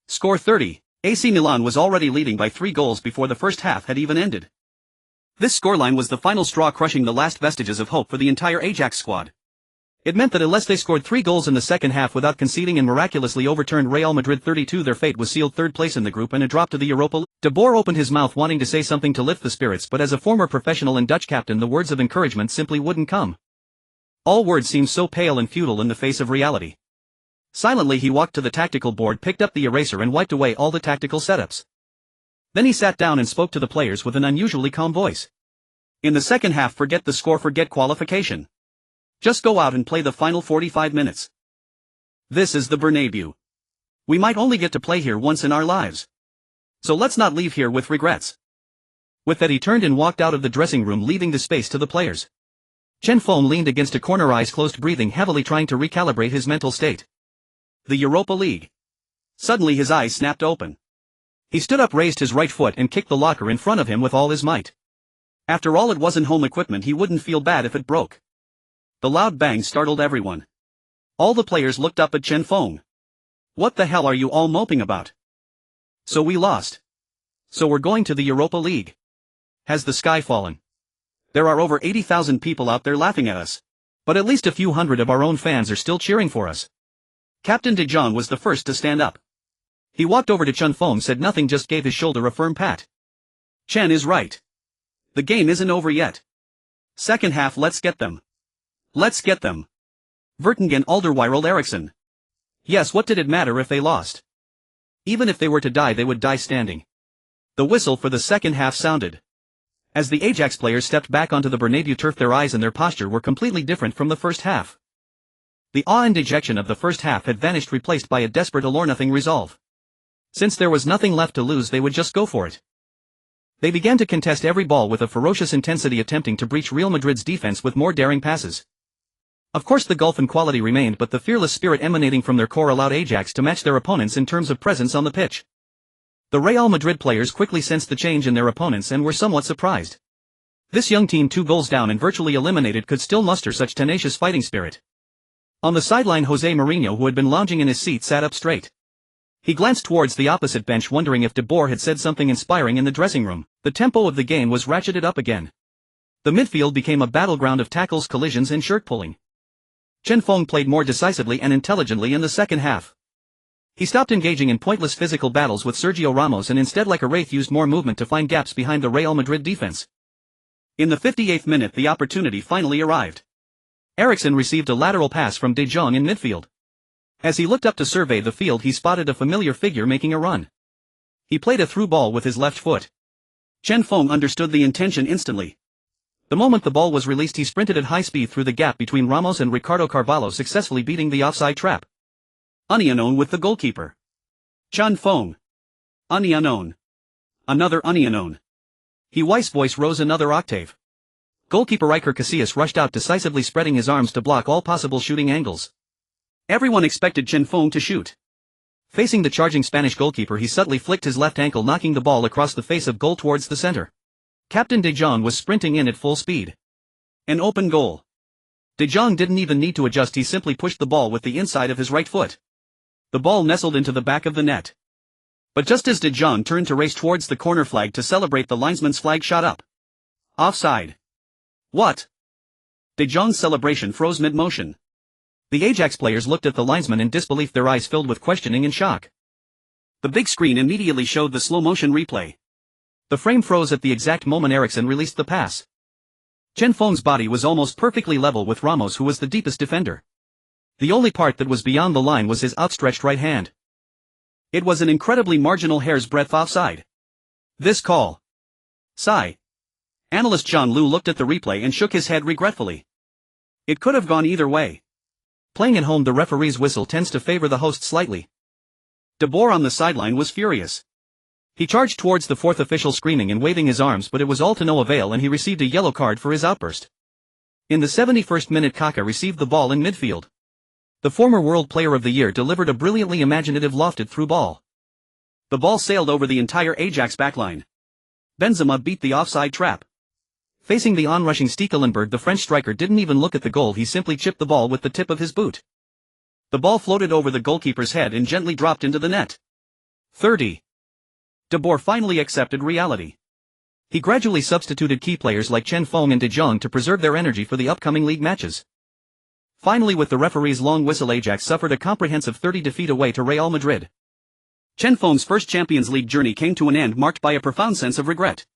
Score 30. AC Milan was already leading by 3 goals before the first half had even ended. This scoreline was the final straw, crushing the last vestiges of hope for the entire Ajax squad. It meant that unless they scored 3 goals in the second half without conceding and miraculously overturned Real Madrid 32, their fate was sealed: third place in the group and a drop to the Europa League. De Boer opened his mouth wanting to say something to lift the spirits, but as a former professional and Dutch captain the words of encouragement simply wouldn't come. All words seemed so pale and futile in the face of reality. Silently he walked to the tactical board, picked up the eraser and wiped away all the tactical setups. Then he sat down and spoke to the players with an unusually calm voice. In the second half, forget the score, forget qualification. Just go out and play the final 45 minutes. This is the Bernabeu. We might only get to play here once in our lives. So let's not leave here with regrets. With that he turned and walked out of the dressing room, leaving the space to the players. Chen Feng leaned against a corner, eyes closed, breathing heavily, trying to recalibrate his mental state. The Europa League. Suddenly his eyes snapped open. He stood up, raised his right foot and kicked the locker in front of him with all his might. After all, it wasn't home equipment, he wouldn't feel bad if it broke. The loud bang startled everyone. All the players looked up at Chen Feng. What the hell are you all moping about? So we lost. So we're going to the Europa League. Has the sky fallen? There are over 80,000 people out there laughing at us. But at least a few hundred of our own fans are still cheering for us. Captain De Jong was the first to stand up. He walked over to Chen Feng, said nothing, just gave his shoulder a firm pat. Chen is right. The game isn't over yet. Second half, let's get them. Let's get them. Vertonghen, Alderweireld, Eriksen. Yes, what did it matter if they lost? Even if they were to die, they would die standing. The whistle for the second half sounded. As the Ajax players stepped back onto the Bernabeu turf, their eyes and their posture were completely different from the first half. The awe and dejection of the first half had vanished, replaced by a desperate all-or-nothing resolve. Since there was nothing left to lose, they would just go for it. They began to contest every ball with a ferocious intensity, attempting to breach Real Madrid's defense with more daring passes. Of course the gulf in quality remained, but the fearless spirit emanating from their core allowed Ajax to match their opponents in terms of presence on the pitch. The Real Madrid players quickly sensed the change in their opponents and were somewhat surprised. This young team 2 goals down and virtually eliminated could still muster such tenacious fighting spirit. On the sideline, Jose Mourinho, who had been lounging in his seat, sat up straight. He glanced towards the opposite bench, wondering if De Boer had said something inspiring in the dressing room. The tempo of the game was ratcheted up again. The midfield became a battleground of tackles, collisions and shirt-pulling. Chen Feng played more decisively and intelligently in the second half. He stopped engaging in pointless physical battles with Sergio Ramos and instead, like a wraith, used more movement to find gaps behind the Real Madrid defense. In the 58th minute, the opportunity finally arrived. Eriksen received a lateral pass from De Jong in midfield. As he looked up to survey the field, he spotted a familiar figure making a run. He played a through ball with his left foot. Chen Feng understood the intention instantly. The moment the ball was released, he sprinted at high speed through the gap between Ramos and Ricardo Carvalho, successfully beating the offside trap. Unknown with the goalkeeper. Chen Feng. Unknown. Another unknown. His voice rose another octave. Goalkeeper Iker Casillas rushed out decisively, spreading his arms to block all possible shooting angles. Everyone expected Chen Feng to shoot. Facing the charging Spanish goalkeeper, he subtly flicked his left ankle, knocking the ball across the face of goal towards the center. Captain De Jong was sprinting in at full speed. An open goal. De Jong didn't even need to adjust, he simply pushed the ball with the inside of his right foot. The ball nestled into the back of the net. But just as De Jong turned to race towards the corner flag to celebrate, the linesman's flag shot up. Offside. What? De Jong's celebration froze mid-motion. The Ajax players looked at the linesman in disbelief, their eyes filled with questioning and shock. The big screen immediately showed the slow-motion replay. The frame froze at the exact moment Eriksen released the pass. Chen Feng's body was almost perfectly level with Ramos, who was the deepest defender. The only part that was beyond the line was his outstretched right hand. It was an incredibly marginal hair's breadth offside. This call. Sigh. Analyst John Liu looked at the replay and shook his head regretfully. It could have gone either way. Playing at home, the referee's whistle tends to favor the host slightly. De Boer on the sideline was furious. He charged towards the fourth official, screaming and waving his arms, but it was all to no avail, and he received a yellow card for his outburst. In the 71st minute, Kaka received the ball in midfield. The former World Player of the Year delivered a brilliantly imaginative lofted through ball. The ball sailed over the entire Ajax backline. Benzema beat the offside trap. Facing the onrushing Stekelenburg, the French striker didn't even look at the goal, he simply chipped the ball with the tip of his boot. The ball floated over the goalkeeper's head and gently dropped into the net. 30. De Boer finally accepted reality. He gradually substituted key players like Chen Feng and De Jong to preserve their energy for the upcoming league matches. Finally, with the referee's long whistle, Ajax suffered a comprehensive 30 defeat away to Real Madrid. Chen Feng's first Champions League journey came to an end, marked by a profound sense of regret.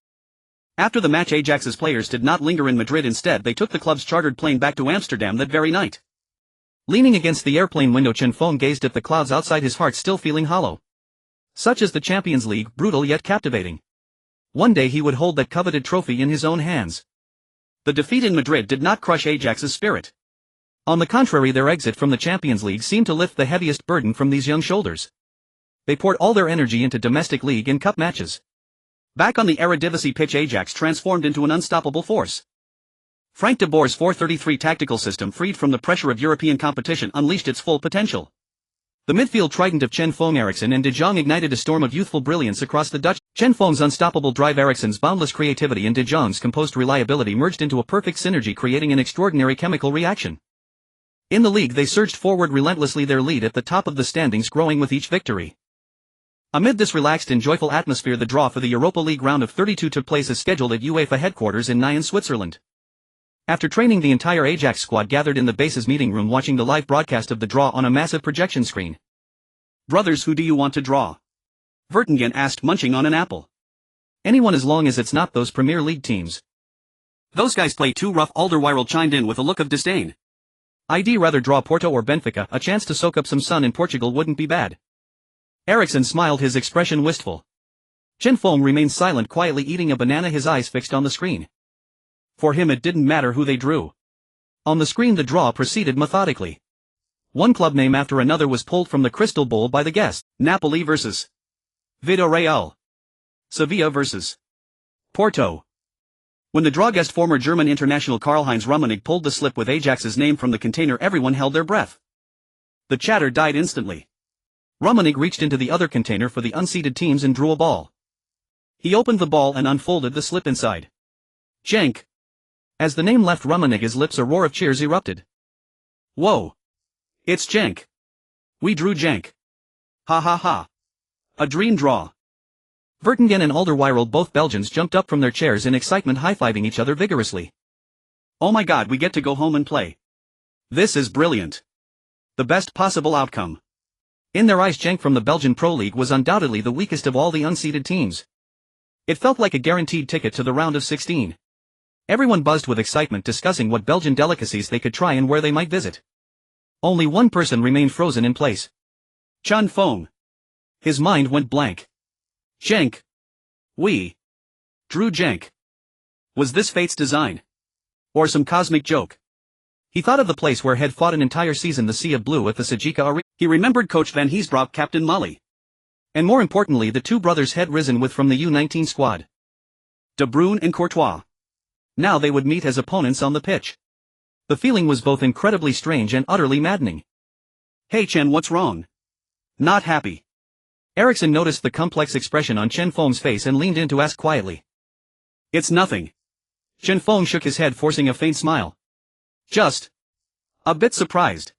After the match, Ajax's players did not linger in Madrid. Instead, they took the club's chartered plane back to Amsterdam that very night. Leaning against the airplane window, Chen Feng gazed at the clouds outside, his heart still feeling hollow. Such is the Champions League, brutal yet captivating. One day he would hold that coveted trophy in his own hands. The defeat in Madrid did not crush Ajax's spirit. On the contrary, their exit from the Champions League seemed to lift the heaviest burden from these young shoulders. They poured all their energy into domestic league and cup matches. Back on the Eredivisie pitch, Ajax transformed into an unstoppable force. Frank de Boer's 4-3-3 tactical system, freed from the pressure of European competition, unleashed its full potential. The midfield trident of Chen Feng, Eriksen and De Jong ignited a storm of youthful brilliance across the Dutch. Chen Feng's unstoppable drive, Eriksen's boundless creativity and De Jong's composed reliability merged into a perfect synergy, creating an extraordinary chemical reaction. In the league, they surged forward relentlessly, their lead at the top of the standings growing with each victory. Amid this relaxed and joyful atmosphere, the draw for the Europa League round of 32 took place as scheduled at UEFA headquarters in Nyon, Switzerland. After training, the entire Ajax squad gathered in the base's meeting room, watching the live broadcast of the draw on a massive projection screen. "Brothers, who do you want to draw?" Vertonghen asked, munching on an apple. "Anyone, as long as it's not those Premier League teams." "Those guys play too rough," Alderweireld chimed in with a look of disdain. "I'd rather draw Porto or Benfica, a chance to soak up some sun in Portugal wouldn't be bad." Eriksen smiled, his expression wistful. Chen Feng remained silent, quietly eating a banana, his eyes fixed on the screen. For him, it didn't matter who they drew. On the screen, the draw proceeded methodically. One club name after another was pulled from the crystal bowl by the guest. Napoli versus Villarreal. Sevilla versus Porto. When the draw guessed former German international Karl-Heinz Rummenigge pulled the slip with Ajax's name from the container, everyone held their breath. The chatter died instantly. Rummenigge reached into the other container for the unseeded teams and drew a ball. He opened the ball and unfolded the slip inside. Cenk. As the name left Rummenigge's lips, a roar of cheers erupted. Whoa! It's Cenk! We drew Cenk! Ha ha ha! A dream draw! Vertonghen and Alderweireld, both Belgians, jumped up from their chairs in excitement, high-fiving each other vigorously. Oh my god, we get to go home and play. This is brilliant. The best possible outcome. In their eyes, Cenk from the Belgian Pro League was undoubtedly the weakest of all the unseeded teams. It felt like a guaranteed ticket to the round of 16. Everyone buzzed with excitement, discussing what Belgian delicacies they could try and where they might visit. Only one person remained frozen in place. Chen Feng. His mind went blank. Cenk. We drew Cenk. Was this fate's design? Or some cosmic joke? He thought of the place where had fought an entire season, the Sea of Blue at the Sajika Arena. He remembered Coach Van Heesbroek, Captain Molly. And more importantly, the two brothers had risen with from the U19 squad. De Bruyne and Courtois. Now they would meet as opponents on the pitch. The feeling was both incredibly strange and utterly maddening. Hey Chen, what's wrong? Not happy. Eriksson noticed the complex expression on Chen Feng's face and leaned in to ask quietly. It's nothing. Chen Feng shook his head, forcing a faint smile. Just a bit surprised.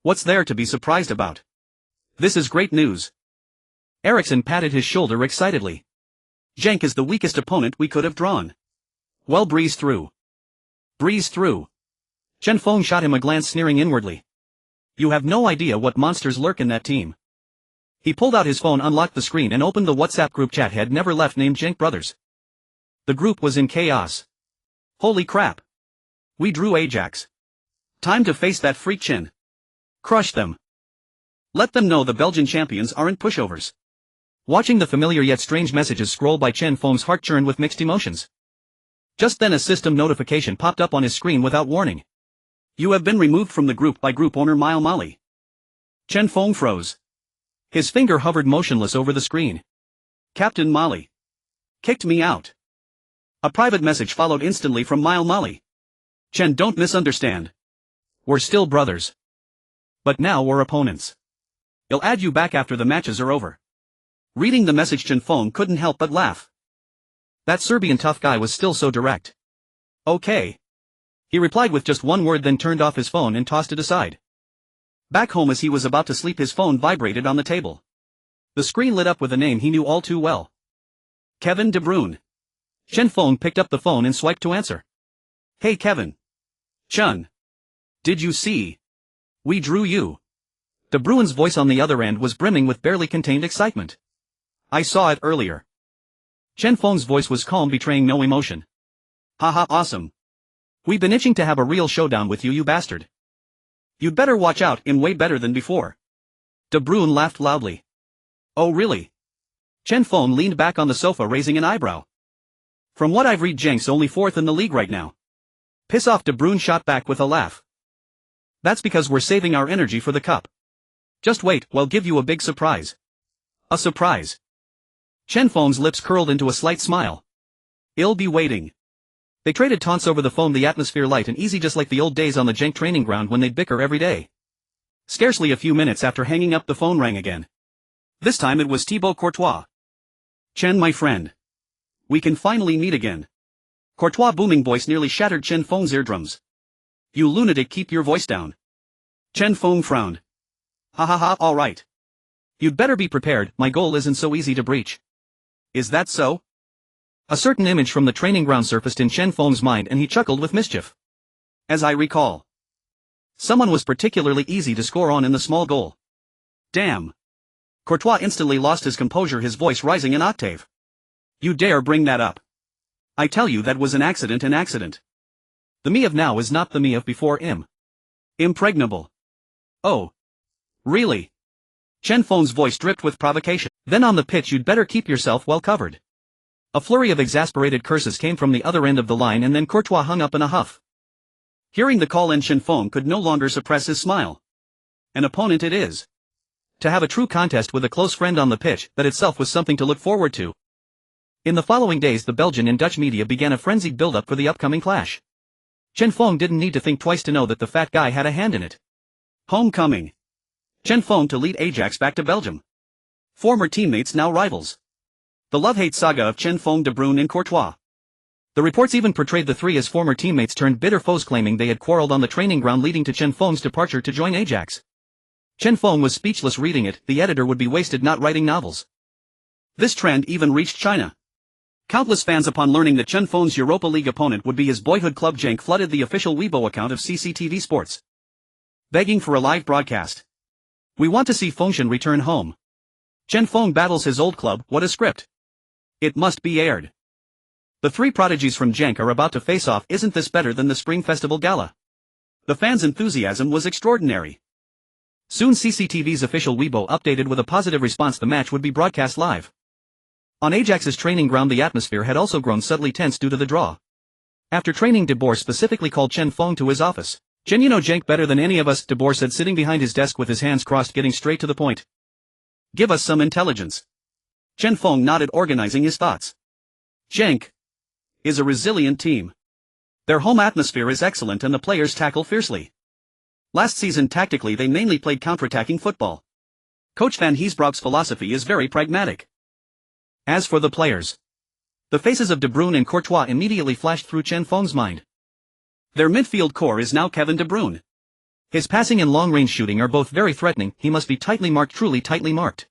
What's there to be surprised about? This is great news. Eriksson patted his shoulder excitedly. Cenk is the weakest opponent we could have drawn. Well, breeze through. Breeze through. Chen Feng shot him a glance, sneering inwardly. You have no idea what monsters lurk in that team. He pulled out his phone, unlocked the screen and opened the WhatsApp group chat. Had never left named Cenk brothers. The group was in chaos. Holy crap. We drew Ajax. Time to face that freak Chen. Crush them. Let them know the Belgian champions aren't pushovers. Watching the familiar yet strange messages scroll by, Chen Feng's heart churned with mixed emotions. Just then a system notification popped up on his screen without warning. You have been removed from the group by group owner Mile Molly. Chen Feng froze. His finger hovered motionless over the screen. Captain Molly kicked me out. A private message followed instantly from Mile Molly. Chen, don't misunderstand. We're still brothers. But now we're opponents. I'll add you back after the matches are over. Reading the message, Chen Feng couldn't help but laugh. That Serbian tough guy was still so direct. Okay. He replied with just one word, then turned off his phone and tossed it aside. Back home, as he was about to sleep, his phone vibrated on the table. The screen lit up with a name he knew all too well. Kevin De Bruyne. Chen Feng picked up the phone and swiped to answer. Hey Kevin. Chen. Did you see? We drew you. De Bruyne's voice on the other end was brimming with barely contained excitement. I saw it earlier. Chen Feng's voice was calm, betraying no emotion. Haha, awesome. We've been itching to have a real showdown with you, you bastard. You'd better watch out, I'm way better than before. De Bruyne laughed loudly. Oh really? Chen Feng leaned back on the sofa, raising an eyebrow. From what I've read, Cenk's only fourth in the league right now. Piss off, De Bruyne shot back with a laugh. That's because we're saving our energy for the cup. Just wait, we'll give you a big surprise. A surprise? Chen Feng's lips curled into a slight smile. I'll be waiting. They traded taunts over the phone, the atmosphere light and easy, just like the old days on the Cenk training ground when they'd bicker every day. Scarcely a few minutes after hanging up, the phone rang again. This time it was Thibaut Courtois. Chen, my friend. We can finally meet again. Courtois' booming voice nearly shattered Chen Feng's eardrums. You lunatic, keep your voice down. Chen Feng frowned. Ha ha ha, alright. You'd better be prepared, my goal isn't so easy to breach. Is that so? A certain image from the training ground surfaced in Chen Feng's mind and he chuckled with mischief. As I recall. Someone was particularly easy to score on in the small goal. Damn. Courtois instantly lost his composure, his voice rising an octave. You dare bring that up? I tell you that was an accident, an accident. The me of now is not the me of before. Impregnable. Oh. Really? Chen Feng's voice dripped with provocation. Then on the pitch you'd better keep yourself well covered. A flurry of exasperated curses came from the other end of the line and then Courtois hung up in a huff. Hearing the call in, Chen Feng could no longer suppress his smile. An opponent it is. To have a true contest with a close friend on the pitch, that itself was something to look forward to. In the following days the Belgian and Dutch media began a frenzied build-up for the upcoming clash. Chen Feng didn't need to think twice to know that the fat guy had a hand in it. Homecoming. Chen Feng to lead Ajax back to Belgium. Former teammates now rivals. The love-hate saga of Chen Feng, De Bruyne and Courtois. The reports even portrayed the three as former teammates turned bitter foes, claiming they had quarreled on the training ground, leading to Chen Feng's departure to join Ajax. Chen Feng was speechless reading it. The editor would be wasted not writing novels. This trend even reached China. Countless fans, upon learning that Chen Feng's Europa League opponent would be his boyhood club Genk, flooded the official Weibo account of CCTV Sports, begging for a live broadcast. "We want to see Fengshan return home. Chen Feng battles his old club, what a script. It must be aired. The three prodigies from Genk are about to face off. Isn't this better than the Spring Festival Gala?" The fans' enthusiasm was extraordinary. Soon CCTV's official Weibo updated with a positive response. The match would be broadcast live. On Ajax's training ground, the atmosphere had also grown subtly tense due to the draw. After training, De Boer specifically called Chen Feng to his office. "Chen, you know Genk better than any of us," De Boer said, sitting behind his desk with his hands crossed, getting straight to the point. "Give us some intelligence." Chen Feng nodded, organizing his thoughts. "Genk is a resilient team. Their home atmosphere is excellent and the players tackle fiercely. Last season tactically they mainly played counterattacking football. Coach Van Heesbroek's philosophy is very pragmatic." As for the players, the faces of De Bruyne and Courtois immediately flashed through Chen Feng's mind. Their midfield core is now Kevin De Bruyne. His passing and long-range shooting are both very threatening. He must be tightly marked, truly tightly marked.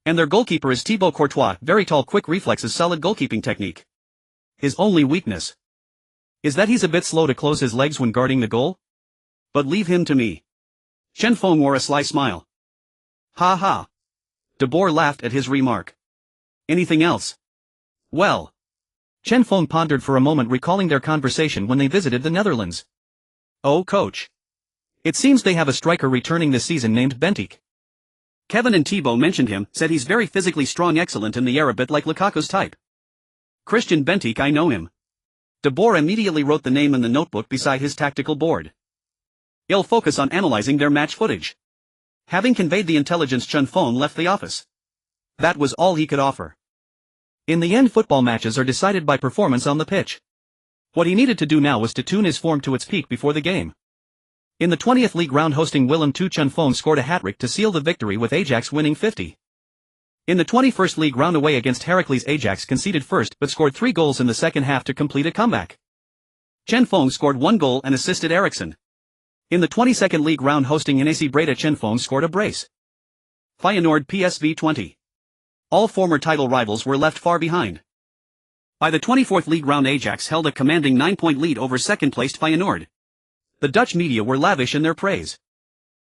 And their goalkeeper is Thibaut Courtois, very tall, quick reflexes, solid goalkeeping technique. His only weakness is that he's a bit slow to close his legs when guarding the goal. But leave him to me. Chen Feng wore a sly smile. "Ha ha." De Boer laughed at his remark. "Anything else?" "Well." Chen Feng pondered for a moment, recalling their conversation when they visited the Netherlands. "Oh, coach. It seems they have a striker returning this season named Bentik. Kevin and Thibaut mentioned him, said he's very physically strong, excellent in the air, a bit like Lukaku's type." "Christian Bentik, I know him." De Boer immediately wrote the name in the notebook beside his tactical board. "He'll focus on analyzing their match footage." Having conveyed the intelligence, Chen Feng left the office. That was all he could offer. In the end, football matches are decided by performance on the pitch. What he needed to do now was to tune his form to its peak before the game. In the 20th league round hosting Willem II, Chen Feng scored a hat-trick to seal the victory, with Ajax winning 50. In the 21st league round away against Heracles, Ajax conceded first but scored 3 goals in the second half to complete a comeback. Chen Feng scored 1 goal and assisted Eriksson. In the 22nd league round hosting NAC Breda, Chen Feng scored a brace. Feyenoord PSV 20. All former title rivals were left far behind. By the 24th league round, Ajax held a commanding 9-point lead over second-placed Feyenoord. The Dutch media were lavish in their praise.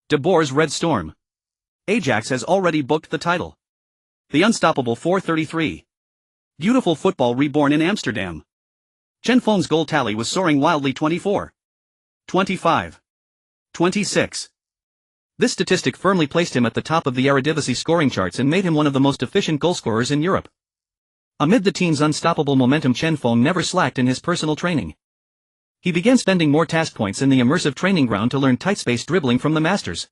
De Boer's Red Storm. Ajax has already booked the title. The unstoppable 433. Beautiful football reborn in Amsterdam. Chen Feng's goal tally was soaring wildly: 24, 25, 26. This statistic firmly placed him at the top of the Eredivisie scoring charts and made him one of the most efficient goalscorers in Europe. Amid the team's unstoppable momentum, Chen Feng never slacked in his personal training. He began spending more task points in the immersive training ground to learn tight-space dribbling from the masters.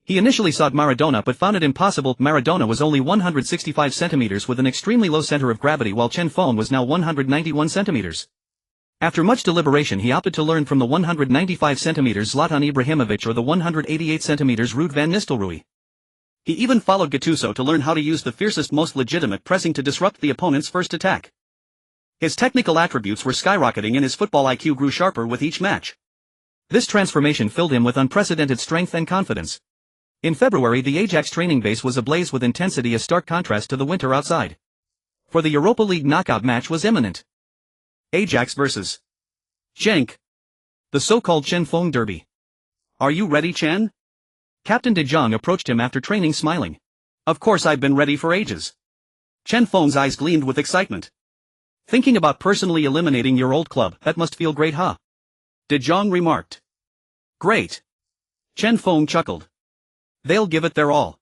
He initially sought Maradona but found it impossible. Maradona was only 165 centimeters with an extremely low center of gravity, while Chen Feng was now 191 centimeters. After much deliberation, he opted to learn from the 195 cm Zlatan Ibrahimovic or the 188 cm Ruud van Nistelrooy. He even followed Gattuso to learn how to use the fiercest, most legitimate pressing to disrupt the opponent's first attack. His technical attributes were skyrocketing and his football IQ grew sharper with each match. This transformation filled him with unprecedented strength and confidence. In February, the Ajax training base was ablaze with intensity, a stark contrast to the winter outside. For the Europa League knockout match was imminent. Ajax vs. Genk. The so-called Chen Feng derby. "Are you ready, Chen?" Captain De Jong approached him after training, smiling. "Of course, I've been ready for ages." Chen Feng's eyes gleamed with excitement. "Thinking about personally eliminating your old club, that must feel great, huh?" De Jong remarked. "Great." Chen Feng chuckled. "They'll give it their all.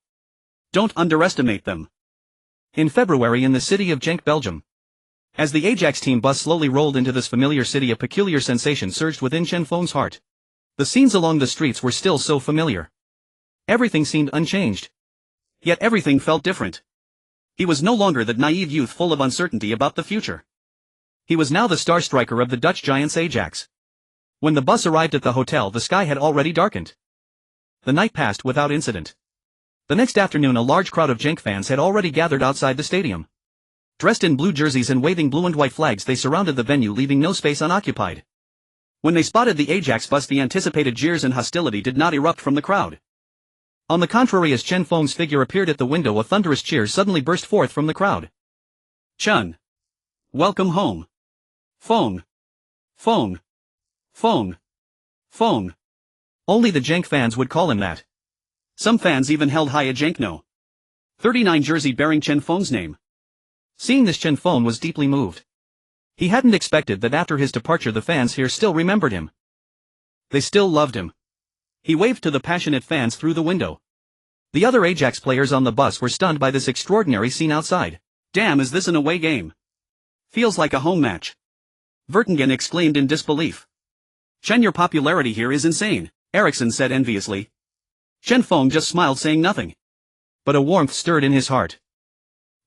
Don't underestimate them." In February, in the city of Genk, Belgium. As the Ajax team bus slowly rolled into this familiar city, a peculiar sensation surged within Chen Feng's heart. The scenes along the streets were still so familiar. Everything seemed unchanged. Yet everything felt different. He was no longer that naive youth full of uncertainty about the future. He was now the star striker of the Dutch giants Ajax. When the bus arrived at the hotel, the sky had already darkened. The night passed without incident. The next afternoon, a large crowd of Genk fans had already gathered outside the stadium. Dressed in blue jerseys and waving blue and white flags, they surrounded the venue, leaving no space unoccupied. When they spotted the Ajax bus, the anticipated jeers and hostility did not erupt from the crowd. On the contrary, as Chen Feng's figure appeared at the window, a thunderous cheer suddenly burst forth from the crowd. Chen! Welcome home! Feng! Feng! Feng! Feng! Only the Genk fans would call him that. Some fans even held high a Genk 39 jersey bearing Chen Feng's name. Seeing this, Chen Feng was deeply moved. He hadn't expected that after his departure the fans here still remembered him. They still loved him. He waved to the passionate fans through the window. The other Ajax players on the bus were stunned by this extraordinary scene outside. Damn, is this an away game? Feels like a home match. Vertonghen exclaimed in disbelief. Chen, your popularity here is insane, Eriksson said enviously. Chen Feng just smiled, saying nothing. But a warmth stirred in his heart.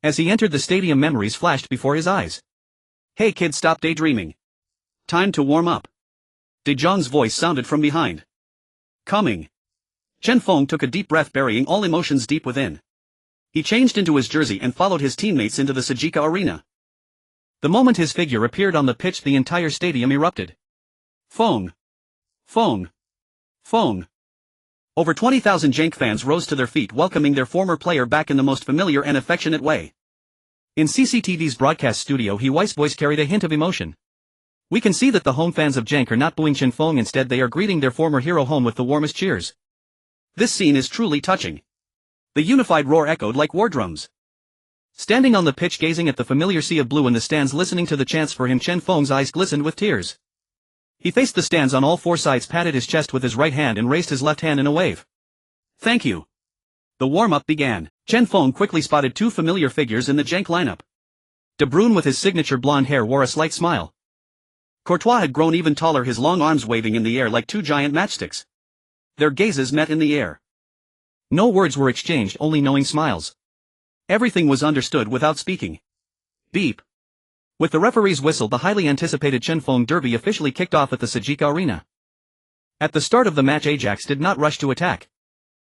As he entered the stadium, memories flashed before his eyes. Hey kid, stop daydreaming. Time to warm up. De Jong's voice sounded from behind. Coming. Chen Feng took a deep breath, burying all emotions deep within. He changed into his jersey and followed his teammates into the Sajika arena. The moment his figure appeared on the pitch, the entire stadium erupted. Feng! Feng! Feng! Over 20,000 Genk fans rose to their feet, welcoming their former player back in the most familiar and affectionate way. In CCTV's broadcast studio, Hui's voice carried a hint of emotion. We can see that the home fans of Genk are not booing Chen Feng, instead they are greeting their former hero home with the warmest cheers. This scene is truly touching. The unified roar echoed like war drums. Standing on the pitch, gazing at the familiar sea of blue in the stands, listening to the chants for him, Chen Feng's eyes glistened with tears. He faced the stands on all four sides, patted his chest with his right hand and raised his left hand in a wave. Thank you. The warm-up began. Chen Feng quickly spotted two familiar figures in the Genk lineup. De Bruyne, with his signature blonde hair, wore a slight smile. Courtois had grown even taller, his long arms waving in the air like two giant matchsticks. Their gazes met in the air. No words were exchanged, only knowing smiles. Everything was understood without speaking. Beep. With the referee's whistle, the highly anticipated Chen Feng derby officially kicked off at the Sajika arena. At the start of the match, Ajax did not rush to attack.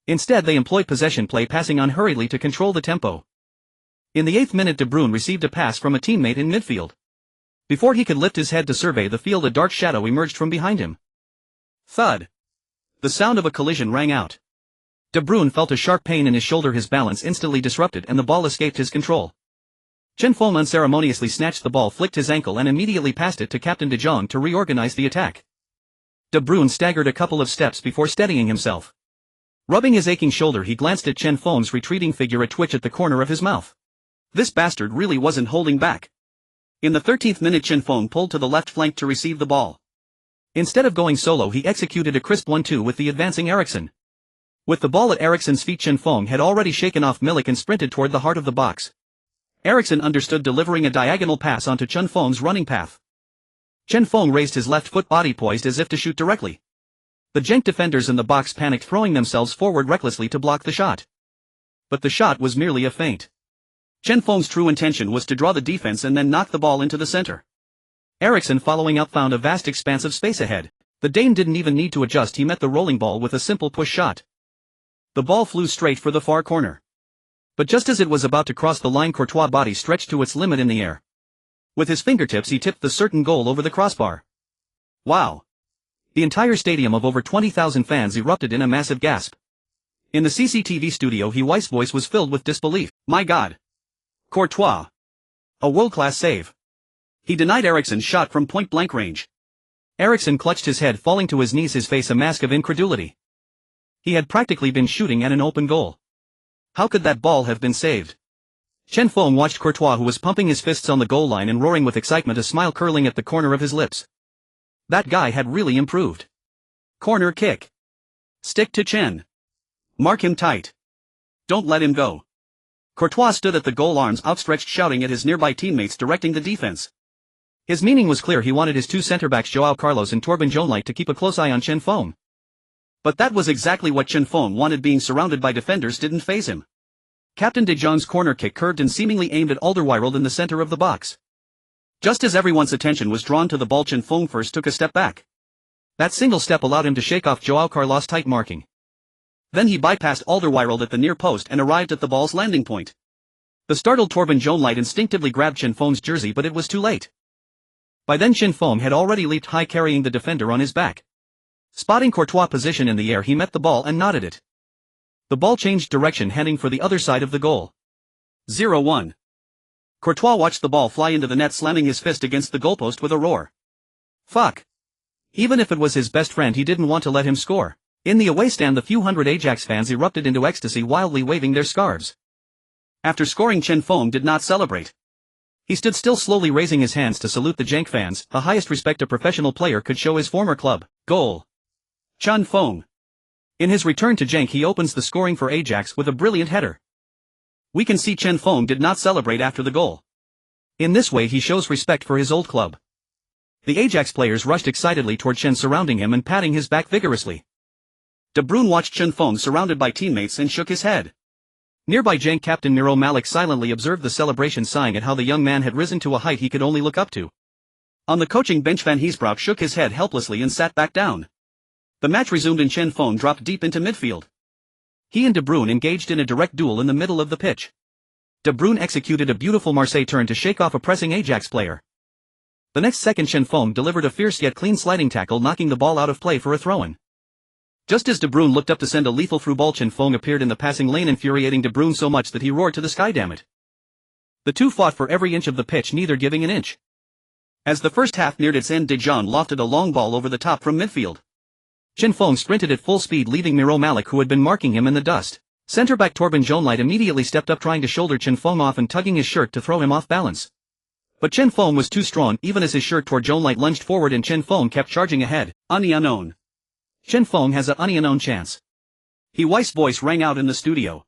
Instead, they employed possession play, passing on hurriedly to control the tempo. In the 8th minute, De Bruyne received a pass from a teammate in midfield. Before he could lift his head to survey the field, a dark shadow emerged from behind him. Thud. The sound of a collision rang out. De Bruyne felt a sharp pain in his shoulder, his balance instantly disrupted, and the ball escaped his control. Chen Feng unceremoniously snatched the ball, flicked his ankle, and immediately passed it to Captain De Jong to reorganize the attack. De Bruyne staggered a couple of steps before steadying himself. Rubbing his aching shoulder, he glanced at Chen Feng's retreating figure, a twitch at the corner of his mouth. This bastard really wasn't holding back. In the 13th minute, Chen Feng pulled to the left flank to receive the ball. Instead of going solo, he executed a crisp 1-2 with the advancing Eriksson. With the ball at Eriksson's feet, Chen Feng had already shaken off Milik and sprinted toward the heart of the box. Eriksson understood, delivering a diagonal pass onto Chen Feng's running path. Chen Feng raised his left foot, body poised as if to shoot directly. The Genk defenders in the box panicked, throwing themselves forward recklessly to block the shot. But the shot was merely a feint. Chen Feng's true intention was to draw the defense and then knock the ball into the center. Eriksson, following up, found a vast expanse of space ahead. The Dane didn't even need to adjust, he met the rolling ball with a simple push shot. The ball flew straight for the far corner. But just as it was about to cross the line, Courtois' body stretched to its limit in the air. With his fingertips he tipped the certain goal over the crossbar. Wow! The entire stadium of over 20,000 fans erupted in a massive gasp. In the CCTV studio, Hui's voice was filled with disbelief. My God! Courtois! A world-class save! He denied Eriksson's shot from point-blank range. Eriksson clutched his head, falling to his knees, his face a mask of incredulity. He had practically been shooting at an open goal. How could that ball have been saved? Chen Feng watched Courtois, who was pumping his fists on the goal line and roaring with excitement, a smile curling at the corner of his lips. That guy had really improved. Corner kick. Stick to Chen. Mark him tight. Don't let him go. Courtois stood at the goal, arms outstretched, shouting at his nearby teammates, directing the defense. His meaning was clear. He wanted his two centre-backs, Joao Carlos and Torben Jonlight, to keep a close eye on Chen Feng. But that was exactly what Chen Feng wanted. Being surrounded by defenders didn't faze him. Captain De Jong's corner kick curved and seemingly aimed at Alderweireld in the center of the box. Just as everyone's attention was drawn to the ball, Chen Feng first took a step back. That single step allowed him to shake off Joao Carlos' tight marking. Then he bypassed Alderweireld at the near post and arrived at the ball's landing point. The startled Torben Jonelight instinctively grabbed Chen Feng's jersey, but it was too late. By then Chen Feng had already leaped high, carrying the defender on his back. Spotting Courtois' position in the air, he met the ball and nodded it. The ball changed direction, heading for the other side of the goal. 0-1. Courtois watched the ball fly into the net, slamming his fist against the goalpost with a roar. Fuck. Even if it was his best friend, he didn't want to let him score. In the away stand, the few hundred Ajax fans erupted into ecstasy, wildly waving their scarves. After scoring, Chen Feng did not celebrate. He stood still, slowly raising his hands to salute the Genk fans, the highest respect a professional player could show his former club. Goal. Chen Feng. In his return to Genk, he opens the scoring for Ajax with a brilliant header. We can see Chen Feng did not celebrate after the goal. In this way he shows respect for his old club. The Ajax players rushed excitedly toward Chen, surrounding him and patting his back vigorously. De Bruyne watched Chen Feng surrounded by teammates and shook his head. Nearby, Genk captain Miro Malik silently observed the celebration, sighing at how the young man had risen to a height he could only look up to. On the coaching bench, Van Heesbroek shook his head helplessly and sat back down. The match resumed and Chen Feng dropped deep into midfield. He and De Bruyne engaged in a direct duel in the middle of the pitch. De Bruyne executed a beautiful Marseille turn to shake off a pressing Ajax player. The next second, Chen Feng delivered a fierce yet clean sliding tackle, knocking the ball out of play for a throw-in. Just as De Bruyne looked up to send a lethal through ball, Chen Feng appeared in the passing lane, infuriating De Bruyne so much that he roared to the sky, "Damn it!" The two fought for every inch of the pitch, neither giving an inch. As the first half neared its end, De Jong lofted a long ball over the top from midfield. Chen Feng sprinted at full speed, leaving Miro Malik, who had been marking him, in the dust. Centre-back Torben Jonelight immediately stepped up, trying to shoulder Chen Feng off and tugging his shirt to throw him off balance. But Chen Feng was too strong. Even as his shirt tore, Jonelight lunged forward and Chen Feng kept charging ahead. Unknown. Chen Feng has a unknown chance. His voice rang out in the studio.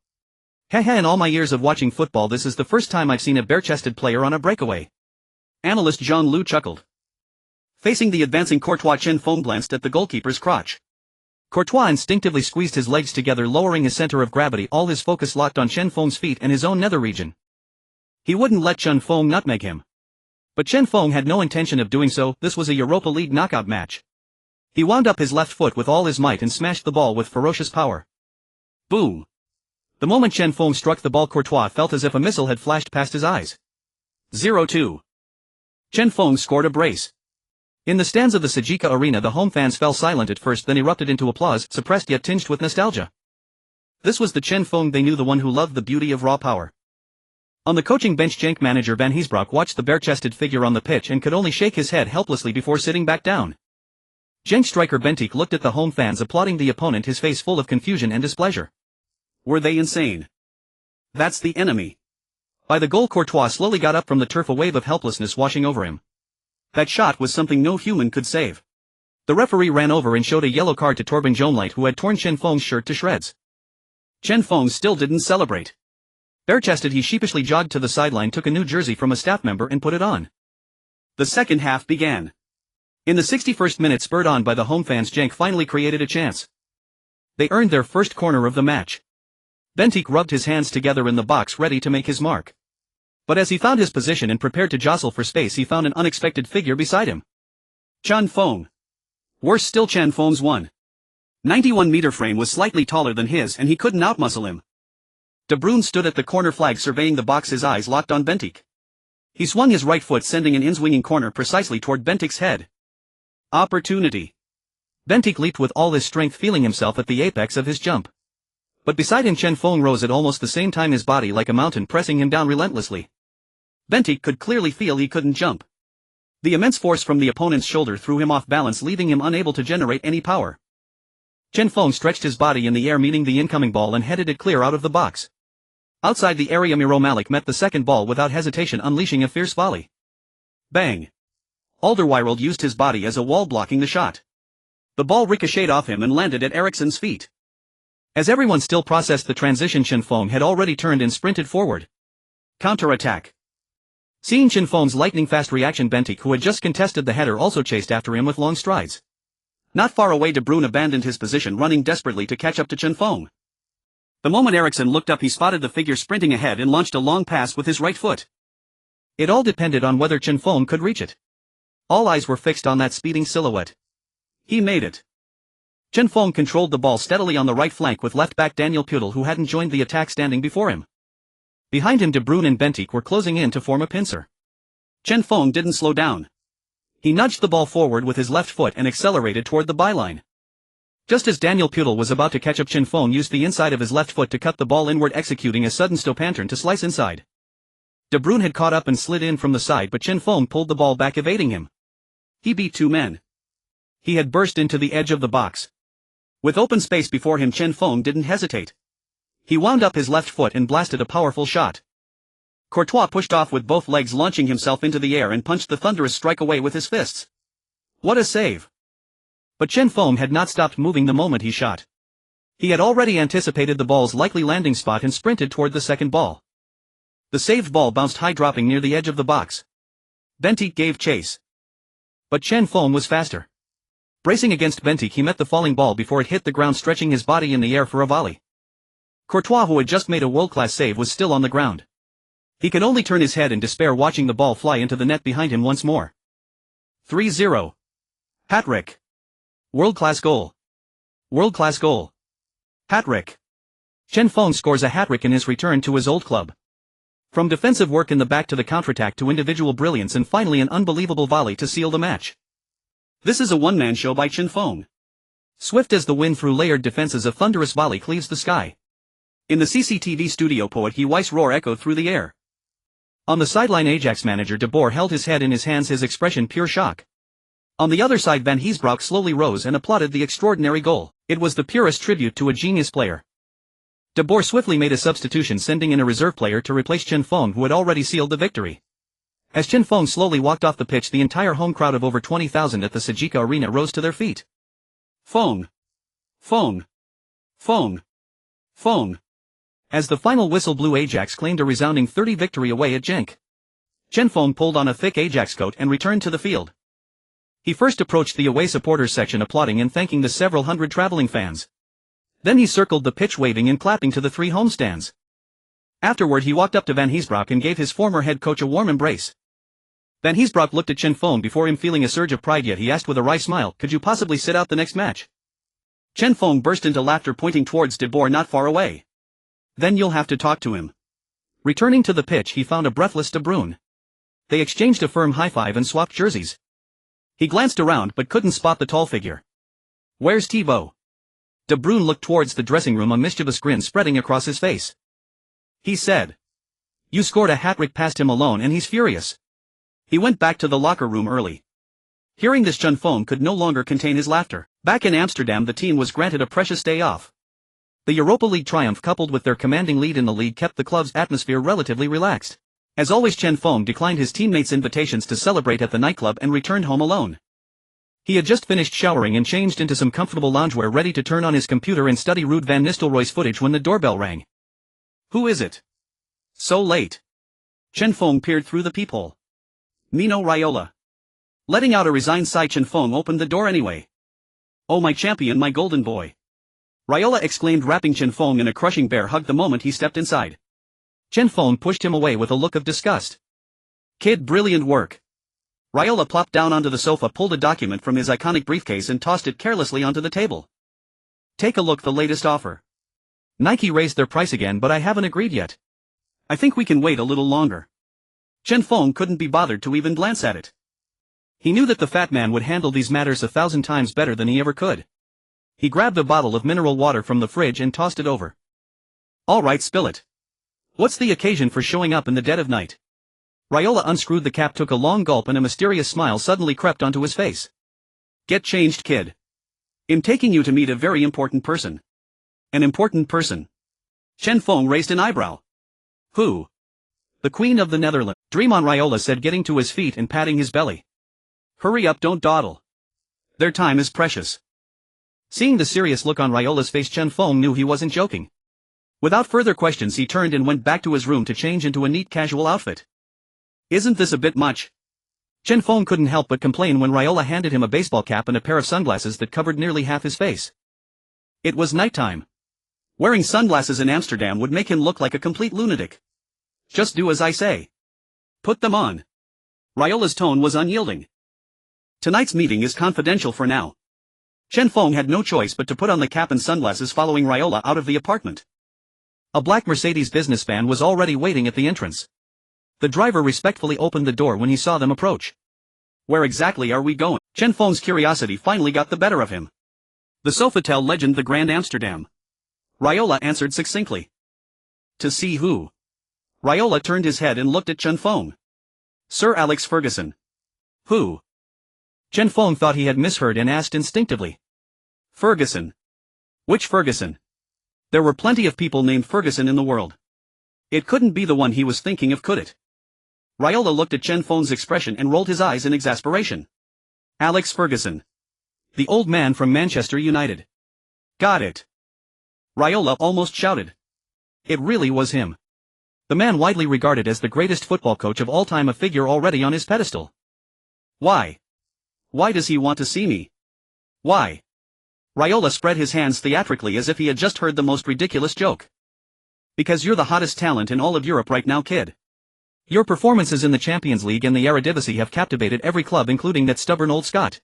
Haha, in all my years of watching football, this is the first time I've seen a bare-chested player on a breakaway. Analyst Jean Lu chuckled. Facing the advancing Courtois, Chen Feng glanced at the goalkeeper's crotch. Courtois instinctively squeezed his legs together, lowering his center of gravity, all his focus locked on Chen Feng's feet and his own nether region. He wouldn't let Chen Feng nutmeg him. But Chen Feng had no intention of doing so. This was a Europa League knockout match. He wound up his left foot with all his might and smashed the ball with ferocious power. Boom! The moment Chen Feng struck the ball, Courtois felt as if a missile had flashed past his eyes. 0-2. Chen Feng scored a brace. In the stands of the Sajika Arena, the home fans fell silent at first, then erupted into applause, suppressed yet tinged with nostalgia. This was the Chen Feng they knew, the one who loved the beauty of raw power. On the coaching bench, Genk manager Van Heesbroek watched the bare-chested figure on the pitch and could only shake his head helplessly before sitting back down. Genk striker Bentik looked at the home fans applauding the opponent, his face full of confusion and displeasure. Were they insane? That's the enemy. By the goal, Courtois slowly got up from the turf, a wave of helplessness washing over him. That shot was something no human could save. The referee ran over and showed a yellow card to Torben Jonelight, who had torn Chen Feng's shirt to shreds. Chen Feng still didn't celebrate. Bare-chested, he sheepishly jogged to the sideline, took a new jersey from a staff member and put it on. The second half began. In the 61st minute, spurred on by the home fans, Genk finally created a chance. They earned their first corner of the match. Bentik rubbed his hands together in the box, ready to make his mark. But as he found his position and prepared to jostle for space, he found an unexpected figure beside him. Chen Feng. Worse still, Chen Feng's 1.91-meter frame was slightly taller than his, and he couldn't outmuscle him. De Bruyne stood at the corner flag, surveying the box, his eyes locked on Bentik. He swung his right foot, sending an in-swinging corner precisely toward Bentik's head. Opportunity. Bentik leaped with all his strength, feeling himself at the apex of his jump. But beside him, Chen Feng rose at almost the same time, his body like a mountain pressing him down relentlessly. Bentik could clearly feel he couldn't jump. The immense force from the opponent's shoulder threw him off balance, leaving him unable to generate any power. Chen Feng stretched his body in the air, meeting the incoming ball, and headed it clear out of the box. Outside the area, Miro Malik met the second ball without hesitation, unleashing a fierce volley. Bang! Alderweireld used his body as a wall, blocking the shot. The ball ricocheted off him and landed at Eriksen's feet. As everyone still processed the transition, Chen Feng had already turned and sprinted forward. Counter-attack. Seeing Chen Feng's lightning-fast reaction, Bentik, who had just contested the header, also chased after him with long strides. Not far away, De Bruyne abandoned his position, running desperately to catch up to Chen Feng. The moment Eriksen looked up, he spotted the figure sprinting ahead and launched a long pass with his right foot. It all depended on whether Chen Feng could reach it. All eyes were fixed on that speeding silhouette. He made it. Chen Feng controlled the ball steadily on the right flank with left back Daniel Pudel, who hadn't joined the attack, standing before him. Behind him De Bruyne and Bentique were closing in to form a pincer. Chen Feng didn't slow down. He nudged the ball forward with his left foot and accelerated toward the byline. Just as Daniel Pudel was about to catch up, Chen Feng used the inside of his left foot to cut the ball inward, executing a sudden stopantern to slice inside. De Bruyne had caught up and slid in from the side, but Chen Feng pulled the ball back, evading him. He beat two men. He had burst into the edge of the box. With open space before him, Chen Feng didn't hesitate. He wound up his left foot and blasted a powerful shot. Courtois pushed off with both legs, launching himself into the air and punched the thunderous strike away with his fists. What a save! But Chen Feng had not stopped moving the moment he shot. He had already anticipated the ball's likely landing spot and sprinted toward the second ball. The saved ball bounced high, dropping near the edge of the box. Bentique gave chase. But Chen Feng was faster. Bracing against Bentique, he met the falling ball before it hit the ground, stretching his body in the air for a volley. Courtois, who had just made a world-class save, was still on the ground. He could only turn his head in despair, watching the ball fly into the net behind him once more. 3-0. Hat-trick. World-class goal. World-class goal. Hat-trick. Chen Feng scores a hat-trick in his return to his old club. From defensive work in the back to the counterattack to individual brilliance and finally an unbelievable volley to seal the match. This is a one-man show by Chen Feng. Swift as the wind through layered defenses, a thunderous volley cleaves the sky. In the CCTV studio, Poet he Weiss roar echoed through the air. On the sideline, Ajax manager De Boer held his head in his hands, his expression pure shock. On the other side, Van Heesbroek slowly rose and applauded the extraordinary goal. It was the purest tribute to a genius player. De Boer swiftly made a substitution, sending in a reserve player to replace Chen Feng, who had already sealed the victory. As Chen Feng slowly walked off the pitch, the entire home crowd of over 20,000 at the Sajika Arena rose to their feet. Feng! Feng! Feng! Feng! As the final whistle blew, Ajax claimed a resounding 30 victory away at Genk. Chen Feng pulled on a thick Ajax coat and returned to the field. He first approached the away supporters section, applauding and thanking the several hundred traveling fans. Then he circled the pitch, waving and clapping to the three homestands. Afterward, he walked up to Van Heesbroek and gave his former head coach a warm embrace. Van Heesbroek looked at Chen Feng before him, feeling a surge of pride, yet he asked with a wry smile, "Could you possibly sit out the next match?" Chen Feng burst into laughter, pointing towards De Boer not far away. "Then you'll have to talk to him." Returning to the pitch, he found a breathless De Bruyne. They exchanged a firm high-five and swapped jerseys. He glanced around but couldn't spot the tall figure. "Where's Thibaut?" De Bruyne looked towards the dressing room, a mischievous grin spreading across his face. He said, "You scored a hat-trick past him alone and he's furious." He went back to the locker room early. Hearing this, Chen Feng could no longer contain his laughter. Back in Amsterdam, the team was granted a precious day off. The Europa League triumph, coupled with their commanding lead in the league, kept the club's atmosphere relatively relaxed. As always, Chen Feng declined his teammates' invitations to celebrate at the nightclub and returned home alone. He had just finished showering and changed into some comfortable loungewear, ready to turn on his computer and study Ruud van Nistelrooy's footage, when the doorbell rang. "Who is it? So late?" Chen Feng peered through the peephole. "Mino Raiola." Letting out a resigned sigh, Chen Feng opened the door anyway. "Oh, my champion, my golden boy!" Raiola exclaimed, wrapping Chen Feng in a crushing bear hug the moment he stepped inside. Chen Feng pushed him away with a look of disgust. "Kid, brilliant work." Raiola plopped down onto the sofa, pulled a document from his iconic briefcase and tossed it carelessly onto the table. "Take a look, the latest offer. Nike raised their price again, but I haven't agreed yet. I think we can wait a little longer." Chen Feng couldn't be bothered to even glance at it. He knew that the fat man would handle these matters 1,000 times better than he ever could. He grabbed a bottle of mineral water from the fridge and tossed it over. "All right, spill it. What's the occasion for showing up in the dead of night?" Raiola unscrewed the cap, took a long gulp, and a mysterious smile suddenly crept onto his face. "Get changed, kid. I'm taking you to meet a very important person." "An important person?" Chen Feng raised an eyebrow. "Who?" "The Queen of the Netherlands." "Dream on," Raiola said, getting to his feet and patting his belly. "Hurry up, don't dawdle. Their time is precious." Seeing the serious look on Raiola's face, Chen Feng knew he wasn't joking. Without further questions, he turned and went back to his room to change into a neat casual outfit. "Isn't this a bit much?" Chen Feng couldn't help but complain when Raiola handed him a baseball cap and a pair of sunglasses that covered nearly half his face. It was nighttime. Wearing sunglasses in Amsterdam would make him look like a complete lunatic. "Just do as I say. Put them on." Raiola's tone was unyielding. "Tonight's meeting is confidential for now." Chen Feng had no choice but to put on the cap and sunglasses, following Raiola out of the apartment. A black Mercedes business van was already waiting at the entrance. The driver respectfully opened the door when he saw them approach. Where exactly are we going? Chen Feng's curiosity finally got the better of him. The Sofitel legend, the Grand Amsterdam. Raiola answered succinctly. To see who? Raiola turned his head and looked at Chen Feng. Sir Alex Ferguson. Who? Chen Feng thought he had misheard and asked instinctively. Ferguson. Which Ferguson? There were plenty of people named Ferguson in the world. It couldn't be the one he was thinking of, could it? Raiola looked at Chen Feng's expression and rolled his eyes in exasperation. Alex Ferguson. The old man from Manchester United. Got it. Raiola almost shouted. It really was him. The man widely regarded as the greatest football coach of all time, a figure already on his pedestal. Why? Why does he want to see me? Why? Raiola spread his hands theatrically as if he had just heard the most ridiculous joke. Because you're the hottest talent in all of Europe right now, kid. Your performances in the Champions League and the Eredivisie have captivated every club, including that stubborn old Scot.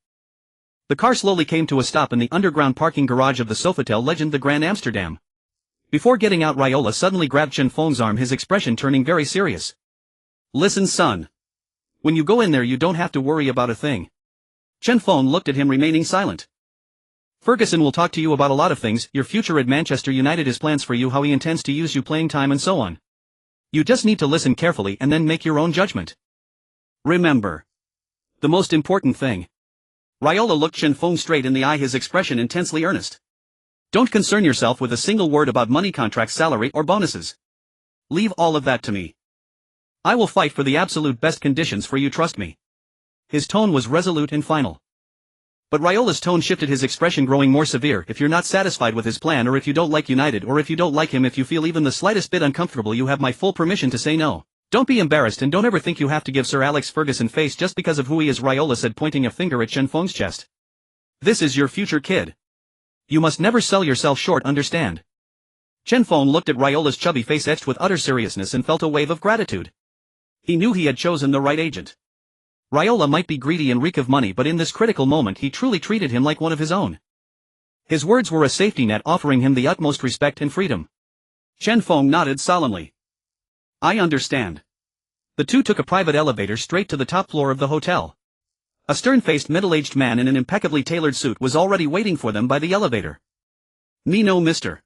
The car slowly came to a stop in the underground parking garage of the Sofitel legend, the Grand Amsterdam. Before getting out, Raiola suddenly grabbed Chen Feng's arm, his expression turning very serious. Listen, son. When you go in there, you don't have to worry about a thing. Chen Feng looked at him, remaining silent. Ferguson will talk to you about a lot of things, your future at Manchester United, his plans for you, how he intends to use you, playing time, and so on. You just need to listen carefully and then make your own judgment. Remember. The most important thing. Raiola looked Chen Feng straight in the eye, his expression intensely earnest. Don't concern yourself with a single word about money, contracts, salary, or bonuses. Leave all of that to me. I will fight for the absolute best conditions for you, trust me. His tone was resolute and final. But Raiola's tone shifted, his expression growing more severe. If you're not satisfied with his plan, or if you don't like United, or if you don't like him, if you feel even the slightest bit uncomfortable, you have my full permission to say no. Don't be embarrassed, and don't ever think you have to give Sir Alex Ferguson face just because of who he is, Raiola said, pointing a finger at Chen Feng's chest. This is your future, kid. You must never sell yourself short, understand? Chen Feng looked at Raiola's chubby face etched with utter seriousness and felt a wave of gratitude. He knew he had chosen the right agent. Raiola might be greedy and reek of money, but in this critical moment he truly treated him like one of his own. His words were a safety net, offering him the utmost respect and freedom. Chen Feng nodded solemnly. I understand. The two took a private elevator straight to the top floor of the hotel. A stern-faced middle-aged man in an impeccably tailored suit was already waiting for them by the elevator. Me no, mister.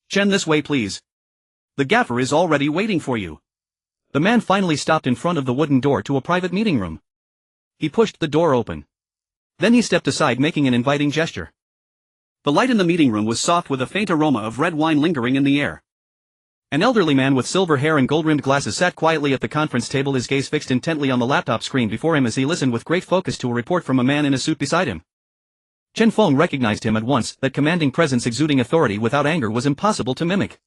Chen, this way please. The gaffer is already waiting for you. The man finally stopped in front of the wooden door to a private meeting room. He pushed the door open. Then he stepped aside, making an inviting gesture. The light in the meeting room was soft, with a faint aroma of red wine lingering in the air. An elderly man with silver hair and gold-rimmed glasses sat quietly at the conference table, his gaze fixed intently on the laptop screen before him as he listened with great focus to a report from a man in a suit beside him. Chen Feng recognized him at once. That commanding presence exuding authority without anger was impossible to mimic.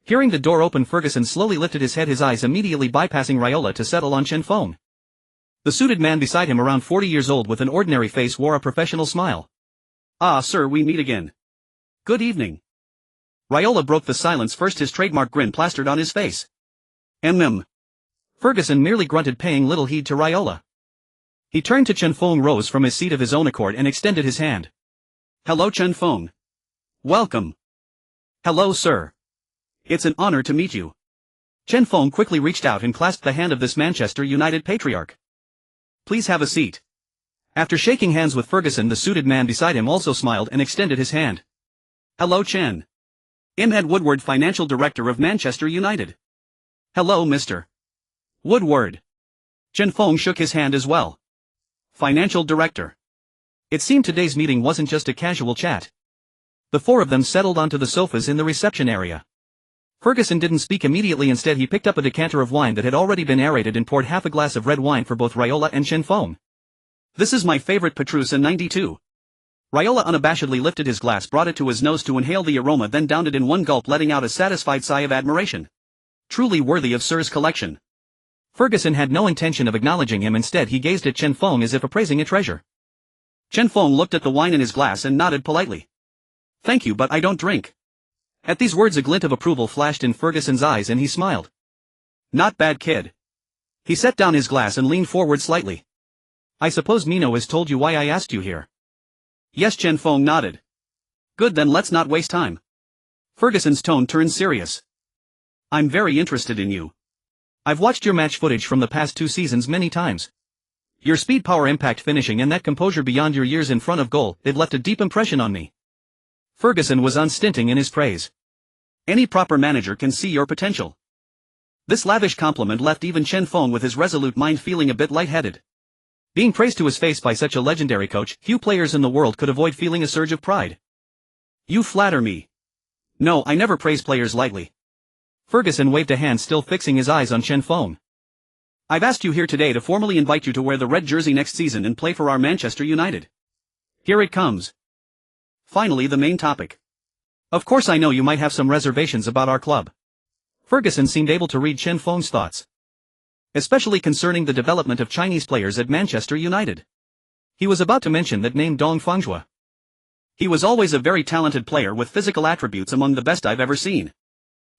Hearing the door open, Ferguson slowly lifted his head, his eyes immediately bypassing Raiola to settle on Chen Feng. The suited man beside him, around 40 years old with an ordinary face, wore a professional smile. Ah, sir, we meet again. Good evening. Raiola broke the silence first, his trademark grin plastered on his face. Ferguson merely grunted, paying little heed to Raiola. He turned to Chen Feng, rose from his seat of his own accord, and extended his hand. Hello, Chen Feng. Welcome. Hello, sir. It's an honor to meet you. Chen Feng quickly reached out and clasped the hand of this Manchester United patriarch. Please have a seat. After shaking hands with Ferguson, the suited man beside him also smiled and extended his hand. Hello, Chen. I'm Ed Woodward, Financial Director of Manchester United. Hello, Mr. Woodward. Chen Feng shook his hand as well. Financial Director. It seemed today's meeting wasn't just a casual chat. The four of them settled onto the sofas in the reception area. Ferguson didn't speak immediately. Instead, he picked up a decanter of wine that had already been aerated and poured half a glass of red wine for both Raiola and Chen Feng. This is my favorite Petrusa 92. Raiola unabashedly lifted his glass, brought it to his nose to inhale the aroma, then downed it in one gulp, letting out a satisfied sigh of admiration. Truly worthy of Sir's collection. Ferguson had no intention of acknowledging him. Instead, he gazed at Chen Feng as if appraising a treasure. Chen Feng looked at the wine in his glass and nodded politely. Thank you, but I don't drink. At these words, a glint of approval flashed in Ferguson's eyes and he smiled. Not bad, kid. He set down his glass and leaned forward slightly. I suppose Mino has told you why I asked you here. Yes, Chen Feng nodded. Good, then let's not waste time. Ferguson's tone turned serious. I'm very interested in you. I've watched your match footage from the past 2 seasons many times. Your speed, power, impact finishing and that composure beyond your years in front of goal, they've left a deep impression on me. Ferguson was unstinting in his praise. Any proper manager can see your potential. This lavish compliment left even Chen Feng with his resolute mind feeling a bit lightheaded. Being praised to his face by such a legendary coach, few players in the world could avoid feeling a surge of pride. You flatter me. No, I never praise players lightly. Ferguson waved a hand, still fixing his eyes on Chen Feng. I've asked you here today to formally invite you to wear the red jersey next season and play for our Manchester United. Here it comes. Finally, the main topic. Of course, I know you might have some reservations about our club. Ferguson seemed able to read Chen Feng's thoughts, especially concerning the development of Chinese players at Manchester United. He was about to mention that name Dong Fengjue. He was always a very talented player with physical attributes among the best I've ever seen.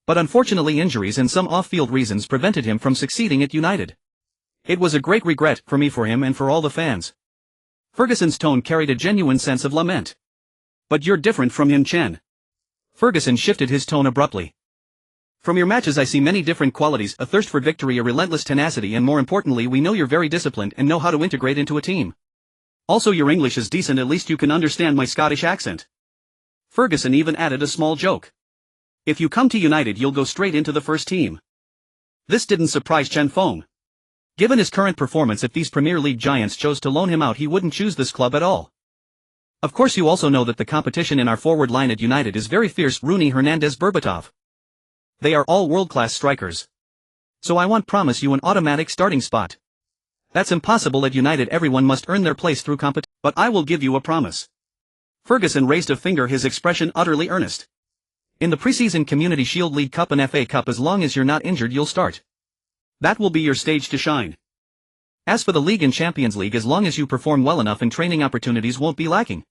But unfortunately injuries and some off-field reasons prevented him from succeeding at United. It was a great regret for me, for him and for all the fans. Ferguson's tone carried a genuine sense of lament. But you're different from him, Chen. Ferguson shifted his tone abruptly. From your matches I see many different qualities, a thirst for victory, a relentless tenacity, and more importantly we know you're very disciplined and know how to integrate into a team. Also your English is decent, at least you can understand my Scottish accent. Ferguson even added a small joke. If you come to United you'll go straight into the first team. This didn't surprise Chen Feng. Given his current performance, if these Premier League giants chose to loan him out he wouldn't choose this club at all. Of course you also know that the competition in our forward line at United is very fierce. Rooney, Hernandez, Berbatov. They are all world-class strikers. So I won't promise you an automatic starting spot. That's impossible at United. Everyone must earn their place through competition. But I will give you a promise. Ferguson raised a finger, his expression utterly earnest. In the preseason Community Shield, League Cup and FA Cup, as long as you're not injured you'll start. That will be your stage to shine. As for the League and Champions League, as long as you perform well enough and training opportunities won't be lacking.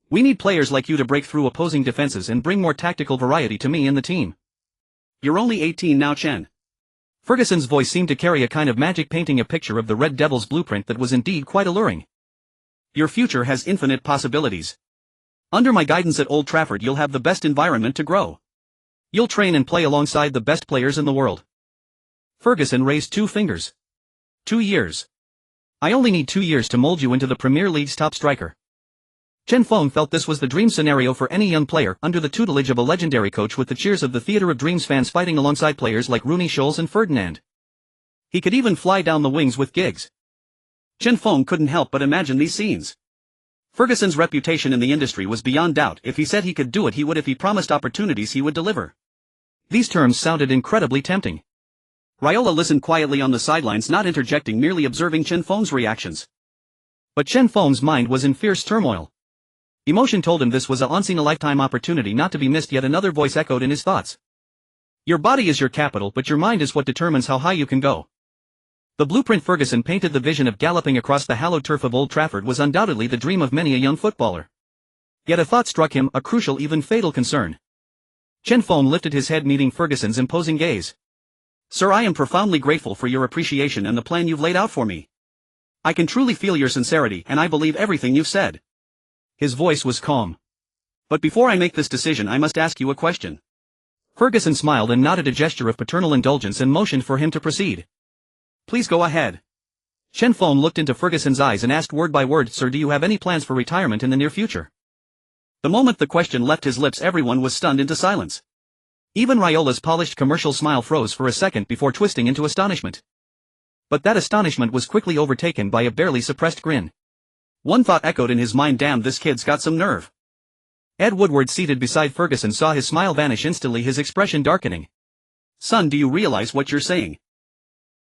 We need players like you to break through opposing defenses and bring more tactical variety to me and the team. You're only 18 now, Chen. Ferguson's voice seemed to carry a kind of magic, painting a picture of the Red Devils' blueprint that was indeed quite alluring. Your future has infinite possibilities. Under my guidance at Old Trafford you'll have the best environment to grow. You'll train and play alongside the best players in the world. Ferguson raised 2 fingers. 2 years. I only need 2 years to mold you into the Premier League's top striker. Chen Feng felt this was the dream scenario for any young player, under the tutelage of a legendary coach, with the cheers of the Theatre of Dreams fans fighting alongside players like Rooney, Scholes and Ferdinand. He could even fly down the wings with Giggs. Chen Feng couldn't help but imagine these scenes. Ferguson's reputation in the industry was beyond doubt. If he said he could do it he would. If he promised opportunities he would deliver. These terms sounded incredibly tempting. Raiola listened quietly on the sidelines, not interjecting, merely observing Chen Feng's reactions. But Chen Feng's mind was in fierce turmoil. Emotion told him this was a once-in-a-lifetime opportunity not to be missed. Yet another voice echoed in his thoughts. Your body is your capital, but your mind is what determines how high you can go. The blueprint Ferguson painted, the vision of galloping across the hallowed turf of Old Trafford, was undoubtedly the dream of many a young footballer. Yet a thought struck him, a crucial, even fatal concern. Chen Feng lifted his head, meeting Ferguson's imposing gaze. Sir, I am profoundly grateful for your appreciation and the plan you've laid out for me. I can truly feel your sincerity, and I believe everything you've said. His voice was calm. But before I make this decision I must ask you a question. Ferguson smiled and nodded, a gesture of paternal indulgence, and motioned for him to proceed. Please go ahead. Chen Feng looked into Ferguson's eyes and asked word by word, Sir, do you have any plans for retirement in the near future? The moment the question left his lips everyone was stunned into silence. Even Raiola's polished commercial smile froze for a second before twisting into astonishment. But that astonishment was quickly overtaken by a barely suppressed grin. One thought echoed in his mind, damn, this kid's got some nerve. Ed Woodward, seated beside Ferguson, saw his smile vanish instantly, his expression darkening. Son, do you realize what you're saying?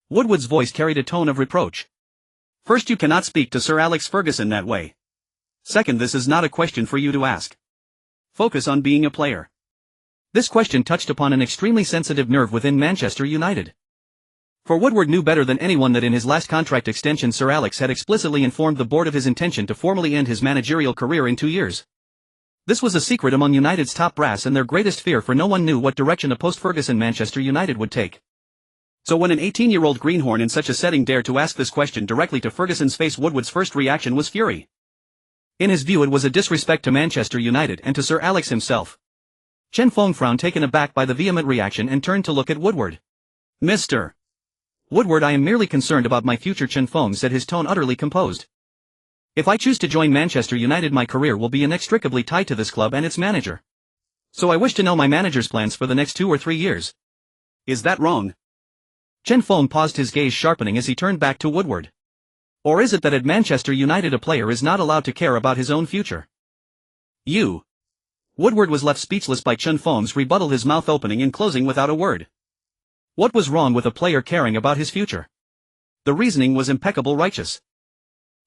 Woodward's voice carried a tone of reproach. First, you cannot speak to Sir Alex Ferguson that way. Second, this is not a question for you to ask. Focus on being a player. This question touched upon an extremely sensitive nerve within Manchester United. For Woodward knew better than anyone that in his last contract extension Sir Alex had explicitly informed the board of his intention to formally end his managerial career in 2 years. This was a secret among United's top brass and their greatest fear, for no one knew what direction a post-Ferguson Manchester United would take. So when an 18-year-old greenhorn in such a setting dared to ask this question directly to Ferguson's face, Woodward's first reaction was fury. In his view it was a disrespect to Manchester United and to Sir Alex himself. Chen Feng frowned, taken aback by the vehement reaction, and turned to look at Woodward. Mr. Woodward, I am merely concerned about my future, Chen Feng said, his tone utterly composed. If I choose to join Manchester United, my career will be inextricably tied to this club and its manager. So I wish to know my manager's plans for the next 2 or 3 years. Is that wrong? Chen Feng paused, his gaze sharpening as he turned back to Woodward. Or is it that at Manchester United a player is not allowed to care about his own future? You. Woodward was left speechless by Chen Feng's rebuttal, his mouth opening and closing without a word. What was wrong with a player caring about his future? The reasoning was impeccable, righteous.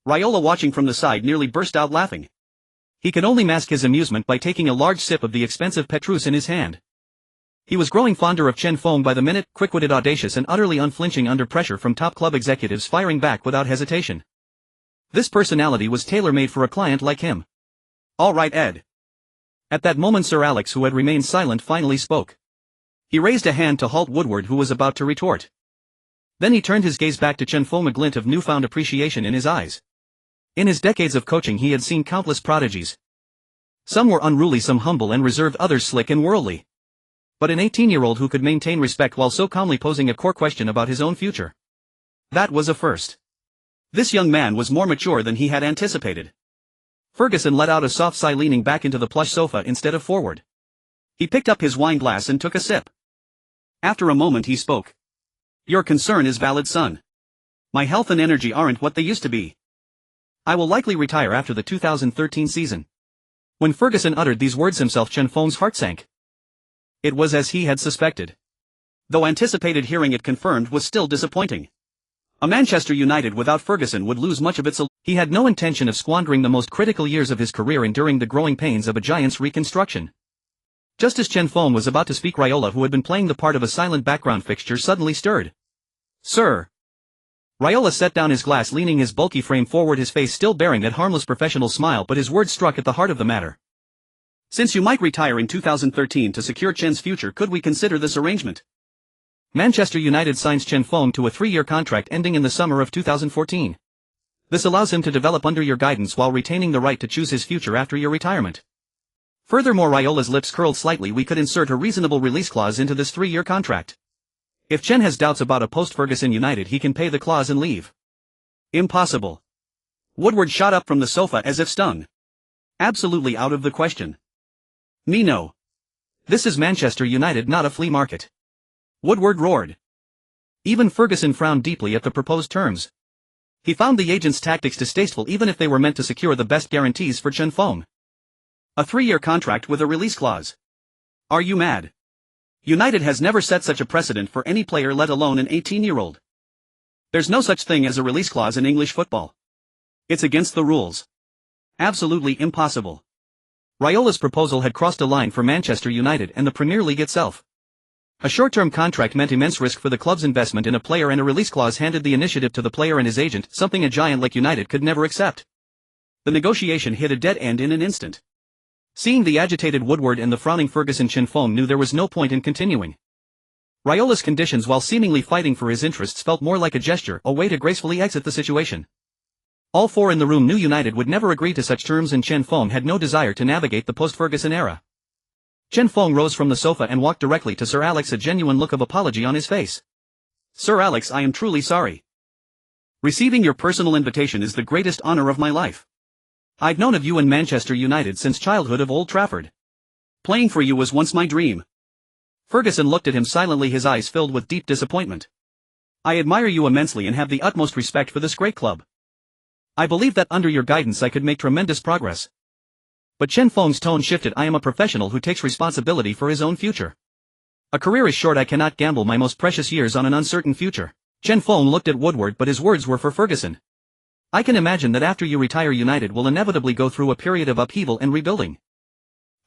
Raiola, watching from the side, nearly burst out laughing. He could only mask his amusement by taking a large sip of the expensive Petrus in his hand. He was growing fonder of Chen Feng by the minute, quick-witted, audacious and utterly unflinching under pressure from top club executives, firing back without hesitation. This personality was tailor-made for a client like him. All right, Ed. At that moment Sir Alex, who had remained silent, finally spoke. He raised a hand to halt Woodward, who was about to retort. Then he turned his gaze back to Chen Feng, a glint of newfound appreciation in his eyes. In his decades of coaching he had seen countless prodigies. Some were unruly, some humble and reserved, others slick and worldly. But an 18-year-old who could maintain respect while so calmly posing a core question about his own future. That was a first. This young man was more mature than he had anticipated. Ferguson let out a soft sigh, leaning back into the plush sofa instead of forward. He picked up his wine glass and took a sip. After a moment he spoke. Your concern is valid, son. My health and energy aren't what they used to be. I will likely retire after the 2013 season. When Ferguson uttered these words himself, Chen Feng's heart sank. It was as he had suspected. Though anticipated, hearing it confirmed was still disappointing. A Manchester United without Ferguson would lose much of its. He had no intention of squandering the most critical years of his career enduring the growing pains of a giant's reconstruction. Just as Chen Feng was about to speak, Raiola, who had been playing the part of a silent background fixture, suddenly stirred. Sir. Raiola set down his glass, leaning his bulky frame forward, his face still bearing that harmless professional smile, but his words struck at the heart of the matter. Since you might retire in 2013 to secure Chen's future, could we consider this arrangement? Manchester United signs Chen Feng to a 3-year contract ending in the summer of 2014. This allows him to develop under your guidance while retaining the right to choose his future after your retirement. Furthermore, Raiola's lips curled slightly, we could insert a reasonable release clause into this 3-year contract. If Chen has doubts about a post-Ferguson United, he can pay the clause and leave. Impossible. Woodward shot up from the sofa as if stung. Absolutely out of the question. Me no. This is Manchester United, not a flea market. Woodward roared. Even Ferguson frowned deeply at the proposed terms. He found the agent's tactics distasteful, even if they were meant to secure the best guarantees for Chen Feng. A 3-year contract with a release clause. Are you mad? United has never set such a precedent for any player, let alone an 18-year-old. There's no such thing as a release clause in English football. It's against the rules. Absolutely impossible. Raiola's proposal had crossed a line for Manchester United and the Premier League itself. A short-term contract meant immense risk for the club's investment in a player, and a release clause handed the initiative to the player and his agent, something a giant like United could never accept. The negotiation hit a dead end in an instant. Seeing the agitated Woodward and the frowning Ferguson, Chen Feng knew there was no point in continuing. Raiola's conditions, while seemingly fighting for his interests, felt more like a gesture, a way to gracefully exit the situation. All 4 in the room knew United would never agree to such terms, and Chen Feng had no desire to navigate the post-Ferguson era. Chen Feng rose from the sofa and walked directly to Sir Alex, a genuine look of apology on his face. Sir Alex, I am truly sorry. Receiving your personal invitation is the greatest honor of my life. I've known of you and Manchester United since childhood of Old Trafford. Playing for you was once my dream. Ferguson looked at him silently, his eyes filled with deep disappointment. I admire you immensely and have the utmost respect for this great club. I believe that under your guidance I could make tremendous progress. But Chen Feng's tone shifted. I am a professional who takes responsibility for his own future. A career is short. I cannot gamble my most precious years on an uncertain future. Chen Feng looked at Woodward, but his words were for Ferguson. I can imagine that after you retire, United will inevitably go through a period of upheaval and rebuilding.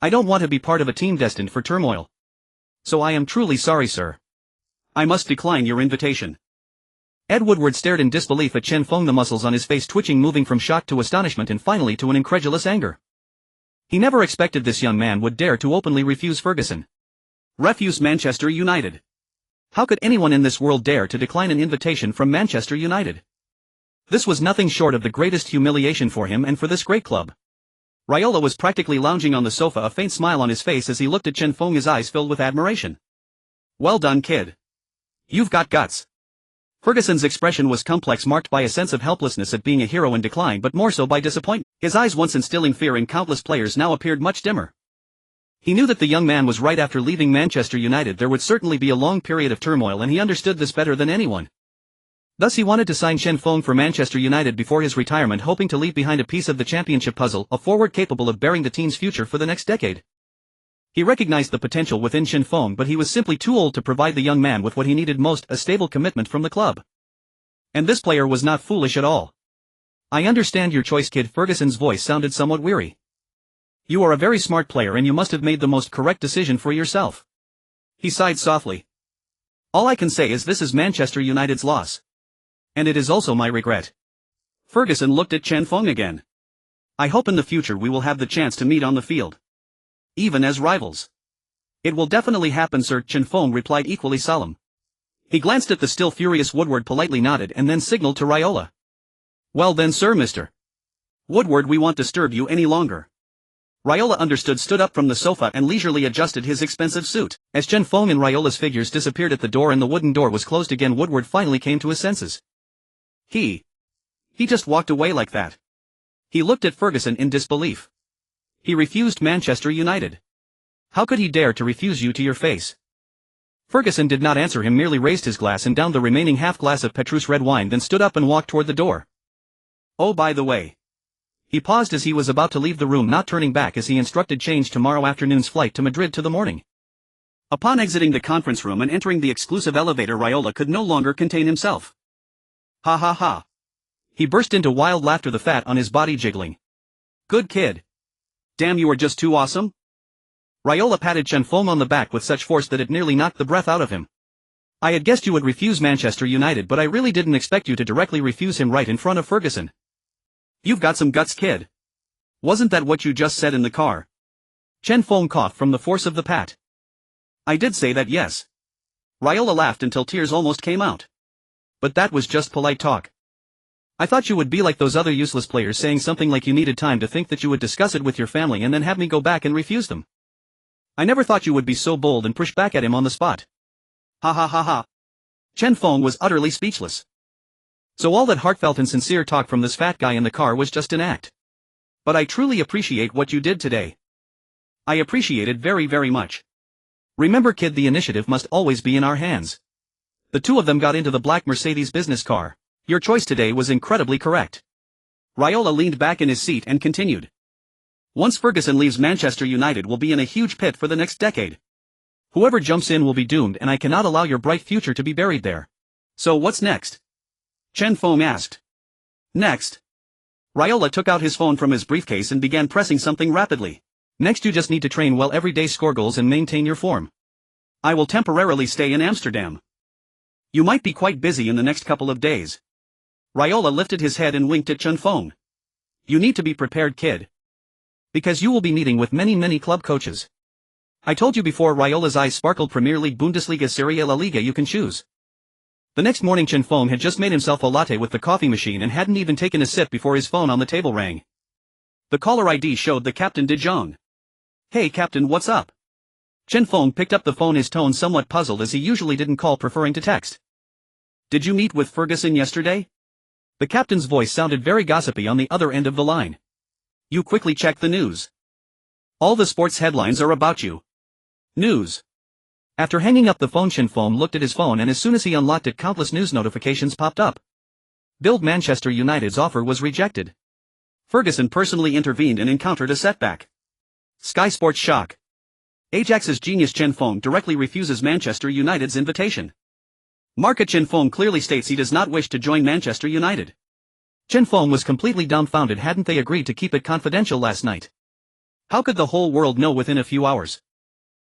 I don't want to be part of a team destined for turmoil. So I am truly sorry, sir. I must decline your invitation. Ed Woodward stared in disbelief at Chen Feng, the muscles on his face twitching, moving from shock to astonishment and finally to an incredulous anger. He never expected this young man would dare to openly refuse Ferguson. Refuse Manchester United. How could anyone in this world dare to decline an invitation from Manchester United? This was nothing short of the greatest humiliation for him and for this great club. Raiola was practically lounging on the sofa, a faint smile on his face as he looked at Chen Feng, his eyes filled with admiration. Well done, kid. You've got guts. Ferguson's expression was complex, marked by a sense of helplessness at being a hero in decline, but more so by disappointment. His eyes, once instilling fear in countless players, now appeared much dimmer. He knew that the young man was right. After leaving Manchester United there would certainly be a long period of turmoil, and he understood this better than anyone. Thus he wanted to sign Chen Feng for Manchester United before his retirement, hoping to leave behind a piece of the championship puzzle, a forward capable of bearing the team's future for the next decade. He recognized the potential within Chen Feng, but he was simply too old to provide the young man with what he needed most, a stable commitment from the club. And this player was not foolish at all. I understand your choice, kid. Ferguson's voice sounded somewhat weary. You are a very smart player and you must have made the most correct decision for yourself. He sighed softly. All I can say is this is Manchester United's loss. And it is also my regret. Ferguson looked at Chen Feng again. I hope in the future we will have the chance to meet on the field. Even as rivals. It will definitely happen, sir, Chen Feng replied, equally solemn. He glanced at the still furious Woodward, politely nodded, and then signaled to Raiola. Well then, sir, Mr. Woodward, we won't disturb you any longer. Raiola understood, stood up from the sofa and leisurely adjusted his expensive suit. As Chen Feng and Raiola's figures disappeared at the door and the wooden door was closed again, Woodward finally came to his senses. He just walked away like that. He looked at Ferguson in disbelief. He refused Manchester United. How could he dare to refuse you to your face? Ferguson did not answer him, merely raised his glass and downed the remaining half glass of Petrus red wine, then stood up and walked toward the door. Oh, by the way. He paused as he was about to leave the room, not turning back as he instructed change tomorrow afternoon's flight to Madrid to the morning. Upon exiting the conference room and entering the exclusive elevator, Raiola could no longer contain himself. Ha ha ha. He burst into wild laughter, the fat on his body jiggling. Good kid. Damn, you are just too awesome. Raiola patted Chen Feng on the back with such force that it nearly knocked the breath out of him. I had guessed you would refuse Manchester United, but I really didn't expect you to directly refuse him right in front of Ferguson. You've got some guts, kid. Wasn't that what you just said in the car? Chen Feng coughed from the force of the pat. I did say that, yes. Raiola laughed until tears almost came out. But that was just polite talk. I thought you would be like those other useless players, saying something like you needed time to think, that you would discuss it with your family and then have me go back and refuse them. I never thought you would be so bold and push back at him on the spot. Ha ha ha ha. Chen Feng was utterly speechless. So all that heartfelt and sincere talk from this fat guy in the car was just an act. But I truly appreciate what you did today. I appreciate it very, very much. Remember, kid, the initiative must always be in our hands. The two of them got into the black Mercedes business car. Your choice today was incredibly correct. Raiola leaned back in his seat and continued. Once Ferguson leaves, Manchester United will be in a huge pit for the next decade. Whoever jumps in will be doomed, and I cannot allow your bright future to be buried there. So what's next? Chen Feng asked. Next? Raiola took out his phone from his briefcase and began pressing something rapidly. Next, you just need to train well every day, score goals and maintain your form. I will temporarily stay in Amsterdam. You might be quite busy in the next couple of days. Raiola lifted his head and winked at Chen Feng. You need to be prepared, kid. Because you will be meeting with many club coaches. I told you before. Raiola's eyes sparkled. Premier League, Bundesliga, Serie A, La Liga, you can choose. The next morning Chen Feng had just made himself a latte with the coffee machine and hadn't even taken a sip before his phone on the table rang. The caller ID showed the Captain De Jong. Hey Captain, what's up? Chen Feng picked up the phone, his tone somewhat puzzled, as he usually didn't call, preferring to text. Did you meet with Ferguson yesterday? The captain's voice sounded very gossipy on the other end of the line. You quickly checked the news. All the sports headlines are about you. News. After hanging up the phone, Chen Feng looked at his phone, and as soon as he unlocked it, countless news notifications popped up. Build Manchester United's offer was rejected. Ferguson personally intervened and encountered a setback. Sky Sports shock. Ajax's genius Chen Feng directly refuses Manchester United's invitation. Marca Chen Feng clearly states he does not wish to join Manchester United. Chen Feng was completely dumbfounded. Hadn't they agreed to keep it confidential last night? How could the whole world know within a few hours?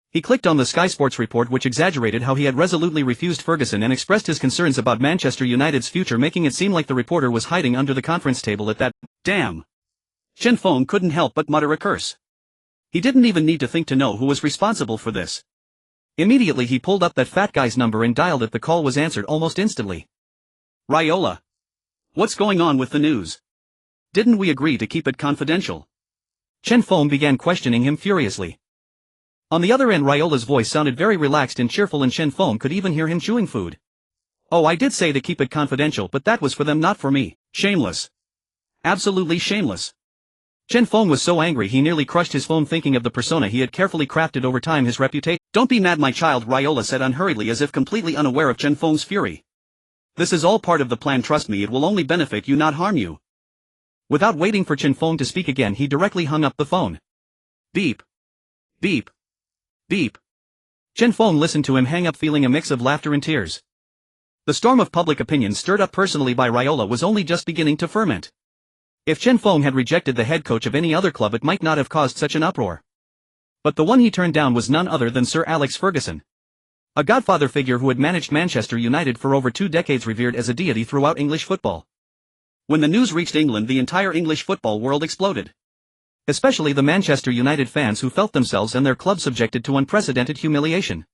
He clicked on the Sky Sports report, which exaggerated how he had resolutely refused Ferguson and expressed his concerns about Manchester United's future, making it seem like the reporter was hiding under the conference table at that. Damn. Chen Feng couldn't help but mutter a curse. He didn't even need to think to know who was responsible for this. Immediately he pulled up that fat guy's number and dialed it. The call was answered almost instantly. Raiola. What's going on with the news? Didn't we agree to keep it confidential? Chen Feng began questioning him furiously. On the other end, Raiola's voice sounded very relaxed and cheerful, and Chen Feng could even hear him chewing food. "Oh, I did say to keep it confidential, but that was for them, not for me. Shameless. Absolutely shameless." Chen Feng was so angry he nearly crushed his phone, thinking of the persona he had carefully crafted over time, his reputation. "Don't be mad, my child," Raiola said unhurriedly, as if completely unaware of Chen Feng's fury. "This is all part of the plan, trust me, it will only benefit you, not harm you." Without waiting for Chen Feng to speak again, he directly hung up the phone. Beep. Beep. Beep. Chen Feng listened to him hang up, feeling a mix of laughter and tears. The storm of public opinion stirred up personally by Raiola was only just beginning to ferment. If Chen Feng had rejected the head coach of any other club, it might not have caused such an uproar. But the one he turned down was none other than Sir Alex Ferguson. A godfather figure who had managed Manchester United for over 2 decades, revered as a deity throughout English football. When the news reached England, the entire English football world exploded. Especially the Manchester United fans, who felt themselves and their club subjected to unprecedented humiliation.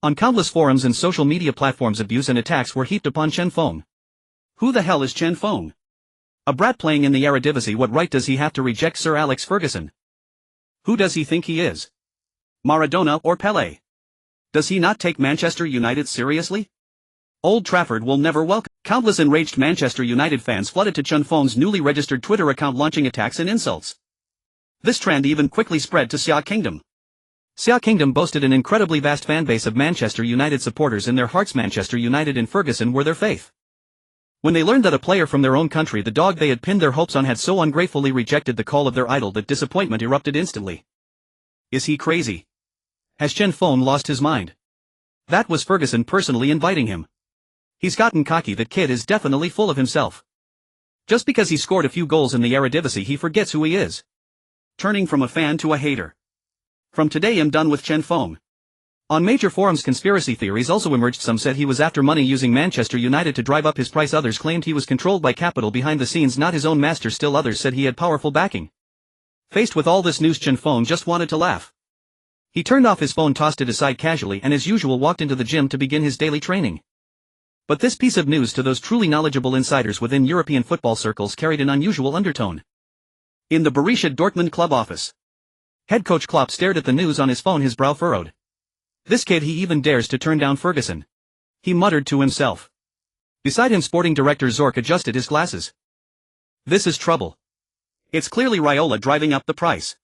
On countless forums and social media platforms, abuse and attacks were heaped upon Chen Feng. Who the hell is Chen Feng? A brat playing in the Eredivisie. What right does he have to reject Sir Alex Ferguson? Who does he think he is? Maradona or Pelé? Does he not take Manchester United seriously? Old Trafford will never welcome. Countless enraged Manchester United fans flooded to Chen Feng's newly registered Twitter account, launching attacks and insults. This trend even quickly spread to Xia Kingdom. Xia Kingdom boasted an incredibly vast fanbase of Manchester United supporters in their hearts. Manchester United and Ferguson were their faith. When they learned that a player from their own country, the dog they had pinned their hopes on, had so ungratefully rejected the call of their idol, that disappointment erupted instantly. Is he crazy? Has Chen Feng lost his mind? That was Ferguson personally inviting him. He's gotten cocky. That kid is definitely full of himself. Just because he scored a few goals in the Eredivisie, he forgets who he is. Turning from a fan to a hater. From today I'm done with Chen Feng. On major forums, conspiracy theories also emerged. Some said he was after money, using Manchester United to drive up his price. Others claimed he was controlled by capital behind the scenes, not his own master. Still others said he had powerful backing. Faced with all this news, Chen Feng just wanted to laugh. He turned off his phone, tossed it aside casually, and as usual walked into the gym to begin his daily training. But this piece of news, to those truly knowledgeable insiders within European football circles, carried an unusual undertone. In the Borussia Dortmund club office, head coach Klopp stared at the news on his phone, his brow furrowed. This kid, he even dares to turn down Ferguson. He muttered to himself. Beside him, sporting director Zorc adjusted his glasses. This is trouble. It's clearly Raiola driving up the price.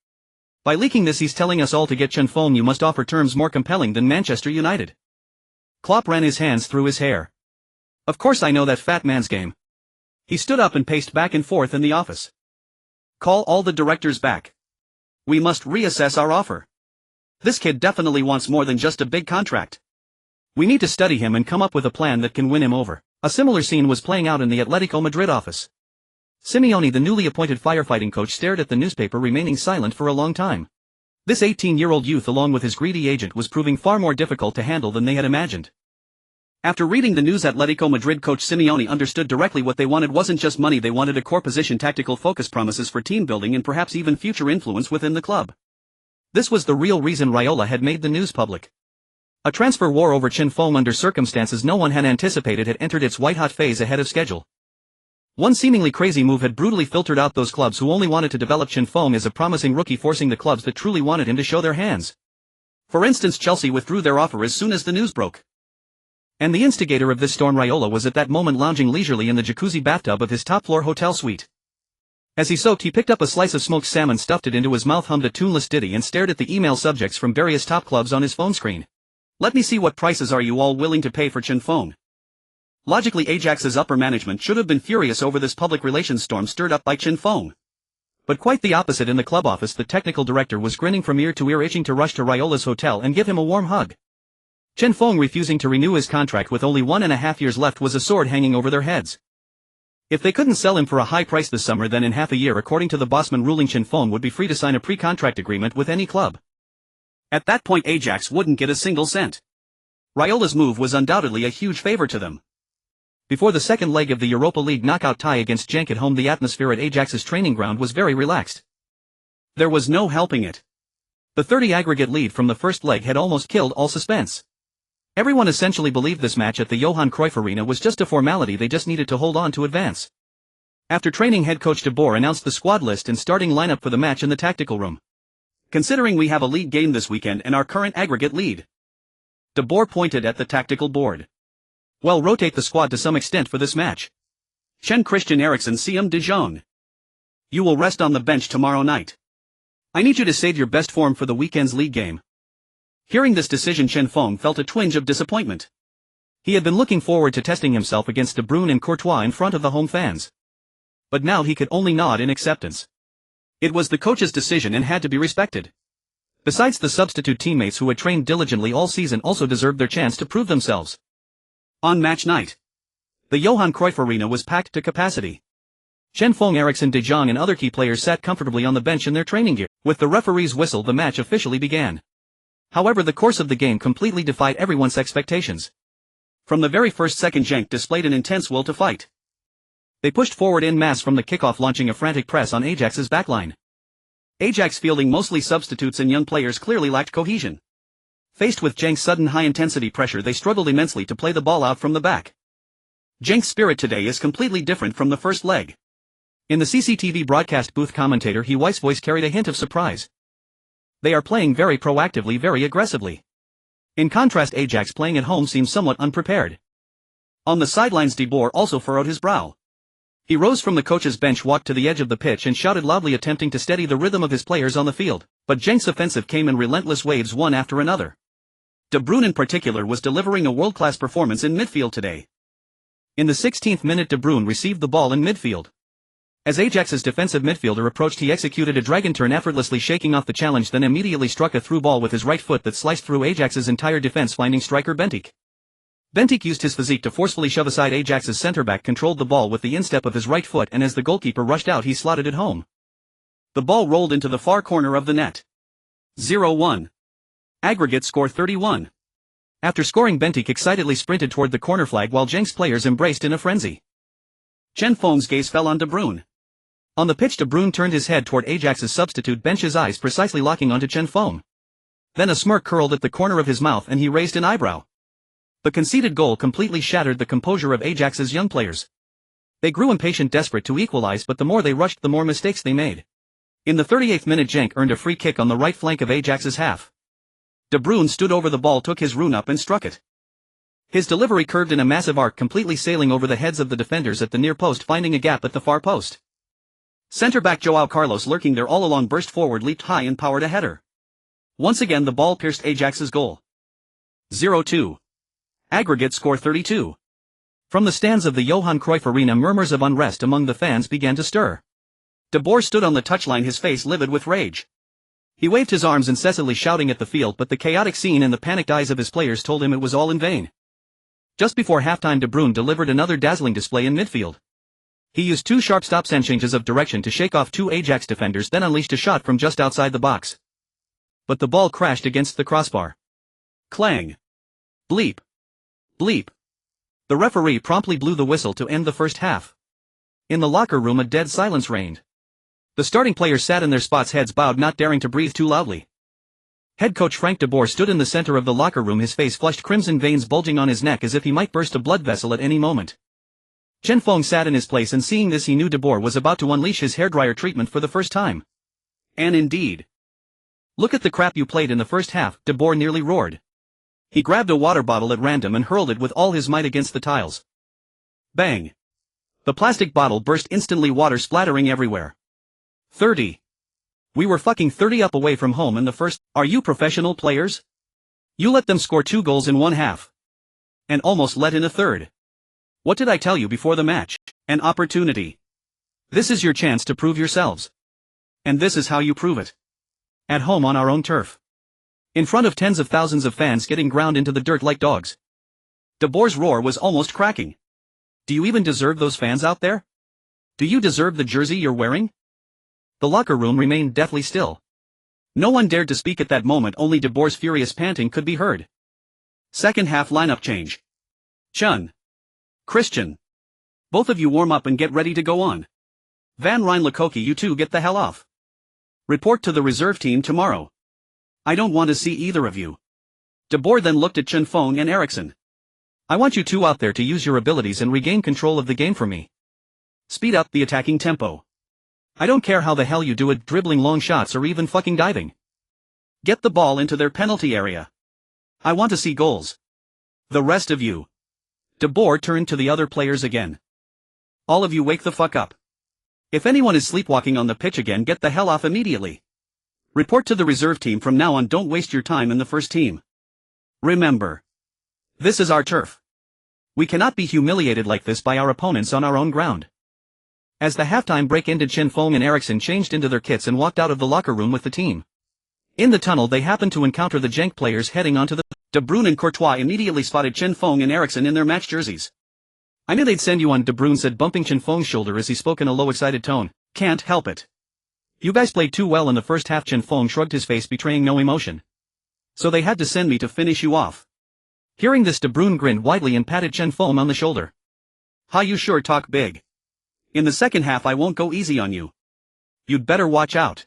By leaking this, he's telling us all to get Chen Feng. You must offer terms more compelling than Manchester United. Klopp ran his hands through his hair. Of course I know that fat man's game. He stood up and paced back and forth in the office. Call all the directors back. We must reassess our offer. This kid definitely wants more than just a big contract. We need to study him and come up with a plan that can win him over. A similar scene was playing out in the Atletico Madrid office. Simeone, the newly appointed firefighting coach, stared at the newspaper, remaining silent for a long time. This 18-year-old youth, along with his greedy agent, was proving far more difficult to handle than they had imagined. After reading the news, Atletico Madrid coach Simeone understood directly what they wanted wasn't just money. They wanted a core position, tactical focus, promises for team building, and perhaps even future influence within the club. This was the real reason Raiola had made the news public. A transfer war over Chen Feng, under circumstances no one had anticipated, had entered its white-hot phase ahead of schedule. One seemingly crazy move had brutally filtered out those clubs who only wanted to develop Chen Feng as a promising rookie, forcing the clubs that truly wanted him to show their hands. For instance, Chelsea withdrew their offer as soon as the news broke. And the instigator of this storm, Raiola, was at that moment lounging leisurely in the jacuzzi bathtub of his top-floor hotel suite. As he soaked, he picked up a slice of smoked salmon, stuffed it into his mouth, hummed a tuneless ditty, and stared at the email subjects from various top clubs on his phone screen. Let me see, what prices are you all willing to pay for Chen Feng? Logically, Ajax's upper management should have been furious over this public relations storm stirred up by Chen Feng. But quite the opposite. In the club office, the technical director was grinning from ear to ear, itching to rush to Raiola's hotel and give him a warm hug. Chen Feng refusing to renew his contract with only 1.5 years left was a sword hanging over their heads. If they couldn't sell him for a high price this summer, then in half a year, according to the Bosman ruling, Chen Feng would be free to sign a pre-contract agreement with any club. At that point, Ajax wouldn't get a single cent. Raiola's move was undoubtedly a huge favor to them. Before the second leg of the Europa League knockout tie against Genk at home, the atmosphere at Ajax's training ground was very relaxed. There was no helping it. The 30 aggregate lead from the first leg had almost killed all suspense. Everyone essentially believed this match at the Johan Cruyff Arena was just a formality. They just needed to hold on to advance. After training, head coach De Boer announced the squad list and starting lineup for the match in the tactical room. Considering we have a league game this weekend and our current aggregate lead. De Boer pointed at the tactical board. Well, rotate the squad to some extent for this match. Chen Christian Eriksen CM de Jong. You will rest on the bench tomorrow night. I need you to save your best form for the weekend's league game. Hearing this decision, Chen Feng felt a twinge of disappointment. He had been looking forward to testing himself against De Bruyne and Courtois in front of the home fans. But now he could only nod in acceptance. It was the coach's decision and had to be respected. Besides, the substitute teammates who had trained diligently all season also deserved their chance to prove themselves. On match night, the Johan Cruyff Arena was packed to capacity. Chen Feng, Eriksen, De Jong and other key players sat comfortably on the bench in their training gear. With the referee's whistle, the match officially began. However, the course of the game completely defied everyone's expectations. From the very first second, Genk displayed an intense will to fight. They pushed forward en masse from the kickoff, launching a frantic press on Ajax's backline. Ajax, fielding mostly substitutes and young players, clearly lacked cohesion. Faced with Genk's sudden high-intensity pressure, they struggled immensely to play the ball out from the back. Genk's spirit today is completely different from the first leg. In the CCTV broadcast booth, commentator He Weiss's voice carried a hint of surprise. They are playing very proactively, very aggressively. In contrast, Ajax playing at home seems somewhat unprepared. On the sidelines, De Boer also furrowed his brow. He rose from the coach's bench, walked to the edge of the pitch and shouted loudly, attempting to steady the rhythm of his players on the field, but Genk's offensive came in relentless waves, one after another. De Bruyne in particular was delivering a world-class performance in midfield today. In the 16th minute, De Bruyne received the ball in midfield. As Ajax's defensive midfielder approached, he executed a dragon turn, effortlessly shaking off the challenge, then immediately struck a through ball with his right foot that sliced through Ajax's entire defense, finding striker Bentik. Bentik used his physique to forcefully shove aside Ajax's centre-back, controlled the ball with the instep of his right foot, and as the goalkeeper rushed out, he slotted it home. The ball rolled into the far corner of the net. 0-1. Aggregate score 31. After scoring, Bentik excitedly sprinted toward the corner flag while Genk's players embraced in a frenzy. Chen Feng's gaze fell on De Bruyne. On the pitch, De Bruyne turned his head toward Ajax's substitute bench, his eyes precisely locking onto Chen Feng. Then a smirk curled at the corner of his mouth and he raised an eyebrow. The conceded goal completely shattered the composure of Ajax's young players. They grew impatient, desperate to equalize, but the more they rushed, the more mistakes they made. In the 38th minute, Genk earned a free kick on the right flank of Ajax's half. De Bruyne stood over the ball, took his rune up and struck it. His delivery curved in a massive arc, completely sailing over the heads of the defenders at the near post, finding a gap at the far post. Centre-back Joao Carlos, lurking there all along, burst forward, leaped high and powered a header. Once again the ball pierced Ajax's goal. 0-2. Aggregate score 32. From the stands of the Johan Cruyff Arena, murmurs of unrest among the fans began to stir. De Boer stood on the touchline, his face livid with rage. He waved his arms, incessantly shouting at the field, but the chaotic scene and the panicked eyes of his players told him it was all in vain. Just before halftime, De Bruyne delivered another dazzling display in midfield. He used two sharp stops and changes of direction to shake off two Ajax defenders, then unleashed a shot from just outside the box. But the ball crashed against the crossbar. Clang. Bleep. Bleep. The referee promptly blew the whistle to end the first half. In the locker room, a dead silence reigned. The starting players sat in their spots, heads bowed, not daring to breathe too loudly. Head coach Frank de Boer stood in the center of the locker room, his face flushed, crimson veins bulging on his neck as if he might burst a blood vessel at any moment. Chen Feng sat in his place, and seeing this, he knew de Boer was about to unleash his hairdryer treatment for the first time. And indeed. "Look at the crap you played in the first half," de Boer nearly roared. He grabbed a water bottle at random and hurled it with all his might against the tiles. Bang! The plastic bottle burst instantly, water splattering everywhere. 30. We were fucking 30 up away from home in the first. Are you professional players? You let them score 2 goals in one half. And almost let in a third. What did I tell you before the match? An opportunity. This is your chance to prove yourselves. And this is how you prove it. At home on our own turf. In front of tens of thousands of fans getting ground into the dirt like dogs. De Boer's roar was almost cracking. Do you even deserve those fans out there? Do you deserve the jersey you're wearing? The locker room remained deathly still. No one dared to speak at that moment, only de Boer's furious panting could be heard. Second half lineup change. Chen. Christian. Both of you warm up and get ready to go on. Van Rijn-Lekoki, you two get the hell off. Report to the reserve team tomorrow. I don't want to see either of you. De Boer then looked at Chen Feng and Eriksen. I want you two out there to use your abilities and regain control of the game for me. Speed up the attacking tempo. I don't care how the hell you do it, dribbling long shots or even fucking diving. Get the ball into their penalty area. I want to see goals. The rest of you. De Boer turned to the other players again. All of you wake the fuck up. If anyone is sleepwalking on the pitch again, get the hell off immediately. Report to the reserve team from now on, don't waste your time in the first team. Remember. This is our turf. We cannot be humiliated like this by our opponents on our own ground. As the halftime break ended, Chen Feng and Eriksson changed into their kits and walked out of the locker room with the team. In the tunnel they happened to encounter the Genk players heading onto the... De Bruyne and Courtois immediately spotted Chen Feng and Eriksson in their match jerseys. I knew they'd send you on, De Bruyne said, bumping Chen Feng's shoulder as he spoke in a low excited tone. Can't help it. You guys played too well in the first half. Chen Feng shrugged his face, betraying no emotion. So they had to send me to finish you off. Hearing this, De Bruyne grinned widely and patted Chen Feng on the shoulder. Ha, you sure talk big. In the second half I won't go easy on you. You'd better watch out.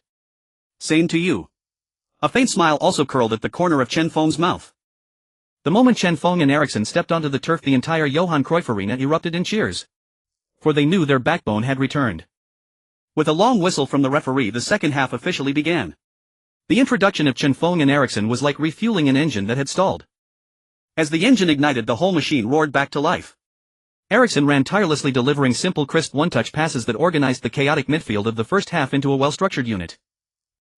Same to you. A faint smile also curled at the corner of Chen Feng's mouth. The moment Chen Feng and Eriksson stepped onto the turf, the entire Johan Cruyff Arena erupted in cheers. For they knew their backbone had returned. With a long whistle from the referee, the second half officially began. The introduction of Chen Feng and Eriksson was like refueling an engine that had stalled. As the engine ignited, the whole machine roared back to life. Eriksson ran tirelessly, delivering simple, crisp one-touch passes that organized the chaotic midfield of the first half into a well-structured unit.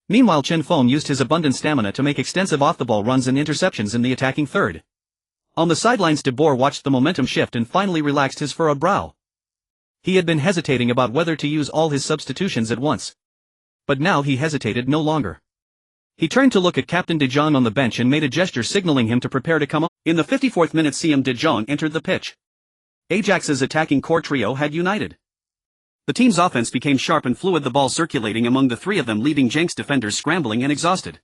Meanwhile, Chen Feng used his abundant stamina to make extensive off-the-ball runs and interceptions in the attacking third. On the sidelines, De Boer watched the momentum shift and finally relaxed his furrowed brow. He had been hesitating about whether to use all his substitutions at once. But now he hesitated no longer. He turned to look at Captain De Jong on the bench and made a gesture signaling him to prepare to come on. In the 54th minute, CM De Jong entered the pitch. Ajax's attacking core trio had united. The team's offense became sharp and fluid, the ball circulating among the three of them, leaving Genk's defenders scrambling and exhausted.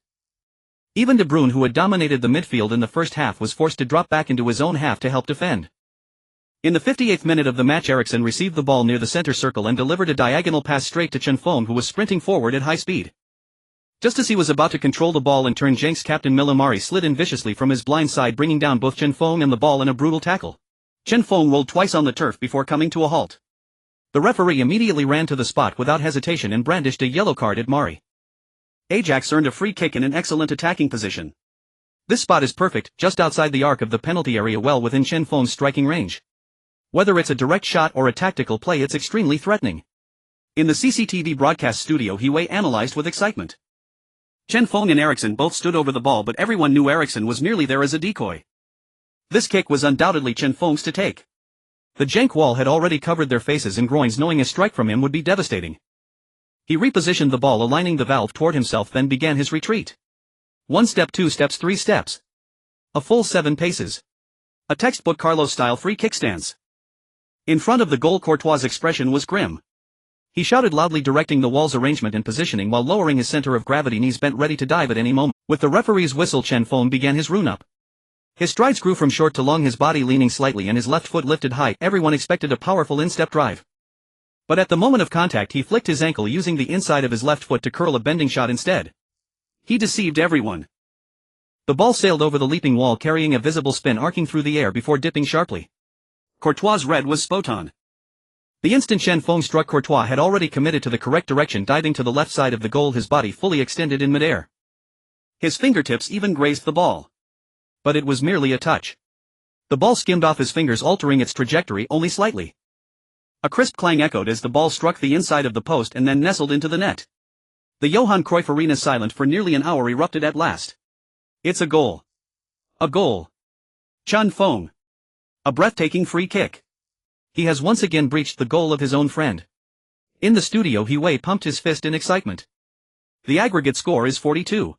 Even De Bruyne, who had dominated the midfield in the first half, was forced to drop back into his own half to help defend. In the 58th minute of the match, Eriksson received the ball near the center circle and delivered a diagonal pass straight to Chen Feng, who was sprinting forward at high speed. Just as he was about to control the ball and turn, Genk's captain Milamari slid in viciously from his blind side, bringing down both Chen Feng and the ball in a brutal tackle. Chen Feng rolled twice on the turf before coming to a halt. The referee immediately ran to the spot without hesitation and brandished a yellow card at Mari. Ajax earned a free kick in an excellent attacking position. This spot is perfect, just outside the arc of the penalty area, well within Chen Feng's striking range. Whether it's a direct shot or a tactical play, it's extremely threatening. In the CCTV broadcast studio, Huey analyzed with excitement. Chen Feng and Eriksson both stood over the ball, but everyone knew Eriksson was merely there as a decoy. This kick was undoubtedly Chen Feng's to take. The Genk wall had already covered their faces and groins, knowing a strike from him would be devastating. He repositioned the ball, aligning the valve toward himself, then began his retreat. 1 step, 2 steps, 3 steps. A full 7 paces. A textbook Carlos-style free kick stance. In front of the goal, Courtois' expression was grim. He shouted loudly, directing the wall's arrangement and positioning while lowering his center of gravity, knees bent ready to dive at any moment. With the referee's whistle, Chen Feng began his run-up. His strides grew from short to long, his body leaning slightly and his left foot lifted high. Everyone expected a powerful instep drive. But at the moment of contact, he flicked his ankle, using the inside of his left foot to curl a bending shot instead. He deceived everyone. The ball sailed over the leaping wall, carrying a visible spin, arcing through the air before dipping sharply. Courtois' red was spot on. The instant Chen Feng struck, Courtois had already committed to the correct direction, diving to the left side of the goal, his body fully extended in midair. His fingertips even grazed the ball. But it was merely a touch. The ball skimmed off his fingers, altering its trajectory only slightly. A crisp clang echoed as the ball struck the inside of the post and then nestled into the net. The Johan Cruyff Arena, silent for nearly an hour, erupted at last. It's a goal. A goal. Chen Feng. A breathtaking free kick. He has once again breached the goal of his own friend. In the studio, Huey pumped his fist in excitement. The aggregate score is 42.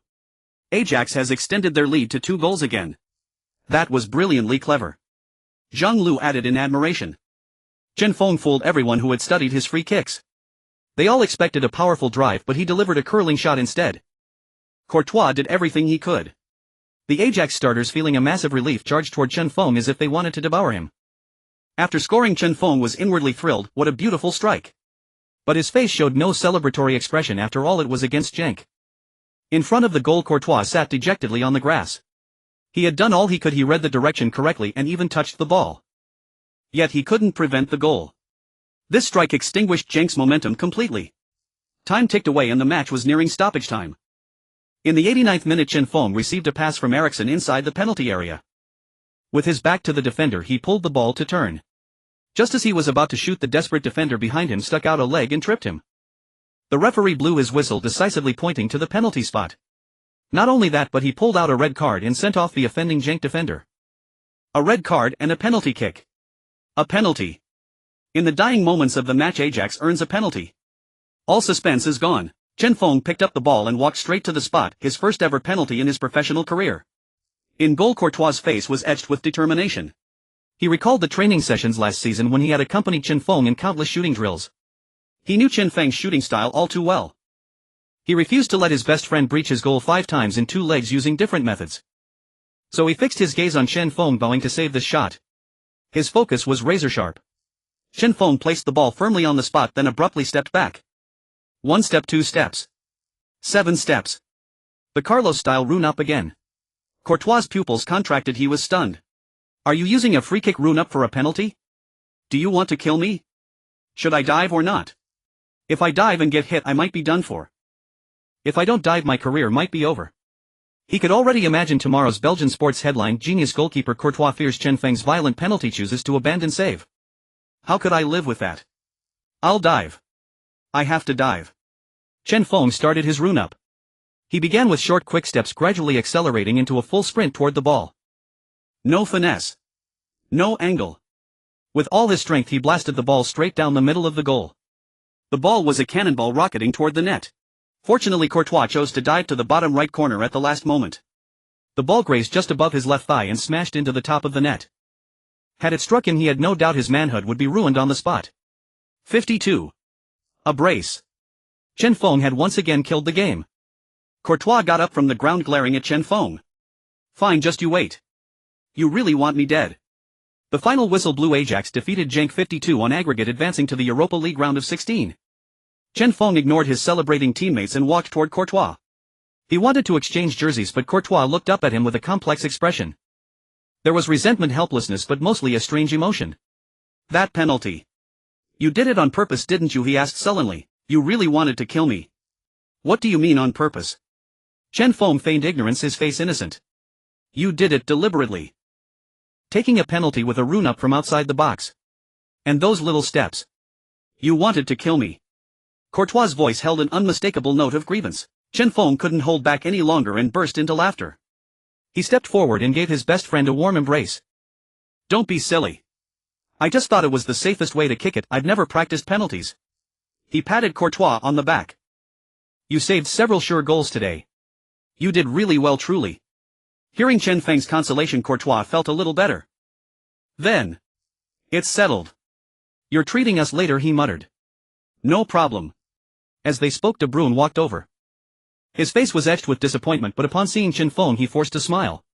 Ajax has extended their lead to 2 goals again. That was brilliantly clever. Zhang Lu added in admiration. Chen Feng fooled everyone who had studied his free kicks. They all expected a powerful drive, but he delivered a curling shot instead. Courtois did everything he could. The Ajax starters, feeling a massive relief, charged toward Chen Feng as if they wanted to devour him. After scoring, Chen Feng was inwardly thrilled. What a beautiful strike. But his face showed no celebratory expression. After all, it was against Genk. In front of the goal, Courtois sat dejectedly on the grass. He had done all he could, he read the direction correctly and even touched the ball. Yet he couldn't prevent the goal. This strike extinguished Cenk's momentum completely. Time ticked away and the match was nearing stoppage time. In the 89th minute, Chen Feng received a pass from Eriksson inside the penalty area. With his back to the defender, he pulled the ball to turn. Just as he was about to shoot, the desperate defender behind him stuck out a leg and tripped him. The referee blew his whistle, decisively pointing to the penalty spot. Not only that, but he pulled out a red card and sent off the offending Cenk defender. A red card and a penalty kick. A penalty. In the dying moments of the match, Ajax earns a penalty. All suspense is gone. Chen Feng picked up the ball and walked straight to the spot, his first ever penalty in his professional career. In goal, Courtois' face was etched with determination. He recalled the training sessions last season when he had accompanied Chen Feng in countless shooting drills. He knew Chen Feng's shooting style all too well. He refused to let his best friend breach his goal 5 times in 2 legs using different methods. So he fixed his gaze on Chen Feng, vowing to save this shot. His focus was razor sharp. Chen Feng placed the ball firmly on the spot, then abruptly stepped back. 1 step, 2 steps. 7 steps. The Carlos style rune up again. Courtois' pupils contracted. He was stunned. Are you using a free kick rune up for a penalty? Do you want to kill me? Should I dive or not? If I dive and get hit, I might be done for. If I don't dive, my career might be over. He could already imagine tomorrow's Belgian sports headline: genius goalkeeper Courtois fears Chen Feng's violent penalty, chooses to abandon save. How could I live with that? I'll dive. I have to dive. Chen Feng started his rune up. He began with short quick steps, gradually accelerating into a full sprint toward the ball. No finesse. No angle. With all his strength, he blasted the ball straight down the middle of the goal. The ball was a cannonball rocketing toward the net. Fortunately, Courtois chose to dive to the bottom right corner at the last moment. The ball grazed just above his left thigh and smashed into the top of the net. Had it struck him, he had no doubt his manhood would be ruined on the spot. 52. A brace. Chen Feng had once again killed the game. Courtois got up from the ground, glaring at Chen Feng. Fine, just you wait. You really want me dead? The final whistle blew. Ajax defeated Genk 52 on aggregate, advancing to the Europa League round of 16. Chen Feng ignored his celebrating teammates and walked toward Courtois. He wanted to exchange jerseys, but Courtois looked up at him with a complex expression. There was resentment, helplessness, but mostly a strange emotion. That penalty. You did it on purpose, didn't you? He asked sullenly. You really wanted to kill me. What do you mean on purpose? Chen Feng feigned ignorance, his face innocent. You did it deliberately. Taking a penalty with a rune up from outside the box. And those little steps. You wanted to kill me. Courtois' voice held an unmistakable note of grievance. Chen Feng couldn't hold back any longer and burst into laughter. He stepped forward and gave his best friend a warm embrace. Don't be silly. I just thought it was the safest way to kick it. I've never practiced penalties. He patted Courtois on the back. You saved several sure goals today. You did really well, truly. Hearing Chen Feng's consolation, Courtois felt a little better. Then. It's settled. You're treating us later, he muttered. No problem. As they spoke, De Bruyne walked over. His face was etched with disappointment, but upon seeing Chen Feng, he forced a smile.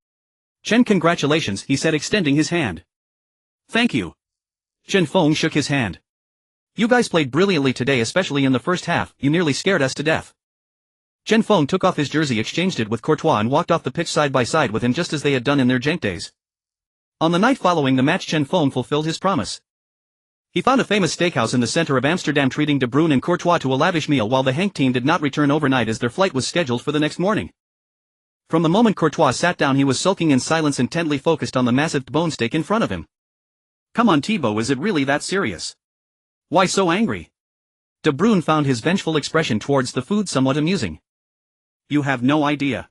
Chen, congratulations, he said, extending his hand. Thank you. Chen Feng shook his hand. You guys played brilliantly today, especially in the first half. You nearly scared us to death. Chen Feng took off his jersey, exchanged it with Courtois, and walked off the pitch side by side with him, just as they had done in their Genk days. On the night following the match, Chen Feng fulfilled his promise. He found a famous steakhouse in the center of Amsterdam, treating De Bruyne and Courtois to a lavish meal while the Henk team did not return overnight, as their flight was scheduled for the next morning. From the moment Courtois sat down, he was sulking in silence, intently focused on the massive bone steak in front of him. Come on, Thibaut, is it really that serious? Why so angry? De Bruyne found his vengeful expression towards the food somewhat amusing. You have no idea.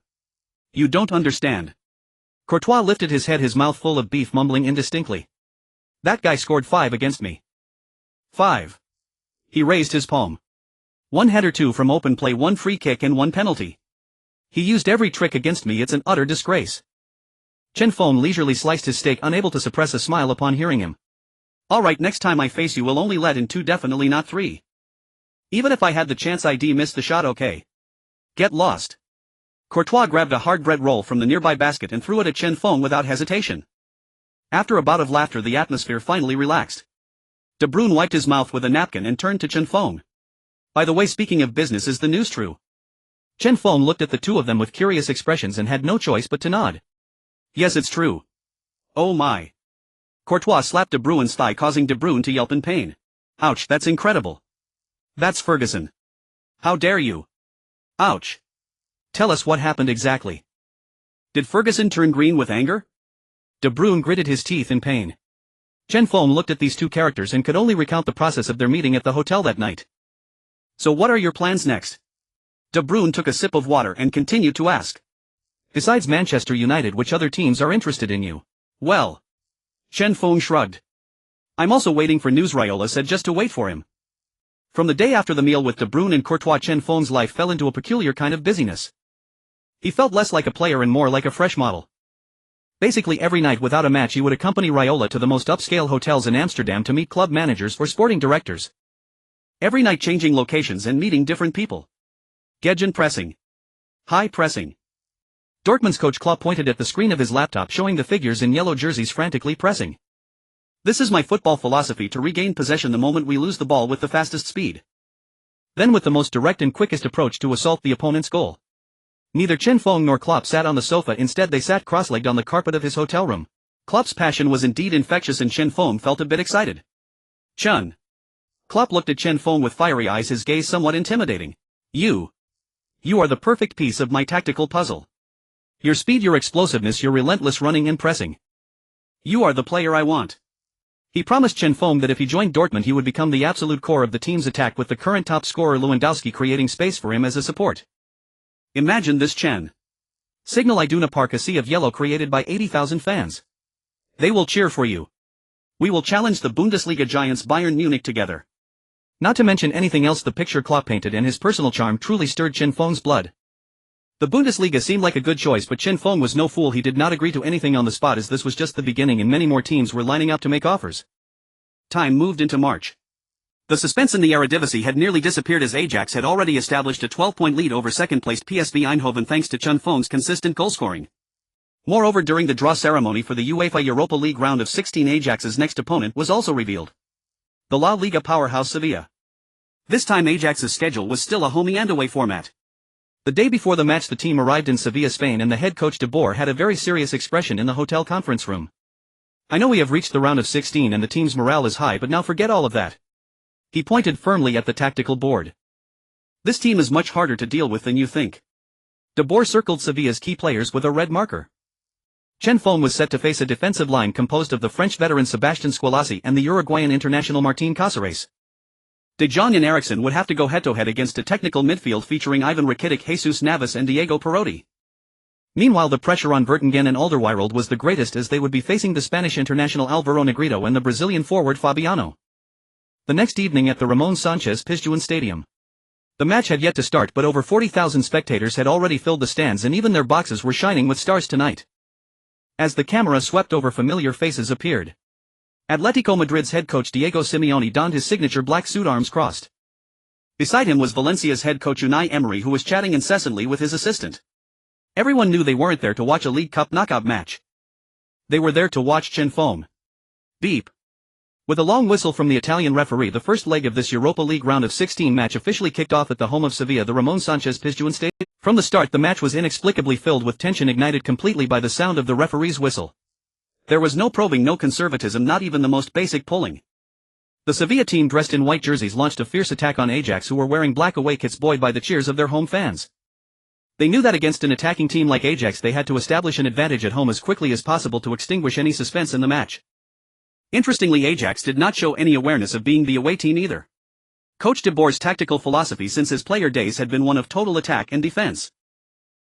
You don't understand. Courtois lifted his head, his mouth full of beef, mumbling indistinctly. That guy scored 5 against me. 5. He raised his palm. 1 header, 2 from open play, 1 free kick and 1 penalty. He used every trick against me. It's an utter disgrace. Chen Feng leisurely sliced his steak, unable to suppress a smile upon hearing him. Alright, next time I face you will only let in 2, definitely not 3. Even if I had the chance, I'd miss the shot, okay? Get lost. Courtois grabbed a hard bread roll from the nearby basket and threw it at Chen Feng without hesitation. After a bout of laughter, the atmosphere finally relaxed. De Bruyne wiped his mouth with a napkin and turned to Chen Feng. By the way, speaking of business, is the news true? Chen Feng looked at the two of them with curious expressions and had no choice but to nod. Yes, it's true. Oh my. Courtois slapped De Bruyne's thigh, causing De Bruyne to yelp in pain. Ouch, that's incredible. That's Ferguson. How dare you? Ouch. Tell us what happened exactly. Did Ferguson turn green with anger? De Bruyne gritted his teeth in pain. Chen Feng looked at these two characters and could only recount the process of their meeting at the hotel that night. So what are your plans next? De Bruyne took a sip of water and continued to ask. Besides Manchester United, which other teams are interested in you? Well. Chen Feng shrugged. I'm also waiting for news. Raiola said just to wait for him. From the day after the meal with De Bruyne and Courtois, Chen Feng's life fell into a peculiar kind of busyness. He felt less like a player and more like a fresh model. Basically every night without a match he would accompany Raiola to the most upscale hotels in Amsterdam to meet club managers or sporting directors. Every night changing locations and meeting different people. Gegen pressing. High pressing. Dortmund's coach Klopp pointed at the screen of his laptop showing the figures in yellow jerseys frantically pressing. This is my football philosophy: to regain possession the moment we lose the ball with the fastest speed. Then with the most direct and quickest approach to assault the opponent's goal. Neither Chen Feng nor Klopp sat on the sofa, instead they sat cross-legged on the carpet of his hotel room. Klopp's passion was indeed infectious and Chen Feng felt a bit excited. Chun. Klopp looked at Chen Feng with fiery eyes, his gaze somewhat intimidating. You are the perfect piece of my tactical puzzle. Your speed, your explosiveness, your relentless running and pressing. You are the player I want. He promised Chen Feng that if he joined Dortmund he would become the absolute core of the team's attack, with the current top scorer Lewandowski creating space for him as a support. Imagine this, Chen. Signal Iduna Park, a sea of yellow created by 80,000 fans. They will cheer for you. We will challenge the Bundesliga giants Bayern Munich together. Not to mention anything else. The picture Klopp painted and his personal charm truly stirred Chen Feng's blood. The Bundesliga seemed like a good choice, but Chen Feng was no fool. He did not agree to anything on the spot, as this was just the beginning and many more teams were lining up to make offers. Time moved into March. The suspense in the Eredivisie had nearly disappeared as Ajax had already established a 12-point lead over second-placed PSV Eindhoven thanks to Chen Feng's consistent goal-scoring. Moreover, during the draw ceremony for the UEFA Europa League round of 16, Ajax's next opponent was also revealed. The La Liga powerhouse Sevilla. This time Ajax's schedule was still a home and away format. The day before the match the team arrived in Sevilla, Spain, and the head coach De Boer had a very serious expression in the hotel conference room. I know we have reached the round of 16 and the team's morale is high, but now forget all of that. He pointed firmly at the tactical board. This team is much harder to deal with than you think. De Boer circled Sevilla's key players with a red marker. Chen Feng was set to face a defensive line composed of the French veteran Sebastian Squillaci and the Uruguayan international Martín Cáceres. De Jong and Eriksen would have to go head-to-head against a technical midfield featuring Ivan Rakitic, Jesus Navas and Diego Perotti. Meanwhile, the pressure on Vertonghen and Alderweireld was the greatest, as they would be facing the Spanish international Álvaro Negredo and the Brazilian forward Fabiano. The next evening at the Ramon Sanchez Pizjuan Stadium. The match had yet to start, but over 40,000 spectators had already filled the stands and even their boxes were shining with stars tonight. As the camera swept over, familiar faces appeared. Atletico Madrid's head coach Diego Simeone donned his signature black suit, arms crossed. Beside him was Valencia's head coach Unai Emery, who was chatting incessantly with his assistant. Everyone knew they weren't there to watch a League Cup knockout match. They were there to watch Chen Feng. Beep. With a long whistle from the Italian referee, the first leg of this Europa League round of 16 match officially kicked off at the home of Sevilla, the Ramon Sanchez Pizjuan Stadium. From the start, the match was inexplicably filled with tension, ignited completely by the sound of the referee's whistle. There was no probing, no conservatism, not even the most basic pulling. The Sevilla team, dressed in white jerseys, launched a fierce attack on Ajax, who were wearing black away kits, buoyed by the cheers of their home fans. They knew that against an attacking team like Ajax they had to establish an advantage at home as quickly as possible to extinguish any suspense in the match. Interestingly, Ajax did not show any awareness of being the away team either. Coach De Boer's tactical philosophy since his player days had been one of total attack and defense.